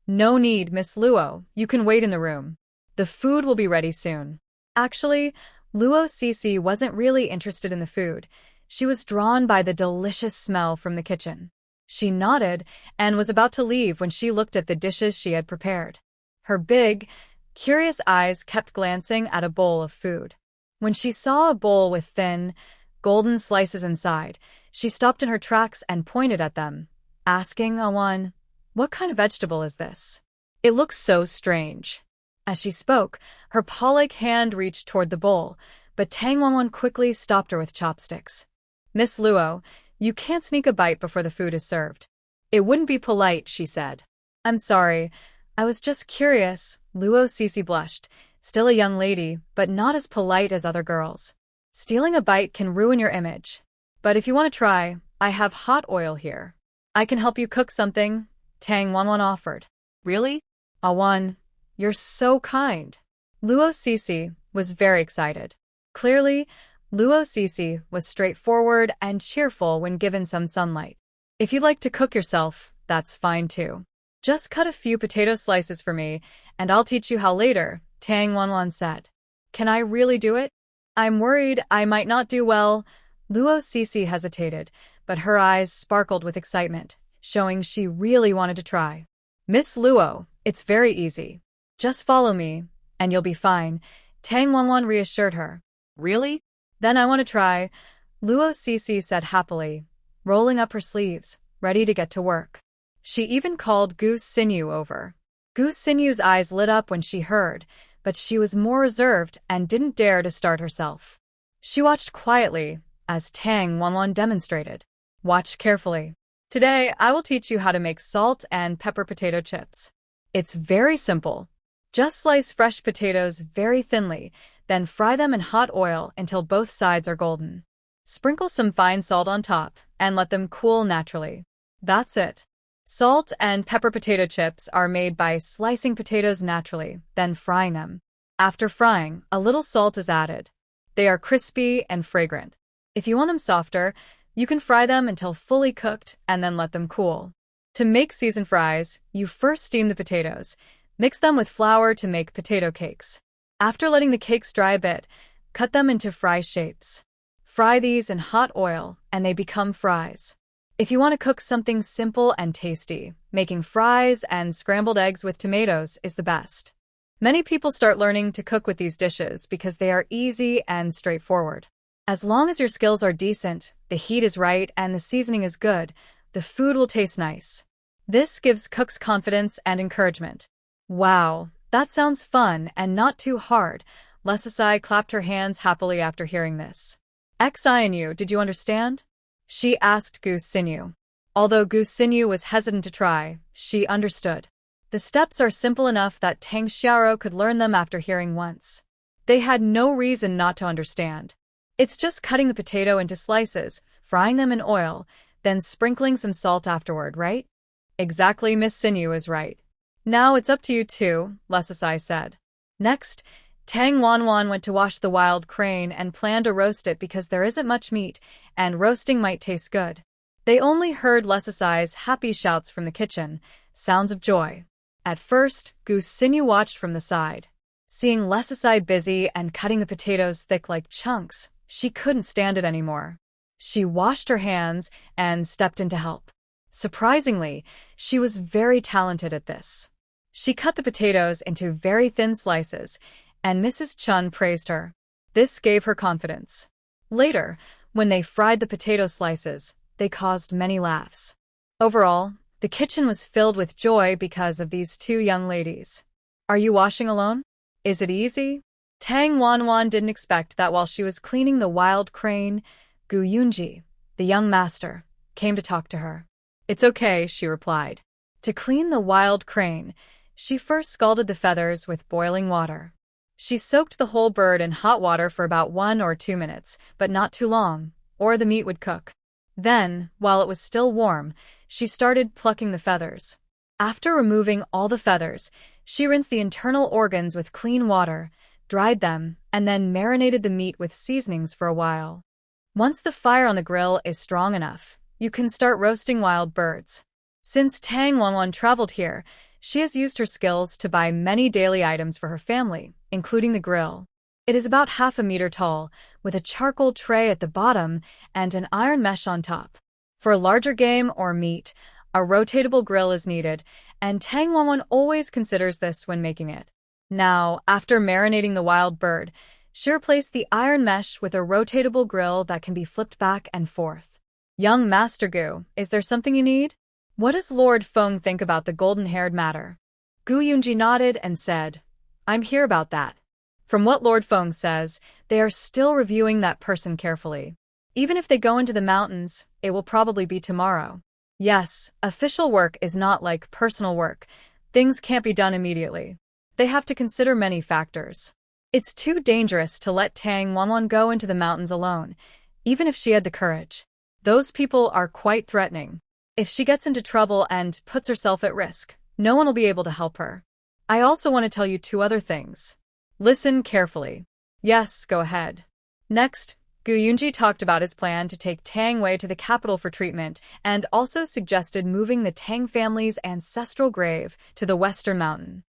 No need, Miss Luo, you can wait in the room. The food will be ready soon. Actually, Luo Sisi wasn't really interested in the food. She was drawn by the delicious smell from the kitchen. She nodded and was about to leave when she looked at the dishes she had prepared. Her big, curious eyes kept glancing at a bowl of food. When she saw a bowl with thin, golden slices inside, she stopped in her tracks and pointed at them, asking Awan, "What kind of vegetable is this? It looks so strange." As she spoke, her paw-like hand reached toward the bowl, but Tang Wanwan quickly stopped her with chopsticks. "Miss Luo, you can't sneak a bite before the food is served. It wouldn't be polite," she said. "I'm sorry. I was just curious." Luo Sisi blushed, Still a young lady, but not as polite as other girls. Stealing a bite can ruin your image. But if you want to try, I have hot oil here. I can help you cook something, Tang Wanwan offered. Really? Awan, you're so kind. Luo Sisi was very excited. Clearly, Luo Sisi was straightforward and cheerful when given some sunlight. If you'd like to cook yourself, that's fine too. Just cut a few potato slices for me, and I'll teach you how later, Tang Wanwan said. Can I really do it? I'm worried I might not do well. Luo Sisi hesitated, but her eyes sparkled with excitement, showing she really wanted to try. Miss Luo, it's very easy. Just follow me, and you'll be fine, Tang Wanwan reassured her. Really? Then I want to try, Luo Sisi said happily, rolling up her sleeves, ready to get to work. She even called Gu Xinyu over. Gu Xinyu's eyes lit up when she heard, but she was more reserved and didn't dare to start herself. She watched quietly as Tang Wanwan demonstrated. Watch carefully. Today, I will teach you how to make salt and pepper potato chips. It's very simple. Just slice fresh potatoes very thinly, then fry them in hot oil until both sides are golden. Sprinkle some fine salt on top and let them cool naturally. That's it. Salt and pepper potato chips are made by slicing potatoes naturally, then frying them. After frying, a little salt is added. They are crispy and fragrant. If you want them softer, you can fry them until fully cooked and then let them cool. To make seasoned fries, you first steam the potatoes. Mix them with flour to make potato cakes. After letting the cakes dry a bit, cut them into fry shapes. Fry these in hot oil and they become fries. If you want to cook something simple and tasty, making fries and scrambled eggs with tomatoes is the best. Many people start learning to cook with these dishes because they are easy and straightforward. As long as your skills are decent, the heat is right, and the seasoning is good, the food will taste nice. This gives cooks confidence and encouragement. Wow, that sounds fun and not too hard. Lesasai clapped her hands happily after hearing this. Xianu, did you understand? She asked Gu Xinyu. Although Gu Xinyu was hesitant to try, she understood. The steps are simple enough that Tang Xiaoro could learn them after hearing once. They had no reason not to understand. It's just cutting the potato into slices, frying them in oil, then sprinkling some salt afterward, right? Exactly, Miss Xinyu is right. Now it's up to you too, Lesasai said. Next, Tang Wanwan went to wash the wild crane and planned to roast it because there isn't much meat, and roasting might taste good. They only heard Lesasai's happy shouts from the kitchen, sounds of joy. At first, Gu Xinyu watched from the side. Seeing Lesasai busy and cutting the potatoes thick like chunks, she couldn't stand it anymore. She washed her hands and stepped in to help. Surprisingly, she was very talented at this. She cut the potatoes into very thin slices, and Mrs. Chun praised her. This gave her confidence. Later, when they fried the potato slices, they caused many laughs. Overall, the kitchen was filled with joy because of these two young ladies. Are you washing alone? Is it easy? Tang Wanwan didn't expect that while she was cleaning the wild crane, Gu Yunji, the young master, came to talk to her. It's okay, she replied. To clean the wild crane, she first scalded the feathers with boiling water. She soaked the whole bird in hot water for about 1 or 2 minutes, but not too long, or the meat would cook. Then, while it was still warm, she started plucking the feathers. After removing all the feathers, she rinsed the internal organs with clean water, dried them, and then marinated the meat with seasonings for a while. Once the fire on the grill is strong enough, you can start roasting wild birds. Since Tang Wanwan traveled here, she has used her skills to buy many daily items for her family, including the grill. It is about 1/2 meter tall, with a charcoal tray at the bottom and an iron mesh on top. For a larger game or meat, a rotatable grill is needed, and Tang Wanwan always considers this when making it. Now, after marinating the wild bird, she replaced the iron mesh with a rotatable grill that can be flipped back and forth. Young Master Gu, is there something you need? What does Lord Feng think about the golden-haired matter? Gu Yunji nodded and said, I'm here about that. From what Lord Feng says, they are still reviewing that person carefully. Even if they go into the mountains, it will probably be tomorrow. Yes, official work is not like personal work. Things can't be done immediately. They have to consider many factors. It's too dangerous to let Tang Wanwan go into the mountains alone, even if she had the courage. Those people are quite threatening. If she gets into trouble and puts herself at risk, no one will be able to help her. I also want to tell you 2 other things. Listen carefully. Yes, go ahead. Next, Gu Yunji talked about his plan to take Tang Wei to the capital for treatment and also suggested moving the Tang family's ancestral grave to the Western Mountain.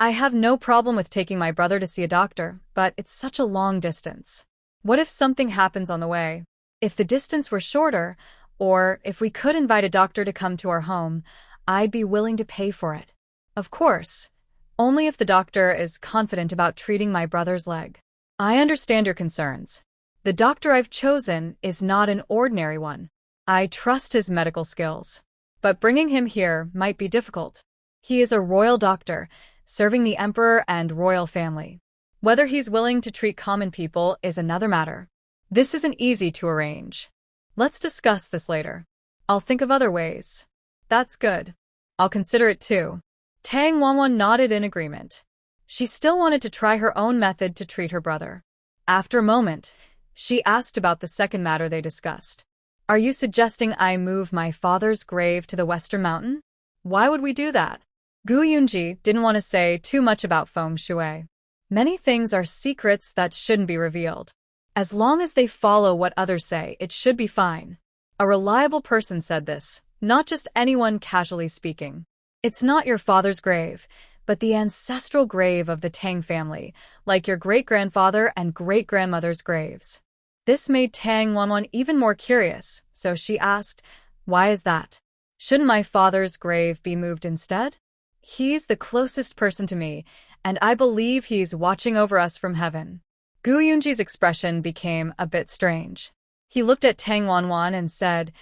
I have no problem with taking my brother to see a doctor, but it's such a long distance. What if something happens on the way? If the distance were shorter, or if we could invite a doctor to come to our home, I'd be willing to pay for it. Of course, only if the doctor is confident about treating my brother's leg. I understand your concerns. The doctor I've chosen is not an ordinary one. I trust his medical skills. But bringing him here might be difficult. He is a royal doctor, serving the emperor and royal family. Whether he's willing to treat common people is another matter. This isn't easy to arrange. Let's discuss this later. I'll think of other ways. That's good. I'll consider it too. Tang Wanwan nodded in agreement. She still wanted to try her own method to treat her brother. After a moment, she asked about the second matter they discussed. Are you suggesting I move my father's grave to the Western Mountain? Why would we do that? Gu Yunji didn't want to say too much about feng shui. Many things are secrets that shouldn't be revealed. As long as they follow what others say, it should be fine. A reliable person said this, not just anyone casually speaking. It's not your father's grave, but the ancestral grave of the Tang family, like your great-grandfather and great-grandmother's graves. This made Tang Wanwan even more curious, so she asked, why is that? Shouldn't my father's grave be moved instead? He's the closest person to me, and I believe he's watching over us from heaven. Gu Yunji's expression became a bit strange. He looked at Tang Wanwan and said,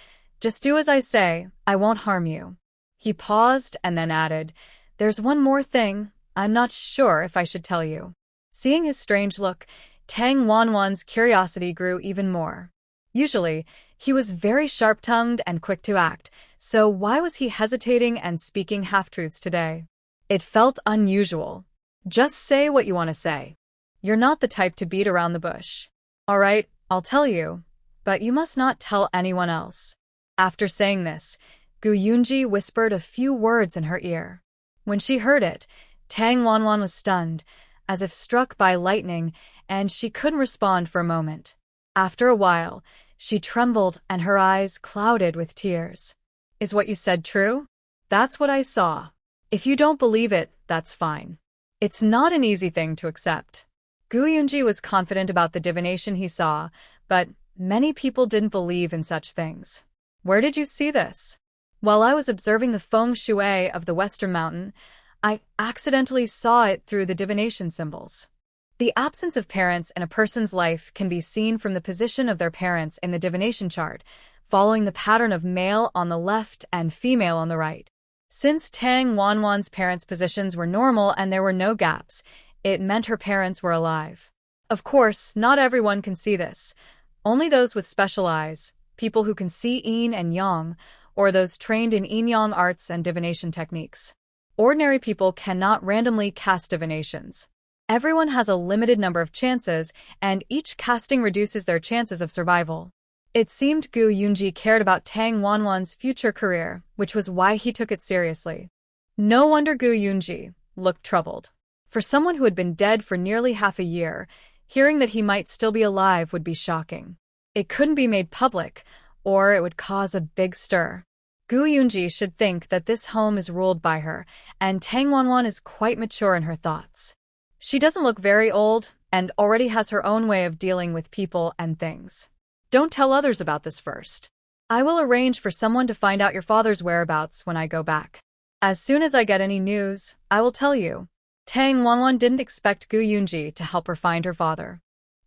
just do as I say, I won't harm you. He paused and then added, there's one more thing, I'm not sure if I should tell you. Seeing his strange look, Tang Wanwan's curiosity grew even more. Usually, he was very sharp-tongued and quick to act, so why was he hesitating and speaking half-truths today? It felt unusual. Just say what you want to say. You're not the type to beat around the bush. All right, I'll tell you, but you must not tell anyone else. After saying this, Gu Yunji whispered a few words in her ear. When she heard it, Tang Wanwan was stunned, as if struck by lightning, and she couldn't respond for a moment. After a while, she trembled and her eyes clouded with tears. Is what you said true? That's what I saw. If you don't believe it, that's fine. It's not an easy thing to accept. Gu Yunji was confident about the divination he saw, but many people didn't believe in such things. Where did you see this? While I was observing the feng shui of the Western Mountain, I accidentally saw it through the divination symbols. The absence of parents in a person's life can be seen from the position of their parents in the divination chart, following the pattern of male on the left and female on the right. Since Tang Wanwan's parents' positions were normal and there were no gaps, it meant her parents were alive. Of course, not everyone can see this. Only those with special eyes, people who can see yin and yang, or those trained in yin-yang arts and divination techniques. Ordinary people cannot randomly cast divinations. Everyone has a limited number of chances, and each casting reduces their chances of survival. It seemed Gu Yunji cared about Tang Wanwan's future career, which was why he took it seriously. No wonder Gu Yunji looked troubled. For someone who had been dead for nearly half a year, hearing that he might still be alive would be shocking. It couldn't be made public, or it would cause a big stir. Gu Yunji should think that this home is ruled by her, and Tang Wanwan is quite mature in her thoughts. She doesn't look very old, and already has her own way of dealing with people and things. Don't tell others about this first. I will arrange for someone to find out your father's whereabouts when I go back. As soon as I get any news, I will tell you. Tang Wanwan didn't expect Gu Yunji to help her find her father.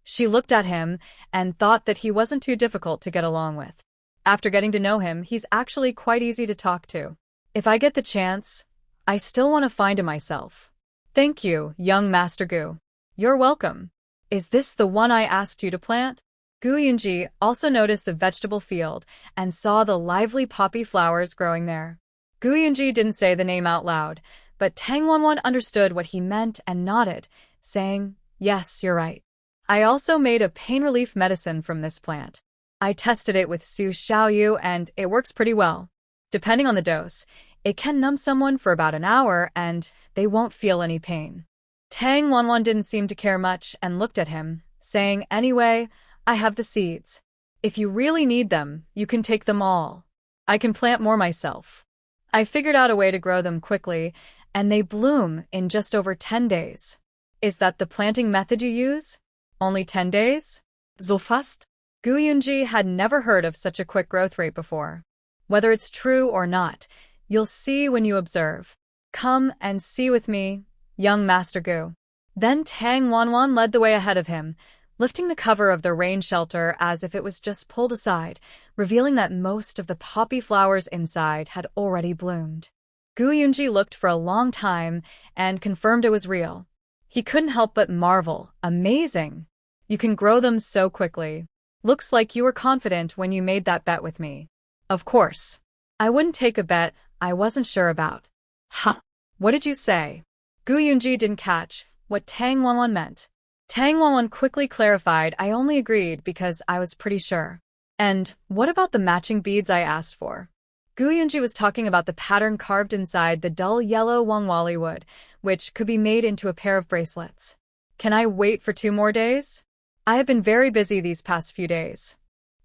She looked at him and thought that he wasn't too difficult to get along with. After getting to know him, he's actually quite easy to talk to. If I get the chance, I still want to find him myself. Thank you, young Master Gu. You're welcome. Is this the one I asked you to plant? Gu Yunji also noticed the vegetable field and saw the lively poppy flowers growing there. Gu Yunji didn't say the name out loud, but Tang Wanwan understood what he meant and nodded, saying, Yes, you're right. I also made a pain relief medicine from this plant. I tested it with Su Xiaoyu and it works pretty well. Depending on the dose, it can numb someone for about an hour and they won't feel any pain. Tang Wanwan didn't seem to care much and looked at him, saying, anyway, I have the seeds. If you really need them, you can take them all. I can plant more myself. I figured out a way to grow them quickly, and they bloom in just over 10 days. Is that the planting method you use? Only 10 days? So fast? Gu Yunji had never heard of such a quick growth rate before. Whether it's true or not, you'll see when you observe. Come and see with me, young Master Gu. Then Tang Wanwan led the way ahead of him, lifting the cover of the rain shelter as if it was just pulled aside, revealing that most of the poppy flowers inside had already bloomed. Gu Yunji looked for a long time and confirmed it was real. He couldn't help but marvel. Amazing! You can grow them so quickly. Looks like you were confident when you made that bet with me. Of course. I wouldn't take a bet I wasn't sure about. Ha! What did you say? Gu Yunji didn't catch what Tang Wanwan meant. Tang Wanwan quickly clarified, I only agreed because I was pretty sure. And what about the matching beads I asked for? Gu Yunji was talking about the pattern carved inside the dull yellow Wangwali wood, which could be made into a pair of bracelets. Can I wait for 2 more days? I have been very busy these past few days.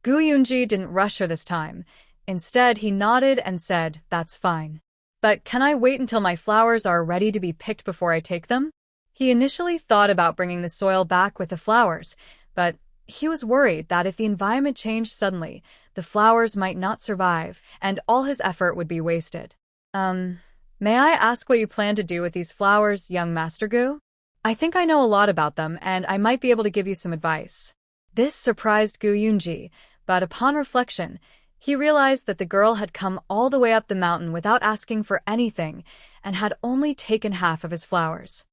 Gu Yunji didn't rush her this time. Instead, he nodded and said, that's fine. But can I wait until my flowers are ready to be picked before I take them? He initially thought about bringing the soil back with the flowers, but he was worried that if the environment changed suddenly, the flowers might not survive, and all his effort would be wasted. May I ask what you plan to do with these flowers, young Master Gu? I think I know a lot about them, and I might be able to give you some advice. This surprised Gu Yunji, but upon reflection, he realized that the girl had come all the way up the mountain without asking for anything, and had only taken half of his flowers.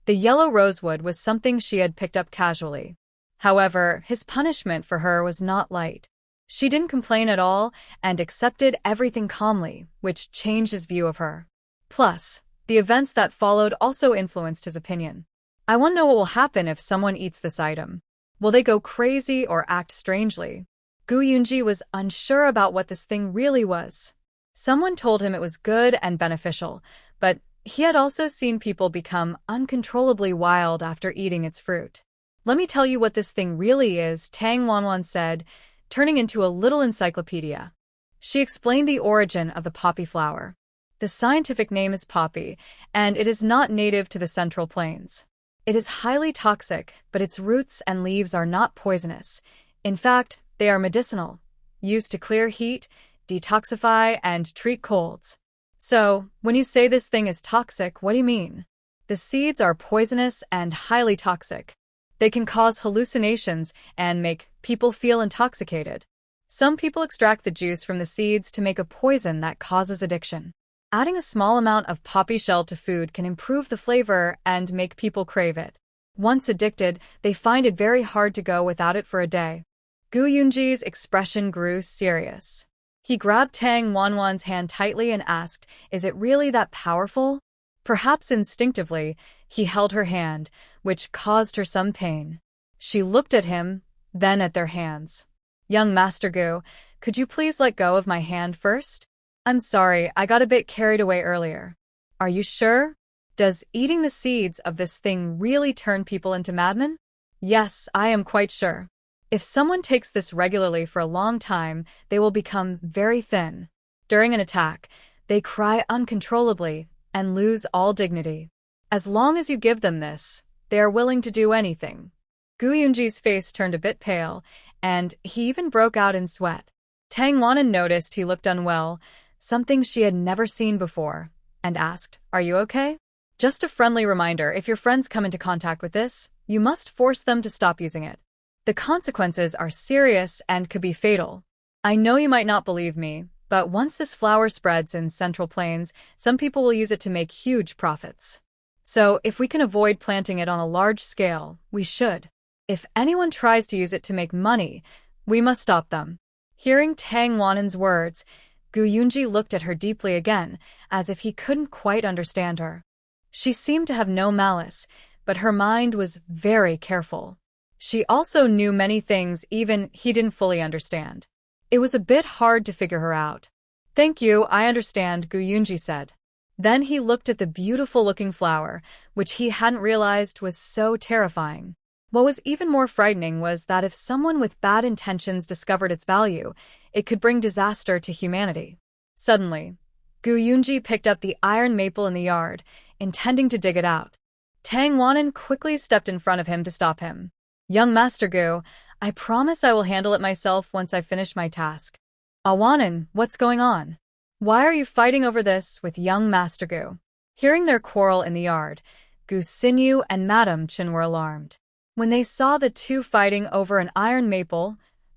The yellow rosewood was something she had picked up casually. However, his punishment for her was not light. She didn't complain at all and accepted everything calmly, which changed his view of her. Plus, the events that followed also influenced his opinion. I want to know what will happen if someone eats this item. Will they go crazy or act strangely? Gu Yunji was unsure about what this thing really was. Someone told him it was good and beneficial, but he had also seen people become uncontrollably wild after eating its fruit. Let me tell you what this thing really is, Tang Wanwan said, turning into a little encyclopedia. She explained the origin of the poppy flower. The scientific name is poppy, and it is not native to the Central Plains. It is highly toxic, but its roots and leaves are not poisonous. In fact, they are medicinal, used to clear heat, detoxify, and treat colds. So, when you say this thing is toxic, what do you mean? The seeds are poisonous and highly toxic. They can cause hallucinations and make people feel intoxicated. Some people extract the juice from the seeds to make a poison that causes addiction. Adding a small amount of poppy shell to food can improve the flavor and make people crave it. Once addicted, they find it very hard to go without it for a day. Gu Yunji's expression grew serious. He grabbed Tang Wanwan's hand tightly and asked, is it really that powerful? Perhaps instinctively, he held her hand, which caused her some pain. She looked at him, then at their hands. Young Master Gu, could you please let go of my hand first? I'm sorry, I got a bit carried away earlier. Are you sure? Does eating the seeds of this thing really turn people into madmen? Yes, I am quite sure. If someone takes this regularly for a long time, they will become very thin. During an attack, they cry uncontrollably and lose all dignity. As long as you give them this, they are willing to do anything. Gu Yunji's face turned a bit pale, and he even broke out in sweat. Tang Wanwan noticed he looked unwell, something she had never seen before, and asked, are you okay? Just a friendly reminder, if your friends come into contact with this, you must force them to stop using it. The consequences are serious and could be fatal. I know you might not believe me, but once this flower spreads in Central Plains, some people will use it to make huge profits. So, if we can avoid planting it on a large scale, we should. If anyone tries to use it to make money, we must stop them. Hearing Tang Wanwan's words, Gu Yunji looked at her deeply again, as if he couldn't quite understand her. She seemed to have no malice, but her mind was very careful. She also knew many things even he didn't fully understand. It was a bit hard to figure her out. "Thank you, I understand," Gu Yunji said. Then he looked at the beautiful-looking flower, which he hadn't realized was so terrifying. What was even more frightening was that if someone with bad intentions discovered its value, it could bring disaster to humanity. Suddenly, Gu Yunji picked up the iron maple in the yard, intending to dig it out. Tang Wanan quickly stepped in front of him to stop him. "Young Master Gu, I promise I will handle it myself once I finish my task." "Wanan, what's going on? Why are you fighting over this with young Master Gu?" Hearing their quarrel in the yard, Gu Xinyu and Madame Chen were alarmed. When they saw the two fighting over an iron maple,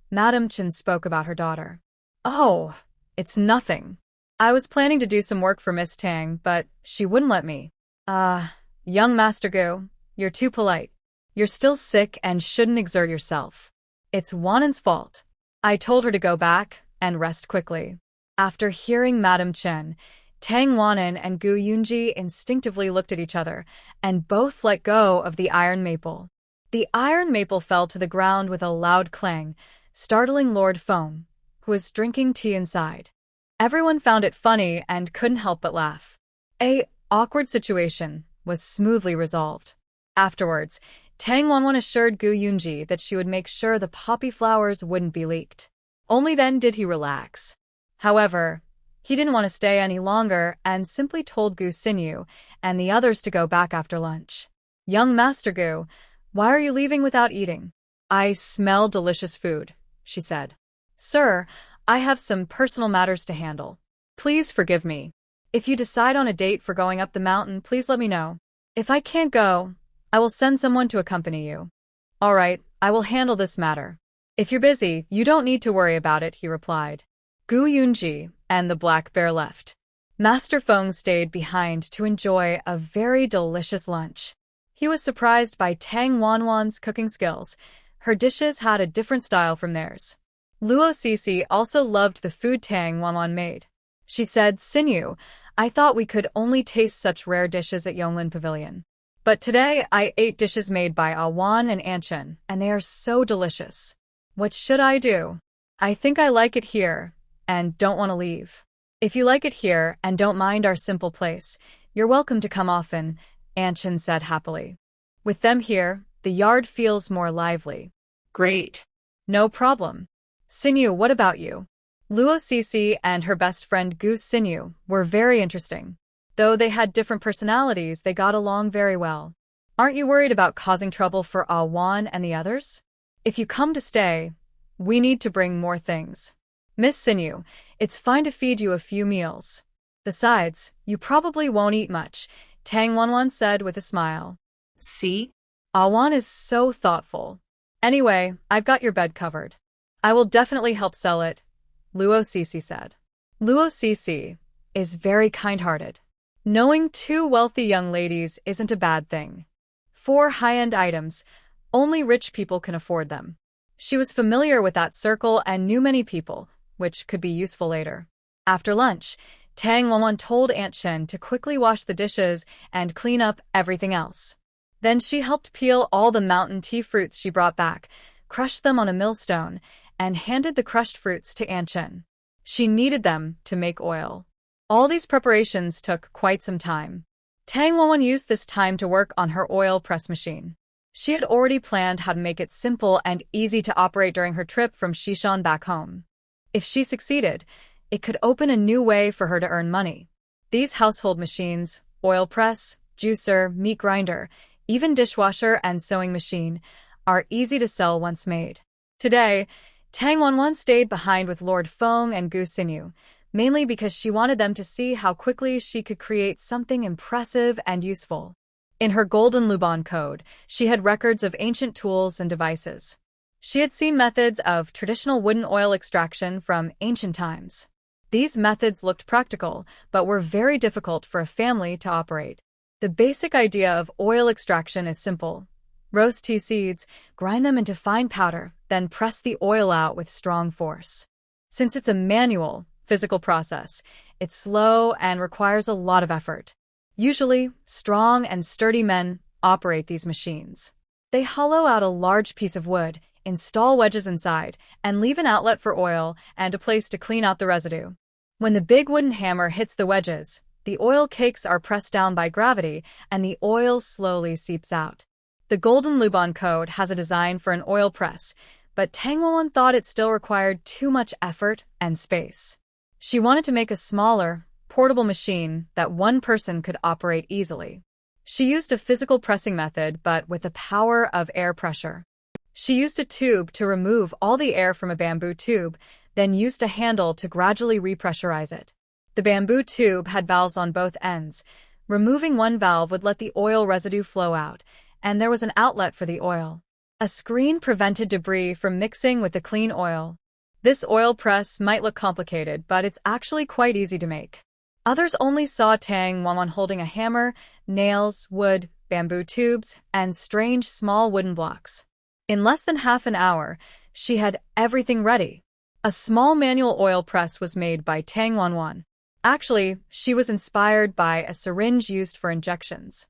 Madame Chen spoke about her daughter. "Oh, it's nothing. I was planning to do some work for Miss Tang, but she wouldn't let me." Young Master Gu, you're too polite. You're still sick and shouldn't exert yourself. It's Wanan's fault. I told her to go back and rest quickly." After hearing Madame Chen, Tang Wanan and Gu Yunji instinctively looked at each other, and both let go of the iron maple. The iron maple fell to the ground with a loud clang, startling Lord Feng, who was drinking tea inside. Everyone found it funny and couldn't help but laugh. A awkward situation was smoothly resolved. Afterwards, Tang Wanwan assured Gu Yunji that she would make sure the poppy flowers wouldn't be leaked. Only then did he relax. However, he didn't want to stay any longer and simply told Gu Xinyu and the others to go back after lunch. "Young Master Gu, why are you leaving without eating?" "I smell delicious food," she said. "Sir, I have some personal matters to handle. Please forgive me. If you decide on a date for going up the mountain, please let me know. If I can't go, I will send someone to accompany you." "All right, I will handle this matter. If you're busy, you don't need to worry about it," he replied. Gu Yunji and the black bear left. Master Feng stayed behind to enjoy a very delicious lunch. He was surprised by Tang Wanwan's cooking skills. Her dishes had a different style from theirs. Luo Sisi also loved the food Tang Wanwan made. She said, "Xinyu, I thought we could only taste such rare dishes at Yonglin Pavilion. But today I ate dishes made by Awan and Anchen, and they are so delicious. What should I do? I think I like it here and don't want to leave." "If you like it here and don't mind our simple place, you're welcome to come often," Anchen said happily. "With them here, the yard feels more lively." "Great. "No problem. Xinyu, what about you?" Luo Sisi and her best friend Gu Xinyu were very interesting. Though they had different personalities, they got along very well. "Aren't you worried about causing trouble for Awan and the others? If you come to stay, we need to bring more things. Miss Xinyu, it's fine to feed you a few meals. Besides, you probably won't eat much," Tang Wanwan said with a smile. See? "Awan is so thoughtful. Anyway, I've got your bed covered. I will definitely help sell it," Luo Sisi said. Luo Sisi is very kind-hearted. Knowing two wealthy young ladies isn't a bad thing. For high-end items, only rich people can afford them. She was familiar with that circle and knew many people, which could be useful later. After lunch, Tang Wanwan told Aunt Shen to quickly wash the dishes and clean up everything else. Then she helped peel all the mountain tea fruits she brought back, crushed them on a millstone, and handed the crushed fruits to Aunt Shen. She kneaded them to make oil. All these preparations took quite some time. Tang Wanwan used this time to work on her oil press machine. She had already planned how to make it simple and easy to operate during her trip from Xishan back home. If she succeeded, it could open a new way for her to earn money. These household machines, oil press, juicer, meat grinder, even dishwasher and sewing machine, are easy to sell once made. Today, Tang Wanwan stayed behind with Lord Feng and Gu Xinyu, mainly because she wanted them to see how quickly she could create something impressive and useful. In her Golden Luban code, she had records of ancient tools and devices. She had seen methods of traditional wooden oil extraction from ancient times. These methods looked practical, but were very difficult for a family to operate. The basic idea of oil extraction is simple. Roast tea seeds, grind them into fine powder, then press the oil out with strong force. Since it's a manual, physical process, it's slow and requires a lot of effort. Usually, strong and sturdy men operate these machines. They hollow out a large piece of wood, install wedges inside, and leave an outlet for oil and a place to clean out the residue. When the big wooden hammer hits the wedges, the oil cakes are pressed down by gravity and the oil slowly seeps out. The Golden Lubon Code has a design for an oil press, but Tang Wanwan thought it still required too much effort and space. She wanted to make a smaller, portable machine that one person could operate easily. She used a physical pressing method, but with the power of air pressure. She used a tube to remove all the air from a bamboo tube, then used a handle to gradually repressurize it. The bamboo tube had valves on both ends. Removing one valve would let the oil residue flow out, and there was an outlet for the oil. A screen prevented debris from mixing with the clean oil. This oil press might look complicated, but it's actually quite easy to make. Others only saw Tang Wanwan holding a hammer, nails, wood, bamboo tubes, and strange small wooden blocks. In less than half an hour, she had everything ready. A small manual oil press was made by Tang Wanwan. Actually, she was inspired by a syringe used for injections.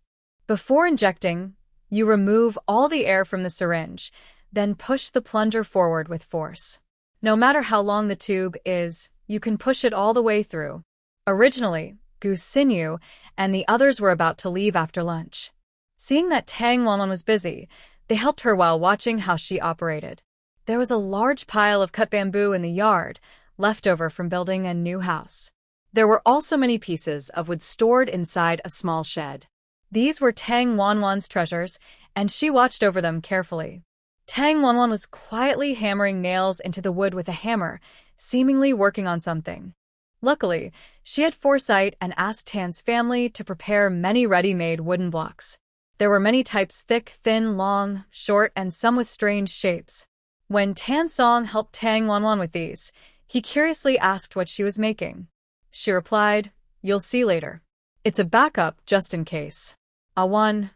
Before injecting, you remove all the air from the syringe, then push the plunger forward with force. No matter how long the tube is, you can push it all the way through. Originally, Gu Xinyu and the others were about to leave after lunch. Seeing that Tang Wanwan was busy, they helped her while watching how she operated. There was a large pile of cut bamboo in the yard, left over from building a new house. There were also many pieces of wood stored inside a small shed. These were Tang Wanwan's treasures, and she watched over them carefully. Tang Wanwan was quietly hammering nails into the wood with a hammer, seemingly working on something. Luckily, she had foresight and asked Tan's family to prepare many ready-made wooden blocks. There were many types: thick, thin, long, short, and some with strange shapes. When Tan Song helped Tang Wanwan with these, he curiously asked what she was making. She replied, "You'll see later. It's a backup just in case." "Awan,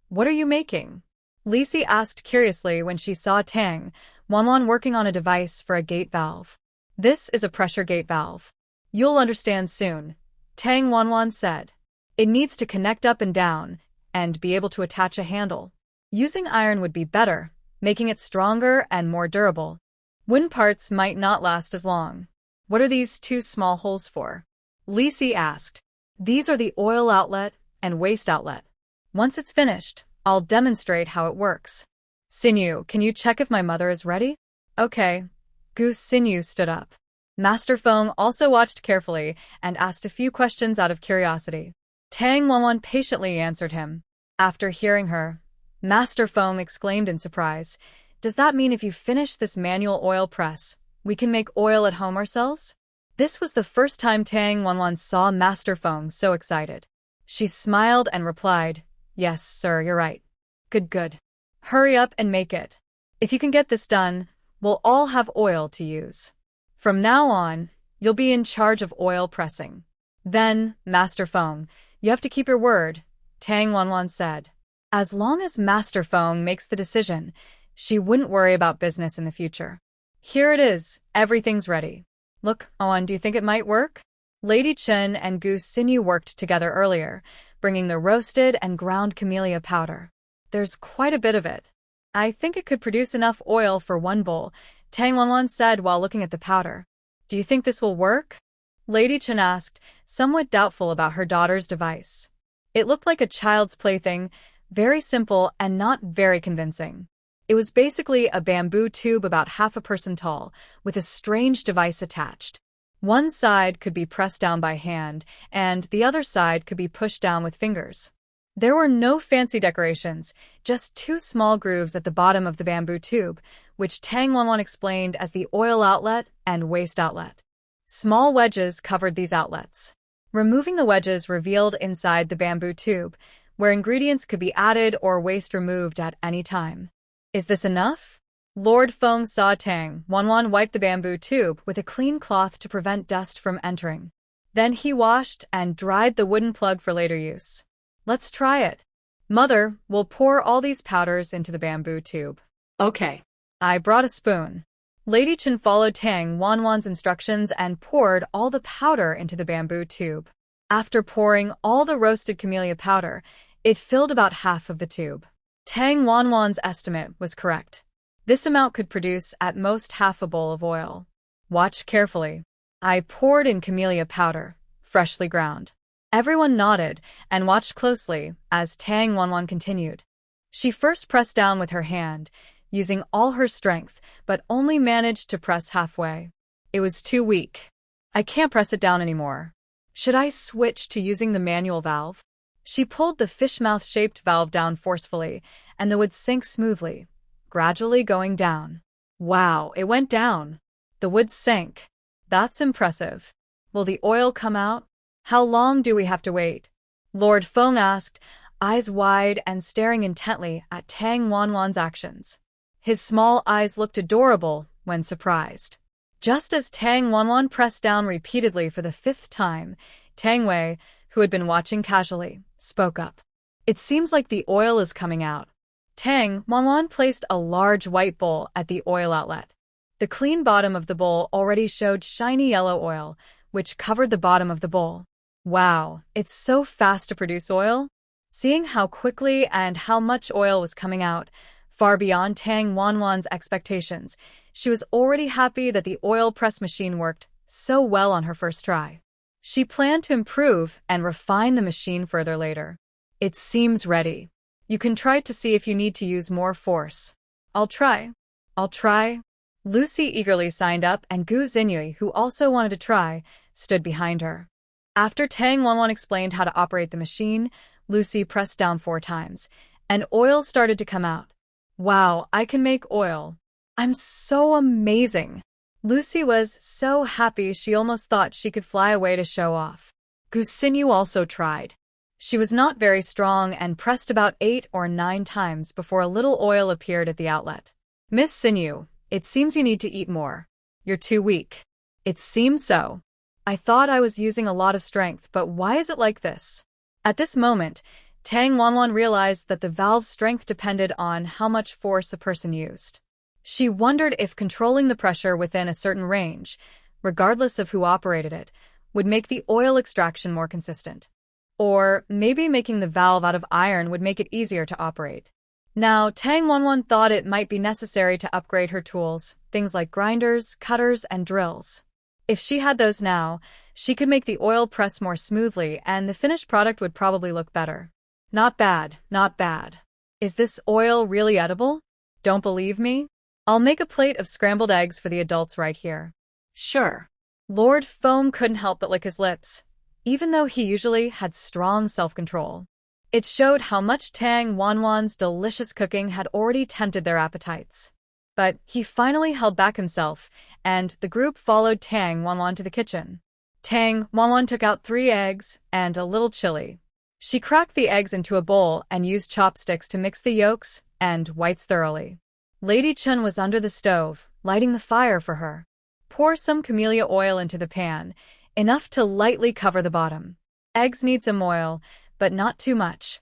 what are you making?" Lisi asked curiously when she saw Tang Wanwan working on a device for a gate valve. "This is a pressure gate valve. You'll understand soon," Tang Wanwan said. "It needs to connect up and down and be able to attach a handle. Using iron would be better, making it stronger and more durable. Wooden parts might not last as long." "What are these two small holes for?" Lisi asked. "These are the oil outlet and waste outlet. Once it's finished, I'll demonstrate how it works." "Xinyu, can you check if my mother is ready?" "Okay." Gu Xinyu stood up. Master Feng also watched carefully and asked a few questions out of curiosity. Tang Wanwan patiently answered him. After hearing her, Master Feng exclaimed in surprise, "Does that mean if you finish this manual oil press, we can make oil at home ourselves?" This was the first time Tang Wanwan saw Master Feng so excited. She smiled and replied, "Yes, sir, you're right. Good. Hurry up and make it. If you can get this done, we'll all have oil to use. From now on, you'll be in charge of oil pressing." "Then, Master Feng, you have to keep your word," Tang Wanwan said. As long as Master Feng makes the decision, she wouldn't worry about business in the future. "Here it is, everything's ready. Look, Owen, do you think it might work?" Lady Chen and Gu Xinyu worked together earlier, bringing the roasted and ground camellia powder. "There's quite a bit of it. I think it could produce enough oil for one bowl," Tang Wanwan said while looking at the powder. "Do you think this will work?" Lady Chen asked, somewhat doubtful about her daughter's device. It looked like a child's plaything, very simple and not very convincing. It was basically a bamboo tube about half a person tall, with a strange device attached. One side could be pressed down by hand, and the other side could be pushed down with fingers. There were no fancy decorations, just two small grooves at the bottom of the bamboo tube, which Tang Wanwan explained as the oil outlet and waste outlet. Small wedges covered these outlets. Removing the wedges revealed inside the bamboo tube, where ingredients could be added or waste removed at any time. "Is this enough?" Lord Feng saw Tang Wanwan wipe the bamboo tube with a clean cloth to prevent dust from entering. Then he washed and dried the wooden plug for later use. "Let's try it. Mother, we'll pour all these powders into the bamboo tube." "Okay." I brought a spoon. Lady Chen followed Tang Wanwan's instructions and poured all the powder into the bamboo tube. After pouring all the roasted camellia powder, It filled about half of the tube. Tang Wanwan's estimate was correct. This amount could produce at most half a bowl of oil. Watch carefully. I poured in camellia powder, freshly ground. Everyone nodded and watched closely as Tang Wanwan continued. She first pressed down with her hand, using all her strength, but only managed to press halfway. It was too weak. I can't press it down anymore. Should I switch to using the manual valve? She pulled the fish mouth-shaped valve down forcefully, and the wood sank smoothly, gradually going down. Wow, it went down. The wood sank. That's impressive. Will the oil come out? How long do we have to wait? Lord Feng asked, eyes wide and staring intently at Tang Wanwan's actions. His small eyes looked adorable when surprised. Just as Tang Wanwan pressed down repeatedly for the 5th time, Tang Wei, who had been watching casually, spoke up. It seems like the oil is coming out. Tang Wanwan placed a large white bowl at the oil outlet. The clean bottom of the bowl already showed shiny yellow oil, which covered the bottom of the bowl. Wow, it's so fast to produce oil. Seeing how quickly and how much oil was coming out, far beyond Tang Wanwan's expectations, she was already happy that the oil press machine worked so well on her first try. She planned to improve and refine the machine further later. It seems ready. You can try to see if you need to use more force. I'll try. Lucy eagerly signed up, and Gu Xinyue, who also wanted to try, stood behind her. After Tang Wanwan explained how to operate the machine, Lucy pressed down 4 times, and oil started to come out. Wow, I can make oil. I'm so amazing. Lucy was so happy she almost thought she could fly away to show off. Gu Xinyue also tried. She was not very strong and pressed about 8 or 9 times before a little oil appeared at the outlet. Miss Xinyue, it seems you need to eat more. You're too weak. It seems so. I thought I was using a lot of strength, but why is it like this? At this moment, Tang Wanwan realized that the valve's strength depended on how much force a person used. She wondered if controlling the pressure within a certain range, regardless of who operated it, would make the oil extraction more consistent. Or maybe making the valve out of iron would make it easier to operate. Now, Tang Wanwan thought it might be necessary to upgrade her tools, things like grinders, cutters, and drills. If she had those now, she could make the oil press more smoothly and the finished product would probably look better. Not bad. Is this oil really edible? Don't believe me? I'll make a plate of scrambled eggs for the adults right here. Sure. Lord Foam couldn't help but lick his lips, even though he usually had strong self-control. It showed how much Tang Wanwan's delicious cooking had already tempted their appetites. But he finally held back himself, and the group followed Tang Wanwan to the kitchen. Tang Wanwan took out 3 eggs and a little chili. She cracked the eggs into a bowl and used chopsticks to mix the yolks and whites thoroughly. Lady Chun was under the stove, lighting the fire for her. Pour some camellia oil into the pan, enough to lightly cover the bottom. Eggs need some oil, but not too much.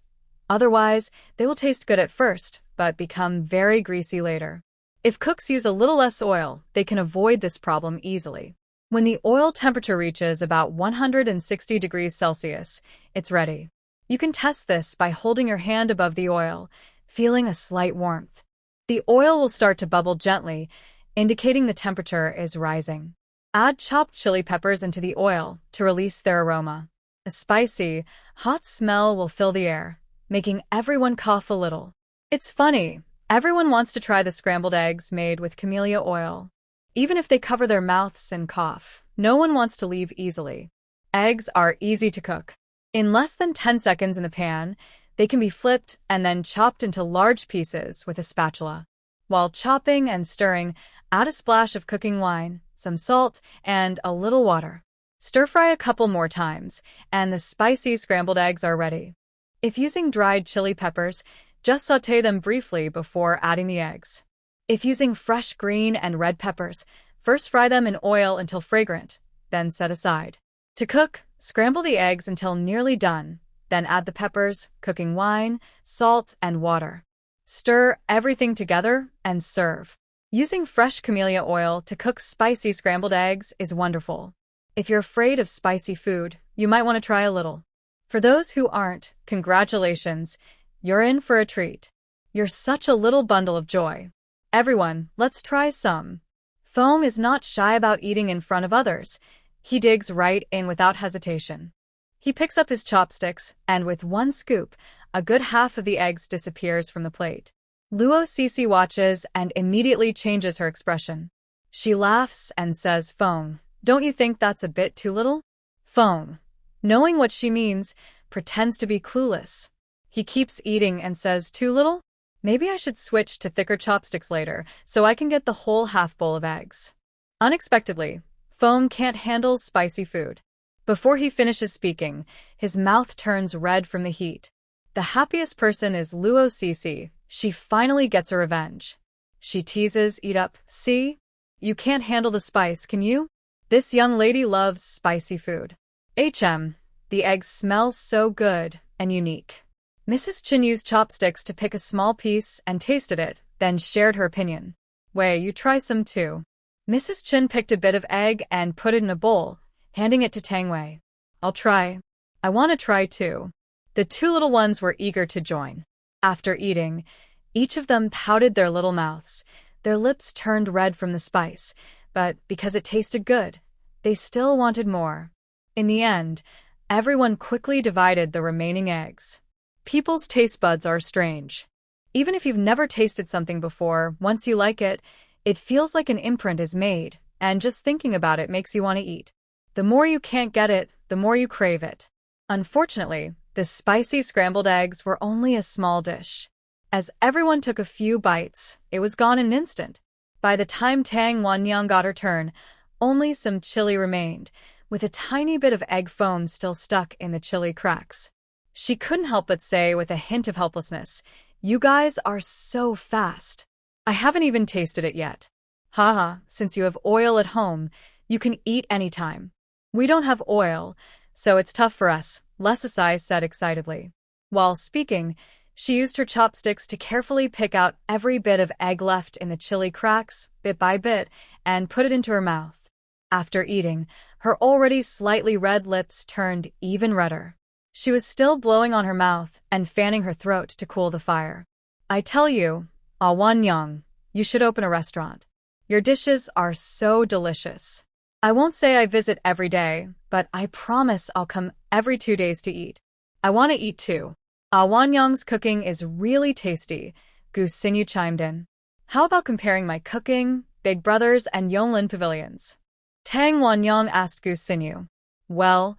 Otherwise, they will taste good at first, but become very greasy later. If cooks use a little less oil, they can avoid this problem easily. When the oil temperature reaches about 160 degrees Celsius, it's ready. You can test this by holding your hand above the oil, feeling a slight warmth. The oil will start to bubble gently, indicating the temperature is rising. Add chopped chili peppers into the oil to release their aroma. A spicy, hot smell will fill the air, making everyone cough a little. It's funny, everyone wants to try the scrambled eggs made with camellia oil. Even if they cover their mouths and cough, no one wants to leave easily. Eggs are easy to cook. In less than 10 seconds in the pan, they can be flipped and then chopped into large pieces with a spatula. While chopping and stirring, add a splash of cooking wine, some salt, and a little water. Stir-fry a couple more times, and the spicy scrambled eggs are ready. If using dried chili peppers, just sauté them briefly before adding the eggs. If using fresh green and red peppers, first fry them in oil until fragrant, then set aside. To cook, scramble the eggs until nearly done, then add the peppers, cooking wine, salt, and water. Stir everything together and serve. Using fresh camellia oil to cook spicy scrambled eggs is wonderful. If you're afraid of spicy food, you might want to try a little. For those who aren't, congratulations, you're in for a treat. You're such a little bundle of joy. Everyone, let's try some. Foam is not shy about eating in front of others. He digs right in without hesitation. He picks up his chopsticks, and with one scoop, a good half of the eggs disappears from the plate. Luo Cece watches and immediately changes her expression. She laughs and says, "Foam, don't you think that's a bit too little?" Foam, knowing what she means, pretends to be clueless. He keeps eating and says, "Too little? Maybe I should switch to thicker chopsticks later so I can get the whole half bowl of eggs." Unexpectedly, Foam can't handle spicy food. Before he finishes speaking, his mouth turns red from the heat. The happiest person is Luo Cece. She finally gets her revenge. She teases, "Eat up, see? You can't handle the spice, can you? This young lady loves spicy food." The eggs smell so good and unique. Mrs. Chin used chopsticks to pick a small piece and tasted it, then shared her opinion. "Wei, you try some too." Mrs. Chin picked a bit of egg and put it in a bowl, handing it to Tang Wei. "I'll try. I want to try too." The two little ones were eager to join. After eating, each of them pouted their little mouths. Their lips turned red from the spice, but because it tasted good, they still wanted more. In the end, everyone quickly divided the remaining eggs. People's taste buds are strange. Even if you've never tasted something before, once you like it, it feels like an imprint is made, and just thinking about it makes you want to eat. The more you can't get it, the more you crave it. Unfortunately, the spicy scrambled eggs were only a small dish. As everyone took a few bites, it was gone in an instant. By the time Tang Wanyang got her turn, only some chili remained, with a tiny bit of egg foam still stuck in the chili cracks. She couldn't help but say with a hint of helplessness, "You guys are so fast. I haven't even tasted it yet." "Haha, since you have oil at home, you can eat anytime." "We don't have oil, so it's tough for us," Lesasai said excitedly. While speaking, she used her chopsticks to carefully pick out every bit of egg left in the chili cracks, bit by bit, and put it into her mouth. After eating, her already slightly red lips turned even redder. She was still blowing on her mouth and fanning her throat to cool the fire. "I tell you, Ah Wan-young, you should open a restaurant. Your dishes are so delicious. I won't say I visit every day, but I promise I'll come every 2 days to eat. I want to eat too." Ah Wan-young's cooking is really tasty, Gu Xinyu chimed in. "How about comparing my cooking, Big Brothers, and Yonglin Pavilions?" Tang Wanyang asked Gu Xinyu. "Well,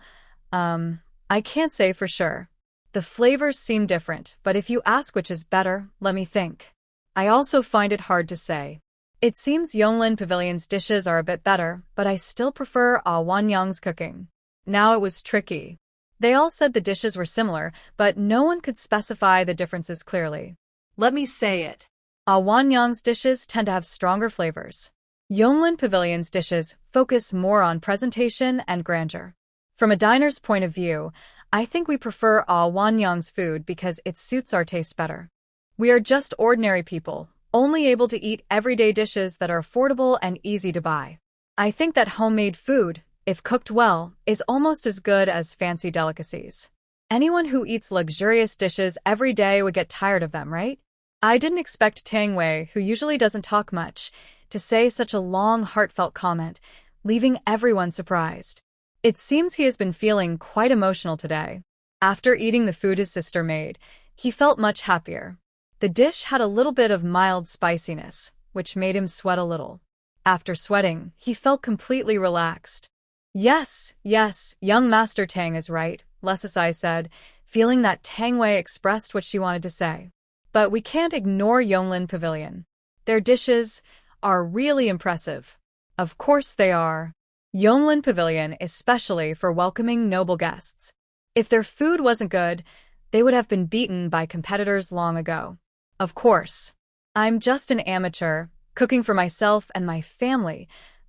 I can't say for sure. The flavors seem different, but if you ask which is better, let me think. I also find it hard to say. It seems Yonglin Pavilion's dishes are a bit better, but I still prefer Ah Wanyang's cooking." Now it was tricky. They all said the dishes were similar, but no one could specify the differences clearly. Let me say it. Ah Wanyang's dishes tend to have stronger flavors. Yonglin Pavilion's dishes focus more on presentation and grandeur. From a diner's point of view, I think we prefer Ah Wanyang's food because it suits our taste better. We are just ordinary people, only able to eat everyday dishes that are affordable and easy to buy. I think that homemade food, if cooked well, is almost as good as fancy delicacies. Anyone who eats luxurious dishes every day would get tired of them, right? I didn't expect Tang Wei, who usually doesn't talk much, to say such a long, heartfelt comment, leaving everyone surprised. It seems he has been feeling quite emotional today. After eating the food his sister made, he felt much happier. The dish had a little bit of mild spiciness, which made him sweat a little. After sweating, he felt completely relaxed. Yes, young Master Tang is right, Lesasai said, feeling that Tang Wei expressed what she wanted to say. But we can't ignore Yonglin Pavilion. Their dishes are really impressive. Of course they are. Yonglin Pavilion is specially for welcoming noble guests. If their food wasn't good, they would have been beaten by competitors long ago. Of course. I'm just an amateur, cooking for myself and my family.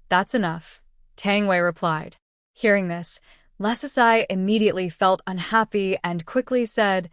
That's enough, Tang Wei replied. Hearing this, Lesasai immediately felt unhappy and quickly said,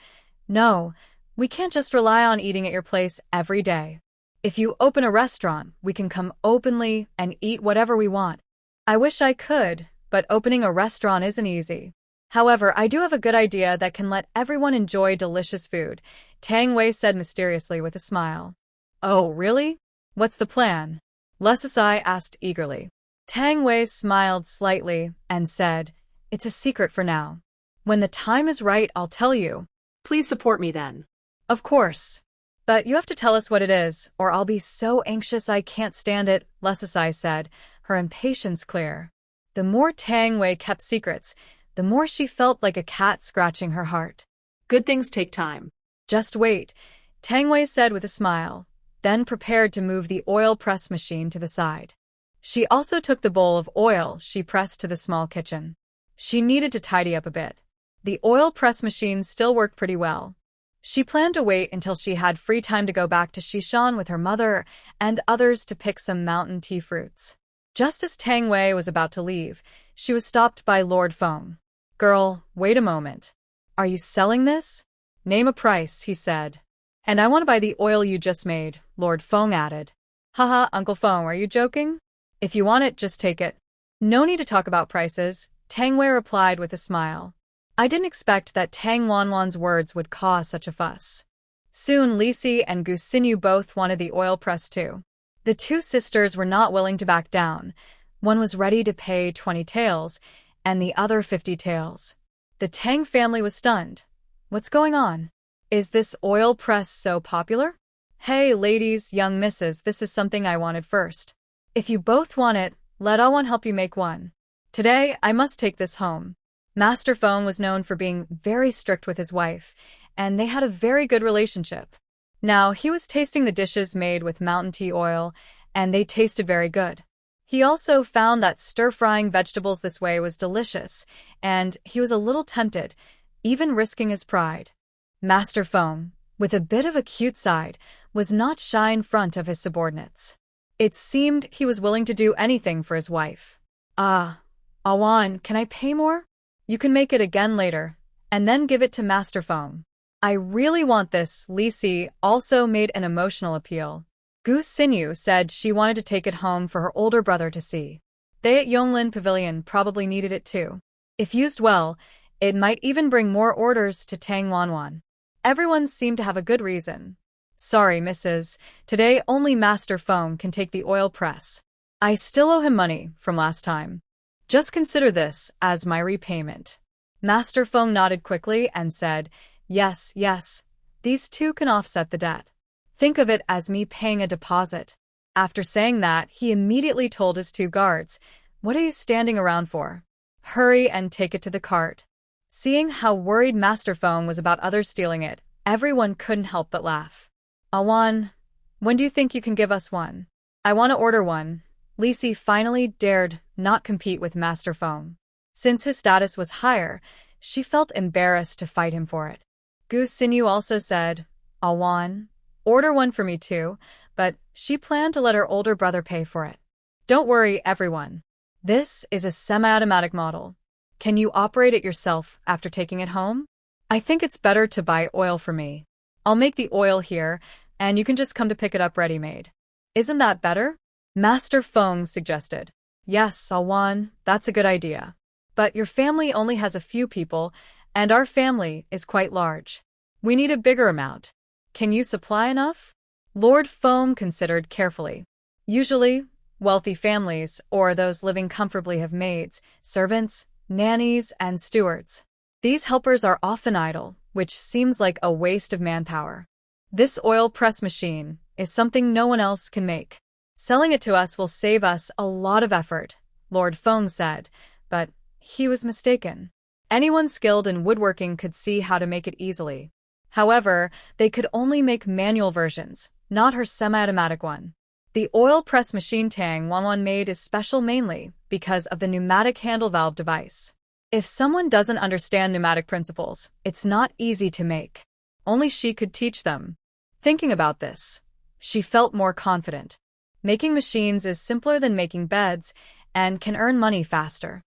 "No, we can't just rely on eating at your place every day. If you open a restaurant, we can come openly and eat whatever we want." "I wish I could, but opening a restaurant isn't easy. However, I do have a good idea that can let everyone enjoy delicious food, Tang Wei said mysteriously with a smile. Oh, really? What's the plan? Lesasai asked eagerly. Tang Wei smiled slightly and said, It's a secret for now. When the time is right, I'll tell you. Please support me then. Of course. But you have to tell us what it is, or I'll be so anxious I can't stand it, Lesasai said, her impatience clear. The more Tang Wei kept secrets, the more she felt like a cat scratching her heart. Good things take time. Just wait, Tang Wei said with a smile, then prepared to move the oil press machine to the side. She also took the bowl of oil she pressed to the small kitchen. She needed to tidy up a bit. The oil press machine still worked pretty well. She planned to wait until she had free time to go back to Shishan with her mother and others to pick some mountain tea fruits. Just as Tang Wei was about to leave, she was stopped by Lord Feng. Girl, wait a moment. Are you selling this? Name a price, he said. And I want to buy the oil you just made, Lord Feng added. Haha, Uncle Feng, are you joking? If you want it, just take it. No need to talk about prices, Tang Wei replied with a smile. I didn't expect that Tang Wanwan's words would cause such a fuss. Soon Lisi and Gusinyu both wanted the oil press too. The two sisters were not willing to back down. One was ready to pay 20 taels, and the other 50 taels. The Tang family was stunned. What's going on? Is this oil press so popular? Hey ladies, young misses, this is something I wanted first. If you both want it, let Awan help you make one. Today, I must take this home. Master Feng was known for being very strict with his wife, and they had a very good relationship. Now, he was tasting the dishes made with mountain tea oil, and they tasted very good. He also found that stir-frying vegetables this way was delicious, and he was a little tempted, even risking his pride. Master Feng, with a bit of a cute side, was not shy in front of his subordinates. It seemed he was willing to do anything for his wife. Awan, can I pay more? You can make it again later, and then give it to Master Feng. I really want this, Lisi also made an emotional appeal. Gu Sinyu said she wanted to take it home for her older brother to see. They at Yonglin Pavilion probably needed it too. If used well, it might even bring more orders to Tang Wanwan. Everyone seemed to have a good reason. Sorry, Mrs. Today only Master Feng can take the oil press. I still owe him money from last time. Just consider this as my repayment. Master Feng nodded quickly and said, Yes, yes. These two can offset the debt. Think of it as me paying a deposit. After saying that, he immediately told his two guards, What are you standing around for? Hurry and take it to the cart. Seeing how worried Master Feng was about others stealing it, everyone couldn't help but laugh. Awan, when do you think you can give us one? I want to order one. Lisi finally dared not compete with Master Feng. Since his status was higher, she felt embarrassed to fight him for it. Gu Sinyu also said, Awan, order one for me too, but she planned to let her older brother pay for it. Don't worry, everyone. This is a semi-automatic model. Can you operate it yourself after taking it home? I think it's better to buy oil for me. I'll make the oil here, and you can just come to pick it up ready-made. Isn't that better? Master Feng suggested. Yes, Awan, that's a good idea. But your family only has a few people, and our family is quite large. We need a bigger amount. Can you supply enough? Lord Feng considered carefully. Usually, wealthy families or those living comfortably have maids, servants, nannies, and stewards. These helpers are often idle, which seems like a waste of manpower. This oil press machine is something no one else can make. Selling it to us will save us a lot of effort, Lord Feng said, but he was mistaken. Anyone skilled in woodworking could see how to make it easily. However, they could only make manual versions, not her semi-automatic one. The oil press machine Tang Wanwan made is special mainly because of the pneumatic handle valve device. If someone doesn't understand pneumatic principles, it's not easy to make. Only she could teach them. Thinking about this, she felt more confident. Making machines is simpler than making beds and can earn money faster.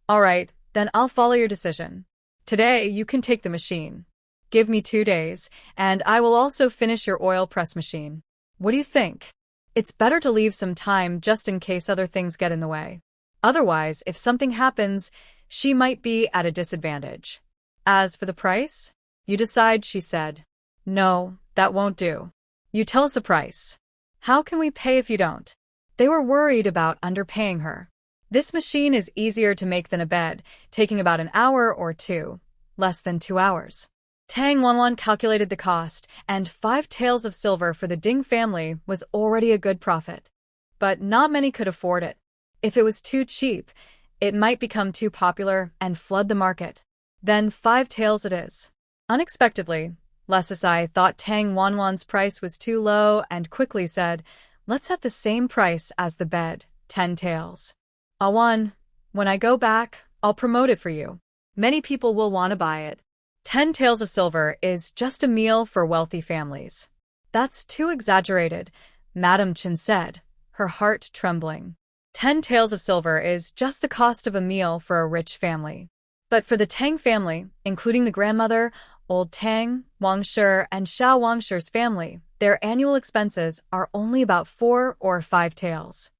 All right, then I'll follow your decision. Today, you can take the machine. Give me 2 days, and I will also finish your oil press machine. What do you think? It's better to leave some time just in case other things get in the way. Otherwise, if something happens, she might be at a disadvantage. As for the price, you decide, she said. No, that won't do. You tell us a price. How can we pay if you don't? They were worried about underpaying her. This machine is easier to make than a bed, taking about an hour or two, less than 2 hours. Tang Wanwan calculated the cost, and 5 taels of silver for the Ding family was already a good profit. But not many could afford it. If it was too cheap, it might become too popular and flood the market. Then 5 taels it is. Unexpectedly, Lesasai thought Tang Wanwan's price was too low and quickly said, let's set the same price as the bed, 10 taels. Awan, when I go back, I'll promote it for you. Many people will want to buy it. 10 taels of silver is just a meal for wealthy families. That's too exaggerated, Madam Chen said, her heart trembling. 10 taels of silver is just the cost of a meal for a rich family. But for the Tang family, including the grandmother, Old Tang, Wang Shi, and Xiao Wang Shi's family, their annual expenses are only about 4 or 5 taels.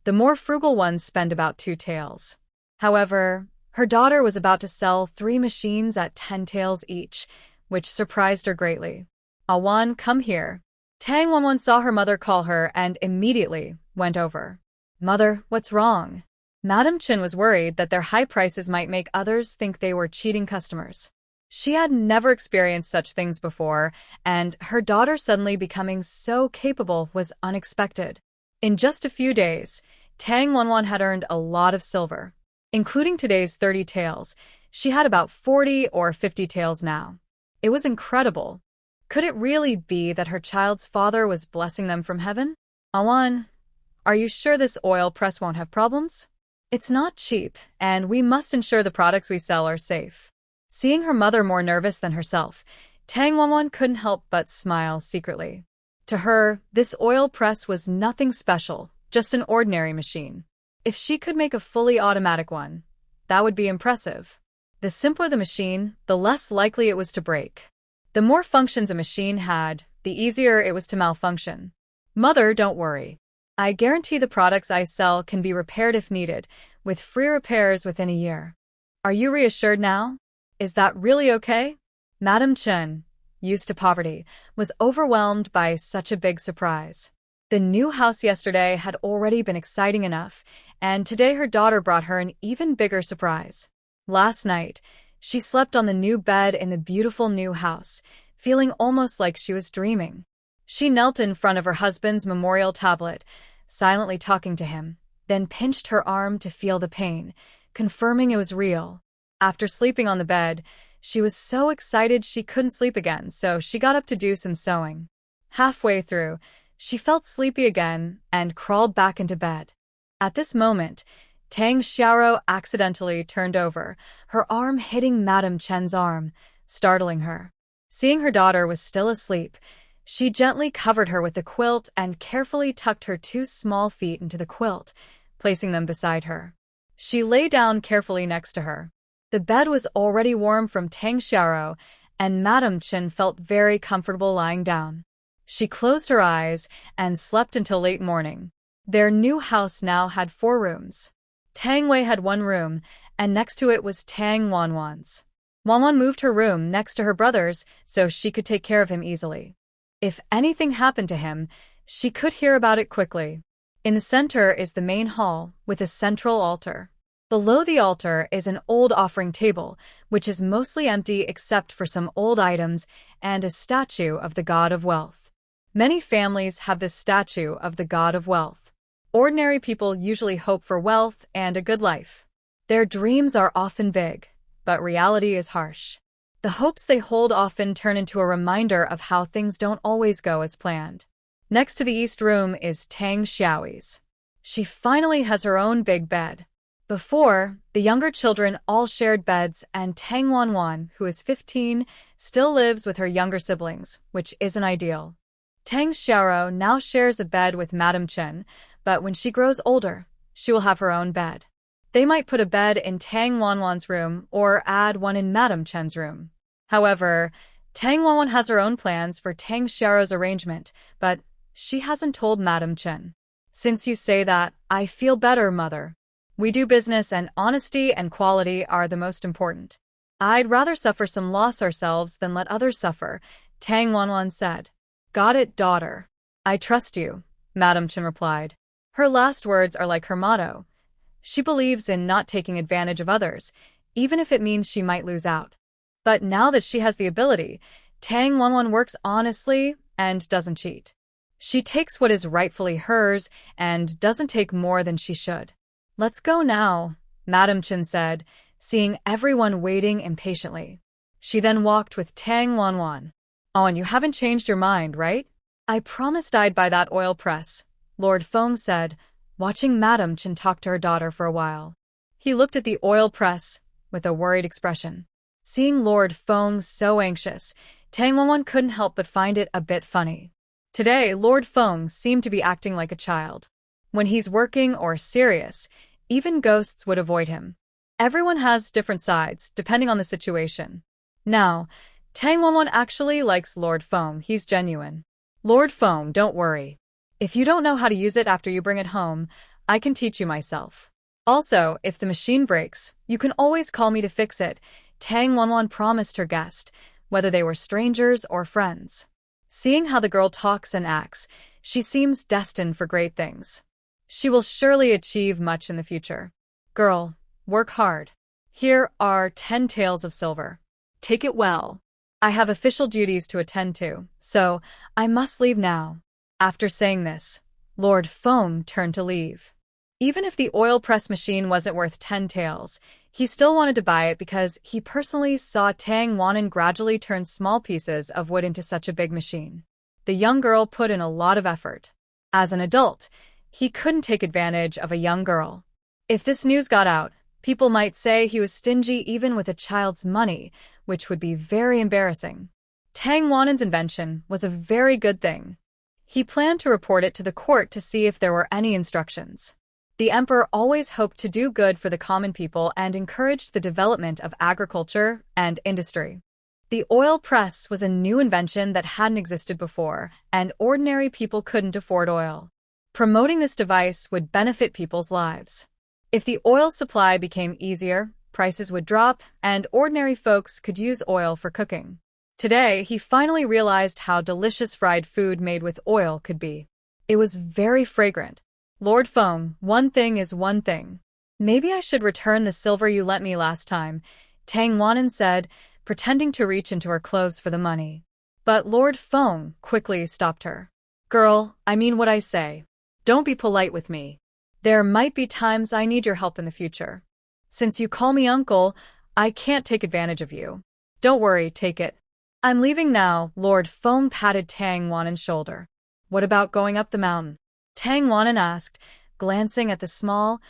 The more frugal ones spend about 2 taels. However, her daughter was about to sell 3 machines at 10 taels each, which surprised her greatly. Awan, come here. Tang Wanwan saw her mother call her and immediately went over. Mother, what's wrong? Madam Chen was worried that their high prices might make others think they were cheating customers. She had never experienced such things before, and her daughter suddenly becoming so capable was unexpected. In just a few days, Tang Wanwan had earned a lot of silver. Including today's 30 taels, she had about 40 or 50 taels now. It was incredible. Could it really be that her child's father was blessing them from heaven? Awan, are you sure this oil press won't have problems? It's not cheap, and we must ensure the products we sell are safe. Seeing her mother more nervous than herself, Tang Wanwan couldn't help but smile secretly. To her, this oil press was nothing special, just an ordinary machine. If she could make a fully automatic one, that would be impressive. The simpler the machine, the less likely it was to break. The more functions a machine had, the easier it was to malfunction. Mother, don't worry. I guarantee the products I sell can be repaired if needed, with free repairs within a year. Are you reassured now? Is that really okay? Madam Chen, used to poverty, was overwhelmed by such a big surprise. The new house yesterday had already been exciting enough, and today her daughter brought her an even bigger surprise. Last night, she slept on the new bed in the beautiful new house, feeling almost like she was dreaming. She knelt in front of her husband's memorial tablet, silently talking to him, then pinched her arm to feel the pain, confirming it was real. After sleeping on the bed, she was so excited she couldn't sleep again, so she got up to do some sewing. Halfway through, she felt sleepy again and crawled back into bed. At this moment, Tang Xiaoro accidentally turned over, her arm hitting Madam Chen's arm, startling her. Seeing her daughter was still asleep, she gently covered her with the quilt and carefully tucked her 2 small feet into the quilt, placing them beside her. She lay down carefully next to her. The bed was already warm from Tang Xiaoro, and Madam Chen felt very comfortable lying down. She closed her eyes and slept until late morning. Their new house now had 4 rooms. Tang Wei had 1 room, and next to it was Tang Wanwan's. Wanwan moved her room next to her brother's so she could take care of him easily. If anything happened to him, she could hear about it quickly. In the center is the main hall with a central altar. Below the altar is an old offering table, which is mostly empty except for some old items and a statue of the god of wealth. Many families have this statue of the god of wealth. Ordinary people usually hope for wealth and a good life. Their dreams are often big, but reality is harsh. The hopes they hold often turn into a reminder of how things don't always go as planned. Next to the east room is Tang Xiaoi's. She finally has her own big bed. Before, the younger children all shared beds, and Tang Wanwan, who is 15, still lives with her younger siblings, which isn't ideal. Tang Xiaoro now shares a bed with Madam Chen, but when she grows older, she will have her own bed. They might put a bed in Tang Wanwan's room or add one in Madam Chen's room. However, Tang Wanwan has her own plans for Tang Xiaoro's arrangement, but she hasn't told Madam Chen. Since you say that, I feel better, Mother. We do business and honesty and quality are the most important. I'd rather suffer some loss ourselves than let others suffer, Tang Wanwan said. Got it, daughter. I trust you, Madam Chen replied. Her last words are like her motto. She believes in not taking advantage of others, even if it means she might lose out. But now that she has the ability, Tang Wanwan works honestly and doesn't cheat. She takes what is rightfully hers and doesn't take more than she should. Let's go now, Madam Chen said, seeing everyone waiting impatiently. She then walked with Tang Wanwan. Oh, and you haven't changed your mind, right? I promised I'd buy that oil press, Lord Feng said, watching Madam Chen talk to her daughter for a while. He looked at the oil press with a worried expression. Seeing Lord Feng so anxious, Tang Wanwan couldn't help but find it a bit funny. Today, Lord Feng seemed to be acting like a child. When he's working or serious, even ghosts would avoid him. Everyone has different sides, depending on the situation. Now, Tang Wanwan actually likes Lord Feng. He's genuine. Lord Feng, don't worry. If you don't know how to use it after you bring it home, I can teach you myself. Also, if the machine breaks, you can always call me to fix it, Tang Wanwan promised her guest, whether they were strangers or friends. Seeing how the girl talks and acts, she seems destined for great things. She will surely achieve much in the future. Girl, work hard. Here are 10 taels of silver. Take it well. I have official duties to attend to, so I must leave now. After saying this, Lord Feng turned to leave. Even if the oil press machine wasn't worth 10 taels, he still wanted to buy it because he personally saw Tang Wanwan gradually turn small pieces of wood into such a big machine. The young girl put in a lot of effort. As an adult, he couldn't take advantage of a young girl. If this news got out, people might say he was stingy even with a child's money, which would be very embarrassing. Tang Wanwan's invention was a very good thing. He planned to report it to the court to see if there were any instructions. The emperor always hoped to do good for the common people and encouraged the development of agriculture and industry. The oil press was a new invention that hadn't existed before, and ordinary people couldn't afford oil. Promoting this device would benefit people's lives. If the oil supply became easier, prices would drop, and ordinary folks could use oil for cooking. Today, he finally realized how delicious fried food made with oil could be. It was very fragrant. Lord Feng, one thing is one thing. Maybe I should return the silver you lent me last time, Tang Wanwan said, pretending to reach into her clothes for the money. But Lord Feng quickly stopped her. Girl, I mean what I say. Don't be polite with me. There might be times I need your help in the future. Since you call me uncle, I can't take advantage of you. Don't worry, take it. I'm leaving now, Lord Feng patted Tang Wanwan's shoulder. What about going up the mountain? Tang Wanwan asked, glancing at the small,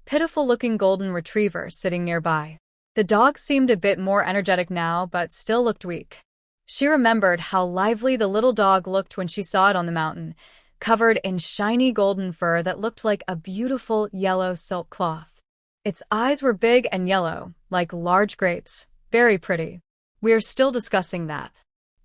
pitiful-looking golden retriever sitting nearby. The dog seemed a bit more energetic now, but still looked weak. She remembered how lively the little dog looked when she saw it on the mountain, covered in shiny golden fur that looked like a beautiful yellow silk cloth. Its eyes were big and yellow, like large grapes. Very pretty. We are still discussing that.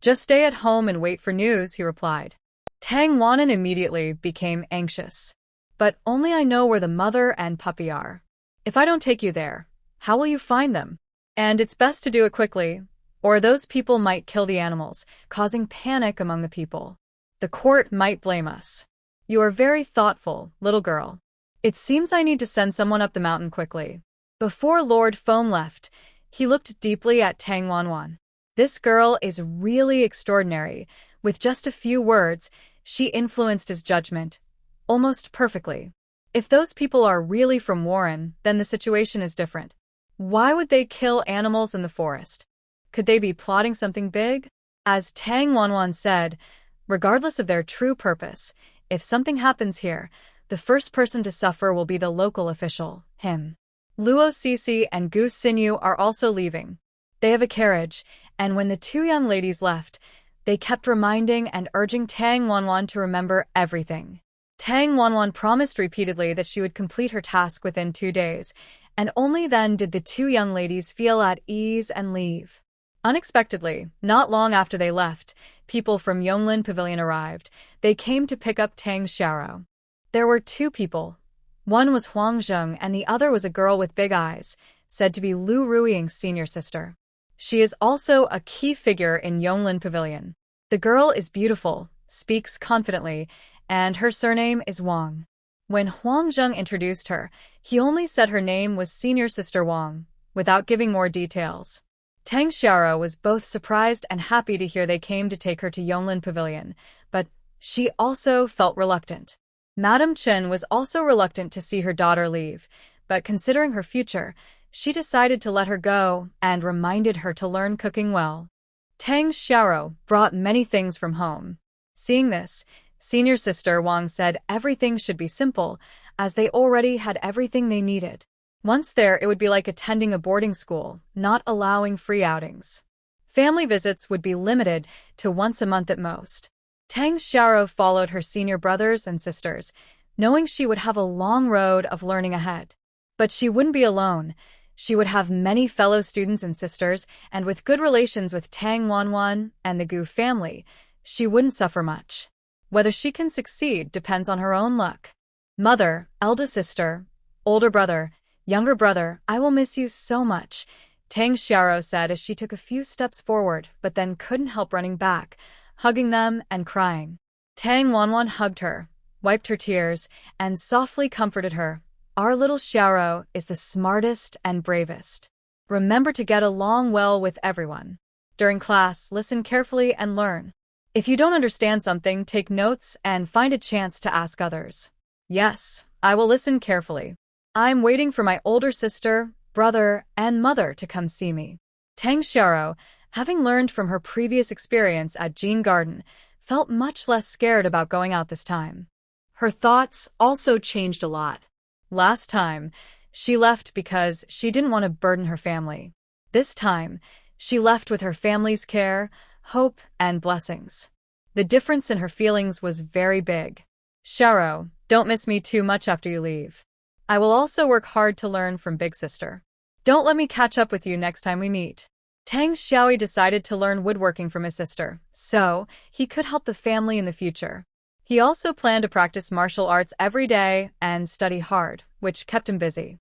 Just stay at home and wait for news, he replied. Tang Wanwan immediately became anxious. But only I know where the mother and puppy are. If I don't take you there, how will you find them? And it's best to do it quickly, or those people might kill the animals, causing panic among the people. The court might blame us. You are very thoughtful, little girl. It seems I need to send someone up the mountain quickly. Before Lord Feng left, he looked deeply at Tang Wanwan. This girl is really extraordinary. With just a few words, she influenced his judgment, almost perfectly. If those people are really from Warren, then the situation is different. Why would they kill animals in the forest? Could they be plotting something big? As Tang Wanwan said, regardless of their true purpose, if something happens here, the first person to suffer will be the local official, him. Luo Cece and Goose Sinew are also leaving. They have a carriage, and when the two young ladies left, they kept reminding and urging Tang Wanwan to remember everything. Tang Wanwan promised repeatedly that she would complete her task within 2 days, and only then did the two young ladies feel at ease and leave. Unexpectedly, not long after they left, people from Yonglin Pavilion arrived. They came to pick up Tang Xiaorou. There were 2 people. One was Huang Zheng and the other was a girl with big eyes, said to be Lu Ruiying's senior sister. She is also a key figure in Yonglin Pavilion. The girl is beautiful, speaks confidently, and her surname is Wang. When Huang Zheng introduced her, he only said her name was Senior Sister Wang, without giving more details. Tang Xiaoro was both surprised and happy to hear they came to take her to Yonglin Pavilion, but she also felt reluctant. Madame Chen was also reluctant to see her daughter leave, but considering her future, she decided to let her go and reminded her to learn cooking well. Tang Xiaoro brought many things from home. Seeing this, Senior Sister Wang said everything should be simple, as they already had everything they needed. Once there, it would be like attending a boarding school, not allowing free outings. Family visits would be limited to once a month at most. Tang Xiaoro followed her senior brothers and sisters, knowing she would have a long road of learning ahead. But she wouldn't be alone. She would have many fellow students and sisters, and with good relations with Tang Wanwan and the Gu family, she wouldn't suffer much. Whether she can succeed depends on her own luck. Mother, eldest sister, older brother, younger brother, I will miss you so much, Tang Xiaoro said as she took a few steps forward but then couldn't help running back, hugging them and crying. Tang Wanwan hugged her, wiped her tears, and softly comforted her. Our little Xiaoro is the smartest and bravest. Remember to get along well with everyone. During class, listen carefully and learn. If you don't understand something, take notes and find a chance to ask others. Yes, I will listen carefully. I'm waiting for my older sister, brother, and mother to come see me. Tang Xiaoro, having learned from her previous experience at Jean Garden, felt much less scared about going out this time. Her thoughts also changed a lot. Last time, she left because she didn't want to burden her family. This time, she left with her family's care, hope, and blessings. The difference in her feelings was very big. Xiaoro, don't miss me too much after you leave. I will also work hard to learn from Big Sister. Don't let me catch up with you next time we meet. Tang Xiaoi decided to learn woodworking from his sister, so he could help the family in the future. He also planned to practice martial arts every day and study hard, which kept him busy.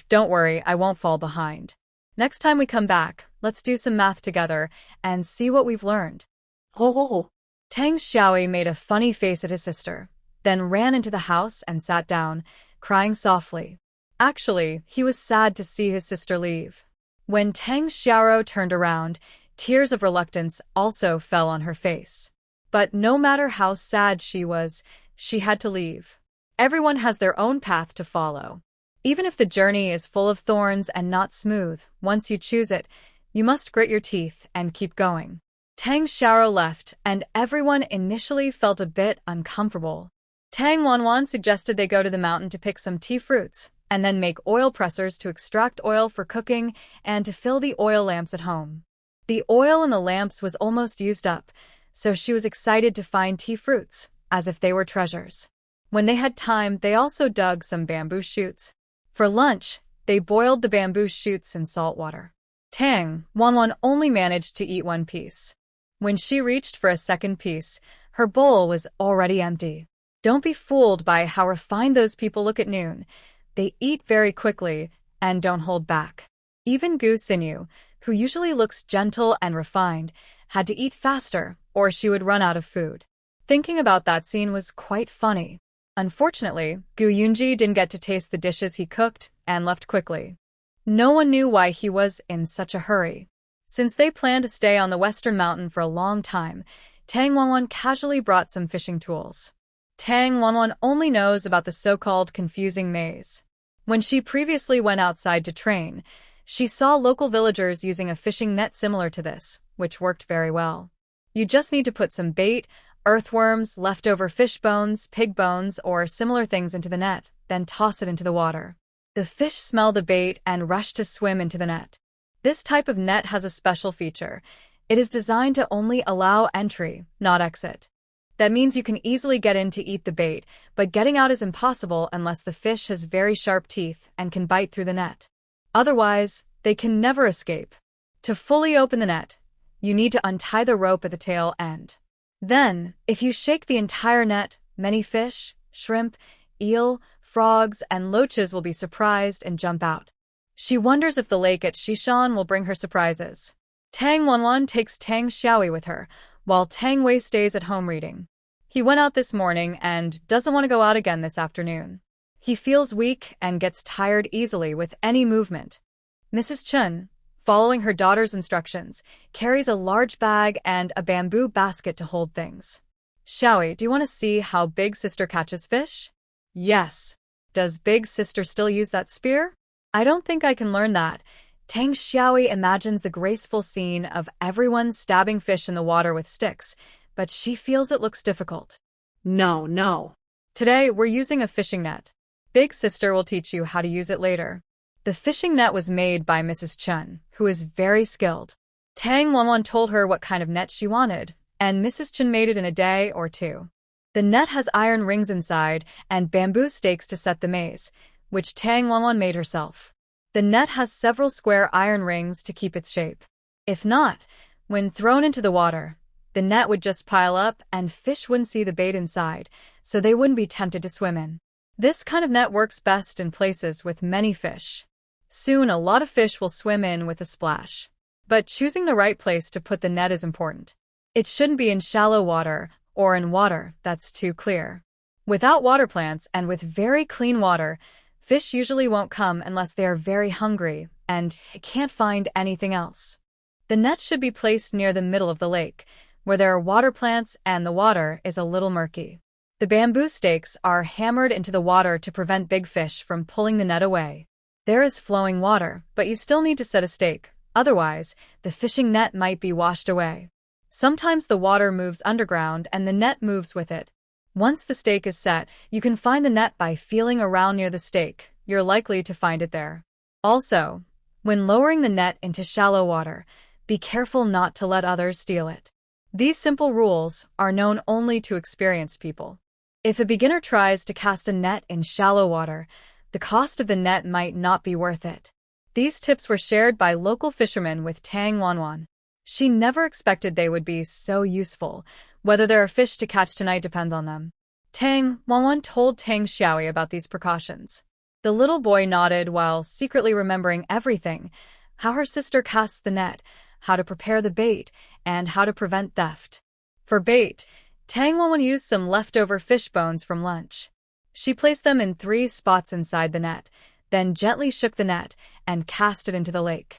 Don't worry, I won't fall behind. Next time we come back, let's do some math together and see what we've learned. Oh. Tang Xiaoi made a funny face at his sister, then ran into the house and sat down, crying softly. Actually, he was sad to see his sister leave. When Tang Xiaoro turned around, tears of reluctance also fell on her face. But no matter how sad she was, she had to leave. Everyone has their own path to follow. Even if the journey is full of thorns and not smooth, once you choose it, you must grit your teeth and keep going. Tang Xiaoro left, and everyone initially felt a bit uncomfortable. Tang Wanwan suggested they go to the mountain to pick some tea fruits, and then make oil pressers to extract oil for cooking and to fill the oil lamps at home. The oil in the lamps was almost used up, so she was excited to find tea fruits, as if they were treasures. When they had time, they also dug some bamboo shoots. For lunch, they boiled the bamboo shoots in salt water. Tang Wanwan only managed to eat one piece. When she reached for a second piece, her bowl was already empty. Don't be fooled by how refined those people look at noon. They eat very quickly and don't hold back. Even Gu Xinyu, who usually looks gentle and refined, had to eat faster or she would run out of food. Thinking about that scene was quite funny. Unfortunately, Gu Yunji didn't get to taste the dishes he cooked and left quickly. No one knew why he was in such a hurry. Since they planned to stay on the Western Mountain for a long time, Tang Wanwan casually brought some fishing tools. Tang Wanwan only knows about the so-called confusing maze. When she previously went outside to train, she saw local villagers using a fishing net similar to this, which worked very well. You just need to put some bait, earthworms, leftover fish bones, pig bones, or similar things into the net, then toss it into the water. The fish smell the bait and rush to swim into the net. This type of net has a special feature. It is designed to only allow entry, not exit. That means you can easily get in to eat the bait, but getting out is impossible unless the fish has very sharp teeth and can bite through the net. Otherwise, they can never escape. To fully open the net, you need to untie the rope at the tail end. Then, if you shake the entire net, many fish, shrimp, eel, frogs, and loaches will be surprised and jump out. She wonders if the lake at Shishan will bring her surprises. Tang Wanwan takes Tang Xiaoyi with her, while Tang Wei stays at home reading. He went out this morning and doesn't want to go out again this afternoon. He feels weak and gets tired easily with any movement. Mrs. Chun, following her daughter's instructions, carries a large bag and a bamboo basket to hold things. Xiaoyi, do you want to see how Big Sister catches fish? Yes. Does Big Sister still use that spear? I don't think I can learn that. Tang Xiaoyi imagines the graceful scene of everyone stabbing fish in the water with sticks, but she feels it looks difficult. No. Today, we're using a fishing net. Big Sister will teach you how to use it later. The fishing net was made by Mrs. Chun, who is very skilled. Tang Wanwan told her what kind of net she wanted, and Mrs. Chun made it in a day or two. The net has iron rings inside and bamboo stakes to set the maze, which Tang Wanwan made herself. The net has several square iron rings to keep its shape. If not, when thrown into the water, the net would just pile up and fish wouldn't see the bait inside, so they wouldn't be tempted to swim in. This kind of net works best in places with many fish. Soon, a lot of fish will swim in with a splash. But choosing the right place to put the net is important. It shouldn't be in shallow water or in water that's too clear. Without water plants and with very clean water, fish usually won't come unless they are very hungry and can't find anything else. The net should be placed near the middle of the lake, where there are water plants and the water is a little murky. The bamboo stakes are hammered into the water to prevent big fish from pulling the net away. There is flowing water, but you still need to set a stake, otherwise, the fishing net might be washed away. Sometimes the water moves underground and the net moves with it. Once the stake is set, you can find the net by feeling around near the stake. You're likely to find it there. Also, when lowering the net into shallow water, be careful not to let others steal it. These simple rules are known only to experienced people. If a beginner tries to cast a net in shallow water, the cost of the net might not be worth it. These tips were shared by local fishermen with Tang Wanwan. She never expected they would be so useful. Whether there are fish to catch tonight depends on them. Tang Wanwan told Tang Xiaoyi about these precautions. The little boy nodded while secretly remembering everything: how her sister casts the net, how to prepare the bait, and how to prevent theft. For bait, Tang Wanwan used some leftover fish bones from lunch. She placed them in 3 spots inside the net, then gently shook the net and cast it into the lake.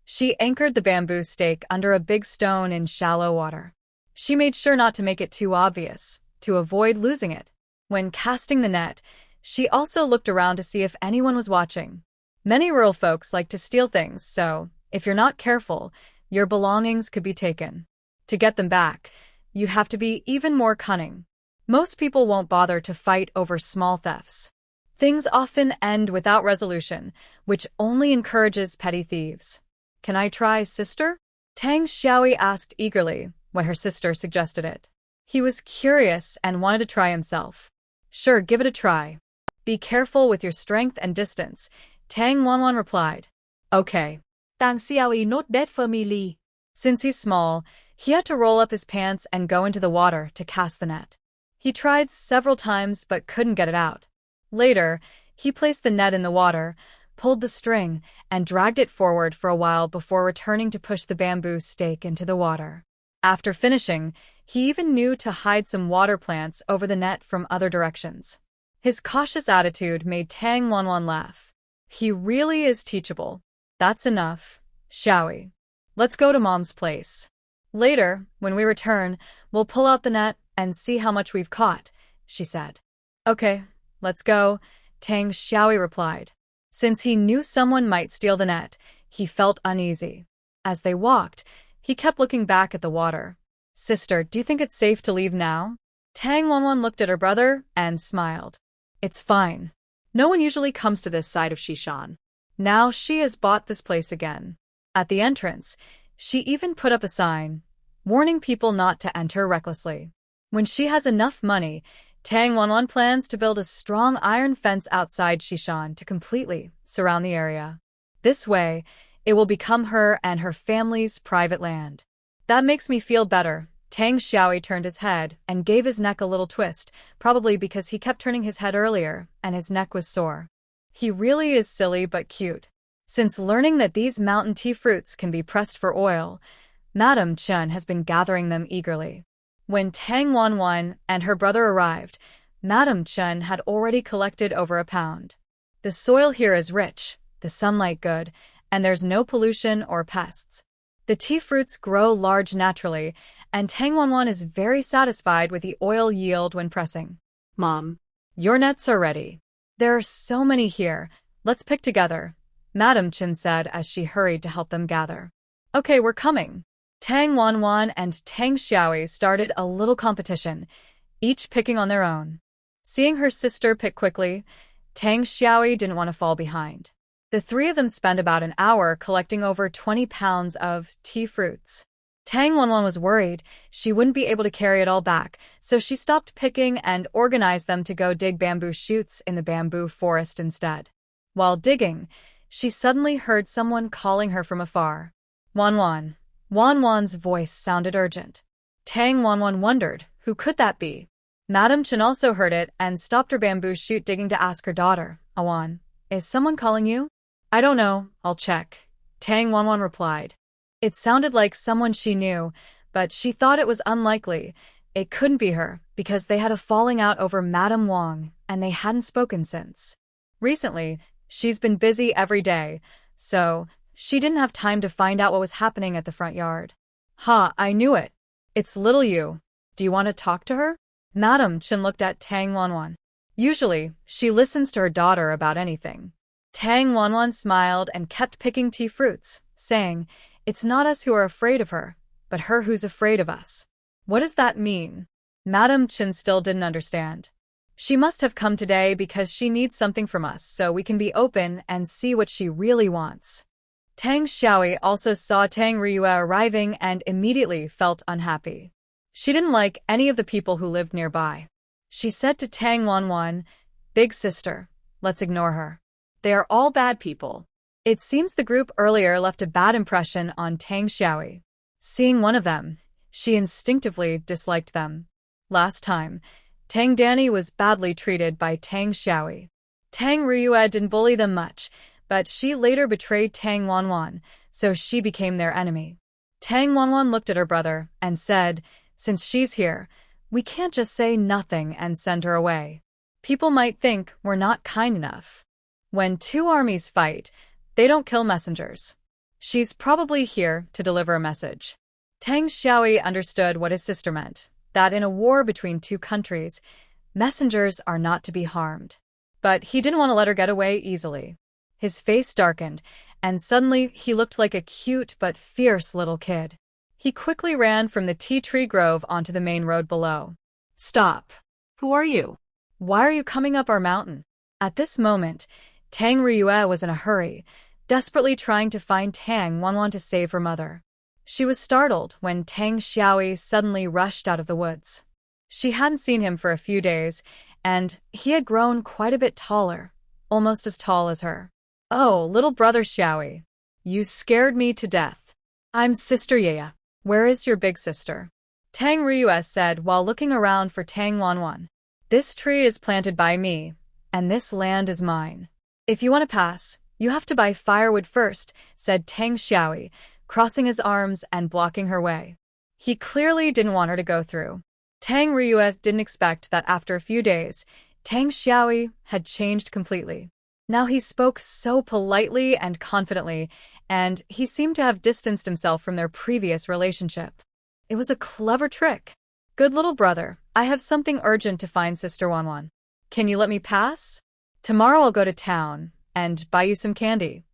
She anchored the bamboo stake under a big stone in shallow water. She made sure not to make it too obvious, to avoid losing it. When casting the net, she also looked around to see if anyone was watching. Many rural folks like to steal things, so if you're not careful, your belongings could be taken. To get them back, you have to be even more cunning. Most people won't bother to fight over small thefts. Things often end without resolution, which only encourages petty thieves. Can I try, sister? Tang Xiaoyi asked eagerly when her sister suggested it. He was curious and wanted to try himself. Sure, give it a try. Be careful with your strength and distance, Tang Wanwan replied. Okay. Tang Xiaoyi not that family. Since he's small, he had to roll up his pants and go into the water to cast the net. He tried several times but couldn't get it out. Later, he placed the net in the water, pulled the string, and dragged it forward for a while before returning to push the bamboo stake into the water. After finishing, he even knew to hide some water plants over the net from other directions. His cautious attitude made Tang Wanwan laugh. He really is teachable. That's enough, Xiaoyi. Let's go to Mom's place. Later, when we return, we'll pull out the net and see how much we've caught, she said. Okay, let's go, Tang Xiaoyi replied. Since he knew someone might steal the net, he felt uneasy. As they walked, he kept looking back at the water. Sister, do you think it's safe to leave now? Tang Wanwan looked at her brother and smiled. It's fine. No one usually comes to this side of Shishan. Now she has bought this place again. At the entrance, she even put up a sign, warning people not to enter recklessly. When she has enough money, Tang Wanwan plans to build a strong iron fence outside Shishan to completely surround the area. This way, it will become her and her family's private land. That makes me feel better, Tang Xiaoi turned his head and gave his neck a little twist, probably because he kept turning his head earlier and his neck was sore. He really is silly but cute. Since learning that these mountain tea fruits can be pressed for oil, Madame Chen has been gathering them eagerly. When Tang Wanwan and her brother arrived, Madame Chen had already collected over a pound. The soil here is rich, the sunlight good, and there's no pollution or pests. The tea fruits grow large naturally, and Tang Wanwan is very satisfied with the oil yield when pressing. Mom, Your nets are ready. There are so many here. Let's pick together, Madame Chen said as she hurried to help them gather. Okay, we're coming. Tang Wanwan and Tang Xiaoi started a little competition, each picking on their own. Seeing her sister pick quickly, Tang Xiaoi didn't want to fall behind. The three of them spent about an hour collecting over 20 pounds of tea fruits. Tang Wanwan was worried she wouldn't be able to carry it all back, so she stopped picking and organized them to go dig bamboo shoots in the bamboo forest instead. While digging, she suddenly heard someone calling her from afar. Wanwan. Wanwan's voice sounded urgent. Tang Wanwan wondered, who could that be? Madame Chen also heard it and stopped her bamboo shoot digging to ask her daughter, Awan, is someone calling you? I don't know, I'll check, Tang Wanwan replied. It sounded like someone she knew, but she thought it was unlikely. It couldn't be her, because they had a falling out over Madame Wang, and they hadn't spoken since. Recently, she's been busy every day, so she didn't have time to find out what was happening at the front yard. Ha, I knew it. It's little you. Do you want to talk to her? Madame Chen looked at Tang Wanwan. Usually, she listens to her daughter about anything. Tang Wanwan smiled and kept picking tea fruits, saying, it's not us who are afraid of her, but her who's afraid of us. What does that mean? Madame Chen still didn't understand. She must have come today because she needs something from us so we can be open and see what she really wants. Tang Xiaoi also saw Tang Riyue arriving and immediately felt unhappy. She didn't like any of the people who lived nearby. She said to Tang Wanwan, Big sister, let's ignore her. They are all bad people. It seems the group earlier left a bad impression on Tang Xiaoi. Seeing one of them, she instinctively disliked them. Last time, Tang Danny was badly treated by Tang Xiaoi. Tang Riyue didn't bully them much, but she later betrayed Tang Wanwan, so she became their enemy. Tang Wanwan looked at her brother and said, since she's here, we can't just say nothing and send her away. People might think we're not kind enough. When two armies fight, they don't kill messengers. She's probably here to deliver a message. Tang Xiaoi understood what his sister meant, that in a war between two countries, messengers are not to be harmed. But he didn't want to let her get away easily. His face darkened, and suddenly he looked like a cute but fierce little kid. He quickly ran from the tea tree grove onto the main road below. stop. Who are you? Why are you coming up our mountain? At this moment, Tang Riyue was in a hurry, desperately trying to find Tang Wanwan to save her mother. She was startled when Tang Xiaoi suddenly rushed out of the woods. She hadn't seen him for a few days, and he had grown quite a bit taller, almost as tall as her. Oh, little brother Xiaoi, you scared me to death. I'm Sister Yaya. Where is your big sister? Tang Riyue said while looking around for Tang Wanwan. This tree is planted by me, and this land is mine. If you want to pass, you have to buy firewood first, said Tang Xiaoi, crossing his arms and blocking her way. He clearly didn't want her to go through. Tang Riyue didn't expect that after a few days, Tang Xiaoi had changed completely. Now he spoke so politely and confidently, and he seemed to have distanced himself from their previous relationship. It was a clever trick. Good little brother, I have something urgent to find Sister Wanwan. Can you let me pass? Tomorrow I'll go to town and buy you some candy.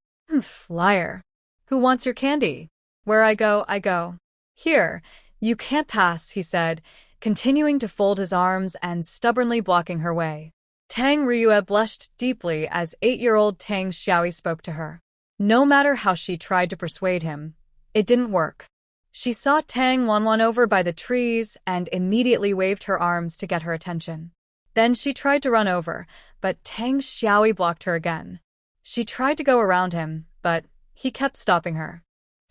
Liar. Who wants your candy? Where I go, I go. Here, you can't pass, he said, continuing to fold his arms and stubbornly blocking her way. Tang Riyue blushed deeply as 8-year-old Tang Xiaoi spoke to her. No matter how she tried to persuade him, it didn't work. She saw Tang Wanwan over by the trees and immediately waved her arms to get her attention. Then she tried to run over, but Tang Xiaoi blocked her again. She tried to go around him, but he kept stopping her.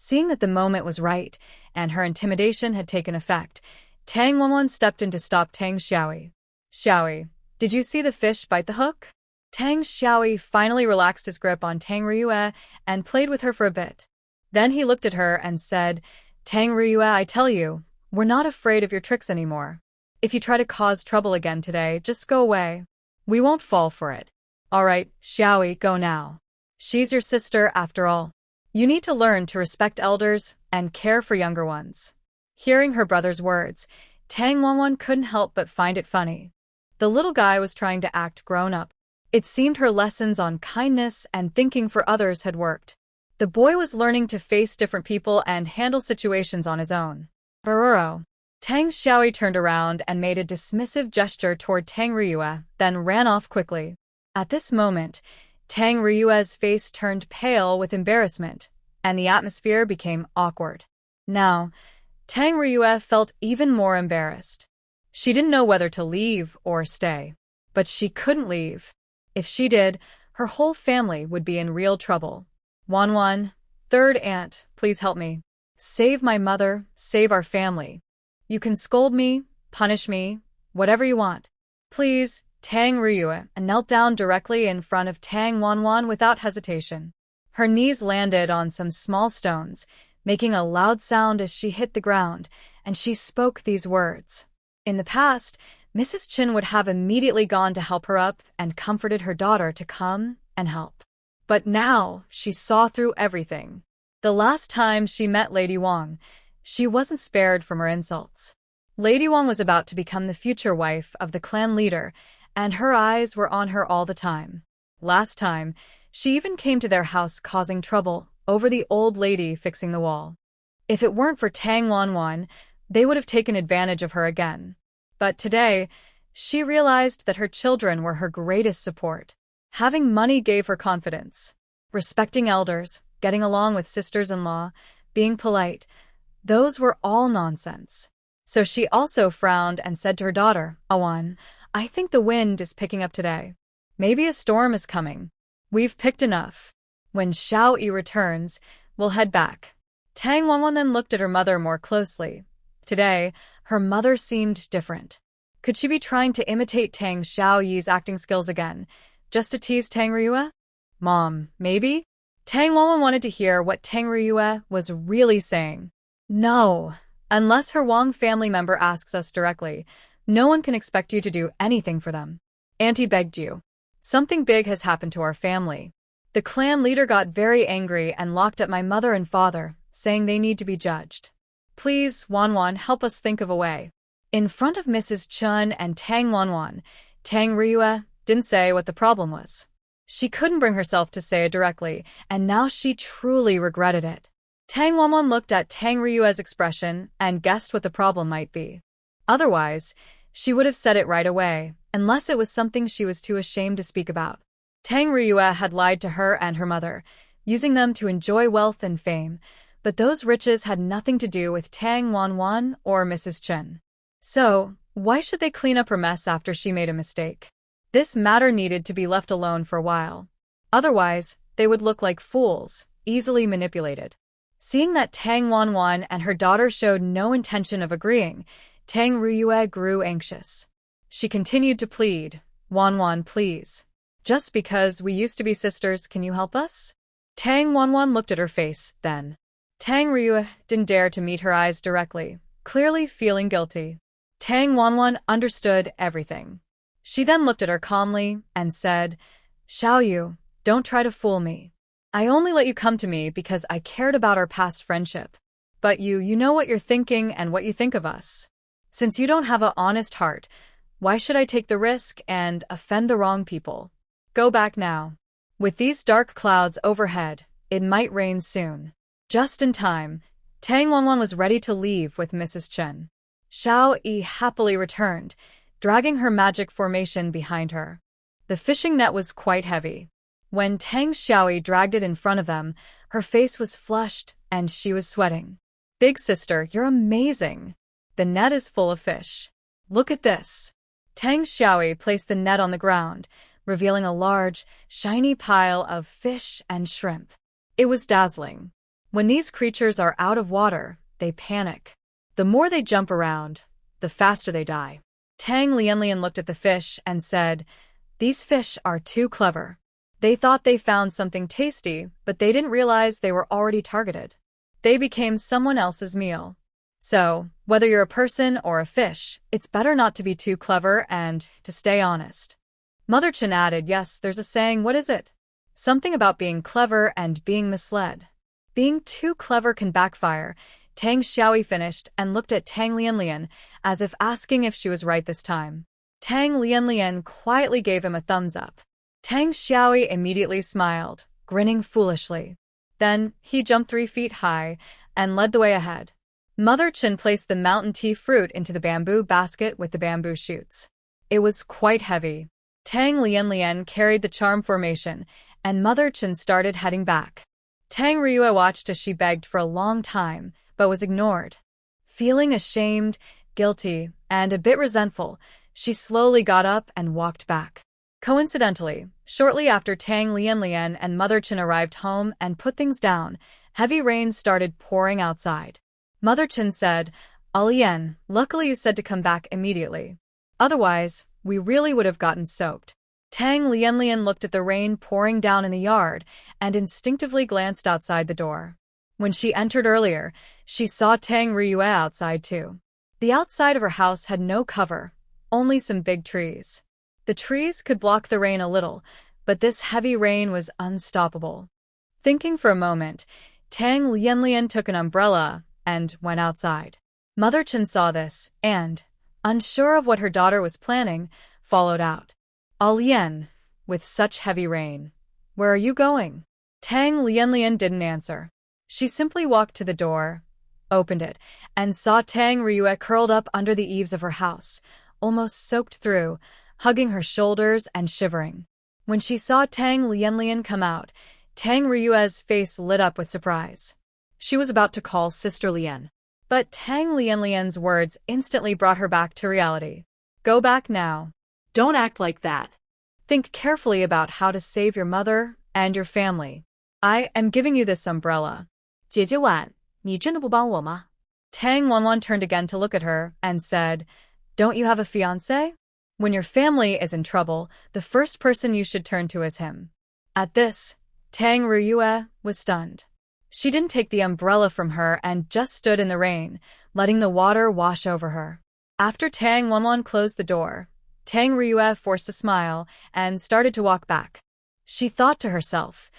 Seeing that the moment was right, and her intimidation had taken effect, Tang Wanwan stepped in to stop Tang Xiaoyi. Xiaoyi, did you see the fish bite the hook? Tang Xiaoyi finally relaxed his grip on Tang Ryue and played with her for a bit. Then he looked at her and said, Tang Ryue, I tell you, we're not afraid of your tricks anymore. If you try to cause trouble again today, just go away. We won't fall for it. All right, Xiaoyi, go now. She's your sister after all. You need to learn to respect elders and care for younger ones. Hearing her brother's words, Tang Wanwan couldn't help but find it funny. The little guy was trying to act grown up. It seemed her lessons on kindness and thinking for others had worked. The boy was learning to face different people and handle situations on his own. Bururo. Tang Xiaoyi turned around and made a dismissive gesture toward Tang Ryue, then ran off quickly. At this moment, Tang Ryue's face turned pale with embarrassment, and the atmosphere became awkward. Now, Tang Ryue felt even more embarrassed. She didn't know whether to leave or stay, but she couldn't leave. If she did, her whole family would be in real trouble. Wanwan, third aunt, please help me. Save my mother, save our family. You can scold me, punish me, whatever you want. Please, Tang Ryue knelt down directly in front of Tang Wanwan without hesitation. Her knees landed on some small stones, making a loud sound as she hit the ground, and she spoke these words. In the past, Mrs. Chin would have immediately gone to help her up and comforted her daughter to come and help. But now, she saw through everything. The last time she met Lady Wang, she wasn't spared from her insults. Lady Wang was about to become the future wife of the clan leader, and her eyes were on her all the time. Last time, she even came to their house causing trouble over the old lady fixing the wall. If it weren't for Tang Wanwan, they would have taken advantage of her again. But today, she realized that her children were her greatest support. Having money gave her confidence. Respecting elders, getting along with sisters-in-law, being polite, those were all nonsense. So she also frowned and said to her daughter, Awan, I think the wind is picking up today. Maybe a storm is coming. We've picked enough. When Xiao Yi returns, we'll head back. Tang Wanwan then looked at her mother more closely. Today, her mother seemed different. Could she be trying to imitate Tang Xiao Yi's acting skills again, just to tease Tang Ryue? Mom, maybe? Tang Wanwan wanted to hear what Tang Ryue was really saying. No, unless her Wang family member asks us directly, no one can expect you to do anything for them. Auntie begged you. Something big has happened to our family. The clan leader got very angry and locked up my mother and father, saying they need to be judged. Please, Wanwan, help us think of a way. In front of Mrs. Chun and Tang Wanwan, Tang Ryue didn't say what the problem was. She couldn't bring herself to say it directly, and now she truly regretted it. Tang Wanwan looked at Tang Ryue's expression and guessed what the problem might be. Otherwise, she would have said it right away, unless it was something she was too ashamed to speak about. Tang Ryue had lied to her and her mother, using them to enjoy wealth and fame, but those riches had nothing to do with Tang Wanwan or Mrs. Chen. So, why should they clean up her mess after she made a mistake? This matter needed to be left alone for a while. Otherwise, they would look like fools, easily manipulated. Seeing that Tang Wanwan and her daughter showed no intention of agreeing, Tang Ryue grew anxious. She continued to plead, Wanwan, please. Just because we used to be sisters, can you help us? Tang Wanwan looked at her face, then. Tang Ryue didn't dare to meet her eyes directly, clearly feeling guilty. Tang Wanwan understood everything. She then looked at her calmly and said, Xiao Yu, don't try to fool me. I only let you come to me because I cared about our past friendship. But you know what you're thinking and what you think of us. Since you don't have an honest heart, why should I take the risk and offend the wrong people? Go back now. With these dark clouds overhead, it might rain soon. Just in time, Tang Wanwan was ready to leave with Mrs. Chen. Xiao Yi happily returned, dragging her magic formation behind her. The fishing net was quite heavy. When Tang Xiaoyi dragged it in front of them, her face was flushed and she was sweating. Big sister, you're amazing. The net is full of fish. Look at this. Tang Xiaoyi placed the net on the ground, revealing a large, shiny pile of fish and shrimp. It was dazzling. When these creatures are out of water, they panic. The more they jump around, the faster they die. Tang Lianlian looked at the fish and said, "These fish are too clever." They thought they found something tasty, but they didn't realize they were already targeted. They became someone else's meal. So, whether you're a person or a fish, it's better not to be too clever and to stay honest. Mother Chin added, "Yes, there's a saying, what is it? Something about being clever and being misled. Being too clever can backfire." Tang Xiaoyi finished and looked at Tang Lianlian as if asking if she was right this time. Tang Lianlian quietly gave him a thumbs up. Tang Xiaoyi immediately smiled, grinning foolishly. Then he jumped 3 feet high and led the way ahead. Mother Chin placed the mountain tea fruit into the bamboo basket with the bamboo shoots. It was quite heavy. Tang Lianlian carried the charm formation, and Mother Chin started heading back. Tang Ryue watched as she begged for a long time, but was ignored. Feeling ashamed, guilty, and a bit resentful, she slowly got up and walked back. Coincidentally, shortly after Tang Lianlian and Mother Chin arrived home and put things down, heavy rain started pouring outside. Mother Chin said, "Alian, luckily you said to come back immediately. Otherwise, we really would have gotten soaked." Tang Lianlian looked at the rain pouring down in the yard and instinctively glanced outside the door. When she entered earlier, she saw Tang Ryue outside too. The outside of her house had no cover, only some big trees. The trees could block the rain a little, but this heavy rain was unstoppable. Thinking for a moment, Tang Lianlian took an umbrella and went outside. Mother Chin saw this and, unsure of what her daughter was planning, followed out. "Alian, with such heavy rain, where are you going?" Tang Lianlian didn't answer. She simply walked to the door, opened it, and saw Tang Ryue curled up under the eaves of her house, almost soaked through, hugging her shoulders and shivering. When she saw Tang Lianlian come out, Tang Ryue's face lit up with surprise. She was about to call Sister Lian. But Tang Lianlian's words instantly brought her back to reality. "Go back now. Don't act like that. Think carefully about how to save your mother and your family. I am giving you this umbrella." 姐姐婉，你真的不帮我吗？ Tang Wanwan turned again to look at her and said, "Don't you have a fiancé? When your family is in trouble, the first person you should turn to is him." At this, Tang Ryue was stunned. She didn't take the umbrella from her and just stood in the rain, letting the water wash over her. After Tang Wanwan closed the door, Tang Ryue forced a smile and started to walk back. She thought to herself,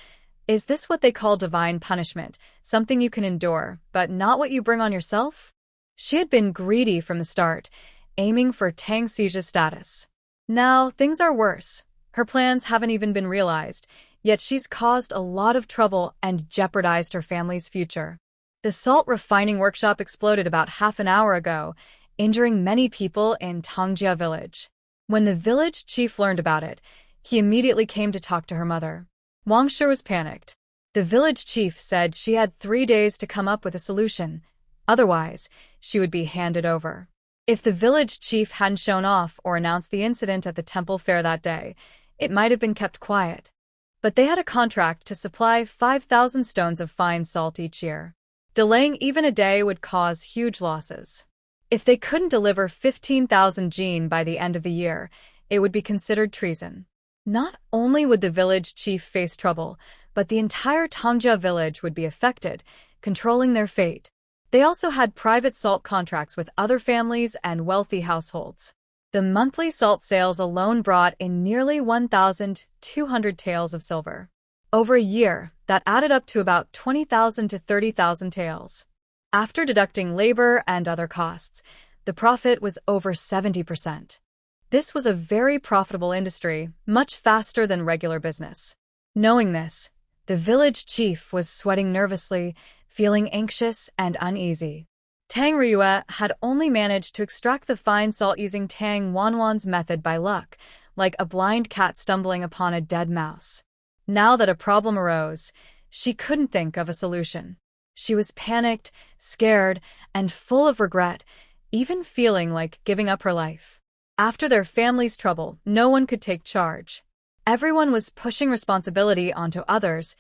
"Is this what they call divine punishment, something you can endure, but not what you bring on yourself?" She had been greedy from the start, aiming for Tang Xi's status. Now things are worse. Her plans haven't even been realized, yet she's caused a lot of trouble and jeopardized her family's future. The salt refining workshop exploded about half an hour ago, injuring many people in Tongjia village. When the village chief learned about it, he immediately came to talk to her mother. Wang Shi was panicked. The village chief said she had 3 days to come up with a solution. Otherwise, she would be handed over. If the village chief hadn't shown off or announced the incident at the temple fair that day, it might have been kept quiet. But they had a contract to supply 5,000 stones of fine salt each year. Delaying even a day would cause huge losses. If they couldn't deliver 15,000 jin by the end of the year, it would be considered treason. Not only would the village chief face trouble, but the entire Tongjia village would be affected, controlling their fate. They also had private salt contracts with other families and wealthy households. The monthly salt sales alone brought in nearly 1,200 taels of silver. Over a year, that added up to about 20,000 to 30,000 taels. After deducting labor and other costs, the profit was over 70%. This was a very profitable industry, much faster than regular business. Knowing this, the village chief was sweating nervously, feeling anxious and uneasy. Tang Ryue had only managed to extract the fine salt using Tang Wanwan's method by luck, like a blind cat stumbling upon a dead mouse. Now that a problem arose, she couldn't think of a solution. She was panicked, scared, and full of regret, even feeling like giving up her life. After their family's trouble, no one could take charge. Everyone was pushing responsibility onto others,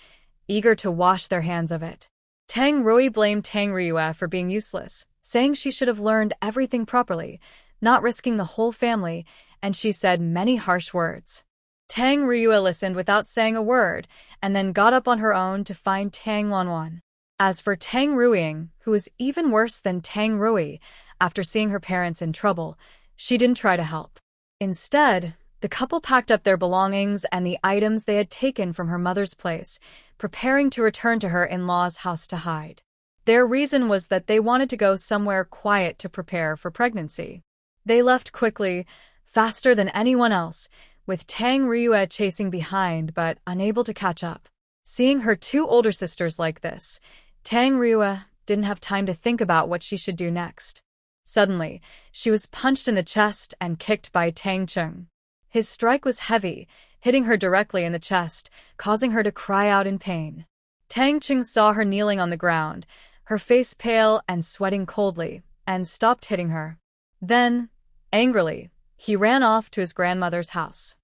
eager to wash their hands of it. Tang Rui blamed Tang Ryue for being useless, saying she should have learned everything properly, not risking the whole family, and she said many harsh words. Tang Ryue listened without saying a word, and then got up on her own to find Tang Wanwan. As for Tang Ruiying, who was even worse than Tang Rui, after seeing her parents in trouble, she didn't try to help. Instead, the couple packed up their belongings and the items they had taken from her mother's place, preparing to return to her in-law's house to hide. Their reason was that they wanted to go somewhere quiet to prepare for pregnancy. They left quickly, faster than anyone else, with Tang Ryue chasing behind but unable to catch up. Seeing her two older sisters like this, Tang Ryue didn't have time to think about what she should do next. Suddenly, she was punched in the chest and kicked by Tang Chung. His strike was heavy, hitting her directly in the chest, causing her to cry out in pain. Tang Chung saw her kneeling on the ground, her face pale and sweating coldly, and stopped hitting her. Then, angrily, he ran off to his grandmother's house.